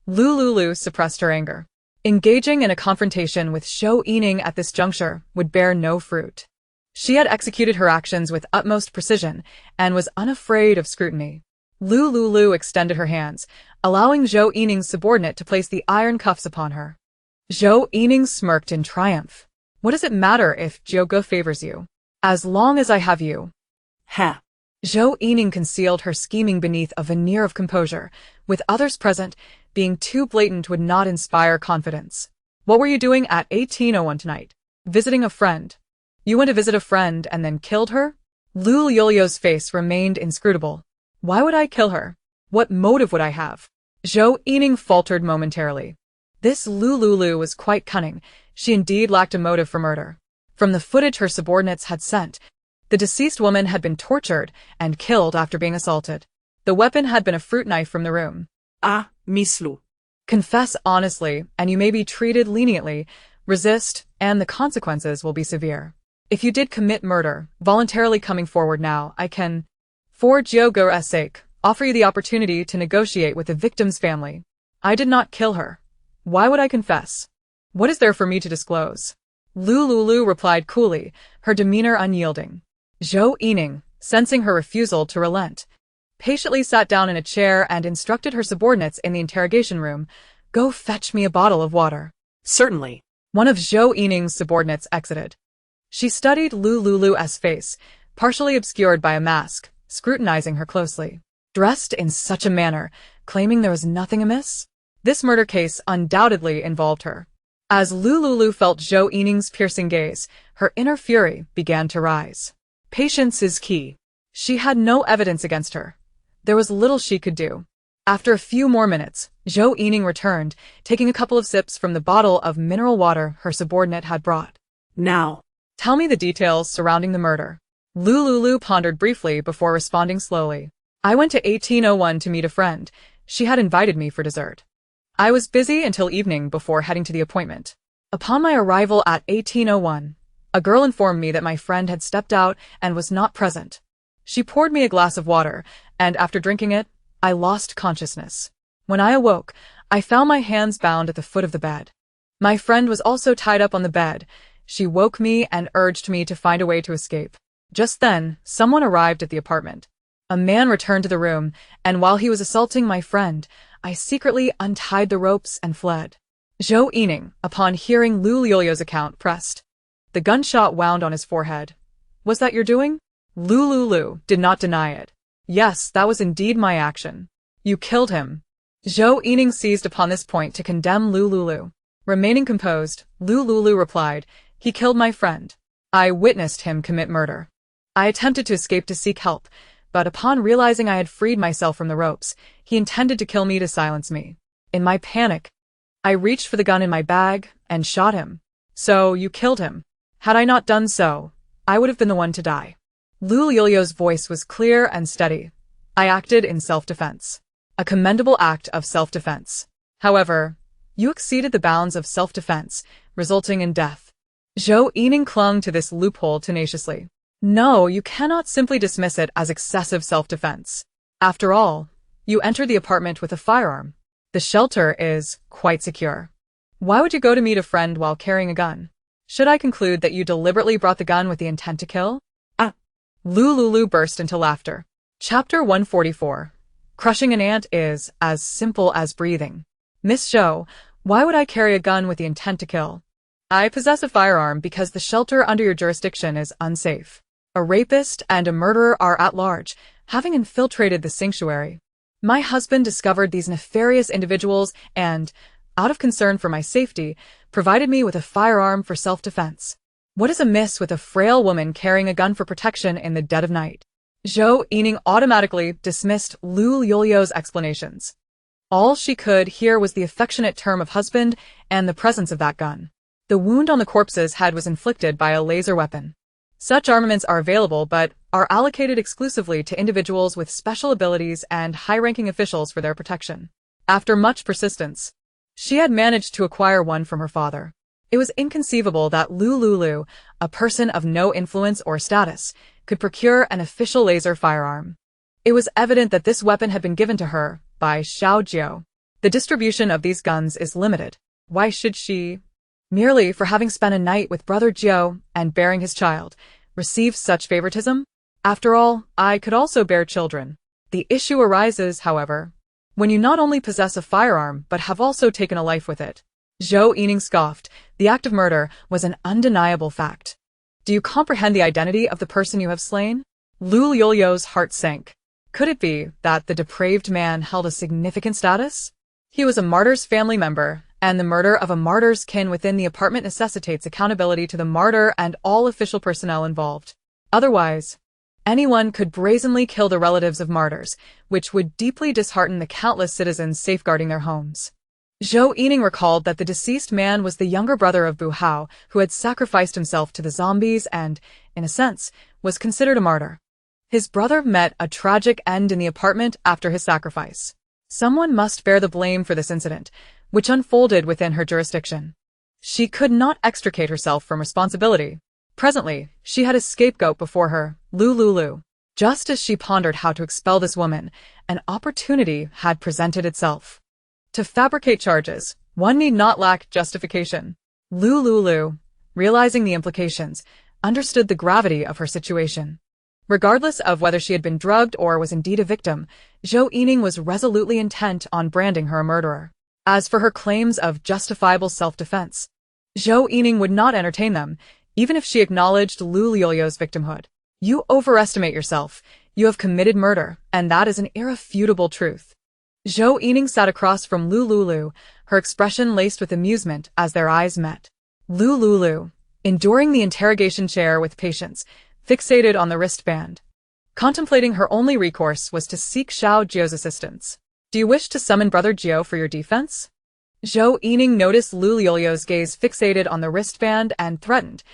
Lu Liuliu suppressed her anger. Engaging in a confrontation with Zhou Yining at this juncture would bear no fruit. She had executed her actions with utmost precision and was unafraid of scrutiny. Lu Liuliu extended her hands, allowing Zhou Yining's subordinate to place the iron cuffs upon her. Zhou Yining smirked in triumph. What does it matter if Zhou favors you? As long as I have you. Ha! Zhou Yining concealed her scheming beneath a veneer of composure. With others present, being too blatant would not inspire confidence. What were you doing at 1801 tonight? Visiting a friend. You went to visit a friend and then killed her? Lu Liuliu's face remained inscrutable. Why would I kill her? What motive would I have? Zhou Yining faltered momentarily. This Lu Liuliu was quite cunning. She indeed lacked a motive for murder. From the footage her subordinates had sent, the deceased woman had been tortured and killed after being assaulted. The weapon had been a fruit knife from the room. Ah, Miss Lu. Confess honestly, and you may be treated leniently. Resist, and the consequences will be severe. If you did commit murder, voluntarily coming forward now, I can, for Zhou's sake, offer you the opportunity to negotiate with the victim's family. I did not kill her. Why would I confess? What is there for me to disclose? Lu Liuliu replied coolly, her demeanor unyielding. Zhou Yining, sensing her refusal to relent, patiently sat down in a chair and instructed her subordinates in the interrogation room, "Go fetch me a bottle of water." Certainly. One of Zhou Yining's subordinates exited. She studied Lu Liuliu's face, partially obscured by a mask, scrutinizing her closely. Dressed in such a manner, claiming there was nothing amiss? This murder case undoubtedly involved her. As Lu Liuliu felt Zhou Yining's piercing gaze, her inner fury began to rise. Patience is key. She had no evidence against her. There was little she could do. After a few more minutes, Zhou Yining returned, taking a couple of sips from the bottle of mineral water her subordinate had brought. Now, tell me the details surrounding the murder. Lu Liuliu pondered briefly before responding slowly. I went to 1801 to meet a friend. She had invited me for dessert. I was busy until evening before heading to the appointment. Upon my arrival at 1801, a girl informed me that my friend had stepped out and was not present. She poured me a glass of water, and after drinking it, I lost consciousness. When I awoke, I found my hands bound at the foot of the bed. My friend was also tied up on the bed. She woke me and urged me to find a way to escape. Just then, someone arrived at the apartment. A man returned to the room, and while he was assaulting my friend, I secretly untied the ropes and fled. Zhou Yining, upon hearing Lu Liuliu's account, pressed. The gunshot wound on his forehead. Was that your doing? Lu Liuliu did not deny it. Yes, that was indeed my action. You killed him. Zhou Yining seized upon this point to condemn Lu Liuliu. Remaining composed, Lu Liuliu replied, he killed my friend. I witnessed him commit murder. I attempted to escape to seek help, but upon realizing I had freed myself from the ropes, he intended to kill me to silence me. In my panic, I reached for the gun in my bag and shot him. So, you killed him. Had I not done so, I would have been the one to die. Lu Liuliu's voice was clear and steady. I acted in self-defense. A commendable act of self-defense. However, you exceeded the bounds of self-defense, resulting in death. Zhou Yining clung to this loophole tenaciously. No, you cannot simply dismiss it as excessive self-defense. After all, you entered the apartment with a firearm. The shelter is quite secure. Why would you go to meet a friend while carrying a gun? Should I conclude that you deliberately brought the gun with the intent to kill? Lu Liuliu burst into laughter. Chapter 144. Crushing an ant is as simple as breathing. Miss Zhou, why would I carry a gun with the intent to kill? I possess a firearm because the shelter under your jurisdiction is unsafe. A rapist and a murderer are at large, having infiltrated the sanctuary. My husband discovered these nefarious individuals and, out of concern for my safety, provided me with a firearm for self-defense. What is amiss with a frail woman carrying a gun for protection in the dead of night? Zhou Yining automatically dismissed Lu Liuliu's explanations. All she could hear was the affectionate term of husband and the presence of that gun. The wound on the corpse's head was inflicted by a laser weapon. Such armaments are available, but are allocated exclusively to individuals with special abilities and high-ranking officials for their protection. After much persistence, she had managed to acquire one from her father. It was inconceivable that Lu Liuliu, a person of no influence or status, could procure an official laser firearm. It was evident that this weapon had been given to her by Xiao Jiao. The distribution of these guns is limited. Why should she, merely for having spent a night with Brother Jiao and bearing his child, receive such favoritism? After all, I could also bear children. The issue arises, however, when you not only possess a firearm but have also taken a life with it. Zhou Yining scoffed. The act of murder was an undeniable fact. Do you comprehend the identity of the person you have slain? Lu Liuliu's heart sank. Could it be that the depraved man held a significant status? He was a martyr's family member, and the murder of a martyr's kin within the apartment necessitates accountability to the martyr and all official personnel involved. Otherwise, anyone could brazenly kill the relatives of martyrs, which would deeply dishearten the countless citizens safeguarding their homes. Zhou Yining recalled that the deceased man was the younger brother of Bu Hao, who had sacrificed himself to the zombies and, in a sense, was considered a martyr. His brother met a tragic end in the apartment after his sacrifice. Someone must bear the blame for this incident, which unfolded within her jurisdiction. She could not extricate herself from responsibility. Presently, she had a scapegoat before her, Lu Liuliu. Just as she pondered how to expel this woman, an opportunity had presented itself. To fabricate charges, one need not lack justification. Lu Liuliu, realizing the implications, understood the gravity of her situation. Regardless of whether she had been drugged or was indeed a victim, Zhou Yining was resolutely intent on branding her a murderer. As for her claims of justifiable self-defense, Zhou Yining would not entertain them, even if she acknowledged Lu Liuliu's victimhood. You overestimate yourself. You have committed murder, and that is an irrefutable truth. Zhou Yining sat across from Lu Liuliu, her expression laced with amusement as their eyes met. Lu Liuliu, enduring the interrogation chair with patience, fixated on the wristband. Contemplating her only recourse was to seek Xiao Jiao's assistance. Do you wish to summon Brother Jiao for your defense? Zhou Yining noticed Lu Liuliu's gaze fixated on the wristband and threatened.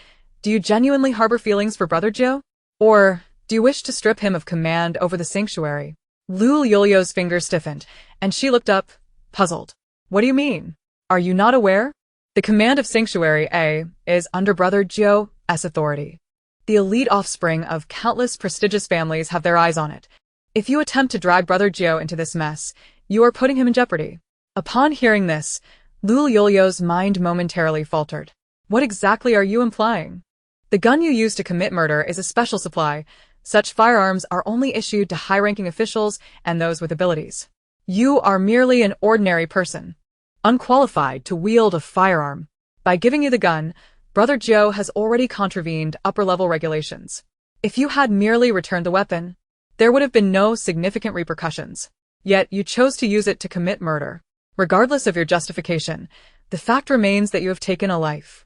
Do you genuinely harbor feelings for Brother Jiao? Or do you wish to strip him of command over the sanctuary? Lu Liuliu's fingers stiffened, and she looked up, puzzled. What do you mean? Are you not aware? The command of Sanctuary A is under Brother Jiao's authority. The elite offspring of countless prestigious families have their eyes on it. If you attempt to drag Brother Jiao into this mess, you are putting him in jeopardy. Upon hearing this, Lu Liuliu's mind momentarily faltered. What exactly are you implying? The gun you use to commit murder is a special supply. Such firearms are only issued to high-ranking officials and those with abilities. You are merely an ordinary person, unqualified to wield a firearm. By giving you the gun, Brother Jiao has already contravened upper-level regulations. If you had merely returned the weapon, there would have been no significant repercussions. Yet you chose to use it to commit murder. Regardless of your justification, the fact remains that you have taken a life.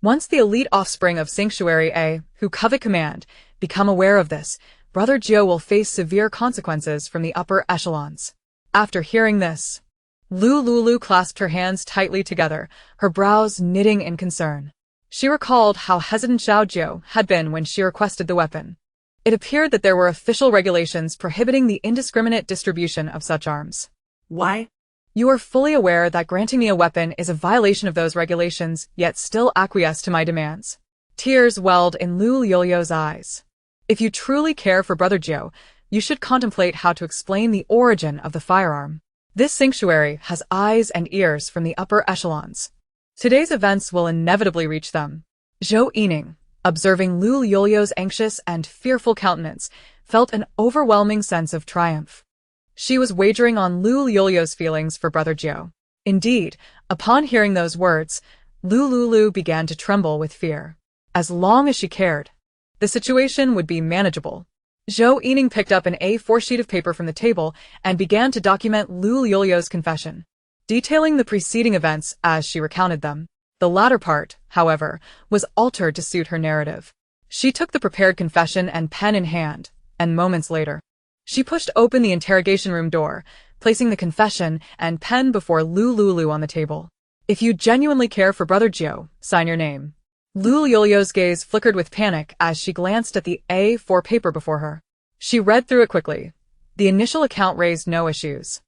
Once the elite offspring of Sanctuary A, who covet command, become aware of this, Brother Jiao will face severe consequences from the upper echelons. After hearing this, Lu Liuliu clasped her hands tightly together, her brows knitting in concern. She recalled how hesitant Xiao Jiao had been when she requested the weapon. It appeared that there were official regulations prohibiting the indiscriminate distribution of such arms. Why? You are fully aware that granting me a weapon is a violation of those regulations, yet still acquiesce to my demands. Tears welled in Lu Liuliu's eyes. If you truly care for Brother Jiao, you should contemplate how to explain the origin of the firearm. This sanctuary has eyes and ears from the upper echelons. Today's events will inevitably reach them. Zhou Yining, observing Lu Liuliu's anxious and fearful countenance, felt an overwhelming sense of triumph. She was wagering on Lu Liuliu's feelings for Brother Jiao. Indeed, upon hearing those words, Lu Liuliu began to tremble with fear. As long as she cared, the situation would be manageable. Zhou Yining picked up an A4 sheet of paper from the table and began to document Lu Liuliu's confession, detailing the preceding events as she recounted them. The latter part, however, was altered to suit her narrative. She took the prepared confession and pen in hand, and moments later, she pushed open the interrogation room door, placing the confession and pen before Lu Liuliu on the table. If you genuinely care for Brother Jiao, sign your name. Lu Liuliu's gaze flickered with panic as she glanced at the A4 paper before her. She read through it quickly. The initial account raised no issues.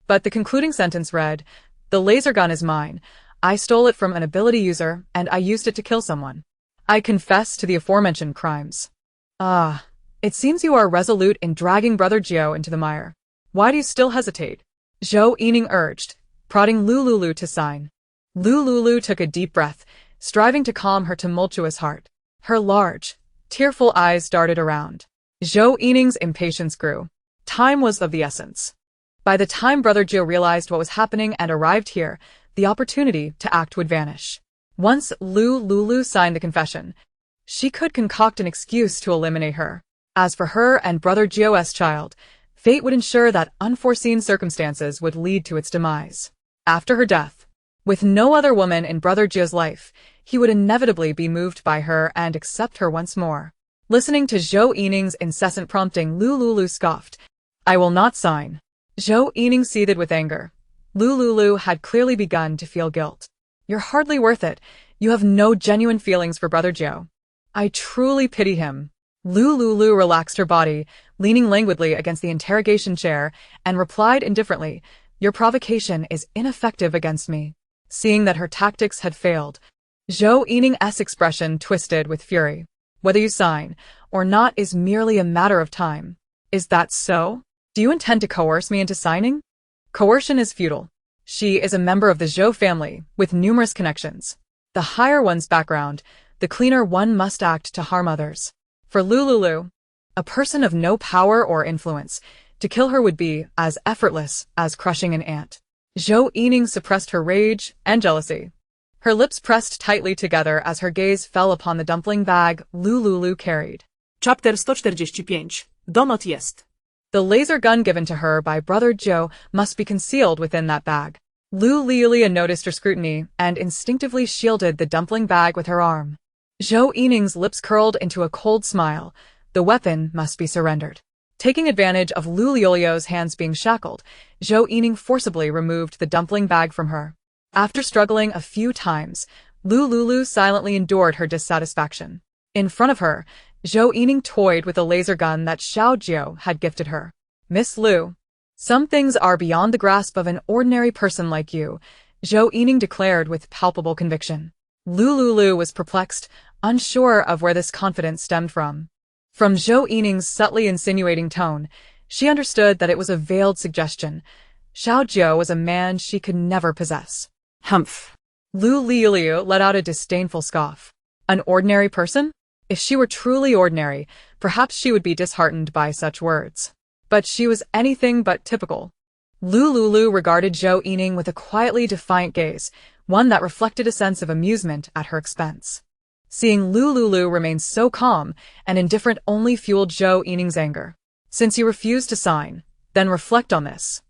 But the concluding sentence read, "The laser gun is mine. I stole it from an ability user, and I used it to kill someone. I confess to the aforementioned crimes." Ah, it seems you are resolute in dragging Brother Jiao into the mire. Why do you still hesitate? Zhou Yining urged, prodding Lu Liuliu to sign. Lu Liuliu took a deep breath, striving to calm her tumultuous heart. Her large, tearful eyes darted around. Zhou Yining's impatience grew. Time was of the essence. By the time Brother Jiao realized what was happening and arrived here, the opportunity to act would vanish. Once Lu Liuliu signed the confession, she could concoct an excuse to eliminate her. As for her and Brother Jiao's child, fate would ensure that unforeseen circumstances would lead to its demise. After her death, with no other woman in Brother Jiao's life, he would inevitably be moved by her and accept her once more. Listening to Zhou Yining's incessant prompting, Lu Liuliu scoffed. "I will not sign." Zhou Yining seethed with anger. Lu Liuliu had clearly begun to feel guilt. "You're hardly worth it. You have no genuine feelings for Brother Jiao. I truly pity him." Lu Liuliu relaxed her body, leaning languidly against the interrogation chair, and replied indifferently, "Your provocation is ineffective against me." Seeing that her tactics had failed, Zhou Yining's expression twisted with fury. "Whether you sign or not is merely a matter of time. Is that so? Do you intend to coerce me into signing?" Coercion is futile. She is a member of the Zhou family, with numerous connections. The higher one's background, the cleaner one must act to harm others. For Lu Liuliu, a person of no power or influence, to kill her would be as effortless as crushing an ant. Zhou Yining suppressed her rage and jealousy. Her lips pressed tightly together as her gaze fell upon the dumpling bag Lu Liuliu carried. Chapter 145. Donut jest. The laser gun given to her by Brother Jiao must be concealed within that bag. Lu Liuliu noticed her scrutiny and instinctively shielded the dumpling bag with her arm. Zhou Yining's lips curled into a cold smile. The weapon must be surrendered. Taking advantage of Lu Liuliu's hands being shackled, Zhou Yining forcibly removed the dumpling bag from her. After struggling a few times, Lu Liuliu silently endured her dissatisfaction. In front of her, Zhou Yining toyed with a laser gun that Xiao Jiao had gifted her. "Miss Lu, some things are beyond the grasp of an ordinary person like you," Zhou Yining declared with palpable conviction. Lu Liuliu was perplexed, unsure of where this confidence stemmed from. From Zhou Yining's subtly insinuating tone, she understood that it was a veiled suggestion. Xiao Jiao was a man she could never possess. Humph. Lu Liuliu let out a disdainful scoff. An ordinary person? If she were truly ordinary, perhaps she would be disheartened by such words. But she was anything but typical. Lu Liuliu regarded Zhou Yining with a quietly defiant gaze, one that reflected a sense of amusement at her expense. Seeing Lu Liuliu remain so calm and indifferent only fueled Zhou Yining's anger. "Since you refuse to sign, then reflect on this."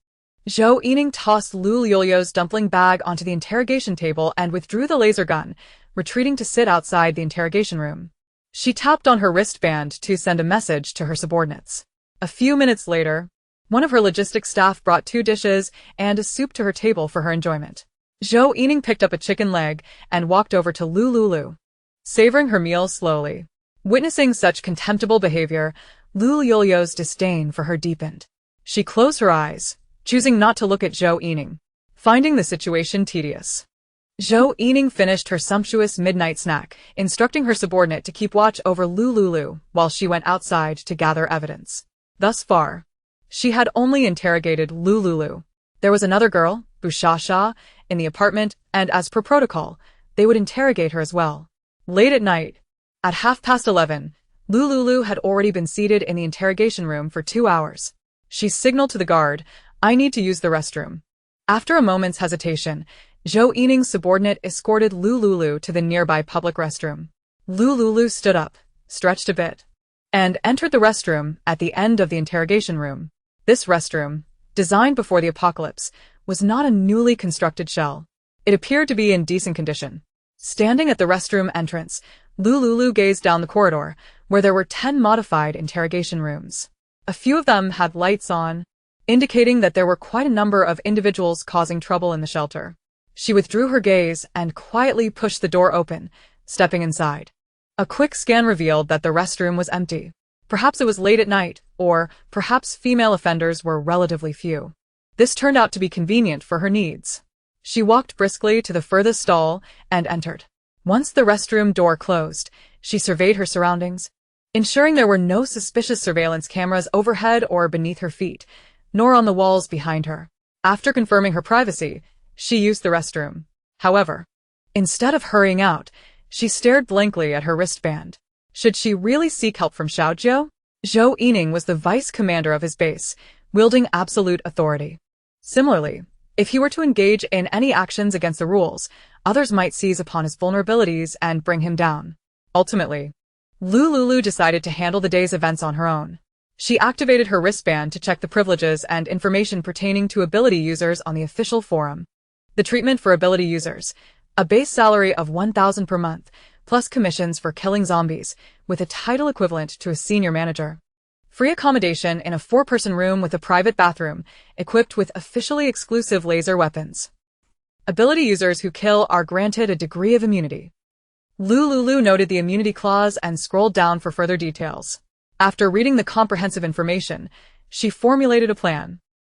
Zhou Yining tossed Lu Liuliu's dumpling bag onto the interrogation table and withdrew the laser gun, retreating to sit outside the interrogation room. She tapped on her wristband to send a message to her subordinates. A few minutes later, one of her logistics staff brought 2 dishes and a soup to her table for her enjoyment. Zhou Yining picked up a chicken leg and walked over to Lu Liuliu, savoring her meal slowly. Witnessing such contemptible behavior, Lu Liuliu's disdain for her deepened. She closed her eyes, choosing not to look at Zhou Yining, finding the situation tedious. Zhou Yining finished her sumptuous midnight snack, instructing her subordinate to keep watch over Lu Liuliu while she went outside to gather evidence. Thus far, she had only interrogated Lu Liuliu. There was another girl, Bushasha, in the apartment, and as per protocol, they would interrogate her as well. Late at night, at 11:30, Lu Liuliu had already been seated in the interrogation room for 2 hours. She signaled to the guard, "I need to use the restroom." After a moment's hesitation, Zhou Yining's subordinate escorted Lu Liuliu to the nearby public restroom. Lu Liuliu stood up, stretched a bit, and entered the restroom at the end of the interrogation room. This restroom, designed before the apocalypse, was not a newly constructed shell. It appeared to be in decent condition. Standing at the restroom entrance, Lu Liuliu gazed down the corridor, where there were 10 modified interrogation rooms. A few of them had lights on, indicating that there were quite a number of individuals causing trouble in the shelter. She withdrew her gaze and quietly pushed the door open, stepping inside. A quick scan revealed that the restroom was empty. Perhaps it was late at night, or perhaps female offenders were relatively few. This turned out to be convenient for her needs. She walked briskly to the furthest stall and entered. Once the restroom door closed, she surveyed her surroundings, ensuring there were no suspicious surveillance cameras overhead or beneath her feet, nor on the walls behind her. After confirming her privacy, she used the restroom. However, instead of hurrying out, she stared blankly at her wristband. Should she really seek help from Xiaojiu? Zhou Yining was the vice commander of his base, wielding absolute authority. Similarly, if he were to engage in any actions against the rules, others might seize upon his vulnerabilities and bring him down. Ultimately, Lu Liuliu decided to handle the day's events on her own. She activated her wristband to check the privileges and information pertaining to ability users on the official forum. The treatment for ability users: a base salary of 1,000 per month, plus commissions for killing zombies, with a title equivalent to a senior manager. Free accommodation in a 4-person room with a private bathroom, equipped with officially exclusive laser weapons. Ability users who kill are granted a degree of immunity. Lu Liuliu noted the immunity clause and scrolled down for further details. After reading the comprehensive information, she formulated a plan.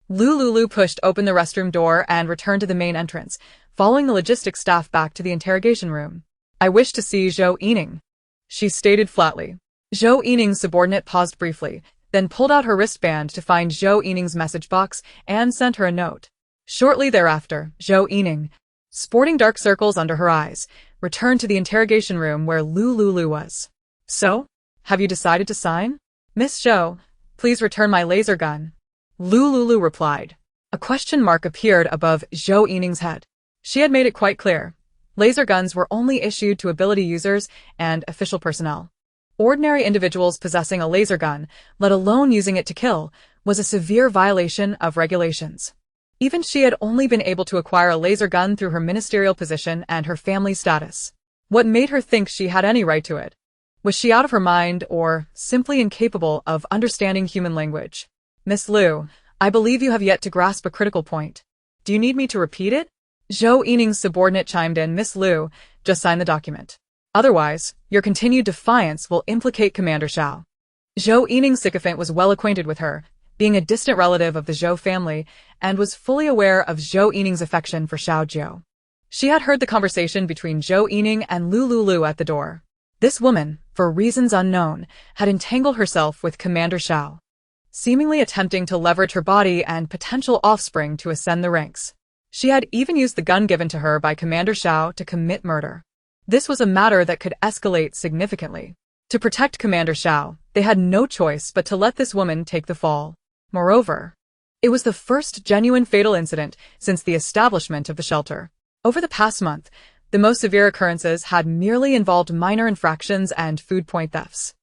Lu Liuliu pushed open the restroom door and returned to the main entrance, following the logistics staff back to the interrogation room. "I wish to see Zhou Yining," she stated flatly. Zhou Yining's subordinate paused briefly, then pulled out her wristband to find Zhou Yining's message box and sent her a note. Shortly thereafter, Zhou Yining, sporting dark circles under her eyes, returned to the interrogation room where Lu Liuliu was. "So? Have you decided to sign?" "Miss Zhou, please return my laser gun," Lu Liuliu replied. A question mark appeared above Zhou Yining's head. She had made it quite clear. Laser guns were only issued to ability users and official personnel. Ordinary individuals possessing a laser gun, let alone using it to kill, was a severe violation of regulations. Even she had only been able to acquire a laser gun through her ministerial position and her family status. What made her think she had any right to it? Was she out of her mind or simply incapable of understanding human language? "Miss Liu, I believe you have yet to grasp a critical point. Do you need me to repeat it?" Zhou Yining's subordinate chimed in. "Miss Liu, just sign the document. Otherwise, your continued defiance will implicate Commander Xiao." Zhou Yining's sycophant was well acquainted with her, being a distant relative of the Zhou family, and was fully aware of Zhou Yining's affection for Xiaojiu. She had heard the conversation between Zhou Yining and Lu Liuliu at the door. This woman, for reasons unknown, had entangled herself with Commander Xiao, seemingly attempting to leverage her body and potential offspring to ascend the ranks. She had even used the gun given to her by Commander Xiao to commit murder. This was a matter that could escalate significantly. To protect Commander Xiao, they had no choice but to let this woman take the fall. Moreover, it was the first genuine fatal incident since the establishment of the shelter. Over the past month, the most severe occurrences had merely involved minor infractions and food point thefts.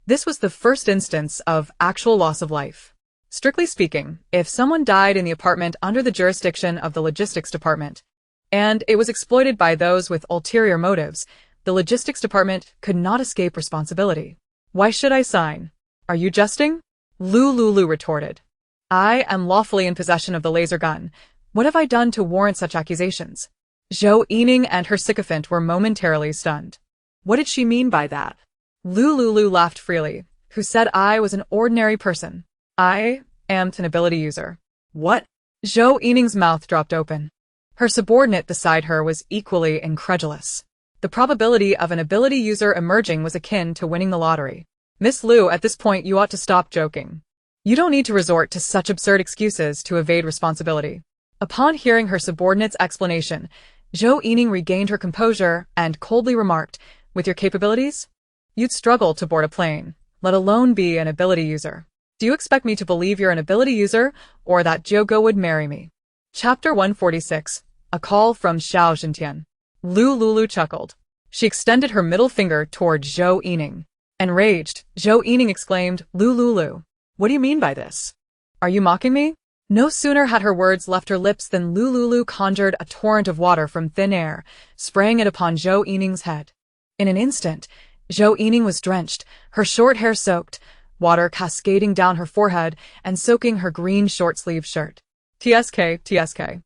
This was the first instance of actual loss of life. Strictly speaking, if someone died in the apartment under the jurisdiction of the logistics department, and it was exploited by those with ulterior motives, the logistics department could not escape responsibility. "Why should I sign? Are you jesting?" Lu Liuliu retorted. "I am lawfully in possession of the laser gun. What have I done to warrant such accusations?" Zhou Yining and her sycophant were momentarily stunned. What did she mean by that? Lu Liuliu laughed freely. "Who said I was an ordinary person? I am an ability user." "What?" Zhou Yining's mouth dropped open. Her subordinate beside her was equally incredulous. The probability of an ability user emerging was akin to winning the lottery. "Miss Liu, at this point you ought to stop joking. You don't need to resort to such absurd excuses to evade responsibility." Upon hearing her subordinate's explanation, Zhou Yining regained her composure and coldly remarked, "With your capabilities, you'd struggle to board a plane, let alone be an ability user. Do you expect me to believe you're an ability user, or that Zhou would marry me?" Chapter 146. A Call from Xiao Zhentian. Lu Liuliu chuckled. She extended her middle finger toward Zhou Yining. Enraged, Zhou Yining exclaimed, "Lu Liuliu, what do you mean by this? Are you mocking me?" No sooner had her words left her lips than Lu Liuliu conjured a torrent of water from thin air, spraying it upon Zhou Yining's head. In an instant, Zhou Yining was drenched, her short hair soaked, water cascading down her forehead and soaking her green short-sleeved shirt. TSK.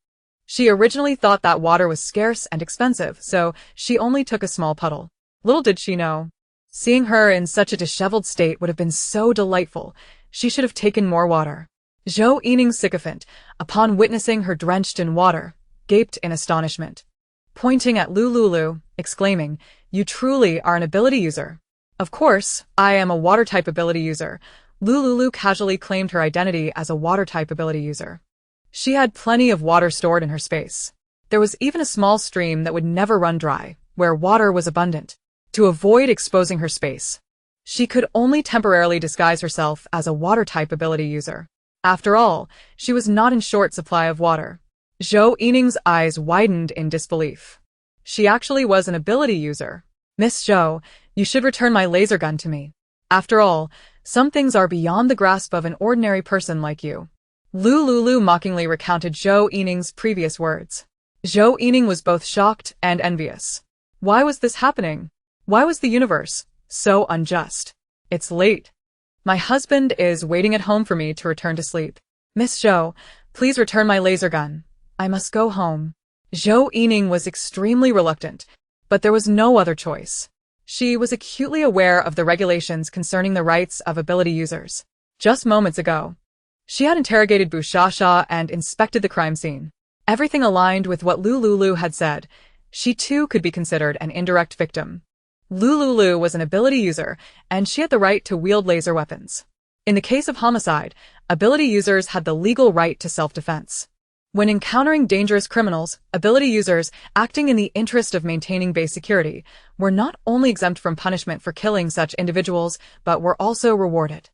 She originally thought that water was scarce and expensive, so she only took a small puddle. Little did she know. Seeing her in such a disheveled state would have been so delightful. She should have taken more water. Zhou Yining's sycophant, upon witnessing her drenched in water, gaped in astonishment, pointing at Lu Liuliu, exclaiming, "You truly are an ability user." "Of course, I am a water-type ability user." Lu Liuliu casually claimed her identity as a water-type ability user. She had plenty of water stored in her space. There was even a small stream that would never run dry, where water was abundant. To avoid exposing her space, she could only temporarily disguise herself as a water-type ability user. After all, she was not in short supply of water. Zhou Yining's eyes widened in disbelief. She actually was an ability user. "Miss Zhou, you should return my laser gun to me. After all, some things are beyond the grasp of an ordinary person like you." Lu Liuliu mockingly recounted Zhou Yining's previous words. Zhou Yining was both shocked and envious. Why was this happening? Why was the universe so unjust? "It's late. My husband is waiting at home for me to return to sleep. Miss Zhou, please return my laser gun. I must go home." Zhou Yining was extremely reluctant, but there was no other choice. She was acutely aware of the regulations concerning the rights of ability users. Just moments ago, she had interrogated Bu Shasha and inspected the crime scene. Everything aligned with what Lu Liuliu had said. She too could be considered an indirect victim. Lu Liuliu was an ability user, and she had the right to wield laser weapons. In the case of homicide, ability users had the legal right to self-defense. When encountering dangerous criminals, ability users, acting in the interest of maintaining base security, were not only exempt from punishment for killing such individuals, but were also rewarded.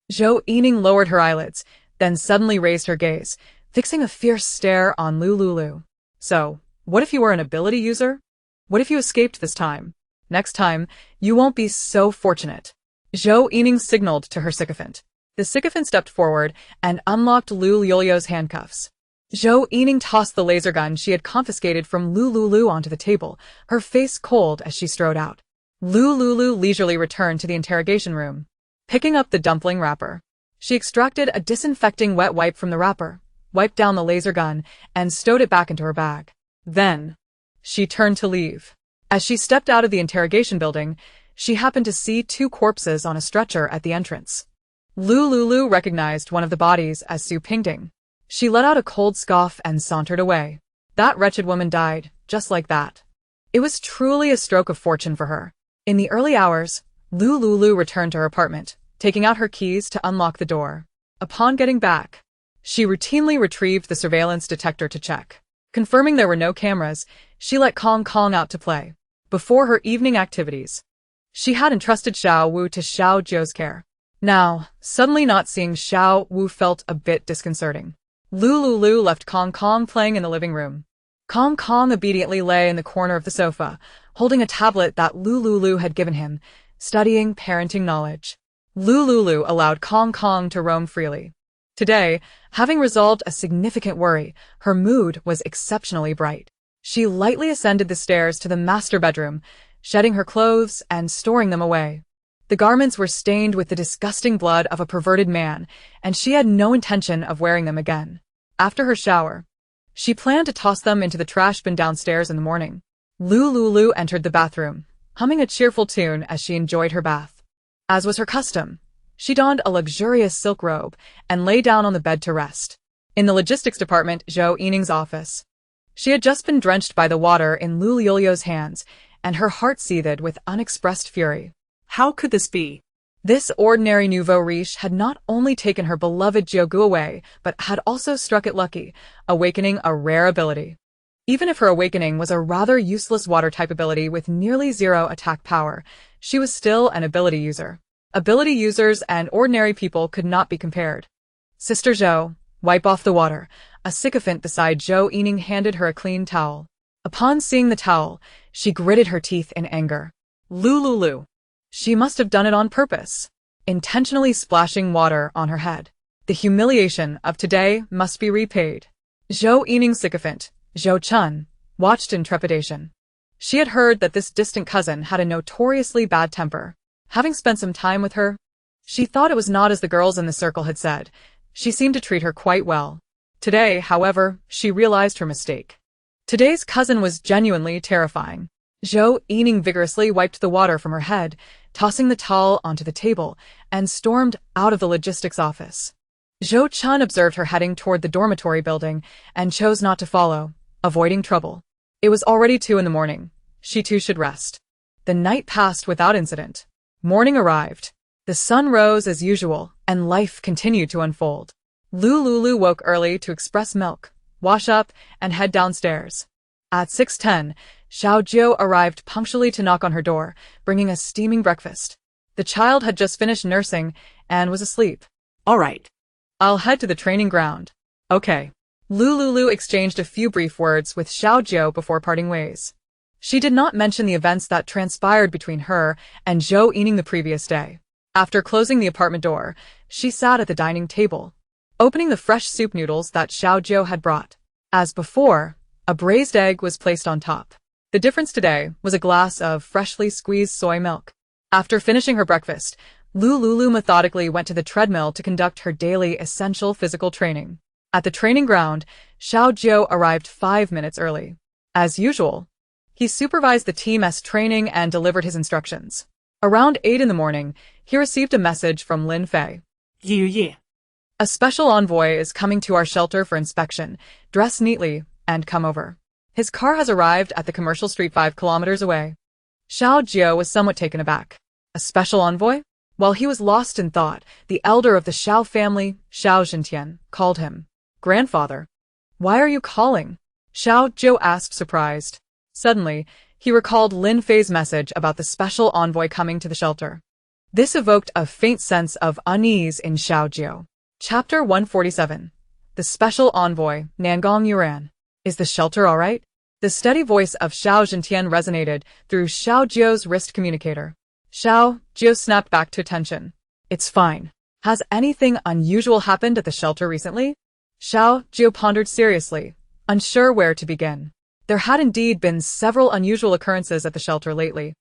Zhou Yining lowered her eyelids, then suddenly raised her gaze, fixing a fierce stare on Lu Liuliu. "So, what if you were an ability user? What if you escaped this time? Next time, you won't be so fortunate." Zhou Yining signaled to her sycophant. The sycophant stepped forward and unlocked Lu Liuliu's handcuffs. Zhou Yining tossed the laser gun she had confiscated from Lu Liuliu onto the table, her face cold as she strode out. Lu Liuliu leisurely returned to the interrogation room. Picking up the dumpling wrapper, she extracted a disinfecting wet wipe from the wrapper, wiped down the laser gun, and stowed it back into her bag. Then, she turned to leave. As she stepped out of the interrogation building, she happened to see two corpses on a stretcher at the entrance. Lu Liuliu recognized one of the bodies as Su Pingding. She let out a cold scoff and sauntered away. That wretched woman died, just like that. It was truly a stroke of fortune for her. In the early hours, Lu Liuliu returned to her apartment, taking out her keys to unlock the door. Upon getting back, she routinely retrieved the surveillance detector to check. Confirming there were no cameras, she let Kong Kong out to play. Before her evening activities, she had entrusted Xiao Wu to Xiao Zhou's care. Now, suddenly not seeing Xiao Wu felt a bit disconcerting. Lu Liuliu left Kong Kong playing in the living room. Kong Kong obediently lay in the corner of the sofa, holding a tablet that Lu Liuliu had given him, studying parenting knowledge. Lu Liuliu allowed Kong Kong to roam freely. Today, having resolved a significant worry, her mood was exceptionally bright. She lightly ascended the stairs to the master bedroom, shedding her clothes and storing them away. The garments were stained with the disgusting blood of a perverted man, and she had no intention of wearing them again. After her shower, she planned to toss them into the trash bin downstairs in the morning. Lu Liuliu entered the bathroom, humming a cheerful tune as she enjoyed her bath. As was her custom, she donned a luxurious silk robe and lay down on the bed to rest. In the logistics department, Zhou Yining's office, she had just been drenched by the water in Lu Liuliu's hands, and her heart seethed with unexpressed fury. How could this be? This ordinary nouveau riche had not only taken her beloved Jiugu away, but had also struck it lucky, awakening a rare ability. Even if her awakening was a rather useless water-type ability with nearly zero attack power, she was still an ability user. Ability users and ordinary people could not be compared. "Sister Zhou, wipe off the water." A sycophant beside Zhou Yining handed her a clean towel. Upon seeing the towel, she gritted her teeth in anger. Lu Liuliu. She must have done it on purpose, intentionally splashing water on her head. The humiliation of today must be repaid. Zhou Yining's sycophant, Zhou Chun, watched in trepidation. She had heard that this distant cousin had a notoriously bad temper. Having spent some time with her, she thought it was not as the girls in the circle had said. She seemed to treat her quite well. Today, however, she realized her mistake. Today's cousin was genuinely terrifying. Zhou Yining vigorously wiped the water from her head, tossing the towel onto the table, and stormed out of the logistics office. Zhou Chun observed her heading toward the dormitory building and chose not to follow, avoiding trouble. It was already 2 in the morning. She too should rest. The night passed without incident. Morning arrived. The sun rose as usual, and life continued to unfold. Lu Liuliu woke early to express milk, wash up, and head downstairs. At 6:10, Xiao Jiu arrived punctually to knock on her door, bringing a steaming breakfast. The child had just finished nursing and was asleep. All right. I'll head to the training ground. Okay. Lu Liuliu exchanged a few brief words with Xiao Jiu before parting ways. She did not mention the events that transpired between her and Zhou Yining the previous day. After closing the apartment door, she sat at the dining table, opening the fresh soup noodles that Xiao Jiu had brought. As before, a braised egg was placed on top. The difference today was a glass of freshly squeezed soy milk. After finishing her breakfast, Lu Liuliu methodically went to the treadmill to conduct her daily essential physical training. At the training ground, Xiao Jiu arrived 5 minutes early. As usual, he supervised the team's training and delivered his instructions. Around 8 in the morning, he received a message from Lin Fei. Ye. A special envoy is coming to our shelter for inspection. Dress neatly and come over. His car has arrived at the commercial street 5 kilometers away. Xiao Jiu was somewhat taken aback. A special envoy? While he was lost in thought, the elder of the Xiao family, Xiao Zhentian, called him. Grandfather. Why are you calling? Xiao Jiu asked, surprised. Suddenly, he recalled Lin Fei's message about the special envoy coming to the shelter. This evoked a faint sense of unease in Xiao Jiu. Chapter 147. The Special Envoy, Nangong Yuran. Is the shelter all right? The steady voice of Xiao Zhentian resonated through Xiao Jiu's wrist communicator. Xiao Jiu snapped back to attention. It's fine. Has anything unusual happened at the shelter recently? Xiao Jiu pondered seriously, unsure where to begin. There had indeed been several unusual occurrences at the shelter lately,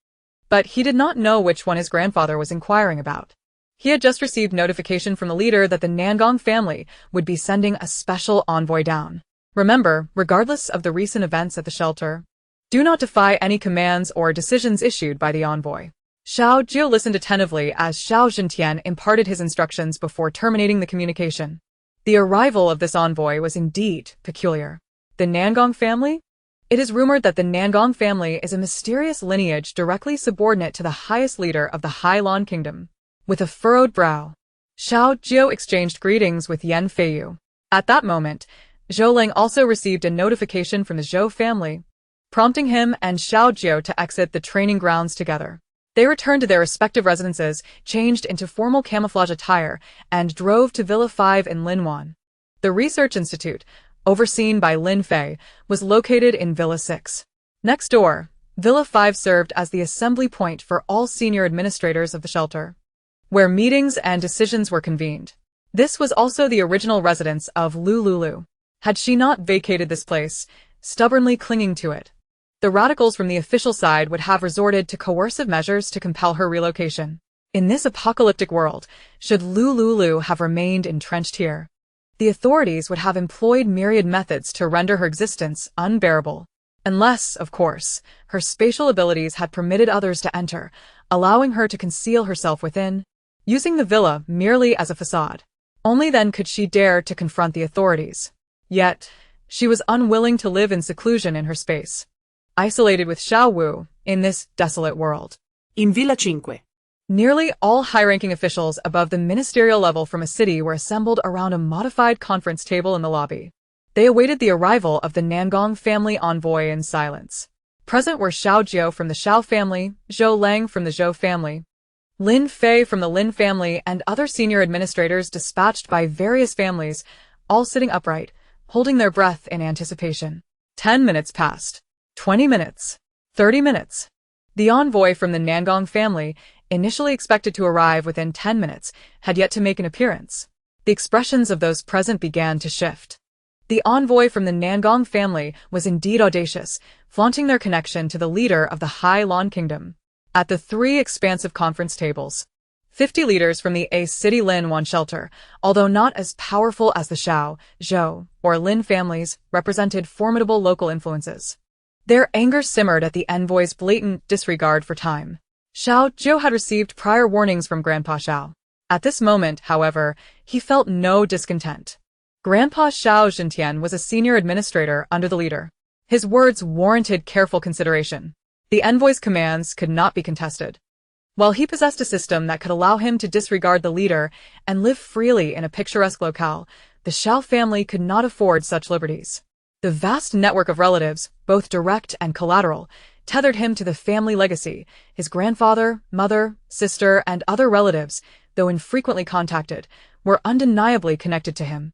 but he did not know which one his grandfather was inquiring about. He had just received notification from the leader that the Nangong family would be sending a special envoy down. Remember, regardless of the recent events at the shelter, do not defy any commands or decisions issued by the envoy. Xiao Jiu listened attentively as Xiao Zhentian imparted his instructions before terminating the communication. The arrival of this envoy was indeed peculiar. The Nangong family? It is rumored that the Nangong family is a mysterious lineage directly subordinate to the highest leader of the Hailan Kingdom. With a furrowed brow, Xiao Jiu exchanged greetings with Yan Feiyu. At that moment, Zhou Ling also received a notification from the Zhou family, prompting him and Xiao Jiu to exit the training grounds together. They returned to their respective residences, changed into formal camouflage attire, and drove to Villa 5 in Linwan. The research institute, overseen by Lin Fei, was located in Villa 6. Next door, Villa 5 served as the assembly point for all senior administrators of the shelter, where meetings and decisions were convened. This was also the original residence of Lu Liuliu. Had she not vacated this place, stubbornly clinging to it, the radicals from the official side would have resorted to coercive measures to compel her relocation. In this apocalyptic world, should Lu Liuliu have remained entrenched here, the authorities would have employed myriad methods to render her existence unbearable. Unless, of course, her spatial abilities had permitted others to enter, allowing her to conceal herself within, using the villa merely as a facade. Only then could she dare to confront the authorities. Yet, she was unwilling to live in seclusion in her space, isolated with Xiao Wu in this desolate world. In Villa 5. Nearly all high-ranking officials above the ministerial level from a city were assembled around a modified conference table in the lobby. They awaited the arrival of the Nangong family envoy in silence. Present were Xiao Jiu from the Xiao family, Zhou Lang from the Zhou family, Lin Fei from the Lin family, and other senior administrators dispatched by various families, all sitting upright, holding their breath in anticipation. 10 minutes passed. 20 minutes. 30 minutes. The envoy from the Nangong family, initially expected to arrive within 10 minutes, had yet to make an appearance. The expressions of those present began to shift. The envoy from the Nangong family was indeed audacious, flaunting their connection to the leader of the Hailan Kingdom. At the 3 expansive conference tables, 50 leaders from the A City Linwan shelter, although not as powerful as the Xiao, Zhou, or Lin families, represented formidable local influences. Their anger simmered at the envoy's blatant disregard for time. Xiao Jiu had received prior warnings from Grandpa Xiao. At this moment, however, he felt no discontent. Grandpa Xiao Xintian was a senior administrator under the leader. His words warranted careful consideration. The envoy's commands could not be contested. While he possessed a system that could allow him to disregard the leader and live freely in a picturesque locale, the Xiao family could not afford such liberties. The vast network of relatives, both direct and collateral, tethered him to the family legacy. His grandfather, mother, sister, and other relatives, though infrequently contacted, were undeniably connected to him.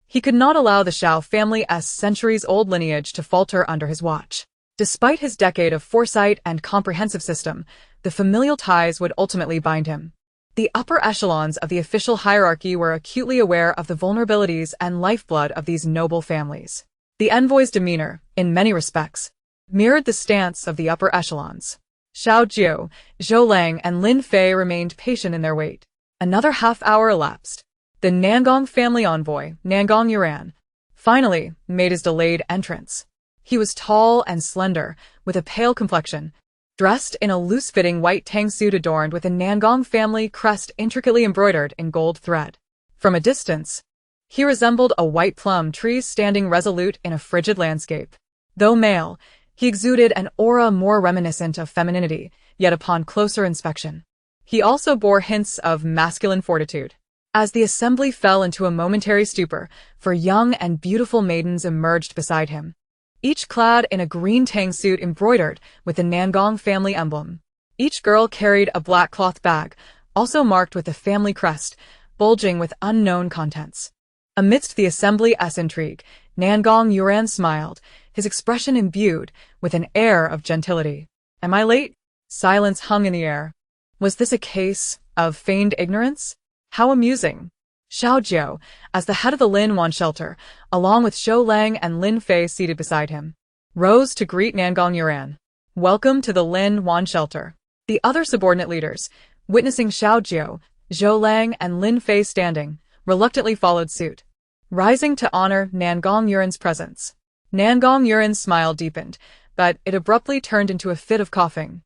He could not allow the Xiao family's centuries-old lineage to falter under his watch. Despite his decade of foresight and comprehensive system, the familial ties would ultimately bind him. The upper echelons of the official hierarchy were acutely aware of the vulnerabilities and lifeblood of these noble families. The envoy's demeanor, in many respects, mirrored the stance of the upper echelons. Xiao Jiu, Zhou Lang, and Lin Fei remained patient in their wait. Another half-hour elapsed. The Nangong family envoy, Nangong Yuran, finally made his delayed entrance. He was tall and slender, with a pale complexion, dressed in a loose-fitting white tang suit adorned with a Nangong family crest intricately embroidered in gold thread. From a distance, he resembled a white plum tree standing resolute in a frigid landscape. Though male, he exuded an aura more reminiscent of femininity, yet upon closer inspection, he also bore hints of masculine fortitude. As the assembly fell into a momentary stupor, four young and beautiful maidens emerged beside him, each clad in a green tang suit embroidered with the Nangong family emblem. Each girl carried a black cloth bag, also marked with the family crest, bulging with unknown contents. Amidst the assembly's intrigue, Nangong Yuran smiled, his expression imbued with an air of gentility. "Am I late?" Silence hung in the air. Was this a case of feigned ignorance? How amusing. Xiao Jiu, as the head of the Lin Wan shelter, along with Zhou Lang and Lin Fei seated beside him, rose to greet Nangong Yuran. "Welcome to the Lin Wan shelter." The other subordinate leaders, witnessing Xiao Jiu, Zhou Lang, and Lin Fei standing, reluctantly followed suit, rising to honor Nangong Yuran's presence. Nangong Yuran's smile deepened, but it abruptly turned into a fit of coughing.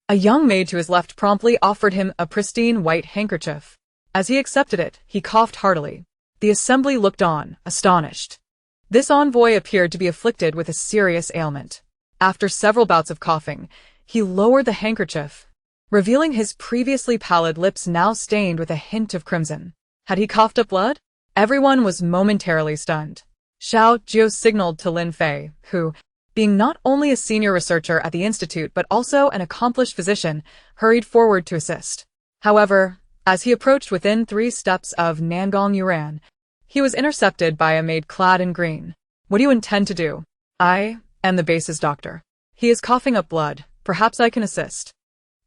A young maid to his left promptly offered him a pristine white handkerchief. As he accepted it, he coughed heartily. The assembly looked on, astonished. This envoy appeared to be afflicted with a serious ailment. After several bouts of coughing, he lowered the handkerchief, revealing his previously pallid lips now stained with a hint of crimson. Had he coughed up blood? Everyone was momentarily stunned. Xiao Jiu signaled to Lin Fei, who, being not only a senior researcher at the institute but also an accomplished physician, hurried forward to assist. However, as he approached within 3 steps of Nangong Yuran, he was intercepted by a maid clad in green. "What do you intend to do?" "I am the base's doctor. He is coughing up blood. Perhaps I can assist."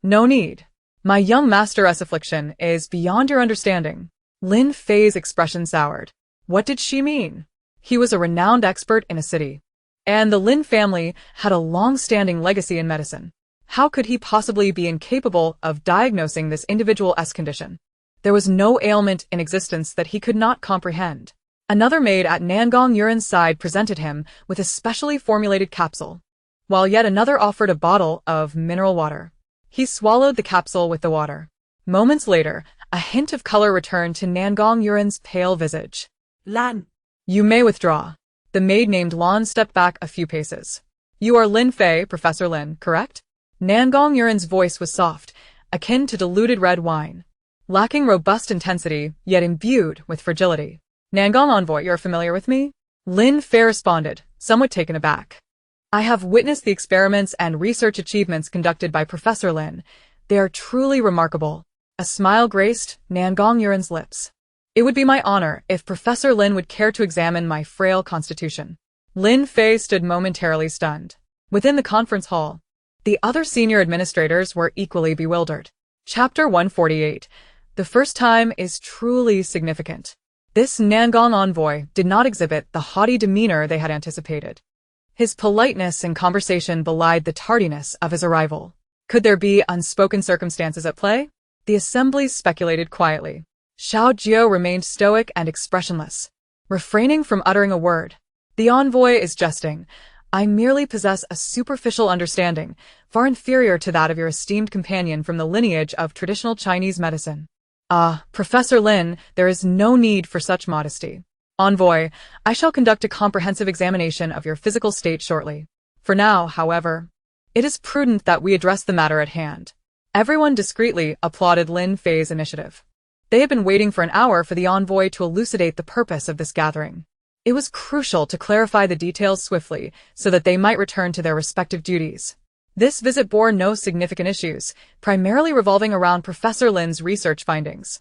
"No need. My young master's affliction is beyond your understanding." Lin Fei's expression soured. What did she mean? He was a renowned expert in a city, and the Lin family had a long-standing legacy in medicine. How could he possibly be incapable of diagnosing this individual's condition? There was no ailment in existence that he could not comprehend. Another maid at Nangong Yuran's side presented him with a specially formulated capsule, while yet another offered a bottle of mineral water. He swallowed the capsule with the water. Moments later, a hint of color returned to Nangong Yuran's pale visage. "Lan." "You may withdraw." The maid named Lan stepped back a few paces. "You are Lin Fei, Professor Lin, correct?" Nangong Yuran's voice was soft, akin to diluted red wine, lacking robust intensity, yet imbued with fragility. "Nangong envoy, you're familiar with me?" Lin Fei responded, somewhat taken aback. "I have witnessed the experiments and research achievements conducted by Professor Lin. They are truly remarkable." A smile graced Nangong Yuran's lips. "It would be my honor if Professor Lin would care to examine my frail constitution." Lin Fei stood momentarily stunned. Within the conference hall, the other senior administrators were equally bewildered. Chapter 148. The first time is truly significant. This Nangong envoy did not exhibit the haughty demeanor they had anticipated. His politeness in conversation belied the tardiness of his arrival. Could there be unspoken circumstances at play? The assembly speculated quietly. Xiao Jiu remained stoic and expressionless, refraining from uttering a word. "The envoy is jesting. I merely possess a superficial understanding, far inferior to that of your esteemed companion from the lineage of traditional Chinese medicine. Ah, Professor Lin, there is no need for such modesty. Envoy, I shall conduct a comprehensive examination of your physical state shortly. For now, however, it is prudent that we address the matter at hand. Everyone discreetly applauded Lin Fei's initiative. They had been waiting for an hour for the envoy to elucidate the purpose of this gathering. It was crucial to clarify the details swiftly so that they might return to their respective duties. This visit bore no significant issues, primarily revolving around Professor Lin's research findings.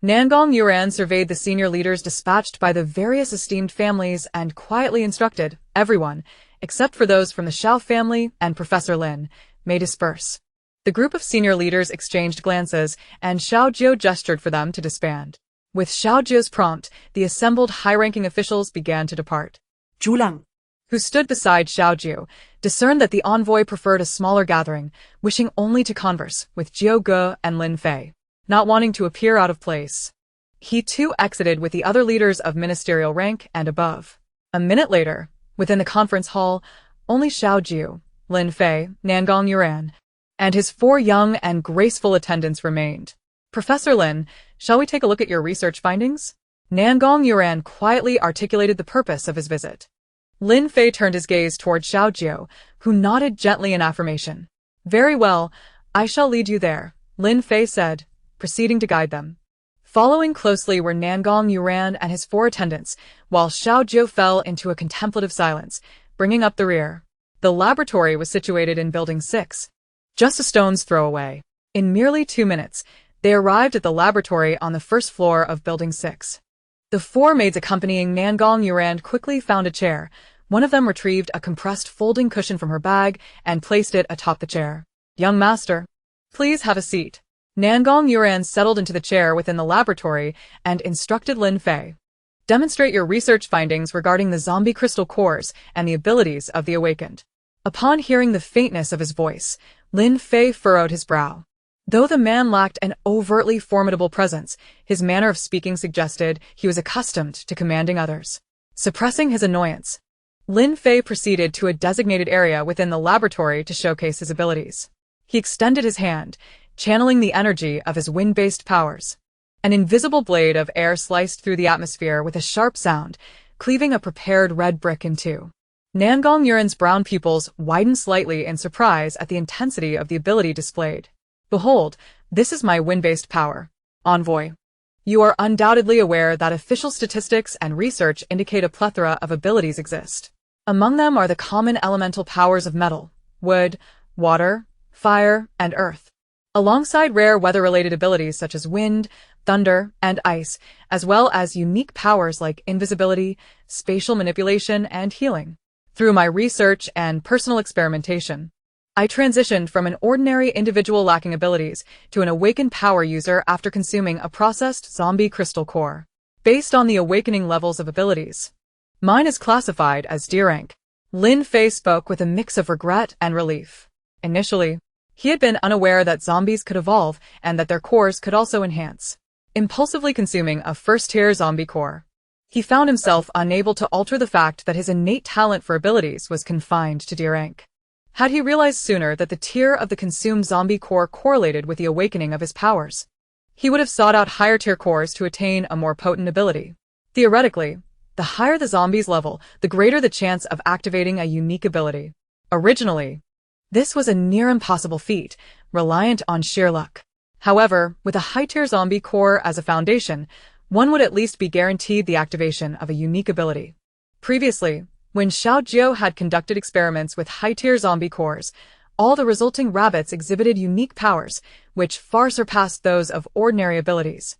Nangong Yuran surveyed the senior leaders dispatched by the various esteemed families and quietly instructed everyone, except for those from the Xiao family and Professor Lin, may disperse. The group of senior leaders exchanged glances, and Xiao Jiu gestured for them to disband. With Xiao Jiu's prompt, the assembled high-ranking officials began to depart. Zhulang, Who stood beside Xiao Jiu, discerned that the envoy preferred a smaller gathering, wishing only to converse with Jiu Ge and Lin Fei, not wanting to appear out of place. He too exited with the other leaders of ministerial rank and above. A minute later, within the conference hall, only Xiao Jiu, Lin Fei, Nangong Yuran, and his 4 young and graceful attendants remained. Professor Lin, shall we take a look at your research findings? Nangong Yuran quietly articulated the purpose of his visit. Lin Fei turned his gaze toward Xiao Jiu, who nodded gently in affirmation. Very well, I shall lead you there, Lin Fei said, proceeding to guide them. Following closely were Nangong Yuran and his 4 attendants, while Xiao Jiu fell into a contemplative silence, bringing up the rear. The laboratory was situated in Building 6, just a stone's throw away. In merely 2 minutes, they arrived at the laboratory on the first floor of Building 6. The 4 maids accompanying Nangong Yuran quickly found a chair. One of them retrieved a compressed folding cushion from her bag and placed it atop the chair. Young master, please have a seat. Nangong Yuran settled into the chair within the laboratory and instructed Lin Fei. Demonstrate your research findings regarding the zombie crystal cores and the abilities of the awakened. Upon hearing the faintness of his voice, Lin Fei furrowed his brow. Though the man lacked an overtly formidable presence, his manner of speaking suggested he was accustomed to commanding others. Suppressing his annoyance, Lin Fei proceeded to a designated area within the laboratory to showcase his abilities. He extended his hand, channeling the energy of his wind-based powers. An invisible blade of air sliced through the atmosphere with a sharp sound, cleaving a prepared red brick in 2. Nangong Yuran's brown pupils widened slightly in surprise at the intensity of the ability displayed. Behold, this is my wind-based power. Envoy. You are undoubtedly aware that official statistics and research indicate a plethora of abilities exist. Among them are the common elemental powers of metal, wood, water, fire, and earth, alongside rare weather-related abilities such as wind, thunder, and ice, as well as unique powers like invisibility, spatial manipulation, and healing. Through my research and personal experimentation, I transitioned from an ordinary individual lacking abilities to an awakened power user after consuming a processed zombie crystal core. Based on the awakening levels of abilities, mine is classified as D rank. Lin Fei spoke with a mix of regret and relief. Initially, he had been unaware that zombies could evolve and that their cores could also enhance. Impulsively consuming a first-tier zombie core, he found himself unable to alter the fact that his innate talent for abilities was confined to D rank. Had he realized sooner that the tier of the consumed zombie core correlated with the awakening of his powers, he would have sought out higher tier cores to attain a more potent ability. Theoretically, the higher the zombie's level, the greater the chance of activating a unique ability. Originally, this was a near impossible feat, reliant on sheer luck. However, with a high-tier zombie core as a foundation, one would at least be guaranteed the activation of a unique ability. Previously, when Xiao Jiu had conducted experiments with high-tier zombie cores, all the resulting rabbits exhibited unique powers, which far surpassed those of ordinary abilities.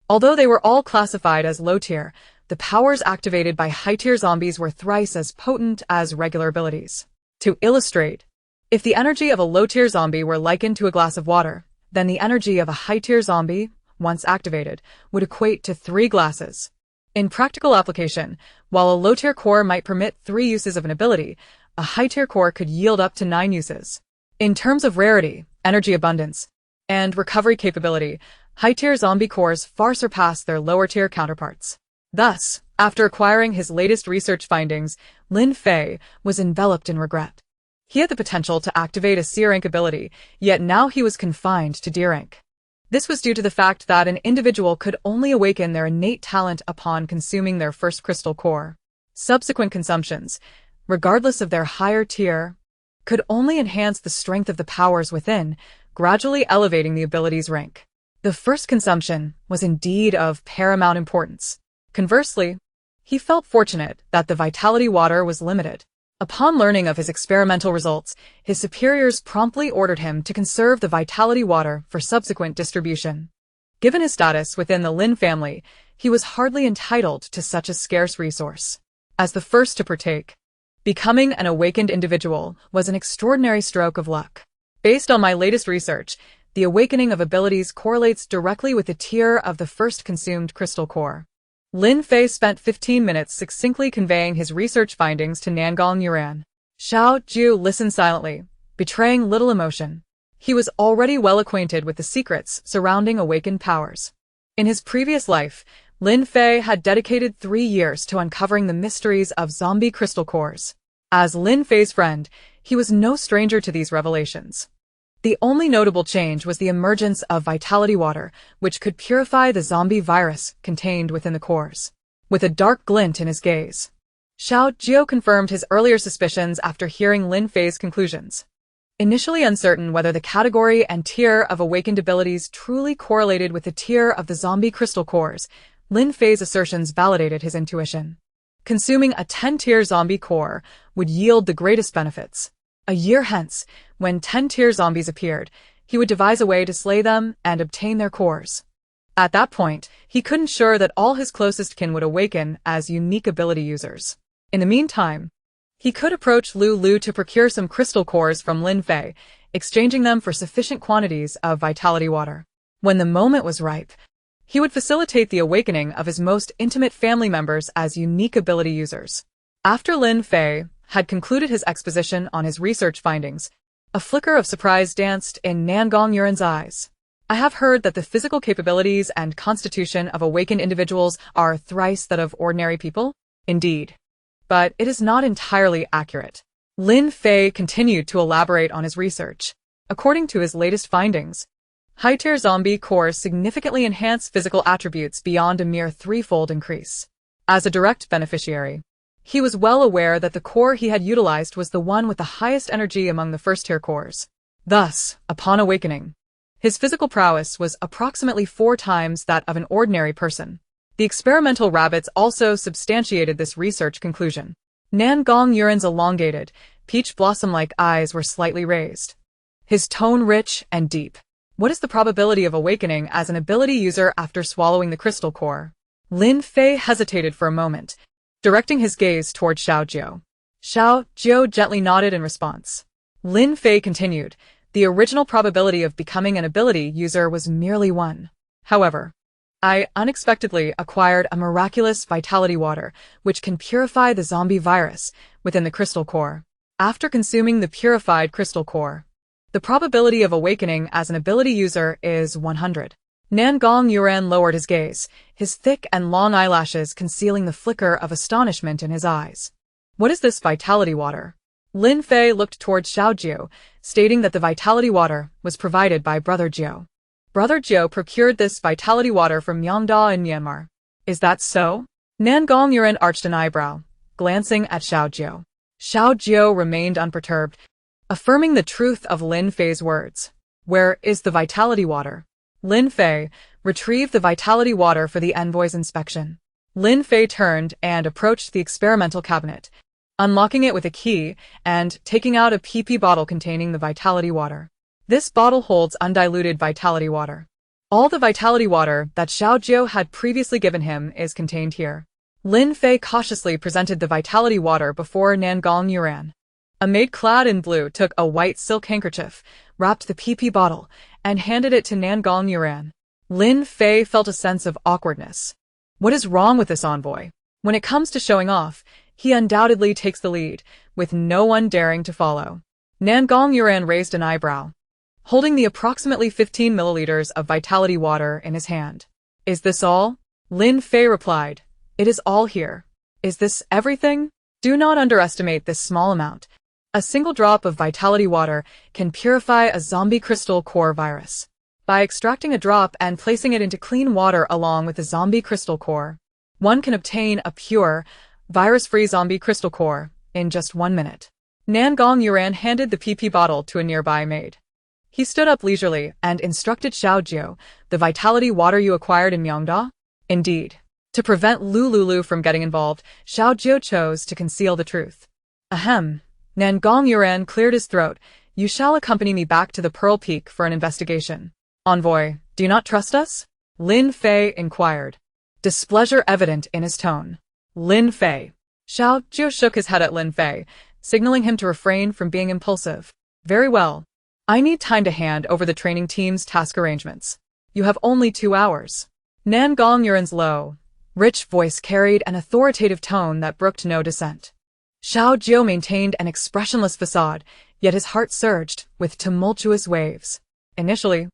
Although they were all classified as low-tier, the powers activated by high-tier zombies were thrice as potent as regular abilities. To illustrate, if the energy of a low-tier zombie were likened to a glass of water, then the energy of a high-tier zombie, once activated, would equate to 3 glasses. In practical application, while a low-tier core might permit 3 uses of an ability, a high-tier core could yield up to 9 uses. In terms of rarity, energy abundance, and recovery capability, high-tier zombie cores far surpass their lower-tier counterparts. Thus, after acquiring his latest research findings, Lin Fei was enveloped in regret. He had the potential to activate a C rank ability, yet now he was confined to D rank. This was due to the fact that an individual could only awaken their innate talent upon consuming their first crystal core. Subsequent consumptions, regardless of their higher tier, could only enhance the strength of the powers within, gradually elevating the ability's rank. The first consumption was indeed of paramount importance. Conversely, he felt fortunate that the vitality water was limited. Upon learning of his experimental results, his superiors promptly ordered him to conserve the vitality water for subsequent distribution. Given his status within the Lin family, he was hardly entitled to such a scarce resource. As the first to partake, becoming an awakened individual was an extraordinary stroke of luck. Based on my latest research, the awakening of abilities correlates directly with the tier of the first consumed crystal core. Lin Fei spent 15 minutes succinctly conveying his research findings to Nangong Yuran. Xiao Jiu listened silently, betraying little emotion. He was already well acquainted with the secrets surrounding awakened powers. In his previous life, Lin Fei had dedicated 3 years to uncovering the mysteries of zombie crystal cores. As Lin Fei's friend, he was no stranger to these revelations. The only notable change was the emergence of vitality water, which could purify the zombie virus contained within the cores. With a dark glint in his gaze, Xiao Jiu confirmed his earlier suspicions after hearing Lin Fei's conclusions. Initially uncertain whether the category and tier of awakened abilities truly correlated with the tier of the zombie crystal cores, Lin Fei's assertions validated his intuition. Consuming a 10-tier zombie core would yield the greatest benefits. A year hence, when 10-tier zombies appeared, he would devise a way to slay them and obtain their cores. At that point, he could ensure that all his closest kin would awaken as unique ability users. In the meantime, he could approach Lu Liuliu to procure some crystal cores from Lin Fei, exchanging them for sufficient quantities of vitality water. When the moment was ripe, he would facilitate the awakening of his most intimate family members as unique ability users. After Lin Fei had concluded his exposition on his research findings, a flicker of surprise danced in Nangong Yuran's eyes. I have heard that the physical capabilities and constitution of awakened individuals are thrice that of ordinary people. Indeed. But it is not entirely accurate. Lin Fei continued to elaborate on his research. According to his latest findings, high-tier zombie cores significantly enhance physical attributes beyond a mere 3-fold increase. As a direct beneficiary, he was well aware that the core he had utilized was the one with the highest energy among the first-tier cores. Thus, upon awakening, his physical prowess was approximately 4 times that of an ordinary person. The experimental rabbits also substantiated this research conclusion. Nangong Yuran's elongated, peach blossom-like eyes were slightly raised. His tone rich and deep. What is the probability of awakening as an ability user after swallowing the crystal core? Lin Fei hesitated for a moment, directing his gaze toward Xiao Jiu. Xiao Jiu gently nodded in response. Lin Fei continued, the original probability of becoming an ability user was merely 1. However, I unexpectedly acquired a miraculous vitality water, which can purify the zombie virus within the crystal core. After consuming the purified crystal core, the probability of awakening as an ability user is 100. Nangong Yuran lowered his gaze, his thick and long eyelashes concealing the flicker of astonishment in his eyes. What is this vitality water? Lin Fei looked towards Xiao Jiu, stating that the vitality water was provided by Brother Jiu. Brother Jiu procured this vitality water from Myeongda in Myanmar. Is that so? Nangong Yuran arched an eyebrow, glancing at Xiao Jiu. Xiao Jiu remained unperturbed, affirming the truth of Lin Fei's words. Where is the vitality water? Lin Fei retrieved the vitality water for the envoy's inspection. Lin Fei turned and approached the experimental cabinet, unlocking it with a key and taking out a PP bottle containing the vitality water. This bottle holds undiluted vitality water. All the vitality water that Xiao Jiu had previously given him is contained here. Lin Fei cautiously presented the vitality water before Nangong Yuran. A maid clad in blue took a white silk handkerchief, wrapped the PP bottle, and handed it to Nangong Yuran. Lin Fei felt a sense of awkwardness. What is wrong with this envoy? When it comes to showing off, he undoubtedly takes the lead, with no one daring to follow. Nangong Yuran raised an eyebrow, holding the approximately 15 milliliters of vitality water in his hand. Is this all? Lin Fei replied, It is all here. Is this everything? Do not underestimate this small amount. A single drop of vitality water can purify a zombie crystal core virus. By extracting a drop and placing it into clean water along with the zombie crystal core, one can obtain a pure, virus-free zombie crystal core in just 1 minute. Nangong Yuran handed the PP bottle to a nearby maid. He stood up leisurely and instructed Xiao Jiu, "The vitality water you acquired in Myeongda?" Indeed. To prevent Lu Liuliu from getting involved, Xiao Jiu chose to conceal the truth. Ahem. Nangong Yuran cleared his throat. "You shall accompany me back to the Pearl Peak for an investigation." "Envoy, do you not trust us?" Lin Fei inquired, displeasure evident in his tone. Lin Fei. Xiao Jiu shook his head at Lin Fei, signaling him to refrain from being impulsive. "Very well. I need time to hand over the training team's task arrangements. You have only 2 hours." Nangong Yuran's low, rich voice carried an authoritative tone that brooked no dissent. Xiao Jiu maintained an expressionless facade, yet his heart surged with tumultuous waves. Initially,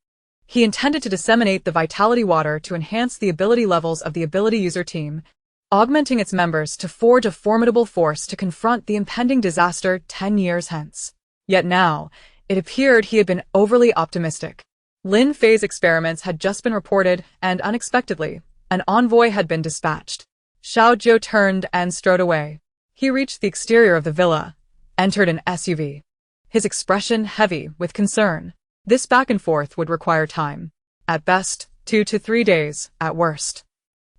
he intended to disseminate the vitality water to enhance the ability levels of the ability user team, augmenting its members to forge a formidable force to confront the impending disaster 10 years hence. Yet now, it appeared he had been overly optimistic. Lin Fei's experiments had just been reported, and unexpectedly, an envoy had been dispatched. Xiao Jiu turned and strode away. He reached the exterior of the villa, entered an SUV. His expression heavy with concern. This back and forth would require time. At best, 2 to 3 days, at worst.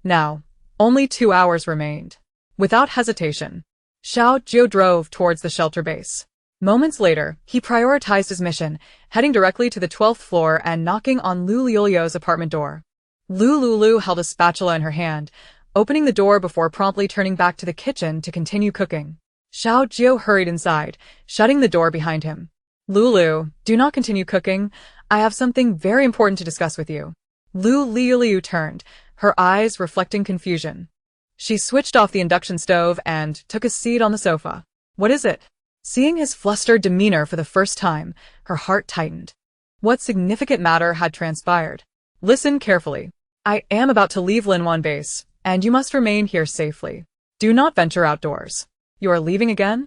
Now, only 2 hours remained. Without hesitation, Xiao Jiu drove towards the shelter base. Moments later, he prioritized his mission, heading directly to the 12th floor and knocking on Lu Liuliu's apartment door. Lu Liuliu held a spatula in her hand, opening the door before promptly turning back to the kitchen to continue cooking. Xiao Jiu hurried inside, shutting the door behind him. "Lulu, do not continue cooking. I have something very important to discuss with you." Lu Liuliu turned, her eyes reflecting confusion. She switched off the induction stove and took a seat on the sofa. "What is it?" Seeing his flustered demeanor for the first time, her heart tightened. What significant matter had transpired? "Listen carefully. I am about to leave Linwan base, and you must remain here safely. Do not venture outdoors." "You are leaving again?"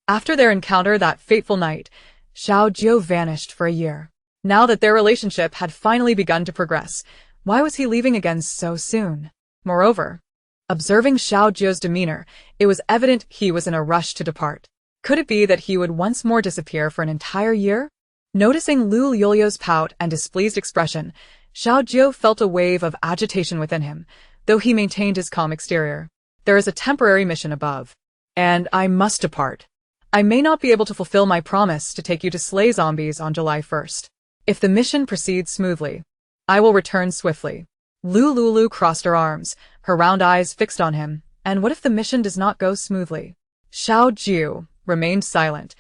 After their encounter that fateful night, Xiao Jiu vanished for a year. Now that their relationship had finally begun to progress, why was he leaving again so soon? Moreover, observing Xiao Jiu's demeanor, it was evident he was in a rush to depart. Could it be that he would once more disappear for an entire year? Noticing Lu Liuliu's pout and displeased expression, Xiao Jiu felt a wave of agitation within him, though he maintained his calm exterior. "There is a temporary mission above, and I must depart. I may not be able to fulfill my promise to take you to slay zombies on July 1st. If the mission proceeds smoothly, I will return swiftly." Lu Liuliu crossed her arms, her round eyes fixed on him. And what if the mission does not go smoothly? Xiao Jiu remained silent,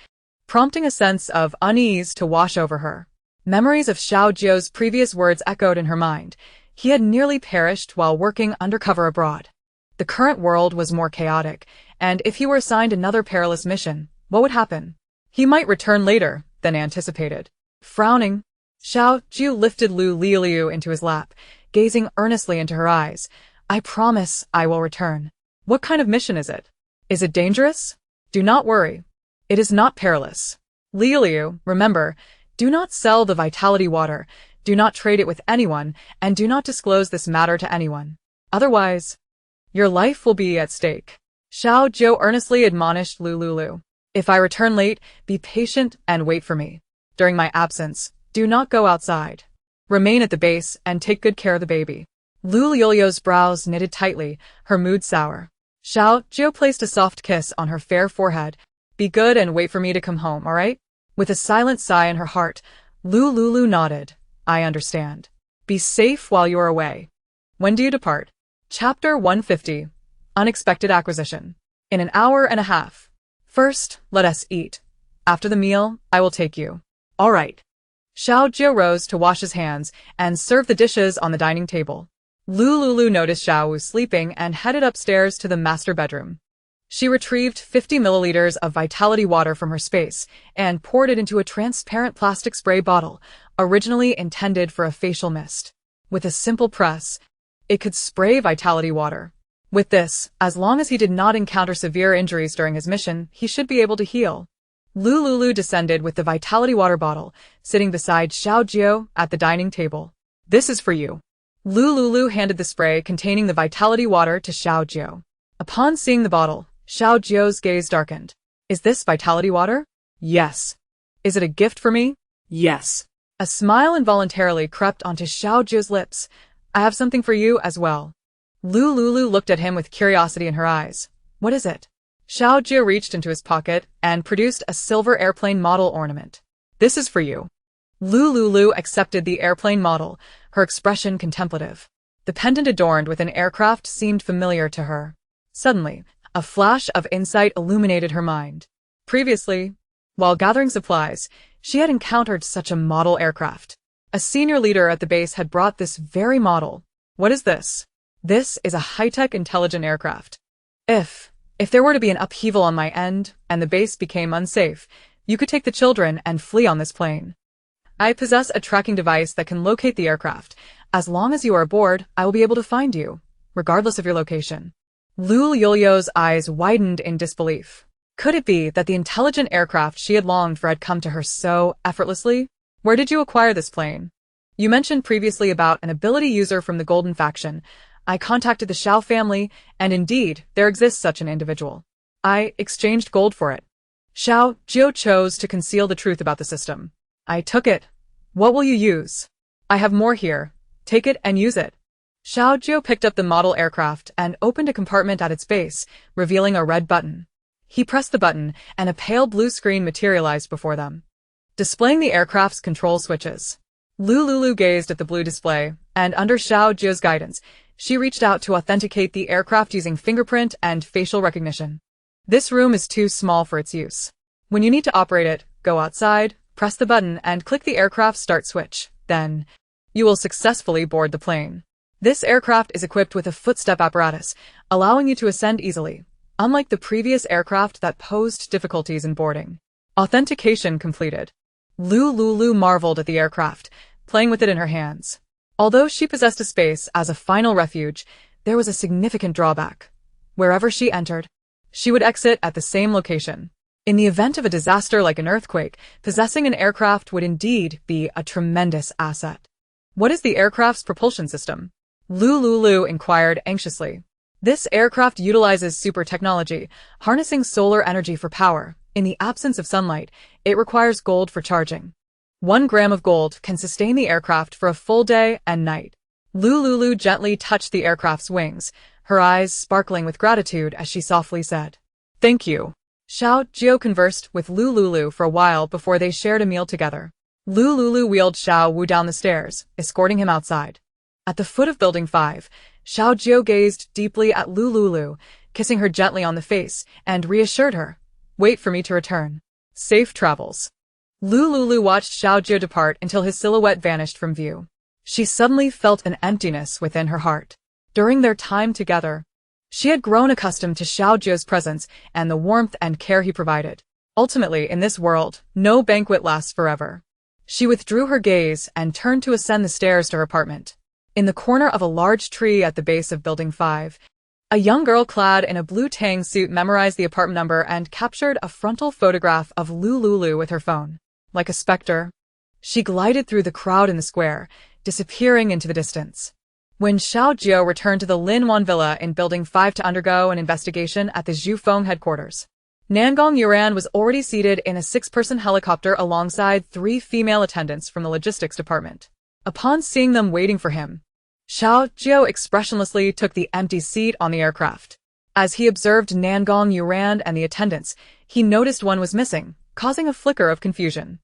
prompting a sense of unease to wash over her. Memories of Xiao Jiu's previous words echoed in her mind. He had nearly perished while working undercover abroad. The current world was more chaotic, and if he were assigned another perilous mission, what would happen? He might return later than anticipated. Frowning, Xiao Jiu lifted Lu Liuliu into his lap, gazing earnestly into her eyes. "I promise I will return." "What kind of mission is it? Is it dangerous?" "Do not worry. It is not perilous. Liuliu, remember, do not sell the vitality water, do not trade it with anyone, and do not disclose this matter to anyone. Otherwise, your life will be at stake." Xiao Jiu earnestly admonished Lu Liuliu. "If I return late, be patient and wait for me. During my absence, do not go outside. Remain at the base and take good care of the baby." Lu Liuliu's brows knitted tightly, her mood sour. Xiao Jiu placed a soft kiss on her fair forehead. "Be good and wait for me to come home, all right?" With a silent sigh in her heart, Lu Liuliu nodded. "I understand. Be safe while you are away." "When do you depart?" Chapter 150. Unexpected Acquisition. "In an hour and a half. First, let us eat. After the meal, I will take you." "All right." Xiao Jiu rose to wash his hands and serve the dishes on the dining table. Lu Liuliu noticed Xiao was sleeping and headed upstairs to the master bedroom. She retrieved 50 milliliters of vitality water from her space and poured it into a transparent plastic spray bottle, originally intended for a facial mist. With a simple press, it could spray vitality water. With this, as long as he did not encounter severe injuries during his mission, he should be able to heal. Lu Liuliu descended with the vitality water bottle, sitting beside Xiao Jiao at the dining table. This is for you. Lu Liuliu handed the spray containing the vitality water to Xiao Jiao. Upon seeing the bottle, Xiao Jiao's gaze darkened. Is this vitality water? Yes. Is it a gift for me? Yes. A smile involuntarily crept onto Xiao Jiao's lips. I have something for you as well. Lu Liuliu looked at him with curiosity in her eyes. What is it? Xiao Jia reached into his pocket and produced a silver airplane model ornament. This is for you. Lu Liuliu accepted the airplane model, her expression contemplative. The pendant adorned with an aircraft seemed familiar to her. Suddenly, a flash of insight illuminated her mind. Previously, while gathering supplies, she had encountered such a model aircraft. A senior leader at the base had brought this very model. What is this? This is a high-tech intelligent aircraft. If there were to be an upheaval on my end, and the base became unsafe, you could take the children and flee on this plane. I possess a tracking device that can locate the aircraft. As long as you are aboard, I will be able to find you, regardless of your location. Lu Liuliu's eyes widened in disbelief. Could it be that the intelligent aircraft she had longed for had come to her so effortlessly? Where did you acquire this plane? You mentioned previously about an ability user from the Golden Faction. I contacted the Xiao family, and indeed, there exists such an individual. I exchanged gold for it. Xiao Jiao chose to conceal the truth about the system. I took it. What will you use? I have more here. Take it and use it. Xiao Jiao picked up the model aircraft and opened a compartment at its base, revealing a red button. He pressed the button, and a pale blue screen materialized before them, displaying the aircraft's control switches. Lu Liuliu gazed at the blue display, and under Xiao Jiao's guidance, she reached out to authenticate the aircraft using fingerprint and facial recognition. This room is too small for its use. When you need to operate it, go outside, press the button, and click the aircraft's start switch. Then, you will successfully board the plane. This aircraft is equipped with a footstep apparatus, allowing you to ascend easily, unlike the previous aircraft that posed difficulties in boarding. Authentication completed. Lu Liuliu marveled at the aircraft, playing with it in her hands. Although she possessed a space as a final refuge, there was a significant drawback. Wherever she entered, she would exit at the same location. In the event of a disaster like an earthquake, possessing an aircraft would indeed be a tremendous asset. What is the aircraft's propulsion system? Lu Liuliu inquired anxiously. This aircraft utilizes super technology, harnessing solar energy for power. In the absence of sunlight, it requires gold for charging. 1 gram of gold can sustain the aircraft for a full day and night. Lu Liuliu gently touched the aircraft's wings, her eyes sparkling with gratitude as she softly said, "Thank you." Xiao Jiao conversed with Lu Liuliu for a while before they shared a meal together. Lu Liuliu wheeled Xiao Wu down the stairs, escorting him outside. At the foot of Building 5, Xiao Jiao gazed deeply at Lu Liuliu, kissing her gently on the face, and reassured her, "Wait for me to return. Safe travels." Lu Liuliu watched Xiao Jiao depart until his silhouette vanished from view. She suddenly felt an emptiness within her heart. During their time together, she had grown accustomed to Xiao Jiao's presence and the warmth and care he provided. Ultimately, in this world, no banquet lasts forever. She withdrew her gaze and turned to ascend the stairs to her apartment. In the corner of a large tree at the base of Building 5, a young girl clad in a blue tang suit memorized the apartment number and captured a frontal photograph of Lu Liuliu with her phone. Like a specter, she glided through the crowd in the square, disappearing into the distance. When Xiao Jiao returned to the Linwan Villa in Building 5 to undergo an investigation at the Zhufeng headquarters, Nangong Yuran was already seated in a 6-person helicopter alongside 3 female attendants from the logistics department. Upon seeing them waiting for him, Xiao Jiao expressionlessly took the empty seat on the aircraft. As he observed Nangong Yuran and the attendants, he noticed one was missing, causing a flicker of confusion.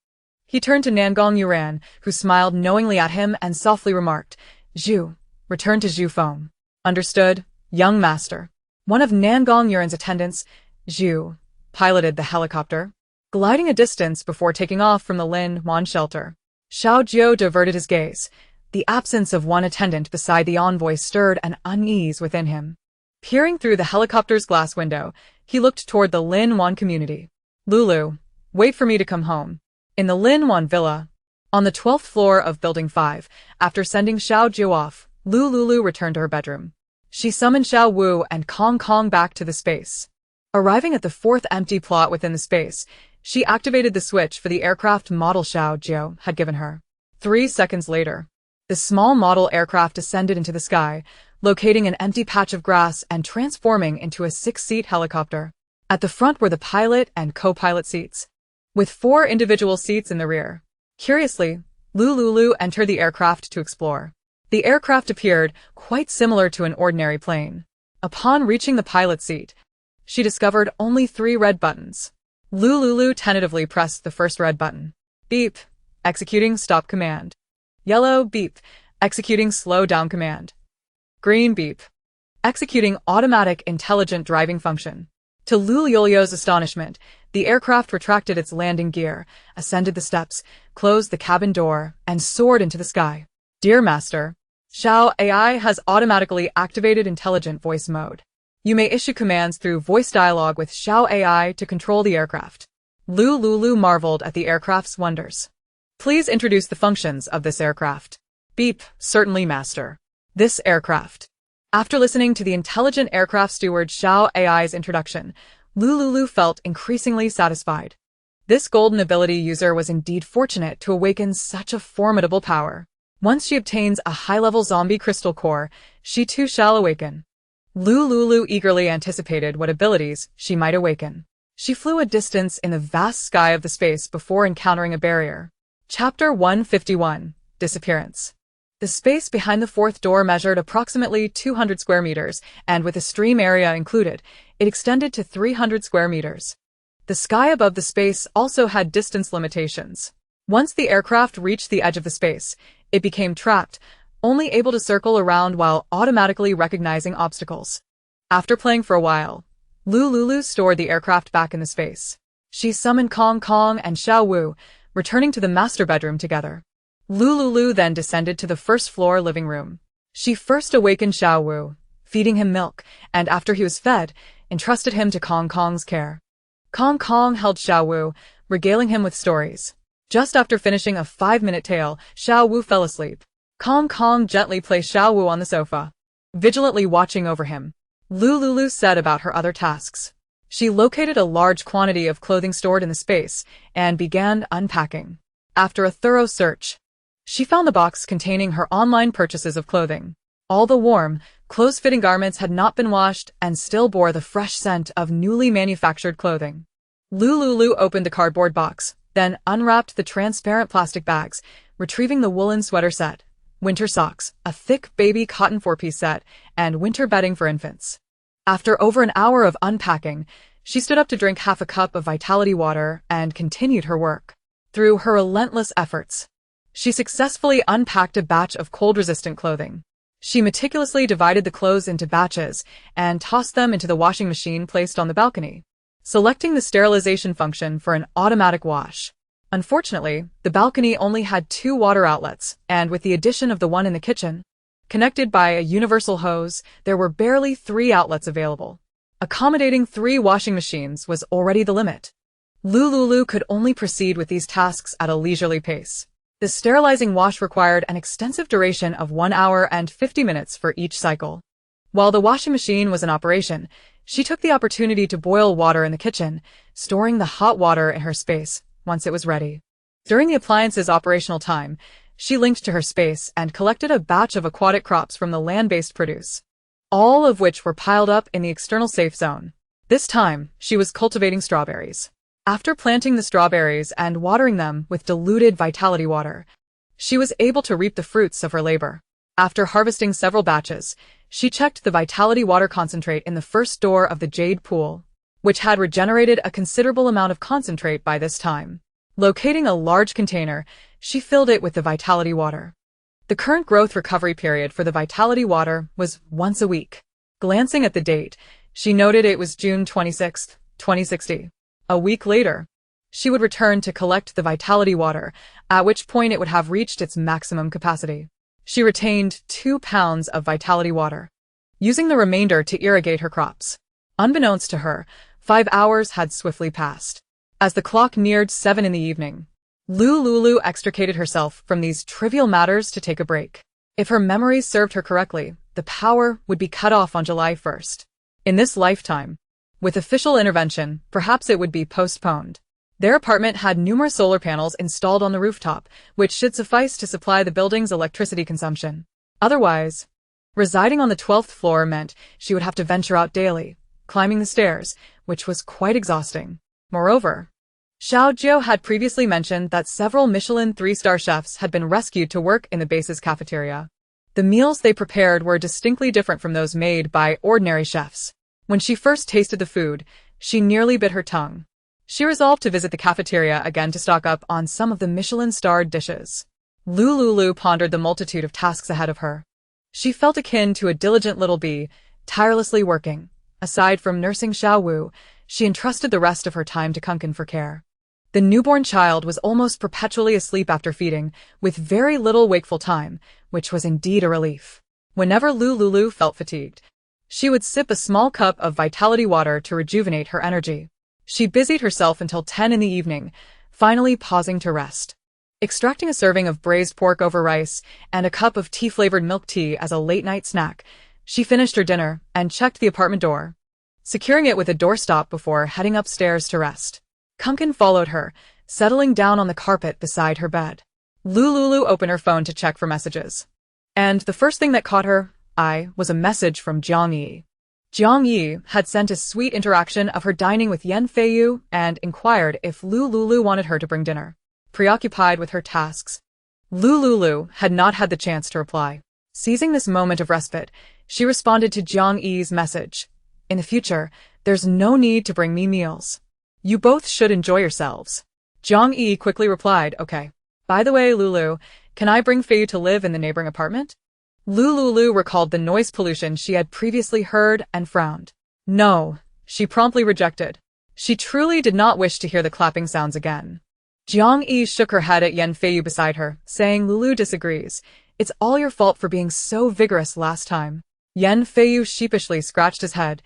He turned to Nangong Yuran, who smiled knowingly at him and softly remarked, "Zhu, return to Zhufeng." "Understood, young master." One of Nangong Yuran's attendants, Zhu, piloted the helicopter, gliding a distance before taking off from the Lin Wan shelter. Xiao Jiao diverted his gaze. The absence of one attendant beside the envoy stirred an unease within him. Peering through the helicopter's glass window, he looked toward the Lin Wan community. "Lulu, wait for me to come home." In the Lin Wan villa, on the 12th floor of Building 5, after sending Xiao Jiao off, Lu Liuliu returned to her bedroom. She summoned Xiao Wu and Kong Kong back to the space. Arriving at the fourth empty plot within the space, she activated the switch for the aircraft model Xiao Jiao had given her. 3 seconds later, the small model aircraft descended into the sky, locating an empty patch of grass and transforming into a 6-seat helicopter. At the front were the pilot and co-pilot seats, with 4 individual seats in the rear. Curiously, Lu Liuliu entered the aircraft to explore. The aircraft appeared quite similar to an ordinary plane. Upon reaching the pilot seat, she discovered only 3 red buttons. Lu Liuliu tentatively pressed the first red button. Beep. Executing stop command. Yellow beep. Executing slow down command. Green beep. Executing automatic intelligent driving function. To Lu Liuliu's astonishment, the aircraft retracted its landing gear, ascended the steps, closed the cabin door, and soared into the sky. Dear Master, Xiao AI has automatically activated intelligent voice mode. You may issue commands through voice dialogue with Xiao AI to control the aircraft. Lu Liuliu marveled at the aircraft's wonders. Please introduce the functions of this aircraft. Beep, certainly, Master. This aircraft. After listening to the intelligent aircraft steward Xiao AI's introduction, Lu Liuliu felt increasingly satisfied. This golden ability user was indeed fortunate to awaken such a formidable power. Once she obtains a high-level zombie crystal core, she too shall awaken. Lu Liuliu eagerly anticipated what abilities she might awaken. She flew a distance in the vast sky of the space before encountering a barrier. Chapter 151. Disappearance. The space behind the fourth door measured approximately 200 square meters, and with a stream area included, it extended to 300 square meters. The sky above the space also had distance limitations. Once the aircraft reached the edge of the space, it became trapped, only able to circle around while automatically recognizing obstacles. After playing for a while, Lu Liuliu stored the aircraft back in the space. She summoned Kong Kong and Xiao Wu, returning to the master bedroom together. Lu Liuliu then descended to the first-floor living room. She first awakened Xiao Wu, feeding him milk, and after he was fed, entrusted him to Kong Kong's care. Kong Kong held Xiao Wu, regaling him with stories. Just after finishing a 5-minute tale, Xiao Wu fell asleep. Kong Kong gently placed Xiao Wu on the sofa, vigilantly watching over him. Lu Liuliu said about her other tasks. She located a large quantity of clothing stored in the space and began unpacking. After a thorough search, she found the box containing her online purchases of clothing. All the warm, close-fitting garments had not been washed and still bore the fresh scent of newly manufactured clothing. Lu Liuliu opened the cardboard box, then unwrapped the transparent plastic bags, retrieving the woolen sweater set, winter socks, a thick baby cotton 4-piece set, and winter bedding for infants. After over an hour of unpacking, she stood up to drink half a cup of vitality water and continued her work. Through her relentless efforts, she successfully unpacked a batch of cold-resistant clothing. She meticulously divided the clothes into batches and tossed them into the washing machine placed on the balcony, selecting the sterilization function for an automatic wash. Unfortunately, the balcony only had 2 water outlets, and with the addition of the one in the kitchen, connected by a universal hose, there were barely 3 outlets available. Accommodating 3 washing machines was already the limit. Lu Liuliu could only proceed with these tasks at a leisurely pace. The sterilizing wash required an extensive duration of 1 hour and 50 minutes for each cycle. While the washing machine was in operation, she took the opportunity to boil water in the kitchen, storing the hot water in her space once it was ready. During the appliance's operational time, she linked to her space and collected a batch of aquatic crops from the land-based produce, all of which were piled up in the external safe zone. This time, she was cultivating strawberries. After planting the strawberries and watering them with diluted vitality water, she was able to reap the fruits of her labor. After harvesting several batches, she checked the vitality water concentrate in the first door of the jade pool, which had regenerated a considerable amount of concentrate by this time. Locating a large container, she filled it with the vitality water. The current growth recovery period for the vitality water was once a week. Glancing at the date, she noted it was June 26, 2060. A week later, she would return to collect the vitality water, at which point it would have reached its maximum capacity. She retained 2 pounds of vitality water, using the remainder to irrigate her crops. Unbeknownst to her, 5 hours had swiftly passed. As the clock neared 7 in the evening, Lu Liuliu extricated herself from these trivial matters to take a break. If her memories served her correctly, the power would be cut off on July 1st. In this lifetime, with official intervention, perhaps it would be postponed. Their apartment had numerous solar panels installed on the rooftop, which should suffice to supply the building's electricity consumption. Otherwise, residing on the 12th floor meant she would have to venture out daily, climbing the stairs, which was quite exhausting. Moreover, Xiao Jiao had previously mentioned that several Michelin 3-star chefs had been rescued to work in the base's cafeteria. The meals they prepared were distinctly different from those made by ordinary chefs. When she first tasted the food, she nearly bit her tongue. She resolved to visit the cafeteria again to stock up on some of the Michelin-starred dishes. Lu Liuliu pondered the multitude of tasks ahead of her. She felt akin to a diligent little bee, tirelessly working. Aside from nursing Xiao Wu, she entrusted the rest of her time to Kunkin for care. The newborn child was almost perpetually asleep after feeding, with very little wakeful time, which was indeed a relief. Whenever Lu Liuliu felt fatigued, she would sip a small cup of vitality water to rejuvenate her energy. She busied herself until 10 in the evening, finally pausing to rest. Extracting a serving of braised pork over rice and a cup of tea-flavored milk tea as a late-night snack, she finished her dinner and checked the apartment door, securing it with a doorstop before heading upstairs to rest. Kunkin followed her, settling down on the carpet beside her bed. Lu Liuliu opened her phone to check for messages. And the first thing that caught her eye was a message from Jiang Yi. Jiang Yi had sent a sweet interaction of her dining with Yan Feiyu and inquired if Lu Liuliu wanted her to bring dinner. Preoccupied with her tasks, Lu Liuliu had not had the chance to reply. Seizing this moment of respite, she responded to Jiang Yi's message. In the future, there's no need to bring me meals. You both should enjoy yourselves. Jiang Yi quickly replied, okay. By the way, Lulu, can I bring Feiyu to live in the neighboring apartment? Lu Liuliu recalled the noise pollution she had previously heard and frowned. No, she promptly rejected. She truly did not wish to hear the clapping sounds again. Jiang Yi shook her head at Yan Feiyu beside her, saying Lulu disagrees. It's all your fault for being so vigorous last time. Yan Feiyu sheepishly scratched his head.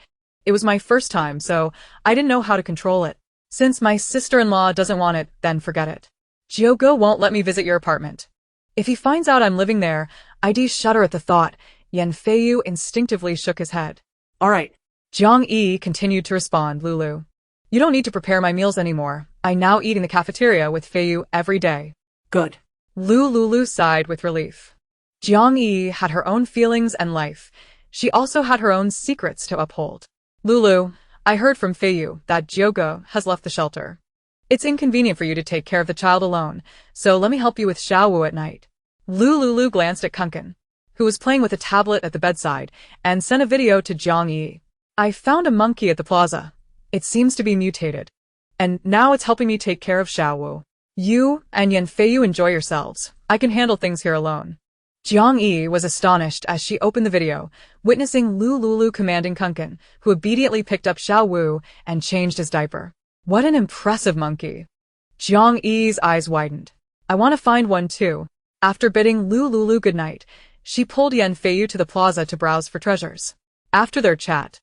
It was my first time, so I didn't know how to control it. Since my sister-in-law doesn't want it, then forget it. Jiuge won't let me visit your apartment. If he finds out I'm living there, I'd shudder at the thought. Yan Feiyu instinctively shook his head. All right. Jiang Yi continued to respond, Lulu. You don't need to prepare my meals anymore. I now eat in the cafeteria with Feiyu every day. Good. Lu Liuliu sighed with relief. Jiang Yi had her own feelings and life. She also had her own secrets to uphold. Lulu, I heard from Feiyu that Jiuge has left the shelter. It's inconvenient for you to take care of the child alone, so let me help you with Xiao Wu at night. Lu Liuliu glanced at Kunkin, who was playing with a tablet at the bedside, and sent a video to Jiang Yi. I found a monkey at the plaza. It seems to be mutated. And now it's helping me take care of Xiao Wu. You and Yan Feiyu enjoy yourselves. I can handle things here alone. Jiang Yi was astonished as she opened the video, witnessing Lu Liuliu commanding Kunkin, who obediently picked up Xiao Wu and changed his diaper. What an impressive monkey. Jiang Yi's eyes widened. I want to find one too. After bidding Lu Liuliu goodnight, she pulled Yan Feiyu to the plaza to browse for treasures. After their chat,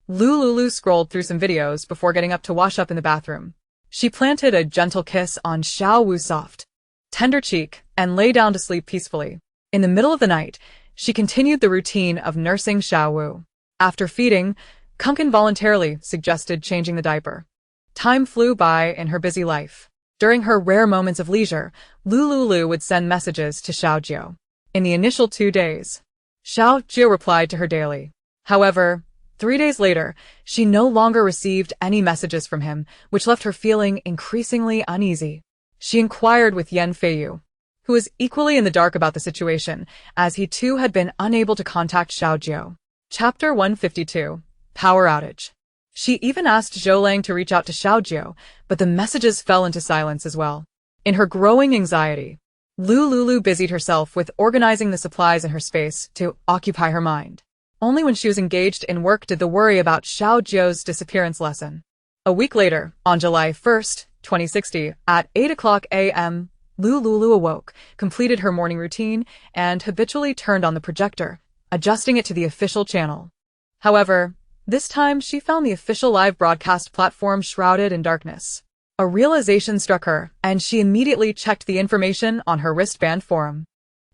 Lu Liuliu scrolled through some videos before getting up to wash up in the bathroom. She planted a gentle kiss on Xiao Wu's soft, tender cheek and lay down to sleep peacefully. In the middle of the night, she continued the routine of nursing Xiao Wu. After feeding, Kunkin voluntarily suggested changing the diaper. Time flew by in her busy life. During her rare moments of leisure, Lu Liuliu would send messages to Xiao Jiao. In the initial 2 days, Xiao Jiao replied to her daily. However, 3 days later, she no longer received any messages from him, which left her feeling increasingly uneasy. She inquired with Yan Feiyu, who was equally in the dark about the situation, as he too had been unable to contact Xiao Jiao. Chapter 152. Power Outage. She even asked Zhou Lang to reach out to Xiao Jiao, but the messages fell into silence as well. In her growing anxiety, Lu Liuliu busied herself with organizing the supplies in her space to occupy her mind. Only when she was engaged in work did the worry about Xiao Jiao's disappearance lessen. A week later, on July 1st, 2060, at 8 o'clock a.m., Lu Liuliu awoke, completed her morning routine, and habitually turned on the projector, adjusting it to the official channel. However, this time she found the official live broadcast platform shrouded in darkness. A realization struck her, and she immediately checked the information on her wristband forum.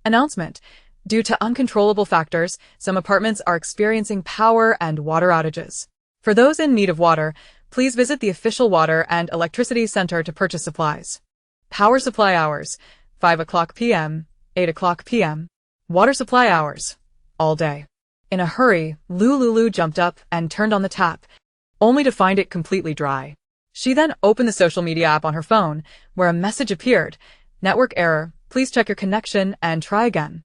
Announcement: Due to uncontrollable factors, some apartments are experiencing power and water outages. For those in need of water, please visit the official water and electricity center to purchase supplies. Power supply hours, 5 o'clock p.m., 8 o'clock p.m. Water supply hours, all day. In a hurry, Lu Liuliu jumped up and turned on the tap, only to find it completely dry. She then opened the social media app on her phone, where a message appeared, "Network error, please check your connection and try again."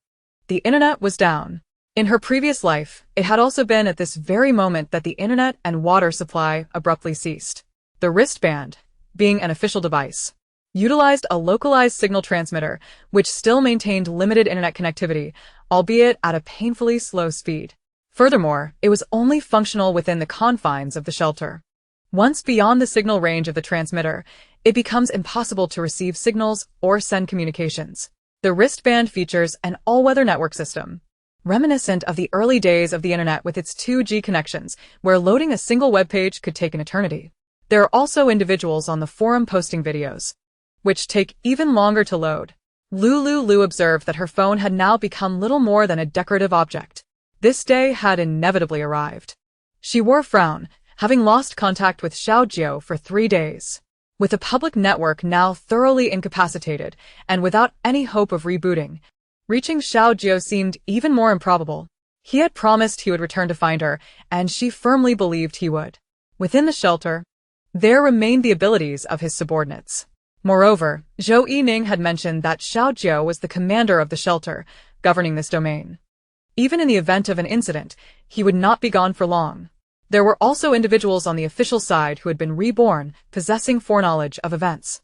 The internet was down. In her previous life, it had also been at this very moment that the internet and water supply abruptly ceased. The wristband, being an official device, utilized a localized signal transmitter, which still maintained limited internet connectivity, albeit at a painfully slow speed. Furthermore, it was only functional within the confines of the shelter. Once beyond the signal range of the transmitter, it becomes impossible to receive signals or send communications. The wristband features an all-weather network system, reminiscent of the early days of the internet with its 2G connections, where loading a single web page could take an eternity. There are also individuals on the forum posting videos, which take even longer to load. Lu Liuliu observed that her phone had now become little more than a decorative object. This day had inevitably arrived. She wore a frown, having lost contact with Xiaojiu for 3 days. With the public network now thoroughly incapacitated and without any hope of rebooting, reaching Xiaojiu seemed even more improbable. He had promised he would return to find her, and she firmly believed he would. Within the shelter, there remained the abilities of his subordinates. Moreover, Zhou Yining had mentioned that Xiaojiu was the commander of the shelter, governing this domain. Even in the event of an incident, he would not be gone for long. There were also individuals on the official side who had been reborn, possessing foreknowledge of events.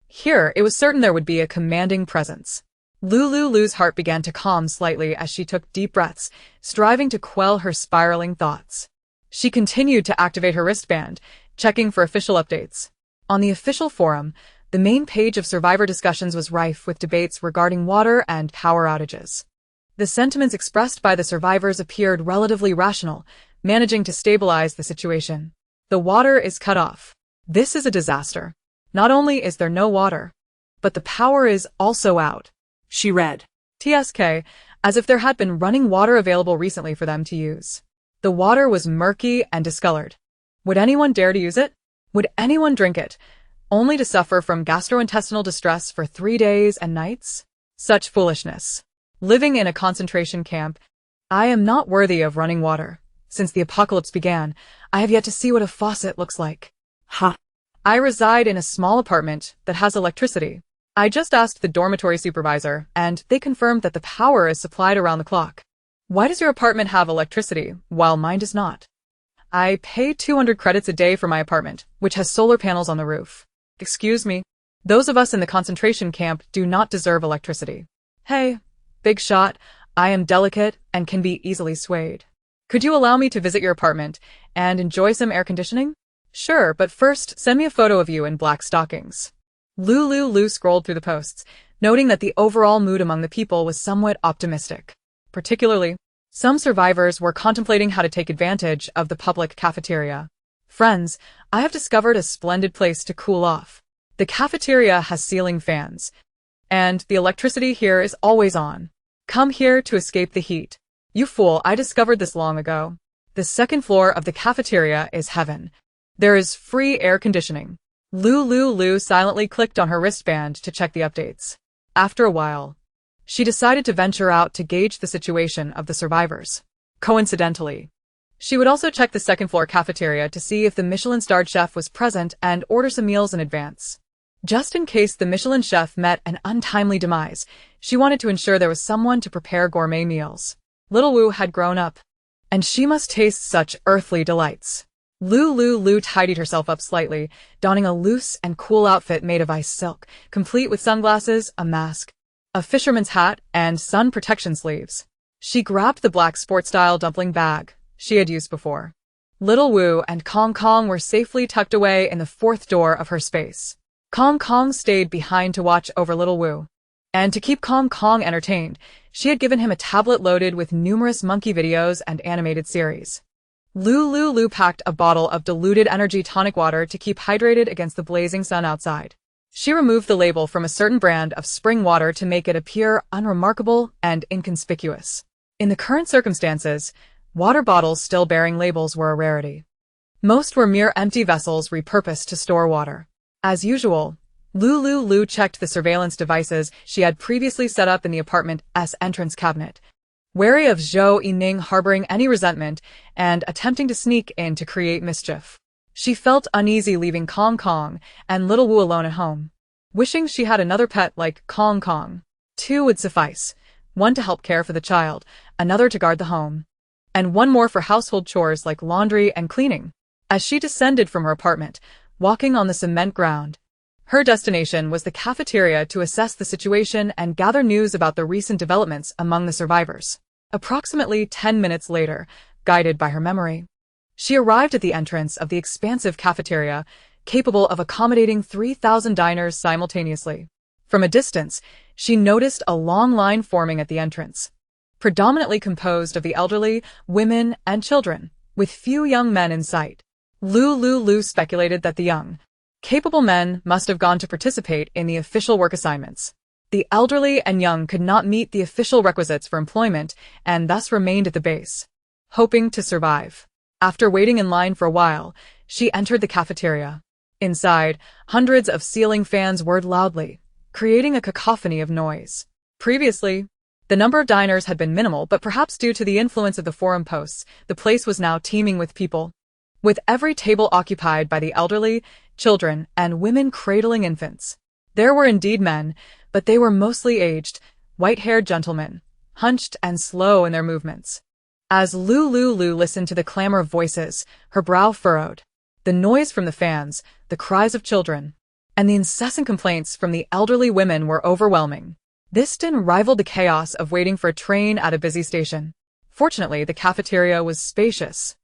Here, it was certain there would be a commanding presence. Lu Liuliu's heart began to calm slightly as she took deep breaths, striving to quell her spiraling thoughts. She continued to activate her wristband, checking for official updates. On the official forum, the main page of survivor discussions was rife with debates regarding water and power outages. The sentiments expressed by the survivors appeared relatively rational, managing to stabilize the situation. The water is cut off. This is a disaster. Not only is there no water, but the power is also out. She read. TSK, as if there had been running water available recently for them to use. The water was murky and discolored. Would anyone dare to use it? Would anyone drink it, only to suffer from gastrointestinal distress for 3 days and nights? Such foolishness. Living in a concentration camp, I am not worthy of running water. Since the apocalypse began, I have yet to see what a faucet looks like. I reside in a small apartment that has electricity. I just asked the dormitory supervisor, and they confirmed that the power is supplied around the clock. Why does your apartment have electricity, while mine does not? I pay 200 credits a day for my apartment, which has solar panels on the roof. Excuse me. Those of us in the concentration camp do not deserve electricity. Hey, big shot, I am delicate and can be easily swayed. Could you allow me to visit your apartment and enjoy some air conditioning? Sure, but first, send me a photo of you in black stockings. Lu Liuliu scrolled through the posts, noting that the overall mood among the people was somewhat optimistic. Particularly, some survivors were contemplating how to take advantage of the public cafeteria. Friends, I have discovered a splendid place to cool off. The cafeteria has ceiling fans, and the electricity here is always on. Come here to escape the heat. You fool, I discovered this long ago. The second floor of the cafeteria is heaven. There is free air conditioning. Lu Liuliu silently clicked on her wristband to check the updates. After a while, she decided to venture out to gauge the situation of the survivors. Coincidentally, she would also check the second floor cafeteria to see if the Michelin-starred chef was present and order some meals in advance. Just in case the Michelin chef met an untimely demise, she wanted to ensure there was someone to prepare gourmet meals. Little Wu had grown up, and she must taste such earthly delights. Lu Liuliu tidied herself up slightly, donning a loose and cool outfit made of ice silk, complete with sunglasses, a mask, a fisherman's hat, and sun protection sleeves. She grabbed the black sport-style dumpling bag she had used before. Little Wu and Kong Kong were safely tucked away in the fourth door of her space. Kong Kong stayed behind to watch over Little Wu. And to keep Kong Kong entertained, she had given him a tablet loaded with numerous monkey videos and animated series. Lu Liuliu packed a bottle of diluted energy tonic water to keep hydrated against the blazing sun outside. She removed the label from a certain brand of spring water to make it appear unremarkable and inconspicuous. In the current circumstances, water bottles still bearing labels were a rarity. Most were mere empty vessels repurposed to store water. As usual, Lu Liuliu checked the surveillance devices she had previously set up in the apartment's entrance cabinet, wary of Zhou Yining harboring any resentment and attempting to sneak in to create mischief. She felt uneasy leaving Kong Kong and little Wu alone at home, wishing she had another pet like Kong Kong. 2 would suffice, one to help care for the child, another to guard the home, and one more for household chores like laundry and cleaning. As she descended from her apartment, walking on the cement ground, her destination was the cafeteria to assess the situation and gather news about the recent developments among the survivors. Approximately 10 minutes later, guided by her memory, she arrived at the entrance of the expansive cafeteria, capable of accommodating 3,000 diners simultaneously. From a distance, she noticed a long line forming at the entrance, predominantly composed of the elderly, women, and children, with few young men in sight. Lu Liuliu speculated that the young, capable men must have gone to participate in the official work assignments. The elderly and young could not meet the official requisites for employment and thus remained at the base, hoping to survive. After waiting in line for a while, she entered the cafeteria. Inside, hundreds of ceiling fans whirred loudly, creating a cacophony of noise. Previously, the number of diners had been minimal, but perhaps due to the influence of the forum posts, the place was now teeming with people, with every table occupied by the elderly, children, and women cradling infants. There were indeed men, but they were mostly aged, white-haired gentlemen, hunched and slow in their movements. As Lu Liuliu listened to the clamor of voices, her brow furrowed. The noise from the fans, the cries of children, and the incessant complaints from the elderly women were overwhelming. This din rivaled the chaos of waiting for a train at a busy station. Fortunately, the cafeteria was spacious,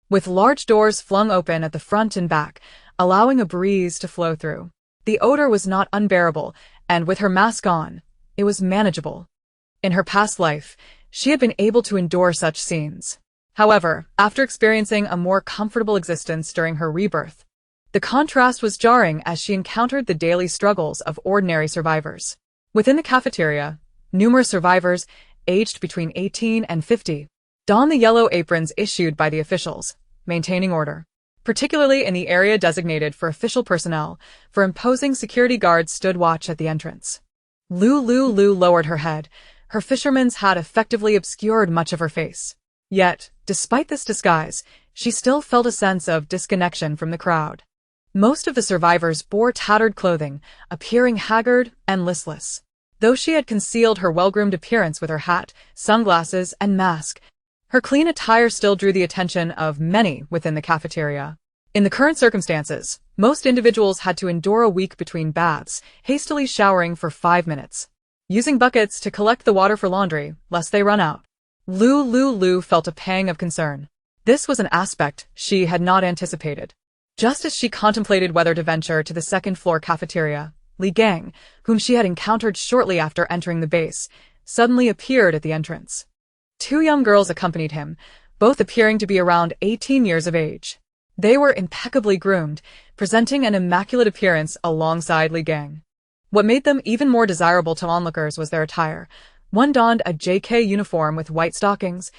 with large doors flung open at the front and back, allowing a breeze to flow through. The odor was not unbearable, and with her mask on, it was manageable. In her past life, she had been able to endure such scenes. However, after experiencing a more comfortable existence during her rebirth, the contrast was jarring as she encountered the daily struggles of ordinary survivors. Within the cafeteria, numerous survivors, aged between 18 and 50, donned the yellow aprons issued by the officials, maintaining order. Particularly in the area designated for official personnel, for imposing security guards stood watch at the entrance. Lu Liuliu lowered her head. Her fisherman's hat effectively obscured much of her face. Yet, despite this disguise, she still felt a sense of disconnection from the crowd. Most of the survivors bore tattered clothing, appearing haggard and listless. Though she had concealed her well-groomed appearance with her hat, sunglasses, and mask, her clean attire still drew the attention of many within the cafeteria. In the current circumstances, most individuals had to endure a week between baths, hastily showering for 5 minutes, using buckets to collect the water for laundry, lest they run out. Lu Liuliu felt a pang of concern. This was an aspect she had not anticipated. Just as she contemplated whether to venture to the second-floor cafeteria, Li Gang, whom she had encountered shortly after entering the base, suddenly appeared at the entrance. 2 young girls accompanied him, both appearing to be around 18 years of age. They were impeccably groomed, presenting an immaculate appearance alongside Li Gang. What made them even more desirable to onlookers was their attire. One donned a JK uniform with white stockings,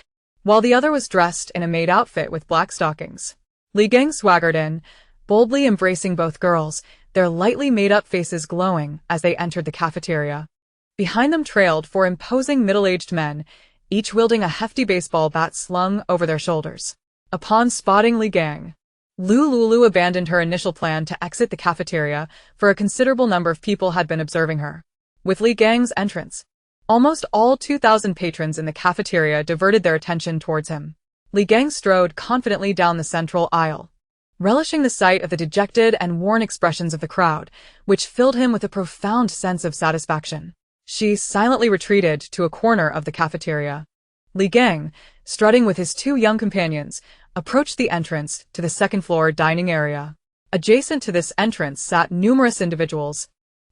while the other was dressed in a maid outfit with black stockings. Li Gang swaggered in, boldly embracing both girls, their lightly made-up faces glowing as they entered the cafeteria. Behind them trailed 4 imposing middle-aged men, each wielding a hefty baseball bat slung over their shoulders. Upon spotting Li Gang, Lu Liuliu abandoned her initial plan to exit the cafeteria, for a considerable number of people had been observing her. With Li Gang's entrance, almost all 2,000 patrons in the cafeteria diverted their attention towards him. Li Gang strode confidently down the central aisle, relishing the sight of the dejected and worn expressions of the crowd, which filled him with a profound sense of satisfaction. She silently retreated to a corner of the cafeteria. Li Gang, strutting with his 2 young companions, approached the entrance to the second-floor dining area. Adjacent to this entrance sat numerous individuals,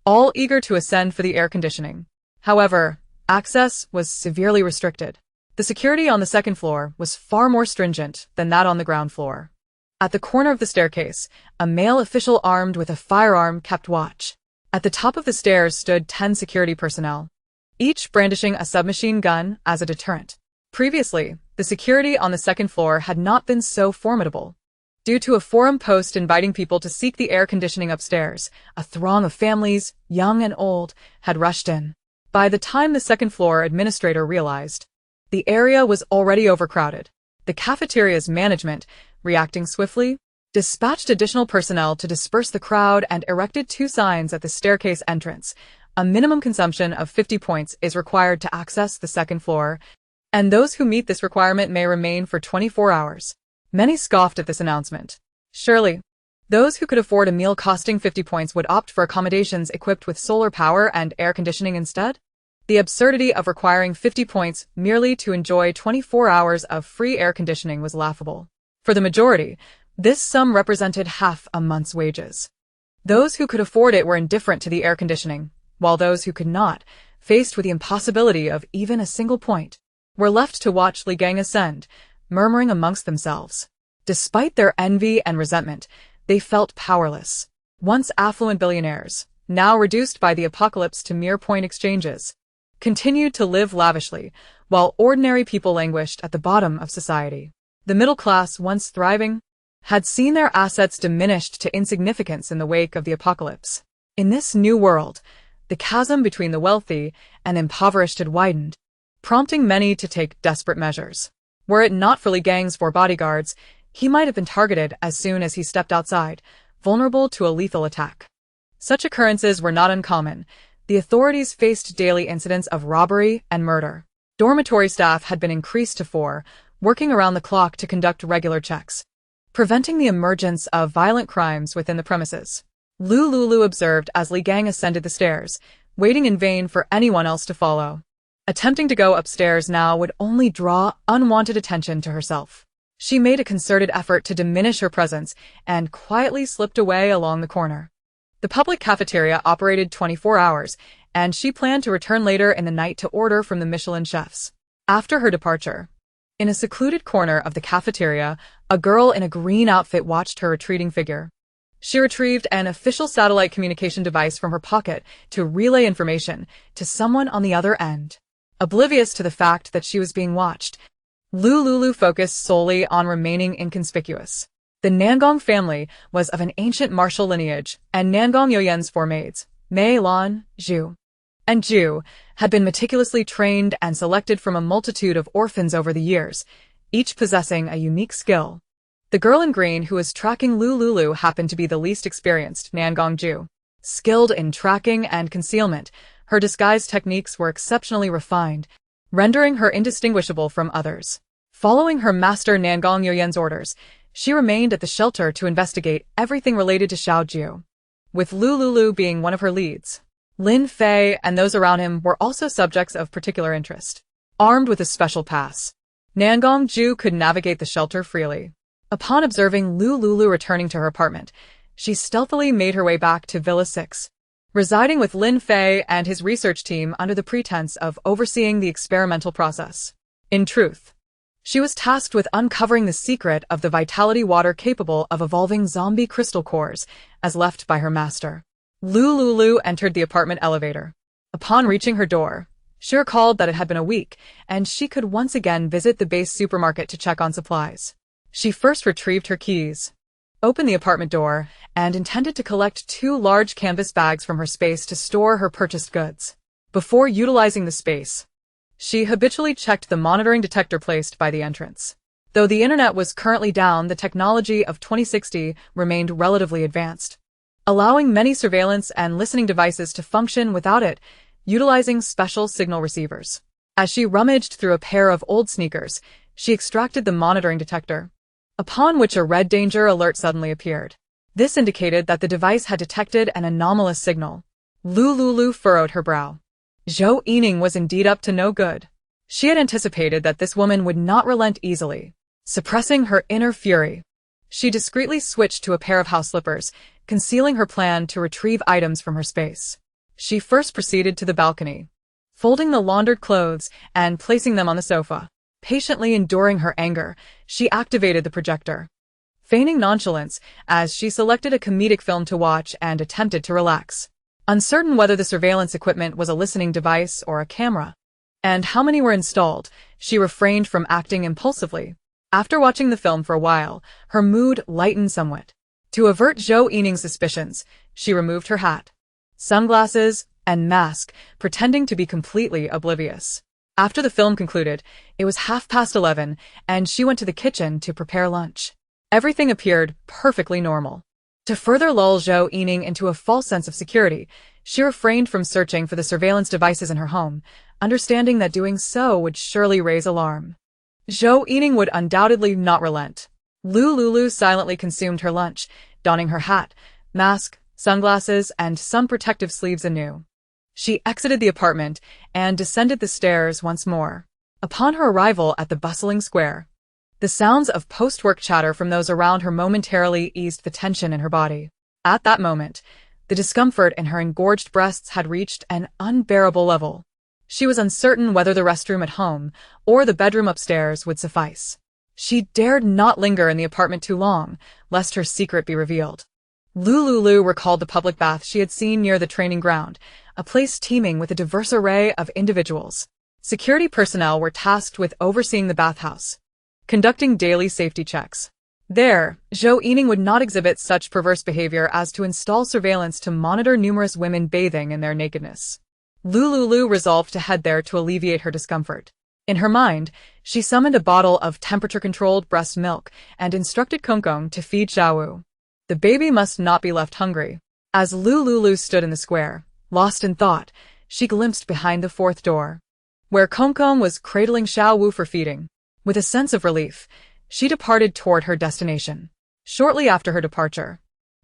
all eager to ascend for the air conditioning. However, access was severely restricted. The security on the second floor was far more stringent than that on the ground floor. At the corner of the staircase, a male official armed with a firearm kept watch. At the top of the stairs stood 10 security personnel, each brandishing a submachine gun as a deterrent. Previously, the security on the second floor had not been so formidable. Due to a forum post inviting people to seek the air conditioning upstairs, a throng of families, young and old, had rushed in. By the time the second floor administrator realized, the area was already overcrowded. The cafeteria's management, reacting swiftly, dispatched additional personnel to disperse the crowd and erected 2 signs at the staircase entrance. A minimum consumption of 50 points is required to access the second floor, and those who meet this requirement may remain for 24 hours. Many scoffed at this announcement. Surely, those who could afford a meal costing 50 points would opt for accommodations equipped with solar power and air conditioning instead? The absurdity of requiring 50 points merely to enjoy 24 hours of free air conditioning was laughable. For the majority, this sum represented half a month's wages. Those who could afford it were indifferent to the air conditioning, while those who could not, faced with the impossibility of even a single point, were left to watch Li Gang ascend, murmuring amongst themselves. Despite their envy and resentment, they felt powerless. Once affluent billionaires, now reduced by the apocalypse to mere point exchanges, continued to live lavishly, while ordinary people languished at the bottom of society. The middle class, once thriving, had seen their assets diminished to insignificance in the wake of the apocalypse. In this new world, the chasm between the wealthy and impoverished had widened, prompting many to take desperate measures. Were it not for Li Gang's 4 bodyguards, he might have been targeted as soon as he stepped outside, vulnerable to a lethal attack. Such occurrences were not uncommon. The authorities faced daily incidents of robbery and murder. Dormitory staff had been increased to 4, working around the clock to conduct regular checks, preventing the emergence of violent crimes within the premises. Lu Liuliu observed as Li Gang ascended the stairs, waiting in vain for anyone else to follow. Attempting to go upstairs now would only draw unwanted attention to herself. She made a concerted effort to diminish her presence and quietly slipped away along the corner. The public cafeteria operated 24 hours, and she planned to return later in the night to order from the Michelin chefs. After her departure, in a secluded corner of the cafeteria, a girl in a green outfit watched her retreating figure. She retrieved an official satellite communication device from her pocket to relay information to someone on the other end. Oblivious to the fact that she was being watched, Lu Liuliu focused solely on remaining inconspicuous. The Nangong family was of an ancient martial lineage, and Nangong Youyen's 4 maids, Mei, Lan, Zhu, and Ju, had been meticulously trained and selected from a multitude of orphans over the years, each possessing a unique skill. The girl in green who was tracking Lu Liuliu happened to be the least experienced, Nangong Ju. Skilled in tracking and concealment, her disguise techniques were exceptionally refined, rendering her indistinguishable from others. Following her master Nangong Youyen's orders, she remained at the shelter to investigate everything related to Xiaojiu, with Lu Liuliu being one of her leads. Lin Fei and those around him were also subjects of particular interest. Armed with a special pass, Nangong Ju could navigate the shelter freely. Upon observing Lu Liuliu returning to her apartment, she stealthily made her way back to Villa 6, residing with Lin Fei and his research team under the pretense of overseeing the experimental process. In truth, she was tasked with uncovering the secret of the vitality water capable of evolving zombie crystal cores, as left by her master. Lu Liuliu entered the apartment elevator. Upon reaching her door, she recalled that it had been a week, and she could once again visit the base supermarket to check on supplies. She first retrieved her keys, opened the apartment door, and intended to collect 2 large canvas bags from her space to store her purchased goods. Before utilizing the space, she habitually checked the monitoring detector placed by the entrance. Though the internet was currently down, the technology of 2060 remained relatively advanced, allowing many surveillance and listening devices to function without it, utilizing special signal receivers. As she rummaged through a pair of old sneakers, she extracted the monitoring detector, upon which a red danger alert suddenly appeared. This indicated that the device had detected an anomalous signal. Lu Liuliu furrowed her brow. Zhou Yining was indeed up to no good. She had anticipated that this woman would not relent easily. Suppressing her inner fury, she discreetly switched to a pair of house slippers, concealing her plan to retrieve items from her space. She first proceeded to the balcony, folding the laundered clothes and placing them on the sofa. Patiently enduring her anger, she activated the projector, feigning nonchalance as she selected a comedic film to watch and attempted to relax. Uncertain whether the surveillance equipment was a listening device or a camera, and how many were installed, she refrained from acting impulsively. After watching the film for a while, her mood lightened somewhat. To avert Zhou Yining's suspicions, she removed her hat, sunglasses, and mask, pretending to be completely oblivious. After the film concluded, it was 11:30, and she went to the kitchen to prepare lunch. Everything appeared perfectly normal. To further lull Zhou Yining into a false sense of security, she refrained from searching for the surveillance devices in her home, understanding that doing so would surely raise alarm. Zhou Yining would undoubtedly not relent. Lu Liuliu silently consumed her lunch, donning her hat, mask, sunglasses, and some protective sleeves anew. She exited the apartment and descended the stairs once more. Upon her arrival at the bustling square, the sounds of post-work chatter from those around her momentarily eased the tension in her body. At that moment, the discomfort in her engorged breasts had reached an unbearable level. She was uncertain whether the restroom at home or the bedroom upstairs would suffice. She dared not linger in the apartment too long, lest her secret be revealed. Lu Liuliu recalled the public bath she had seen near the training ground, a place teeming with a diverse array of individuals. Security personnel were tasked with overseeing the bathhouse, conducting daily safety checks. There, Zhou Yining would not exhibit such perverse behavior as to install surveillance to monitor numerous women bathing in their nakedness. Lu Liuliu resolved to head there to alleviate her discomfort. In her mind, she summoned a bottle of temperature-controlled breast milk and instructed Kongkong to feed Xiaowu. The baby must not be left hungry. As Lu Liuliu stood in the square, lost in thought, she glimpsed behind the fourth door, where Kongkong was cradling Xiaowu for feeding. With a sense of relief, she departed toward her destination. Shortly after her departure,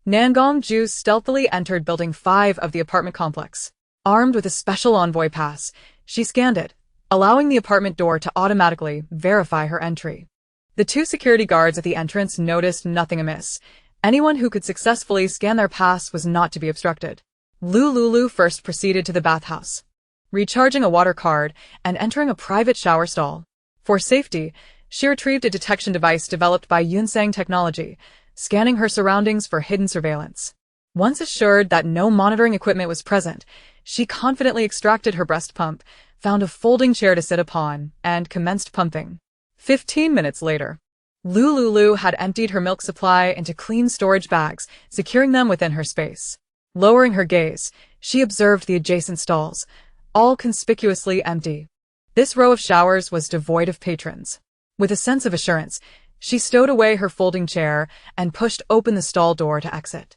Nangong Ju stealthily entered Building 5 of the apartment complex. Armed with a special envoy pass, she scanned it, allowing the apartment door to automatically verify her entry. The two security guards at the entrance noticed nothing amiss. Anyone who could successfully scan their pass was not to be obstructed. Lu Liuliu first proceeded to the bathhouse, recharging a water card and entering a private shower stall. For safety, she retrieved a detection device developed by Yunsang Technology, scanning her surroundings for hidden surveillance. Once assured that no monitoring equipment was present, she confidently extracted her breast pump, found a folding chair to sit upon, and commenced pumping. 15 minutes later, Lu Liuliu had emptied her milk supply into clean storage bags, securing them within her space. Lowering her gaze, she observed the adjacent stalls, all conspicuously empty. This row of showers was devoid of patrons. With a sense of assurance, she stowed away her folding chair and pushed open the stall door to exit.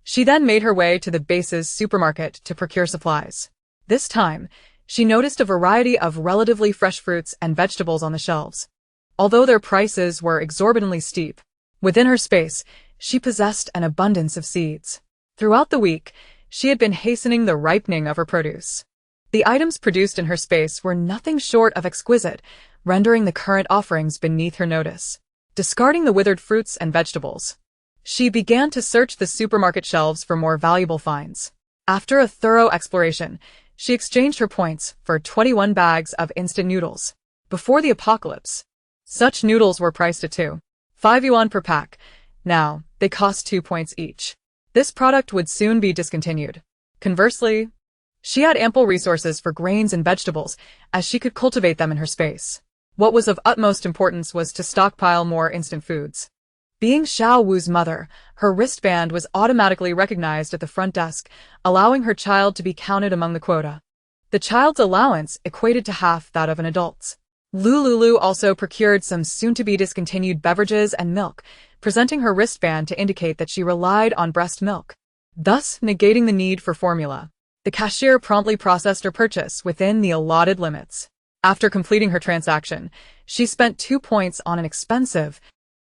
She then made her way to the base's supermarket to procure supplies. This time, she noticed a variety of relatively fresh fruits and vegetables on the shelves. Although their prices were exorbitantly steep, within her space, she possessed an abundance of seeds. Throughout the week, she had been hastening the ripening of her produce. The items produced in her space were nothing short of exquisite, rendering the current offerings beneath her notice. Discarding the withered fruits and vegetables, she began to search the supermarket shelves for more valuable finds. After a thorough exploration, she exchanged her points for 21 bags of instant noodles. Before the apocalypse, such noodles were priced at 2.5 yuan per pack. Now, they cost 2 points each. This product would soon be discontinued. Conversely, she had ample resources for grains and vegetables, as she could cultivate them in her space. What was of utmost importance was to stockpile more instant foods. Being Xiao Wu's mother, her wristband was automatically recognized at the front desk, allowing her child to be counted among the quota. The child's allowance equated to half that of an adult's. Lu Liuliu also procured some soon-to-be-discontinued beverages and milk, presenting her wristband to indicate that she relied on breast milk, thus negating the need for formula. The cashier promptly processed her purchase within the allotted limits. After completing her transaction, she spent 2 points on an expensive,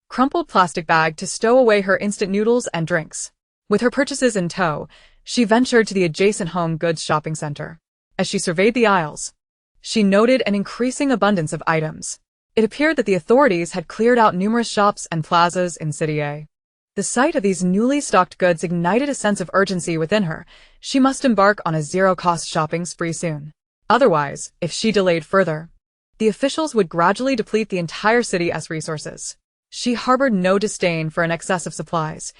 crumpled plastic bag to stow away her instant noodles and drinks. With her purchases in tow, she ventured to the adjacent home goods shopping center. As she surveyed the aisles, she noted an increasing abundance of items. It appeared that the authorities had cleared out numerous shops and plazas in City A. The sight of these newly stocked goods ignited a sense of urgency within her. She must embark on a zero-cost shopping spree soon. Otherwise, if she delayed further, the officials would gradually deplete the entire city's resources. She harbored no disdain for an excess of supplies.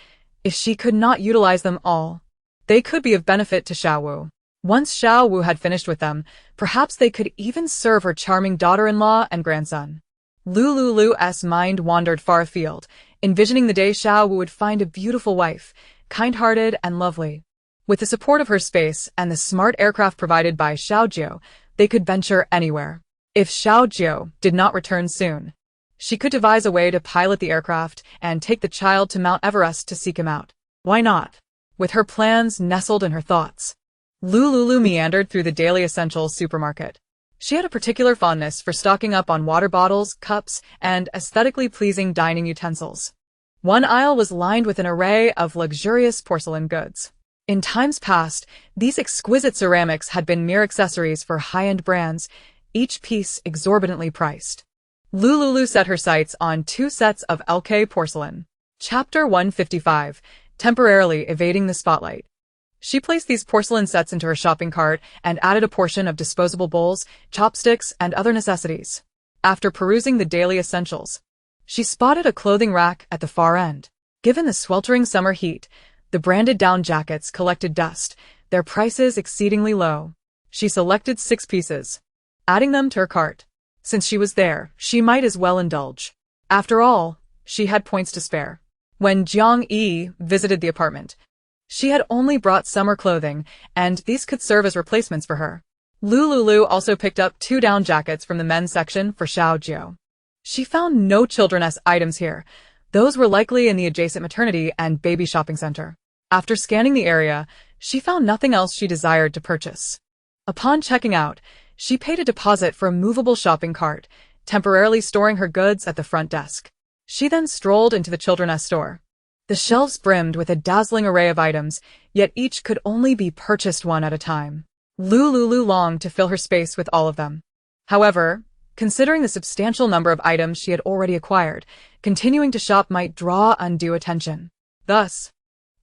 If she could not utilize them all, They could be of benefit to Xiao Wu. Once Xiao Wu had finished with them, perhaps they could even serve her charming daughter-in-law and grandson. Lu Liuliu's mind wandered far afield, envisioning the day Xiao Wu would find a beautiful wife, kind-hearted and lovely. With the support of her space and the smart aircraft provided by Xiao Jiu, they could venture anywhere. If Xiao Jiu did not return soon, she could devise a way to pilot the aircraft and take the child to Mount Everest to seek him out. Why not? With her plans nestled in her thoughts, Lu Liuliu meandered through the daily essentials supermarket. She had a particular fondness for stocking up on water bottles, cups, and aesthetically pleasing dining utensils. One aisle was lined with an array of luxurious porcelain goods. In times past, these exquisite ceramics had been mere accessories for high-end brands, each piece exorbitantly priced. Lu Liuliu set her sights on 2 sets of LK porcelain. Chapter 155, temporarily evading the spotlight. She placed these porcelain sets into her shopping cart and added a portion of disposable bowls, chopsticks, and other necessities. After perusing the daily essentials, she spotted a clothing rack at the far end. Given the sweltering summer heat, the branded down jackets collected dust, their prices exceedingly low. She selected 6 pieces, adding them to her cart. Since she was there, she might as well indulge. After all, she had points to spare. When Jiang Yi visited the apartment, she had only brought summer clothing, and these could serve as replacements for her. Lu Liuliu also picked up 2 down jackets from the men's section for Xiao Jiu. She found no children's items here. Those were likely in the adjacent maternity and baby shopping center. After scanning the area, she found nothing else she desired to purchase. Upon checking out, she paid a deposit for a movable shopping cart, temporarily storing her goods at the front desk. She then strolled into the children's store. The shelves brimmed with a dazzling array of items, yet each could only be purchased one at a time. Lu Liuliu longed to fill her space with all of them. However, considering the substantial number of items she had already acquired, continuing to shop might draw undue attention. Thus,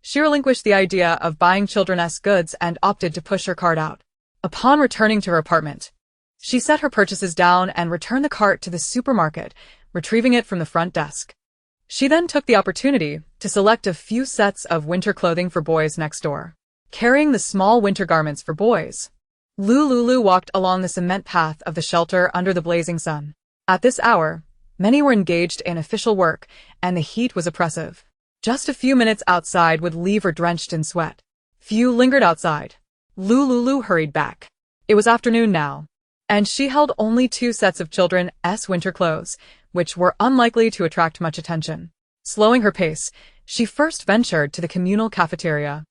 she relinquished the idea of buying children's goods and opted to push her cart out. Upon returning to her apartment, she set her purchases down and returned the cart to the supermarket, retrieving it from the front desk. She then took the opportunity to select a few sets of winter clothing for boys next door. Carrying the small winter garments for boys, Lu Liuliu walked along the cement path of the shelter under the blazing sun. At this hour, many were engaged in official work, and the heat was oppressive. Just a few minutes outside would leave her drenched in sweat. Few lingered outside. Lu Liuliu hurried back. It was afternoon now, and she held only 2 sets of children's winter clothes, which were unlikely to attract much attention. Slowing her pace, she first ventured to the communal cafeteria.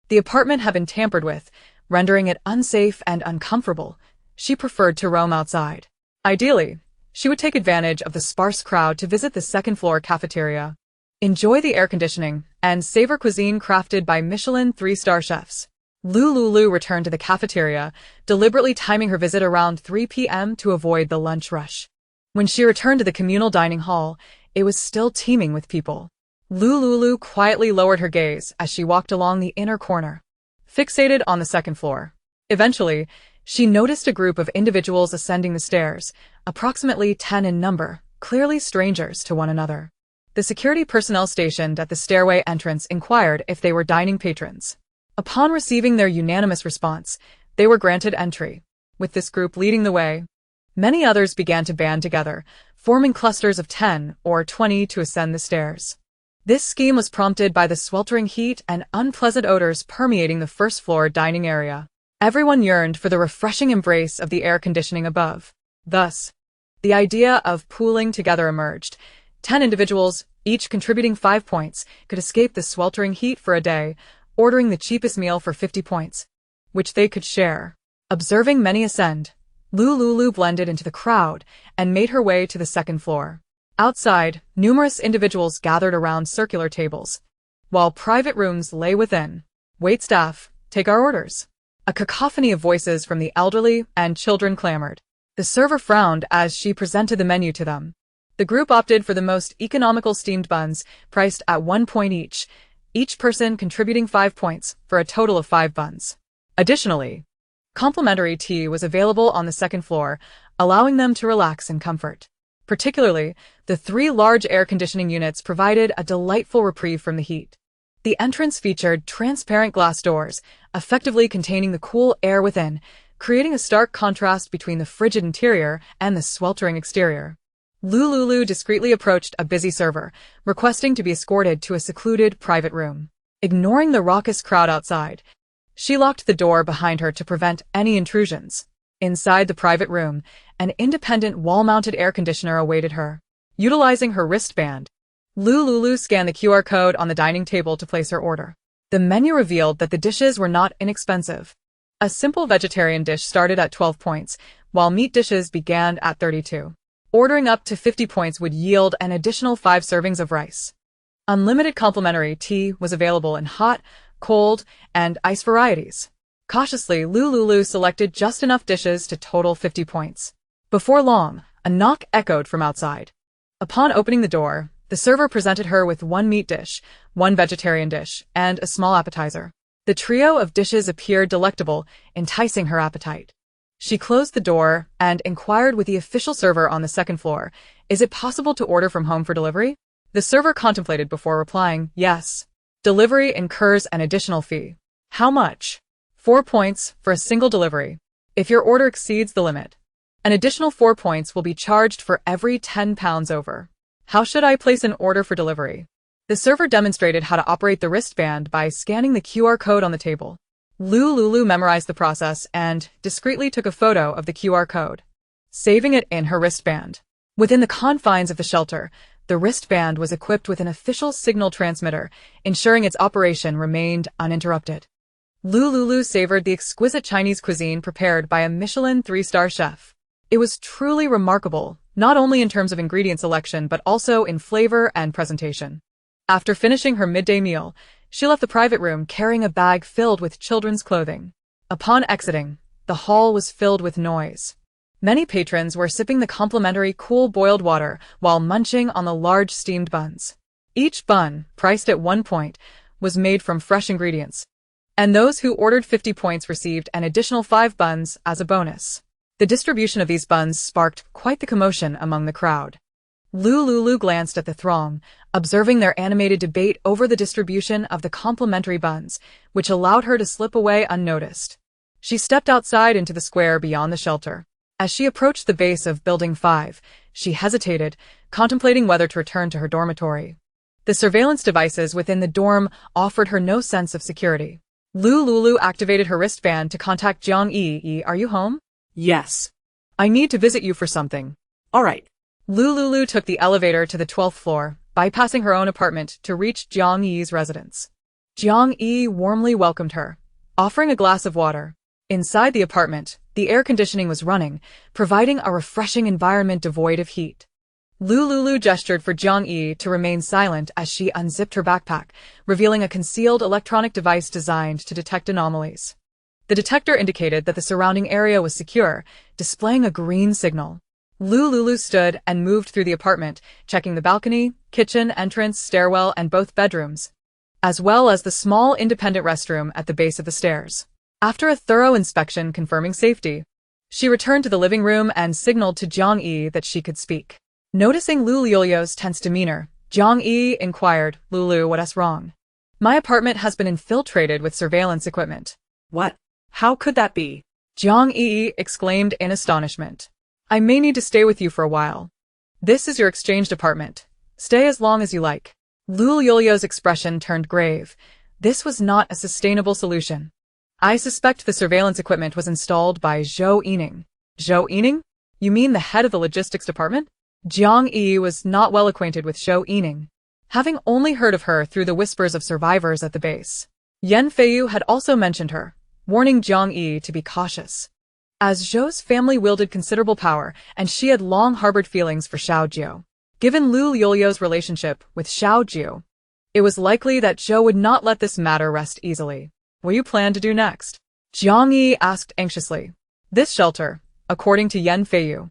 The apartment had been tampered with, rendering it unsafe and uncomfortable. She preferred to roam outside. Ideally, she would take advantage of the sparse crowd to visit the second-floor cafeteria, enjoy the air conditioning, and savor cuisine crafted by Michelin 3-star chefs. Lu Liuliu returned to the cafeteria, deliberately timing her visit around 3 p.m. to avoid the lunch rush. When she returned to the communal dining hall, it was still teeming with people. Lu Liuliu quietly lowered her gaze as she walked along the inner corner, fixated on the second floor. Eventually, she noticed a group of individuals ascending the stairs, approximately 10 in number, clearly strangers to one another. The security personnel stationed at the stairway entrance inquired if they were dining patrons. Upon receiving their unanimous response, they were granted entry. With this group leading the way, many others began to band together, forming clusters of 10 or 20 to ascend the stairs. This scheme was prompted by the sweltering heat and unpleasant odors permeating the first-floor dining area. Everyone yearned for the refreshing embrace of the air conditioning above. Thus, the idea of pooling together emerged. 10 individuals, each contributing 5 points, could escape the sweltering heat for a day, ordering the cheapest meal for 50 points, which they could share. Observing many ascend, Lu Liuliu blended into the crowd and made her way to the second floor. Outside, numerous individuals gathered around circular tables, while private rooms lay within. "Waitstaff, take our orders." A cacophony of voices from the elderly and children clamored. The server frowned as she presented the menu to them. The group opted for the most economical steamed buns, priced at 1 point each person contributing 5 points, for a total of 5 buns. Additionally, complimentary tea was available on the second floor, allowing them to relax in comfort. Particularly, the 3 large air conditioning units provided a delightful reprieve from the heat. The entrance featured transparent glass doors, effectively containing the cool air within, creating a stark contrast between the frigid interior and the sweltering exterior. Lu Liuliu discreetly approached a busy server, requesting to be escorted to a secluded private room. Ignoring the raucous crowd outside, she locked the door behind her to prevent any intrusions. Inside the private room, an independent wall-mounted air conditioner awaited her. Utilizing her wristband, Lu Liuliu scanned the QR code on the dining table to place her order. The menu revealed that the dishes were not inexpensive. A simple vegetarian dish started at 12 points, while meat dishes began at 32. Ordering up to 50 points would yield an additional 5 servings of rice. Unlimited complimentary tea was available in hot, cold, and ice varieties. Cautiously, Lu Liuliu selected just enough dishes to total 50 points. Before long, a knock echoed from outside. Upon opening the door, the server presented her with 1 meat dish, 1 vegetarian dish, and a small appetizer. The trio of dishes appeared delectable, enticing her appetite. She closed the door and inquired with the official server on the second floor, "Is it possible to order from home for delivery?" The server contemplated before replying, "Yes. Delivery incurs an additional fee." "How much?" 4 points for a single delivery. If your order exceeds the limit, an additional 4 points will be charged for every 10 pounds over. "How should I place an order for delivery?" The server demonstrated how to operate the wristband by scanning the QR code on the table. Lu Liuliu memorized the process and discreetly took a photo of the QR code, saving it in her wristband. Within the confines of the shelter, the wristband was equipped with an official signal transmitter, ensuring its operation remained uninterrupted. Lu Liuliu savored the exquisite Chinese cuisine prepared by a Michelin 3-star chef. It was truly remarkable, not only in terms of ingredient selection but also in flavor and presentation. After finishing her midday meal, she left the private room carrying a bag filled with children's clothing. Upon exiting, the hall was filled with noise. Many patrons were sipping the complimentary cool boiled water while munching on the large steamed buns. Each bun, priced at 1 point, was made from fresh ingredients, and those who ordered 50 points received an additional 5 buns as a bonus. The distribution of these buns sparked quite the commotion among the crowd. Lu Liuliu glanced at the throng, observing their animated debate over the distribution of the complimentary buns, which allowed her to slip away unnoticed. She stepped outside into the square beyond the shelter. As she approached the base of Building 5, she hesitated, contemplating whether to return to her dormitory. The surveillance devices within the dorm offered her no sense of security. Lu Liuliu activated her wristband to contact Jiang Yi. "Are you home?" Yes. "I need to visit you for something." All right. Lu Liuliu took the elevator to the 12th floor, bypassing her own apartment to reach Jiang Yi's residence. Jiang Yi warmly welcomed her, offering a glass of water. Inside the apartment, the air conditioning was running, providing a refreshing environment devoid of heat. Lu Liuliu gestured for Jiang Yi to remain silent as she unzipped her backpack, revealing a concealed electronic device designed to detect anomalies. The detector indicated that the surrounding area was secure, displaying a green signal. Lu Liuliu stood and moved through the apartment, checking the balcony, kitchen, entrance, stairwell, and both bedrooms, as well as the small independent restroom at the base of the stairs. After a thorough inspection confirming safety, she returned to the living room and signaled to Jiang Yi that she could speak. Noticing Lu Liuliu's tense demeanor, Jiang Yi inquired, "Liuliu, what's wrong?" "My apartment has been infiltrated with surveillance equipment." What? How could that be? Jiang Yi exclaimed in astonishment. "I may need to stay with you for a while. This is your exchanged apartment. Stay as long as you like." Lu Liuliu's expression turned grave. This was not a sustainable solution. "I suspect the surveillance equipment was installed by Zhou Yining." "Zhou Yining? You mean the head of the logistics department?" Jiang Yi was not well acquainted with Zhou Yining, having only heard of her through the whispers of survivors at the base. Yan Feiyu had also mentioned her, warning Jiang Yi to be cautious, as Zhou's family wielded considerable power and she had long harbored feelings for Xiao Jiu. Given Lu Liuliu's relationship with Xiao Jiu, it was likely that Zhou would not let this matter rest easily. "What do you plan to do next?" Jiang Yi asked anxiously. "This shelter, according to Yan Feiyu,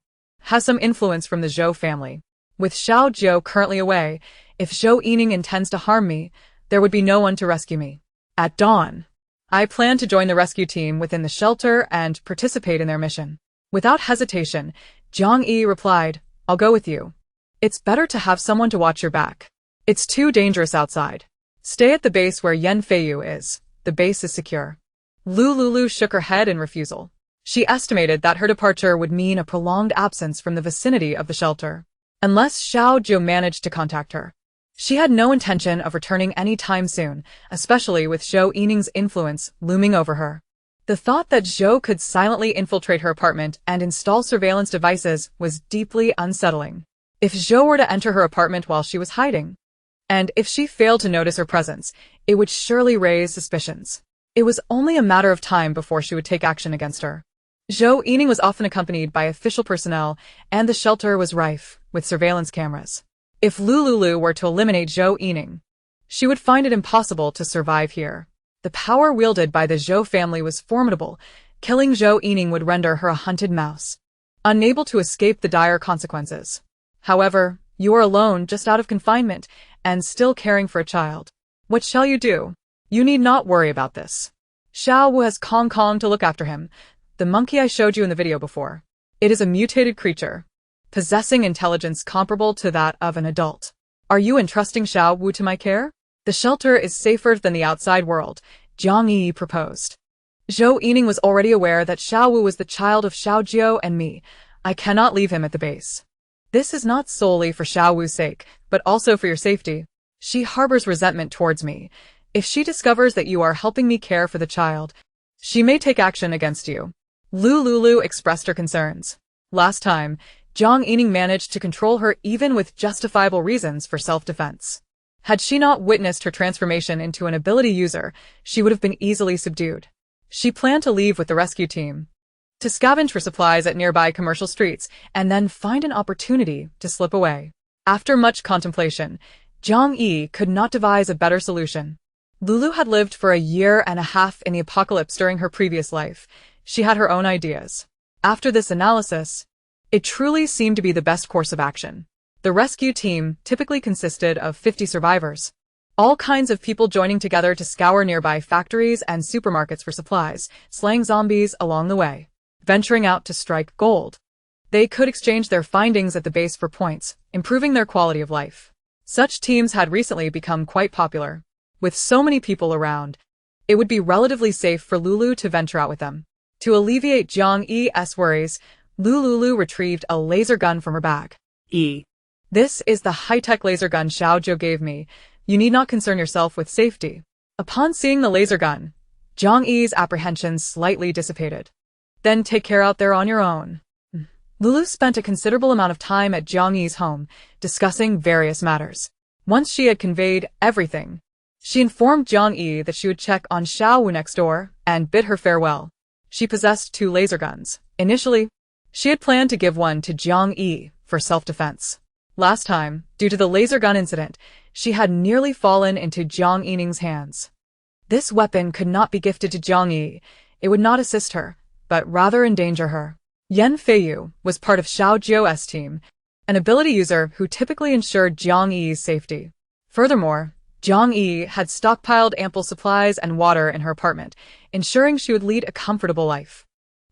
has some influence from the Zhou family. With Xiao Jiu currently away, if Zhou Yining intends to harm me, there would be no one to rescue me. At dawn, I plan to join the rescue team within the shelter and participate in their mission." Without hesitation, Jiang Yi replied, "I'll go with you. It's better to have someone to watch your back. It's too dangerous outside." Stay at the base where Yen Feiyu is. The base is secure. Lu Liuliu shook her head in refusal. She estimated that her departure would mean a prolonged absence from the vicinity of the shelter, unless Xiao Zhou managed to contact her. She had no intention of returning any time soon, especially with Zhou Yining's influence looming over her. The thought that Zhou could silently infiltrate her apartment and install surveillance devices was deeply unsettling. If Zhou were to enter her apartment while she was hiding, and if she failed to notice her presence, it would surely raise suspicions. It was only a matter of time before she would take action against her. Zhou Yining was often accompanied by official personnel, and the shelter was rife with surveillance cameras. If Lu Liuliu were to eliminate Zhou Yining, she would find it impossible to survive here. The power wielded by the Zhou family was formidable. Killing Zhou Yining would render her a hunted mouse, unable to escape the dire consequences. However, you are alone, just out of confinement, and still caring for a child. What shall you do? You need not worry about this. Xiao Wu has Kong Kong to look after him, the monkey I showed you in the video before. It is a mutated creature, possessing intelligence comparable to that of an adult. Are you entrusting Xiao Wu to my care? The shelter is safer than the outside world, Jiang Yi proposed. Zhou Yining was already aware that Xiao Wu was the child of Xiao Jiao and me. I cannot leave him at the base. This is not solely for Xiao Wu's sake, but also for your safety. She harbors resentment towards me. If she discovers that you are helping me care for the child, she may take action against you. Lu Liuliu expressed her concerns. Last time, Jiang Yining managed to control her even with justifiable reasons for self-defense. Had she not witnessed her transformation into an ability user, she would have been easily subdued. She planned to leave with the rescue team, to scavenge for supplies at nearby commercial streets, and then find an opportunity to slip away. After much contemplation, Jiang Yi could not devise a better solution. Lulu had lived for a year and a half in the apocalypse during her previous life. She had her own ideas. After this analysis, it truly seemed to be the best course of action. The rescue team typically consisted of 50 survivors, all kinds of people joining together to scour nearby factories and supermarkets for supplies, slaying zombies along the way, venturing out to strike gold. They could exchange their findings at the base for points, improving their quality of life. Such teams had recently become quite popular. With so many people around, it would be relatively safe for Lulu to venture out with them. To alleviate Jiang Yi's worries, Lu Liuliu retrieved a laser gun from her bag. This is the high-tech laser gun Xiao Zhou gave me. You need not concern yourself with safety. Upon seeing the laser gun, Jiang Yi's apprehensions slightly dissipated. Then take care out there on your own. Lulu spent a considerable amount of time at Jiang Yi's home, discussing various matters. Once she had conveyed everything, she informed Jiang Yi that she would check on Xiao Wu next door and bid her farewell. She possessed 2 laser guns. Initially, she had planned to give one to Jiang Yi for self-defense. Last time, due to the laser gun incident, she had nearly fallen into Jiang Yining's hands. This weapon could not be gifted to Jiang Yi. It would not assist her, but rather endanger her. Yen Feiyu was part of Xiao Jiao's team, an ability user who typically ensured Jiang Yi's safety. Furthermore, Jiang Yi had stockpiled ample supplies and water in her apartment, ensuring she would lead a comfortable life.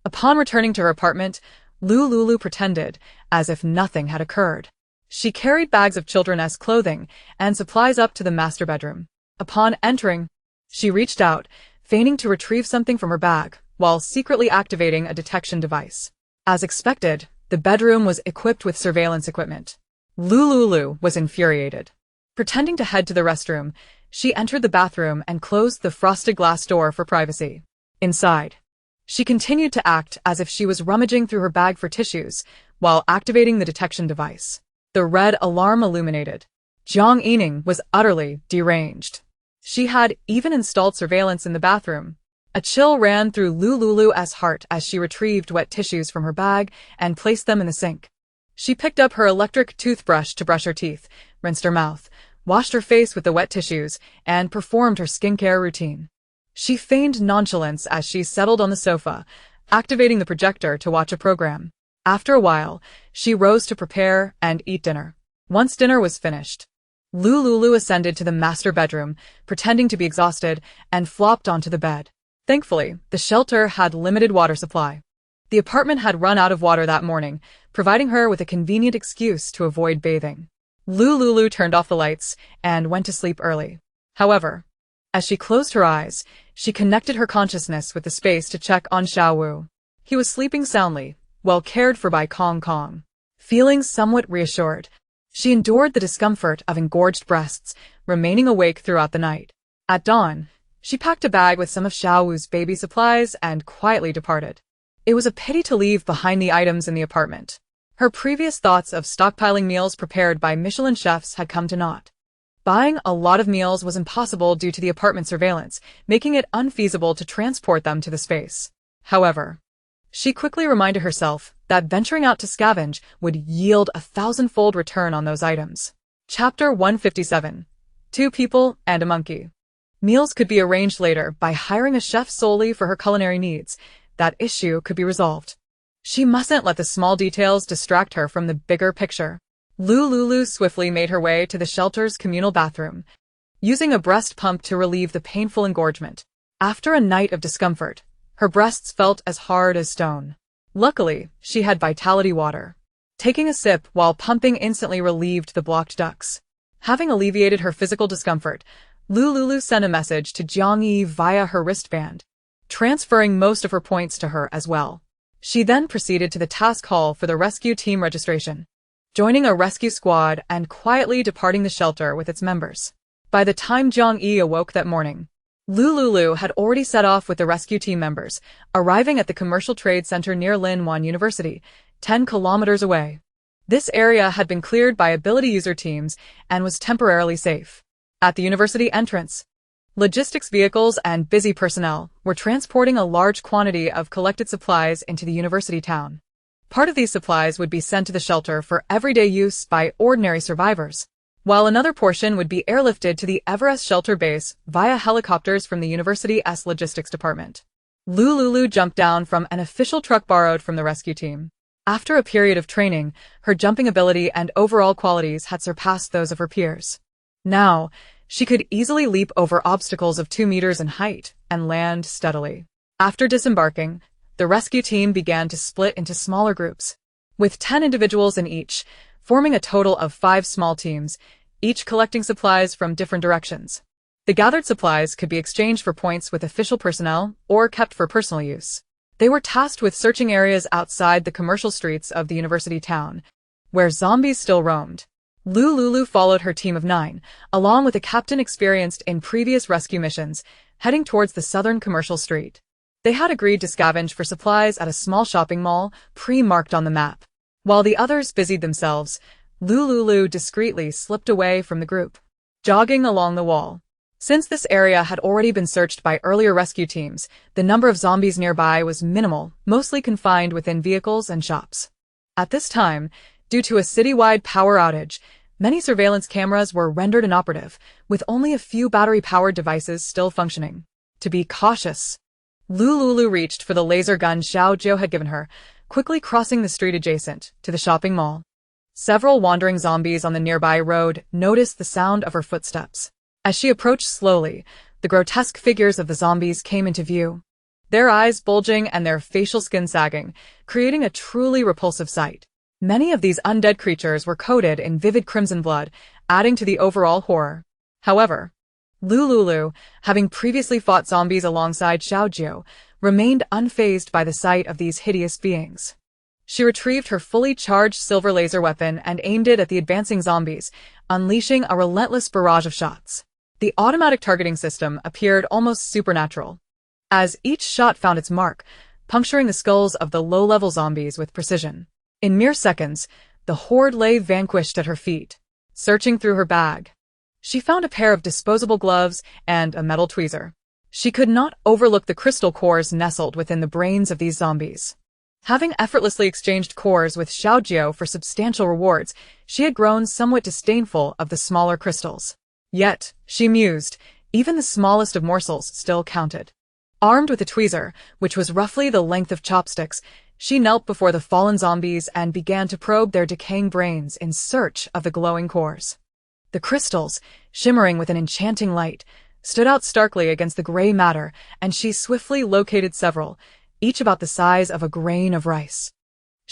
Upon returning to her apartment, Lu Liuliu pretended as if nothing had occurred. She carried bags of children's clothing and supplies up to the master bedroom. Upon entering, she reached out, feigning to retrieve something from her bag, while secretly activating a detection device. As expected, the bedroom was equipped with surveillance equipment. Lu Liuliu was infuriated. Pretending to head to the restroom, she entered the bathroom and closed the frosted glass door for privacy. Inside, she continued to act as if she was rummaging through her bag for tissues, while activating the detection device. The red alarm illuminated. Jiang Yining was utterly deranged. She had even installed surveillance in the bathroom. A chill ran through Lu Liuliu's heart as she retrieved wet tissues from her bag and placed them in the sink. She picked up her electric toothbrush to brush her teeth, rinsed her mouth, washed her face with the wet tissues, and performed her skincare routine. She feigned nonchalance as she settled on the sofa, activating the projector to watch a program. After a while, she rose to prepare and eat dinner. Once dinner was finished, Lu Liuliu ascended to the master bedroom, pretending to be exhausted, and flopped onto the bed. Thankfully, the shelter had limited water supply. The apartment had run out of water that morning, providing her with a convenient excuse to avoid bathing. Lu Liuliu turned off the lights and went to sleep early. However, as she closed her eyes, she connected her consciousness with the space to check on Xiao Wu. He was sleeping soundly, well cared for by Kong Kong. Feeling somewhat reassured, she endured the discomfort of engorged breasts, remaining awake throughout the night. At dawn, she packed a bag with some of Xiao Wu's baby supplies and quietly departed. It was a pity to leave behind the items in the apartment. Her previous thoughts of stockpiling meals prepared by Michelin chefs had come to naught. Buying a lot of meals was impossible due to the apartment surveillance, making it unfeasible to transport them to the space. However, she quickly reminded herself that venturing out to scavenge would yield a 1,000-fold return on those items. Chapter 157. 2 People and a Monkey. Meals could be arranged later by hiring a chef solely for her culinary needs. That issue could be resolved. She mustn't let the small details distract her from the bigger picture. Lu Liuliu swiftly made her way to the shelter's communal bathroom, using a breast pump to relieve the painful engorgement. After a night of discomfort, her breasts felt as hard as stone. Luckily, she had vitality water. Taking a sip while pumping instantly relieved the blocked ducts. Having alleviated her physical discomfort, Lu Liuliu sent a message to Jiang Yi via her wristband, transferring most of her points to her as well. She then proceeded to the task hall for the rescue team registration, joining a rescue squad and quietly departing the shelter with its members. By the time Jiang Yi awoke that morning, Lu Liuliu had already set off with the rescue team members, arriving at the commercial trade center near Linwan University, 10 kilometers away. This area had been cleared by ability user teams and was temporarily safe. At the university entrance, logistics vehicles and busy personnel were transporting a large quantity of collected supplies into the university town. Part of these supplies would be sent to the shelter for everyday use by ordinary survivors, while another portion would be airlifted to the Everest shelter base via helicopters from the university's logistics department. Lu Liuliu jumped down from an official truck borrowed from the rescue team. After a period of training, her jumping ability and overall qualities had surpassed those of her peers. Now, she could easily leap over obstacles of 2 meters in height and land steadily. After disembarking, the rescue team began to split into smaller groups, with 10 individuals in each, forming a total of 5 small teams, each collecting supplies from different directions. The gathered supplies could be exchanged for points with official personnel or kept for personal use. They were tasked with searching areas outside the commercial streets of the university town, where zombies still roamed. Lu Liuliu followed her team of 9, along with a captain experienced in previous rescue missions, heading towards the southern commercial street. They had agreed to scavenge for supplies at a small shopping mall, pre-marked on the map. While the others busied themselves, Lu Liuliu discreetly slipped away from the group, jogging along the wall. Since this area had already been searched by earlier rescue teams, the number of zombies nearby was minimal, mostly confined within vehicles and shops. At this time, due to a citywide power outage, many surveillance cameras were rendered inoperative, with only a few battery-powered devices still functioning. To be cautious, Lu Liuliu reached for the laser gun Xiao Jiu had given her, quickly crossing the street adjacent to the shopping mall. Several wandering zombies on the nearby road noticed the sound of her footsteps. As she approached slowly, the grotesque figures of the zombies came into view, their eyes bulging and their facial skin sagging, creating a truly repulsive sight. Many of these undead creatures were coated in vivid crimson blood, adding to the overall horror. However, Lu Liuliu, having previously fought zombies alongside Xiao Jiu, remained unfazed by the sight of these hideous beings. She retrieved her fully charged silver laser weapon and aimed it at the advancing zombies, unleashing a relentless barrage of shots. The automatic targeting system appeared almost supernatural, as each shot found its mark, puncturing the skulls of the low-level zombies with precision. In mere seconds, the horde lay vanquished at her feet. Searching through her bag, she found a pair of disposable gloves and a metal tweezer. She could not overlook the crystal cores nestled within the brains of these zombies. Having effortlessly exchanged cores with Xiao Jiu for substantial rewards, she had grown somewhat disdainful of the smaller crystals. Yet, she mused, even the smallest of morsels still counted. Armed with a tweezer, which was roughly the length of chopsticks, she knelt before the fallen zombies and began to probe their decaying brains in search of the glowing cores. The crystals, shimmering with an enchanting light, stood out starkly against the gray matter, and she swiftly located several, each about the size of a grain of rice.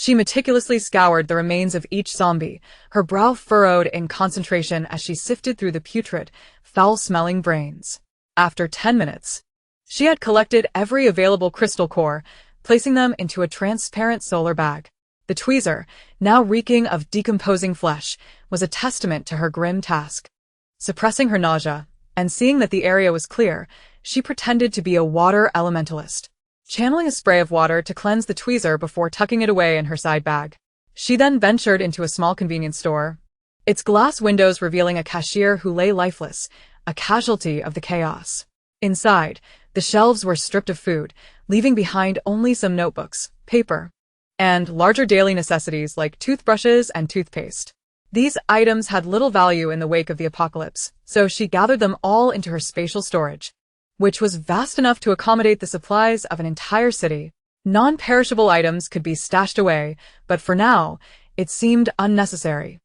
She meticulously scoured the remains of each zombie, her brow furrowed in concentration as she sifted through the putrid, foul-smelling brains. After 10 minutes, she had collected every available crystal core, placing them into a transparent solar bag. The tweezer, now reeking of decomposing flesh, was a testament to her grim task. Suppressing her nausea, and seeing that the area was clear, she pretended to be a water elementalist, channeling a spray of water to cleanse the tweezer before tucking it away in her side bag. She then ventured into a small convenience store, its glass windows revealing a cashier who lay lifeless, a casualty of the chaos. Inside, the shelves were stripped of food, leaving behind only some notebooks, paper, and larger daily necessities like toothbrushes and toothpaste. These items had little value in the wake of the apocalypse, so she gathered them all into her spatial storage, which was vast enough to accommodate the supplies of an entire city. Non-perishable items could be stashed away, but for now, it seemed unnecessary.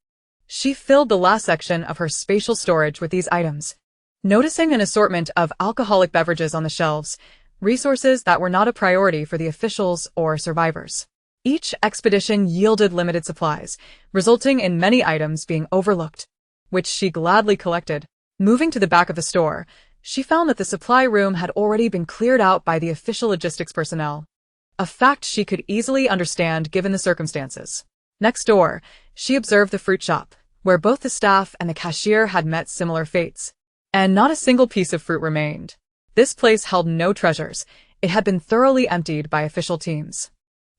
She filled the last section of her spatial storage with these items, noticing an assortment of alcoholic beverages on the shelves, resources that were not a priority for the officials or survivors. Each expedition yielded limited supplies, resulting in many items being overlooked, which she gladly collected. Moving to the back of the store, she found that the supply room had already been cleared out by the official logistics personnel, a fact she could easily understand given the circumstances. Next door, she observed the fruit shop, where both the staff and the cashier had met similar fates, and not a single piece of fruit remained. This place held no treasures. It had been thoroughly emptied by official teams.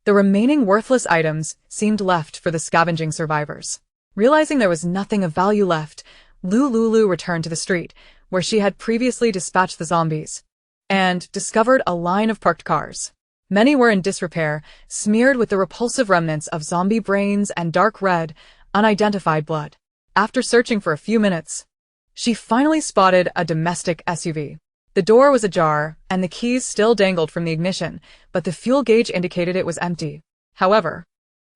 The remaining worthless items seemed left for the scavenging survivors. Realizing there was nothing of value left, Lu Liuliu returned to the street, where she had previously dispatched the zombies, and discovered a line of parked cars. Many were in disrepair, smeared with the repulsive remnants of zombie brains and dark red, unidentified blood. After searching for a few minutes, she finally spotted a domestic SUV. The door was ajar, and the keys still dangled from the ignition, but the fuel gauge indicated it was empty. However,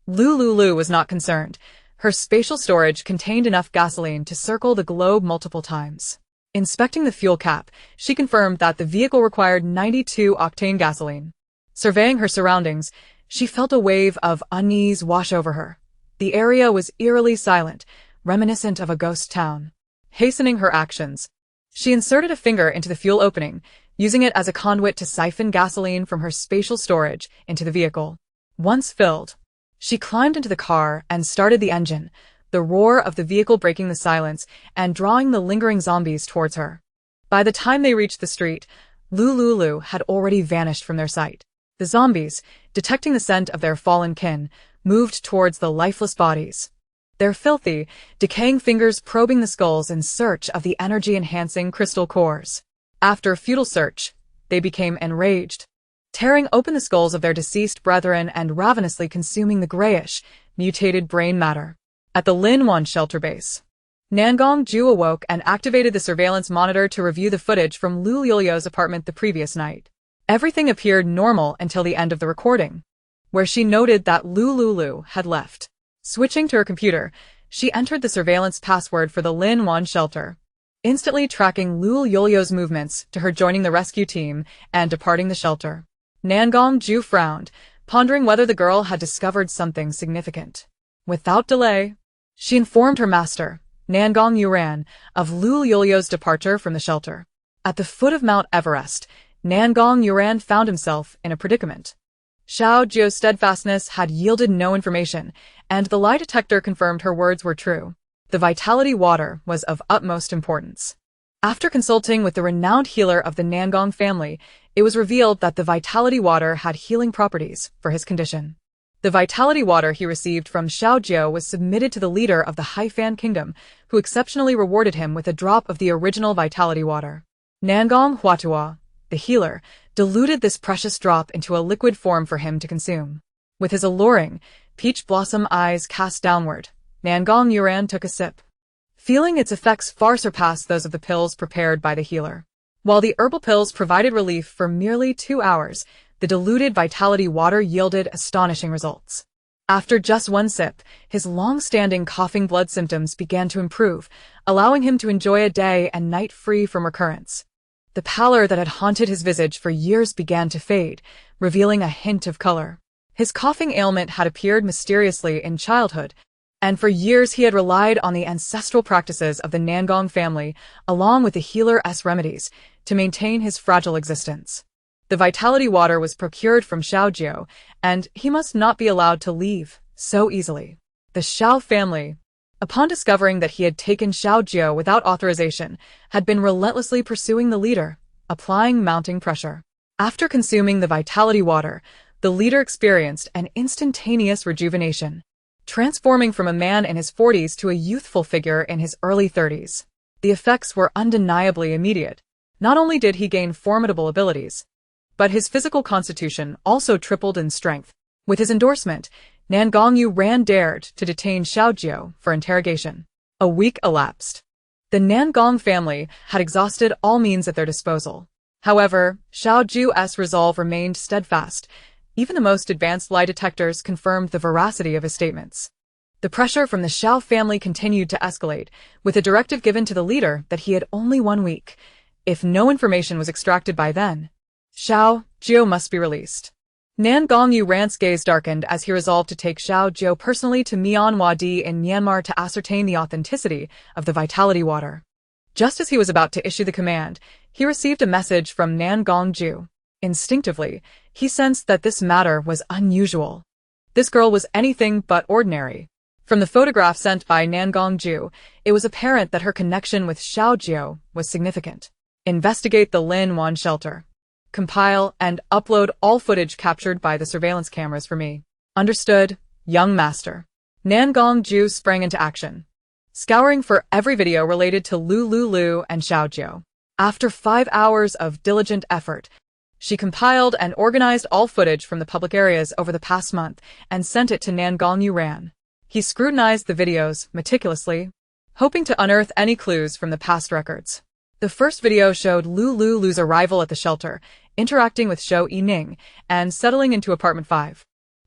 Lu Liuliu was not concerned. Her spatial storage contained enough gasoline to circle the globe multiple times. Inspecting the fuel cap, she confirmed that the vehicle required 92-octane gasoline. Surveying her surroundings, she felt a wave of unease wash over her. The area was eerily silent, reminiscent of a ghost town. Hastening her actions, she inserted a finger into the fuel opening, using it as a conduit to siphon gasoline from her spatial storage into the vehicle. Once filled, she climbed into the car and started the engine, the roar of the vehicle breaking the silence and drawing the lingering zombies towards her. By the time they reached the street, Lu Liuliu had already vanished from their sight. The zombies, detecting the scent of their fallen kin, moved towards the lifeless bodies, their filthy, decaying fingers probing the skulls in search of the energy-enhancing crystal cores. After a futile search, they became enraged, tearing open the skulls of their deceased brethren and ravenously consuming the grayish, mutated brain matter. At the Linwan shelter base, Nangong Ju awoke and activated the surveillance monitor to review the footage from Lu Liuliu's apartment the previous night. Everything appeared normal until the end of the recording, where she noted that Lu Liuliu had left. Switching to her computer, she entered the surveillance password for the Linwan shelter, instantly tracking Lu Liuliu's movements to her joining the rescue team and departing the shelter. Nangong Ju frowned, pondering whether the girl had discovered something significant. Without delay, she informed her master, Nangong Yuran, of Lu Liuliu's departure from the shelter. At the foot of Mount Everest, Nangong Yuran found himself in a predicament. Xiao Jiu's steadfastness had yielded no information, and the lie detector confirmed her words were true. The vitality water was of utmost importance. After consulting with the renowned healer of the Nangong family, it was revealed that the vitality water had healing properties for his condition. The vitality water he received from Xiao Jiu was submitted to the leader of the Haifan kingdom, who exceptionally rewarded him with a drop of the original vitality water. Nangong Huatua, the healer, diluted this precious drop into a liquid form for him to consume. With his alluring, peach blossom eyes cast downward, Nangong Yuran took a sip, feeling its effects far surpassed those of the pills prepared by the healer. While the herbal pills provided relief for merely 2 hours, the diluted vitality water yielded astonishing results. After just one sip, his long-standing coughing blood symptoms began to improve, allowing him to enjoy a day and night free from recurrence. The pallor that had haunted his visage for years began to fade, revealing a hint of color. His coughing ailment had appeared mysteriously in childhood, and for years he had relied on the ancestral practices of the Nangong family, along with the healer's remedies, to maintain his fragile existence. The vitality water was procured from Xiaojiu, and he must not be allowed to leave so easily. The Xiao family, upon discovering that he had taken Xiaojiu without authorization, had been relentlessly pursuing the leader, applying mounting pressure. After consuming the vitality water, the leader experienced an instantaneous rejuvenation, transforming from a man in his 40s to a youthful figure in his early 30s. The effects were undeniably immediate. Not only did he gain formidable abilities, but his physical constitution also tripled in strength. With his endorsement, Nangong Yuran dared to detain Xiaojiu for interrogation. A week elapsed. The Nangong family had exhausted all means at their disposal. However, Xiaojiu's resolve remained steadfast. Even the most advanced lie detectors confirmed the veracity of his statements. The pressure from the Xiao family continued to escalate, with a directive given to the leader that he had only 1 week. If no information was extracted by then, Xiaojiu must be released. Nangong Yuran's gaze darkened as he resolved to take Xiaojiu personally to Mianwadi in Myanmar to ascertain the authenticity of the vitality water. Just as he was about to issue the command, he received a message from Nangong Ju. Instinctively, he sensed that this matter was unusual. This girl was anything but ordinary. From the photograph sent by Nangong Ju, it was apparent that her connection with Xiaojiu was significant. Investigate the Lin Wan shelter. Compile and upload all footage captured by the surveillance cameras for me. Understood, young master. Nangong Ju sprang into action, scouring for every video related to Lu Liuliu and Xiaojiu. After 5 hours of diligent effort, she compiled and organized all footage from the public areas over the past month and sent it to Nangong Yuran. He scrutinized the videos meticulously, hoping to unearth any clues from the past records. The first video showed Lu Liuliu's arrival at the shelter, interacting with Shou Yining, and settling into apartment 5.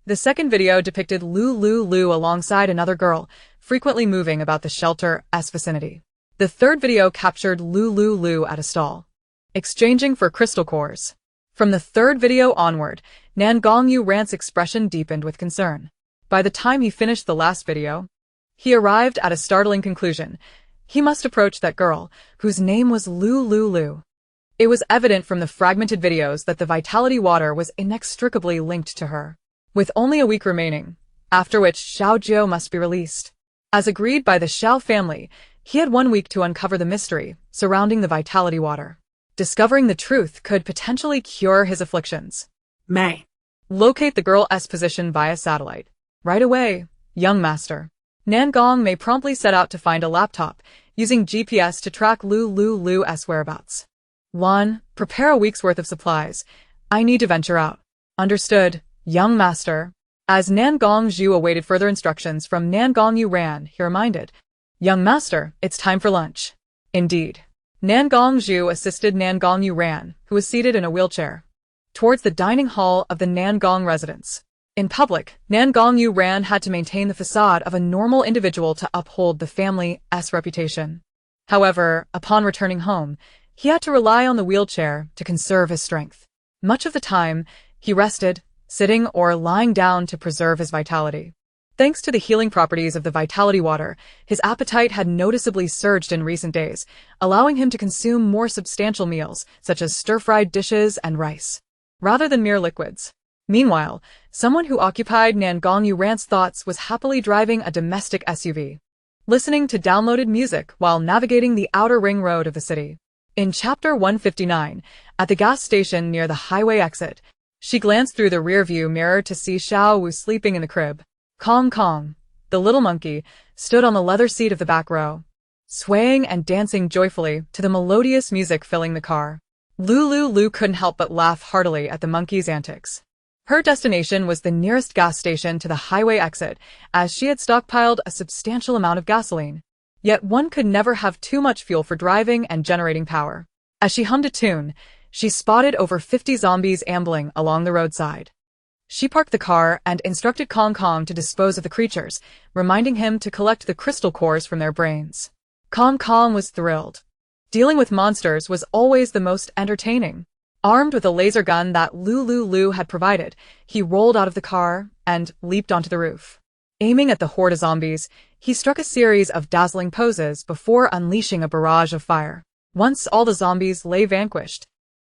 The second video depicted Lu Liuliu alongside another girl, frequently moving about the shelter's vicinity. The third video captured Lu Liuliu at a stall, exchanging for crystal cores. From the third video onward, Nangong Yuran's expression deepened with concern. By the time he finished the last video, he arrived at a startling conclusion. He must approach that girl, whose name was Lu Liuliu. It was evident from the fragmented videos that the vitality water was inextricably linked to her. With only a week remaining, after which Xiaojiu must be released. As agreed by the Xiao family, he had 1 week to uncover the mystery surrounding the vitality water. Discovering the truth could potentially cure his afflictions. May. Locate the girl's position via satellite. Right away, young master. Nangong may promptly set out to find a laptop, using GPS to track Lu Liuliu's whereabouts. 1. Prepare a week's worth of supplies. I need to venture out. Understood, young master. As Nangong Zhu awaited further instructions from Nangong Yuran, he reminded, young master, it's time for lunch. Indeed. Nangong Zhu assisted Nangong Yuran, who was seated in a wheelchair, towards the dining hall of the Nangong residence. In public, Nangong Yuran had to maintain the facade of a normal individual to uphold the family's reputation. However, upon returning home, he had to rely on the wheelchair to conserve his strength. Much of the time, he rested, sitting or lying down to preserve his vitality. Thanks to the healing properties of the vitality water, his appetite had noticeably surged in recent days, allowing him to consume more substantial meals, such as stir-fried dishes and rice, rather than mere liquids. Meanwhile, someone who occupied Nangong Yuran's thoughts was happily driving a domestic SUV, listening to downloaded music while navigating the outer ring road of the city. In Chapter 159, at the gas station near the highway exit, she glanced through the rearview mirror to see Xiao Wu sleeping in the crib. Kong Kong, the little monkey, stood on the leather seat of the back row, swaying and dancing joyfully to the melodious music filling the car. Lu Liuliu couldn't help but laugh heartily at the monkey's antics. Her destination was the nearest gas station to the highway exit, as she had stockpiled a substantial amount of gasoline. Yet one could never have too much fuel for driving and generating power. As she hummed a tune, she spotted over 50 zombies ambling along the roadside. She parked the car and instructed Kong Kong to dispose of the creatures, reminding him to collect the crystal cores from their brains. Kong Kong was thrilled. Dealing with monsters was always the most entertaining. Armed with a laser gun that Lu Liuliu had provided, he rolled out of the car and leaped onto the roof. Aiming at the horde of zombies, he struck a series of dazzling poses before unleashing a barrage of fire. Once all the zombies lay vanquished,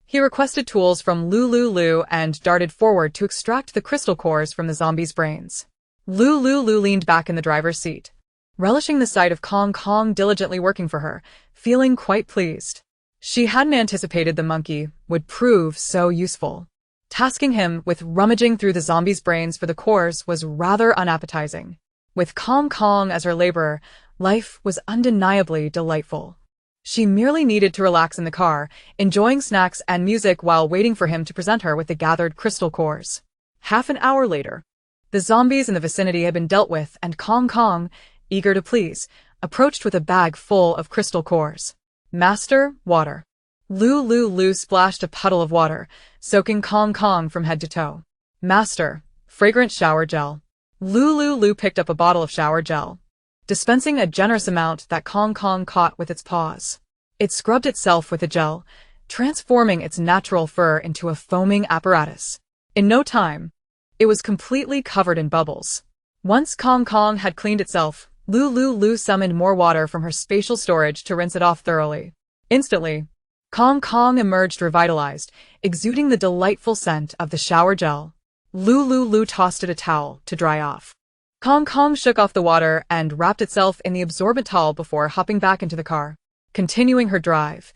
he requested tools from Lu Liuliu and darted forward to extract the crystal cores from the zombies' brains. Lu Liuliu leaned back in the driver's seat, relishing the sight of Kong Kong diligently working for her, feeling quite pleased. She hadn't anticipated the monkey would prove so useful. Tasking him with rummaging through the zombies' brains for the cores was rather unappetizing. With Kong Kong as her laborer, life was undeniably delightful. She merely needed to relax in the car, enjoying snacks and music while waiting for him to present her with the gathered crystal cores. Half an hour later, the zombies in the vicinity had been dealt with, and Kong Kong, eager to please, approached with a bag full of crystal cores. Master, water. Lu Liuliu splashed a puddle of water, soaking Kong Kong from head to toe. Master, fragrant shower gel. Lu Liuliu picked up a bottle of shower gel, dispensing a generous amount that Kong Kong caught with its paws. It scrubbed itself with the gel, transforming its natural fur into a foaming apparatus. In no time, it was completely covered in bubbles. Once Kong Kong had cleaned itself, Lu Liuliu summoned more water from her spatial storage to rinse it off thoroughly. Instantly, Kong Kong emerged revitalized, exuding the delightful scent of the shower gel. Lu Liuliu tossed it a towel to dry off. Kong Kong shook off the water and wrapped itself in the absorbent towel before hopping back into the car. Continuing her drive,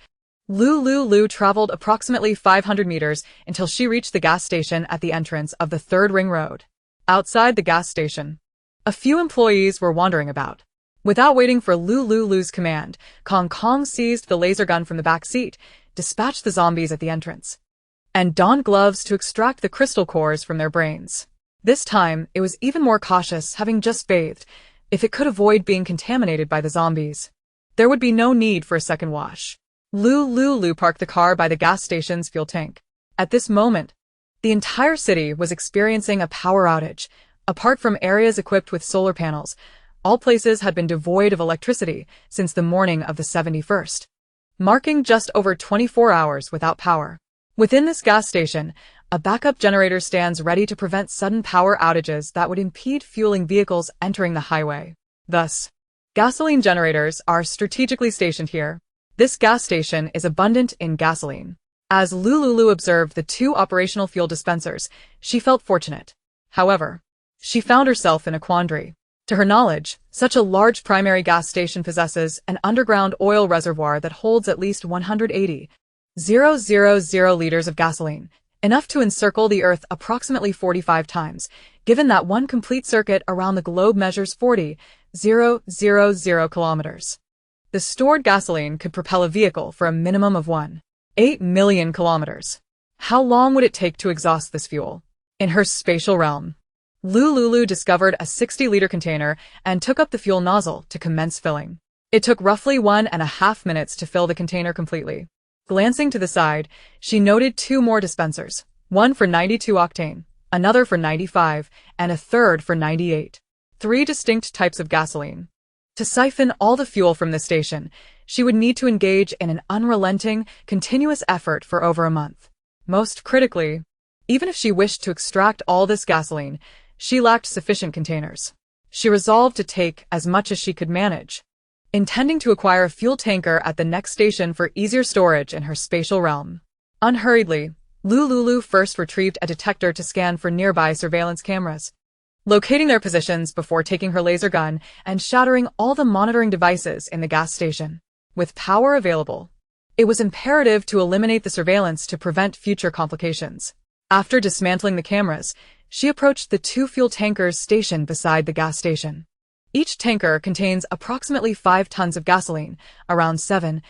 Lu Liuliu traveled approximately 500 meters until she reached the gas station at the entrance of the third ring road. Outside the gas station, a few employees were wandering about. Without waiting for Lu Liuliu's command, Kong Kong seized the laser gun from the back seat, dispatched the zombies at the entrance, and donned gloves to extract the crystal cores from their brains. This time, it was even more cautious, having just bathed. If it could avoid being contaminated by the zombies, there would be no need for a second wash. Lu Liuliu parked the car by the gas station's fuel tank. At this moment, the entire city was experiencing a power outage. Apart from areas equipped with solar panels, all places had been devoid of electricity since the morning of the 71st, marking just over 24 hours without power. Within this gas station, a backup generator stands ready to prevent sudden power outages that would impede fueling vehicles entering the highway. Thus, gasoline generators are strategically stationed here. This gas station is abundant in gasoline. As Lu Liuliu observed the two operational fuel dispensers, she felt fortunate. However, she found herself in a quandary. To her knowledge, such a large primary gas station possesses an underground oil reservoir that holds at least 180,000 liters of gasoline, enough to encircle the Earth approximately 45 times, given that one complete circuit around the globe measures 40,000 kilometers. The stored gasoline could propel a vehicle for a minimum of 1.8 million kilometers. How long would it take to exhaust this fuel? In her spatial realm, Lu Liuliu discovered a 60-liter container and took up the fuel nozzle to commence filling. It took roughly 1.5 minutes to fill the container completely. Glancing to the side, she noted two more dispensers, one for 92 octane, another for 95, and a third for 98. Three distinct types of gasoline. To siphon all the fuel from the station, she would need to engage in an unrelenting, continuous effort for over a month. Most critically, even if she wished to extract all this gasoline, she lacked sufficient containers. She resolved to take as much as she could manage, intending to acquire a fuel tanker at the next station for easier storage in her spatial realm. Unhurriedly, Lu Liuliu first retrieved a detector to scan for nearby surveillance cameras, locating their positions before taking her laser gun and shattering all the monitoring devices in the gas station. With power available, it was imperative to eliminate the surveillance to prevent future complications. After dismantling the cameras, she approached the two fuel tankers stationed beside the gas station. Each tanker contains approximately 5 tons of gasoline, around 7,000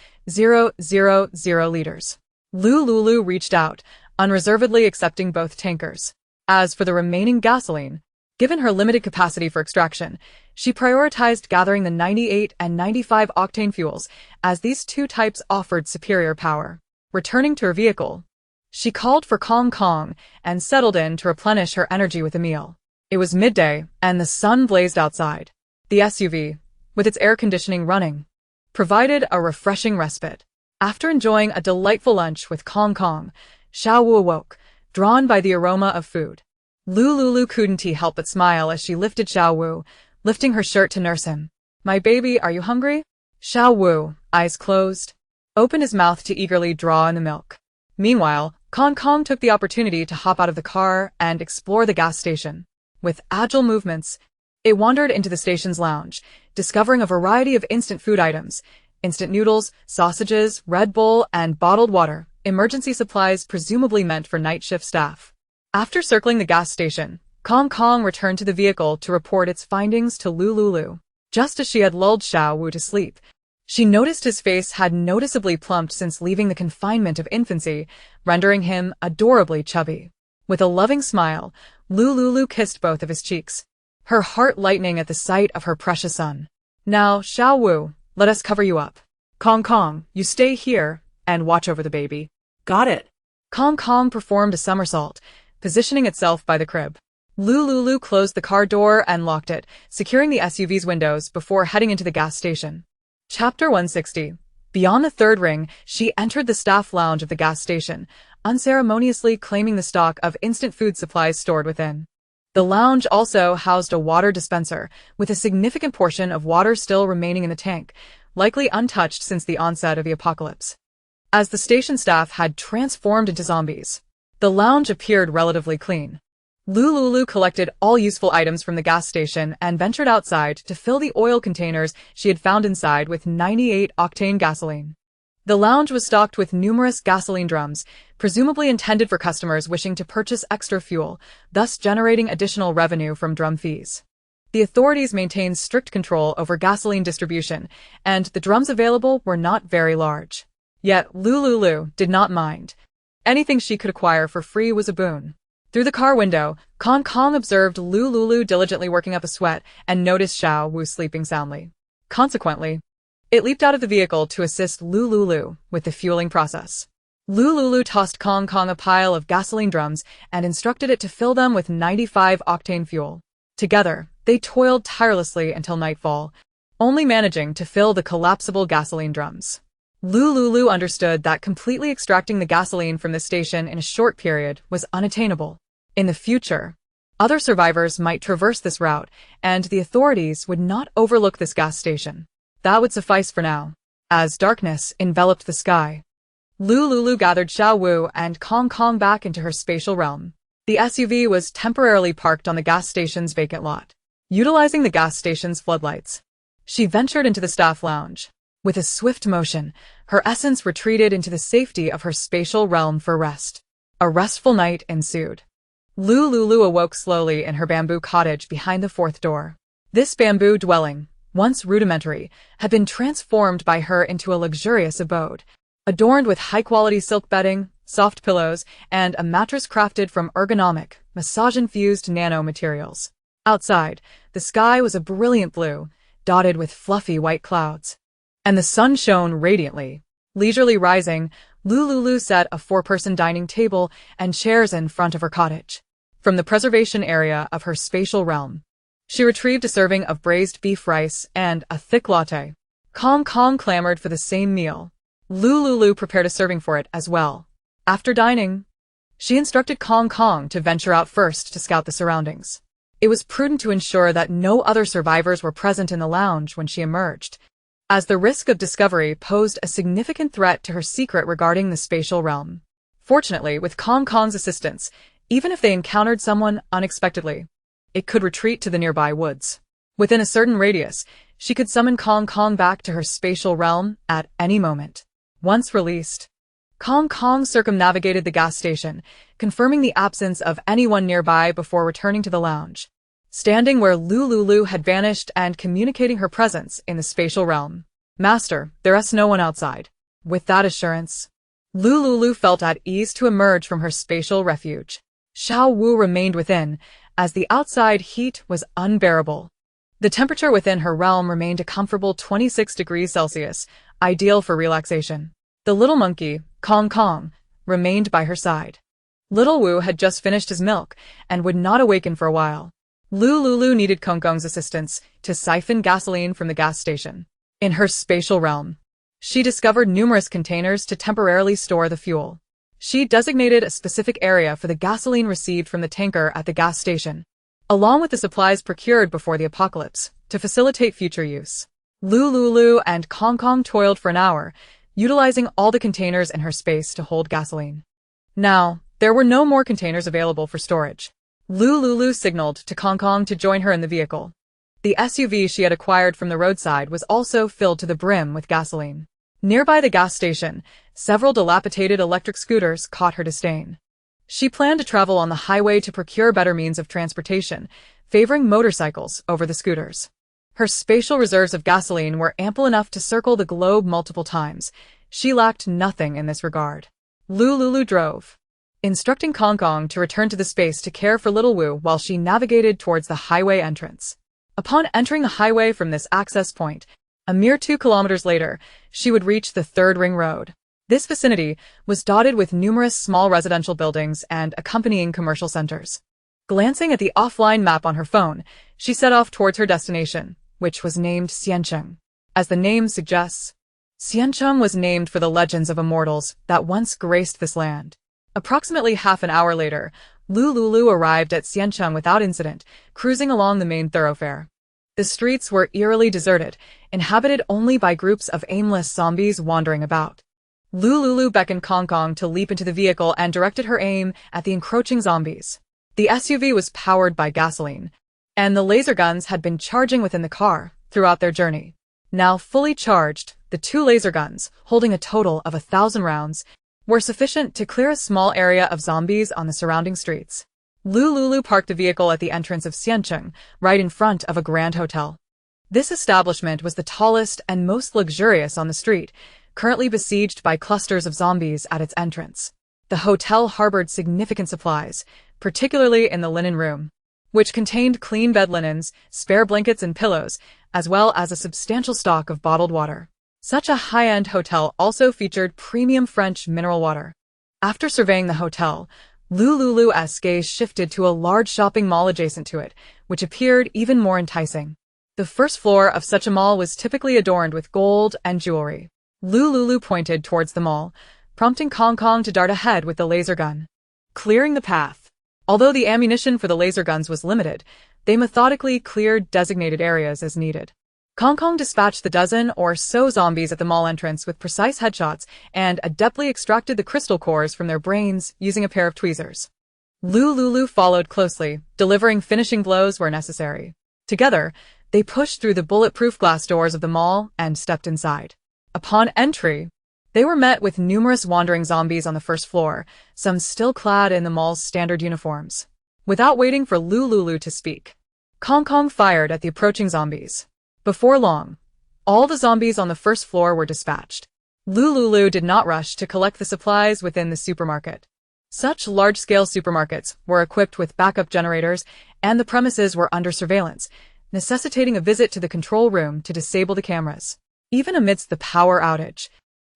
liters. Lu Liuliu reached out, unreservedly accepting both tankers. As for the remaining gasoline, given her limited capacity for extraction, she prioritized gathering the 98 and 95 octane fuels, as these two types offered superior power. Returning to her vehicle, she called for Kong Kong and settled in to replenish her energy with a meal. It was midday, and the sun blazed outside. The SUV, with its air conditioning running, provided a refreshing respite. After enjoying a delightful lunch with Kong Kong, Xiao Wu awoke, drawn by the aroma of food. Lu Liuliu couldn't help but smile as she lifted Xiao Wu, lifting her shirt to nurse him. My baby, are you hungry? Xiao Wu, eyes closed, opened his mouth to eagerly draw in the milk. Meanwhile, Kong Kong took the opportunity to hop out of the car and explore the gas station. With agile movements, it wandered into the station's lounge, discovering a variety of instant food items: instant noodles, sausages, Red Bull, and bottled water, emergency supplies presumably meant for night shift staff. After circling the gas station, Kong Kong returned to the vehicle to report its findings to Lu Liuliu. Just as she had lulled Xiao Wu to sleep, she noticed his face had noticeably plumped since leaving the confinement of infancy, rendering him adorably chubby. With a loving smile, Lu Liuliu kissed both of his cheeks, her heart lightening at the sight of her precious son. Now, Xiao Wu, let us cover you up. Kong Kong, you stay here and watch over the baby. Got it. Kong Kong performed a somersault, positioning itself by the crib. Lu Liuliu closed the car door and locked it, securing the SUV's windows before heading into the gas station. Chapter 160. Beyond the third ring, she entered the staff lounge of the gas station, unceremoniously claiming the stock of instant food supplies stored within. The lounge also housed a water dispenser, with a significant portion of water still remaining in the tank, likely untouched since the onset of the apocalypse. As the station staff had transformed into zombies, the lounge appeared relatively clean. Lu Liuliu collected all useful items from the gas station and ventured outside to fill the oil containers she had found inside with 98-octane gasoline. The lounge was stocked with numerous gasoline drums, presumably intended for customers wishing to purchase extra fuel, thus generating additional revenue from drum fees. The authorities maintained strict control over gasoline distribution, and the drums available were not very large. Yet Lu Liuliu did not mind. Anything she could acquire for free was a boon. Through the car window, Kong Kong observed Lu Liuliu diligently working up a sweat and noticed Xiao Wu sleeping soundly. Consequently, it leaped out of the vehicle to assist Lu Liuliu with the fueling process. Lu Liuliu tossed Kong Kong a pile of gasoline drums and instructed it to fill them with 95-octane fuel. Together, they toiled tirelessly until nightfall, only managing to fill the collapsible gasoline drums. Lu Liuliu understood that completely extracting the gasoline from the station in a short period was unattainable. In the future, other survivors might traverse this route, and the authorities would not overlook this gas station. That would suffice for now. As darkness enveloped the sky, Lu Liuliu gathered Xiao Wu and Kong Kong back into her spatial realm. The SUV was temporarily parked on the gas station's vacant lot. Utilizing the gas station's floodlights, she ventured into the staff lounge. With a swift motion, her essence retreated into the safety of her spatial realm for rest. A restful night ensued. Lu Liuliu awoke slowly in her bamboo cottage behind the fourth door. This bamboo dwelling, once rudimentary, had been transformed by her into a luxurious abode, adorned with high-quality silk bedding, soft pillows, and a mattress crafted from ergonomic, massage-infused nano-materials. Outside, the sky was a brilliant blue, dotted with fluffy white clouds, and the sun shone radiantly. Leisurely rising, Lu Liuliu set a four-person dining table and chairs in front of her cottage. From the preservation area of her spatial realm, she retrieved a serving of braised beef rice and a thick latte. Kong Kong clamored for the same meal. Lu Liuliu prepared a serving for it as well. After dining, she instructed Kong Kong to venture out first to scout the surroundings. It was prudent to ensure that no other survivors were present in the lounge when she emerged, as the risk of discovery posed a significant threat to her secret regarding the spatial realm. Fortunately, with Kong Kong's assistance, even if they encountered someone unexpectedly, it could retreat to the nearby woods. Within a certain radius, she could summon Kong Kong back to her spatial realm at any moment. Once released, Kong Kong circumnavigated the gas station, confirming the absence of anyone nearby before returning to the lounge, standing where Lu Liuliu had vanished and communicating her presence in the spatial realm. Master, there is no one outside. With that assurance, Lu Liuliu felt at ease to emerge from her spatial refuge. Xiao Wu remained within, as the outside heat was unbearable. The temperature within her realm remained a comfortable 26 degrees Celsius, ideal for relaxation. The little monkey, Kong Kong, remained by her side. Little Wu had just finished his milk and would not awaken for a while. Lu Liuliu needed Kong Kong's assistance to siphon gasoline from the gas station. In her spatial realm, she discovered numerous containers to temporarily store the fuel. She designated a specific area for the gasoline received from the tanker at the gas station, along with the supplies procured before the apocalypse, to facilitate future use. Lu Liuliu and Kong Kong toiled for an hour, utilizing all the containers in her space to hold gasoline. Now, there were no more containers available for storage. Lu Liuliu signaled to Kong Kong to join her in the vehicle. The SUV she had acquired from the roadside was also filled to the brim with gasoline. Nearby the gas station, several dilapidated electric scooters caught her disdain. She planned to travel on the highway to procure better means of transportation, favoring motorcycles over the scooters. Her spatial reserves of gasoline were ample enough to circle the globe multiple times. She lacked nothing in this regard. Lu Liuliu drove, instructing Kong Kong to return to the space to care for little Wu while she navigated towards the highway entrance. Upon entering the highway from this access point, a mere 2 kilometers later, she would reach the third ring road. This vicinity was dotted with numerous small residential buildings and accompanying commercial centers. Glancing at the offline map on her phone, she set off towards her destination, which was named Xiancheng. As the name suggests, Xiancheng was named for the legends of immortals that once graced this land. Approximately half an hour later, Lu Liuliu arrived at Xiancheng without incident, cruising along the main thoroughfare. The streets were eerily deserted, inhabited only by groups of aimless zombies wandering about. Lu Liuliu beckoned Kong Kong to leap into the vehicle and directed her aim at the encroaching zombies. The SUV was powered by gasoline, and the laser guns had been charging within the car throughout their journey. Now fully charged, the 2 laser guns, holding a total of 1,000 rounds, were sufficient to clear a small area of zombies on the surrounding streets. Lu Liuliu parked the vehicle at the entrance of Xiancheng, right in front of a grand hotel. This establishment was the tallest and most luxurious on the street, currently besieged by clusters of zombies at its entrance. The hotel harbored significant supplies, particularly in the linen room, which contained clean bed linens, spare blankets and pillows, as well as a substantial stock of bottled water. Such a high-end hotel also featured premium French mineral water. After surveying the hotel, Lu Liuliu's gaze shifted to a large shopping mall adjacent to it, which appeared even more enticing. The first floor of such a mall was typically adorned with gold and jewelry. Lu Liuliu pointed towards the mall, prompting Kong Kong to dart ahead with the laser gun, clearing the path. Although the ammunition for the laser guns was limited, they methodically cleared designated areas as needed. Kong Kong dispatched the dozen or so zombies at the mall entrance with precise headshots and adeptly extracted the crystal cores from their brains using a pair of tweezers. Lu Liuliu followed closely, delivering finishing blows where necessary. Together, they pushed through the bulletproof glass doors of the mall and stepped inside. Upon entry, they were met with numerous wandering zombies on the first floor, some still clad in the mall's standard uniforms. Without waiting for Lu Liuliu to speak, Kong Kong fired at the approaching zombies. Before long, all the zombies on the first floor were dispatched. Lu Liuliu did not rush to collect the supplies within the supermarket. Such large-scale supermarkets were equipped with backup generators, and the premises were under surveillance, necessitating a visit to the control room to disable the cameras. Even amidst the power outage,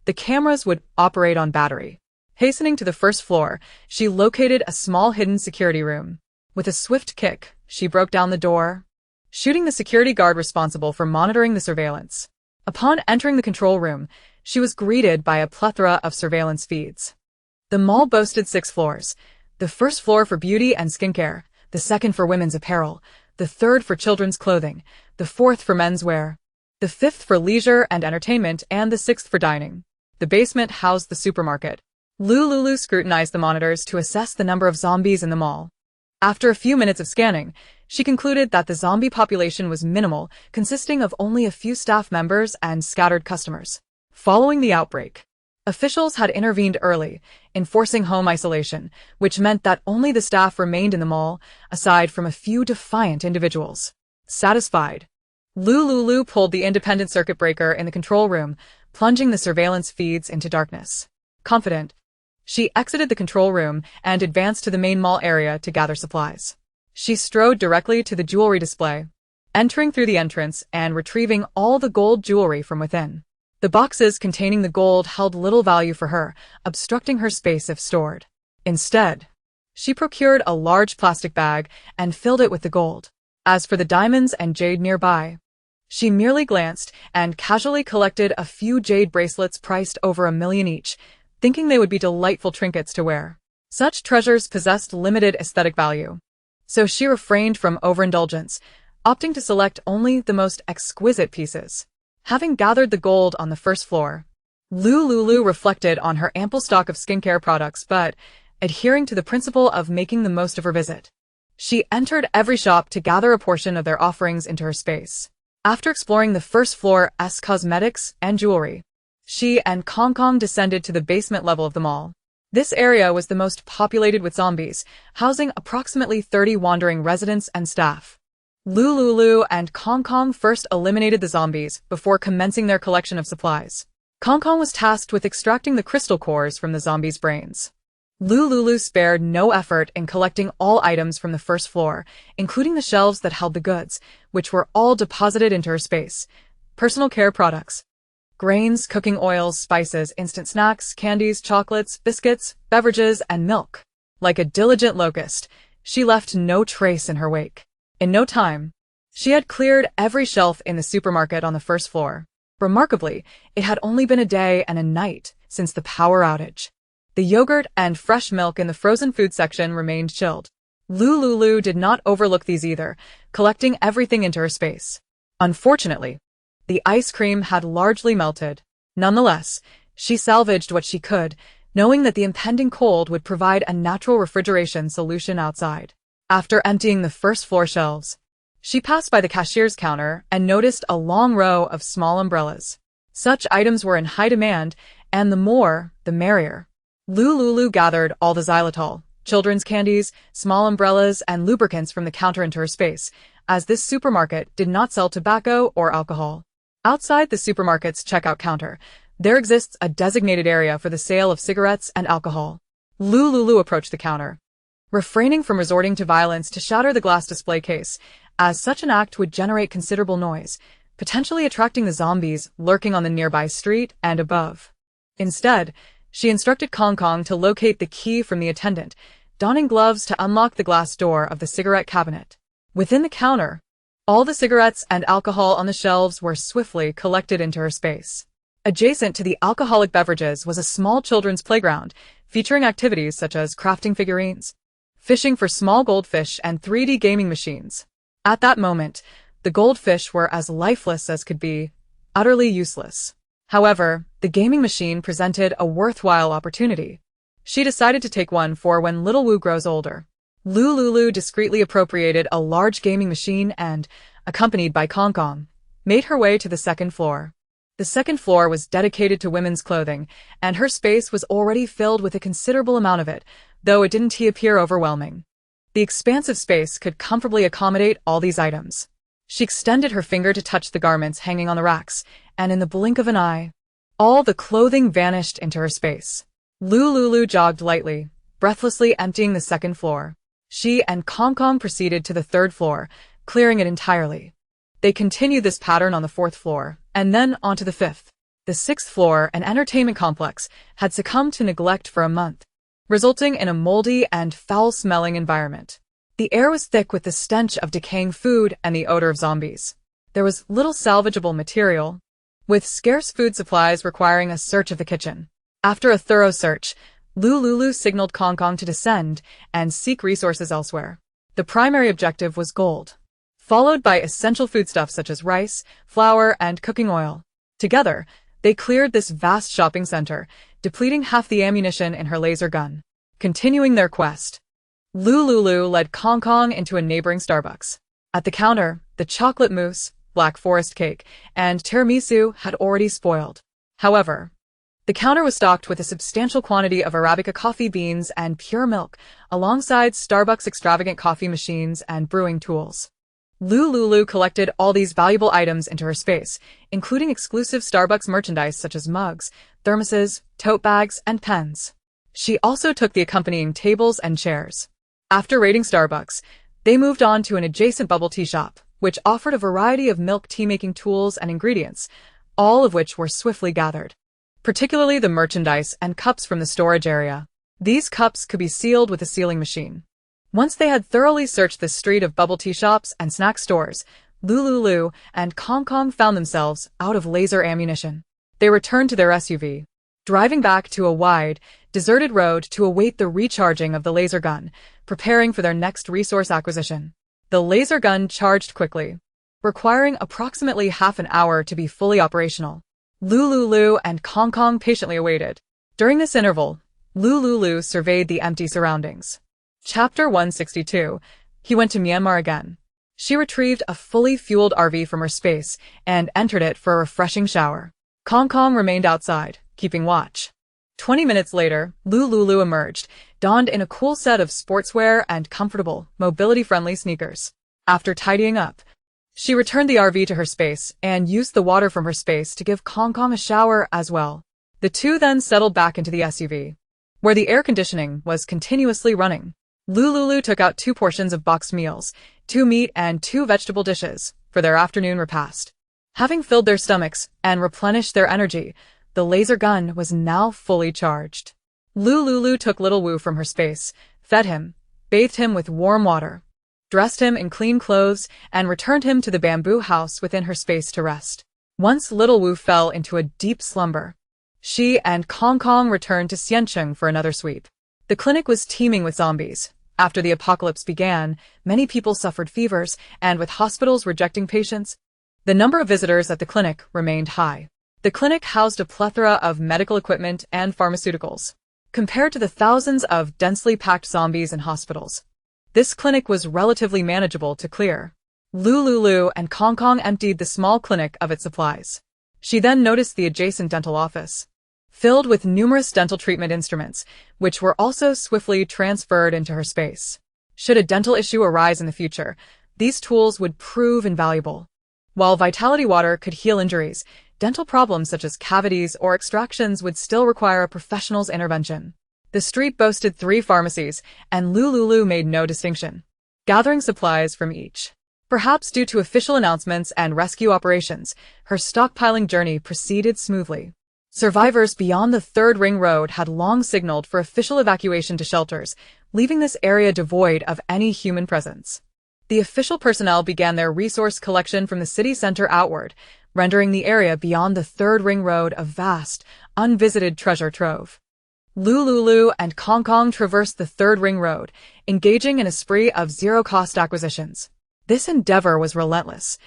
the cameras would operate on battery. Hastening to the first floor, she located a small hidden security room. With a swift kick, she broke down the door, shooting the security guard responsible for monitoring the surveillance. Upon entering the control room, she was greeted by a plethora of surveillance feeds. The mall boasted 6 floors, the first floor for beauty and skincare, the second for women's apparel, the third for children's clothing, the fourth for menswear, the fifth for leisure and entertainment, and the sixth for dining. The basement housed the supermarket. Lu Liuliu scrutinized the monitors to assess the number of zombies in the mall. After a few minutes of scanning, she concluded that the zombie population was minimal, consisting of only a few staff members and scattered customers. Following the outbreak, officials had intervened early, enforcing home isolation, which meant that only the staff remained in the mall, aside from a few defiant individuals. Satisfied, Lu Liuliu pulled the independent circuit breaker in the control room, plunging the surveillance feeds into darkness. Confident, she exited the control room and advanced to the main mall area to gather supplies. She strode directly to the jewelry display, entering through the entrance and retrieving all the gold jewelry from within. The boxes containing the gold held little value for her, obstructing her space if stored. Instead, she procured a large plastic bag and filled it with the gold. As for the diamonds and jade nearby, she merely glanced and casually collected a few jade bracelets priced over $1 million each, thinking they would be delightful trinkets to wear. Such treasures possessed limited aesthetic value, so she refrained from overindulgence, opting to select only the most exquisite pieces. Having gathered the gold on the first floor, Lu Liuliu reflected on her ample stock of skincare products but, adhering to the principle of making the most of her visit, she entered every shop to gather a portion of their offerings into her space. After exploring the first floor's cosmetics and jewelry, she and Kong Kong descended to the basement level of the mall. This area was the most populated with zombies, housing approximately 30 wandering residents and staff. Lu Liuliu and Kong Kong first eliminated the zombies before commencing their collection of supplies. Kong Kong was tasked with extracting the crystal cores from the zombies' brains. Lu Liuliu spared no effort in collecting all items from the first floor, including the shelves that held the goods, which were all deposited into her space. Personal care products, grains, cooking oils, spices, instant snacks, candies, chocolates, biscuits, beverages, and milk. Like a diligent locust, she left no trace in her wake. In no time, she had cleared every shelf in the supermarket on the first floor. Remarkably, it had only been a day and a night since the power outage. The yogurt and fresh milk in the frozen food section remained chilled. Lu Liuliu did not overlook these either, collecting everything into her space. Unfortunately, the ice cream had largely melted. Nonetheless, she salvaged what she could, knowing that the impending cold would provide a natural refrigeration solution outside. After emptying the first floor shelves, she passed by the cashier's counter and noticed a long row of small umbrellas. Such items were in high demand, and the more, the merrier. Lu Liuliu gathered all the xylitol, children's candies, small umbrellas, and lubricants from the counter into her space, as this supermarket did not sell tobacco or alcohol. Outside the supermarket's checkout counter, there exists a designated area for the sale of cigarettes and alcohol. Lu Liuliu approached the counter, refraining from resorting to violence to shatter the glass display case, as such an act would generate considerable noise, potentially attracting the zombies lurking on the nearby street and above. Instead, she instructed Kong Kong to locate the key from the attendant, donning gloves to unlock the glass door of the cigarette cabinet. Within the counter, all the cigarettes and alcohol on the shelves were swiftly collected into her space. Adjacent to the alcoholic beverages was a small children's playground, featuring activities such as crafting figurines, fishing for small goldfish, and 3D gaming machines. At that moment, the goldfish were as lifeless as could be, utterly useless. However, the gaming machine presented a worthwhile opportunity. She decided to take one for when little Wu grows older. Lu Liuliu discreetly appropriated a large gaming machine and, accompanied by Kong Kong, made her way to the second floor. The second floor was dedicated to women's clothing, and her space was already filled with a considerable amount of it, though it didn't appear overwhelming. The expansive space could comfortably accommodate all these items. She extended her finger to touch the garments hanging on the racks, and in the blink of an eye, all the clothing vanished into her space. Lu Liuliu jogged lightly, breathlessly emptying the second floor. She and Kong Kong proceeded to the third floor, clearing it entirely. They continued this pattern on the fourth floor, and then onto the fifth. The sixth floor, an entertainment complex, had succumbed to neglect for a month, resulting in a moldy and foul-smelling environment. The air was thick with the stench of decaying food and the odor of zombies. There was little salvageable material, with scarce food supplies requiring a search of the kitchen. After a thorough search, Lu Liuliu signaled Kong Kong to descend and seek resources elsewhere. The primary objective was gold, followed by essential foodstuffs such as rice, flour, and cooking oil. Together, they cleared this vast shopping center, depleting half the ammunition in her laser gun. Continuing their quest, Lu Liuliu led Kong Kong into a neighboring Starbucks. At the counter, the chocolate mousse, black forest cake, and tiramisu had already spoiled. However, the counter was stocked with a substantial quantity of Arabica coffee beans and pure milk, alongside Starbucks' extravagant coffee machines and brewing tools. Lu Liuliu collected all these valuable items into her space, including exclusive Starbucks merchandise such as mugs, thermoses, tote bags, and pens. She also took the accompanying tables and chairs. After raiding Starbucks, they moved on to an adjacent bubble tea shop, which offered a variety of milk tea-making tools and ingredients, all of which were swiftly gathered, particularly the merchandise and cups from the storage area. These cups could be sealed with a sealing machine. Once they had thoroughly searched the street of bubble tea shops and snack stores, Lu Liuliu and Kong Kong found themselves out of laser ammunition. They returned to their SUV, driving back to a wide, deserted road to await the recharging of the laser gun, preparing for their next resource acquisition. The laser gun charged quickly, requiring approximately half an hour to be fully operational. Lu Liuliu and Kong Kong patiently awaited. During this interval, Lu Liuliu surveyed the empty surroundings. Chapter 162. He went to Myanmar again. She retrieved a fully fueled RV from her space and entered it for a refreshing shower. Kong Kong remained outside, keeping watch. 20 minutes later, Lu Liuliu emerged, donned in a cool set of sportswear and comfortable, mobility-friendly sneakers. After tidying up, she returned the RV to her space and used the water from her space to give Kong Kong a shower as well. The two then settled back into the SUV, where the air conditioning was continuously running. Lu Liuliu took out 2 portions of boxed meals, 2 meat and 2 vegetable dishes, for their afternoon repast. Having filled their stomachs and replenished their energy, the laser gun was now fully charged. Lu Liuliu took little Wu from her space, fed him, bathed him with warm water, dressed him in clean clothes, and returned him to the bamboo house within her space to rest. Once little Wu fell into a deep slumber, she and Kong Kong returned to Xiancheng for another sweep. The clinic was teeming with zombies. After the apocalypse began, many people suffered fevers, and with hospitals rejecting patients, the number of visitors at the clinic remained high. The clinic housed a plethora of medical equipment and pharmaceuticals. Compared to the thousands of densely packed zombies in hospitals, this clinic was relatively manageable to clear. Lu Liuliu and Kong Kong emptied the small clinic of its supplies. She then noticed the adjacent dental office, filled with numerous dental treatment instruments, which were also swiftly transferred into her space. Should a dental issue arise in the future, these tools would prove invaluable. While vitality water could heal injuries, dental problems such as cavities or extractions would still require a professional's intervention. The street boasted 3 pharmacies, and Lu Liuliu made no distinction, gathering supplies from each. Perhaps due to official announcements and rescue operations, her stockpiling journey proceeded smoothly. Survivors beyond the Third Ring Road had long signaled for official evacuation to shelters, leaving this area devoid of any human presence. The official personnel began their resource collection from the city center outward, rendering the area beyond the Third Ring Road a vast, unvisited treasure trove. Lu Liuliu and Kong Kong traversed the Third Ring Road, engaging in a spree of zero-cost acquisitions. This endeavor was relentless.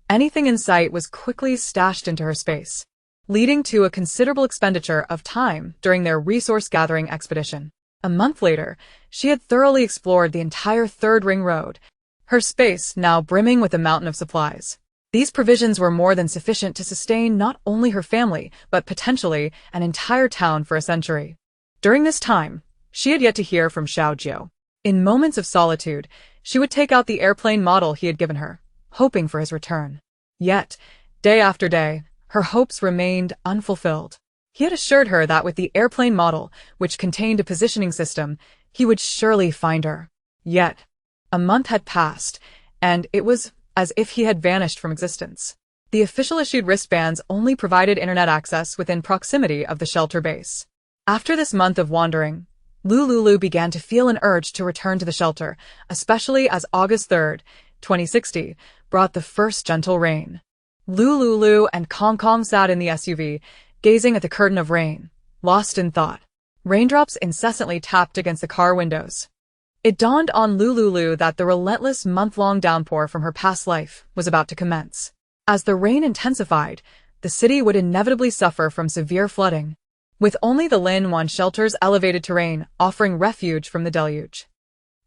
Anything in sight was quickly stashed into her space, leading to a considerable expenditure of time during their resource-gathering expedition. A month later, she had thoroughly explored the entire Third Ring Road, her space now brimming with a mountain of supplies. These provisions were more than sufficient to sustain not only her family, but potentially an entire town for a century. During this time, she had yet to hear from Xiao Jiu. In moments of solitude, she would take out the airplane model he had given her, hoping for his return. Yet, day after day, her hopes remained unfulfilled. He had assured her that with the airplane model, which contained a positioning system, he would surely find her. Yet, a month had passed, and it was as if he had vanished from existence. The official-issued wristbands only provided internet access within proximity of the shelter base. After this month of wandering, Lu Liuliu began to feel an urge to return to the shelter, especially as August 3, 2060, brought the first gentle rain. Lu Liuliu and Kong Kong sat in the SUV, gazing at the curtain of rain, lost in thought. Raindrops incessantly tapped against the car windows. It dawned on Lu Liuliu that the relentless month-long downpour from her past life was about to commence. As the rain intensified, the city would inevitably suffer from severe flooding, with only the Lin Wan shelter's elevated terrain offering refuge from the deluge.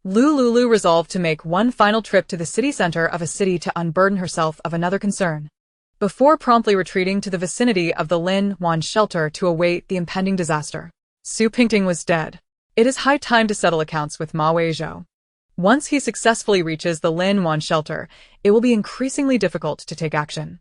Lu Liuliu resolved to make one final trip to the city center of a city to unburden herself of another concern, before promptly retreating to the vicinity of the Lin Wan shelter to await the impending disaster. Su Pingting was dead. It is high time to settle accounts with Ma Weizhou. Once he successfully reaches the Lin Wan shelter, it will be increasingly difficult to take action.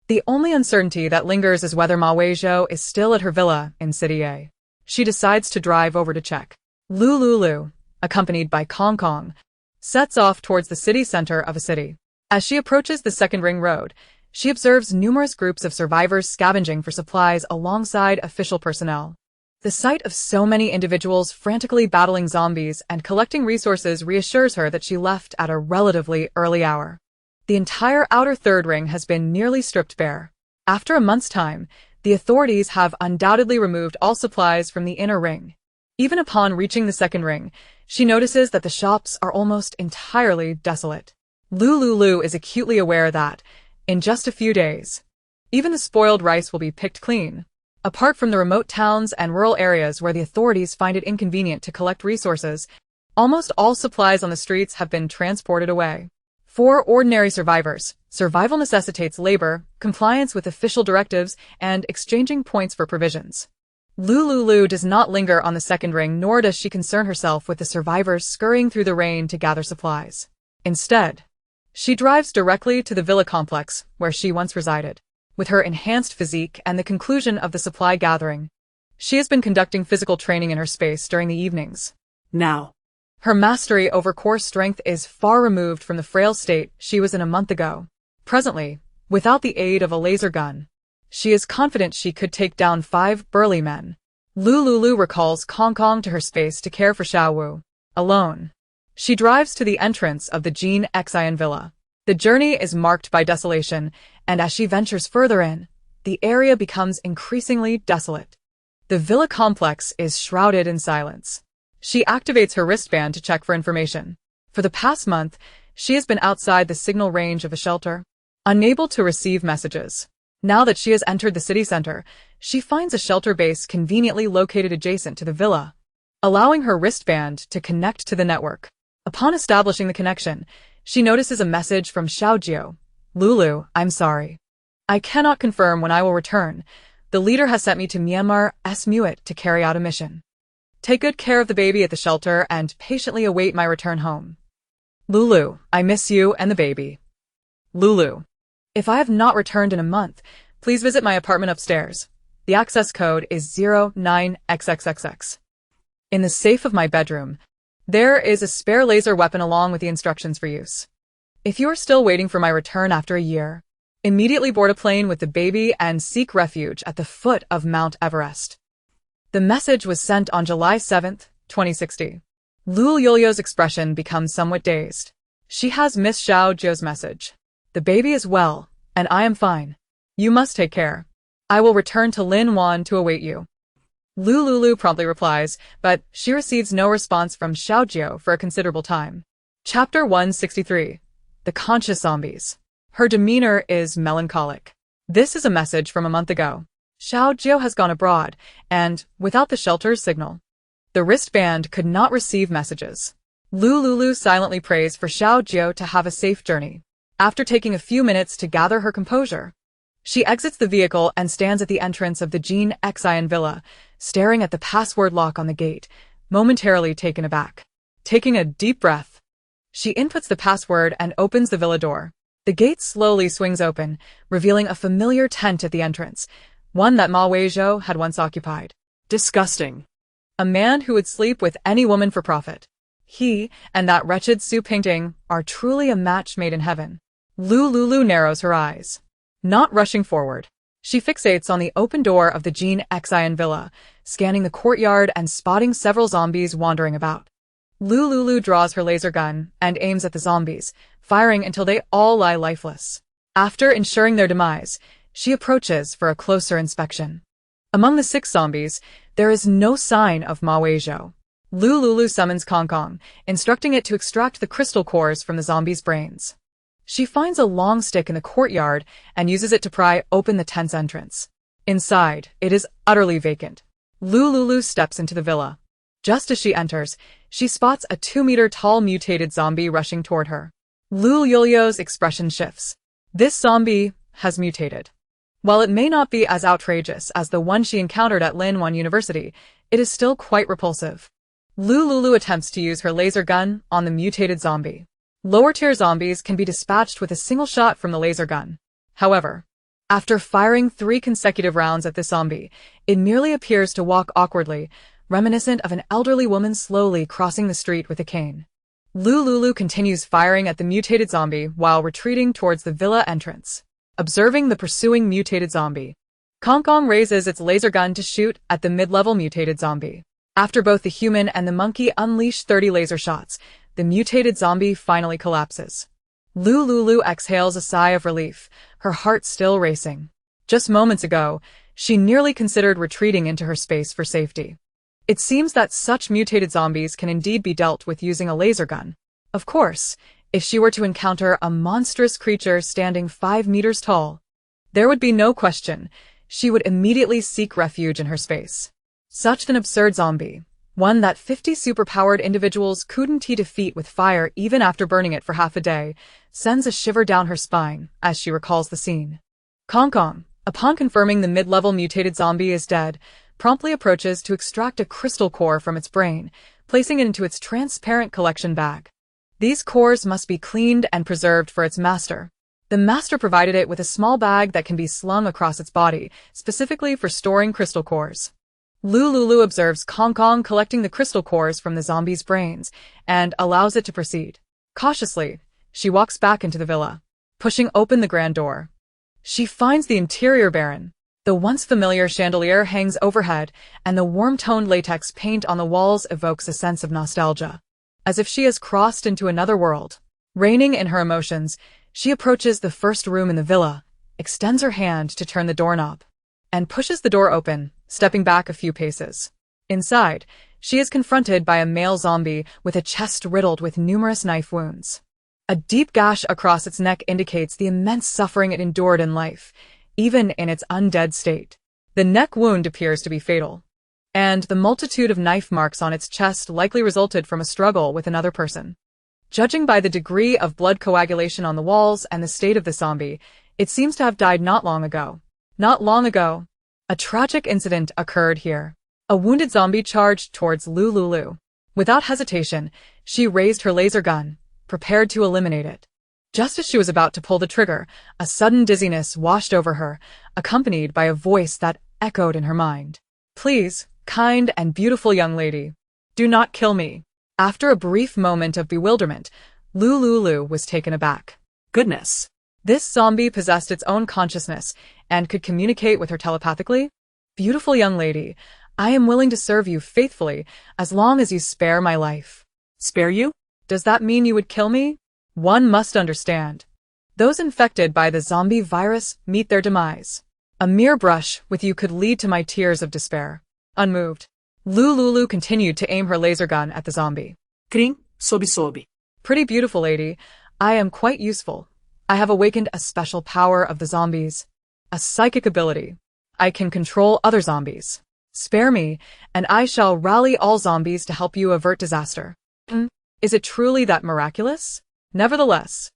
The only uncertainty that lingers is whether Ma Weizhou is still at her villa in City A. She decides to drive over to check. Lu Liuliu, accompanied by Kong Kong, sets off towards the city center of a city. As she approaches the Second Ring Road, she observes numerous groups of survivors scavenging for supplies alongside official personnel. The sight of so many individuals frantically battling zombies and collecting resources reassures her that she left at a relatively early hour. The entire outer Third Ring has been nearly stripped bare. After a month's time, The authorities have undoubtedly removed all supplies from the inner ring. Even upon reaching the second ring, she notices that the shops are almost entirely desolate. Lu Liuliu is acutely aware that, in just a few days, even the spoiled rice will be picked clean. Apart from the remote towns and rural areas where the authorities find it inconvenient to collect resources, almost all supplies on the streets have been transported away. For ordinary survivors, survival necessitates labor, compliance with official directives, and exchanging points for provisions. Lu Liuliu does not linger on the second ring, nor does she concern herself with the survivors scurrying through the rain to gather supplies. Instead, she drives directly to the villa complex where she once resided. With her enhanced physique and the conclusion of the supply gathering, she has been conducting physical training in her space during the evenings. Now, Her mastery over core strength is far removed from the frail state she was in a month ago. Presently, without the aid of a laser gun, she is confident she could take down 5 burly men. Lu Liuliu recalls Kong Kong to her space to care for Xiao Wu. Alone, she drives to the entrance of the Jean Xian villa. The journey is marked by desolation, and as she ventures further in, the area becomes increasingly desolate. The villa complex is shrouded in silence. She activates her wristband to check for information. For the past month, she has been outside the signal range of a shelter, unable to receive messages. Now that she has entered the city center, she finds a shelter base conveniently located adjacent to the villa, allowing her wristband to connect to the network. Upon establishing the connection, she notices a message from Xiaojiu. Lulu, I'm sorry. I cannot confirm when I will return. The leader has sent me to Myanmar's Muet to carry out a mission. Take good care of the baby at the shelter and patiently await my return home. Lulu, I miss you and the baby. Lulu, if I have not returned in a month, please visit my apartment upstairs. The access code is 09XXXX. In the safe of my bedroom, there is a spare laser weapon along with the instructions for use. If you are still waiting for my return after a year, immediately board a plane with the baby and seek refuge at the foot of Mount Everest. The message was sent on July 7, 2060. Lu Liuliu's expression becomes somewhat dazed. She has missed Xiaojiu's message. The baby is well, and I am fine. You must take care. I will return to Lin Wan to await you. Lu Liuliu promptly replies, but she receives no response from Xiaojiu for a considerable time. Chapter 163. The Conscious Zombies. Her demeanor is melancholic. This is a message from a month ago. Xiaojiu has gone abroad, and, without the shelter's signal, the wristband could not receive messages. Lu Liuliu silently prays for Xiaojiu to have a safe journey. After taking a few minutes to gather her composure, she exits the vehicle and stands at the entrance of the Jean Xian villa, staring at the password lock on the gate, momentarily taken aback. Taking a deep breath, she inputs the password and opens the villa door. The gate slowly swings open, revealing a familiar tent at the entrance, one that Ma Weizhou had once occupied. Disgusting. A man who would sleep with any woman for profit. He and that wretched Su Pingting are truly a match made in heaven. Lu Liuliu narrows her eyes. Not rushing forward, she fixates on the open door of the Jean Xian villa, scanning the courtyard and spotting several zombies wandering about. Lu Liuliu draws her laser gun and aims at the zombies, firing until they all lie lifeless. After ensuring their demise, she approaches for a closer inspection. Among the 6 zombies, there is no sign of Ma Weizhou. Lu Liuliu summons Kong Kong, instructing it to extract the crystal cores from the zombies' brains. She finds a long stick in the courtyard and uses it to pry open the tent's entrance. Inside, it is utterly vacant. Lu Liuliu steps into the villa. Just as she enters, she spots a 2-meter-tall mutated zombie rushing toward her. Lu Liuliu's expression shifts. This zombie has mutated. While it may not be as outrageous as the one she encountered at Lin Wan University, it is still quite repulsive. Lu Liuliu attempts to use her laser gun on the mutated zombie. Lower-tier zombies can be dispatched with a single shot from the laser gun. However, after firing 3 consecutive rounds at this zombie, it merely appears to walk awkwardly, reminiscent of an elderly woman slowly crossing the street with a cane. Lu Liuliu continues firing at the mutated zombie while retreating towards the villa entrance. Observing the pursuing mutated zombie, Kong Kong raises its laser gun to shoot at the mid-level mutated zombie. After both the human and the monkey unleash 30 laser shots, the mutated zombie finally collapses. Lu Liuliu exhales a sigh of relief, her heart still racing. Just moments ago, She nearly considered retreating into her space for safety. It seems that such mutated zombies can indeed be dealt with using a laser gun. Of course, if she were to encounter a monstrous creature standing 5 meters tall, there would be no question. She would immediately seek refuge in her space. Such an absurd zombie, one that 50 superpowered individuals couldn't defeat with fire even after burning it for half a day, sends a shiver down her spine as she recalls the scene. Kong Kong, upon confirming the mid-level mutated zombie is dead, promptly approaches to extract a crystal core from its brain, placing it into its transparent collection bag. These cores must be cleaned and preserved for its master. The master provided it with a small bag that can be slung across its body, specifically for storing crystal cores. Lu Liuliu observes Kong Kong collecting the crystal cores from the zombie's brains and allows it to proceed. Cautiously, she walks back into the villa, pushing open the grand door. She finds the interior barren. The once familiar chandelier hangs overhead, and the warm-toned latex paint on the walls evokes a sense of nostalgia, as if she has crossed into another world. Reining in her emotions, she approaches the first room in the villa, extends her hand to turn the doorknob, and pushes the door open, stepping back a few paces. Inside, she is confronted by a male zombie with a chest riddled with numerous knife wounds. A deep gash across its neck indicates the immense suffering it endured in life, even in its undead state. The neck wound appears to be fatal, and the multitude of knife marks on its chest likely resulted from a struggle with another person. Judging by the degree of blood coagulation on the walls and the state of the zombie, it seems to have died not long ago. Not long ago, a tragic incident occurred here. A wounded zombie charged towards Lu Liuliu. Without hesitation, she raised her laser gun, prepared to eliminate it. Just as she was about to pull the trigger, a sudden dizziness washed over her, accompanied by a voice that echoed in her mind. "Please, kind and beautiful young lady, do not kill me." After a brief moment of bewilderment, Lu Liuliu was taken aback. Goodness! This zombie possessed its own consciousness and could communicate with her telepathically? "Beautiful young lady, I am willing to serve you faithfully as long as you spare my life." Spare you? Does that mean you would kill me? One must understand. Those infected by the zombie virus meet their demise. A mere brush with you could lead to my tears of despair. Unmoved, Lu Liuliu continued to aim her laser gun at the zombie. Kring, sobi. Pretty beautiful lady, I am quite useful. I have awakened a special power of the zombies. A psychic ability. I can control other zombies. Spare me, and I shall rally all zombies to help you avert disaster. Is it truly that miraculous? Nevertheless,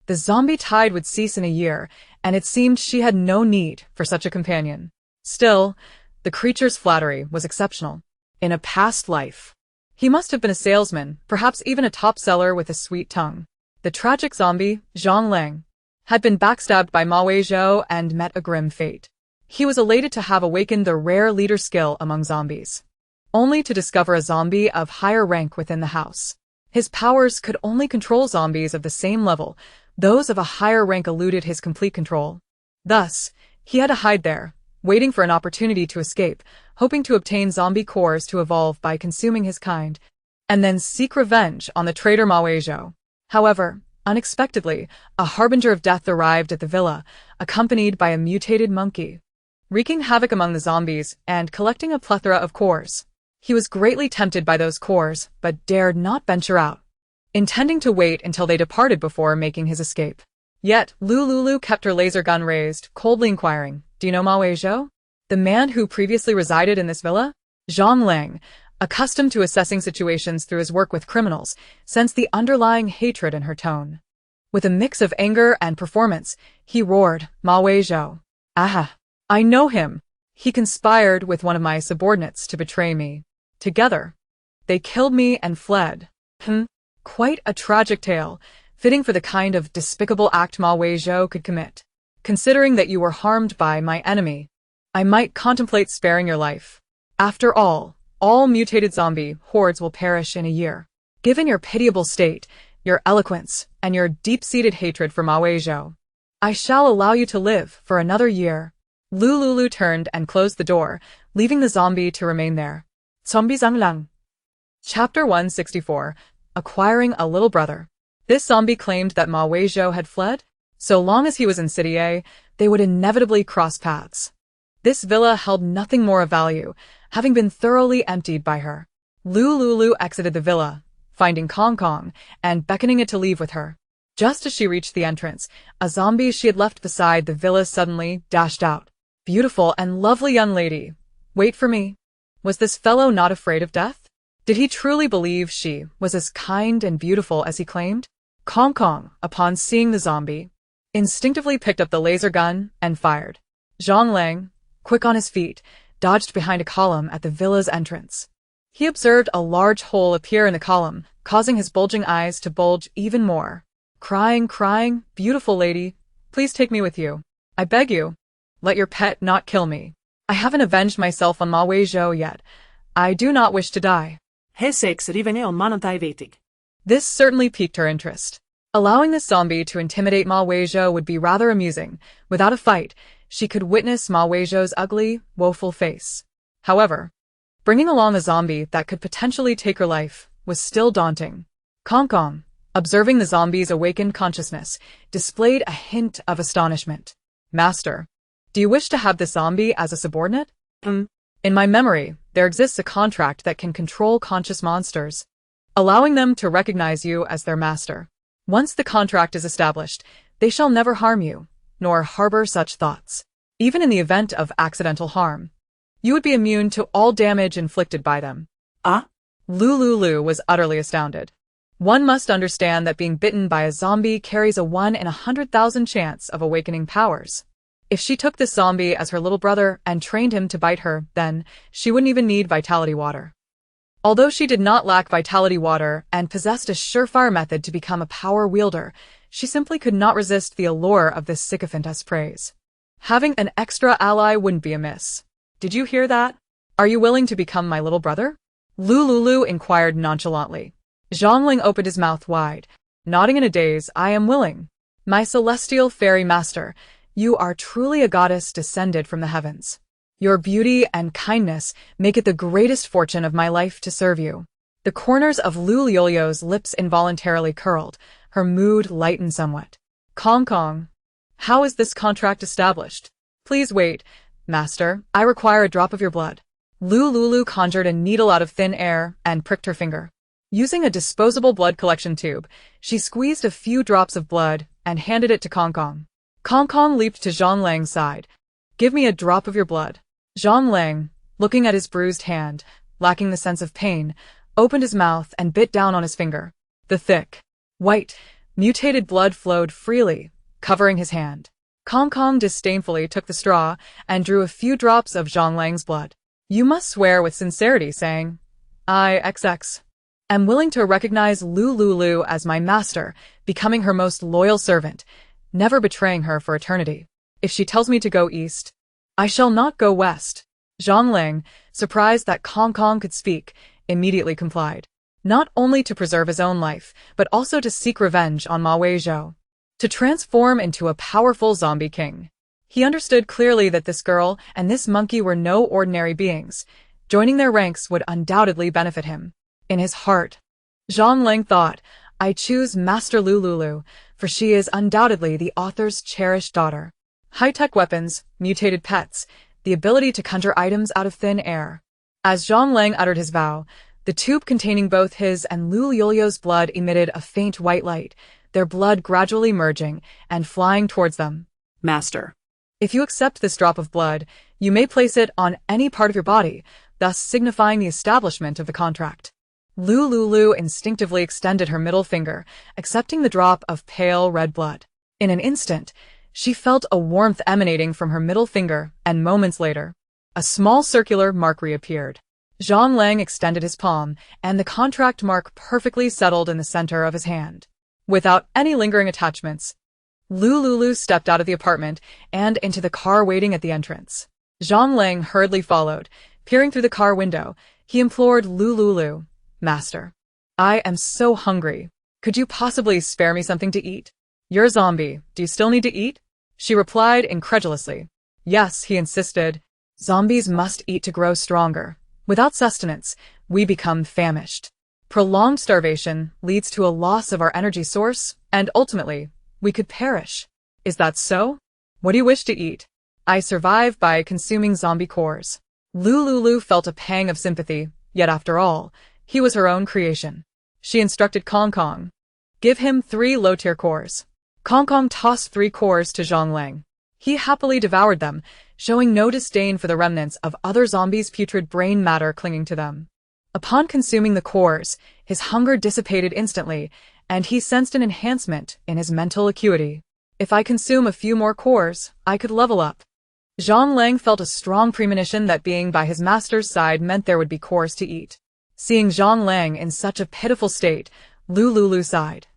the zombie tide would cease in a year, and it seemed she had no need for such a companion. Still, the creature's flattery was exceptional. In a past life, he must have been a salesman, perhaps even a top seller with a sweet tongue. The tragic zombie, Zhang Lang, had been backstabbed by Ma Weizhou and met a grim fate. He was elated to have awakened the rare leader skill among zombies, only to discover a zombie of higher rank within the house. His powers could only control zombies of the same level. Those of a higher rank eluded his complete control. Thus, he had to hide there, waiting for an opportunity to escape, hoping to obtain zombie cores to evolve by consuming his kind, and then seek revenge on the traitor Ma Weizhou. However, unexpectedly, a harbinger of death arrived at the villa, accompanied by a mutated monkey, wreaking havoc among the zombies and collecting a plethora of cores. He was greatly tempted by those cores, but dared not venture out, intending to wait until they departed before making his escape. Yet, Lu Liuliu kept her laser gun raised, coldly inquiring, "Do you know Ma Weizhou? The man who previously resided in this villa?" Zhang Lang, accustomed to assessing situations through his work with criminals, sensed the underlying hatred in her tone. With a mix of anger and performance, he roared, "Ma Weizhou. Aha! I know him. He conspired with one of my subordinates to betray me. Together, they killed me and fled." Quite a tragic tale, fitting for the kind of despicable act Ma Weizhou could commit. Considering that you were harmed by my enemy, I might contemplate sparing your life. After all mutated zombie hordes will perish in a year. Given your pitiable state, your eloquence, and your deep-seated hatred for Ma Weizhou, I shall allow you to live for another year. Lu Liuliu turned and closed the door, leaving the zombie to remain there. Zombie Zhang Lang. Chapter 164. Acquiring a little brother. This zombie claimed that Ma Weizhou had fled. So long as he was in City A, they would inevitably cross paths. This villa held nothing more of value, having been thoroughly emptied by her. Lu Liuliu exited the villa, finding Kong Kong, and beckoning it to leave with her. Just as she reached the entrance, a zombie she had left beside the villa suddenly dashed out. "Beautiful and lovely young lady, wait for me." Was this fellow not afraid of death? Did he truly believe she was as kind and beautiful as he claimed? Kong Kong, upon seeing the zombie, instinctively picked up the laser gun and fired. Zhang Lang, quick on his feet, dodged behind a column at the villa's entrance. He observed a large hole appear in the column, causing his bulging eyes to bulge even more. Crying, "Beautiful lady, please take me with you. I beg you. Let your pet not kill me. I haven't avenged myself on Ma Weizhou yet. I do not wish to die." He sex rivene on manantai vetig. This certainly piqued her interest. Allowing this zombie to intimidate Ma Weizhou would be rather amusing. Without a fight, she could witness Ma Weizhou's ugly, woeful face. However, bringing along a zombie that could potentially take her life was still daunting. Kong Kong, observing the zombie's awakened consciousness, displayed a hint of astonishment. "Master, do you wish to have this zombie as a subordinate?" In my memory, there exists a contract that can control conscious monsters, allowing them to recognize you as their master. Once the contract is established, they shall never harm you, nor harbor such thoughts. Even in the event of accidental harm, you would be immune to all damage inflicted by them. Ah? Lu Liuliu was utterly astounded. One must understand that being bitten by a zombie carries a 1 in 100,000 chance of awakening powers. If she took this zombie as her little brother and trained him to bite her, then she wouldn't even need vitality water. Although she did not lack vitality water and possessed a surefire method to become a power wielder, she simply could not resist the allure of this sycophantess praise. Having an extra ally wouldn't be amiss. "Did you hear that? Are you willing to become my little brother?" Lu Liuliu inquired nonchalantly. Zhang Ling opened his mouth wide, nodding in a daze. "I am willing. My celestial fairy master, you are truly a goddess descended from the heavens. Your beauty and kindness make it the greatest fortune of my life to serve you." The corners of Lu Liuliu's lips involuntarily curled, her mood lightened somewhat. "Kong Kong, how is this contract established?" "Please wait, master, I require a drop of your blood." Lu Liuliu conjured a needle out of thin air and pricked her finger. Using a disposable blood collection tube, she squeezed a few drops of blood and handed it to Kong Kong. Kong Kong leaped to Zhang Lang's side. "Give me a drop of your blood." Zhang Lang, looking at his bruised hand, lacking the sense of pain, opened his mouth and bit down on his finger. The thick, white, mutated blood flowed freely, covering his hand. Kong Kong disdainfully took the straw and drew a few drops of Zhang Lang's blood. "You must swear with sincerity, saying, 'I am willing to recognize Lu Liuliu as my master, becoming her most loyal servant, never betraying her for eternity. If she tells me to go east, I shall not go west.'" Zhang Lang, surprised that Kong Kong could speak, immediately complied, not only to preserve his own life, but also to seek revenge on Ma Weizhou, to transform into a powerful zombie king. He understood clearly that this girl and this monkey were no ordinary beings. Joining their ranks would undoubtedly benefit him. In his heart, Zhang Lang thought, "I choose Master Lu Liuliu, for she is undoubtedly the author's cherished daughter." High-tech weapons, mutated pets, the ability to conjure items out of thin air. As Zhang Lang uttered his vow, the tube containing both his and Lu Liuliu's blood emitted a faint white light, their blood gradually merging and flying towards them. "Master, If you accept this drop of blood, you may place it on any part of your body, thus signifying the establishment of the contract." Lu Liuliu instinctively extended her middle finger, accepting the drop of pale red blood. In an instant, she felt a warmth emanating from her middle finger, and moments later, a small circular mark reappeared. Zhang Lang extended his palm, and the contract mark perfectly settled in the center of his hand. Without any lingering attachments, Lu Liuliu stepped out of the apartment and into the car waiting at the entrance. Zhang Lang hurriedly followed. Peering through the car window, he implored Lu Liuliu, "Master, I am so hungry. Could you possibly spare me something to eat?" "You're a zombie. Do you still need to eat?" She replied incredulously. "Yes," he insisted. "Zombies must eat to grow stronger. Without sustenance, we become famished. Prolonged starvation leads to a loss of our energy source, and ultimately, we could perish. Is that so? What do you wish to eat?" I survive by consuming zombie cores. Lu Liuliu felt a pang of sympathy, yet after all, he was her own creation. She instructed Kong Kong. Give him 3 low-tier cores. Kong Kong tossed 3 cores to Zhang Lang. He happily devoured them, showing no disdain for the remnants of other zombies' putrid brain matter clinging to them. Upon consuming the cores, his hunger dissipated instantly, and he sensed an enhancement in his mental acuity. If I consume a few more cores, I could level up. Zhang Lang felt a strong premonition that being by his master's side meant there would be cores to eat. Seeing Zhang Lang in such a pitiful state, Lu Liuliu sighed.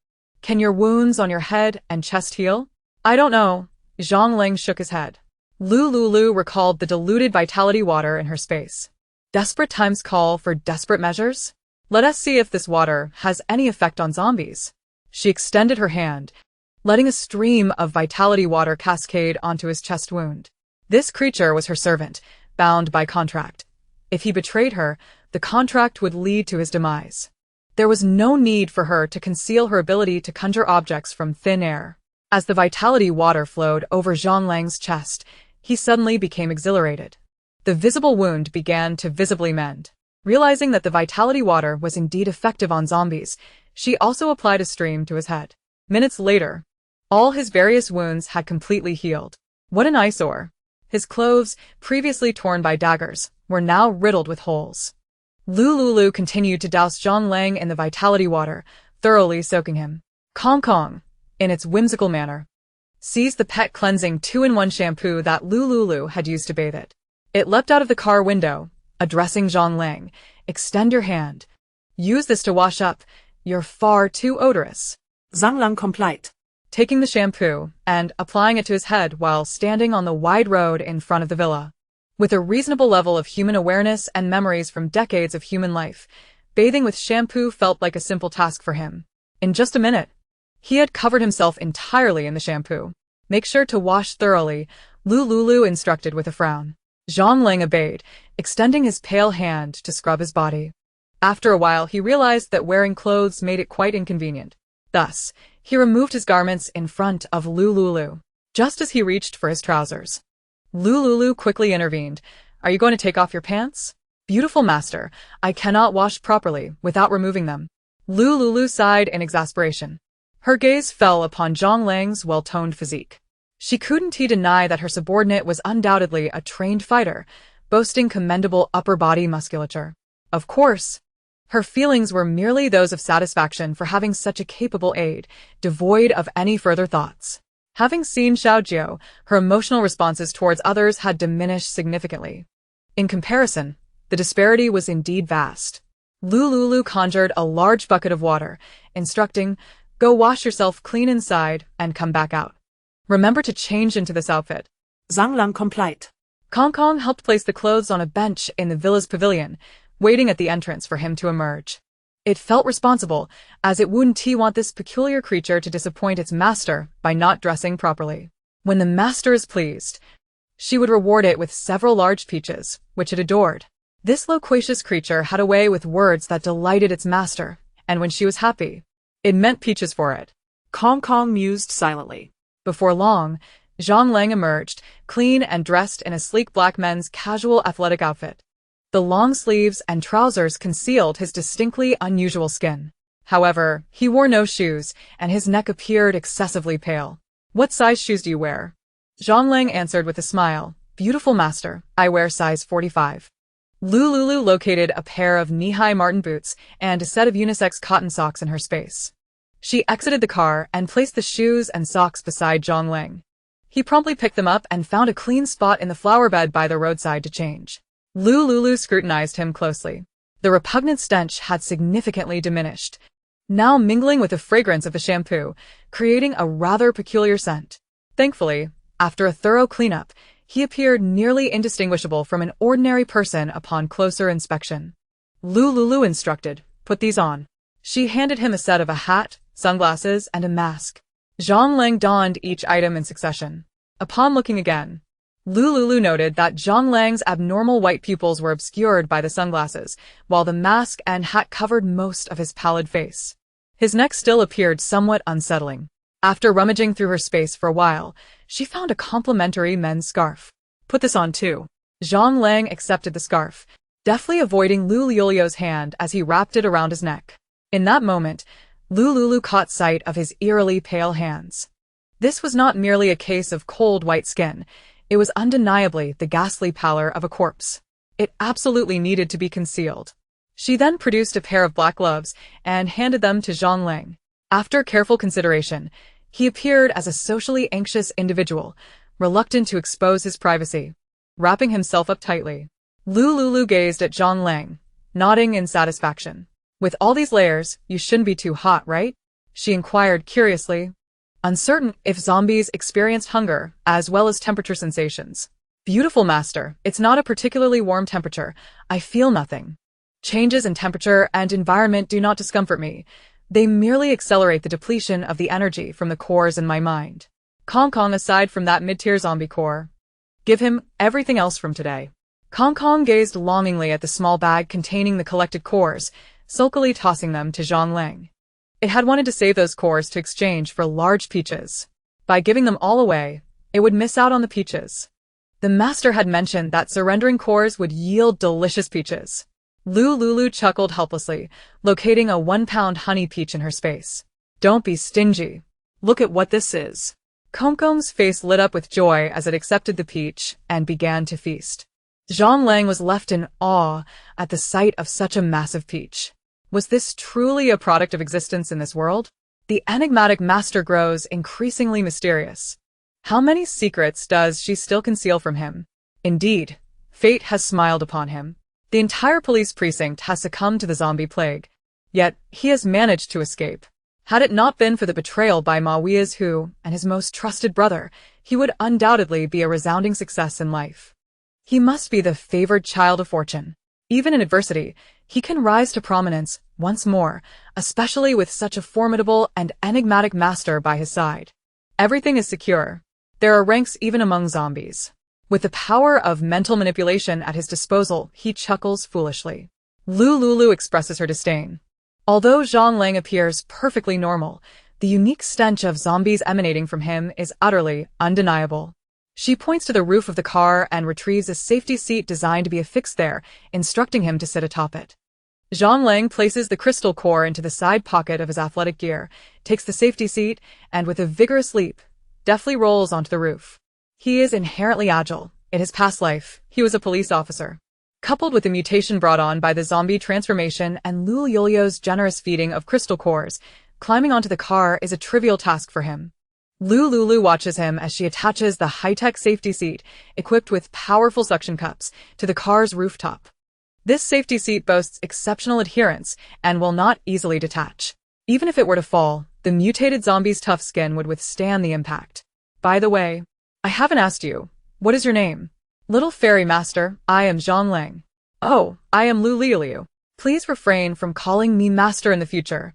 Can your wounds on your head and chest heal? I don't know. Zhang Lang shook his head. Lu Liuliu recalled the diluted vitality water in her space. Desperate times call for desperate measures? Let us see if this water has any effect on zombies. She extended her hand, letting a stream of vitality water cascade onto his chest wound. This creature was her servant, bound by contract. If he betrayed her, the contract would lead to his demise. There was no need for her to conceal her ability to conjure objects from thin air. As the vitality water flowed over Zhang Lang's chest, he suddenly became exhilarated. The visible wound began to visibly mend. Realizing that the vitality water was indeed effective on zombies, she also applied a stream to his head. Minutes later, all his various wounds had completely healed. What an eyesore! His clothes, previously torn by daggers, were now riddled with holes. Lu Liuliu continued to douse Zhang Lang in the vitality water, thoroughly soaking him. Kong Kong, in its whimsical manner, seized the pet cleansing 2-in-1 shampoo that Lu Liuliu had used to bathe it. It leapt out of the car window, addressing Zhang Lang. Extend your hand. Use this to wash up. You're far too odorous. Zhang Lang complied. Taking the shampoo and applying it to his head while standing on the wide road in front of the villa. With a reasonable level of human awareness and memories from decades of human life, bathing with shampoo felt like a simple task for him. In just a minute, he had covered himself entirely in the shampoo. Make sure to wash thoroughly, Lu Liuliu instructed with a frown. Zhang Lang obeyed, extending his pale hand to scrub his body. After a while, he realized that wearing clothes made it quite inconvenient. Thus, he removed his garments in front of Lu Liuliu, just as he reached for his trousers. Lu Liuliu quickly intervened. Are you going to take off your pants? Beautiful master, I cannot wash properly without removing them. Lu Liuliu sighed in exasperation. Her gaze fell upon Zhang Lang's well-toned physique. She couldn't deny that her subordinate was undoubtedly a trained fighter, boasting commendable upper body musculature. Of course, her feelings were merely those of satisfaction for having such a capable aide, devoid of any further thoughts. Having seen Xiaojiu, her emotional responses towards others had diminished significantly. In comparison, the disparity was indeed vast. Lu Liuliu conjured a large bucket of water, instructing, go wash yourself clean inside and come back out. Remember to change into this outfit. Zhang Lang complied. Kong Kong helped place the clothes on a bench in the villa's pavilion, waiting at the entrance for him to emerge. It felt responsible, as it wouldn't want this peculiar creature to disappoint its master by not dressing properly. When the master is pleased, she would reward it with several large peaches, which it adored. This loquacious creature had a way with words that delighted its master, and when she was happy, it meant peaches for it. Kong Kong mused silently. Before long, Zhang Lang emerged, clean and dressed in a sleek black men's casual athletic outfit. The long sleeves and trousers concealed his distinctly unusual skin. However, he wore no shoes, and his neck appeared excessively pale. What size shoes do you wear? Zhang Lang answered with a smile. Beautiful master, I wear size 45. Lu Liuliu located a pair of knee-high marten boots and a set of unisex cotton socks in her space. She exited the car and placed the shoes and socks beside Zhang Lang. He promptly picked them up and found a clean spot in the flower bed by the roadside to change. Lu Liuliu scrutinized him closely. The repugnant stench had significantly diminished, now mingling with the fragrance of the shampoo, creating a rather peculiar scent. Thankfully, after a thorough cleanup, he appeared nearly indistinguishable from an ordinary person upon closer inspection. Lu Liuliu instructed, put these on. She handed him a set of a hat, sunglasses, and a mask. Zhang Lang donned each item in succession. Upon looking again, Lu Liuliu noted that Zhang Lang's abnormal white pupils were obscured by the sunglasses, while the mask and hat covered most of his pallid face. His neck still appeared somewhat unsettling. After rummaging through her space for a while, she found a complimentary men's scarf. Put this on too. Zhang Lang accepted the scarf, deftly avoiding Lu Liuliu's hand as he wrapped it around his neck. In that moment, Lu Liuliu caught sight of his eerily pale hands. This was not merely a case of cold white skin, it was undeniably the ghastly pallor of a corpse. It absolutely needed to be concealed. She then produced a pair of black gloves and handed them to Zhang Lang. After careful consideration, he appeared as a socially anxious individual, reluctant to expose his privacy. Wrapping himself up tightly, Lu Liuliu gazed at Zhang Lang, nodding in satisfaction. With all these layers, you shouldn't be too hot, right? She inquired curiously, uncertain if zombies experienced hunger as well as temperature sensations. Beautiful master, it's not a particularly warm temperature. I feel nothing. Changes in temperature and environment do not discomfort me. They merely accelerate the depletion of the energy from the cores in my mind. Kong Kong aside from that mid-tier zombie core. Give him everything else from today. Kong Kong gazed longingly at the small bag containing the collected cores, sulkily tossing them to Zhang Lang. It had wanted to save those cores to exchange for large peaches. By giving them all away, it would miss out on the peaches. The master had mentioned that surrendering cores would yield delicious peaches. Lu Liuliu chuckled helplessly, locating a 1-pound honey peach in her space. Don't be stingy. Look at what this is. Kong Kong's face lit up with joy as it accepted the peach and began to feast. Zhang Lang was left in awe at the sight of such a massive peach. Was this truly a product of existence in this world? The enigmatic master grows increasingly mysterious. How many secrets does she still conceal from him? Indeed, fate has smiled upon him. The entire police precinct has succumbed to the zombie plague. Yet, he has managed to escape. Had it not been for the betrayal by Ma Weizu and his most trusted brother, he would undoubtedly be a resounding success in life. He must be the favored child of fortune. Even in adversity, he can rise to prominence once more, especially with such a formidable and enigmatic master by his side. Everything is secure. There are ranks even among zombies. With the power of mental manipulation at his disposal, he chuckles foolishly. Lu Liuliu expresses her disdain. Although Zhang Lang appears perfectly normal, the unique stench of zombies emanating from him is utterly undeniable. She points to the roof of the car and retrieves a safety seat designed to be affixed there, instructing him to sit atop it. Zhang Lang places the crystal core into the side pocket of his athletic gear, takes the safety seat, and with a vigorous leap, deftly rolls onto the roof. He is inherently agile. In his past life, he was a police officer. Coupled with the mutation brought on by the zombie transformation and Lu Liuliu's generous feeding of crystal cores, climbing onto the car is a trivial task for him. Lu Liuliu watches him as she attaches the high-tech safety seat, equipped with powerful suction cups, to the car's rooftop. This safety seat boasts exceptional adherence and will not easily detach. Even if it were to fall, the mutated zombie's tough skin would withstand the impact. By the way, I haven't asked you, what is your name? Little fairy master, I am Zhang Lang. Oh, I am Lu Liuliu. Please refrain from calling me master in the future.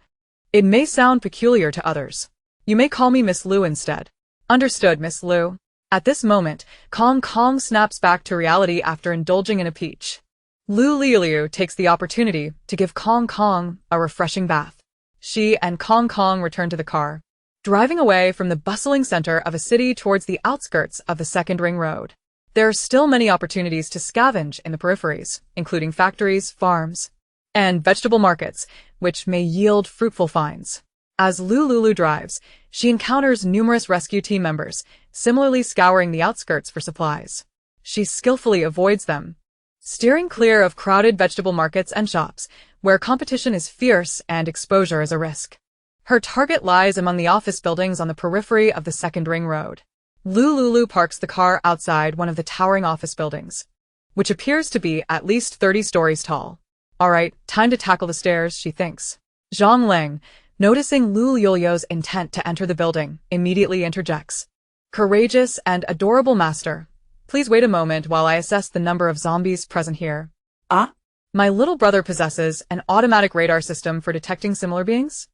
It may sound peculiar to others. You may call me Miss Lu instead. Understood, Miss Lu. At this moment, Kong Kong snaps back to reality after indulging in a peach. Lu Liuliu takes the opportunity to give Kong Kong a refreshing bath. She and Kong Kong return to the car, driving away from the bustling center of a city towards the outskirts of the second ring road. There are still many opportunities to scavenge in the peripheries, including factories, farms, and vegetable markets, which may yield fruitful finds. As Lu Liuliu drives, she encounters numerous rescue team members, similarly scouring the outskirts for supplies. She skillfully avoids them, steering clear of crowded vegetable markets and shops, where competition is fierce and exposure is a risk. Her target lies among the office buildings on the periphery of the second ring road. Lu Liuliu parks the car outside one of the towering office buildings, which appears to be at least 30 stories tall. Alright, time to tackle the stairs, she thinks. Zhang Lang, noticing Lu Liuliu's intent to enter the building, immediately interjects. Courageous and adorable master, please wait a moment while I assess the number of zombies present here. Ah? My little brother possesses an automatic radar system for detecting similar beings?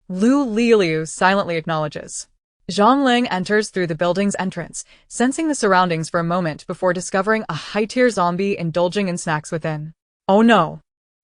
Lu Liuliu silently acknowledges. Zhang Lang enters through the building's entrance, sensing the surroundings for a moment before discovering a high-tier zombie indulging in snacks within. Oh no!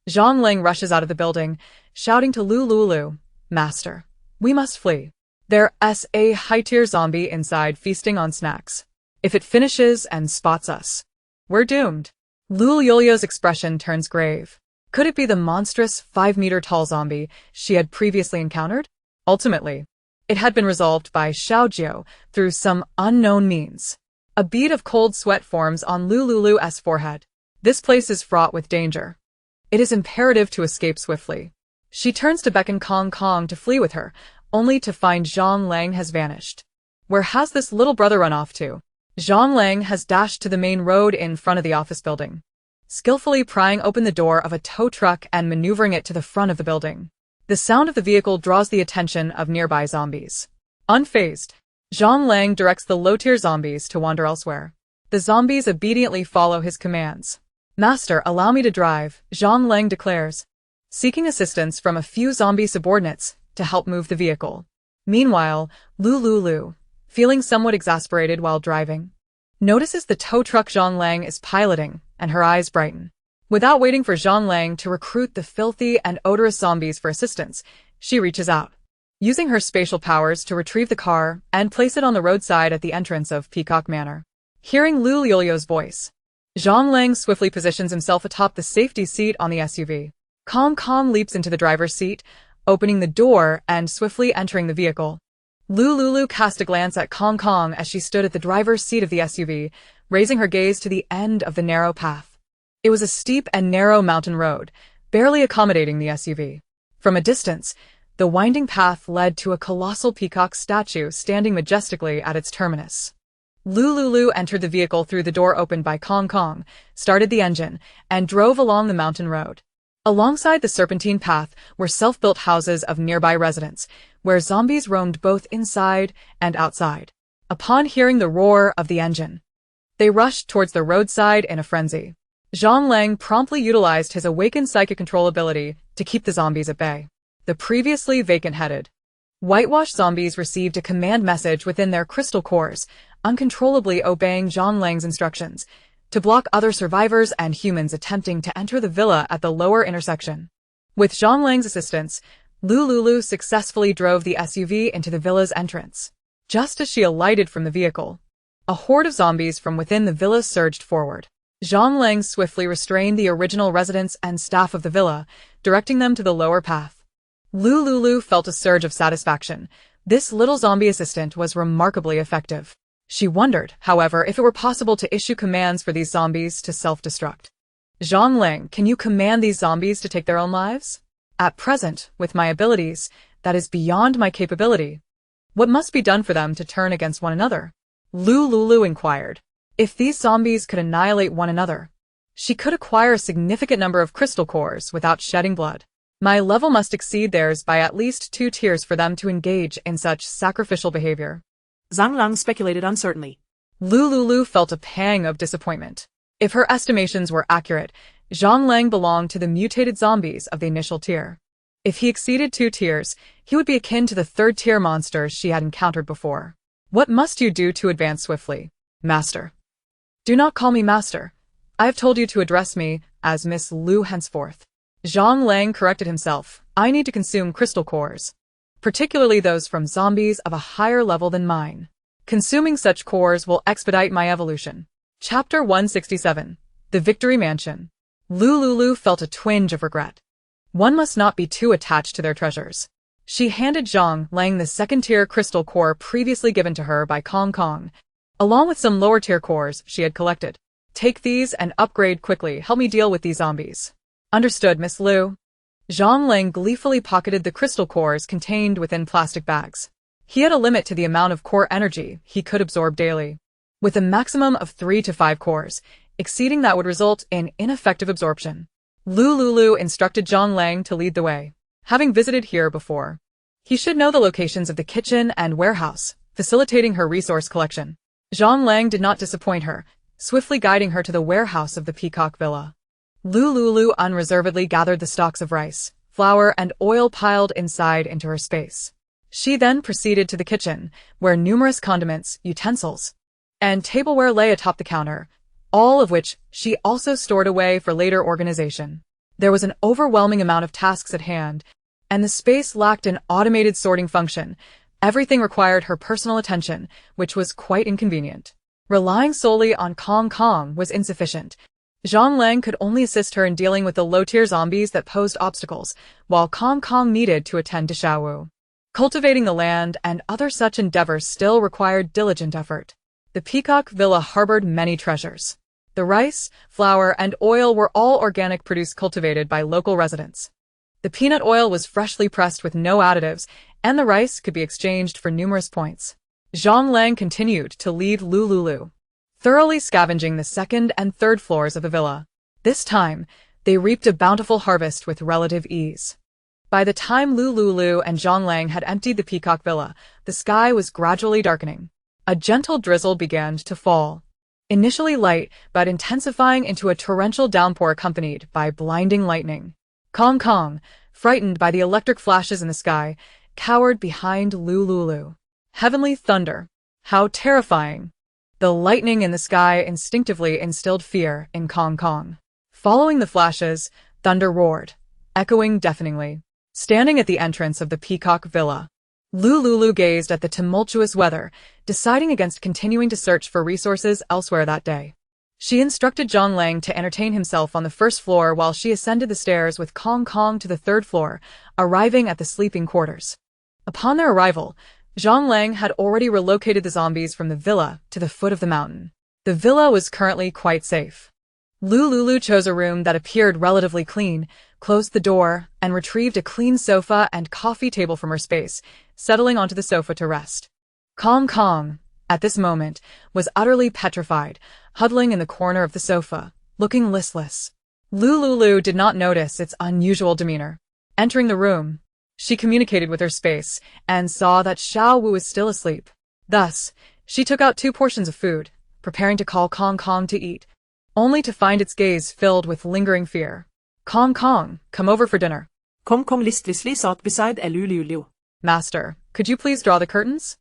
Zhang Lang rushes out of the building, shouting to Lu Liuliu, Master, we must flee. There's a high-tier zombie inside feasting on snacks. If it finishes and spots us, we're doomed. Lu Liuliu's expression turns grave. Could it be the monstrous 5-meter-tall zombie she had previously encountered? Ultimately, it had been resolved by Xiaojiu through some unknown means. A bead of cold sweat forms on Lu Liuliu's forehead. This place is fraught with danger. It is imperative to escape swiftly. She turns to beckon Kong Kong to flee with her, only to find Zhang Lang has vanished. Where has this little brother run off to? Zhang Lang has dashed to the main road in front of the office building, skillfully prying open the door of a tow truck and maneuvering it to the front of the building. The sound of the vehicle draws the attention of nearby zombies. Unfazed, Zhang Lang directs the low-tier zombies to wander elsewhere. The zombies obediently follow his commands. Master, allow me to drive, Zhang Lang declares, seeking assistance from a few zombie subordinates to help move the vehicle. Meanwhile, Lu Liuliu, feeling somewhat exasperated while driving, notices the tow truck Zhang Lang is piloting, and her eyes brighten. Without waiting for Zhang Lang to recruit the filthy and odorous zombies for assistance, she reaches out, using her spatial powers to retrieve the car and place it on the roadside at the entrance of Peacock Manor. Hearing Lu Liuliu's voice, Zhang Lang swiftly positions himself atop the safety seat on the SUV. Kong Kong leaps into the driver's seat, opening the door and swiftly entering the vehicle. Lu Liuliu cast a glance at Kong Kong as she stood at the driver's seat of the SUV, raising her gaze to the end of the narrow path. It was a steep and narrow mountain road, barely accommodating the SUV. From a distance, the winding path led to a colossal peacock statue standing majestically at its terminus. Lu Liuliu entered the vehicle through the door opened by Kong Kong, started the engine, and drove along the mountain road. Alongside the serpentine path were self-built houses of nearby residents, where zombies roamed both inside and outside. Upon hearing the roar of the engine, they rushed towards the roadside in a frenzy. Zhang Lang promptly utilized his awakened psychic control ability to keep the zombies at bay. The previously vacant-headed, whitewashed zombies received a command message within their crystal cores, uncontrollably obeying Zhang Lang's instructions, to block other survivors and humans attempting to enter the villa at the lower intersection. With Zhang Lang's assistance, Lu Liuliu successfully drove the SUV into the villa's entrance. Just as she alighted from the vehicle, a horde of zombies from within the villa surged forward. Zhang Lang swiftly restrained the original residents and staff of the villa, directing them to the lower path. Lu Liuliu felt a surge of satisfaction. This little zombie assistant was remarkably effective. She wondered, however, if it were possible to issue commands for these zombies to self-destruct. Zhang Lang, can you command these zombies to take their own lives? At present, with my abilities, that is beyond my capability. What must be done for them to turn against one another? Lu Liuliu inquired. If these zombies could annihilate one another, she could acquire a significant number of crystal cores without shedding blood. My level must exceed theirs by at least 2 tiers for them to engage in such sacrificial behavior. Zhang Lang speculated uncertainly. Lu Liuliu felt a pang of disappointment. If her estimations were accurate, Zhang Lang belonged to the mutated zombies of the initial tier. If he exceeded 2 tiers, he would be akin to the 3rd-tier monsters she had encountered before. What must you do to advance swiftly, Master? Do not call me Master. I have told you to address me as Miss Lu henceforth. Zhang Lang corrected himself. I need to consume crystal cores, particularly those from zombies of a higher level than mine. Consuming such cores will expedite my evolution. Chapter 167. The Victory Mansion. Lu Liuliu felt a twinge of regret. One must not be too attached to their treasures. She handed Zhang Lang the 2nd-tier crystal core previously given to her by Kong Kong, along with some lower-tier cores she had collected. Take these and upgrade quickly. Help me deal with these zombies. Understood, Miss Lu. Zhang Lang gleefully pocketed the crystal cores contained within plastic bags. He had a limit to the amount of core energy he could absorb daily, with a maximum of 3 to 5 cores. Exceeding that would result in ineffective absorption. Lu Liuliu instructed Zhang Lang to lead the way. Having visited here before, he should know the locations of the kitchen and warehouse, facilitating her resource collection. Zhang Lang did not disappoint her, swiftly guiding her to the warehouse of the Peacock Villa. Lu Liuliu unreservedly gathered the stalks of rice, flour, and oil piled inside into her space. She then proceeded to the kitchen, where numerous condiments, utensils, and tableware lay atop the counter, all of which she also stored away for later organization. There was an overwhelming amount of tasks at hand, and the space lacked an automated sorting function. Everything required her personal attention, which was quite inconvenient. Relying solely on Kong Kong was insufficient. Zhang Lang could only assist her in dealing with the low-tier zombies that posed obstacles, while Kong Kong needed to attend to Xiaowu. Cultivating the land and other such endeavors still required diligent effort. The Peacock Villa harbored many treasures. The rice, flour, and oil were all organic produce cultivated by local residents. The peanut oil was freshly pressed with no additives, and the rice could be exchanged for numerous points. Zhang Lang continued to lead Lu Liuliu, thoroughly scavenging the second and third floors of the villa. This time, they reaped a bountiful harvest with relative ease. By the time Lu Liuliu and Zhang Lang had emptied the Peacock Villa, the sky was gradually darkening. A gentle drizzle began to fall. Initially light, but intensifying into a torrential downpour accompanied by blinding lightning. Kong Kong, frightened by the electric flashes in the sky, cowered behind Lu Liuliu. Heavenly thunder. How terrifying. The lightning in the sky instinctively instilled fear in Kong Kong. Following the flashes, thunder roared, echoing deafeningly. Standing at the entrance of the Peacock Villa, Lu Liuliu gazed at the tumultuous weather, deciding against continuing to search for resources elsewhere that day. She instructed Zhang Lang to entertain himself on the first floor while she ascended the stairs with Kong Kong to the third floor, arriving at the sleeping quarters. Upon their arrival, Zhang Lang had already relocated the zombies from the villa to the foot of the mountain. The villa was currently quite safe. Lu Liuliu chose a room that appeared relatively clean, closed the door, and retrieved a clean sofa and coffee table from her space, settling onto the sofa to rest. Kong Kong, at this moment, was utterly petrified, huddling in the corner of the sofa, looking listless. Lu Liuliu did not notice its unusual demeanor. Entering the room, she communicated with her space and saw that Xiaowu was still asleep. Thus, she took out 2 portions of food, preparing to call Kong Kong to eat, only to find its gaze filled with lingering fear. Kong Kong, come over for dinner. Kong Kong listlessly sat beside Lu Liuliu. Master, could you please draw the curtains?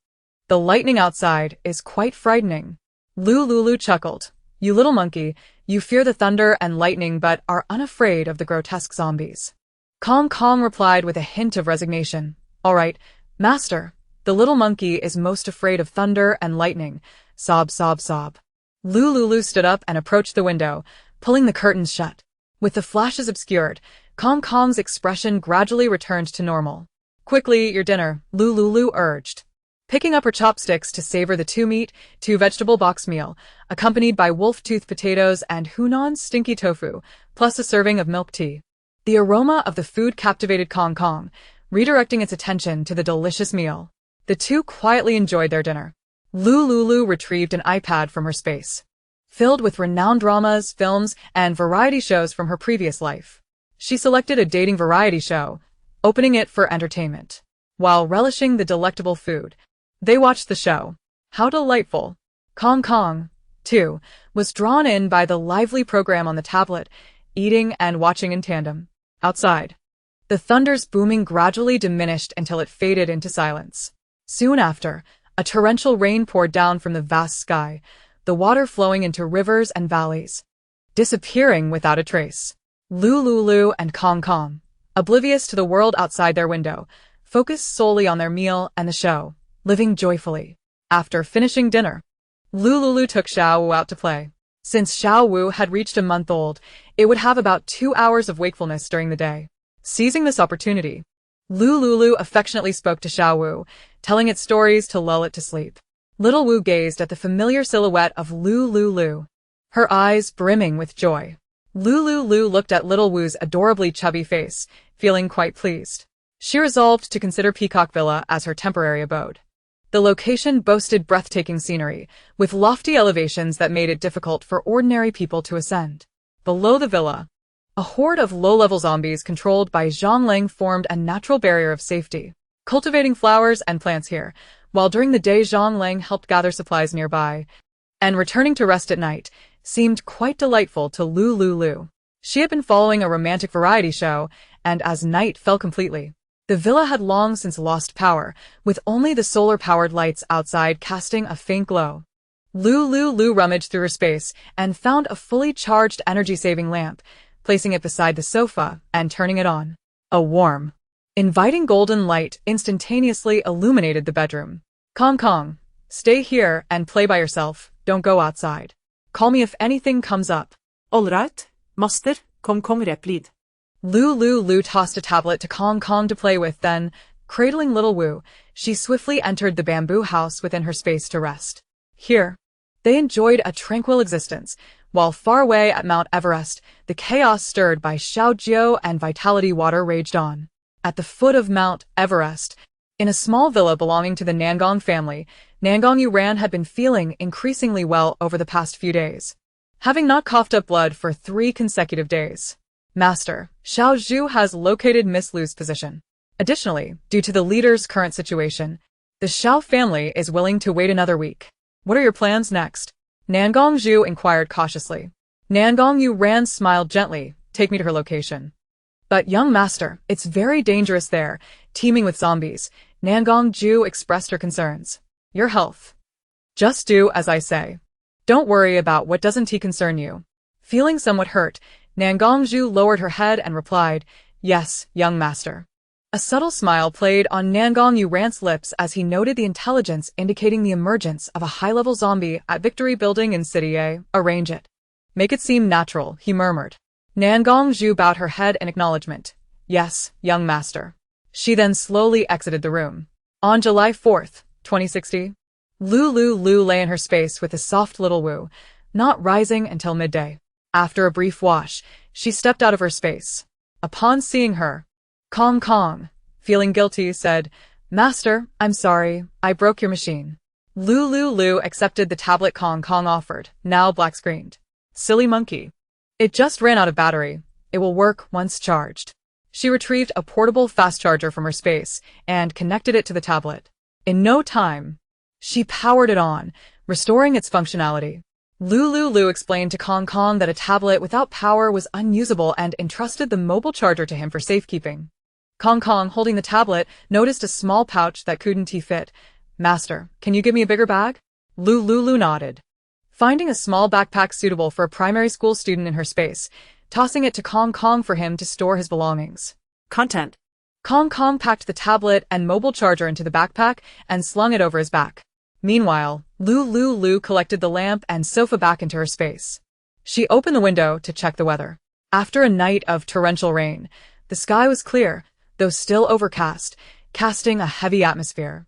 The lightning outside is quite frightening. Lu Liuliu chuckled. You little monkey, you fear the thunder and lightning but are unafraid of the grotesque zombies. Kong Kong replied with a hint of resignation. All right, master. The little monkey is most afraid of thunder and lightning. Sob, sob, sob. Lu Liuliu stood up and approached the window, pulling the curtains shut. With the flashes obscured, Kong Kong's expression gradually returned to normal. Quickly, your dinner, Lu Liuliu urged. Picking up her chopsticks to savor the 2-meat, 2-vegetable box meal, accompanied by wolf-tooth potatoes and Hunan stinky tofu, plus a serving of milk tea. The aroma of the food captivated Kong Kong, redirecting its attention to the delicious meal. The two quietly enjoyed their dinner. Lu Liuliu retrieved an iPad from her space, filled with renowned dramas, films, and variety shows from her previous life. She selected a dating variety show, opening it for entertainment. While relishing the delectable food, they watched the show. How delightful! Kong Kong, too, was drawn in by the lively program on the tablet, eating and watching in tandem. Outside, the thunder's booming gradually diminished until it faded into silence. Soon after, a torrential rain poured down from the vast sky, the water flowing into rivers and valleys, disappearing without a trace. Lu Liuliu and Kong Kong, oblivious to the world outside their window, focused solely on their meal and the show, living joyfully. After finishing dinner, Lu Liuliu took Xiaowu out to play. Since Xiaowu had reached a month old, it would have about 2 hours of wakefulness during the day. Seizing this opportunity, Lu Liuliu affectionately spoke to Xiaowu, telling it stories to lull it to sleep. Little Wu gazed at the familiar silhouette of Lu Liuliu, her eyes brimming with joy. Lu Liuliu looked at Little Wu's adorably chubby face, feeling quite pleased. She resolved to consider Peacock Villa as her temporary abode. The location boasted breathtaking scenery, with lofty elevations that made it difficult for ordinary people to ascend. Below the villa, a horde of low-level zombies controlled by Zhang Lang formed a natural barrier of safety, cultivating flowers and plants here, while during the day Zhang Lang helped gather supplies nearby, and returning to rest at night seemed quite delightful to Lu Liuliu. She had been following a romantic variety show, and as night fell completely, the villa had long since lost power, with only the solar-powered lights outside casting a faint glow. Lu Liuliu rummaged through her space and found a fully charged energy-saving lamp, placing it beside the sofa and turning it on. A warm, inviting golden light instantaneously illuminated the bedroom. Kong Kong, Stay here and play by yourself, don't go outside. Call me if anything comes up. All right, master, kom replid. Lu Liuliu tossed a tablet to Kong Kong to play with, then, cradling little Wu, she swiftly entered the bamboo house within her space to rest. Here, they enjoyed a tranquil existence, while far away at Mount Everest, the chaos stirred by Xiaojiao and vitality water raged on. At the foot of Mount Everest, in a small villa belonging to the Nangong family, Nangong Yuran had been feeling increasingly well over the past few days, having not coughed up blood for 3 consecutive days. Master, Xiao Zhu has located Miss Lu's position. Additionally, due to the leader's current situation, the Xiao family is willing to wait another week. What are your plans next? Nangong Zhu inquired cautiously. Nangong Yuran smiled gently. Take me to her location. But young master, it's very dangerous there, teeming with zombies. Nangong Zhu expressed her concerns. Your health. Just do as I say. Don't worry about what doesn't concern you. Feeling somewhat hurt, Nangong Zhu lowered her head and replied, Yes, young master. A subtle smile played on Nangong Yuran's lips as he noted the intelligence indicating the emergence of a high-level zombie at Victory Building in City A. Arrange it. Make it seem natural, he murmured. Nangong Zhu bowed her head in acknowledgement. Yes, young master. She then slowly exited the room. On July 4th, 2060, Lu Liuliu lay in her space with a soft little Wu, not rising until midday. After a brief wash, she stepped out of her space. Upon seeing her, Kong Kong, feeling guilty, said, Master, I'm sorry, I broke your machine. Lu Liuliu accepted the tablet Kong Kong offered, now black-screened. Silly monkey. It just ran out of battery. It will work once charged. She retrieved a portable fast charger from her space and connected it to the tablet. In no time, she powered it on, restoring its functionality. Lu Liuliu explained to Kong Kong that a tablet without power was unusable and entrusted the mobile charger to him for safekeeping. Kong Kong, holding the tablet, noticed a small pouch that couldn't fit. Master, can you give me a bigger bag? Lu Liuliu nodded. Finding a small backpack suitable for a primary school student in her space, tossing it to Kong Kong for him to store his belongings. Content. Kong Kong packed the tablet and mobile charger into the backpack and slung it over his back. Meanwhile, Lu Liuliu collected the lamp and sofa back into her space. She opened the window to check the weather. After a night of torrential rain, the sky was clear, though still overcast, casting a heavy atmosphere.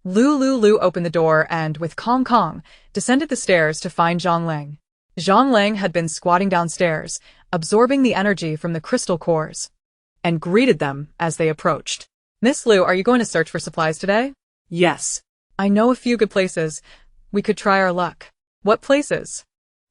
Lu Liuliu opened the door and, with Kong Kong, descended the stairs to find Zhang Lang. Zhang Lang had been squatting downstairs, absorbing the energy from the crystal cores, and greeted them as they approached. Miss Lu, are you going to search for supplies today? Yes. I know a few good places. We could try our luck. What places?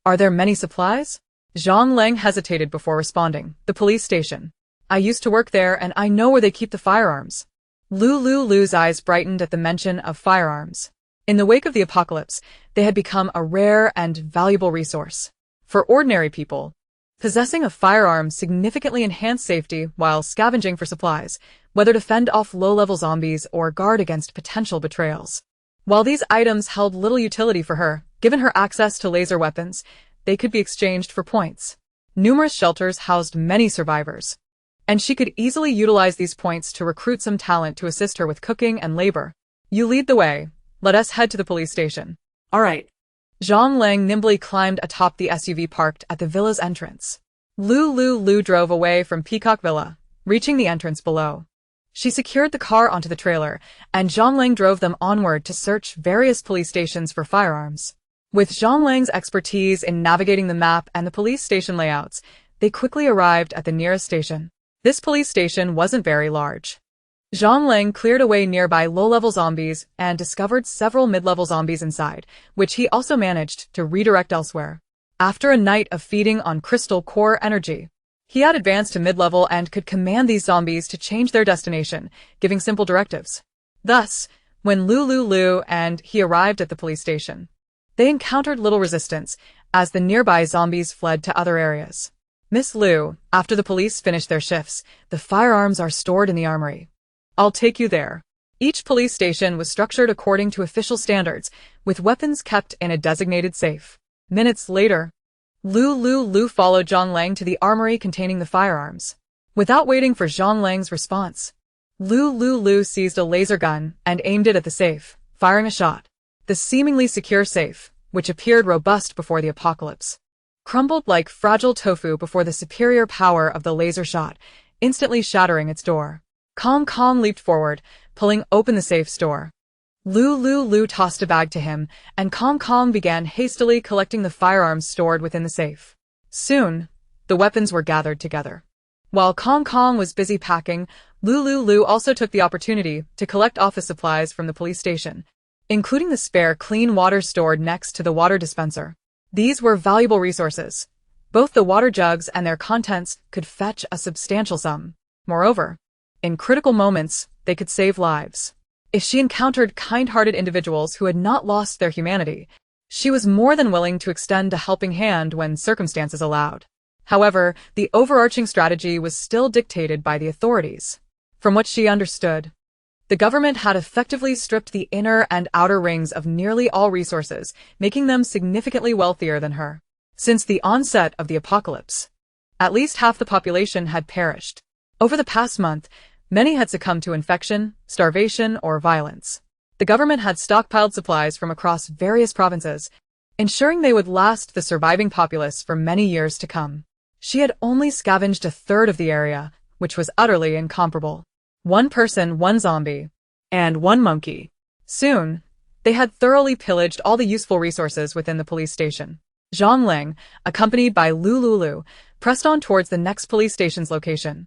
Are there many supplies? Zhang Lang hesitated before responding. The police station. I used to work there and I know where they keep the firearms. Lu Liuliu's eyes brightened at the mention of firearms. In the wake of the apocalypse, they had become a rare and valuable resource. For ordinary people, possessing a firearm significantly enhanced safety while scavenging for supplies, whether to fend off low-level zombies or guard against potential betrayals. While these items held little utility for her, given her access to laser weapons, they could be exchanged for points. Numerous shelters housed many survivors, and she could easily utilize these points to recruit some talent to assist her with cooking and labor. You lead the way. Let us head to the police station. All right. Zhang Lang nimbly climbed atop the SUV parked at the villa's entrance. Lu Liuliu drove away from Peacock Villa, reaching the entrance below. She secured the car onto the trailer, and Zhang Lang drove them onward to search various police stations for firearms. With Zhang Lang's expertise in navigating the map and the police station layouts, they quickly arrived at the nearest station. This police station wasn't very large. Zhang Lang cleared away nearby low-level zombies and discovered several mid-level zombies inside, which he also managed to redirect elsewhere. After a night of feeding on crystal core energy, he had advanced to mid-level and could command these zombies to change their destination, giving simple directives. Thus, when Lu Liuliu and he arrived at the police station, they encountered little resistance, as the nearby zombies fled to other areas. Miss Lu, after the police finish their shifts, the firearms are stored in the armory. I'll take you there. Each police station was structured according to official standards, with weapons kept in a designated safe. Minutes later, Lu Liuliu followed Zhang Lang to the armory containing the firearms. Without waiting for Zhang Lang's response, Lu Liuliu seized a laser gun and aimed it at the safe, firing a shot. The seemingly secure safe, which appeared robust before the apocalypse, crumbled like fragile tofu before the superior power of the laser shot, instantly shattering its door. Kong Kong leaped forward, pulling open the safe's door. Lu Liuliu tossed a bag to him, and Kong Kong began hastily collecting the firearms stored within the safe. Soon, the weapons were gathered together. While Kong Kong was busy packing, Lu Liuliu also took the opportunity to collect office supplies from the police station, including the spare clean water stored next to the water dispenser. These were valuable resources. Both the water jugs and their contents could fetch a substantial sum. Moreover, in critical moments, they could save lives. If she encountered kind-hearted individuals who had not lost their humanity, she was more than willing to extend a helping hand when circumstances allowed. However, the overarching strategy was still dictated by the authorities. From what she understood, the government had effectively stripped the inner and outer rings of nearly all resources, making them significantly wealthier than her. Since the onset of the apocalypse, at least half the population had perished. Over the past month, many had succumbed to infection, starvation, or violence. The government had stockpiled supplies from across various provinces, ensuring they would last the surviving populace for many years to come. She had only scavenged a third of the area, which was utterly incomparable. One person, one zombie, and one monkey. Soon, they had thoroughly pillaged all the useful resources within the police station. Zhang Ling, accompanied by Lu Liuliu, pressed on towards the next police station's location.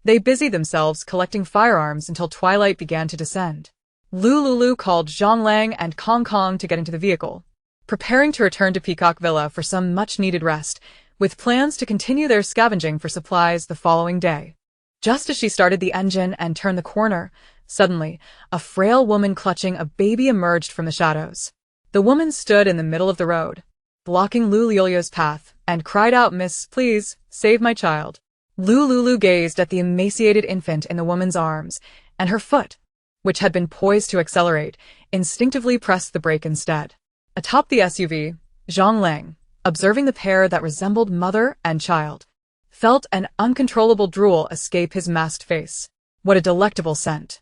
They busied themselves collecting firearms until twilight began to descend. Lu Liuliu called Zhang Lang and Kong Kong to get into the vehicle, preparing to return to Peacock Villa for some much-needed rest, with plans to continue their scavenging for supplies the following day. Just as she started the engine and turned the corner, suddenly, a frail woman clutching a baby emerged from the shadows. The woman stood in the middle of the road, blocking Lu Liuliu's path, and cried out, "Miss, please, save my child." Lu Liuliu gazed at the emaciated infant in the woman's arms, and her foot, which had been poised to accelerate, instinctively pressed the brake instead. Atop the SUV, Zhang Lang, observing the pair that resembled mother and child, felt an uncontrollable drool escape his masked face. What a delectable scent.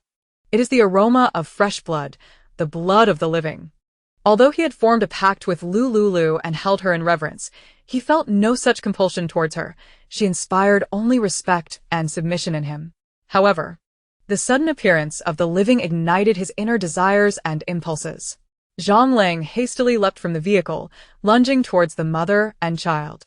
It is the aroma of fresh blood, the blood of the living. Although he had formed a pact with Lu Liuliu and held her in reverence, he felt no such compulsion towards her. She inspired only respect and submission in him. However, the sudden appearance of the living ignited his inner desires and impulses. Zhang Lang hastily leapt from the vehicle, lunging towards the mother and child.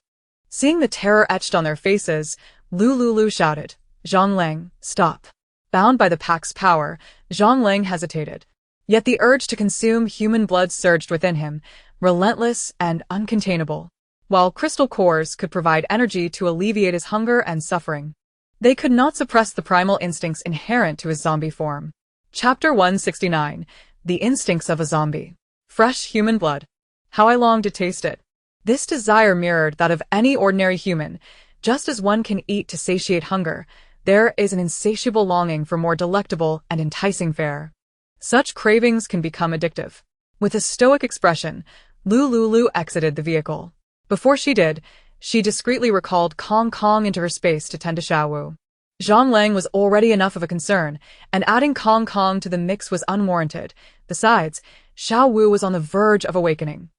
Seeing the terror etched on their faces, Lu Liuliu shouted, "Zhang Lang, stop." Bound by the pact's power, Zhang Lang hesitated. Yet the urge to consume human blood surged within him, relentless and uncontainable. While crystal cores could provide energy to alleviate his hunger and suffering, they could not suppress the primal instincts inherent to his zombie form. Chapter 169. The Instincts of a Zombie. Fresh human blood. How I longed to taste it. This desire mirrored that of any ordinary human. Just as one can eat to satiate hunger, there is an insatiable longing for more delectable and enticing fare. Such cravings can become addictive. With a stoic expression, Lu Liuliu exited the vehicle. Before she did, she discreetly recalled Kong Kong into her space to tend to Xiaowu. Zhang Lang was already enough of a concern, and adding Kong Kong to the mix was unwarranted. Besides, Xiaowu was on the verge of awakening.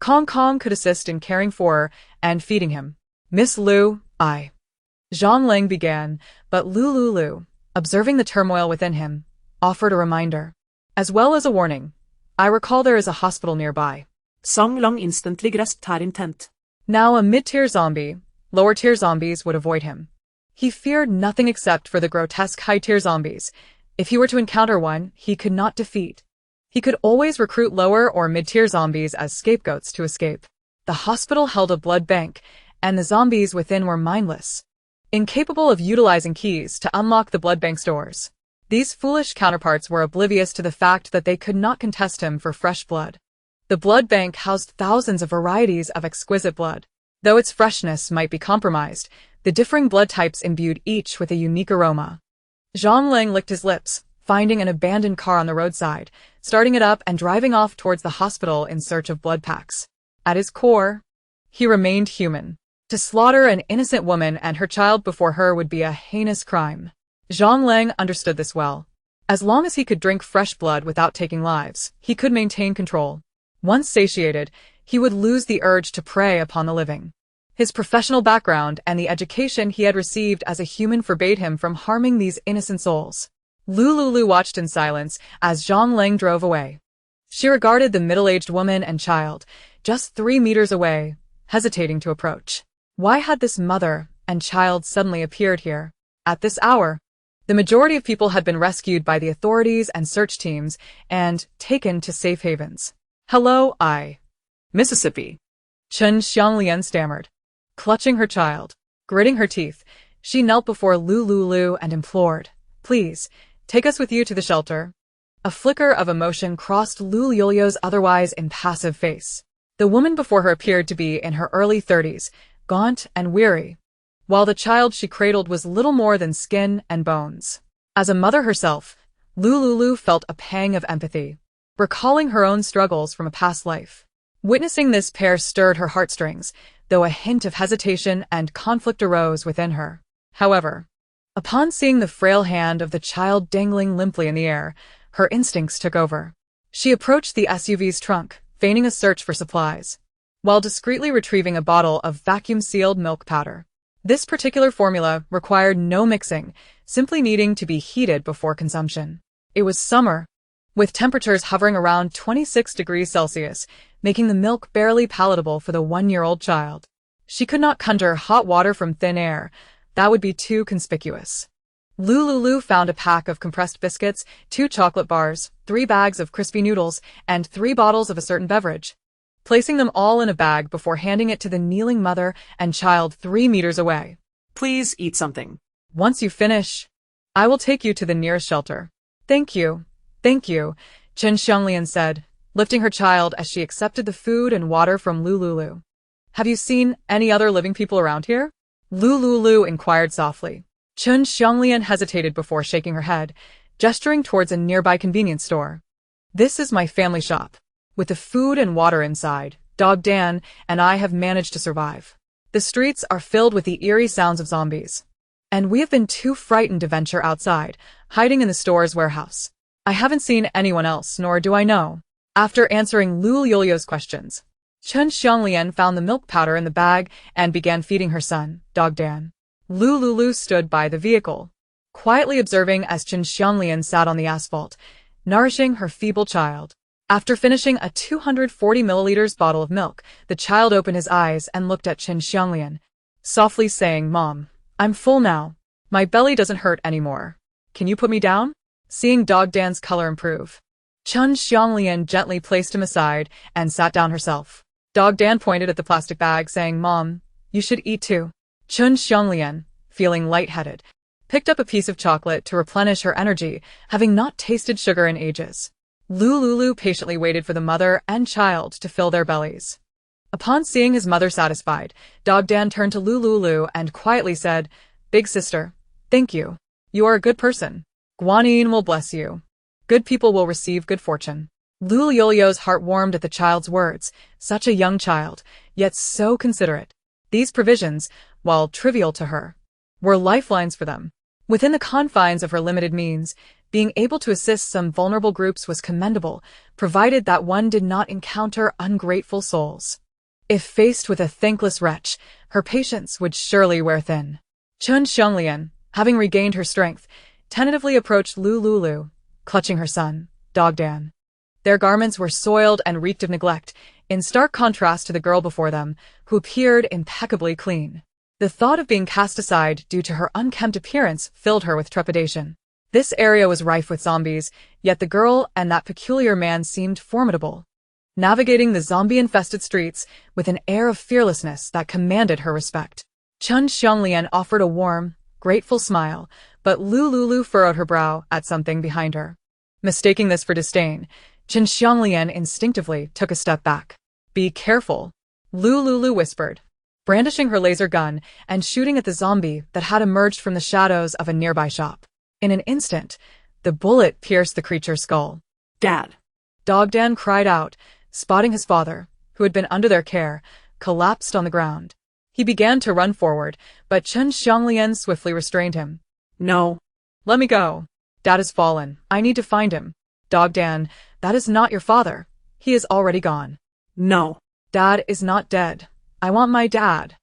Kong Kong could assist in caring for her and feeding him. "Miss Lu, Zhang Lang began, but Lu Liuliu, observing the turmoil within him, offered a reminder, as well as a warning. "I recall there is a hospital nearby." Zhang Lang instantly grasped her intent. Now a mid-tier zombie, lower-tier zombies would avoid him. He feared nothing except for the grotesque high-tier zombies. If he were to encounter one, he could not defeat. He could always recruit lower or mid-tier zombies as scapegoats to escape. The hospital held a blood bank, and the zombies within were mindless, incapable of utilizing keys to unlock the blood bank's doors. These foolish counterparts were oblivious to the fact that they could not contest him for fresh blood. The blood bank housed thousands of varieties of exquisite blood. Though its freshness might be compromised, the differing blood types imbued each with a unique aroma. Zhang Lang licked his lips, finding an abandoned car on the roadside, starting it up and driving off towards the hospital in search of blood packs. At his core, he remained human. To slaughter an innocent woman and her child before her would be a heinous crime. Zhang Lang understood this well. As long as he could drink fresh blood without taking lives, he could maintain control. Once satiated, he would lose the urge to prey upon the living. His professional background and the education he had received as a human forbade him from harming these innocent souls. Lu Liuliu watched in silence as Zhang Leng drove away. She regarded the middle-aged woman and child, just 3 meters away, hesitating to approach. Why had this mother and child suddenly appeared here? At this hour, the majority of people had been rescued by the authorities and search teams and taken to safe havens. Hello, Mississippi. Chen Xianglian stammered. Clutching her child, gritting her teeth, she knelt before Lu Liuliu and implored, "Please, take us with you to the shelter." A flicker of emotion crossed Lu Liuliu's otherwise impassive face. The woman before her appeared to be in her early 30s, gaunt and weary, while the child she cradled was little more than skin and bones. As a mother herself, Lu Liuliu felt a pang of empathy, recalling her own struggles from a past life. Witnessing this pair stirred her heartstrings, though a hint of hesitation and conflict arose within her. However, upon seeing the frail hand of the child dangling limply in the air, her instincts took over. She approached the SUV's trunk, feigning a search for supplies, while discreetly retrieving a bottle of vacuum-sealed milk powder. This particular formula required no mixing, simply needing to be heated before consumption. It was summer, with temperatures hovering around 26 degrees Celsius, making the milk barely palatable for the 1-year-old child. She could not conjure hot water from thin air. That would be too conspicuous. Lu Liuliu found a pack of compressed biscuits, 2 chocolate bars, 3 bags of crispy noodles, and 3 bottles of a certain beverage, placing them all in a bag before handing it to the kneeling mother and child 3 meters away. Please eat something. Once you finish, I will take you to the nearest shelter. Thank you, Chen Xianglian said, lifting her child as she accepted the food and water from Lu Liuliu. Have you seen any other living people around here? Lu Liuliu inquired softly. Chen Xianglian hesitated before shaking her head, gesturing towards a nearby convenience store. This is my family shop. With the food and water inside, Dog Dan and I have managed to survive. The streets are filled with the eerie sounds of zombies, and we have been too frightened to venture outside, hiding in the store's warehouse. I haven't seen anyone else, nor do I know. After answering Lu Liuliu's questions, Chen Xianglian found the milk powder in the bag and began feeding her son, Dog Dan. Lu Liuliu stood by the vehicle, quietly observing as Chen Xianglian sat on the asphalt, nourishing her feeble child. After finishing a 240 milliliters bottle of milk, the child opened his eyes and looked at Chen Xianglian, softly saying, "Mom, I'm full now. My belly doesn't hurt anymore. Can you put me down?" Seeing Dog Dan's color improve, Chen Xianglian gently placed him aside and sat down herself. Dog Dan pointed at the plastic bag, saying, "Mom, you should eat too." Chen Xianglian, feeling lightheaded, picked up a piece of chocolate to replenish her energy, having not tasted sugar in ages. Lu Liuliu patiently waited for the mother and child to fill their bellies. Upon seeing his mother satisfied, Dog Dan turned to Lu Liuliu and quietly said, "Big sister, thank you. You are a good person. Guanyin will bless you. Good people will receive good fortune." Lu Liuliu's heart warmed at the child's words, such a young child, yet so considerate. These provisions, while trivial to her, were lifelines for them. Within the confines of her limited means, being able to assist some vulnerable groups was commendable, provided that one did not encounter ungrateful souls. If faced with a thankless wretch, her patience would surely wear thin. Chen Xianglian, having regained her strength, tentatively approached Lu Liuliu, clutching her son, Dog Dan. Their garments were soiled and reeked of neglect, in stark contrast to the girl before them, who appeared impeccably clean. The thought of being cast aside due to her unkempt appearance filled her with trepidation. This area was rife with zombies, yet the girl and that peculiar man seemed formidable, navigating the zombie-infested streets with an air of fearlessness that commanded her respect. Chen Xianglian offered a warm, grateful smile, but Lu Liuliu furrowed her brow at something behind her. Mistaking this for disdain, Chen Xianglian instinctively took a step back. "Be careful," Lu Liuliu whispered, brandishing her laser gun and shooting at the zombie that had emerged from the shadows of a nearby shop. In an instant, the bullet pierced the creature's skull. "Dad!" Dog Dan cried out, spotting his father, who had been under their care, collapsed on the ground. He began to run forward, but Chen Xianglian swiftly restrained him. "No. Let me go. Dad has fallen. I need to find him." "Dog Dan, that is not your father. He is already gone. No. Dad is not dead. I want my dad.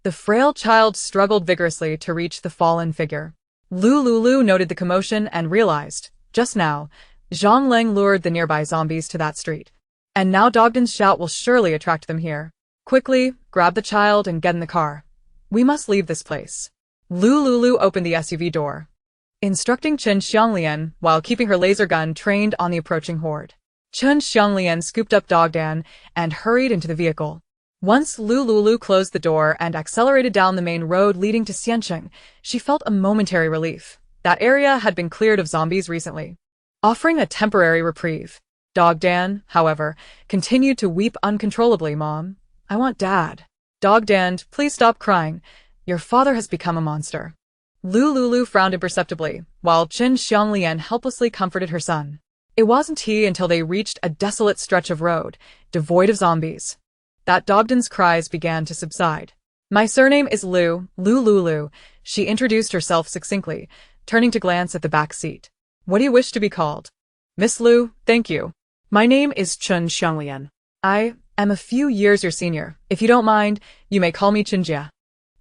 The frail child struggled vigorously to reach the fallen figure. Lu Liuliu noted the commotion and realized, just now, Zhang Leng lured the nearby zombies to that street. And now Dogden's shout will surely attract them here. Quickly, grab the child and get in the car. We must leave this place. Lu Liuliu opened the SUV door, instructing Chen Xianglian while keeping her laser gun trained on the approaching horde. Chen Xianglian scooped up Dogdan and hurried into the vehicle. Once Lu Liuliu closed the door and accelerated down the main road leading to Xiancheng, she felt a momentary relief. That area had been cleared of zombies recently, offering a temporary reprieve. Dogdan, however, continued to weep uncontrollably. Mom, I want Dad. Dogdan, please stop crying. Your father has become a monster. Lu Liuliu frowned imperceptibly, while Chen Xianglian helplessly comforted her son. It wasn't he until they reached a desolate stretch of road, devoid of zombies, that Dogden's cries began to subside. My surname is Lu Liuliu, she introduced herself succinctly, turning to glance at the back seat. What do you wish to be called? Miss Lu, thank you. My name is Chen Xianglian. I am a few years your senior. If you don't mind, you may call me Chenjia.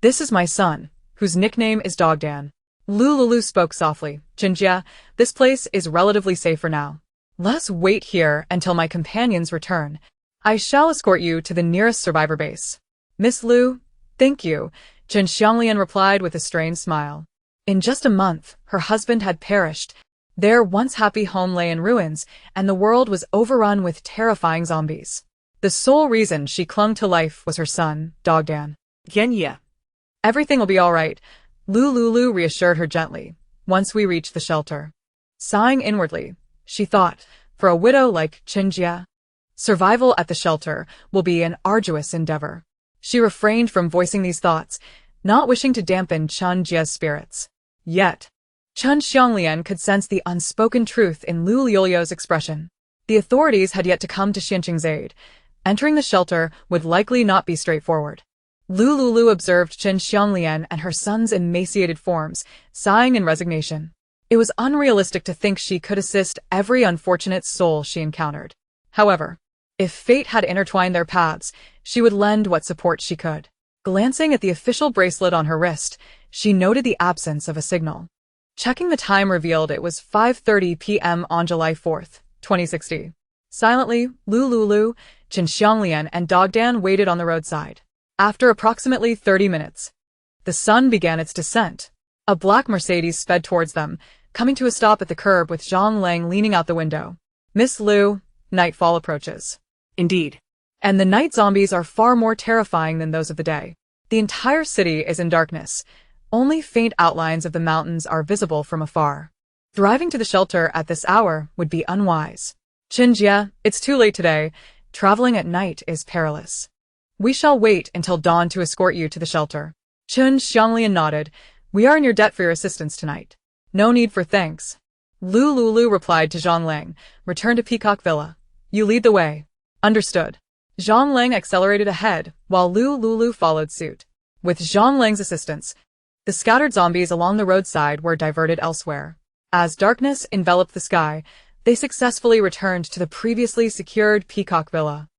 This is my son, whose nickname is Dogdan. Lu Liuliu spoke softly. Chenjia, this place is relatively safe for now. Let us wait here until my companions return. I shall escort you to the nearest survivor base. Miss Lu, thank you, Chen Xianglian replied with a strained smile. In just a month, her husband had perished. Their once happy home lay in ruins, and the world was overrun with terrifying zombies. The sole reason she clung to life was her son, Dogdan. Yeah. Everything will be all right, Lu Liuliu reassured her gently, once we reach the shelter. Sighing inwardly, she thought, for a widow like Chenjia, survival at the shelter will be an arduous endeavor. She refrained from voicing these thoughts, not wishing to dampen Chenjia's spirits. Yet, Chen Xianglian could sense the unspoken truth in Lu Liuliu's expression. The authorities had yet to come to Xiancheng's aid. Entering the shelter would likely not be straightforward. Lu Liuliu observed Chen Xianglian and her son's emaciated forms, sighing in resignation. It was unrealistic to think she could assist every unfortunate soul she encountered. However, if fate had intertwined their paths, she would lend what support she could. Glancing at the official bracelet on her wrist, she noted the absence of a signal. Checking the time revealed it was 5:30 p.m. on July 4th, 2060. Silently, Lu Liuliu, Chen Xianglian, and Dogdan waited on the roadside. After approximately 30 minutes, the sun began its descent. A black Mercedes sped towards them, coming to a stop at the curb with Zhang Leng leaning out the window. Miss Lu, nightfall approaches. Indeed. And the night zombies are far more terrifying than those of the day. The entire city is in darkness. Only faint outlines of the mountains are visible from afar. Driving to the shelter at this hour would be unwise. Chenjia, it's too late today. Traveling at night is perilous. We shall wait until dawn to escort you to the shelter. Chen Xianglian nodded. We are in your debt for your assistance tonight. No need for thanks. Lu Liuliu replied to Zhang Leng. Return to Peacock Villa. You lead the way. Understood. Zhang Leng accelerated ahead, while Lu Liuliu followed suit. With Zhang Leng's assistance, the scattered zombies along the roadside were diverted elsewhere. As darkness enveloped the sky, they successfully returned to the previously secured Peacock Villa.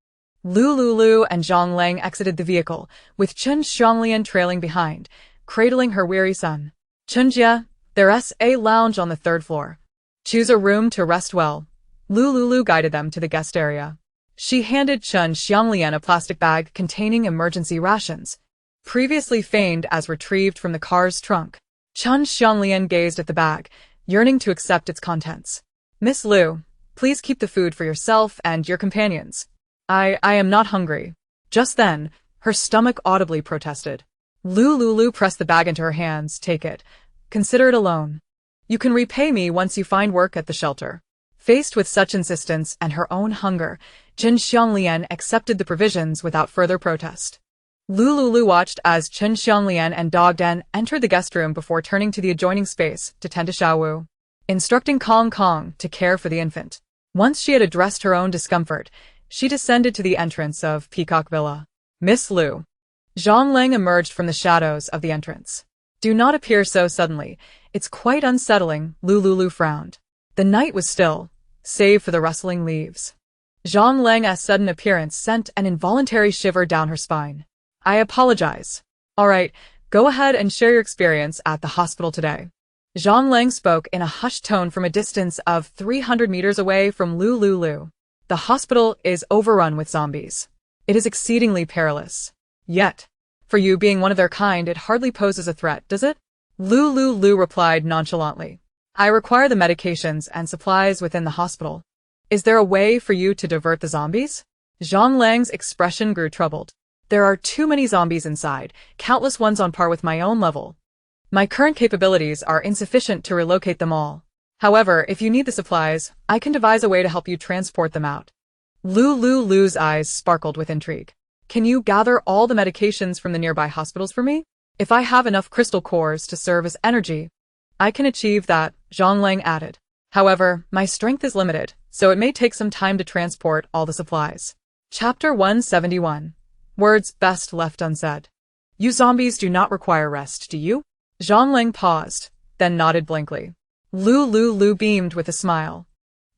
Lu Liuliu and Zhang Leng exited the vehicle, with Chen Xianglian trailing behind, cradling her weary son. Chenjia, there's a lounge on the third floor. Choose a room to rest well. Lu Liuliu guided them to the guest area. She handed Chen Xianglian a plastic bag containing emergency rations, previously feigned as retrieved from the car's trunk. Chen Xianglian gazed at the bag, yearning to accept its contents. Miss Lu, please keep the food for yourself and your companions. I am not hungry. Just then, her stomach audibly protested. Lu Liuliu pressed the bag into her hands. Take it. Consider it a loan. You can repay me once you find work at the shelter. Faced with such insistence and her own hunger, Chen Xianglian accepted the provisions without further protest. Lu Liuliu watched as Chen Xianglian and Dogdan entered the guest room before turning to the adjoining space to tend to Xiaowu, instructing Kong Kong to care for the infant. Once she had addressed her own discomfort, she descended to the entrance of Peacock Villa. Miss Lu. Zhang Leng emerged from the shadows of the entrance. Do not appear so suddenly. It's quite unsettling, Lu Liuliu frowned. The night was still, save for the rustling leaves. Zhang Lang's sudden appearance sent an involuntary shiver down her spine. I apologize. All right, go ahead and share your experience at the hospital today. Zhang Lang spoke in a hushed tone from a distance of 300 meters away from Lu Liuliu. The hospital is overrun with zombies. It is exceedingly perilous. Yet, for you being one of their kind, it hardly poses a threat, does it? Lu Liuliu replied nonchalantly. I require the medications and supplies within the hospital. Is there a way for you to divert the zombies? Zhang Lang's expression grew troubled. There are too many zombies inside, countless ones on par with my own level. My current capabilities are insufficient to relocate them all. However, if you need the supplies, I can devise a way to help you transport them out. Lu Liuliu's eyes sparkled with intrigue. Can you gather all the medications from the nearby hospitals for me? If I have enough crystal cores to serve as energy, I can achieve that, Zhang Lang added. However, my strength is limited, so it may take some time to transport all the supplies. Chapter 171. Words best left unsaid. You zombies do not require rest, do you? Zhang Lang paused, then nodded blankly. Lu Liuliu beamed with a smile.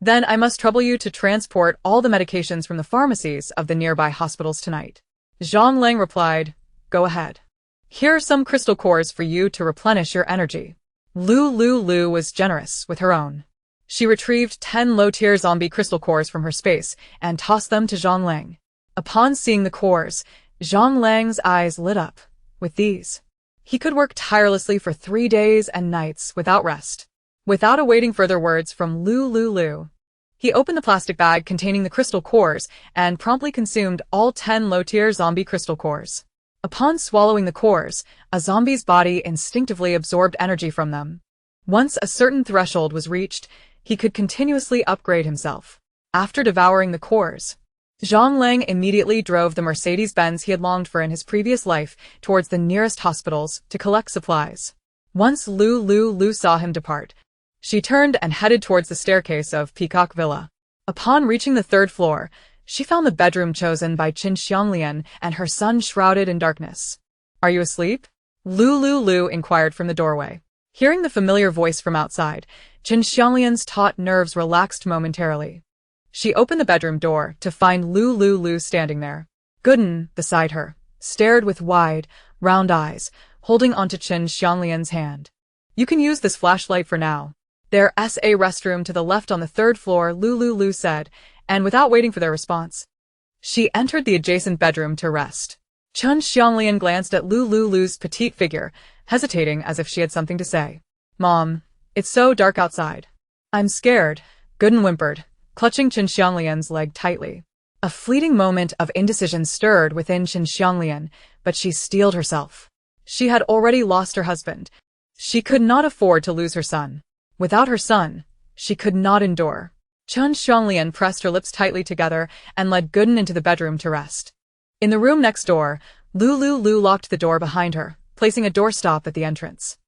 Then I must trouble you to transport all the medications from the pharmacies of the nearby hospitals tonight. Zhang Lang replied, Go ahead. Here are some crystal cores for you to replenish your energy. Lu Liuliu was generous with her own. She retrieved 10 low-tier zombie crystal cores from her space and tossed them to Zhang Lang. Upon seeing the cores, Zhang Lang's eyes lit up. With these, he could work tirelessly for 3 days and nights without rest. Without awaiting further words from Lu Liuliu, he opened the plastic bag containing the crystal cores and promptly consumed all 10 low-tier zombie crystal cores. Upon swallowing the cores, a zombie's body instinctively absorbed energy from them. Once a certain threshold was reached, he could continuously upgrade himself. After devouring the cores, Zhang Lang immediately drove the Mercedes-Benz he had longed for in his previous life towards the nearest hospitals to collect supplies. Once Lu Liuliu saw him depart, she turned and headed towards the staircase of Peacock Villa. Upon reaching the 3rd floor, she found the bedroom chosen by Qin Xianglian and her son shrouded in darkness. Are you asleep? Lu Liuliu inquired from the doorway. Hearing the familiar voice from outside, Qin Xianglian's taut nerves relaxed momentarily. She opened the bedroom door to find Lu Liuliu standing there. Gooden, beside her, stared with wide, round eyes, holding onto Qin Xianglian's hand. You can use this flashlight for now. There's a restroom to the left on the 3rd floor, Lu Liuliu said, and without waiting for their response, she entered the adjacent bedroom to rest. Qin Xianglian glanced at Lu Liuliu's petite figure, hesitating as if she had something to say. Mom, it's so dark outside. I'm scared, Gooden whimpered, clutching Qin Xianglian's leg tightly. A fleeting moment of indecision stirred within Qin Xianglian, but she steeled herself. She had already lost her husband. She could not afford to lose her son. Without her son, she could not endure. Qin Xianglian pressed her lips tightly together and led Gooden into the bedroom to rest. In the room next door, Lu Liuliu locked the door behind her, placing a doorstop at the entrance.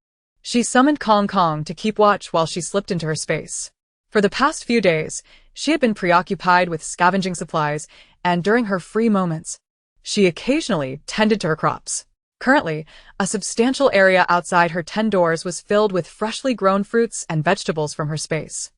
She summoned Kong Kong to keep watch while she slipped into her space. For the past few days, she had been preoccupied with scavenging supplies, and during her free moments, she occasionally tended to her crops. Currently, a substantial area outside her 10 doors was filled with freshly grown fruits and vegetables from her space.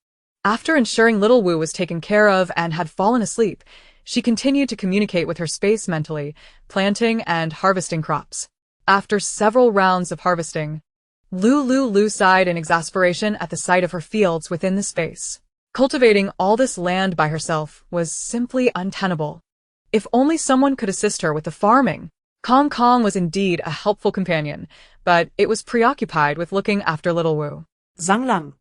After ensuring little Wu was taken care of and had fallen asleep, she continued to communicate with her space mentally, planting and harvesting crops. After several rounds of harvesting, Lu Liuliu sighed in exasperation at the sight of her fields within the space. Cultivating all this land by herself was simply untenable. If only someone could assist her with the farming. Kong Kong was indeed a helpful companion, but it was preoccupied with looking after little Wu. Zhang Lang,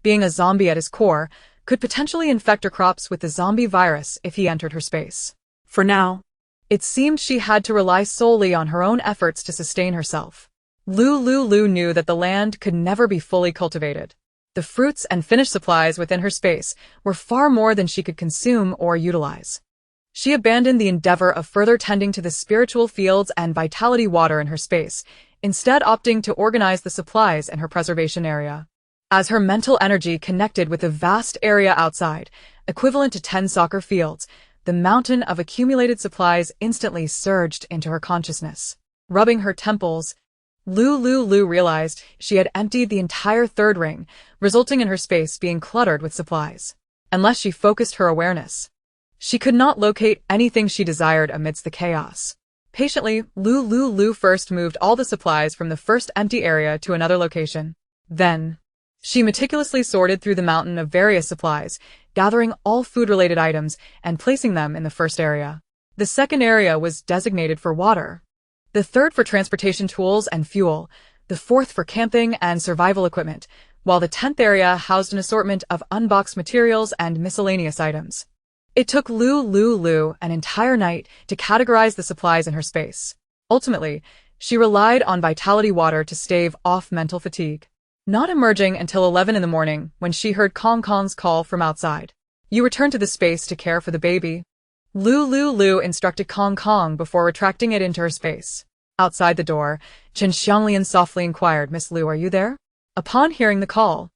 Being a zombie at his core, could potentially infect her crops with the zombie virus if he entered her space. for now. It seemed she had to rely solely on her own efforts to sustain herself. Lu Liuliu knew that the land could never be fully cultivated. The fruits and finished supplies within her space were far more than she could consume or utilize. She abandoned the endeavor of further tending to the spiritual fields and vitality water in her space, instead opting to organize the supplies in her preservation area. As her mental energy connected with the vast area outside, equivalent to 10 soccer fields, the mountain of accumulated supplies instantly surged into her consciousness. Rubbing her temples, Lu Liuliu realized she had emptied the entire third ring, resulting in her space being cluttered with supplies. Unless she focused her awareness, She could not locate anything she desired amidst the chaos. Patiently, Lu Liuliu first moved all the supplies from the first empty area to another location. Then, she meticulously sorted through the mountain of various supplies, gathering all food-related items and placing them in the first area. The second area was designated for water, the third for transportation tools and fuel, the fourth for camping and survival equipment, while the 10th area housed an assortment of unboxed materials and miscellaneous items. It took Lu Liuliu an entire night to categorize the supplies in her space. Ultimately, she relied on vitality water to stave off mental fatigue, not emerging until 11 in the morning when she heard Kong Kong's call from outside. "You return to the space to care for the baby," Lu Liuliu instructed Kong Kong before retracting it into her space. Outside the door, Chen Xianglian softly inquired, "Miss Lu, are you there?" Upon hearing the call,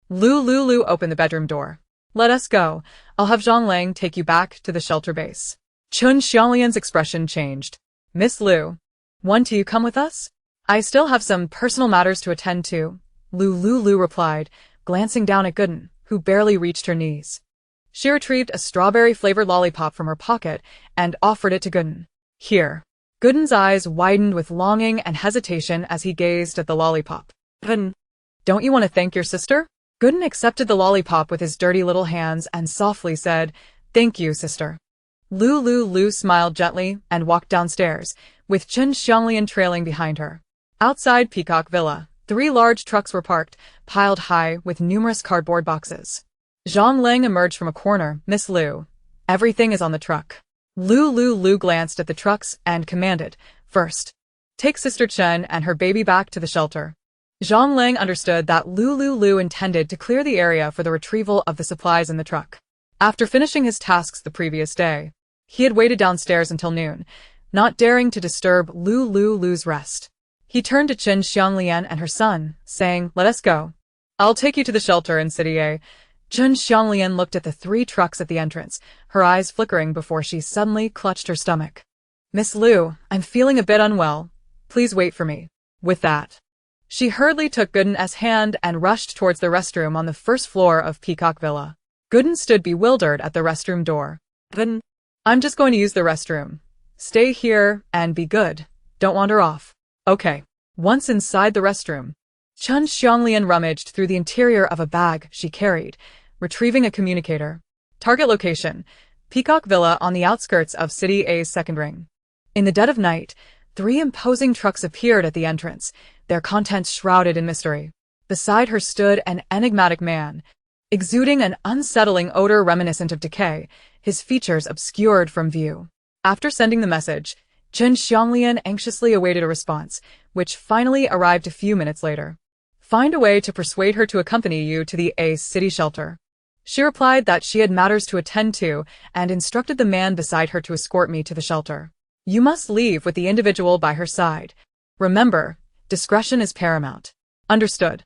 Lu Liuliu opened the bedroom door. "Let us go. I'll have Zhang Lang take you back to the shelter base." Chen Xianglian's expression changed. "Miss Lu, want you come with us? I still have some personal matters to attend to," Lu Liuliu replied, glancing down at Gooden, who barely reached her knees. She retrieved a strawberry-flavored lollipop from her pocket and offered it to Gooden. "Here." Gooden's eyes widened with longing and hesitation as he gazed at the lollipop. "Don't you want to thank your sister?" Gooden accepted the lollipop with his dirty little hands and softly said, "Thank you, sister." Lu Liuliu smiled gently and walked downstairs, with Chen Xianglian trailing behind her. Outside Peacock Villa, 3 large trucks were parked, piled high with numerous cardboard boxes. Zhang Lang emerged from a corner. "Miss Lu, everything is on the truck." Lu Liuliu glanced at the trucks and commanded, "First, take Sister Chen and her baby back to the shelter." Zhang Lang understood that Lu Liuliu intended to clear the area for the retrieval of the supplies in the truck. After finishing his tasks the previous day, he had waited downstairs until noon, not daring to disturb Lu Liuliu's rest. He turned to Chen Xianglian and her son, saying, "Let us go. I'll take you to the shelter in City A." Chen Xianglian looked at the 3 trucks at the entrance, her eyes flickering before she suddenly clutched her stomach. "Miss Lu, I'm feeling a bit unwell. Please wait for me." With that, she hurriedly took Gooden's hand and rushed towards the restroom on the first floor of Peacock Villa. Gooden stood bewildered at the restroom door. "I'm just going to use the restroom. Stay here and be good. Don't wander off." "Okay." Once inside the restroom, Chen Xianglian rummaged through the interior of a bag she carried, retrieving a communicator. Target location: Peacock Villa on the outskirts of City A's second ring. In the dead of night, 3 imposing trucks appeared at the entrance, their contents shrouded in mystery. Beside her stood an enigmatic man, exuding an unsettling odor reminiscent of decay, his features obscured from view. After sending the message, Chen Xianglian anxiously awaited a response, which finally arrived a few minutes later. "Find a way to persuade her to accompany you to the A city shelter." She replied that she had matters to attend to and instructed the man beside her to escort me to the shelter. "You must leave with the individual by her side. Remember, discretion is paramount." "Understood."